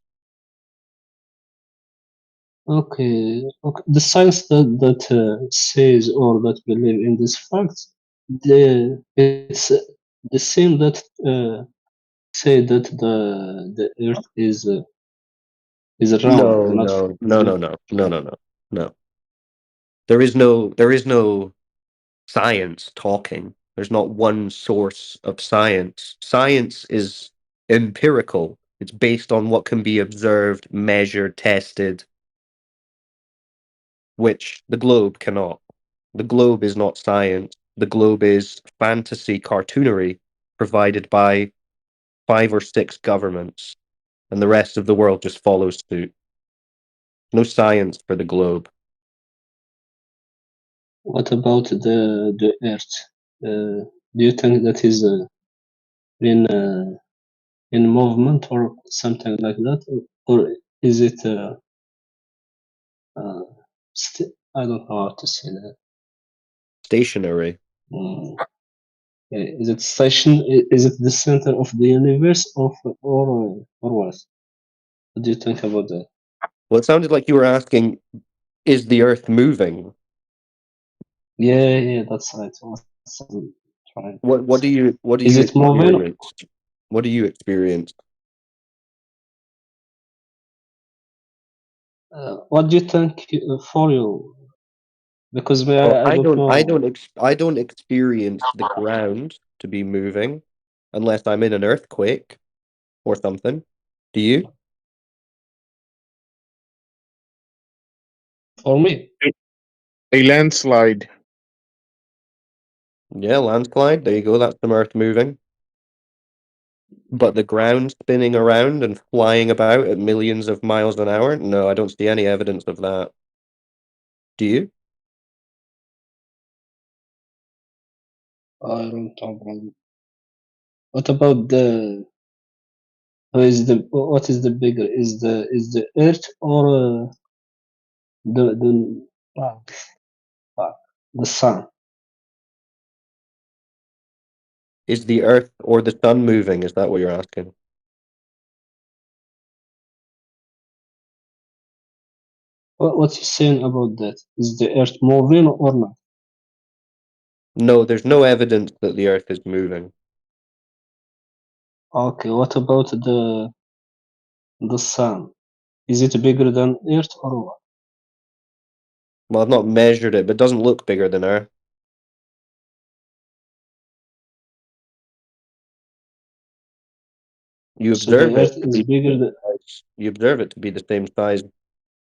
Okay. The science that says or that believe in these facts, it's the same that say that the Earth is round, No, not no, no, flat. no, no, no, no, no, no. There is no science talking. There's not one source of science. Science is empirical. It's based on what can be observed, measured, tested, which the globe cannot. The globe is not science. The globe is fantasy cartoonery provided by 5 or 6 governments, and the rest of the world just follows suit. No science for the globe. What about the Earth? Do you think that is in movement or something like that, or is it I don't know how to say that. Stationary. Is it station? Is it the center of the universe, or what? What do you think about that? Well, it sounded like you were asking, is the Earth moving? Yeah, that's right. What's I'm trying to What do say. you Is it moving? experience? What do you experience? What do you think for you? Because Well, I don't know. I don't experience the ground to be moving unless I'm in an earthquake or something. Do you? For me, A landslide. Yeah, landslide. There you go. That's some earth moving. But the ground spinning around and flying about at millions of miles an hour? No, I don't see any evidence of that. Do you? I don't know. What about the? What is the bigger? Is the Earth or the fuck, the Sun? Is the Earth or the sun moving? Is that what you're asking? What's you saying about that? Is the Earth moving or not? No, there's no evidence that the Earth is moving. Okay, what about the Sun? Is it bigger than Earth or what? Well, I've not measured it, but it doesn't look bigger than Earth. You So the observe it Earth to is be bigger than you observe it to be the same size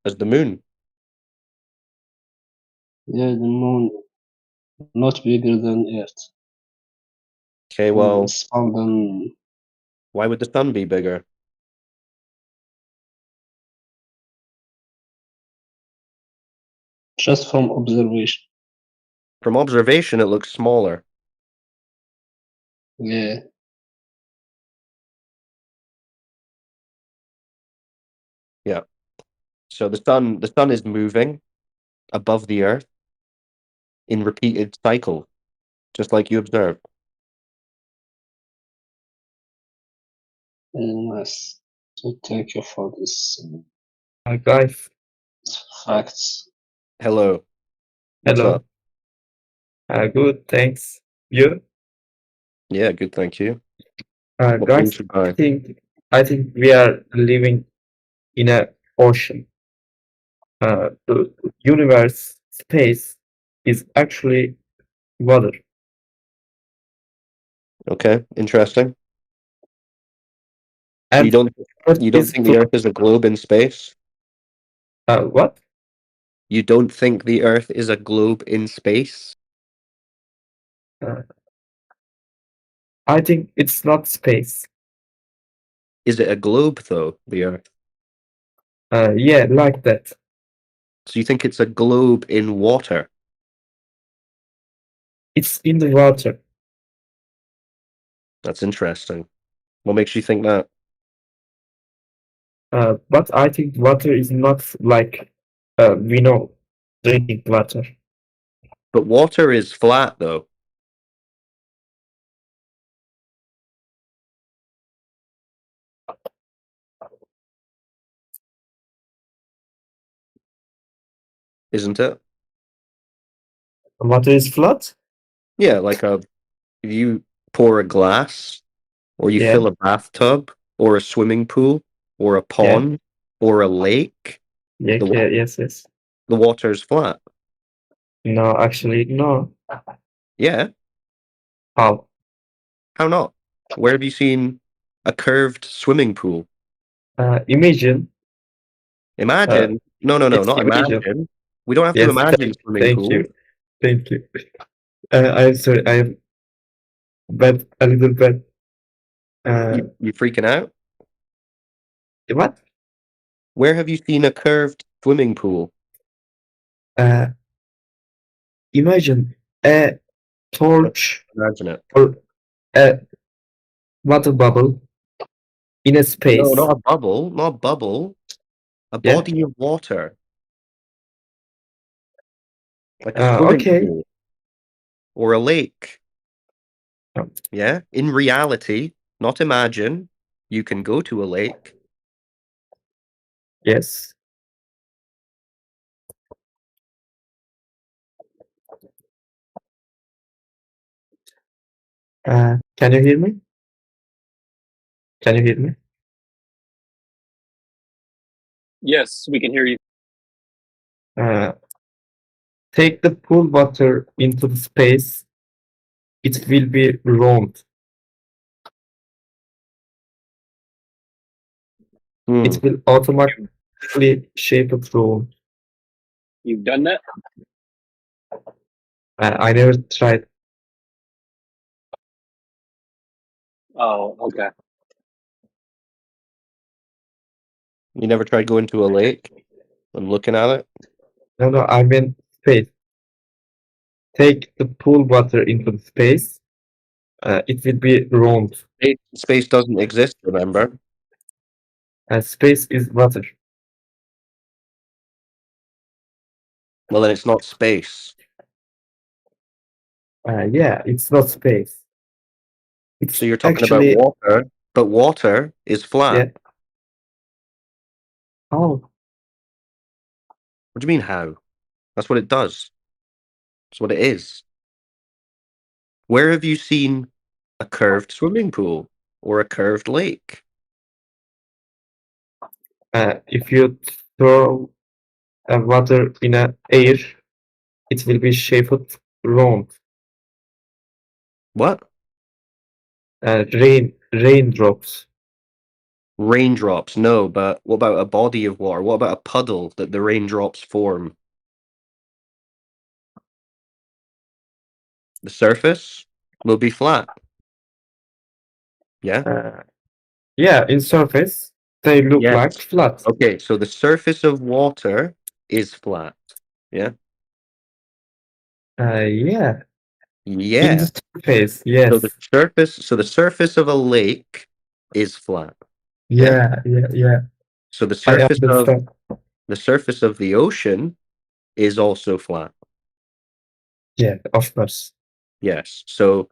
as the moon. the Moon, not bigger than Earth, Okay, and well, smaller than why would the sun be bigger? just from observation. From observation, it looks smaller. Yeah, Yeah. So the sun is moving above the Earth in repeated cycles, just like you observed. nice. So thank you for this Guys, facts. Hello. What's hello. up? Good, thanks. You? Yeah, good, thank you. What Guys, brings you by? I think we are living in a ocean. The universe, space is actually water. Okay, interesting. And You don't Earth you don't is think the Earth is a globe in space? what? You don't think the Earth is a globe in space? Uh, I think it's not space. Is it a globe though, the Earth? Yeah, like that. So you think it's a globe in water? It's in the water. That's interesting. What makes you think that? But I think water is not like we know drinking water. But water is flat though. Isn't it? Water is flat? Yeah, like if you pour a glass or you Yeah, fill a bathtub or a swimming pool or a yeah, pond or a lake, yeah, the yeah, yes, yes. the water's flat. No, actually, no. Yeah, How? how not? Where have you seen a curved swimming pool? Imagine. Imagine. No, no, no, It's not imagine. imagine. We don't have to Yes, imagine swimming thank pool. you, thank you. I'm sorry, I am bad, a little bad. You freaking out? What? Where have you seen a curved swimming pool? Imagine a torch Imagine it. or a water bubble in a No, space. not a bubble, not a bubble. A Yeah. body of water. Like a swimming Okay. pool or a lake. Um, Yeah? In reality, not imagine, you can go to a lake. Yes. Can you hear me? Can you hear me? Yes, we can hear you. Take the pool water into the space. It will be round. It will automatically shape it round. You've done that? I never tried. Oh, okay. You never tried going to a lake and looking at it? No, I meant space. Take the pool water into the space. It will be round. Space doesn't exist, remember? Space is water. Well, then it's not space. Yeah, it's not space. It's So you're talking about actually water, but water is flat. yeah. Oh, What do you mean how? That's what it does. That's what it is. Where have you seen a curved swimming pool or a curved lake? if you throw water in a air, it will be shaped round. What? Raindrops. Raindrops, no, but what about a body of water? What about a puddle that the raindrops form? The surface will be flat. Yeah? Yeah, in surface they look Yes. like flat. Okay, so the surface of water is flat. Yeah? Yeah. In Yeah. the surface, yes. So the surface of a lake is flat. Yeah. So the I surface understand. of the ocean is also flat. Yeah, of course. Yes. So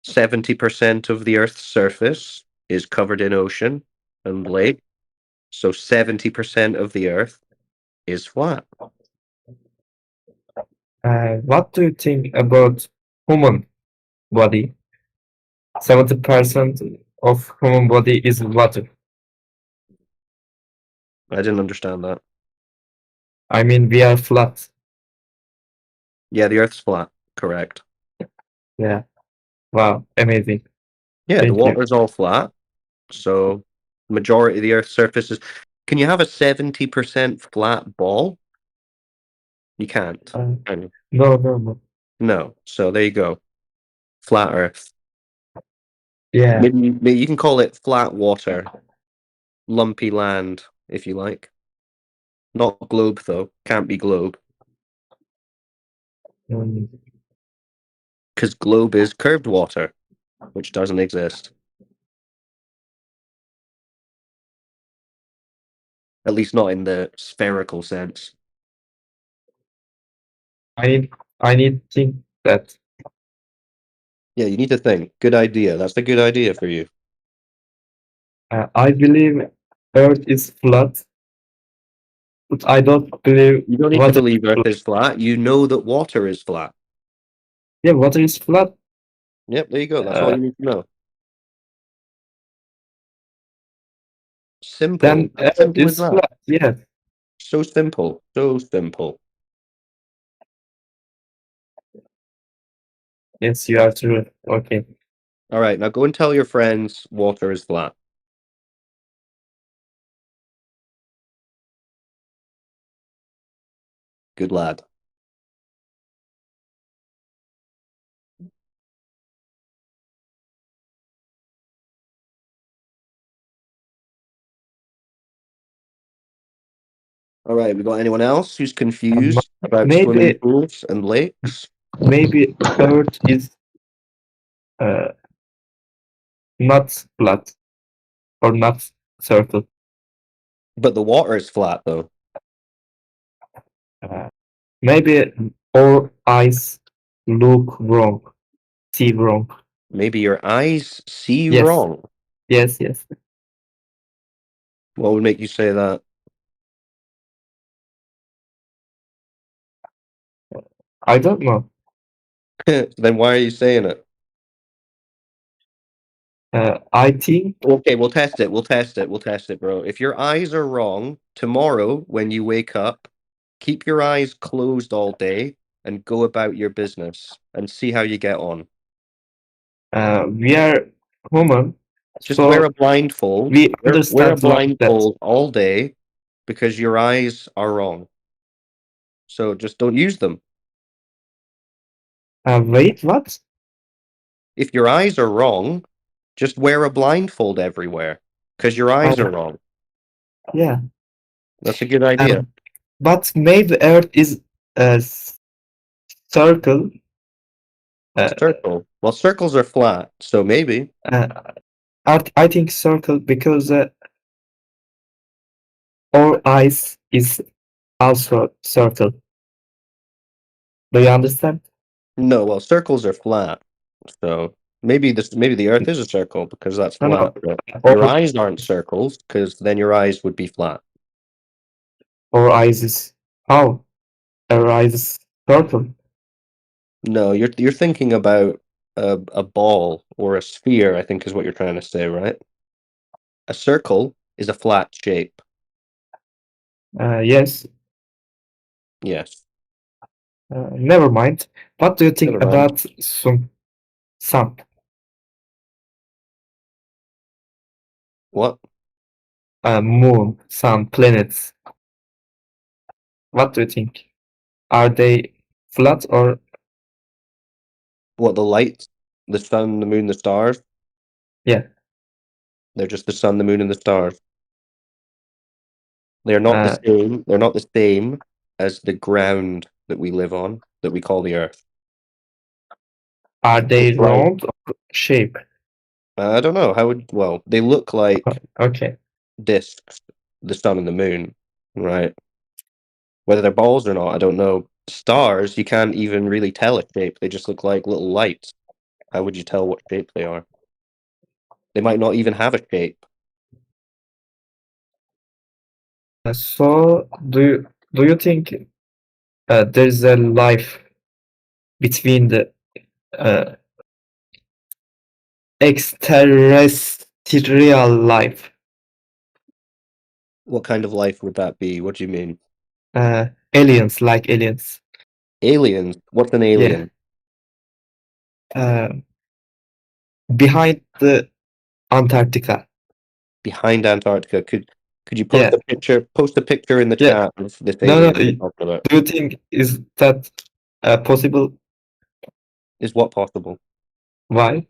70% of the Earth's surface is covered in ocean, and lake. So 70% of the Earth is flat. What do you think about human body? 70% of human body is water. I didn't understand that. I mean, we are flat. Yeah, the Earth's flat. Correct. Yeah. Wow. Amazing. Yeah, the Thank you. water's all flat. So majority of the Earth's surface is. Can you have a 70% flat ball? You can't. Can you? No. No. So there you go. Flat Earth. Yeah. Maybe you can call it flat water, lumpy land, if you like. Not globe though. Can't be globe. Because globe is curved water, which doesn't exist. At least not in the spherical sense. I need to think that. Yeah, you need to think. Good idea. That's a good idea for you. I believe Earth is flat, but I don't believe You don't need to water. believe Earth is flat. You know that water is flat. Yeah, water is flat. Yep, there you go. That's all you need to know. Simple. Then How Earth simple is is that? flat. Yeah. So simple. So simple. Yes, you are true. Okay. All right, now go and tell your friends water is flat. Good lad. All right, we got anyone else who's confused about swimming Maybe pools and lakes? maybe Earth is not flat or not circle. But the water is flat though. Maybe our eyes look wrong, see wrong. Maybe your eyes see Yes. wrong. Yes. What would make you say that? I don't know. Then why are you saying it? I think. Okay, we'll test it. We'll test it, bro. If your eyes are wrong, tomorrow when you wake up, keep your eyes closed all day and go about your business and see how you get on. We are human, Just so wear a blindfold. we Wear a understand like that. blindfold all day because your eyes are wrong. So just don't use them. Wait, what? If your eyes are wrong, just wear a blindfold everywhere because your eyes are wrong. Yeah. That's a good idea. But maybe Earth is a circle. Circle. Well, circles are flat, so maybe. I think circle because our eyes is also circle. Do you understand? No, well, circles are flat, so maybe the Earth is a circle because that's No, flat. no. But your eyes aren't circles because then your eyes would be flat. Our eyes is how? Our eyes is circle. No, you're thinking about a ball or a sphere, I think is what you're trying to say, right? A circle is a flat shape. Yes. Yes. Never mind. What do you think Never mind. about sun? What? Moon, sun, planets. What do you think? Are they flat or? What, the lights? The sun, the moon, the stars? Yeah. They're just the sun, the moon, and the stars. They're not the same. They're not the same as the ground that we live on, that we call the Earth. Are they It's like- round or shape? I don't know. Well, they look like Okay. discs, the sun and the moon, right? Whether they're balls or not, I don't know. Stars, you can't even really tell a shape. They just look like little lights. How would you tell what shape they are? They might not even have a shape. So do you think there's a life between the uh, extraterrestrial life? What kind of life would that be? What do you mean? Aliens, like aliens. Aliens? What's an Yeah. alien? Behind the Antarctica. Behind Antarctica. Could you Yeah. post a picture in the Yeah. chat of this No, alien you're talking about? do you think is that possible? Is what possible? Why?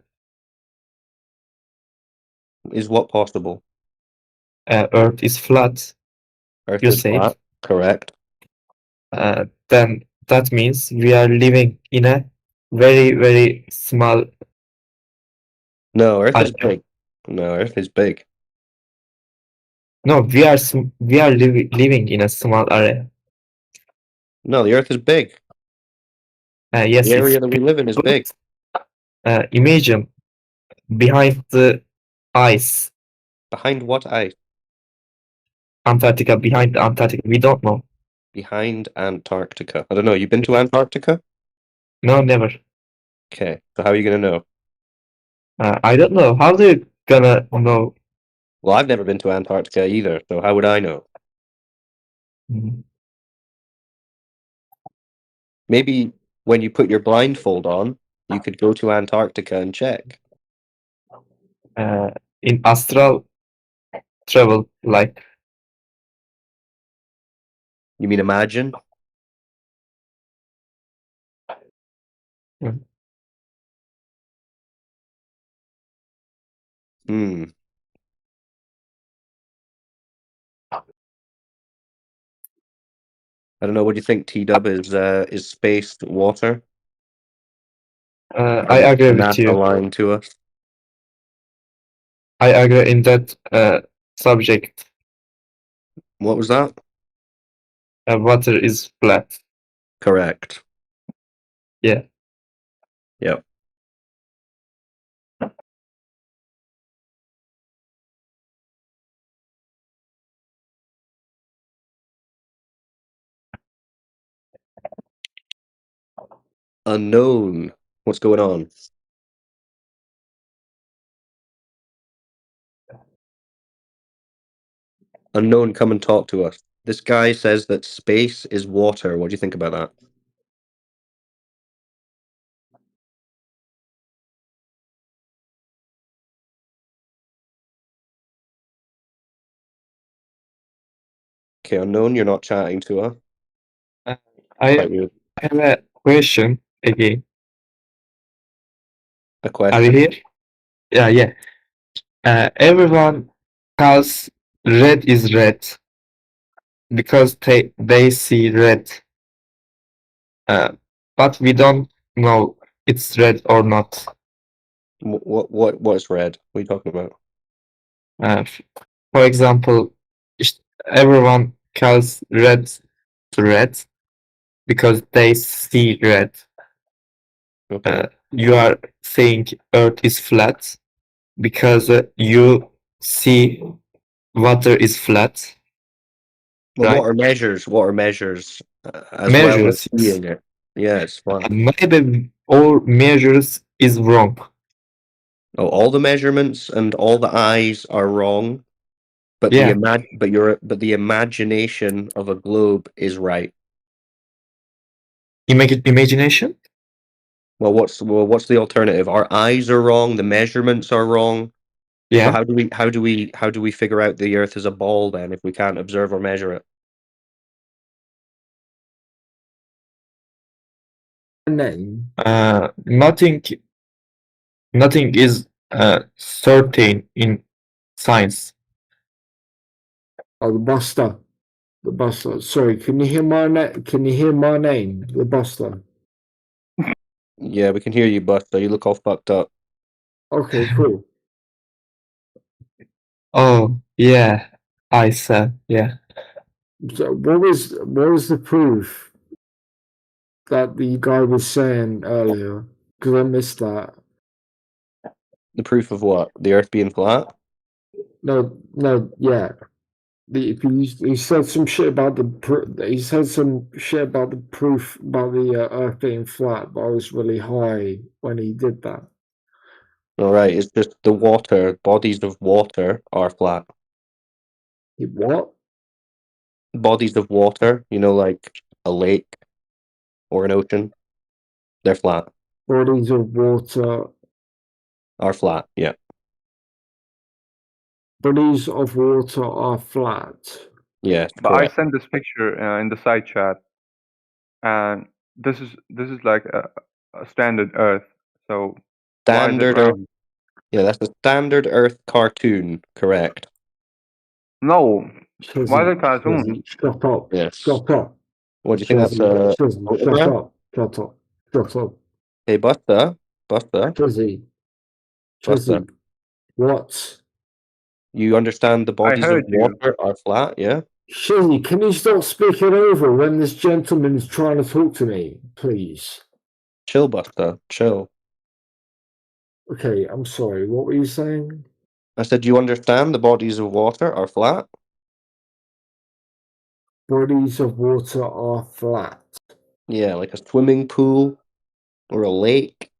Is what possible? Earth is flat. Earth You is said. flat. Correct. Then that means we are living in a very, very small. No, Earth is area. big. No, Earth is big. No, we are living in a small area. No, the Earth is big. Yes, The area it's that we live in is big. imagine behind the ice. Behind what ice? Antarctica, behind the Antarctica. We don't know. Behind Antarctica. I don't know. You been to Antarctica? No, never. Okay. So how are you gonna know? I don't know. How do you gonna know? Well, I've never been to Antarctica either, so how would I know? Mhm. Maybe when you put your blindfold on, you could go to Antarctica and check. In astral travel, like. You mean imagine? Mhm. Hmm. I don't know. What do you think? T-Dub is space water? I agree with NASA you. lying to us. I agree in that subject. What was that? Water is flat. Correct. Yeah. Yep. Unknown. What's going on? Unknown, come and talk to us. This guy says that space is water. What do you think about that? Okay, Unknown, you're not chatting to us. I Quite rude. have a question again. A Are you question? here? Yeah, yeah. Everyone calls red is red because they see red. But we don't know it's red or not. What's red? What are you talking about? For example, everyone calls red to red because they see red. Okay. You are saying Earth is flat because you see water is flat, Well, right? what are measures? What are measures as well as Measures, yes. seeing it? Yeah, it's fine. Maybe all measures is wrong. Oh, all the measurements and all the eyes are wrong, but Yeah. but the imagination of a globe is right. Imagination? Well, what's the alternative? Our eyes are wrong, the measurements are wrong. So Yeah. how do we figure out the Earth is a ball then if we can't observe or measure it? Name. Nothing is certain in science. Oh, the Buster. The Buster. Sorry, can you hear can you hear my name? The Buster. Yeah, we can hear you, Buster. You look all fucked up. Okay, cool. Oh, yeah. I said, yeah. So what was the proof that the guy was saying earlier? Because I missed that. The proof of what? The Earth being flat? No, yeah. He said some shit about he said some shit about the proof about the Earth being flat, but I was really high when he did that. All right, it's just the water, bodies of water are flat. What? Bodies of water, like a lake or an ocean, they're flat. Bodies of water. Are flat, yeah. Bodies of water are flat. Yes, But I correct. sent this picture in the side chat, and this is like a standard Earth. So why is it Standard Earth. round? Yeah, that's the standard Earth cartoon, correct. No, why Shizzy, is it cartoon? Shizzy, shut up. Yes. Shut up. What do you think that's a Shizzy, shut photograph? up. Shut up. Shut up. Hey, Buster. Shizzy. Buster. Shizzy. What? You understand the bodies of heard you. water are flat, yeah? Shizzy, can you stop speaking over when this gentleman is trying to talk to me, please? Chill, Buster. Chill. Okay, I'm sorry. What were you saying? I said, you understand the bodies of water are flat? Bodies of water are flat. Yeah, like a swimming pool or a lake.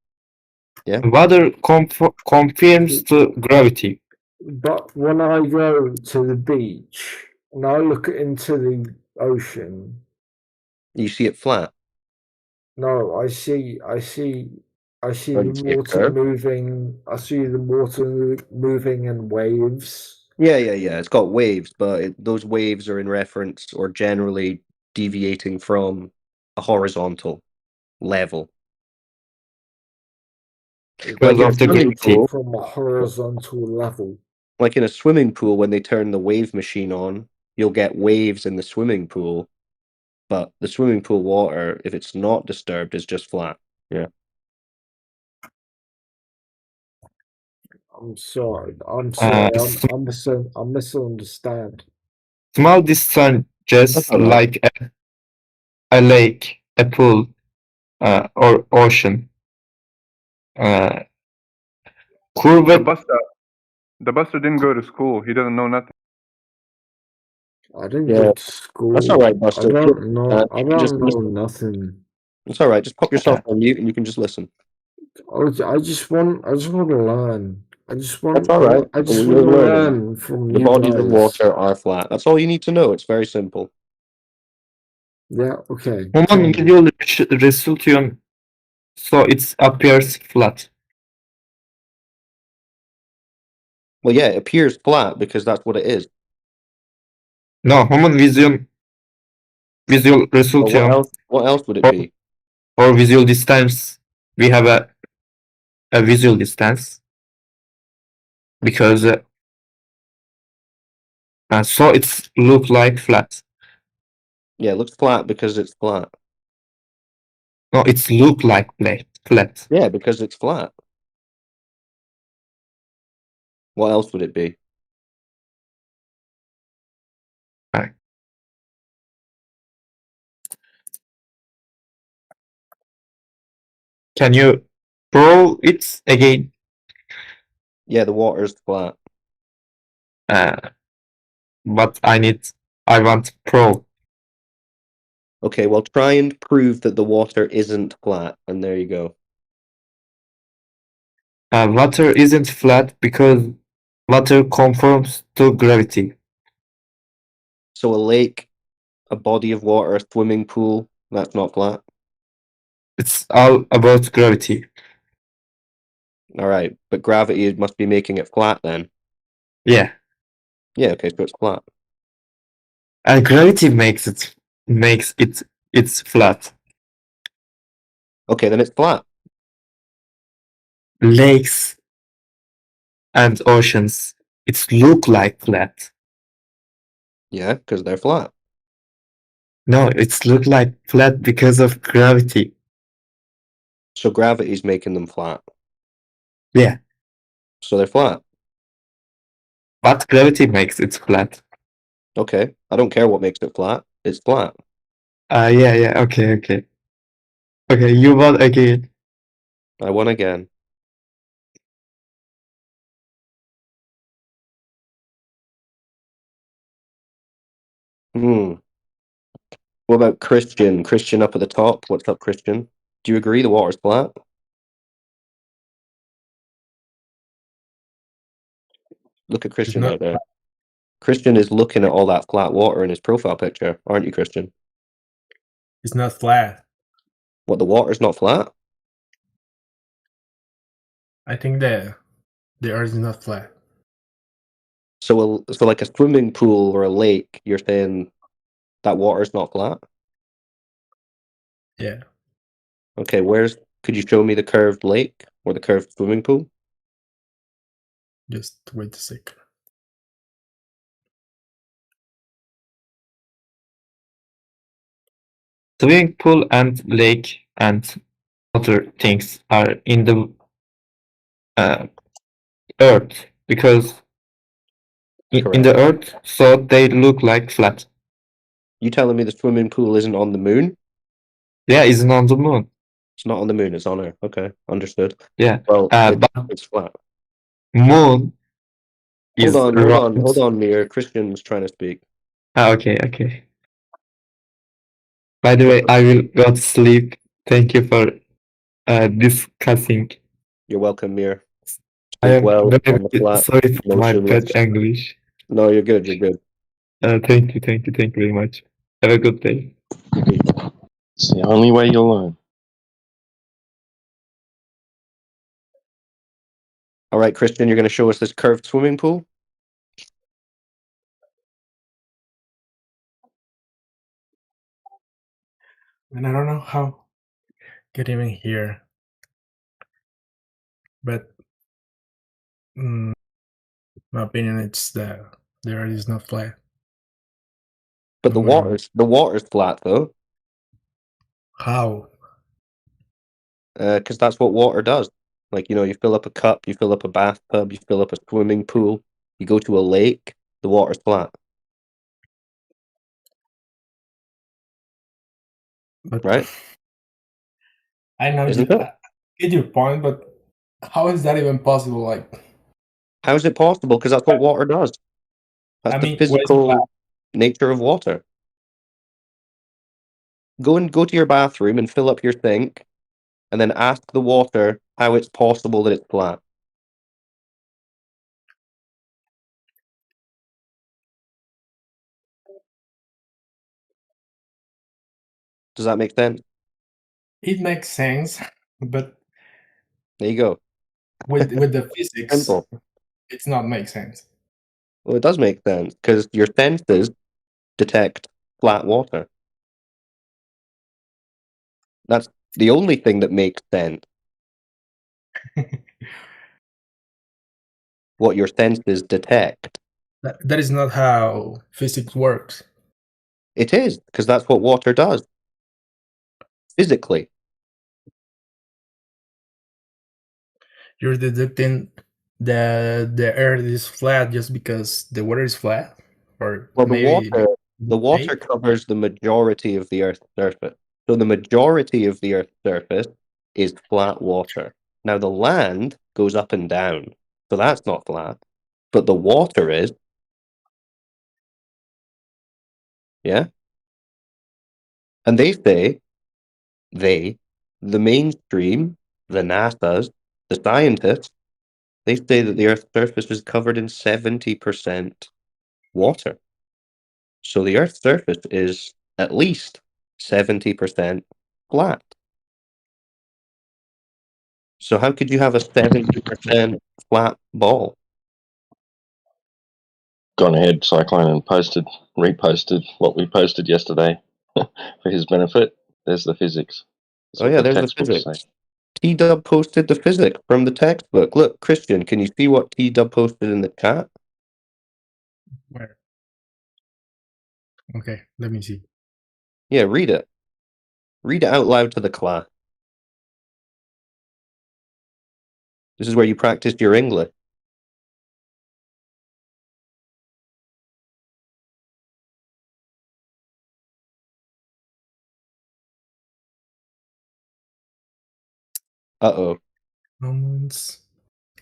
Yeah. Water confirms the gravity. But when I go to the beach and I look into the ocean, You see it flat. no, I see Oh, the you see it water curved? moving. I see the water moving in waves. Yeah. It's got waves, but those waves are in reference or generally deviating from a horizontal level. Because of the gravity. From a horizontal level. Like in a swimming pool, when they turn the wave machine on, you'll get waves in the swimming pool, but the swimming pool water, if it's not disturbed, is just flat. Yeah. I'm sorry. I'm sorry. I'm misunderstand. Small distance, That's just all right. like a lake, a pool, or ocean. Curved. The Buster didn't go to school. He doesn't know nothing. I didn't Yeah. go to school. That's all right, Buster. I don't know. I You can just don't know listen. nothing. It's all right. Just pop yourself on mute and you can just listen. I just want to learn. That's all right. I just You're want to learning. learn from The you bodies of guys. water are flat. That's all you need to know. It's very simple. Yeah. Okay. Human visual resolution, so it appears flat. Well, yeah, it appears flat because that's what it is. No, human visual Well, resolution. what else would it be? Or visual distance. We have a visual distance because so it's look like flat. Yeah, it looks flat because it's flat. No, it's look like flat. Yeah, because it's flat. What else would it be? Right. Can you prove it again? Yeah, the water is flat. But I want proof. Okay, well, try and prove that the water isn't flat, and there you go. Water isn't flat because water conforms to gravity. So a lake, a body of water, a swimming pool, that's not flat. It's all about gravity. All right, but gravity must be making it flat then. Yeah. Yeah, okay, so it's flat. And gravity makes it's flat. Okay, then it's flat. Lakes and oceans, it's look like flat. Yeah, because they're flat. No, it's look like flat because of gravity. So gravity's making them flat. Yeah. So they're flat. But gravity makes it flat. Okay, I don't care what makes it flat. It's flat. Yeah, okay. Okay, you won again. I won again. Hmm. What about Christian? Christian up at the top. What's up, Christian? Do you agree the water's flat? Look at It's Christian not out there. Christian is looking at all that flat water in his profile picture, aren't you, Christian? it's not flat. What, the water's not flat? I think that the earth is not flat. So like a swimming pool or a lake, you're saying that water's not flat? Yeah. Okay, could you show me the curved lake or the curved swimming pool? Just wait a sec. Swimming pool and lake and other things are in the earth because in the earth, so they look like flat. You telling me the swimming pool isn't on the moon? Yeah, it's not on the moon. It's not on the moon, it's on Earth. Okay, understood. Yeah, Well, but it's flat. moon is Hold on, Mir. Christian was trying to speak. Okay. By the way, I will go to sleep. Thank you for discussing. You're welcome, Mir. I Sleep am well very on the flat, sorry for my motionless. bad English. No, you're good. You're good. Thank you very much. Have a good day. It's the only way you'll learn. All right, Christian, you're going to show us this curved swimming pool? And I don't know how get even here, but my opinion it's the earth is not flat. But the water's flat though. How? Because that's what water does. Like, you fill up a cup, you fill up a bathtub, you fill up a swimming pool, you go to a lake, the water's flat. But right? I know Isn't you it? get your point, but how is that even possible? Like, How is it possible? Because that's what water does. That's I the mean, what is flat? physical nature of water. Go to your bathroom and fill up your sink, and then ask the water how it's possible that it's flat. Does that make sense? It makes sense, but There you go. with the physics, Simple. it's not make sense. Well, it does make sense because your senses detect flat water. That's the only thing that makes sense. What your senses detect. That is not how physics works. It is, because that's what water does. Physically. You're deducting the earth is flat just because the water is flat? Or Well, maybe the water covers the majority of the Earth's surface. So the majority of the Earth's surface is flat water. Now the land goes up and down, so that's not flat. But the water is. Yeah? And they say, the mainstream, the NASA's, the scientists, they say that the Earth's surface is covered in 70% water. So the Earth's surface is at least 70% flat. So how could you have a 70% flat ball? Gone ahead, Cyclone, and reposted what we posted yesterday for his benefit. There's the physics. That's Oh what yeah, the there's the textbooks physics. say. T-Dub posted the physics from the textbook. Look, Christian, can you see what T-Dub posted in the chat? Where? Okay, let me see. Yeah, read it. Read it out loud to the class. This is where you practiced your English. Uh-oh. Moments.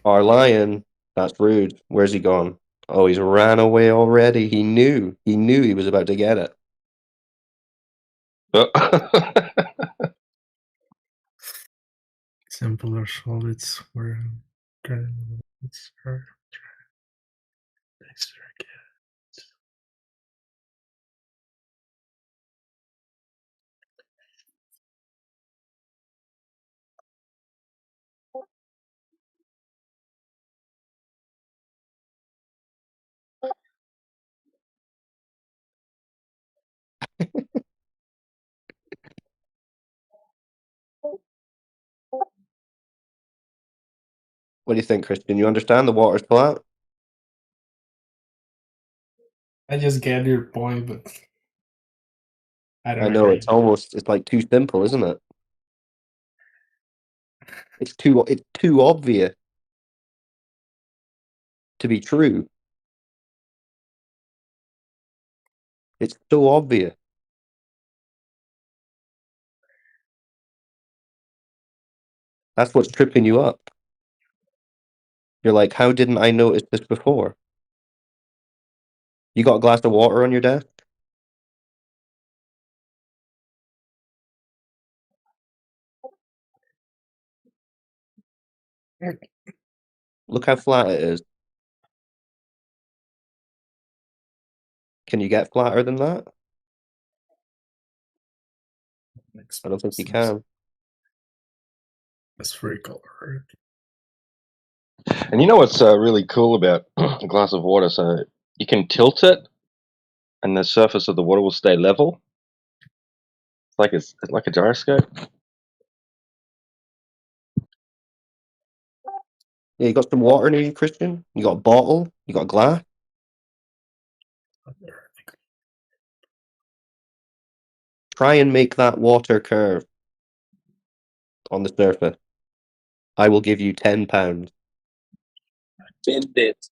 Our lion. That's rude. Where's he gone? Oh, he's ran away already. He knew. He knew he was about to get it. Simpler solids were What do you think, Christian? You understand the water's flat? I just get your point, but I I don't know agree. it's like too simple, isn't it? It's too obvious to be true. It's so obvious. That's what's tripping you up. You're like, how didn't I notice this before? You got a glass of water on your desk? Look how flat it is. Can you get flatter than that? I don't think you can. Spherical. And you know what's really cool about a glass of water? So you can tilt it, and the surface of the water will stay level. It's like a gyroscope. Yeah, you got some water near you, Christian? You got a bottle? You got a glass? Try and make that water curve on the surface. I will give you £10. Bend it.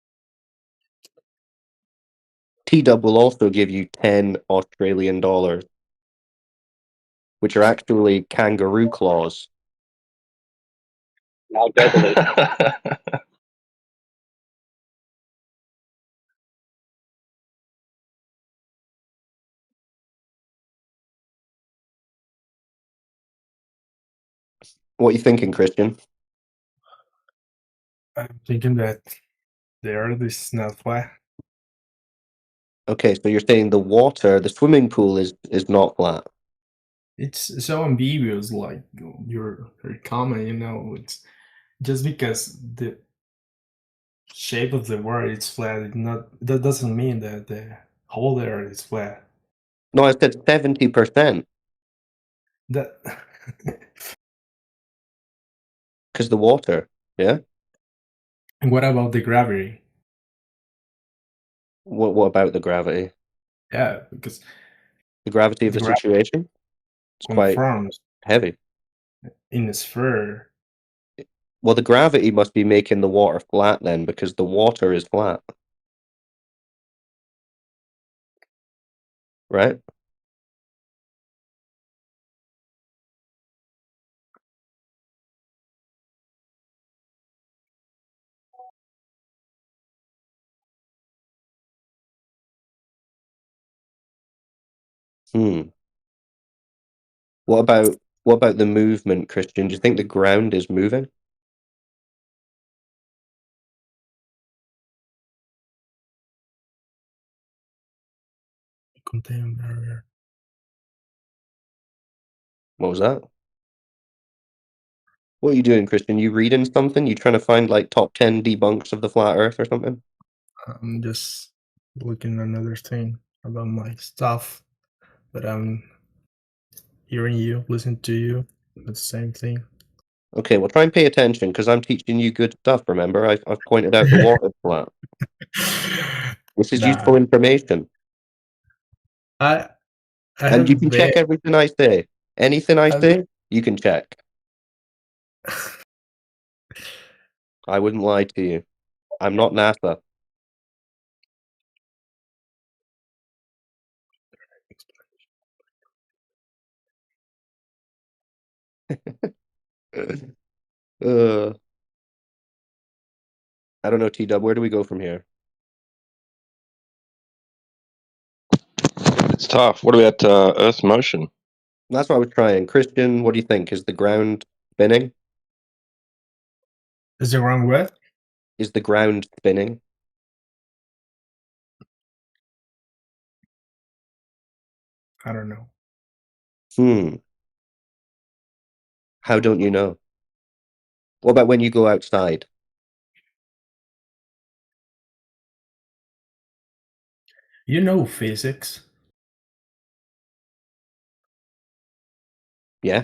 T-Dub will also give you 10 Australian dollars, which are actually kangaroo claws. Now double it. What are you thinking, Christian? I'm thinking that the earth is not flat. Okay, so you're saying the water, the swimming pool is not flat. It's so ambiguous, like your comment, you know, it's just because the shape of the world is flat, that doesn't mean that the whole earth is flat. No, I said 70%. That Because the water, yeah? And what about the gravity? What about the gravity? Yeah, because The gravity of the the gravity situation? It's quite confirms heavy. in a sphere. Well, the gravity must be making the water flat then, because the water is flat. Right? Hmm. What about the movement, Christian? Do you think the ground is moving? Contain barrier. What was that? What are you doing, Christian? You reading something? You trying to find like top 10 debunks of the flat Earth or something? I'm just looking at another thing about my stuff, but I'm hearing you, listening to you, the same thing. Okay, well try and pay attention because I'm teaching you good stuff. Remember, I've pointed out the water flat. This is useful Nah, information, I and you have can been. check everything I say. Anything I say, you can check. I wouldn't lie to you. I'm not NASA. uh, I don't know, T-Dub. Where do we go from here? It's tough. What about Earth motion? That's what I was trying. Christian, what do you think? Is the ground spinning? Is the wrong word? Is the ground spinning? I don't know. How don't you know? What about when you go outside? You know physics. Yeah.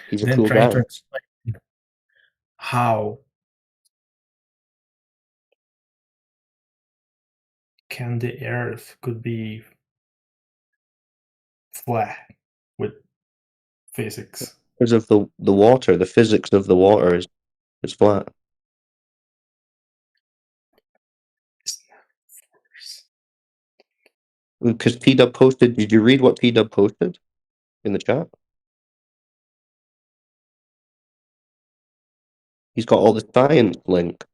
He's a Then cool trying guy. to explain how can the Earth could be flat with physics. Because of the water, the physics of the water is flat. Because P-Dub posted, did you read what P-Dub posted in the chat? He's got all the science link.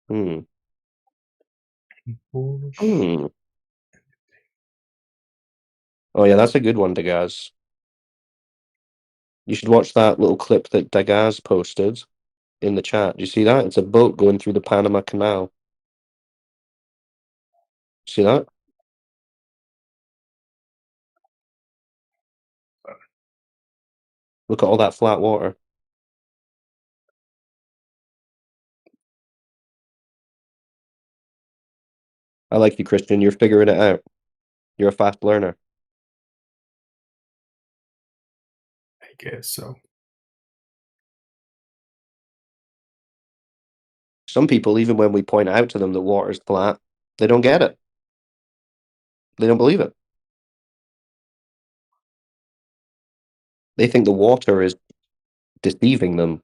Hmm. Hmm. Oh yeah, that's a good one, Dagaz. You should watch that little clip that Dagaz posted in the chat. Do you see that? It's a boat going through the Panama Canal. See that? Look at all that flat water. I like you, Christian. You're figuring it out. You're a fast learner. I guess so. Some people, even when we point out to them that water's flat, they don't get it. They don't believe it. They think the water is deceiving them.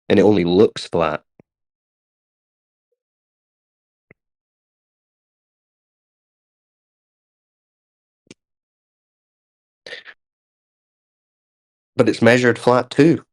And it only looks flat. But it's measured flat too.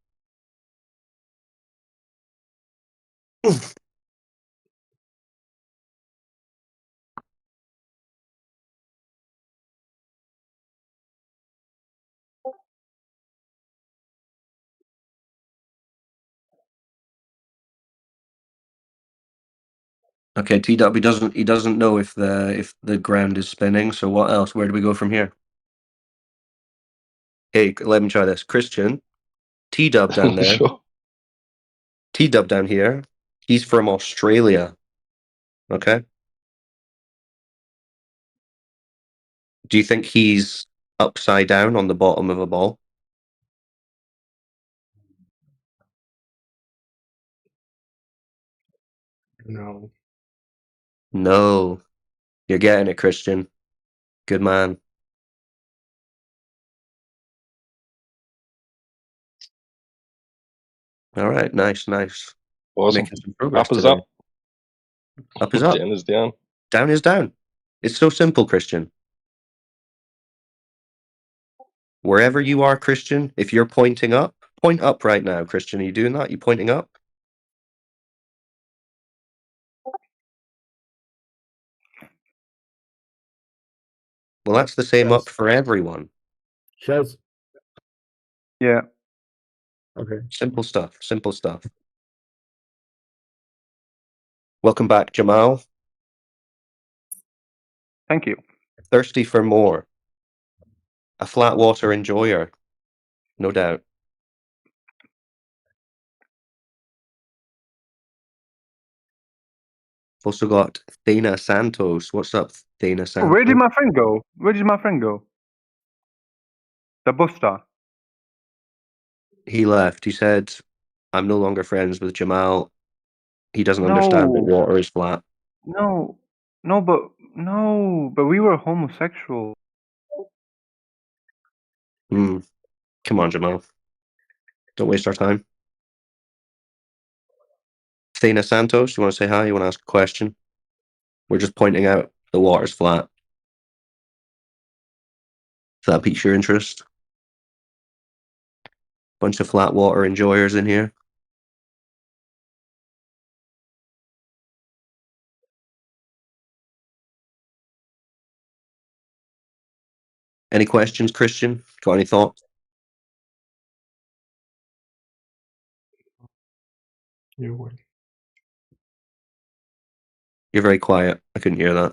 Okay, TW doesn't know if the ground is spinning, so what else? Where do we go from here? Hey, let me try this. Christian, T-Dub down there. Sure. T-Dub down here. He's from Australia. Okay? Do you think he's upside down on the bottom of a ball? No. No. You're getting it, Christian. Good man. All right, nice. Awesome. Making some progress Up is today. up. Up is up. Down is down. Down is down. It's so simple, Christian. Wherever you are, Christian, if you're pointing up, point up right now, Christian. Are you doing that? You pointing up? Well, that's the same up for everyone. Shows. Yeah. Okay. Simple stuff. Simple stuff. Welcome back, Jamal. Thank you. Thirsty for more. A flat water enjoyer. No doubt. Also got Thana Santos. What's up, Thana Oh, where did Santos? my friend go? Where did my friend go? The Busta. He left. He said, I'm no longer friends with Jamal. He doesn't understand that No, water is flat. no, but we were homosexual. Come on, Jamal. Don't waste our time. Thana Santos, you want to say hi? You want to ask a question? We're just pointing out the water's flat. If that piques your interest. Bunch of flat water enjoyers in here. Any questions, Christian? Got any thoughts? You would. You're very quiet. I couldn't hear that.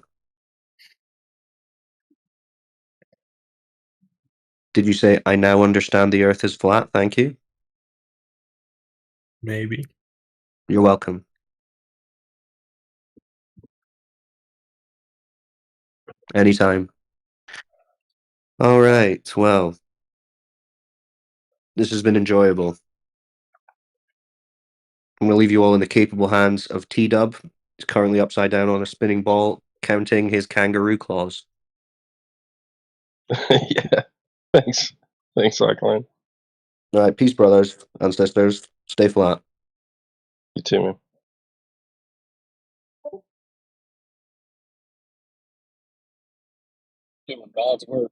Did you say, I now understand the earth is flat? Thank you. Maybe. You're welcome. Anytime. All right. Well, this has been enjoyable. I'm going to leave you all in the capable hands of T-Dub. He's currently upside down on a spinning ball, counting his kangaroo claws. Yeah. Thanks. Thanks, Cyclone. All right. Peace, brothers and sisters. Stay flat. You too, man. Doing God's work.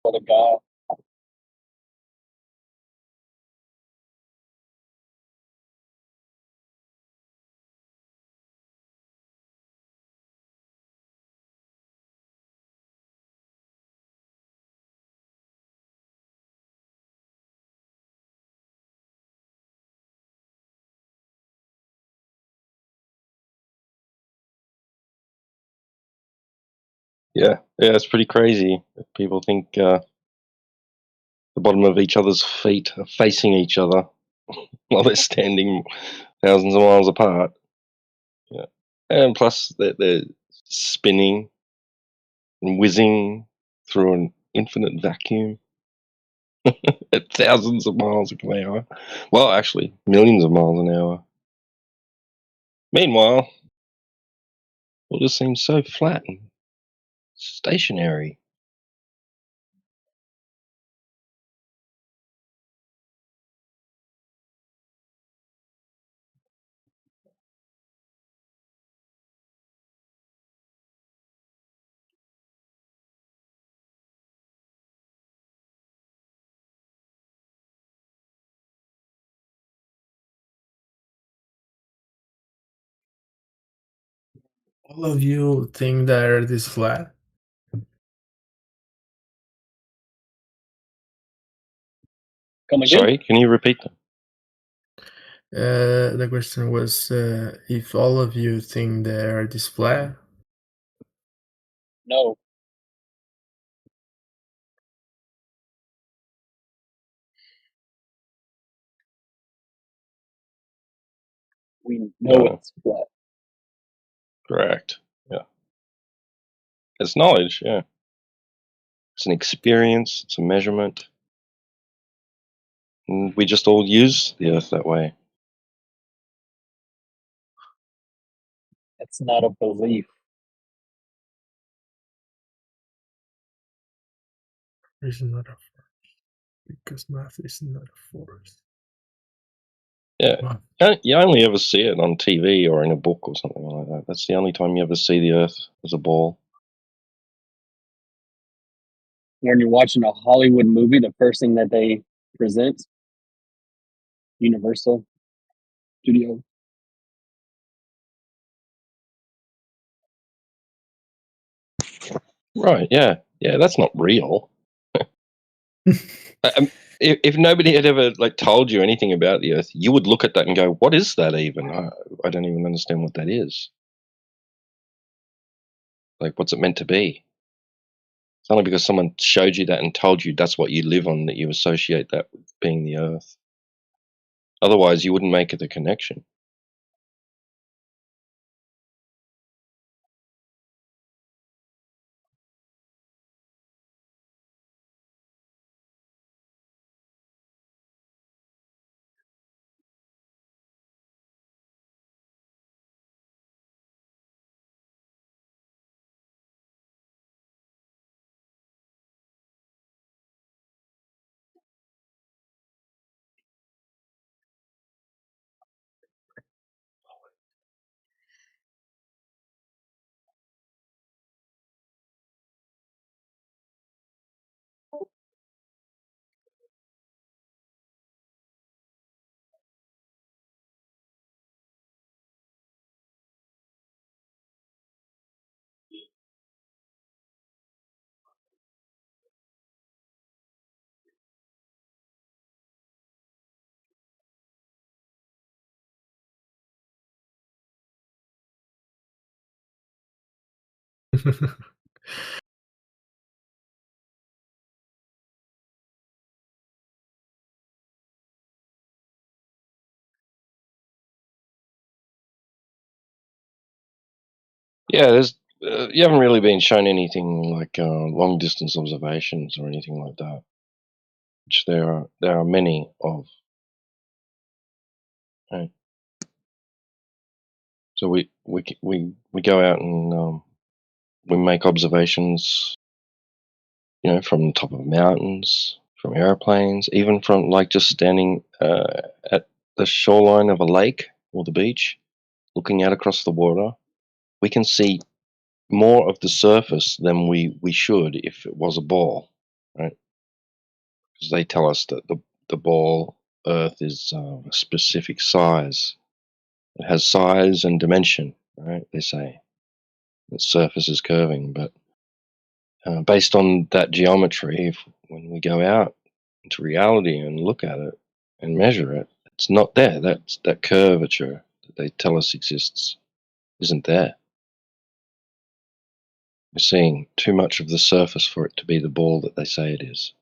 What a God. Yeah. Yeah, it's pretty crazy. People think the bottom of each other's feet are facing each other while they're standing thousands of miles apart. Yeah. And plus, they're spinning and whizzing through an infinite vacuum at thousands of miles an hour. Well, actually, millions of miles an hour. Meanwhile, it just seems so flat and stationary. All of you think that Earth is flat? Come again? Sorry, can you repeat that? The question was if all of you think the Earth is flat. No. We know No. it's flat. Correct. Yeah. It's knowledge, yeah. It's an experience, it's a measurement. And we just all use the earth that way. It's not a belief. It's not a force because math is not a force. Yeah. Math. You only ever see it on TV or in a book or something like that. That's the only time you ever see the earth as a ball. When you're watching a Hollywood movie, the first thing that they present, Universal Studio. Right, yeah. Yeah, that's not real. If nobody had ever told you anything about the earth, you would look at that and go, what is that even? I don't even understand what that is. Like, what's it meant to be? It's only because someone showed you that and told you that's what you live on that you associate that with being the earth. Otherwise, you wouldn't make the connection. Yeah, there's you haven't really been shown anything like long distance observations or anything like that, which there are many of. Right? So we go out and we make observations, you know, from the top of mountains, from airplanes, even from like just standing at the shoreline of a lake or the beach, looking out across the water. We can see more of the surface than we should if it was a ball, right? Because they tell us that the ball Earth is a specific size. It has size and dimension, right? They say its surface is curving, but based on that geometry, when we go out into reality and look at it and measure it, it's not there. That curvature that they tell us exists isn't there. We're seeing too much of the surface for it to be the ball that they say it is,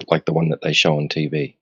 like the one that they show on TV.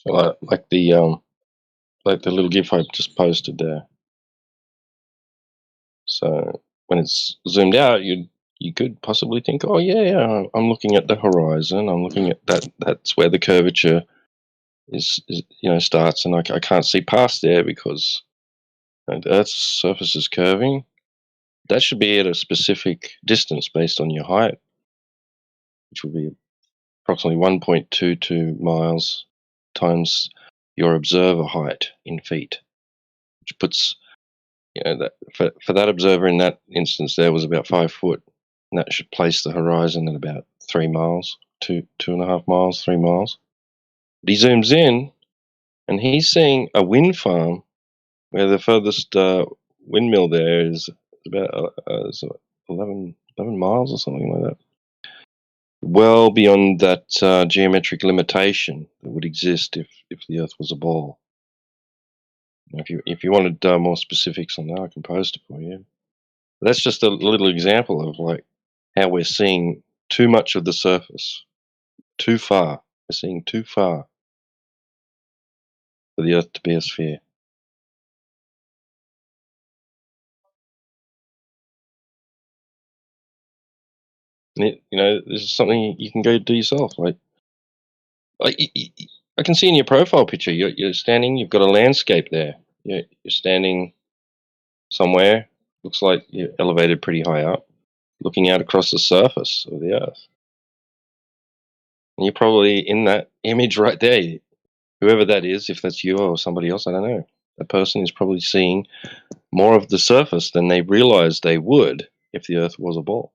So like the little GIF I just posted there. So when it's zoomed out, you could possibly think, oh yeah, I'm looking at the horizon. I'm looking at that. That's where the curvature is starts, and I can't see past there because the Earth's surface is curving. That should be at a specific distance based on your height, which would be approximately 1.22 miles times your observer height in feet, which puts that for that observer in that instance there was about 5 foot, and that should place the horizon at about 3 miles, 2.5 miles, 3 miles. But he zooms in, and he's seeing a wind farm where the furthest windmill there is about 11 miles or something like that. Well beyond that geometric limitation that would exist if the Earth was a ball. If you wanted more specifics on that, I can post it for you. But that's just a little example of like how we're seeing too much of the surface, too far, We're seeing too far for the Earth to be a sphere. And this is something you can go do yourself. Like I can see in your profile picture, you're standing. You've got a landscape there. You're standing somewhere. Looks like you're elevated pretty high up, looking out across the surface of the Earth. And you're probably in that image right there. Whoever that is, if that's you or somebody else, I don't know. That person is probably seeing more of the surface than they realized they would if the Earth was a ball.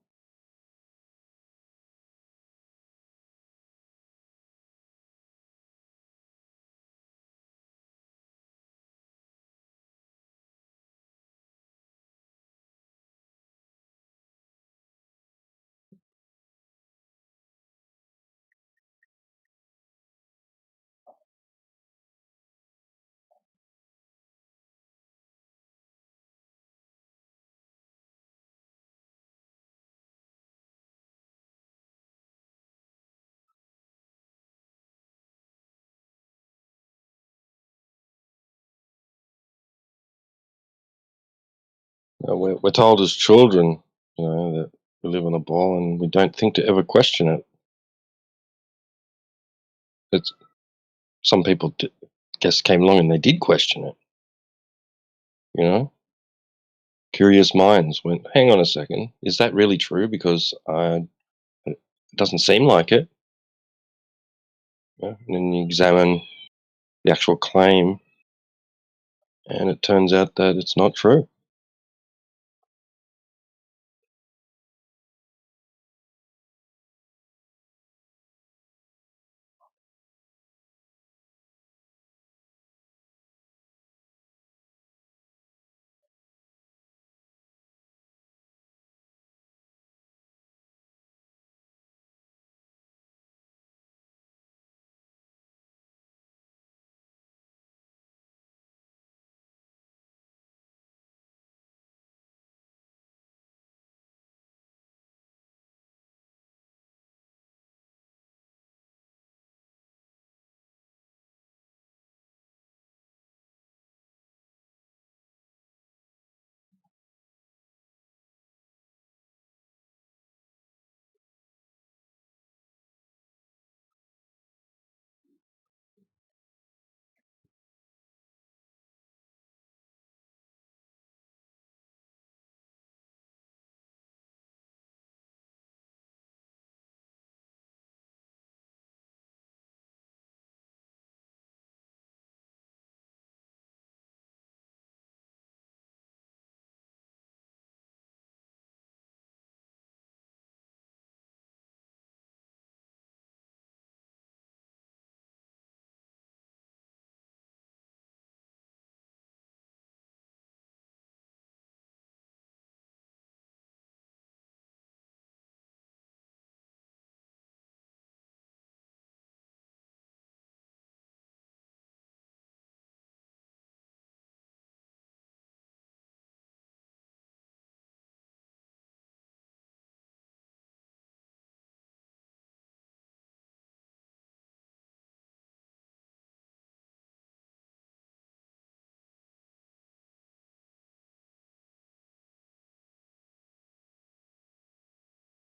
We're told as children, that we live on a ball and we don't think to ever question it. It's, some people guess came along and they did question it. Curious minds went, hang on a second, is that really true? Because it doesn't seem like it. And then you examine the actual claim, and it turns out that it's not true.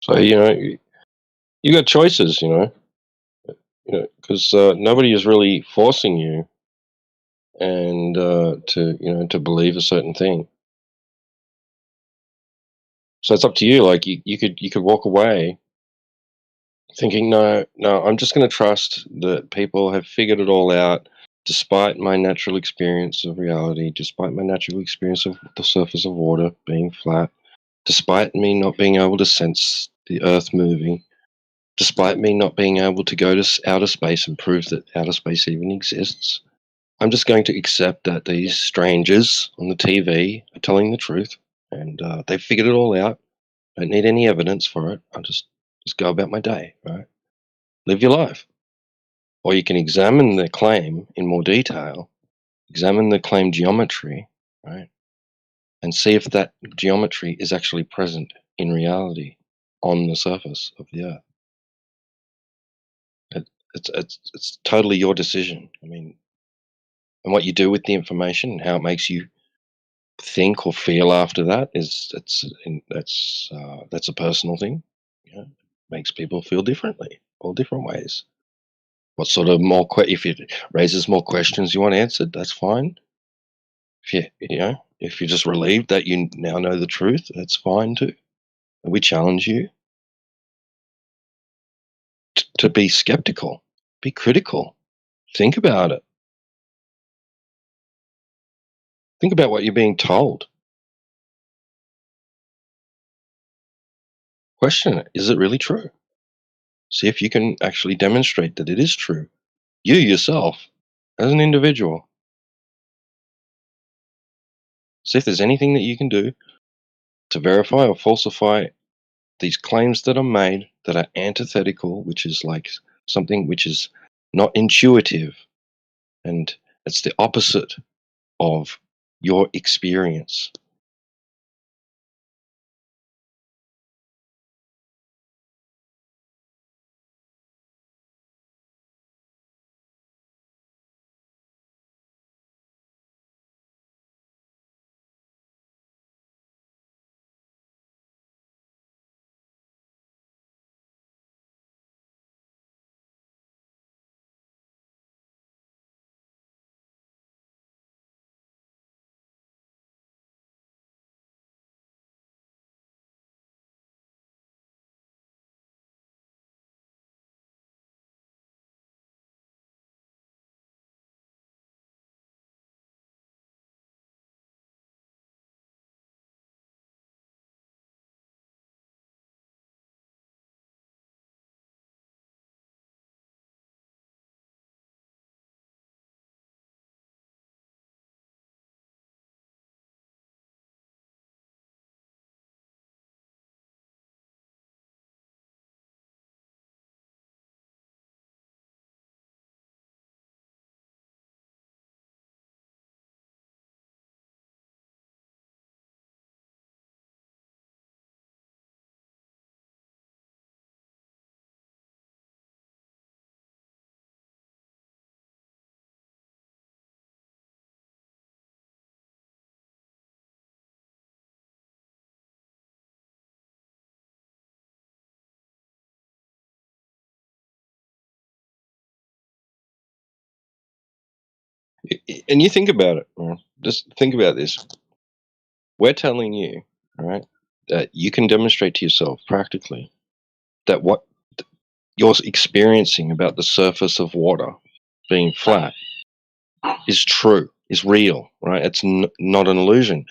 So you got choices, because nobody is really forcing you and to believe a certain thing. So it's up to you. Like you could walk away thinking, no, I'm just going to trust that people have figured it all out, despite my natural experience of reality, despite my natural experience of the surface of water being flat, despite me not being able to sense the Earth moving, despite me not being able to go to outer space and prove that outer space even exists. I'm just going to accept that these strangers on the TV are telling the truth, and they've figured it all out. I don't need any evidence for it. I'll just go about my day, right? Live your life. Or you can examine the claim in more detail, examine the claim geometry, right? And see if that geometry is actually present in reality on the surface of the Earth. it's totally your decision. I mean, and what you do with the information and how it makes you think or feel after that that's a personal thing. Makes people feel differently, all different ways. What sort of if it raises more questions you want answered, that's fine. If you're just relieved that you now know the truth, that's fine too. And we challenge you to be skeptical, be critical, think about it. Think about what you're being told. Question it. Is it really true? See if you can actually demonstrate that it is true. You yourself, as an individual. See if there's anything that you can do to verify or falsify these claims that are made that are antithetical, which is like something which is not intuitive, and it's the opposite of your experience. And you think about it, just think about this. We're telling you, all right, that you can demonstrate to yourself practically that what you're experiencing about the surface of water being flat is true, is real, right? It's not an illusion.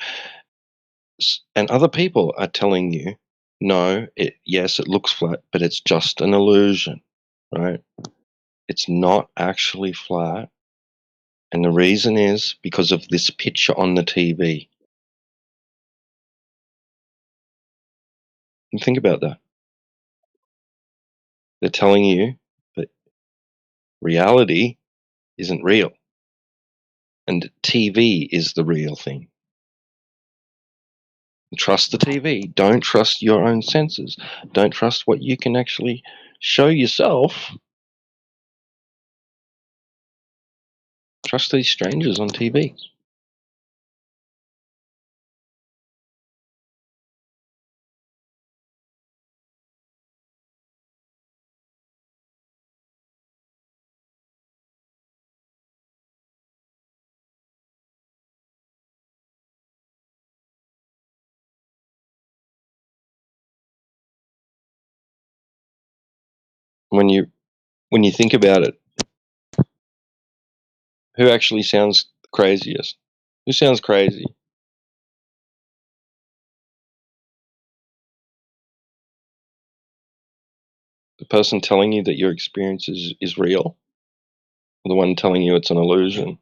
And other people are telling you, no, yes, it looks flat, but it's just an illusion, right? It's not actually flat. And the reason is because of this picture on the TV. And think about that. They're telling you that reality isn't real. And TV is the real thing. Trust the TV. Don't trust your own senses. Don't trust what you can actually show yourself. Trust these strangers on TV. When you think about it, who actually sounds craziest? Who sounds crazy? The person telling you that your experience is real, or the one telling you it's an illusion?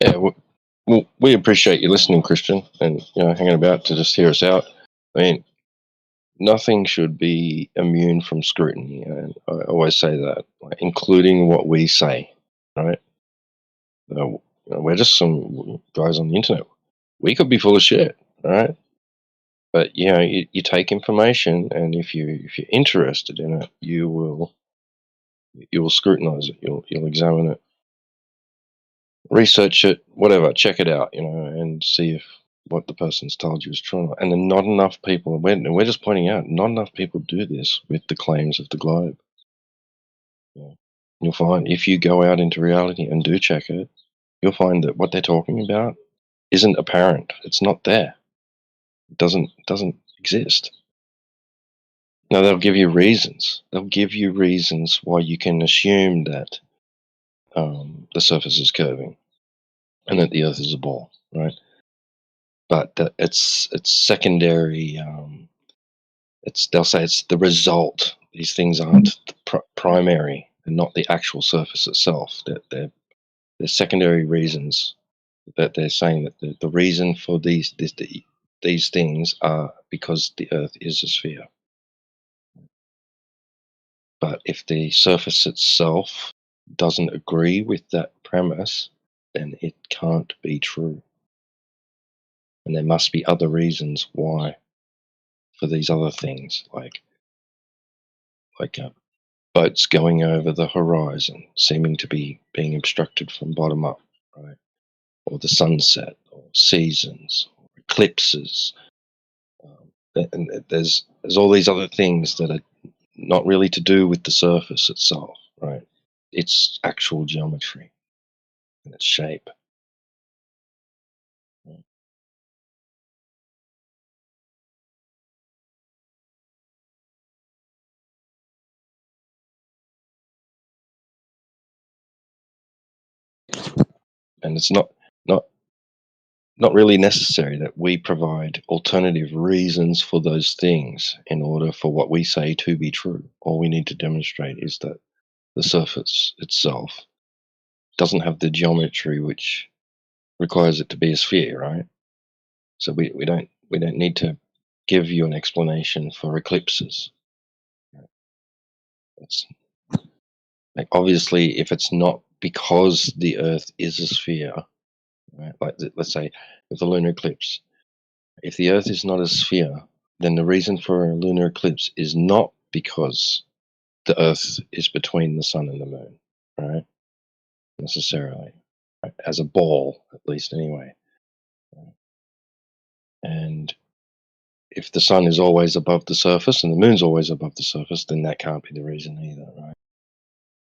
Yeah, well, we appreciate you listening, Christian, and hanging about to just hear us out. I mean, nothing should be immune from scrutiny, and I always say that, including what we say. Right? We're just some guys on the internet. We could be full of shit, right? But you take information, and if you're interested in it, you will scrutinize it. You'll examine it, research it, whatever, check it out, and see if what the person's told you is true or not. And then not enough people, and we're just pointing out, not enough people do this with the claims of the globe. You'll find if you go out into reality and do check it, you'll find that what they're talking about isn't apparent. It's not there. It doesn't exist. Now they'll give you reasons. They'll give you reasons why you can assume that the surface is curving and that the Earth is a ball, right? But it's secondary. They'll say it's the result. These things aren't primary and not the actual surface itself. They're secondary reasons that they're saying that the reason for these things are because the Earth is a sphere. But if the surface itself doesn't agree with that premise, then it can't be true. And there must be other reasons why for these other things, like boats going over the horizon, seeming to be being obstructed from bottom up, right? Or the sunset, or seasons, or eclipses. And there's all these other things that are not really to do with the surface itself, right? It's actual geometry and its shape. And it's not really necessary that we provide alternative reasons for those things in order for what we say to be true. All we need to demonstrate is that the surface itself doesn't have the geometry which requires it to be a sphere, right? So we don't need to give you an explanation for eclipses. It's like, obviously, if it's not because the Earth is a sphere, right? Like let's say with the lunar eclipse, if the Earth is not a sphere, then the reason for a lunar eclipse is not because the Earth is between the sun and the moon, right? Necessarily, right? As a ball, at least, anyway. And if the sun is always above the surface and the moon's always above the surface, then that can't be the reason either, right?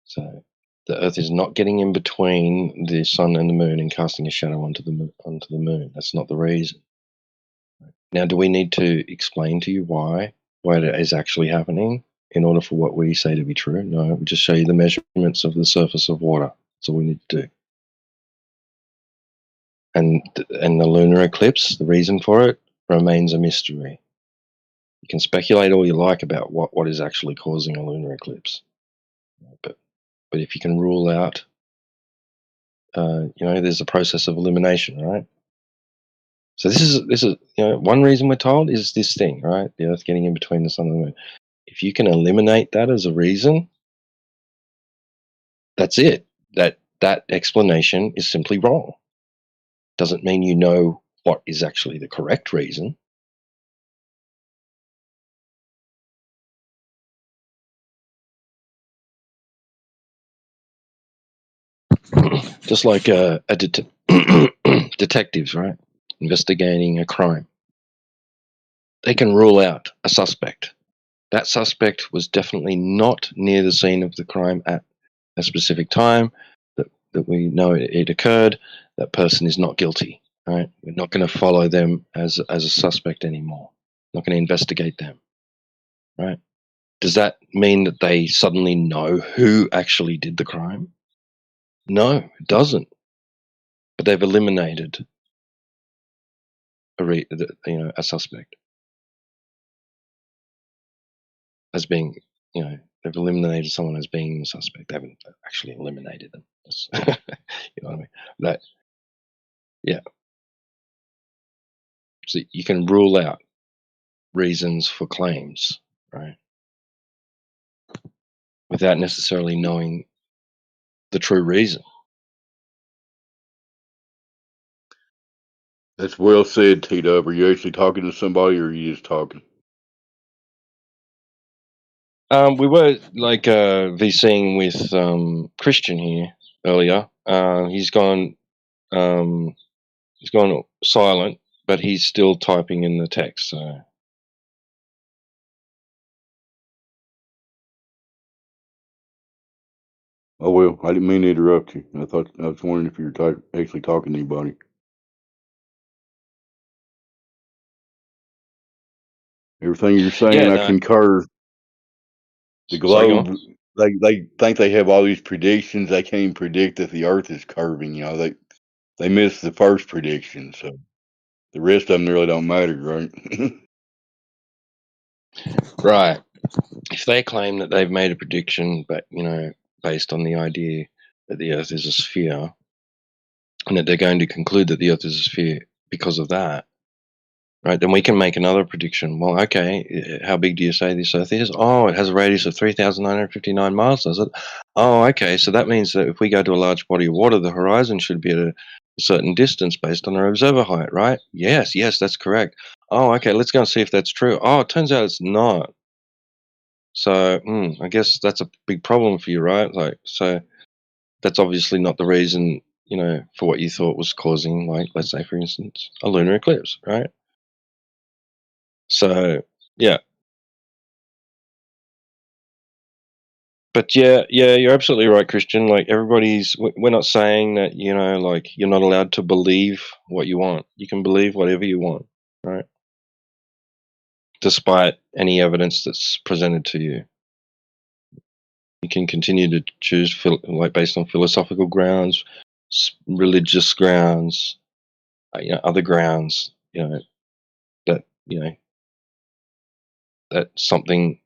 So the Earth is not getting in between the sun and the moon and casting a shadow onto the moon. That's not the reason. Now, do we need to explain to you why it is actually happening in order for what we say to be true? No, we just show you the measurements of the surface of water. That's all we need to do. And the lunar eclipse, the reason for it remains a mystery. You can speculate all you like about what is actually causing a lunar eclipse, but if you can rule out, there's a process of elimination, right? So this is one reason we're told is this thing, right? The Earth getting in between the sun and the moon. If you can eliminate that as a reason, that's it. That explanation is simply wrong. Doesn't mean you know what is actually the correct reason. Just like detectives, right? Investigating a crime. They can rule out a suspect. That suspect was definitely not near the scene of the crime at a specific time that we know it occurred. That person is not guilty, right? We're not going to follow them as a suspect anymore. Not going to investigate them, right? Does that mean that they suddenly know who actually did the crime? No, it doesn't. But they've eliminated a suspect as being, they've eliminated someone as being the suspect. They haven't actually eliminated them. You know what I mean? Yeah. So you can rule out reasons for claims, right? Without necessarily knowing the true reason. That's well said, T-Dub. Are you actually talking to somebody, or are you just talking? We were like VCing with Christian here earlier. Um, he's gone silent, but he's still typing in the text. So Oh well, I didn't mean to interrupt you. I was wondering if you were actually talking to anybody. Everything you're saying, yeah, I no. concur. The Sorry, go on. globe, they think they have all these predictions. They can't even predict that the Earth is curving. You know, they missed the first prediction, so the rest of them really don't matter, right? Right. If they claim that they've made a prediction, but based on the idea that the Earth is a sphere, and that they're going to conclude that the Earth is a sphere because of that, right? Then we can make another prediction. Well, okay, how big do you say this Earth is? Oh, it has a radius of 3,959 miles, does it? Oh, okay, so that means that if we go to a large body of water, the horizon should be at a certain distance based on our observer height, right? Yes, that's correct. Oh, okay, let's go and see if that's true. Oh, it turns out it's not. So, I guess that's a big problem for you, right? Like, so that's obviously not the reason, for what you thought was causing, like, let's say, for instance, a lunar eclipse, right? So, yeah. But yeah, you're absolutely right, Christian. Like, we're not saying that, like, you're not allowed to believe what you want. You can believe whatever you want, right? Despite any evidence that's presented to you. You can continue to choose, like, based on philosophical grounds, religious grounds, other grounds, that that something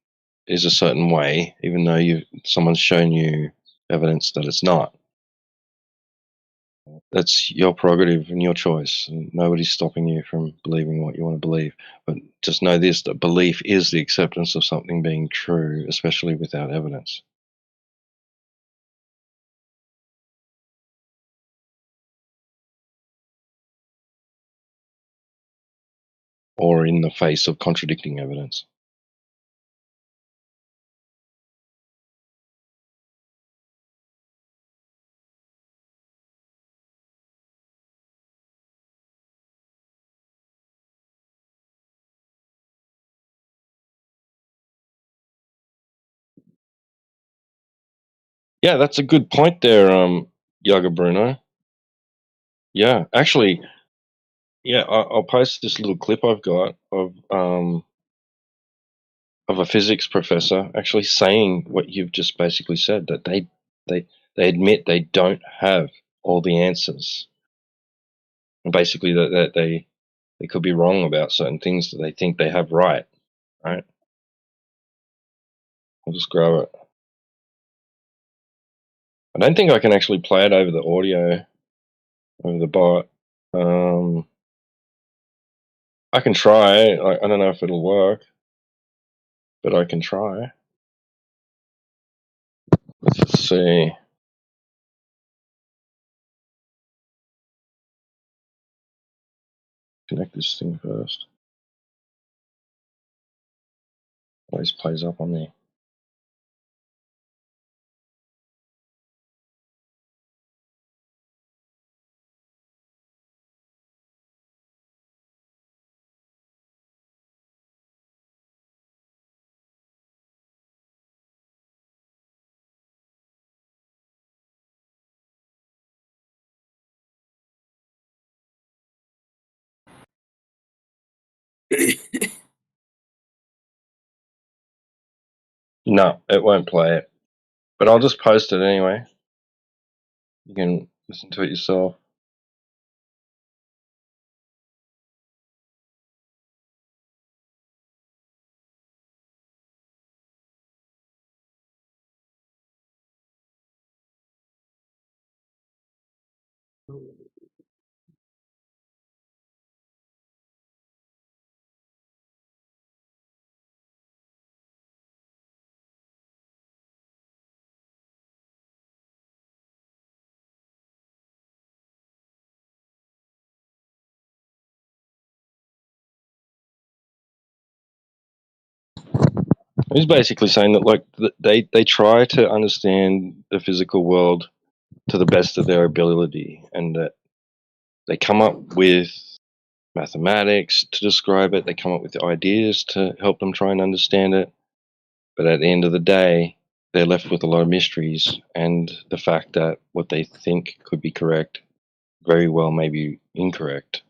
is a certain way, even though someone's shown you evidence that it's not. That's your prerogative and your choice, and nobody's stopping you from believing what you want to believe. But just know this: that belief is the acceptance of something being true, especially without evidence. Or in the face of contradicting evidence. Yeah, that's a good point there, Yaga Bruno. Yeah, actually, yeah, I'll post this little clip I've got of a physics professor actually saying what you've just basically said, that they admit they don't have all the answers, and basically that they could be wrong about certain things that they think they have right. I'll just grab it. I don't think I can actually play it over the audio, over the bot. I can try. I don't know if it'll work, but I can try. Let's just see. Connect this thing first. Always plays up on me. No, it won't play it. But I'll just post it anyway. You can listen to it yourself. He's basically saying that like they try to understand the physical world to the best of their ability, and that they come up with mathematics to describe it. They come up with ideas to help them try and understand it. But at the end of the day, they're left with a lot of mysteries, and the fact that what they think could be correct very well may be incorrect.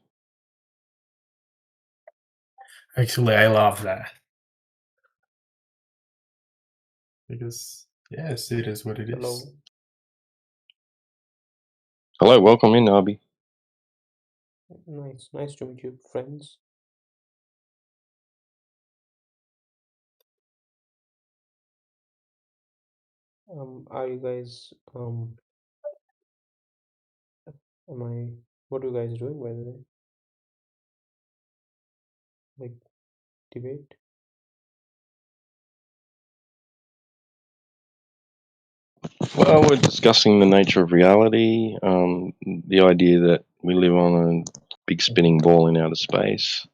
Actually, I love that. Because, yes, it is what it is. Hello. Hello, welcome in, Arby. Nice to meet you, friends. Are you guys what are you guys doing, by the way? Like debate? Well, we're discussing the nature of reality, the idea that we live on a big spinning ball in outer space.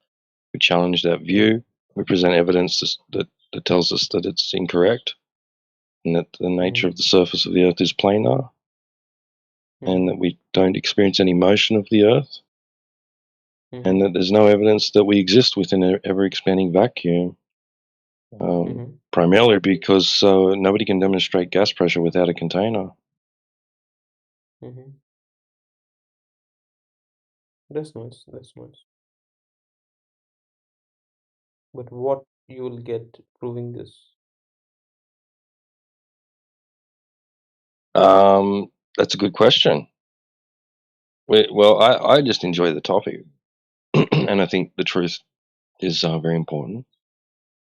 We challenge that view. We present evidence that tells us that it's incorrect, and that the nature of the surface of the Earth is planar, and that we don't experience any motion of the Earth, and that there's no evidence that we exist within an ever-expanding vacuum. Primarily because nobody can demonstrate gas pressure without a container. That's nice. That's nice. But what you will get proving this? That's a good question. Well, I just enjoy the topic, and I think the truth is very important.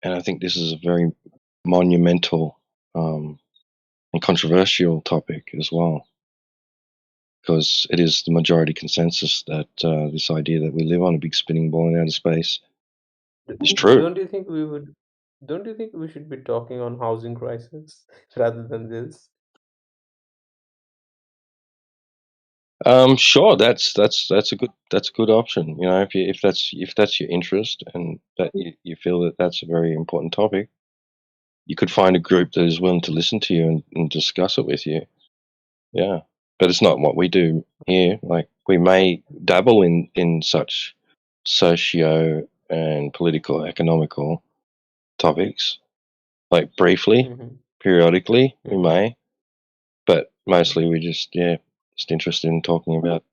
And I think this is a very monumental and controversial topic as well, because it is the majority consensus that this idea that we live on a big spinning ball in outer space is true. Don't you think we should be talking on housing crisis rather than this? Sure, that's a good option. You know, if that's your interest, and that you feel that that's a very important topic, you could find a group that is willing to listen to you and discuss it with you. Yeah, but it's not what we do here. Like, we may dabble in such socio and political economical topics, like briefly, periodically, we may, but mostly we just interested in talking about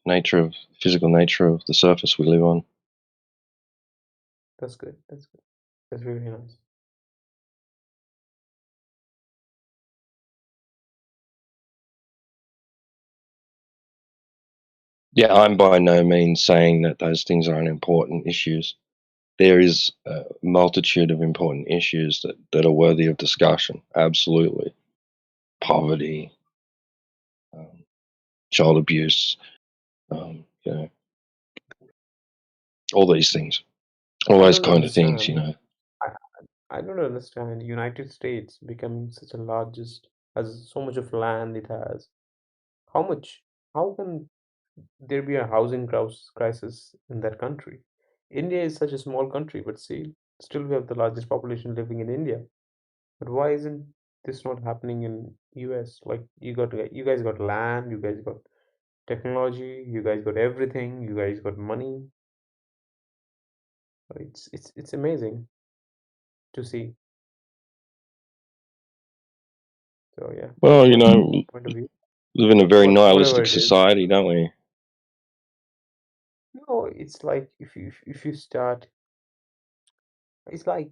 nature physical nature of the surface we live on. That's good. That's good. That's really nice. Yeah, I'm by no means saying that those things are unimportant issues. There is a multitude of important issues that are worthy of discussion. Absolutely. Poverty, child abuse, you know, all these things, all I those don't kind of things, you understand. know. I don't understand United States becoming such a largest, has so much of land it has. How can there be a housing crisis in that country? India is such a small country, but see, still we have the largest population living in India. But why isn't this not happening in US? Like you guys got land, you guys got technology, you guys got everything, you guys got money. It's amazing to see. So yeah, Well, you what's know, your point of view? we live in a very Whatever nihilistic it is. society, don't we? No, it's like if you start, it's like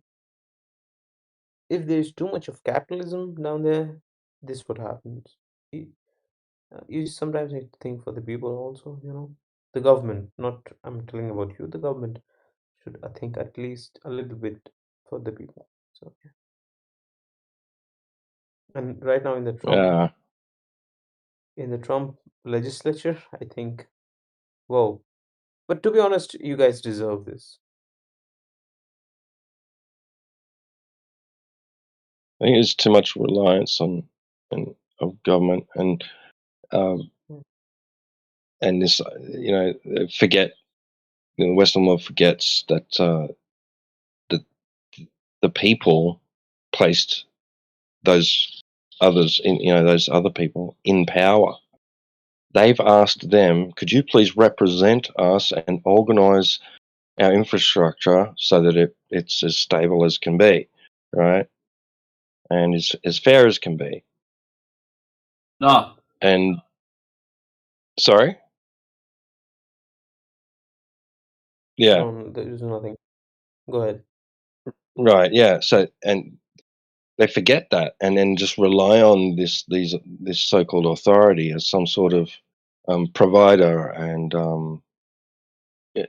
if there's too much of capitalism down there, this what happens. You, you sometimes need to think for the people also, you know. The government, not I'm telling about you, the government should I think at least a little bit for the people. So yeah. And right now in the Trump legislature, I think, whoa. But to be honest, you guys deserve this. I think there's too much reliance on of government, and this, you know, the Western world forgets that the people placed those others in, those other people in power. They've asked them, could you please represent us and organize our infrastructure so that it's as stable as can be, right? And as fair as can be. No. And sorry? Yeah. No, there is nothing. Go ahead. Right, yeah. So, and they forget that, and then just rely on this so-called authority as some sort of provider and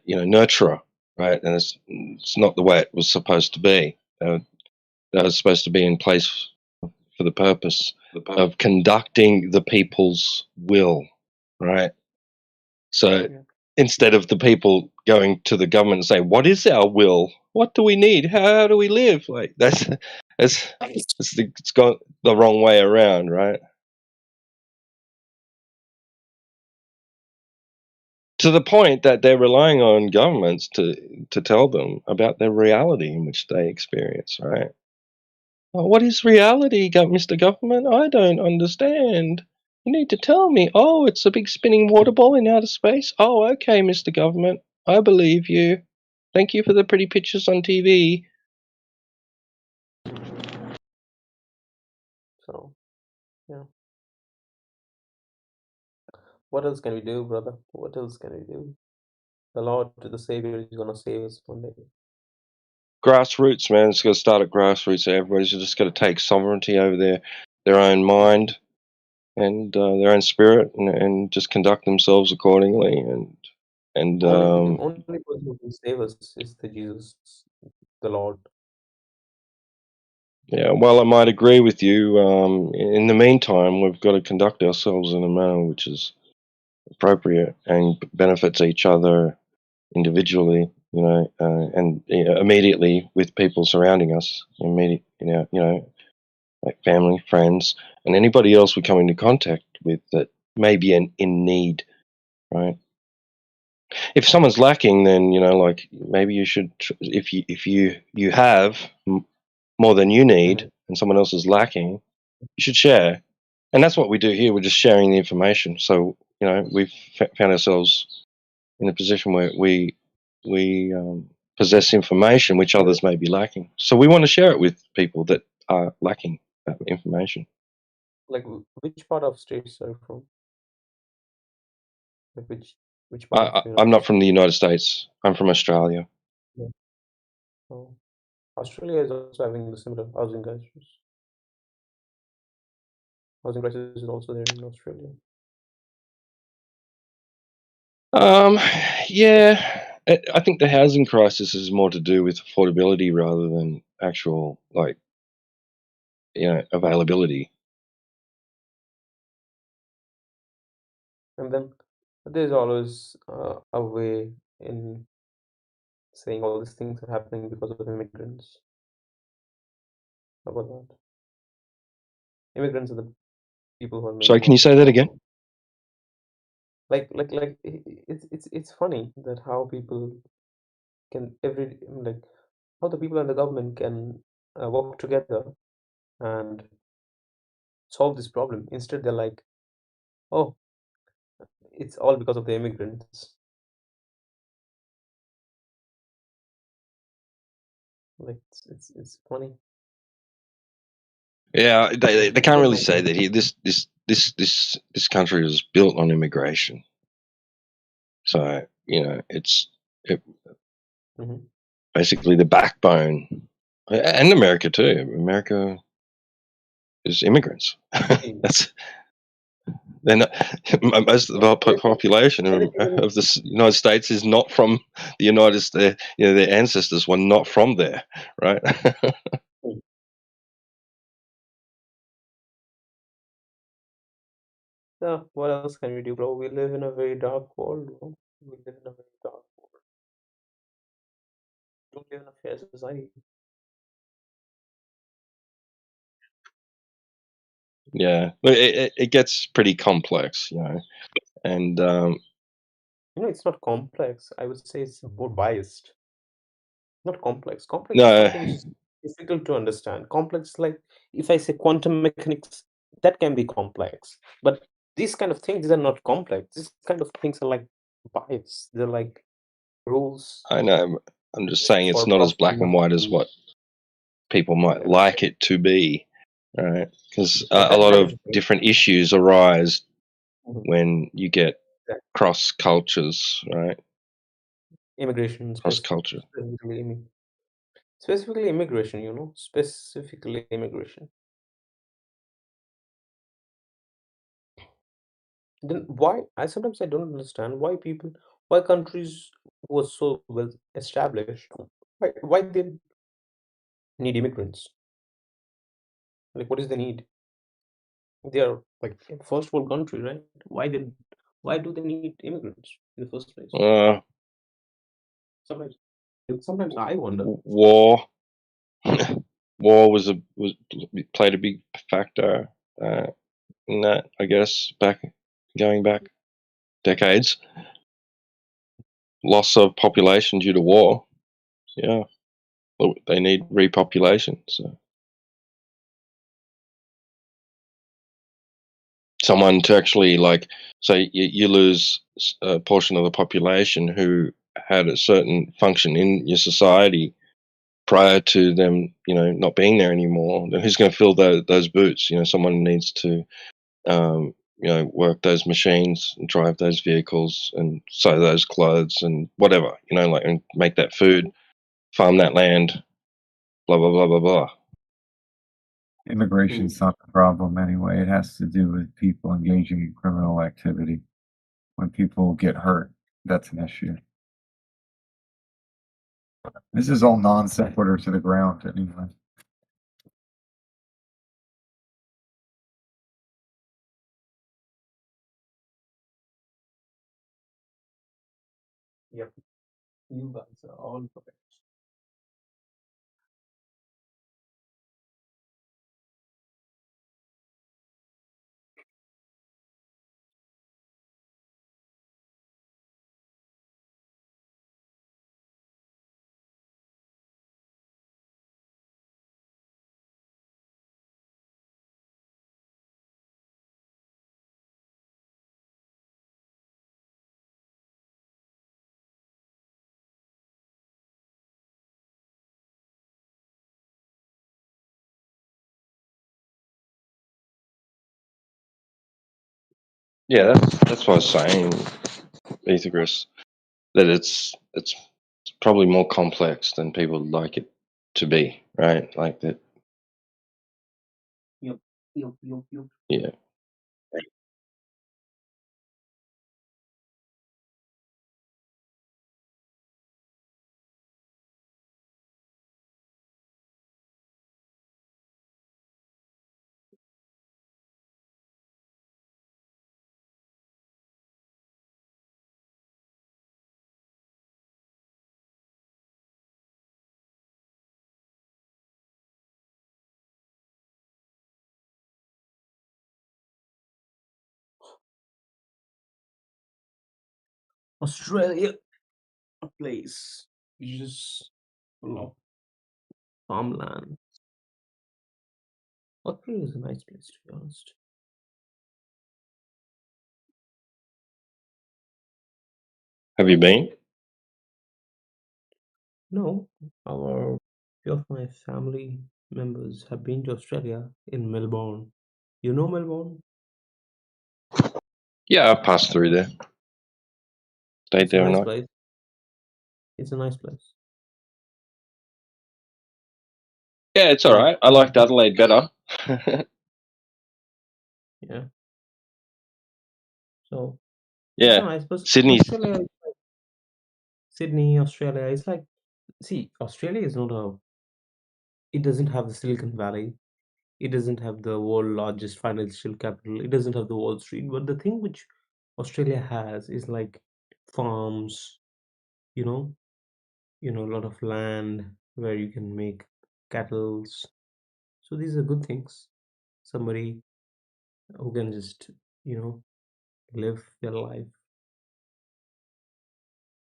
nurturer, right? And it's not the way it was supposed to be. That was supposed to be in place for the purpose of conducting the people's will, right? So instead of the people going to the government and saying, "What is our will? What do we need? How do we live?" Like it's got the wrong way around, right? To the point that they're relying on governments to tell them about their reality in which they experience, right? Oh, what is reality, Mr. Government? I don't understand. You need to tell me. Oh, it's a big spinning water ball in outer space. Oh, okay, Mr. Government. I believe you. Thank you for the pretty pictures on TV. So, yeah. What else can we do, brother? What else can we do? The Lord, the Savior, is gonna save us one day. Grassroots, man. It's got to start at grassroots. Everybody's just got to take sovereignty over their own mind and their own spirit, and just conduct themselves accordingly. And Only person who can save us is the Jesus, the Lord. yeah, well, I might agree with you. In the meantime, we've got to conduct ourselves in a manner which is appropriate and benefits each other individually, and immediately with people surrounding us, like family, friends, and anybody else we come into contact with that may be in need, right? If someone's lacking, then like maybe you should, if you have more than you need, and someone else is lacking, you should share. And that's what we do here. We're just sharing the information. So we've found ourselves in a position where we possess information which others may be lacking. So we want to share it with people that are lacking that information. Like, which part of states are you from? Like, which part of the I'm United not from the States? United States. I'm from Australia. Yeah. Oh. Australia is also having the similar housing crisis. Housing crisis is also there in Australia. Yeah, I think the housing crisis is more to do with affordability rather than actual availability. And then there's always a way in saying all these things are happening because of immigrants. How about that? Immigrants are the people who are Sorry, making can all you this say that again? problem. It's funny that how people can how the people and the government can work together and solve this problem. Instead, they're like, oh, it's all because of the immigrants. Like, it's funny. Yeah, they They can't don't really know. say that here. This country was built on immigration. So it's Mhm. basically the backbone, and America too. America is immigrants. That's they're not, most of our population of the United States is not from the United States. Their ancestors were not from there, right? Yeah, what else can we do, bro? We live in a very dark world, bro. We live in a very dark world. We don't live in a fair society. Yeah, it gets pretty complex, and It's not complex. I would say it's more biased. Not complex. Complex is no, something which is difficult to understand. Complex, like if I say quantum mechanics, that can be complex. But these kind of things, these are not complex. These kind of things are like bytes. They're like rules I know. I'm just saying it's for not as black processing and white as multiple. what people might Yeah, like it to be, right? Because yeah, a lot that of is great. different issues arise Mhm. when you get That cross cultures, right? immigration, Cross culture. specifically immigration. Specifically immigration. Then why? I sometimes I don't understand why countries who are so well established, why they need immigrants. Like, what is the need? They are like a first world country, right? Why do they need immigrants in the first place? Uh, Sometimes, sometimes I wonder. War, war was played a big factor in that. I guess going back decades, loss of population due to war. Yeah, well, they need repopulation. So someone to actually you lose a portion of the population who had a certain function in your society prior to them, not being there anymore. Then who's going to fill those boots? Someone needs to, work those machines and drive those vehicles and sew those clothes and whatever, and make that food, farm that land, blah blah blah blah blah. Immigration's not the problem anyway. It has to do with people engaging in criminal activity. When people get hurt, that's an issue. This is all non sequitur to the ground anyway. Yep, you guys are all correct. Yeah, that's what I was saying, Ethagris, that it's probably more complex than people would like it to be, right? Like that. Yep, yep, yep, yep. Yeah. Australia, a place which is full of farmland. Australia is a nice place, to be honest. Have you been? No, few of my family members have been to Australia in Melbourne. You know Melbourne? Yeah, I passed through there. Stayed It's a there a nice night. place. It's a nice place. Yeah, it's all Like, right. I liked Adelaide better. yeah. So it's a Yeah, nice place. Sydney's. Australia, Sydney, Australia. It's like, see, Australia is not a. It doesn't have the Silicon Valley. It doesn't have the world largest financial capital. It doesn't have the Wall Street. But the thing which Australia has is like farms. You know, a lot of land where you can make cattles. So these are good things. Somebody who can just you know live their life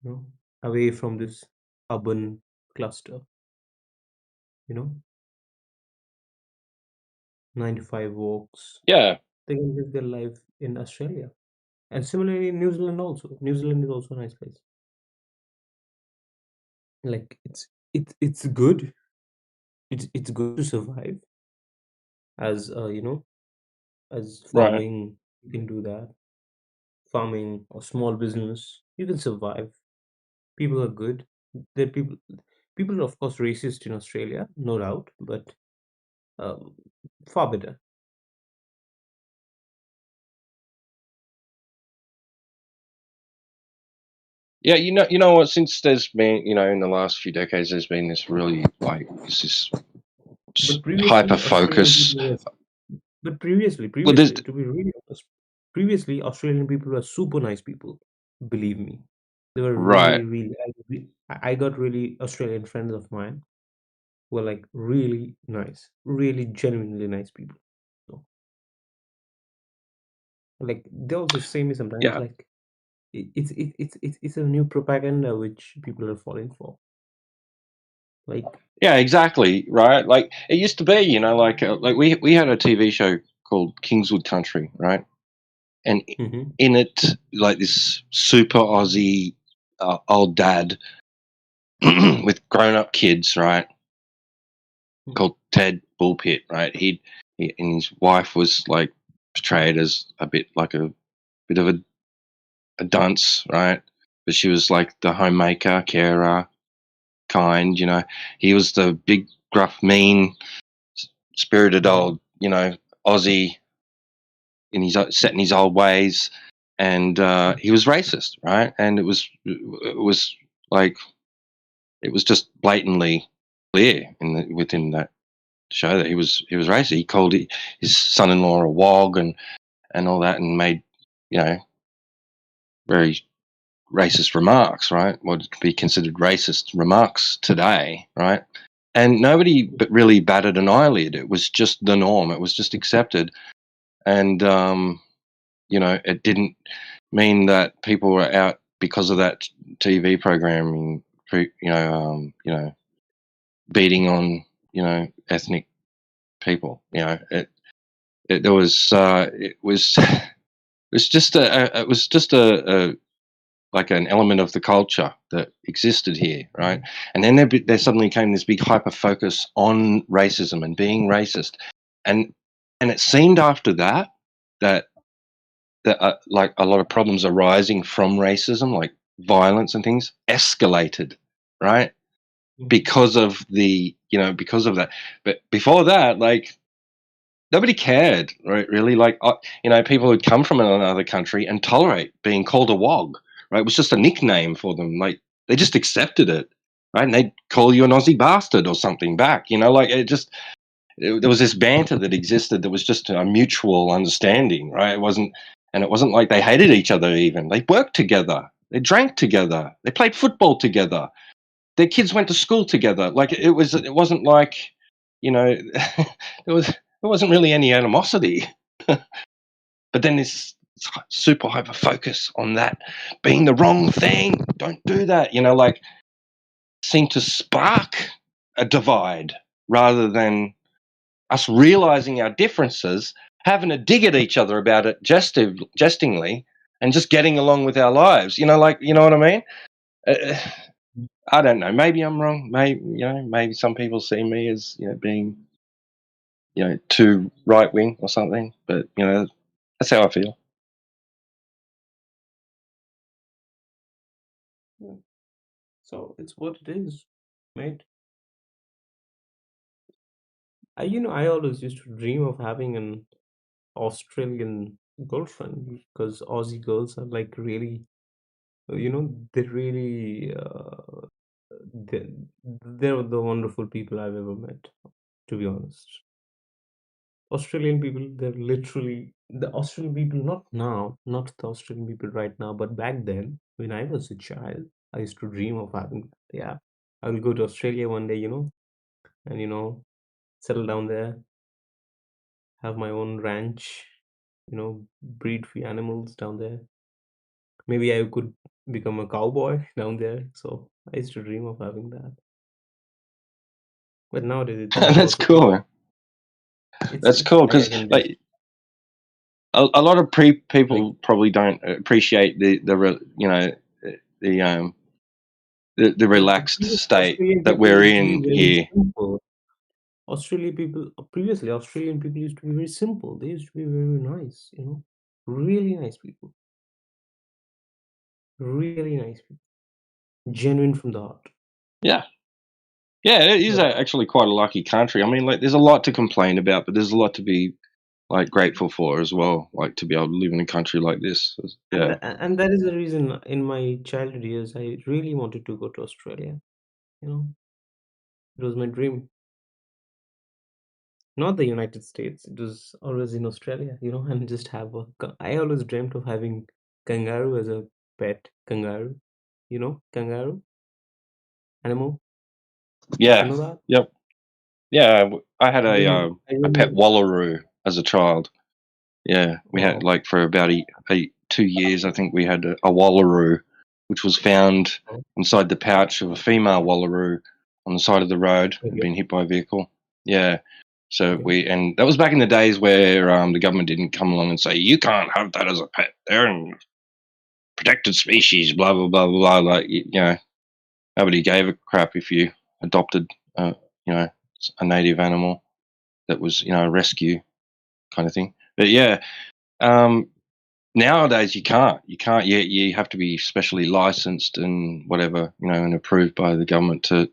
you know away from this urban cluster. you know, 9 to 5 walks. Yeah. They can live their life in Australia. And similarly in New Zealand also. New Zealand is also a nice place. Like it's good. It's good to survive as as Right. farming, you can do that. Farming or small business, you can survive. People are good. There people are of course racist in Australia, no doubt, but um, far better. Yeah, you know what? Since there's been, in the last few decades, there's been this really this But hyper previously, Australian focus. people were. But previously, Well, there's to be really honest, previously Australian people were super nice people. Believe me, they were right. really. I got really Australian friends of mine who were like really nice, really genuinely nice people. So, like they also say me sometimes Yeah. like it's a new propaganda which people are falling for. Like Yeah, exactly. Right. Like it used to be, like we had a TV show called Kingswood Country, right? And Mhm. in it, like this super Aussie old dad with grown up kids, right? Called Ted Bullpit, right? He and his wife was like portrayed as a bit like a bit of a dunce, right? But she was like the homemaker, carer, kind. He was the big, gruff, mean, spirited old, Aussie set in his old ways, and he was racist, right? And it was like it was just blatantly clear within that show that he was racist. He called his son-in-law a wog and all that, and made very racist remarks, right? What could be considered racist remarks today, right? And nobody but really batted an eyelid. It was just the norm. It was just accepted, and it didn't mean that people were out because of that TV programming, beating on ethnic people. There was it was it was just a like an element of the culture that existed here, right? And then there suddenly came this big hyper focus on racism and being racist, and it seemed after that like a lot of problems arising from racism, like violence and things, escalated, right? Because of because of that. But before that, like nobody cared, right? Really, like people who'd come from another country and tolerate being called a wog, right? It was just a nickname for them. Like they just accepted it, right? And they'd call you an Aussie bastard or something back, like there was this banter that existed that was just a mutual understanding, right? It wasn't like they hated each other even. They worked together, they drank together, they played football together, their kids went to school together. Like it wasn't like, there wasn't really any animosity. But then this super hyper focus on that being the wrong thing. Don't do that. Like seemed to spark a divide rather than us realizing our differences, having a dig at each other about it jestingly, and just getting along with our lives. You know what I mean? I don't know. Maybe I'm wrong. Maybe some people see me as being too right wing or something. But that's how I feel. Yeah. So it's what it is, mate. I always used to dream of having an Australian girlfriend because Aussie girls are like really, they're really, they're, they're the wonderful people I've ever met, to be honest. Australian people, they're literally the Australian people, not now, not the Australian people right now, but back then, when I was a child, I used to dream of having, yeah, I will go to Australia one day, and, settle down there, have my own ranch, breed few animals down there. Maybe I could become a cowboy down there. So I used to dream of having that. But nowadays it's That's impossible. cool. That's cool I because can do. like a lot of people probably don't appreciate the relaxed state Australian that people we're used to be in very here. simple. Australian people used to be very simple. They used to be very nice, really nice people, really nice people, genuine from the heart. Yeah, it is But actually quite a lucky country. I mean, like, there's a lot to complain about, but there's a lot to be like grateful for as well. Like to be able to live in a country like this. Yeah, and that is the reason in my childhood years I really wanted to go to Australia. It was my dream. Not the United States. It was always in Australia, and just have I always dreamt of having kangaroo as a pet. Kangaroo, kangaroo animal. yeah, You know that? yep, yeah. I had I a pet really wallaroo as a child. Yeah, we had wow. like for about 2 years. I think we had a wallaroo, which was found Oh, inside the pouch of a female wallaroo on the side of the road and okay. been hit by a vehicle. Yeah, so Okay. and that was back in the days where the government didn't come along and say you can't have that as a pet. They're in protected species. Blah blah blah blah. Like nobody gave a crap if you adopted you know a native animal that was a rescue kind of thing. But yeah. Um, Nowadays, you can't. You can't. You have to be specially licensed and whatever, and approved by the government to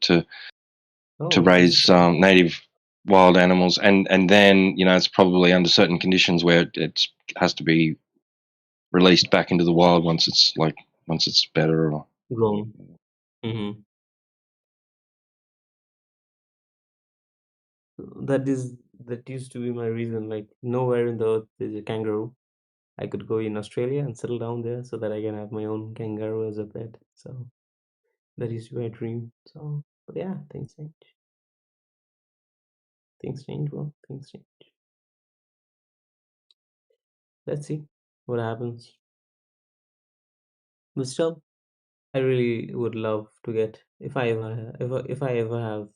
Oh, raise interesting. native wild animals, and then it's probably under certain conditions where it has to be released back into the wild once it's better. Or, Grown. Mm-hmm. That used to be my reason. Like nowhere in the earth there's a kangaroo. I could go in Australia and settle down there so that I can have my own kangaroo as a pet. So that used to be my dream. So, but yeah, things change. Things change, bro. Things change. Let's see what happens. But still, I really would love to get if I ever have,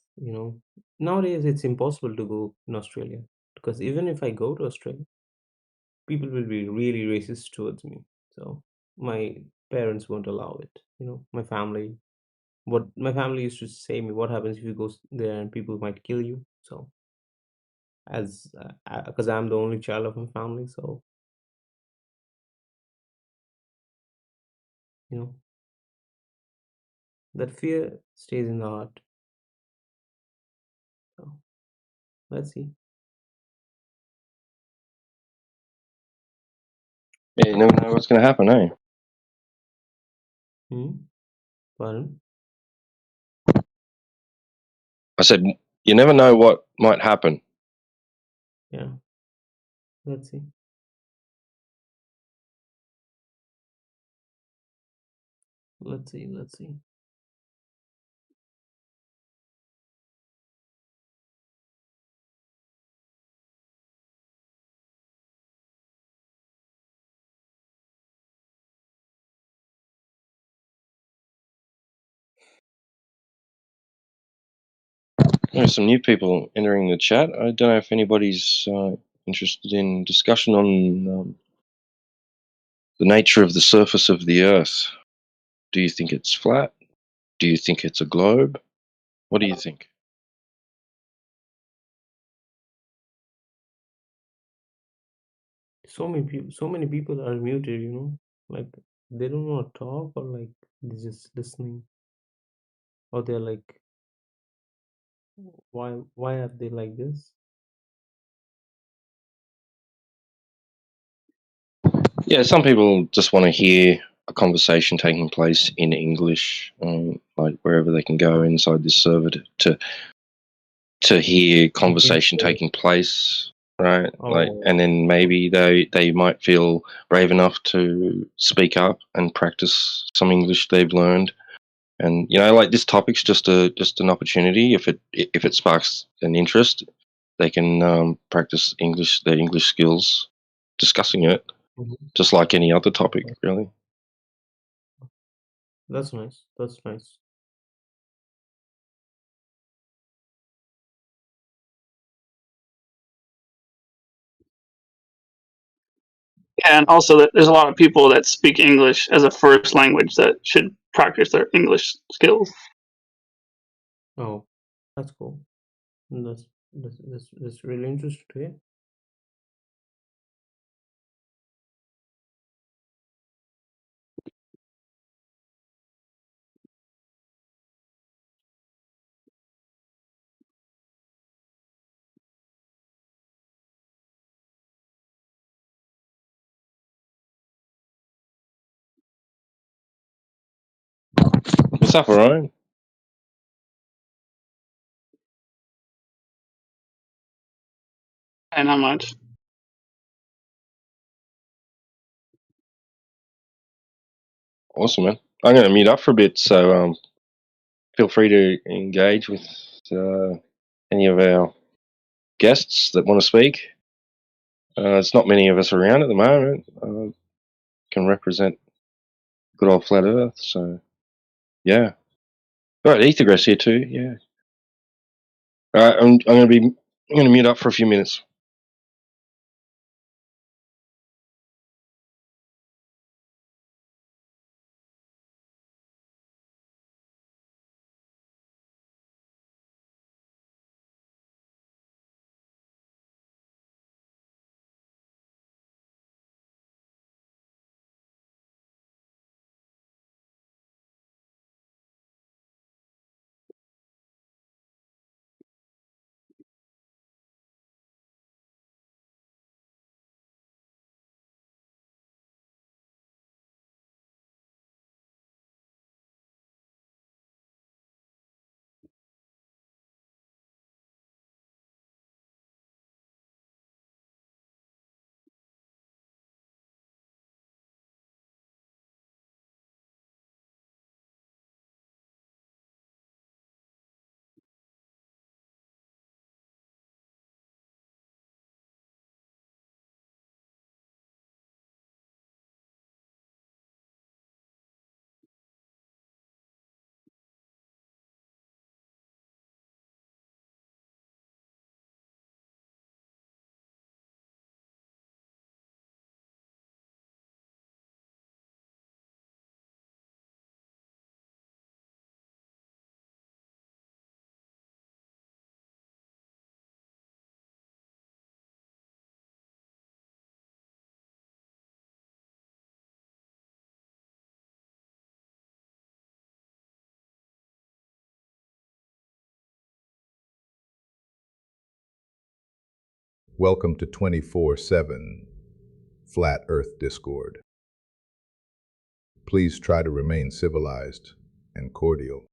nowadays it's impossible to go in Australia because even if I go to Australia, people will be really racist towards me. So my parents won't allow it. My family. What my family used to say me, what happens if you go there and people might kill you? So as because I'm the only child of my family, so you know that fear stays in the heart. So let's see. yeah, you never know what's going to happen, eh? Pardon? I said you never know what might happen. Yeah. Let's see. Let's see. Let's see. There's some new people entering the chat. I don't know if anybody's interested in discussion on the nature of the surface of the Earth. Do you think it's flat? Do you think it's a globe? What do you think? So many people are muted, like they don't want to talk or like they're just listening or they're like why are they like this? Yeah, some people just want to hear a conversation taking place in English, like wherever they can go inside this server to hear Okay, conversation so taking place, right? Like, oh and then maybe they might feel brave enough to speak up and practice some English they've learned. And like this topic's just an opportunity. If it sparks an interest, they can practice their English skills, discussing it, mhm. just like any other topic, really. That's nice. That's nice. And also that there's a lot of people that speak English as a first language that should practice their English skills. Oh, that's cool. That's really interesting to hear. What's up, Ryan? And not much. Awesome, man. I'm going to mute up for a bit, so feel free to engage with any of our guests that want to speak. There's not many of us around at the moment. Can represent good old flat Earth, so yeah. Right, Ethergrass here too. Yeah. All right, I'm going to mute up for a few minutes. Welcome to 24/7 Flat Earth Discord. Please try to remain civilized and cordial.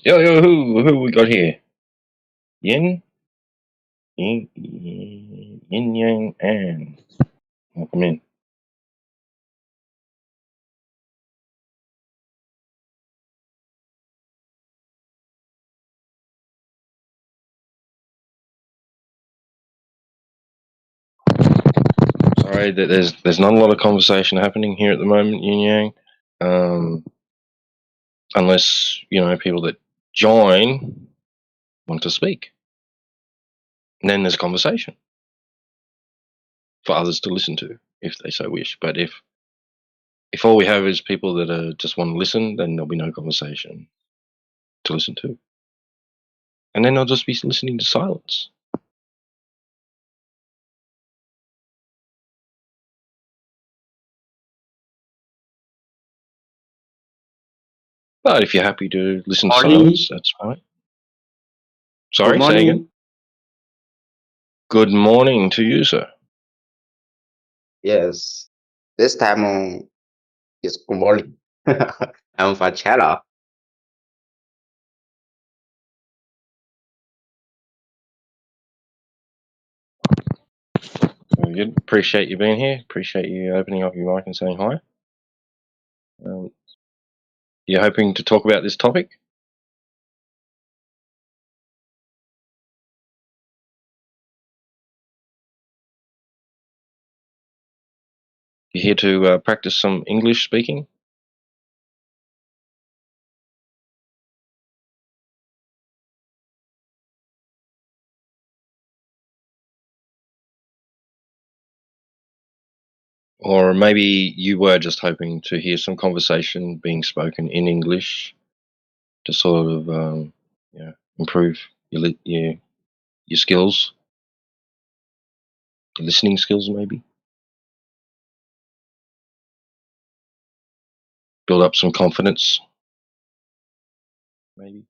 Yo, who we got here? Yin? Yin Yang, and welcome in. Sorry that there's not a lot of conversation happening here at the moment, Yin Yang. Unless, people that join want to speak. And then there's conversation for others to listen to, if they so wish. But if all we have is people that just want to listen, then there'll be no conversation to listen to. And then I'll just be listening to silence. But if you're happy to listen to Morning. silence, that's fine. Sorry, Good say morning. again. Good morning to you, sir. Yes. This time it's good morning. I'm Facella. Very good. Appreciate you being here. Appreciate you opening up your mic and saying hi. You're hoping to talk about this topic? You're here to practice some English speaking? Or maybe you were just hoping to hear some conversation being spoken in English to sort of improve your skills, your listening skills maybe. Build up some confidence maybe.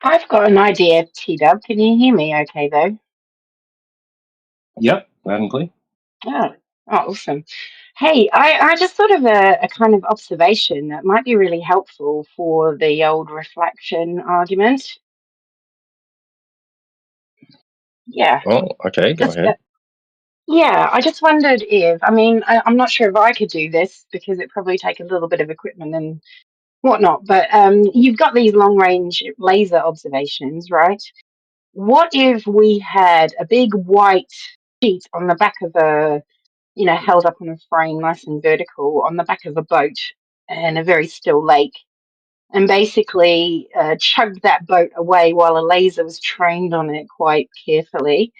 I've got an idea, T-Dub. Can you hear me okay, though? Yep, loud and clear. Oh, awesome. Hey, I just thought of a kind of observation that might be really helpful for the old reflection argument. Yeah. Oh, okay, go Just ahead. yeah, I just wondered if, I'm not sure if I could do this because it probably take a little bit of equipment and whatnot, but you've got these long range laser observations, right? What if we had a big white sheet on the back of held up on a frame, nice and vertical, on the back of a boat and a very still lake, and basically chugged that boat away while a laser was trained on it quite carefully.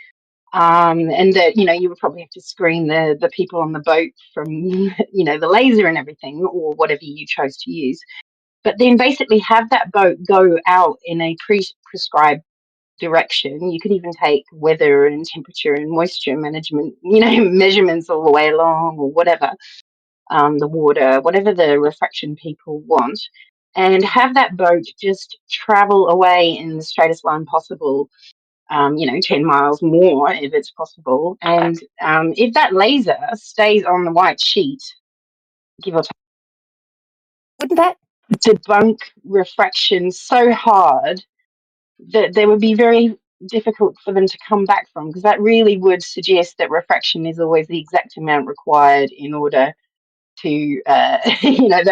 And that, you would probably have to screen the people on the boat from, the laser and everything, or whatever you chose to use. But then basically have that boat go out in a prescribed direction. You could even take weather and temperature and moisture management, measurements all the way along, or whatever, the water, whatever the refraction people want, and have that boat just travel away in the straightest line possible, 10 miles more if it's possible. And if that laser stays on the white sheet, give or take, wouldn't that debunk refraction so hard that they would be very difficult for them to come back from? Because that really would suggest that refraction is always the exact amount required in order to, that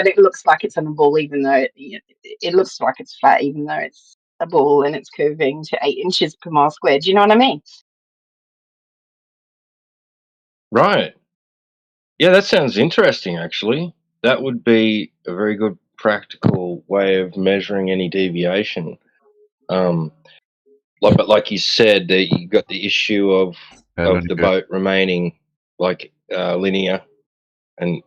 it looks like it's on a ball, even though it looks like it's flat, even though it's a ball and it's curving to 8 inches per mile squared. Do you know what I mean? Right. Yeah, that sounds interesting, actually. That would be a very good practical way of measuring any deviation. But like you said, you got the issue of the boat remaining linear, and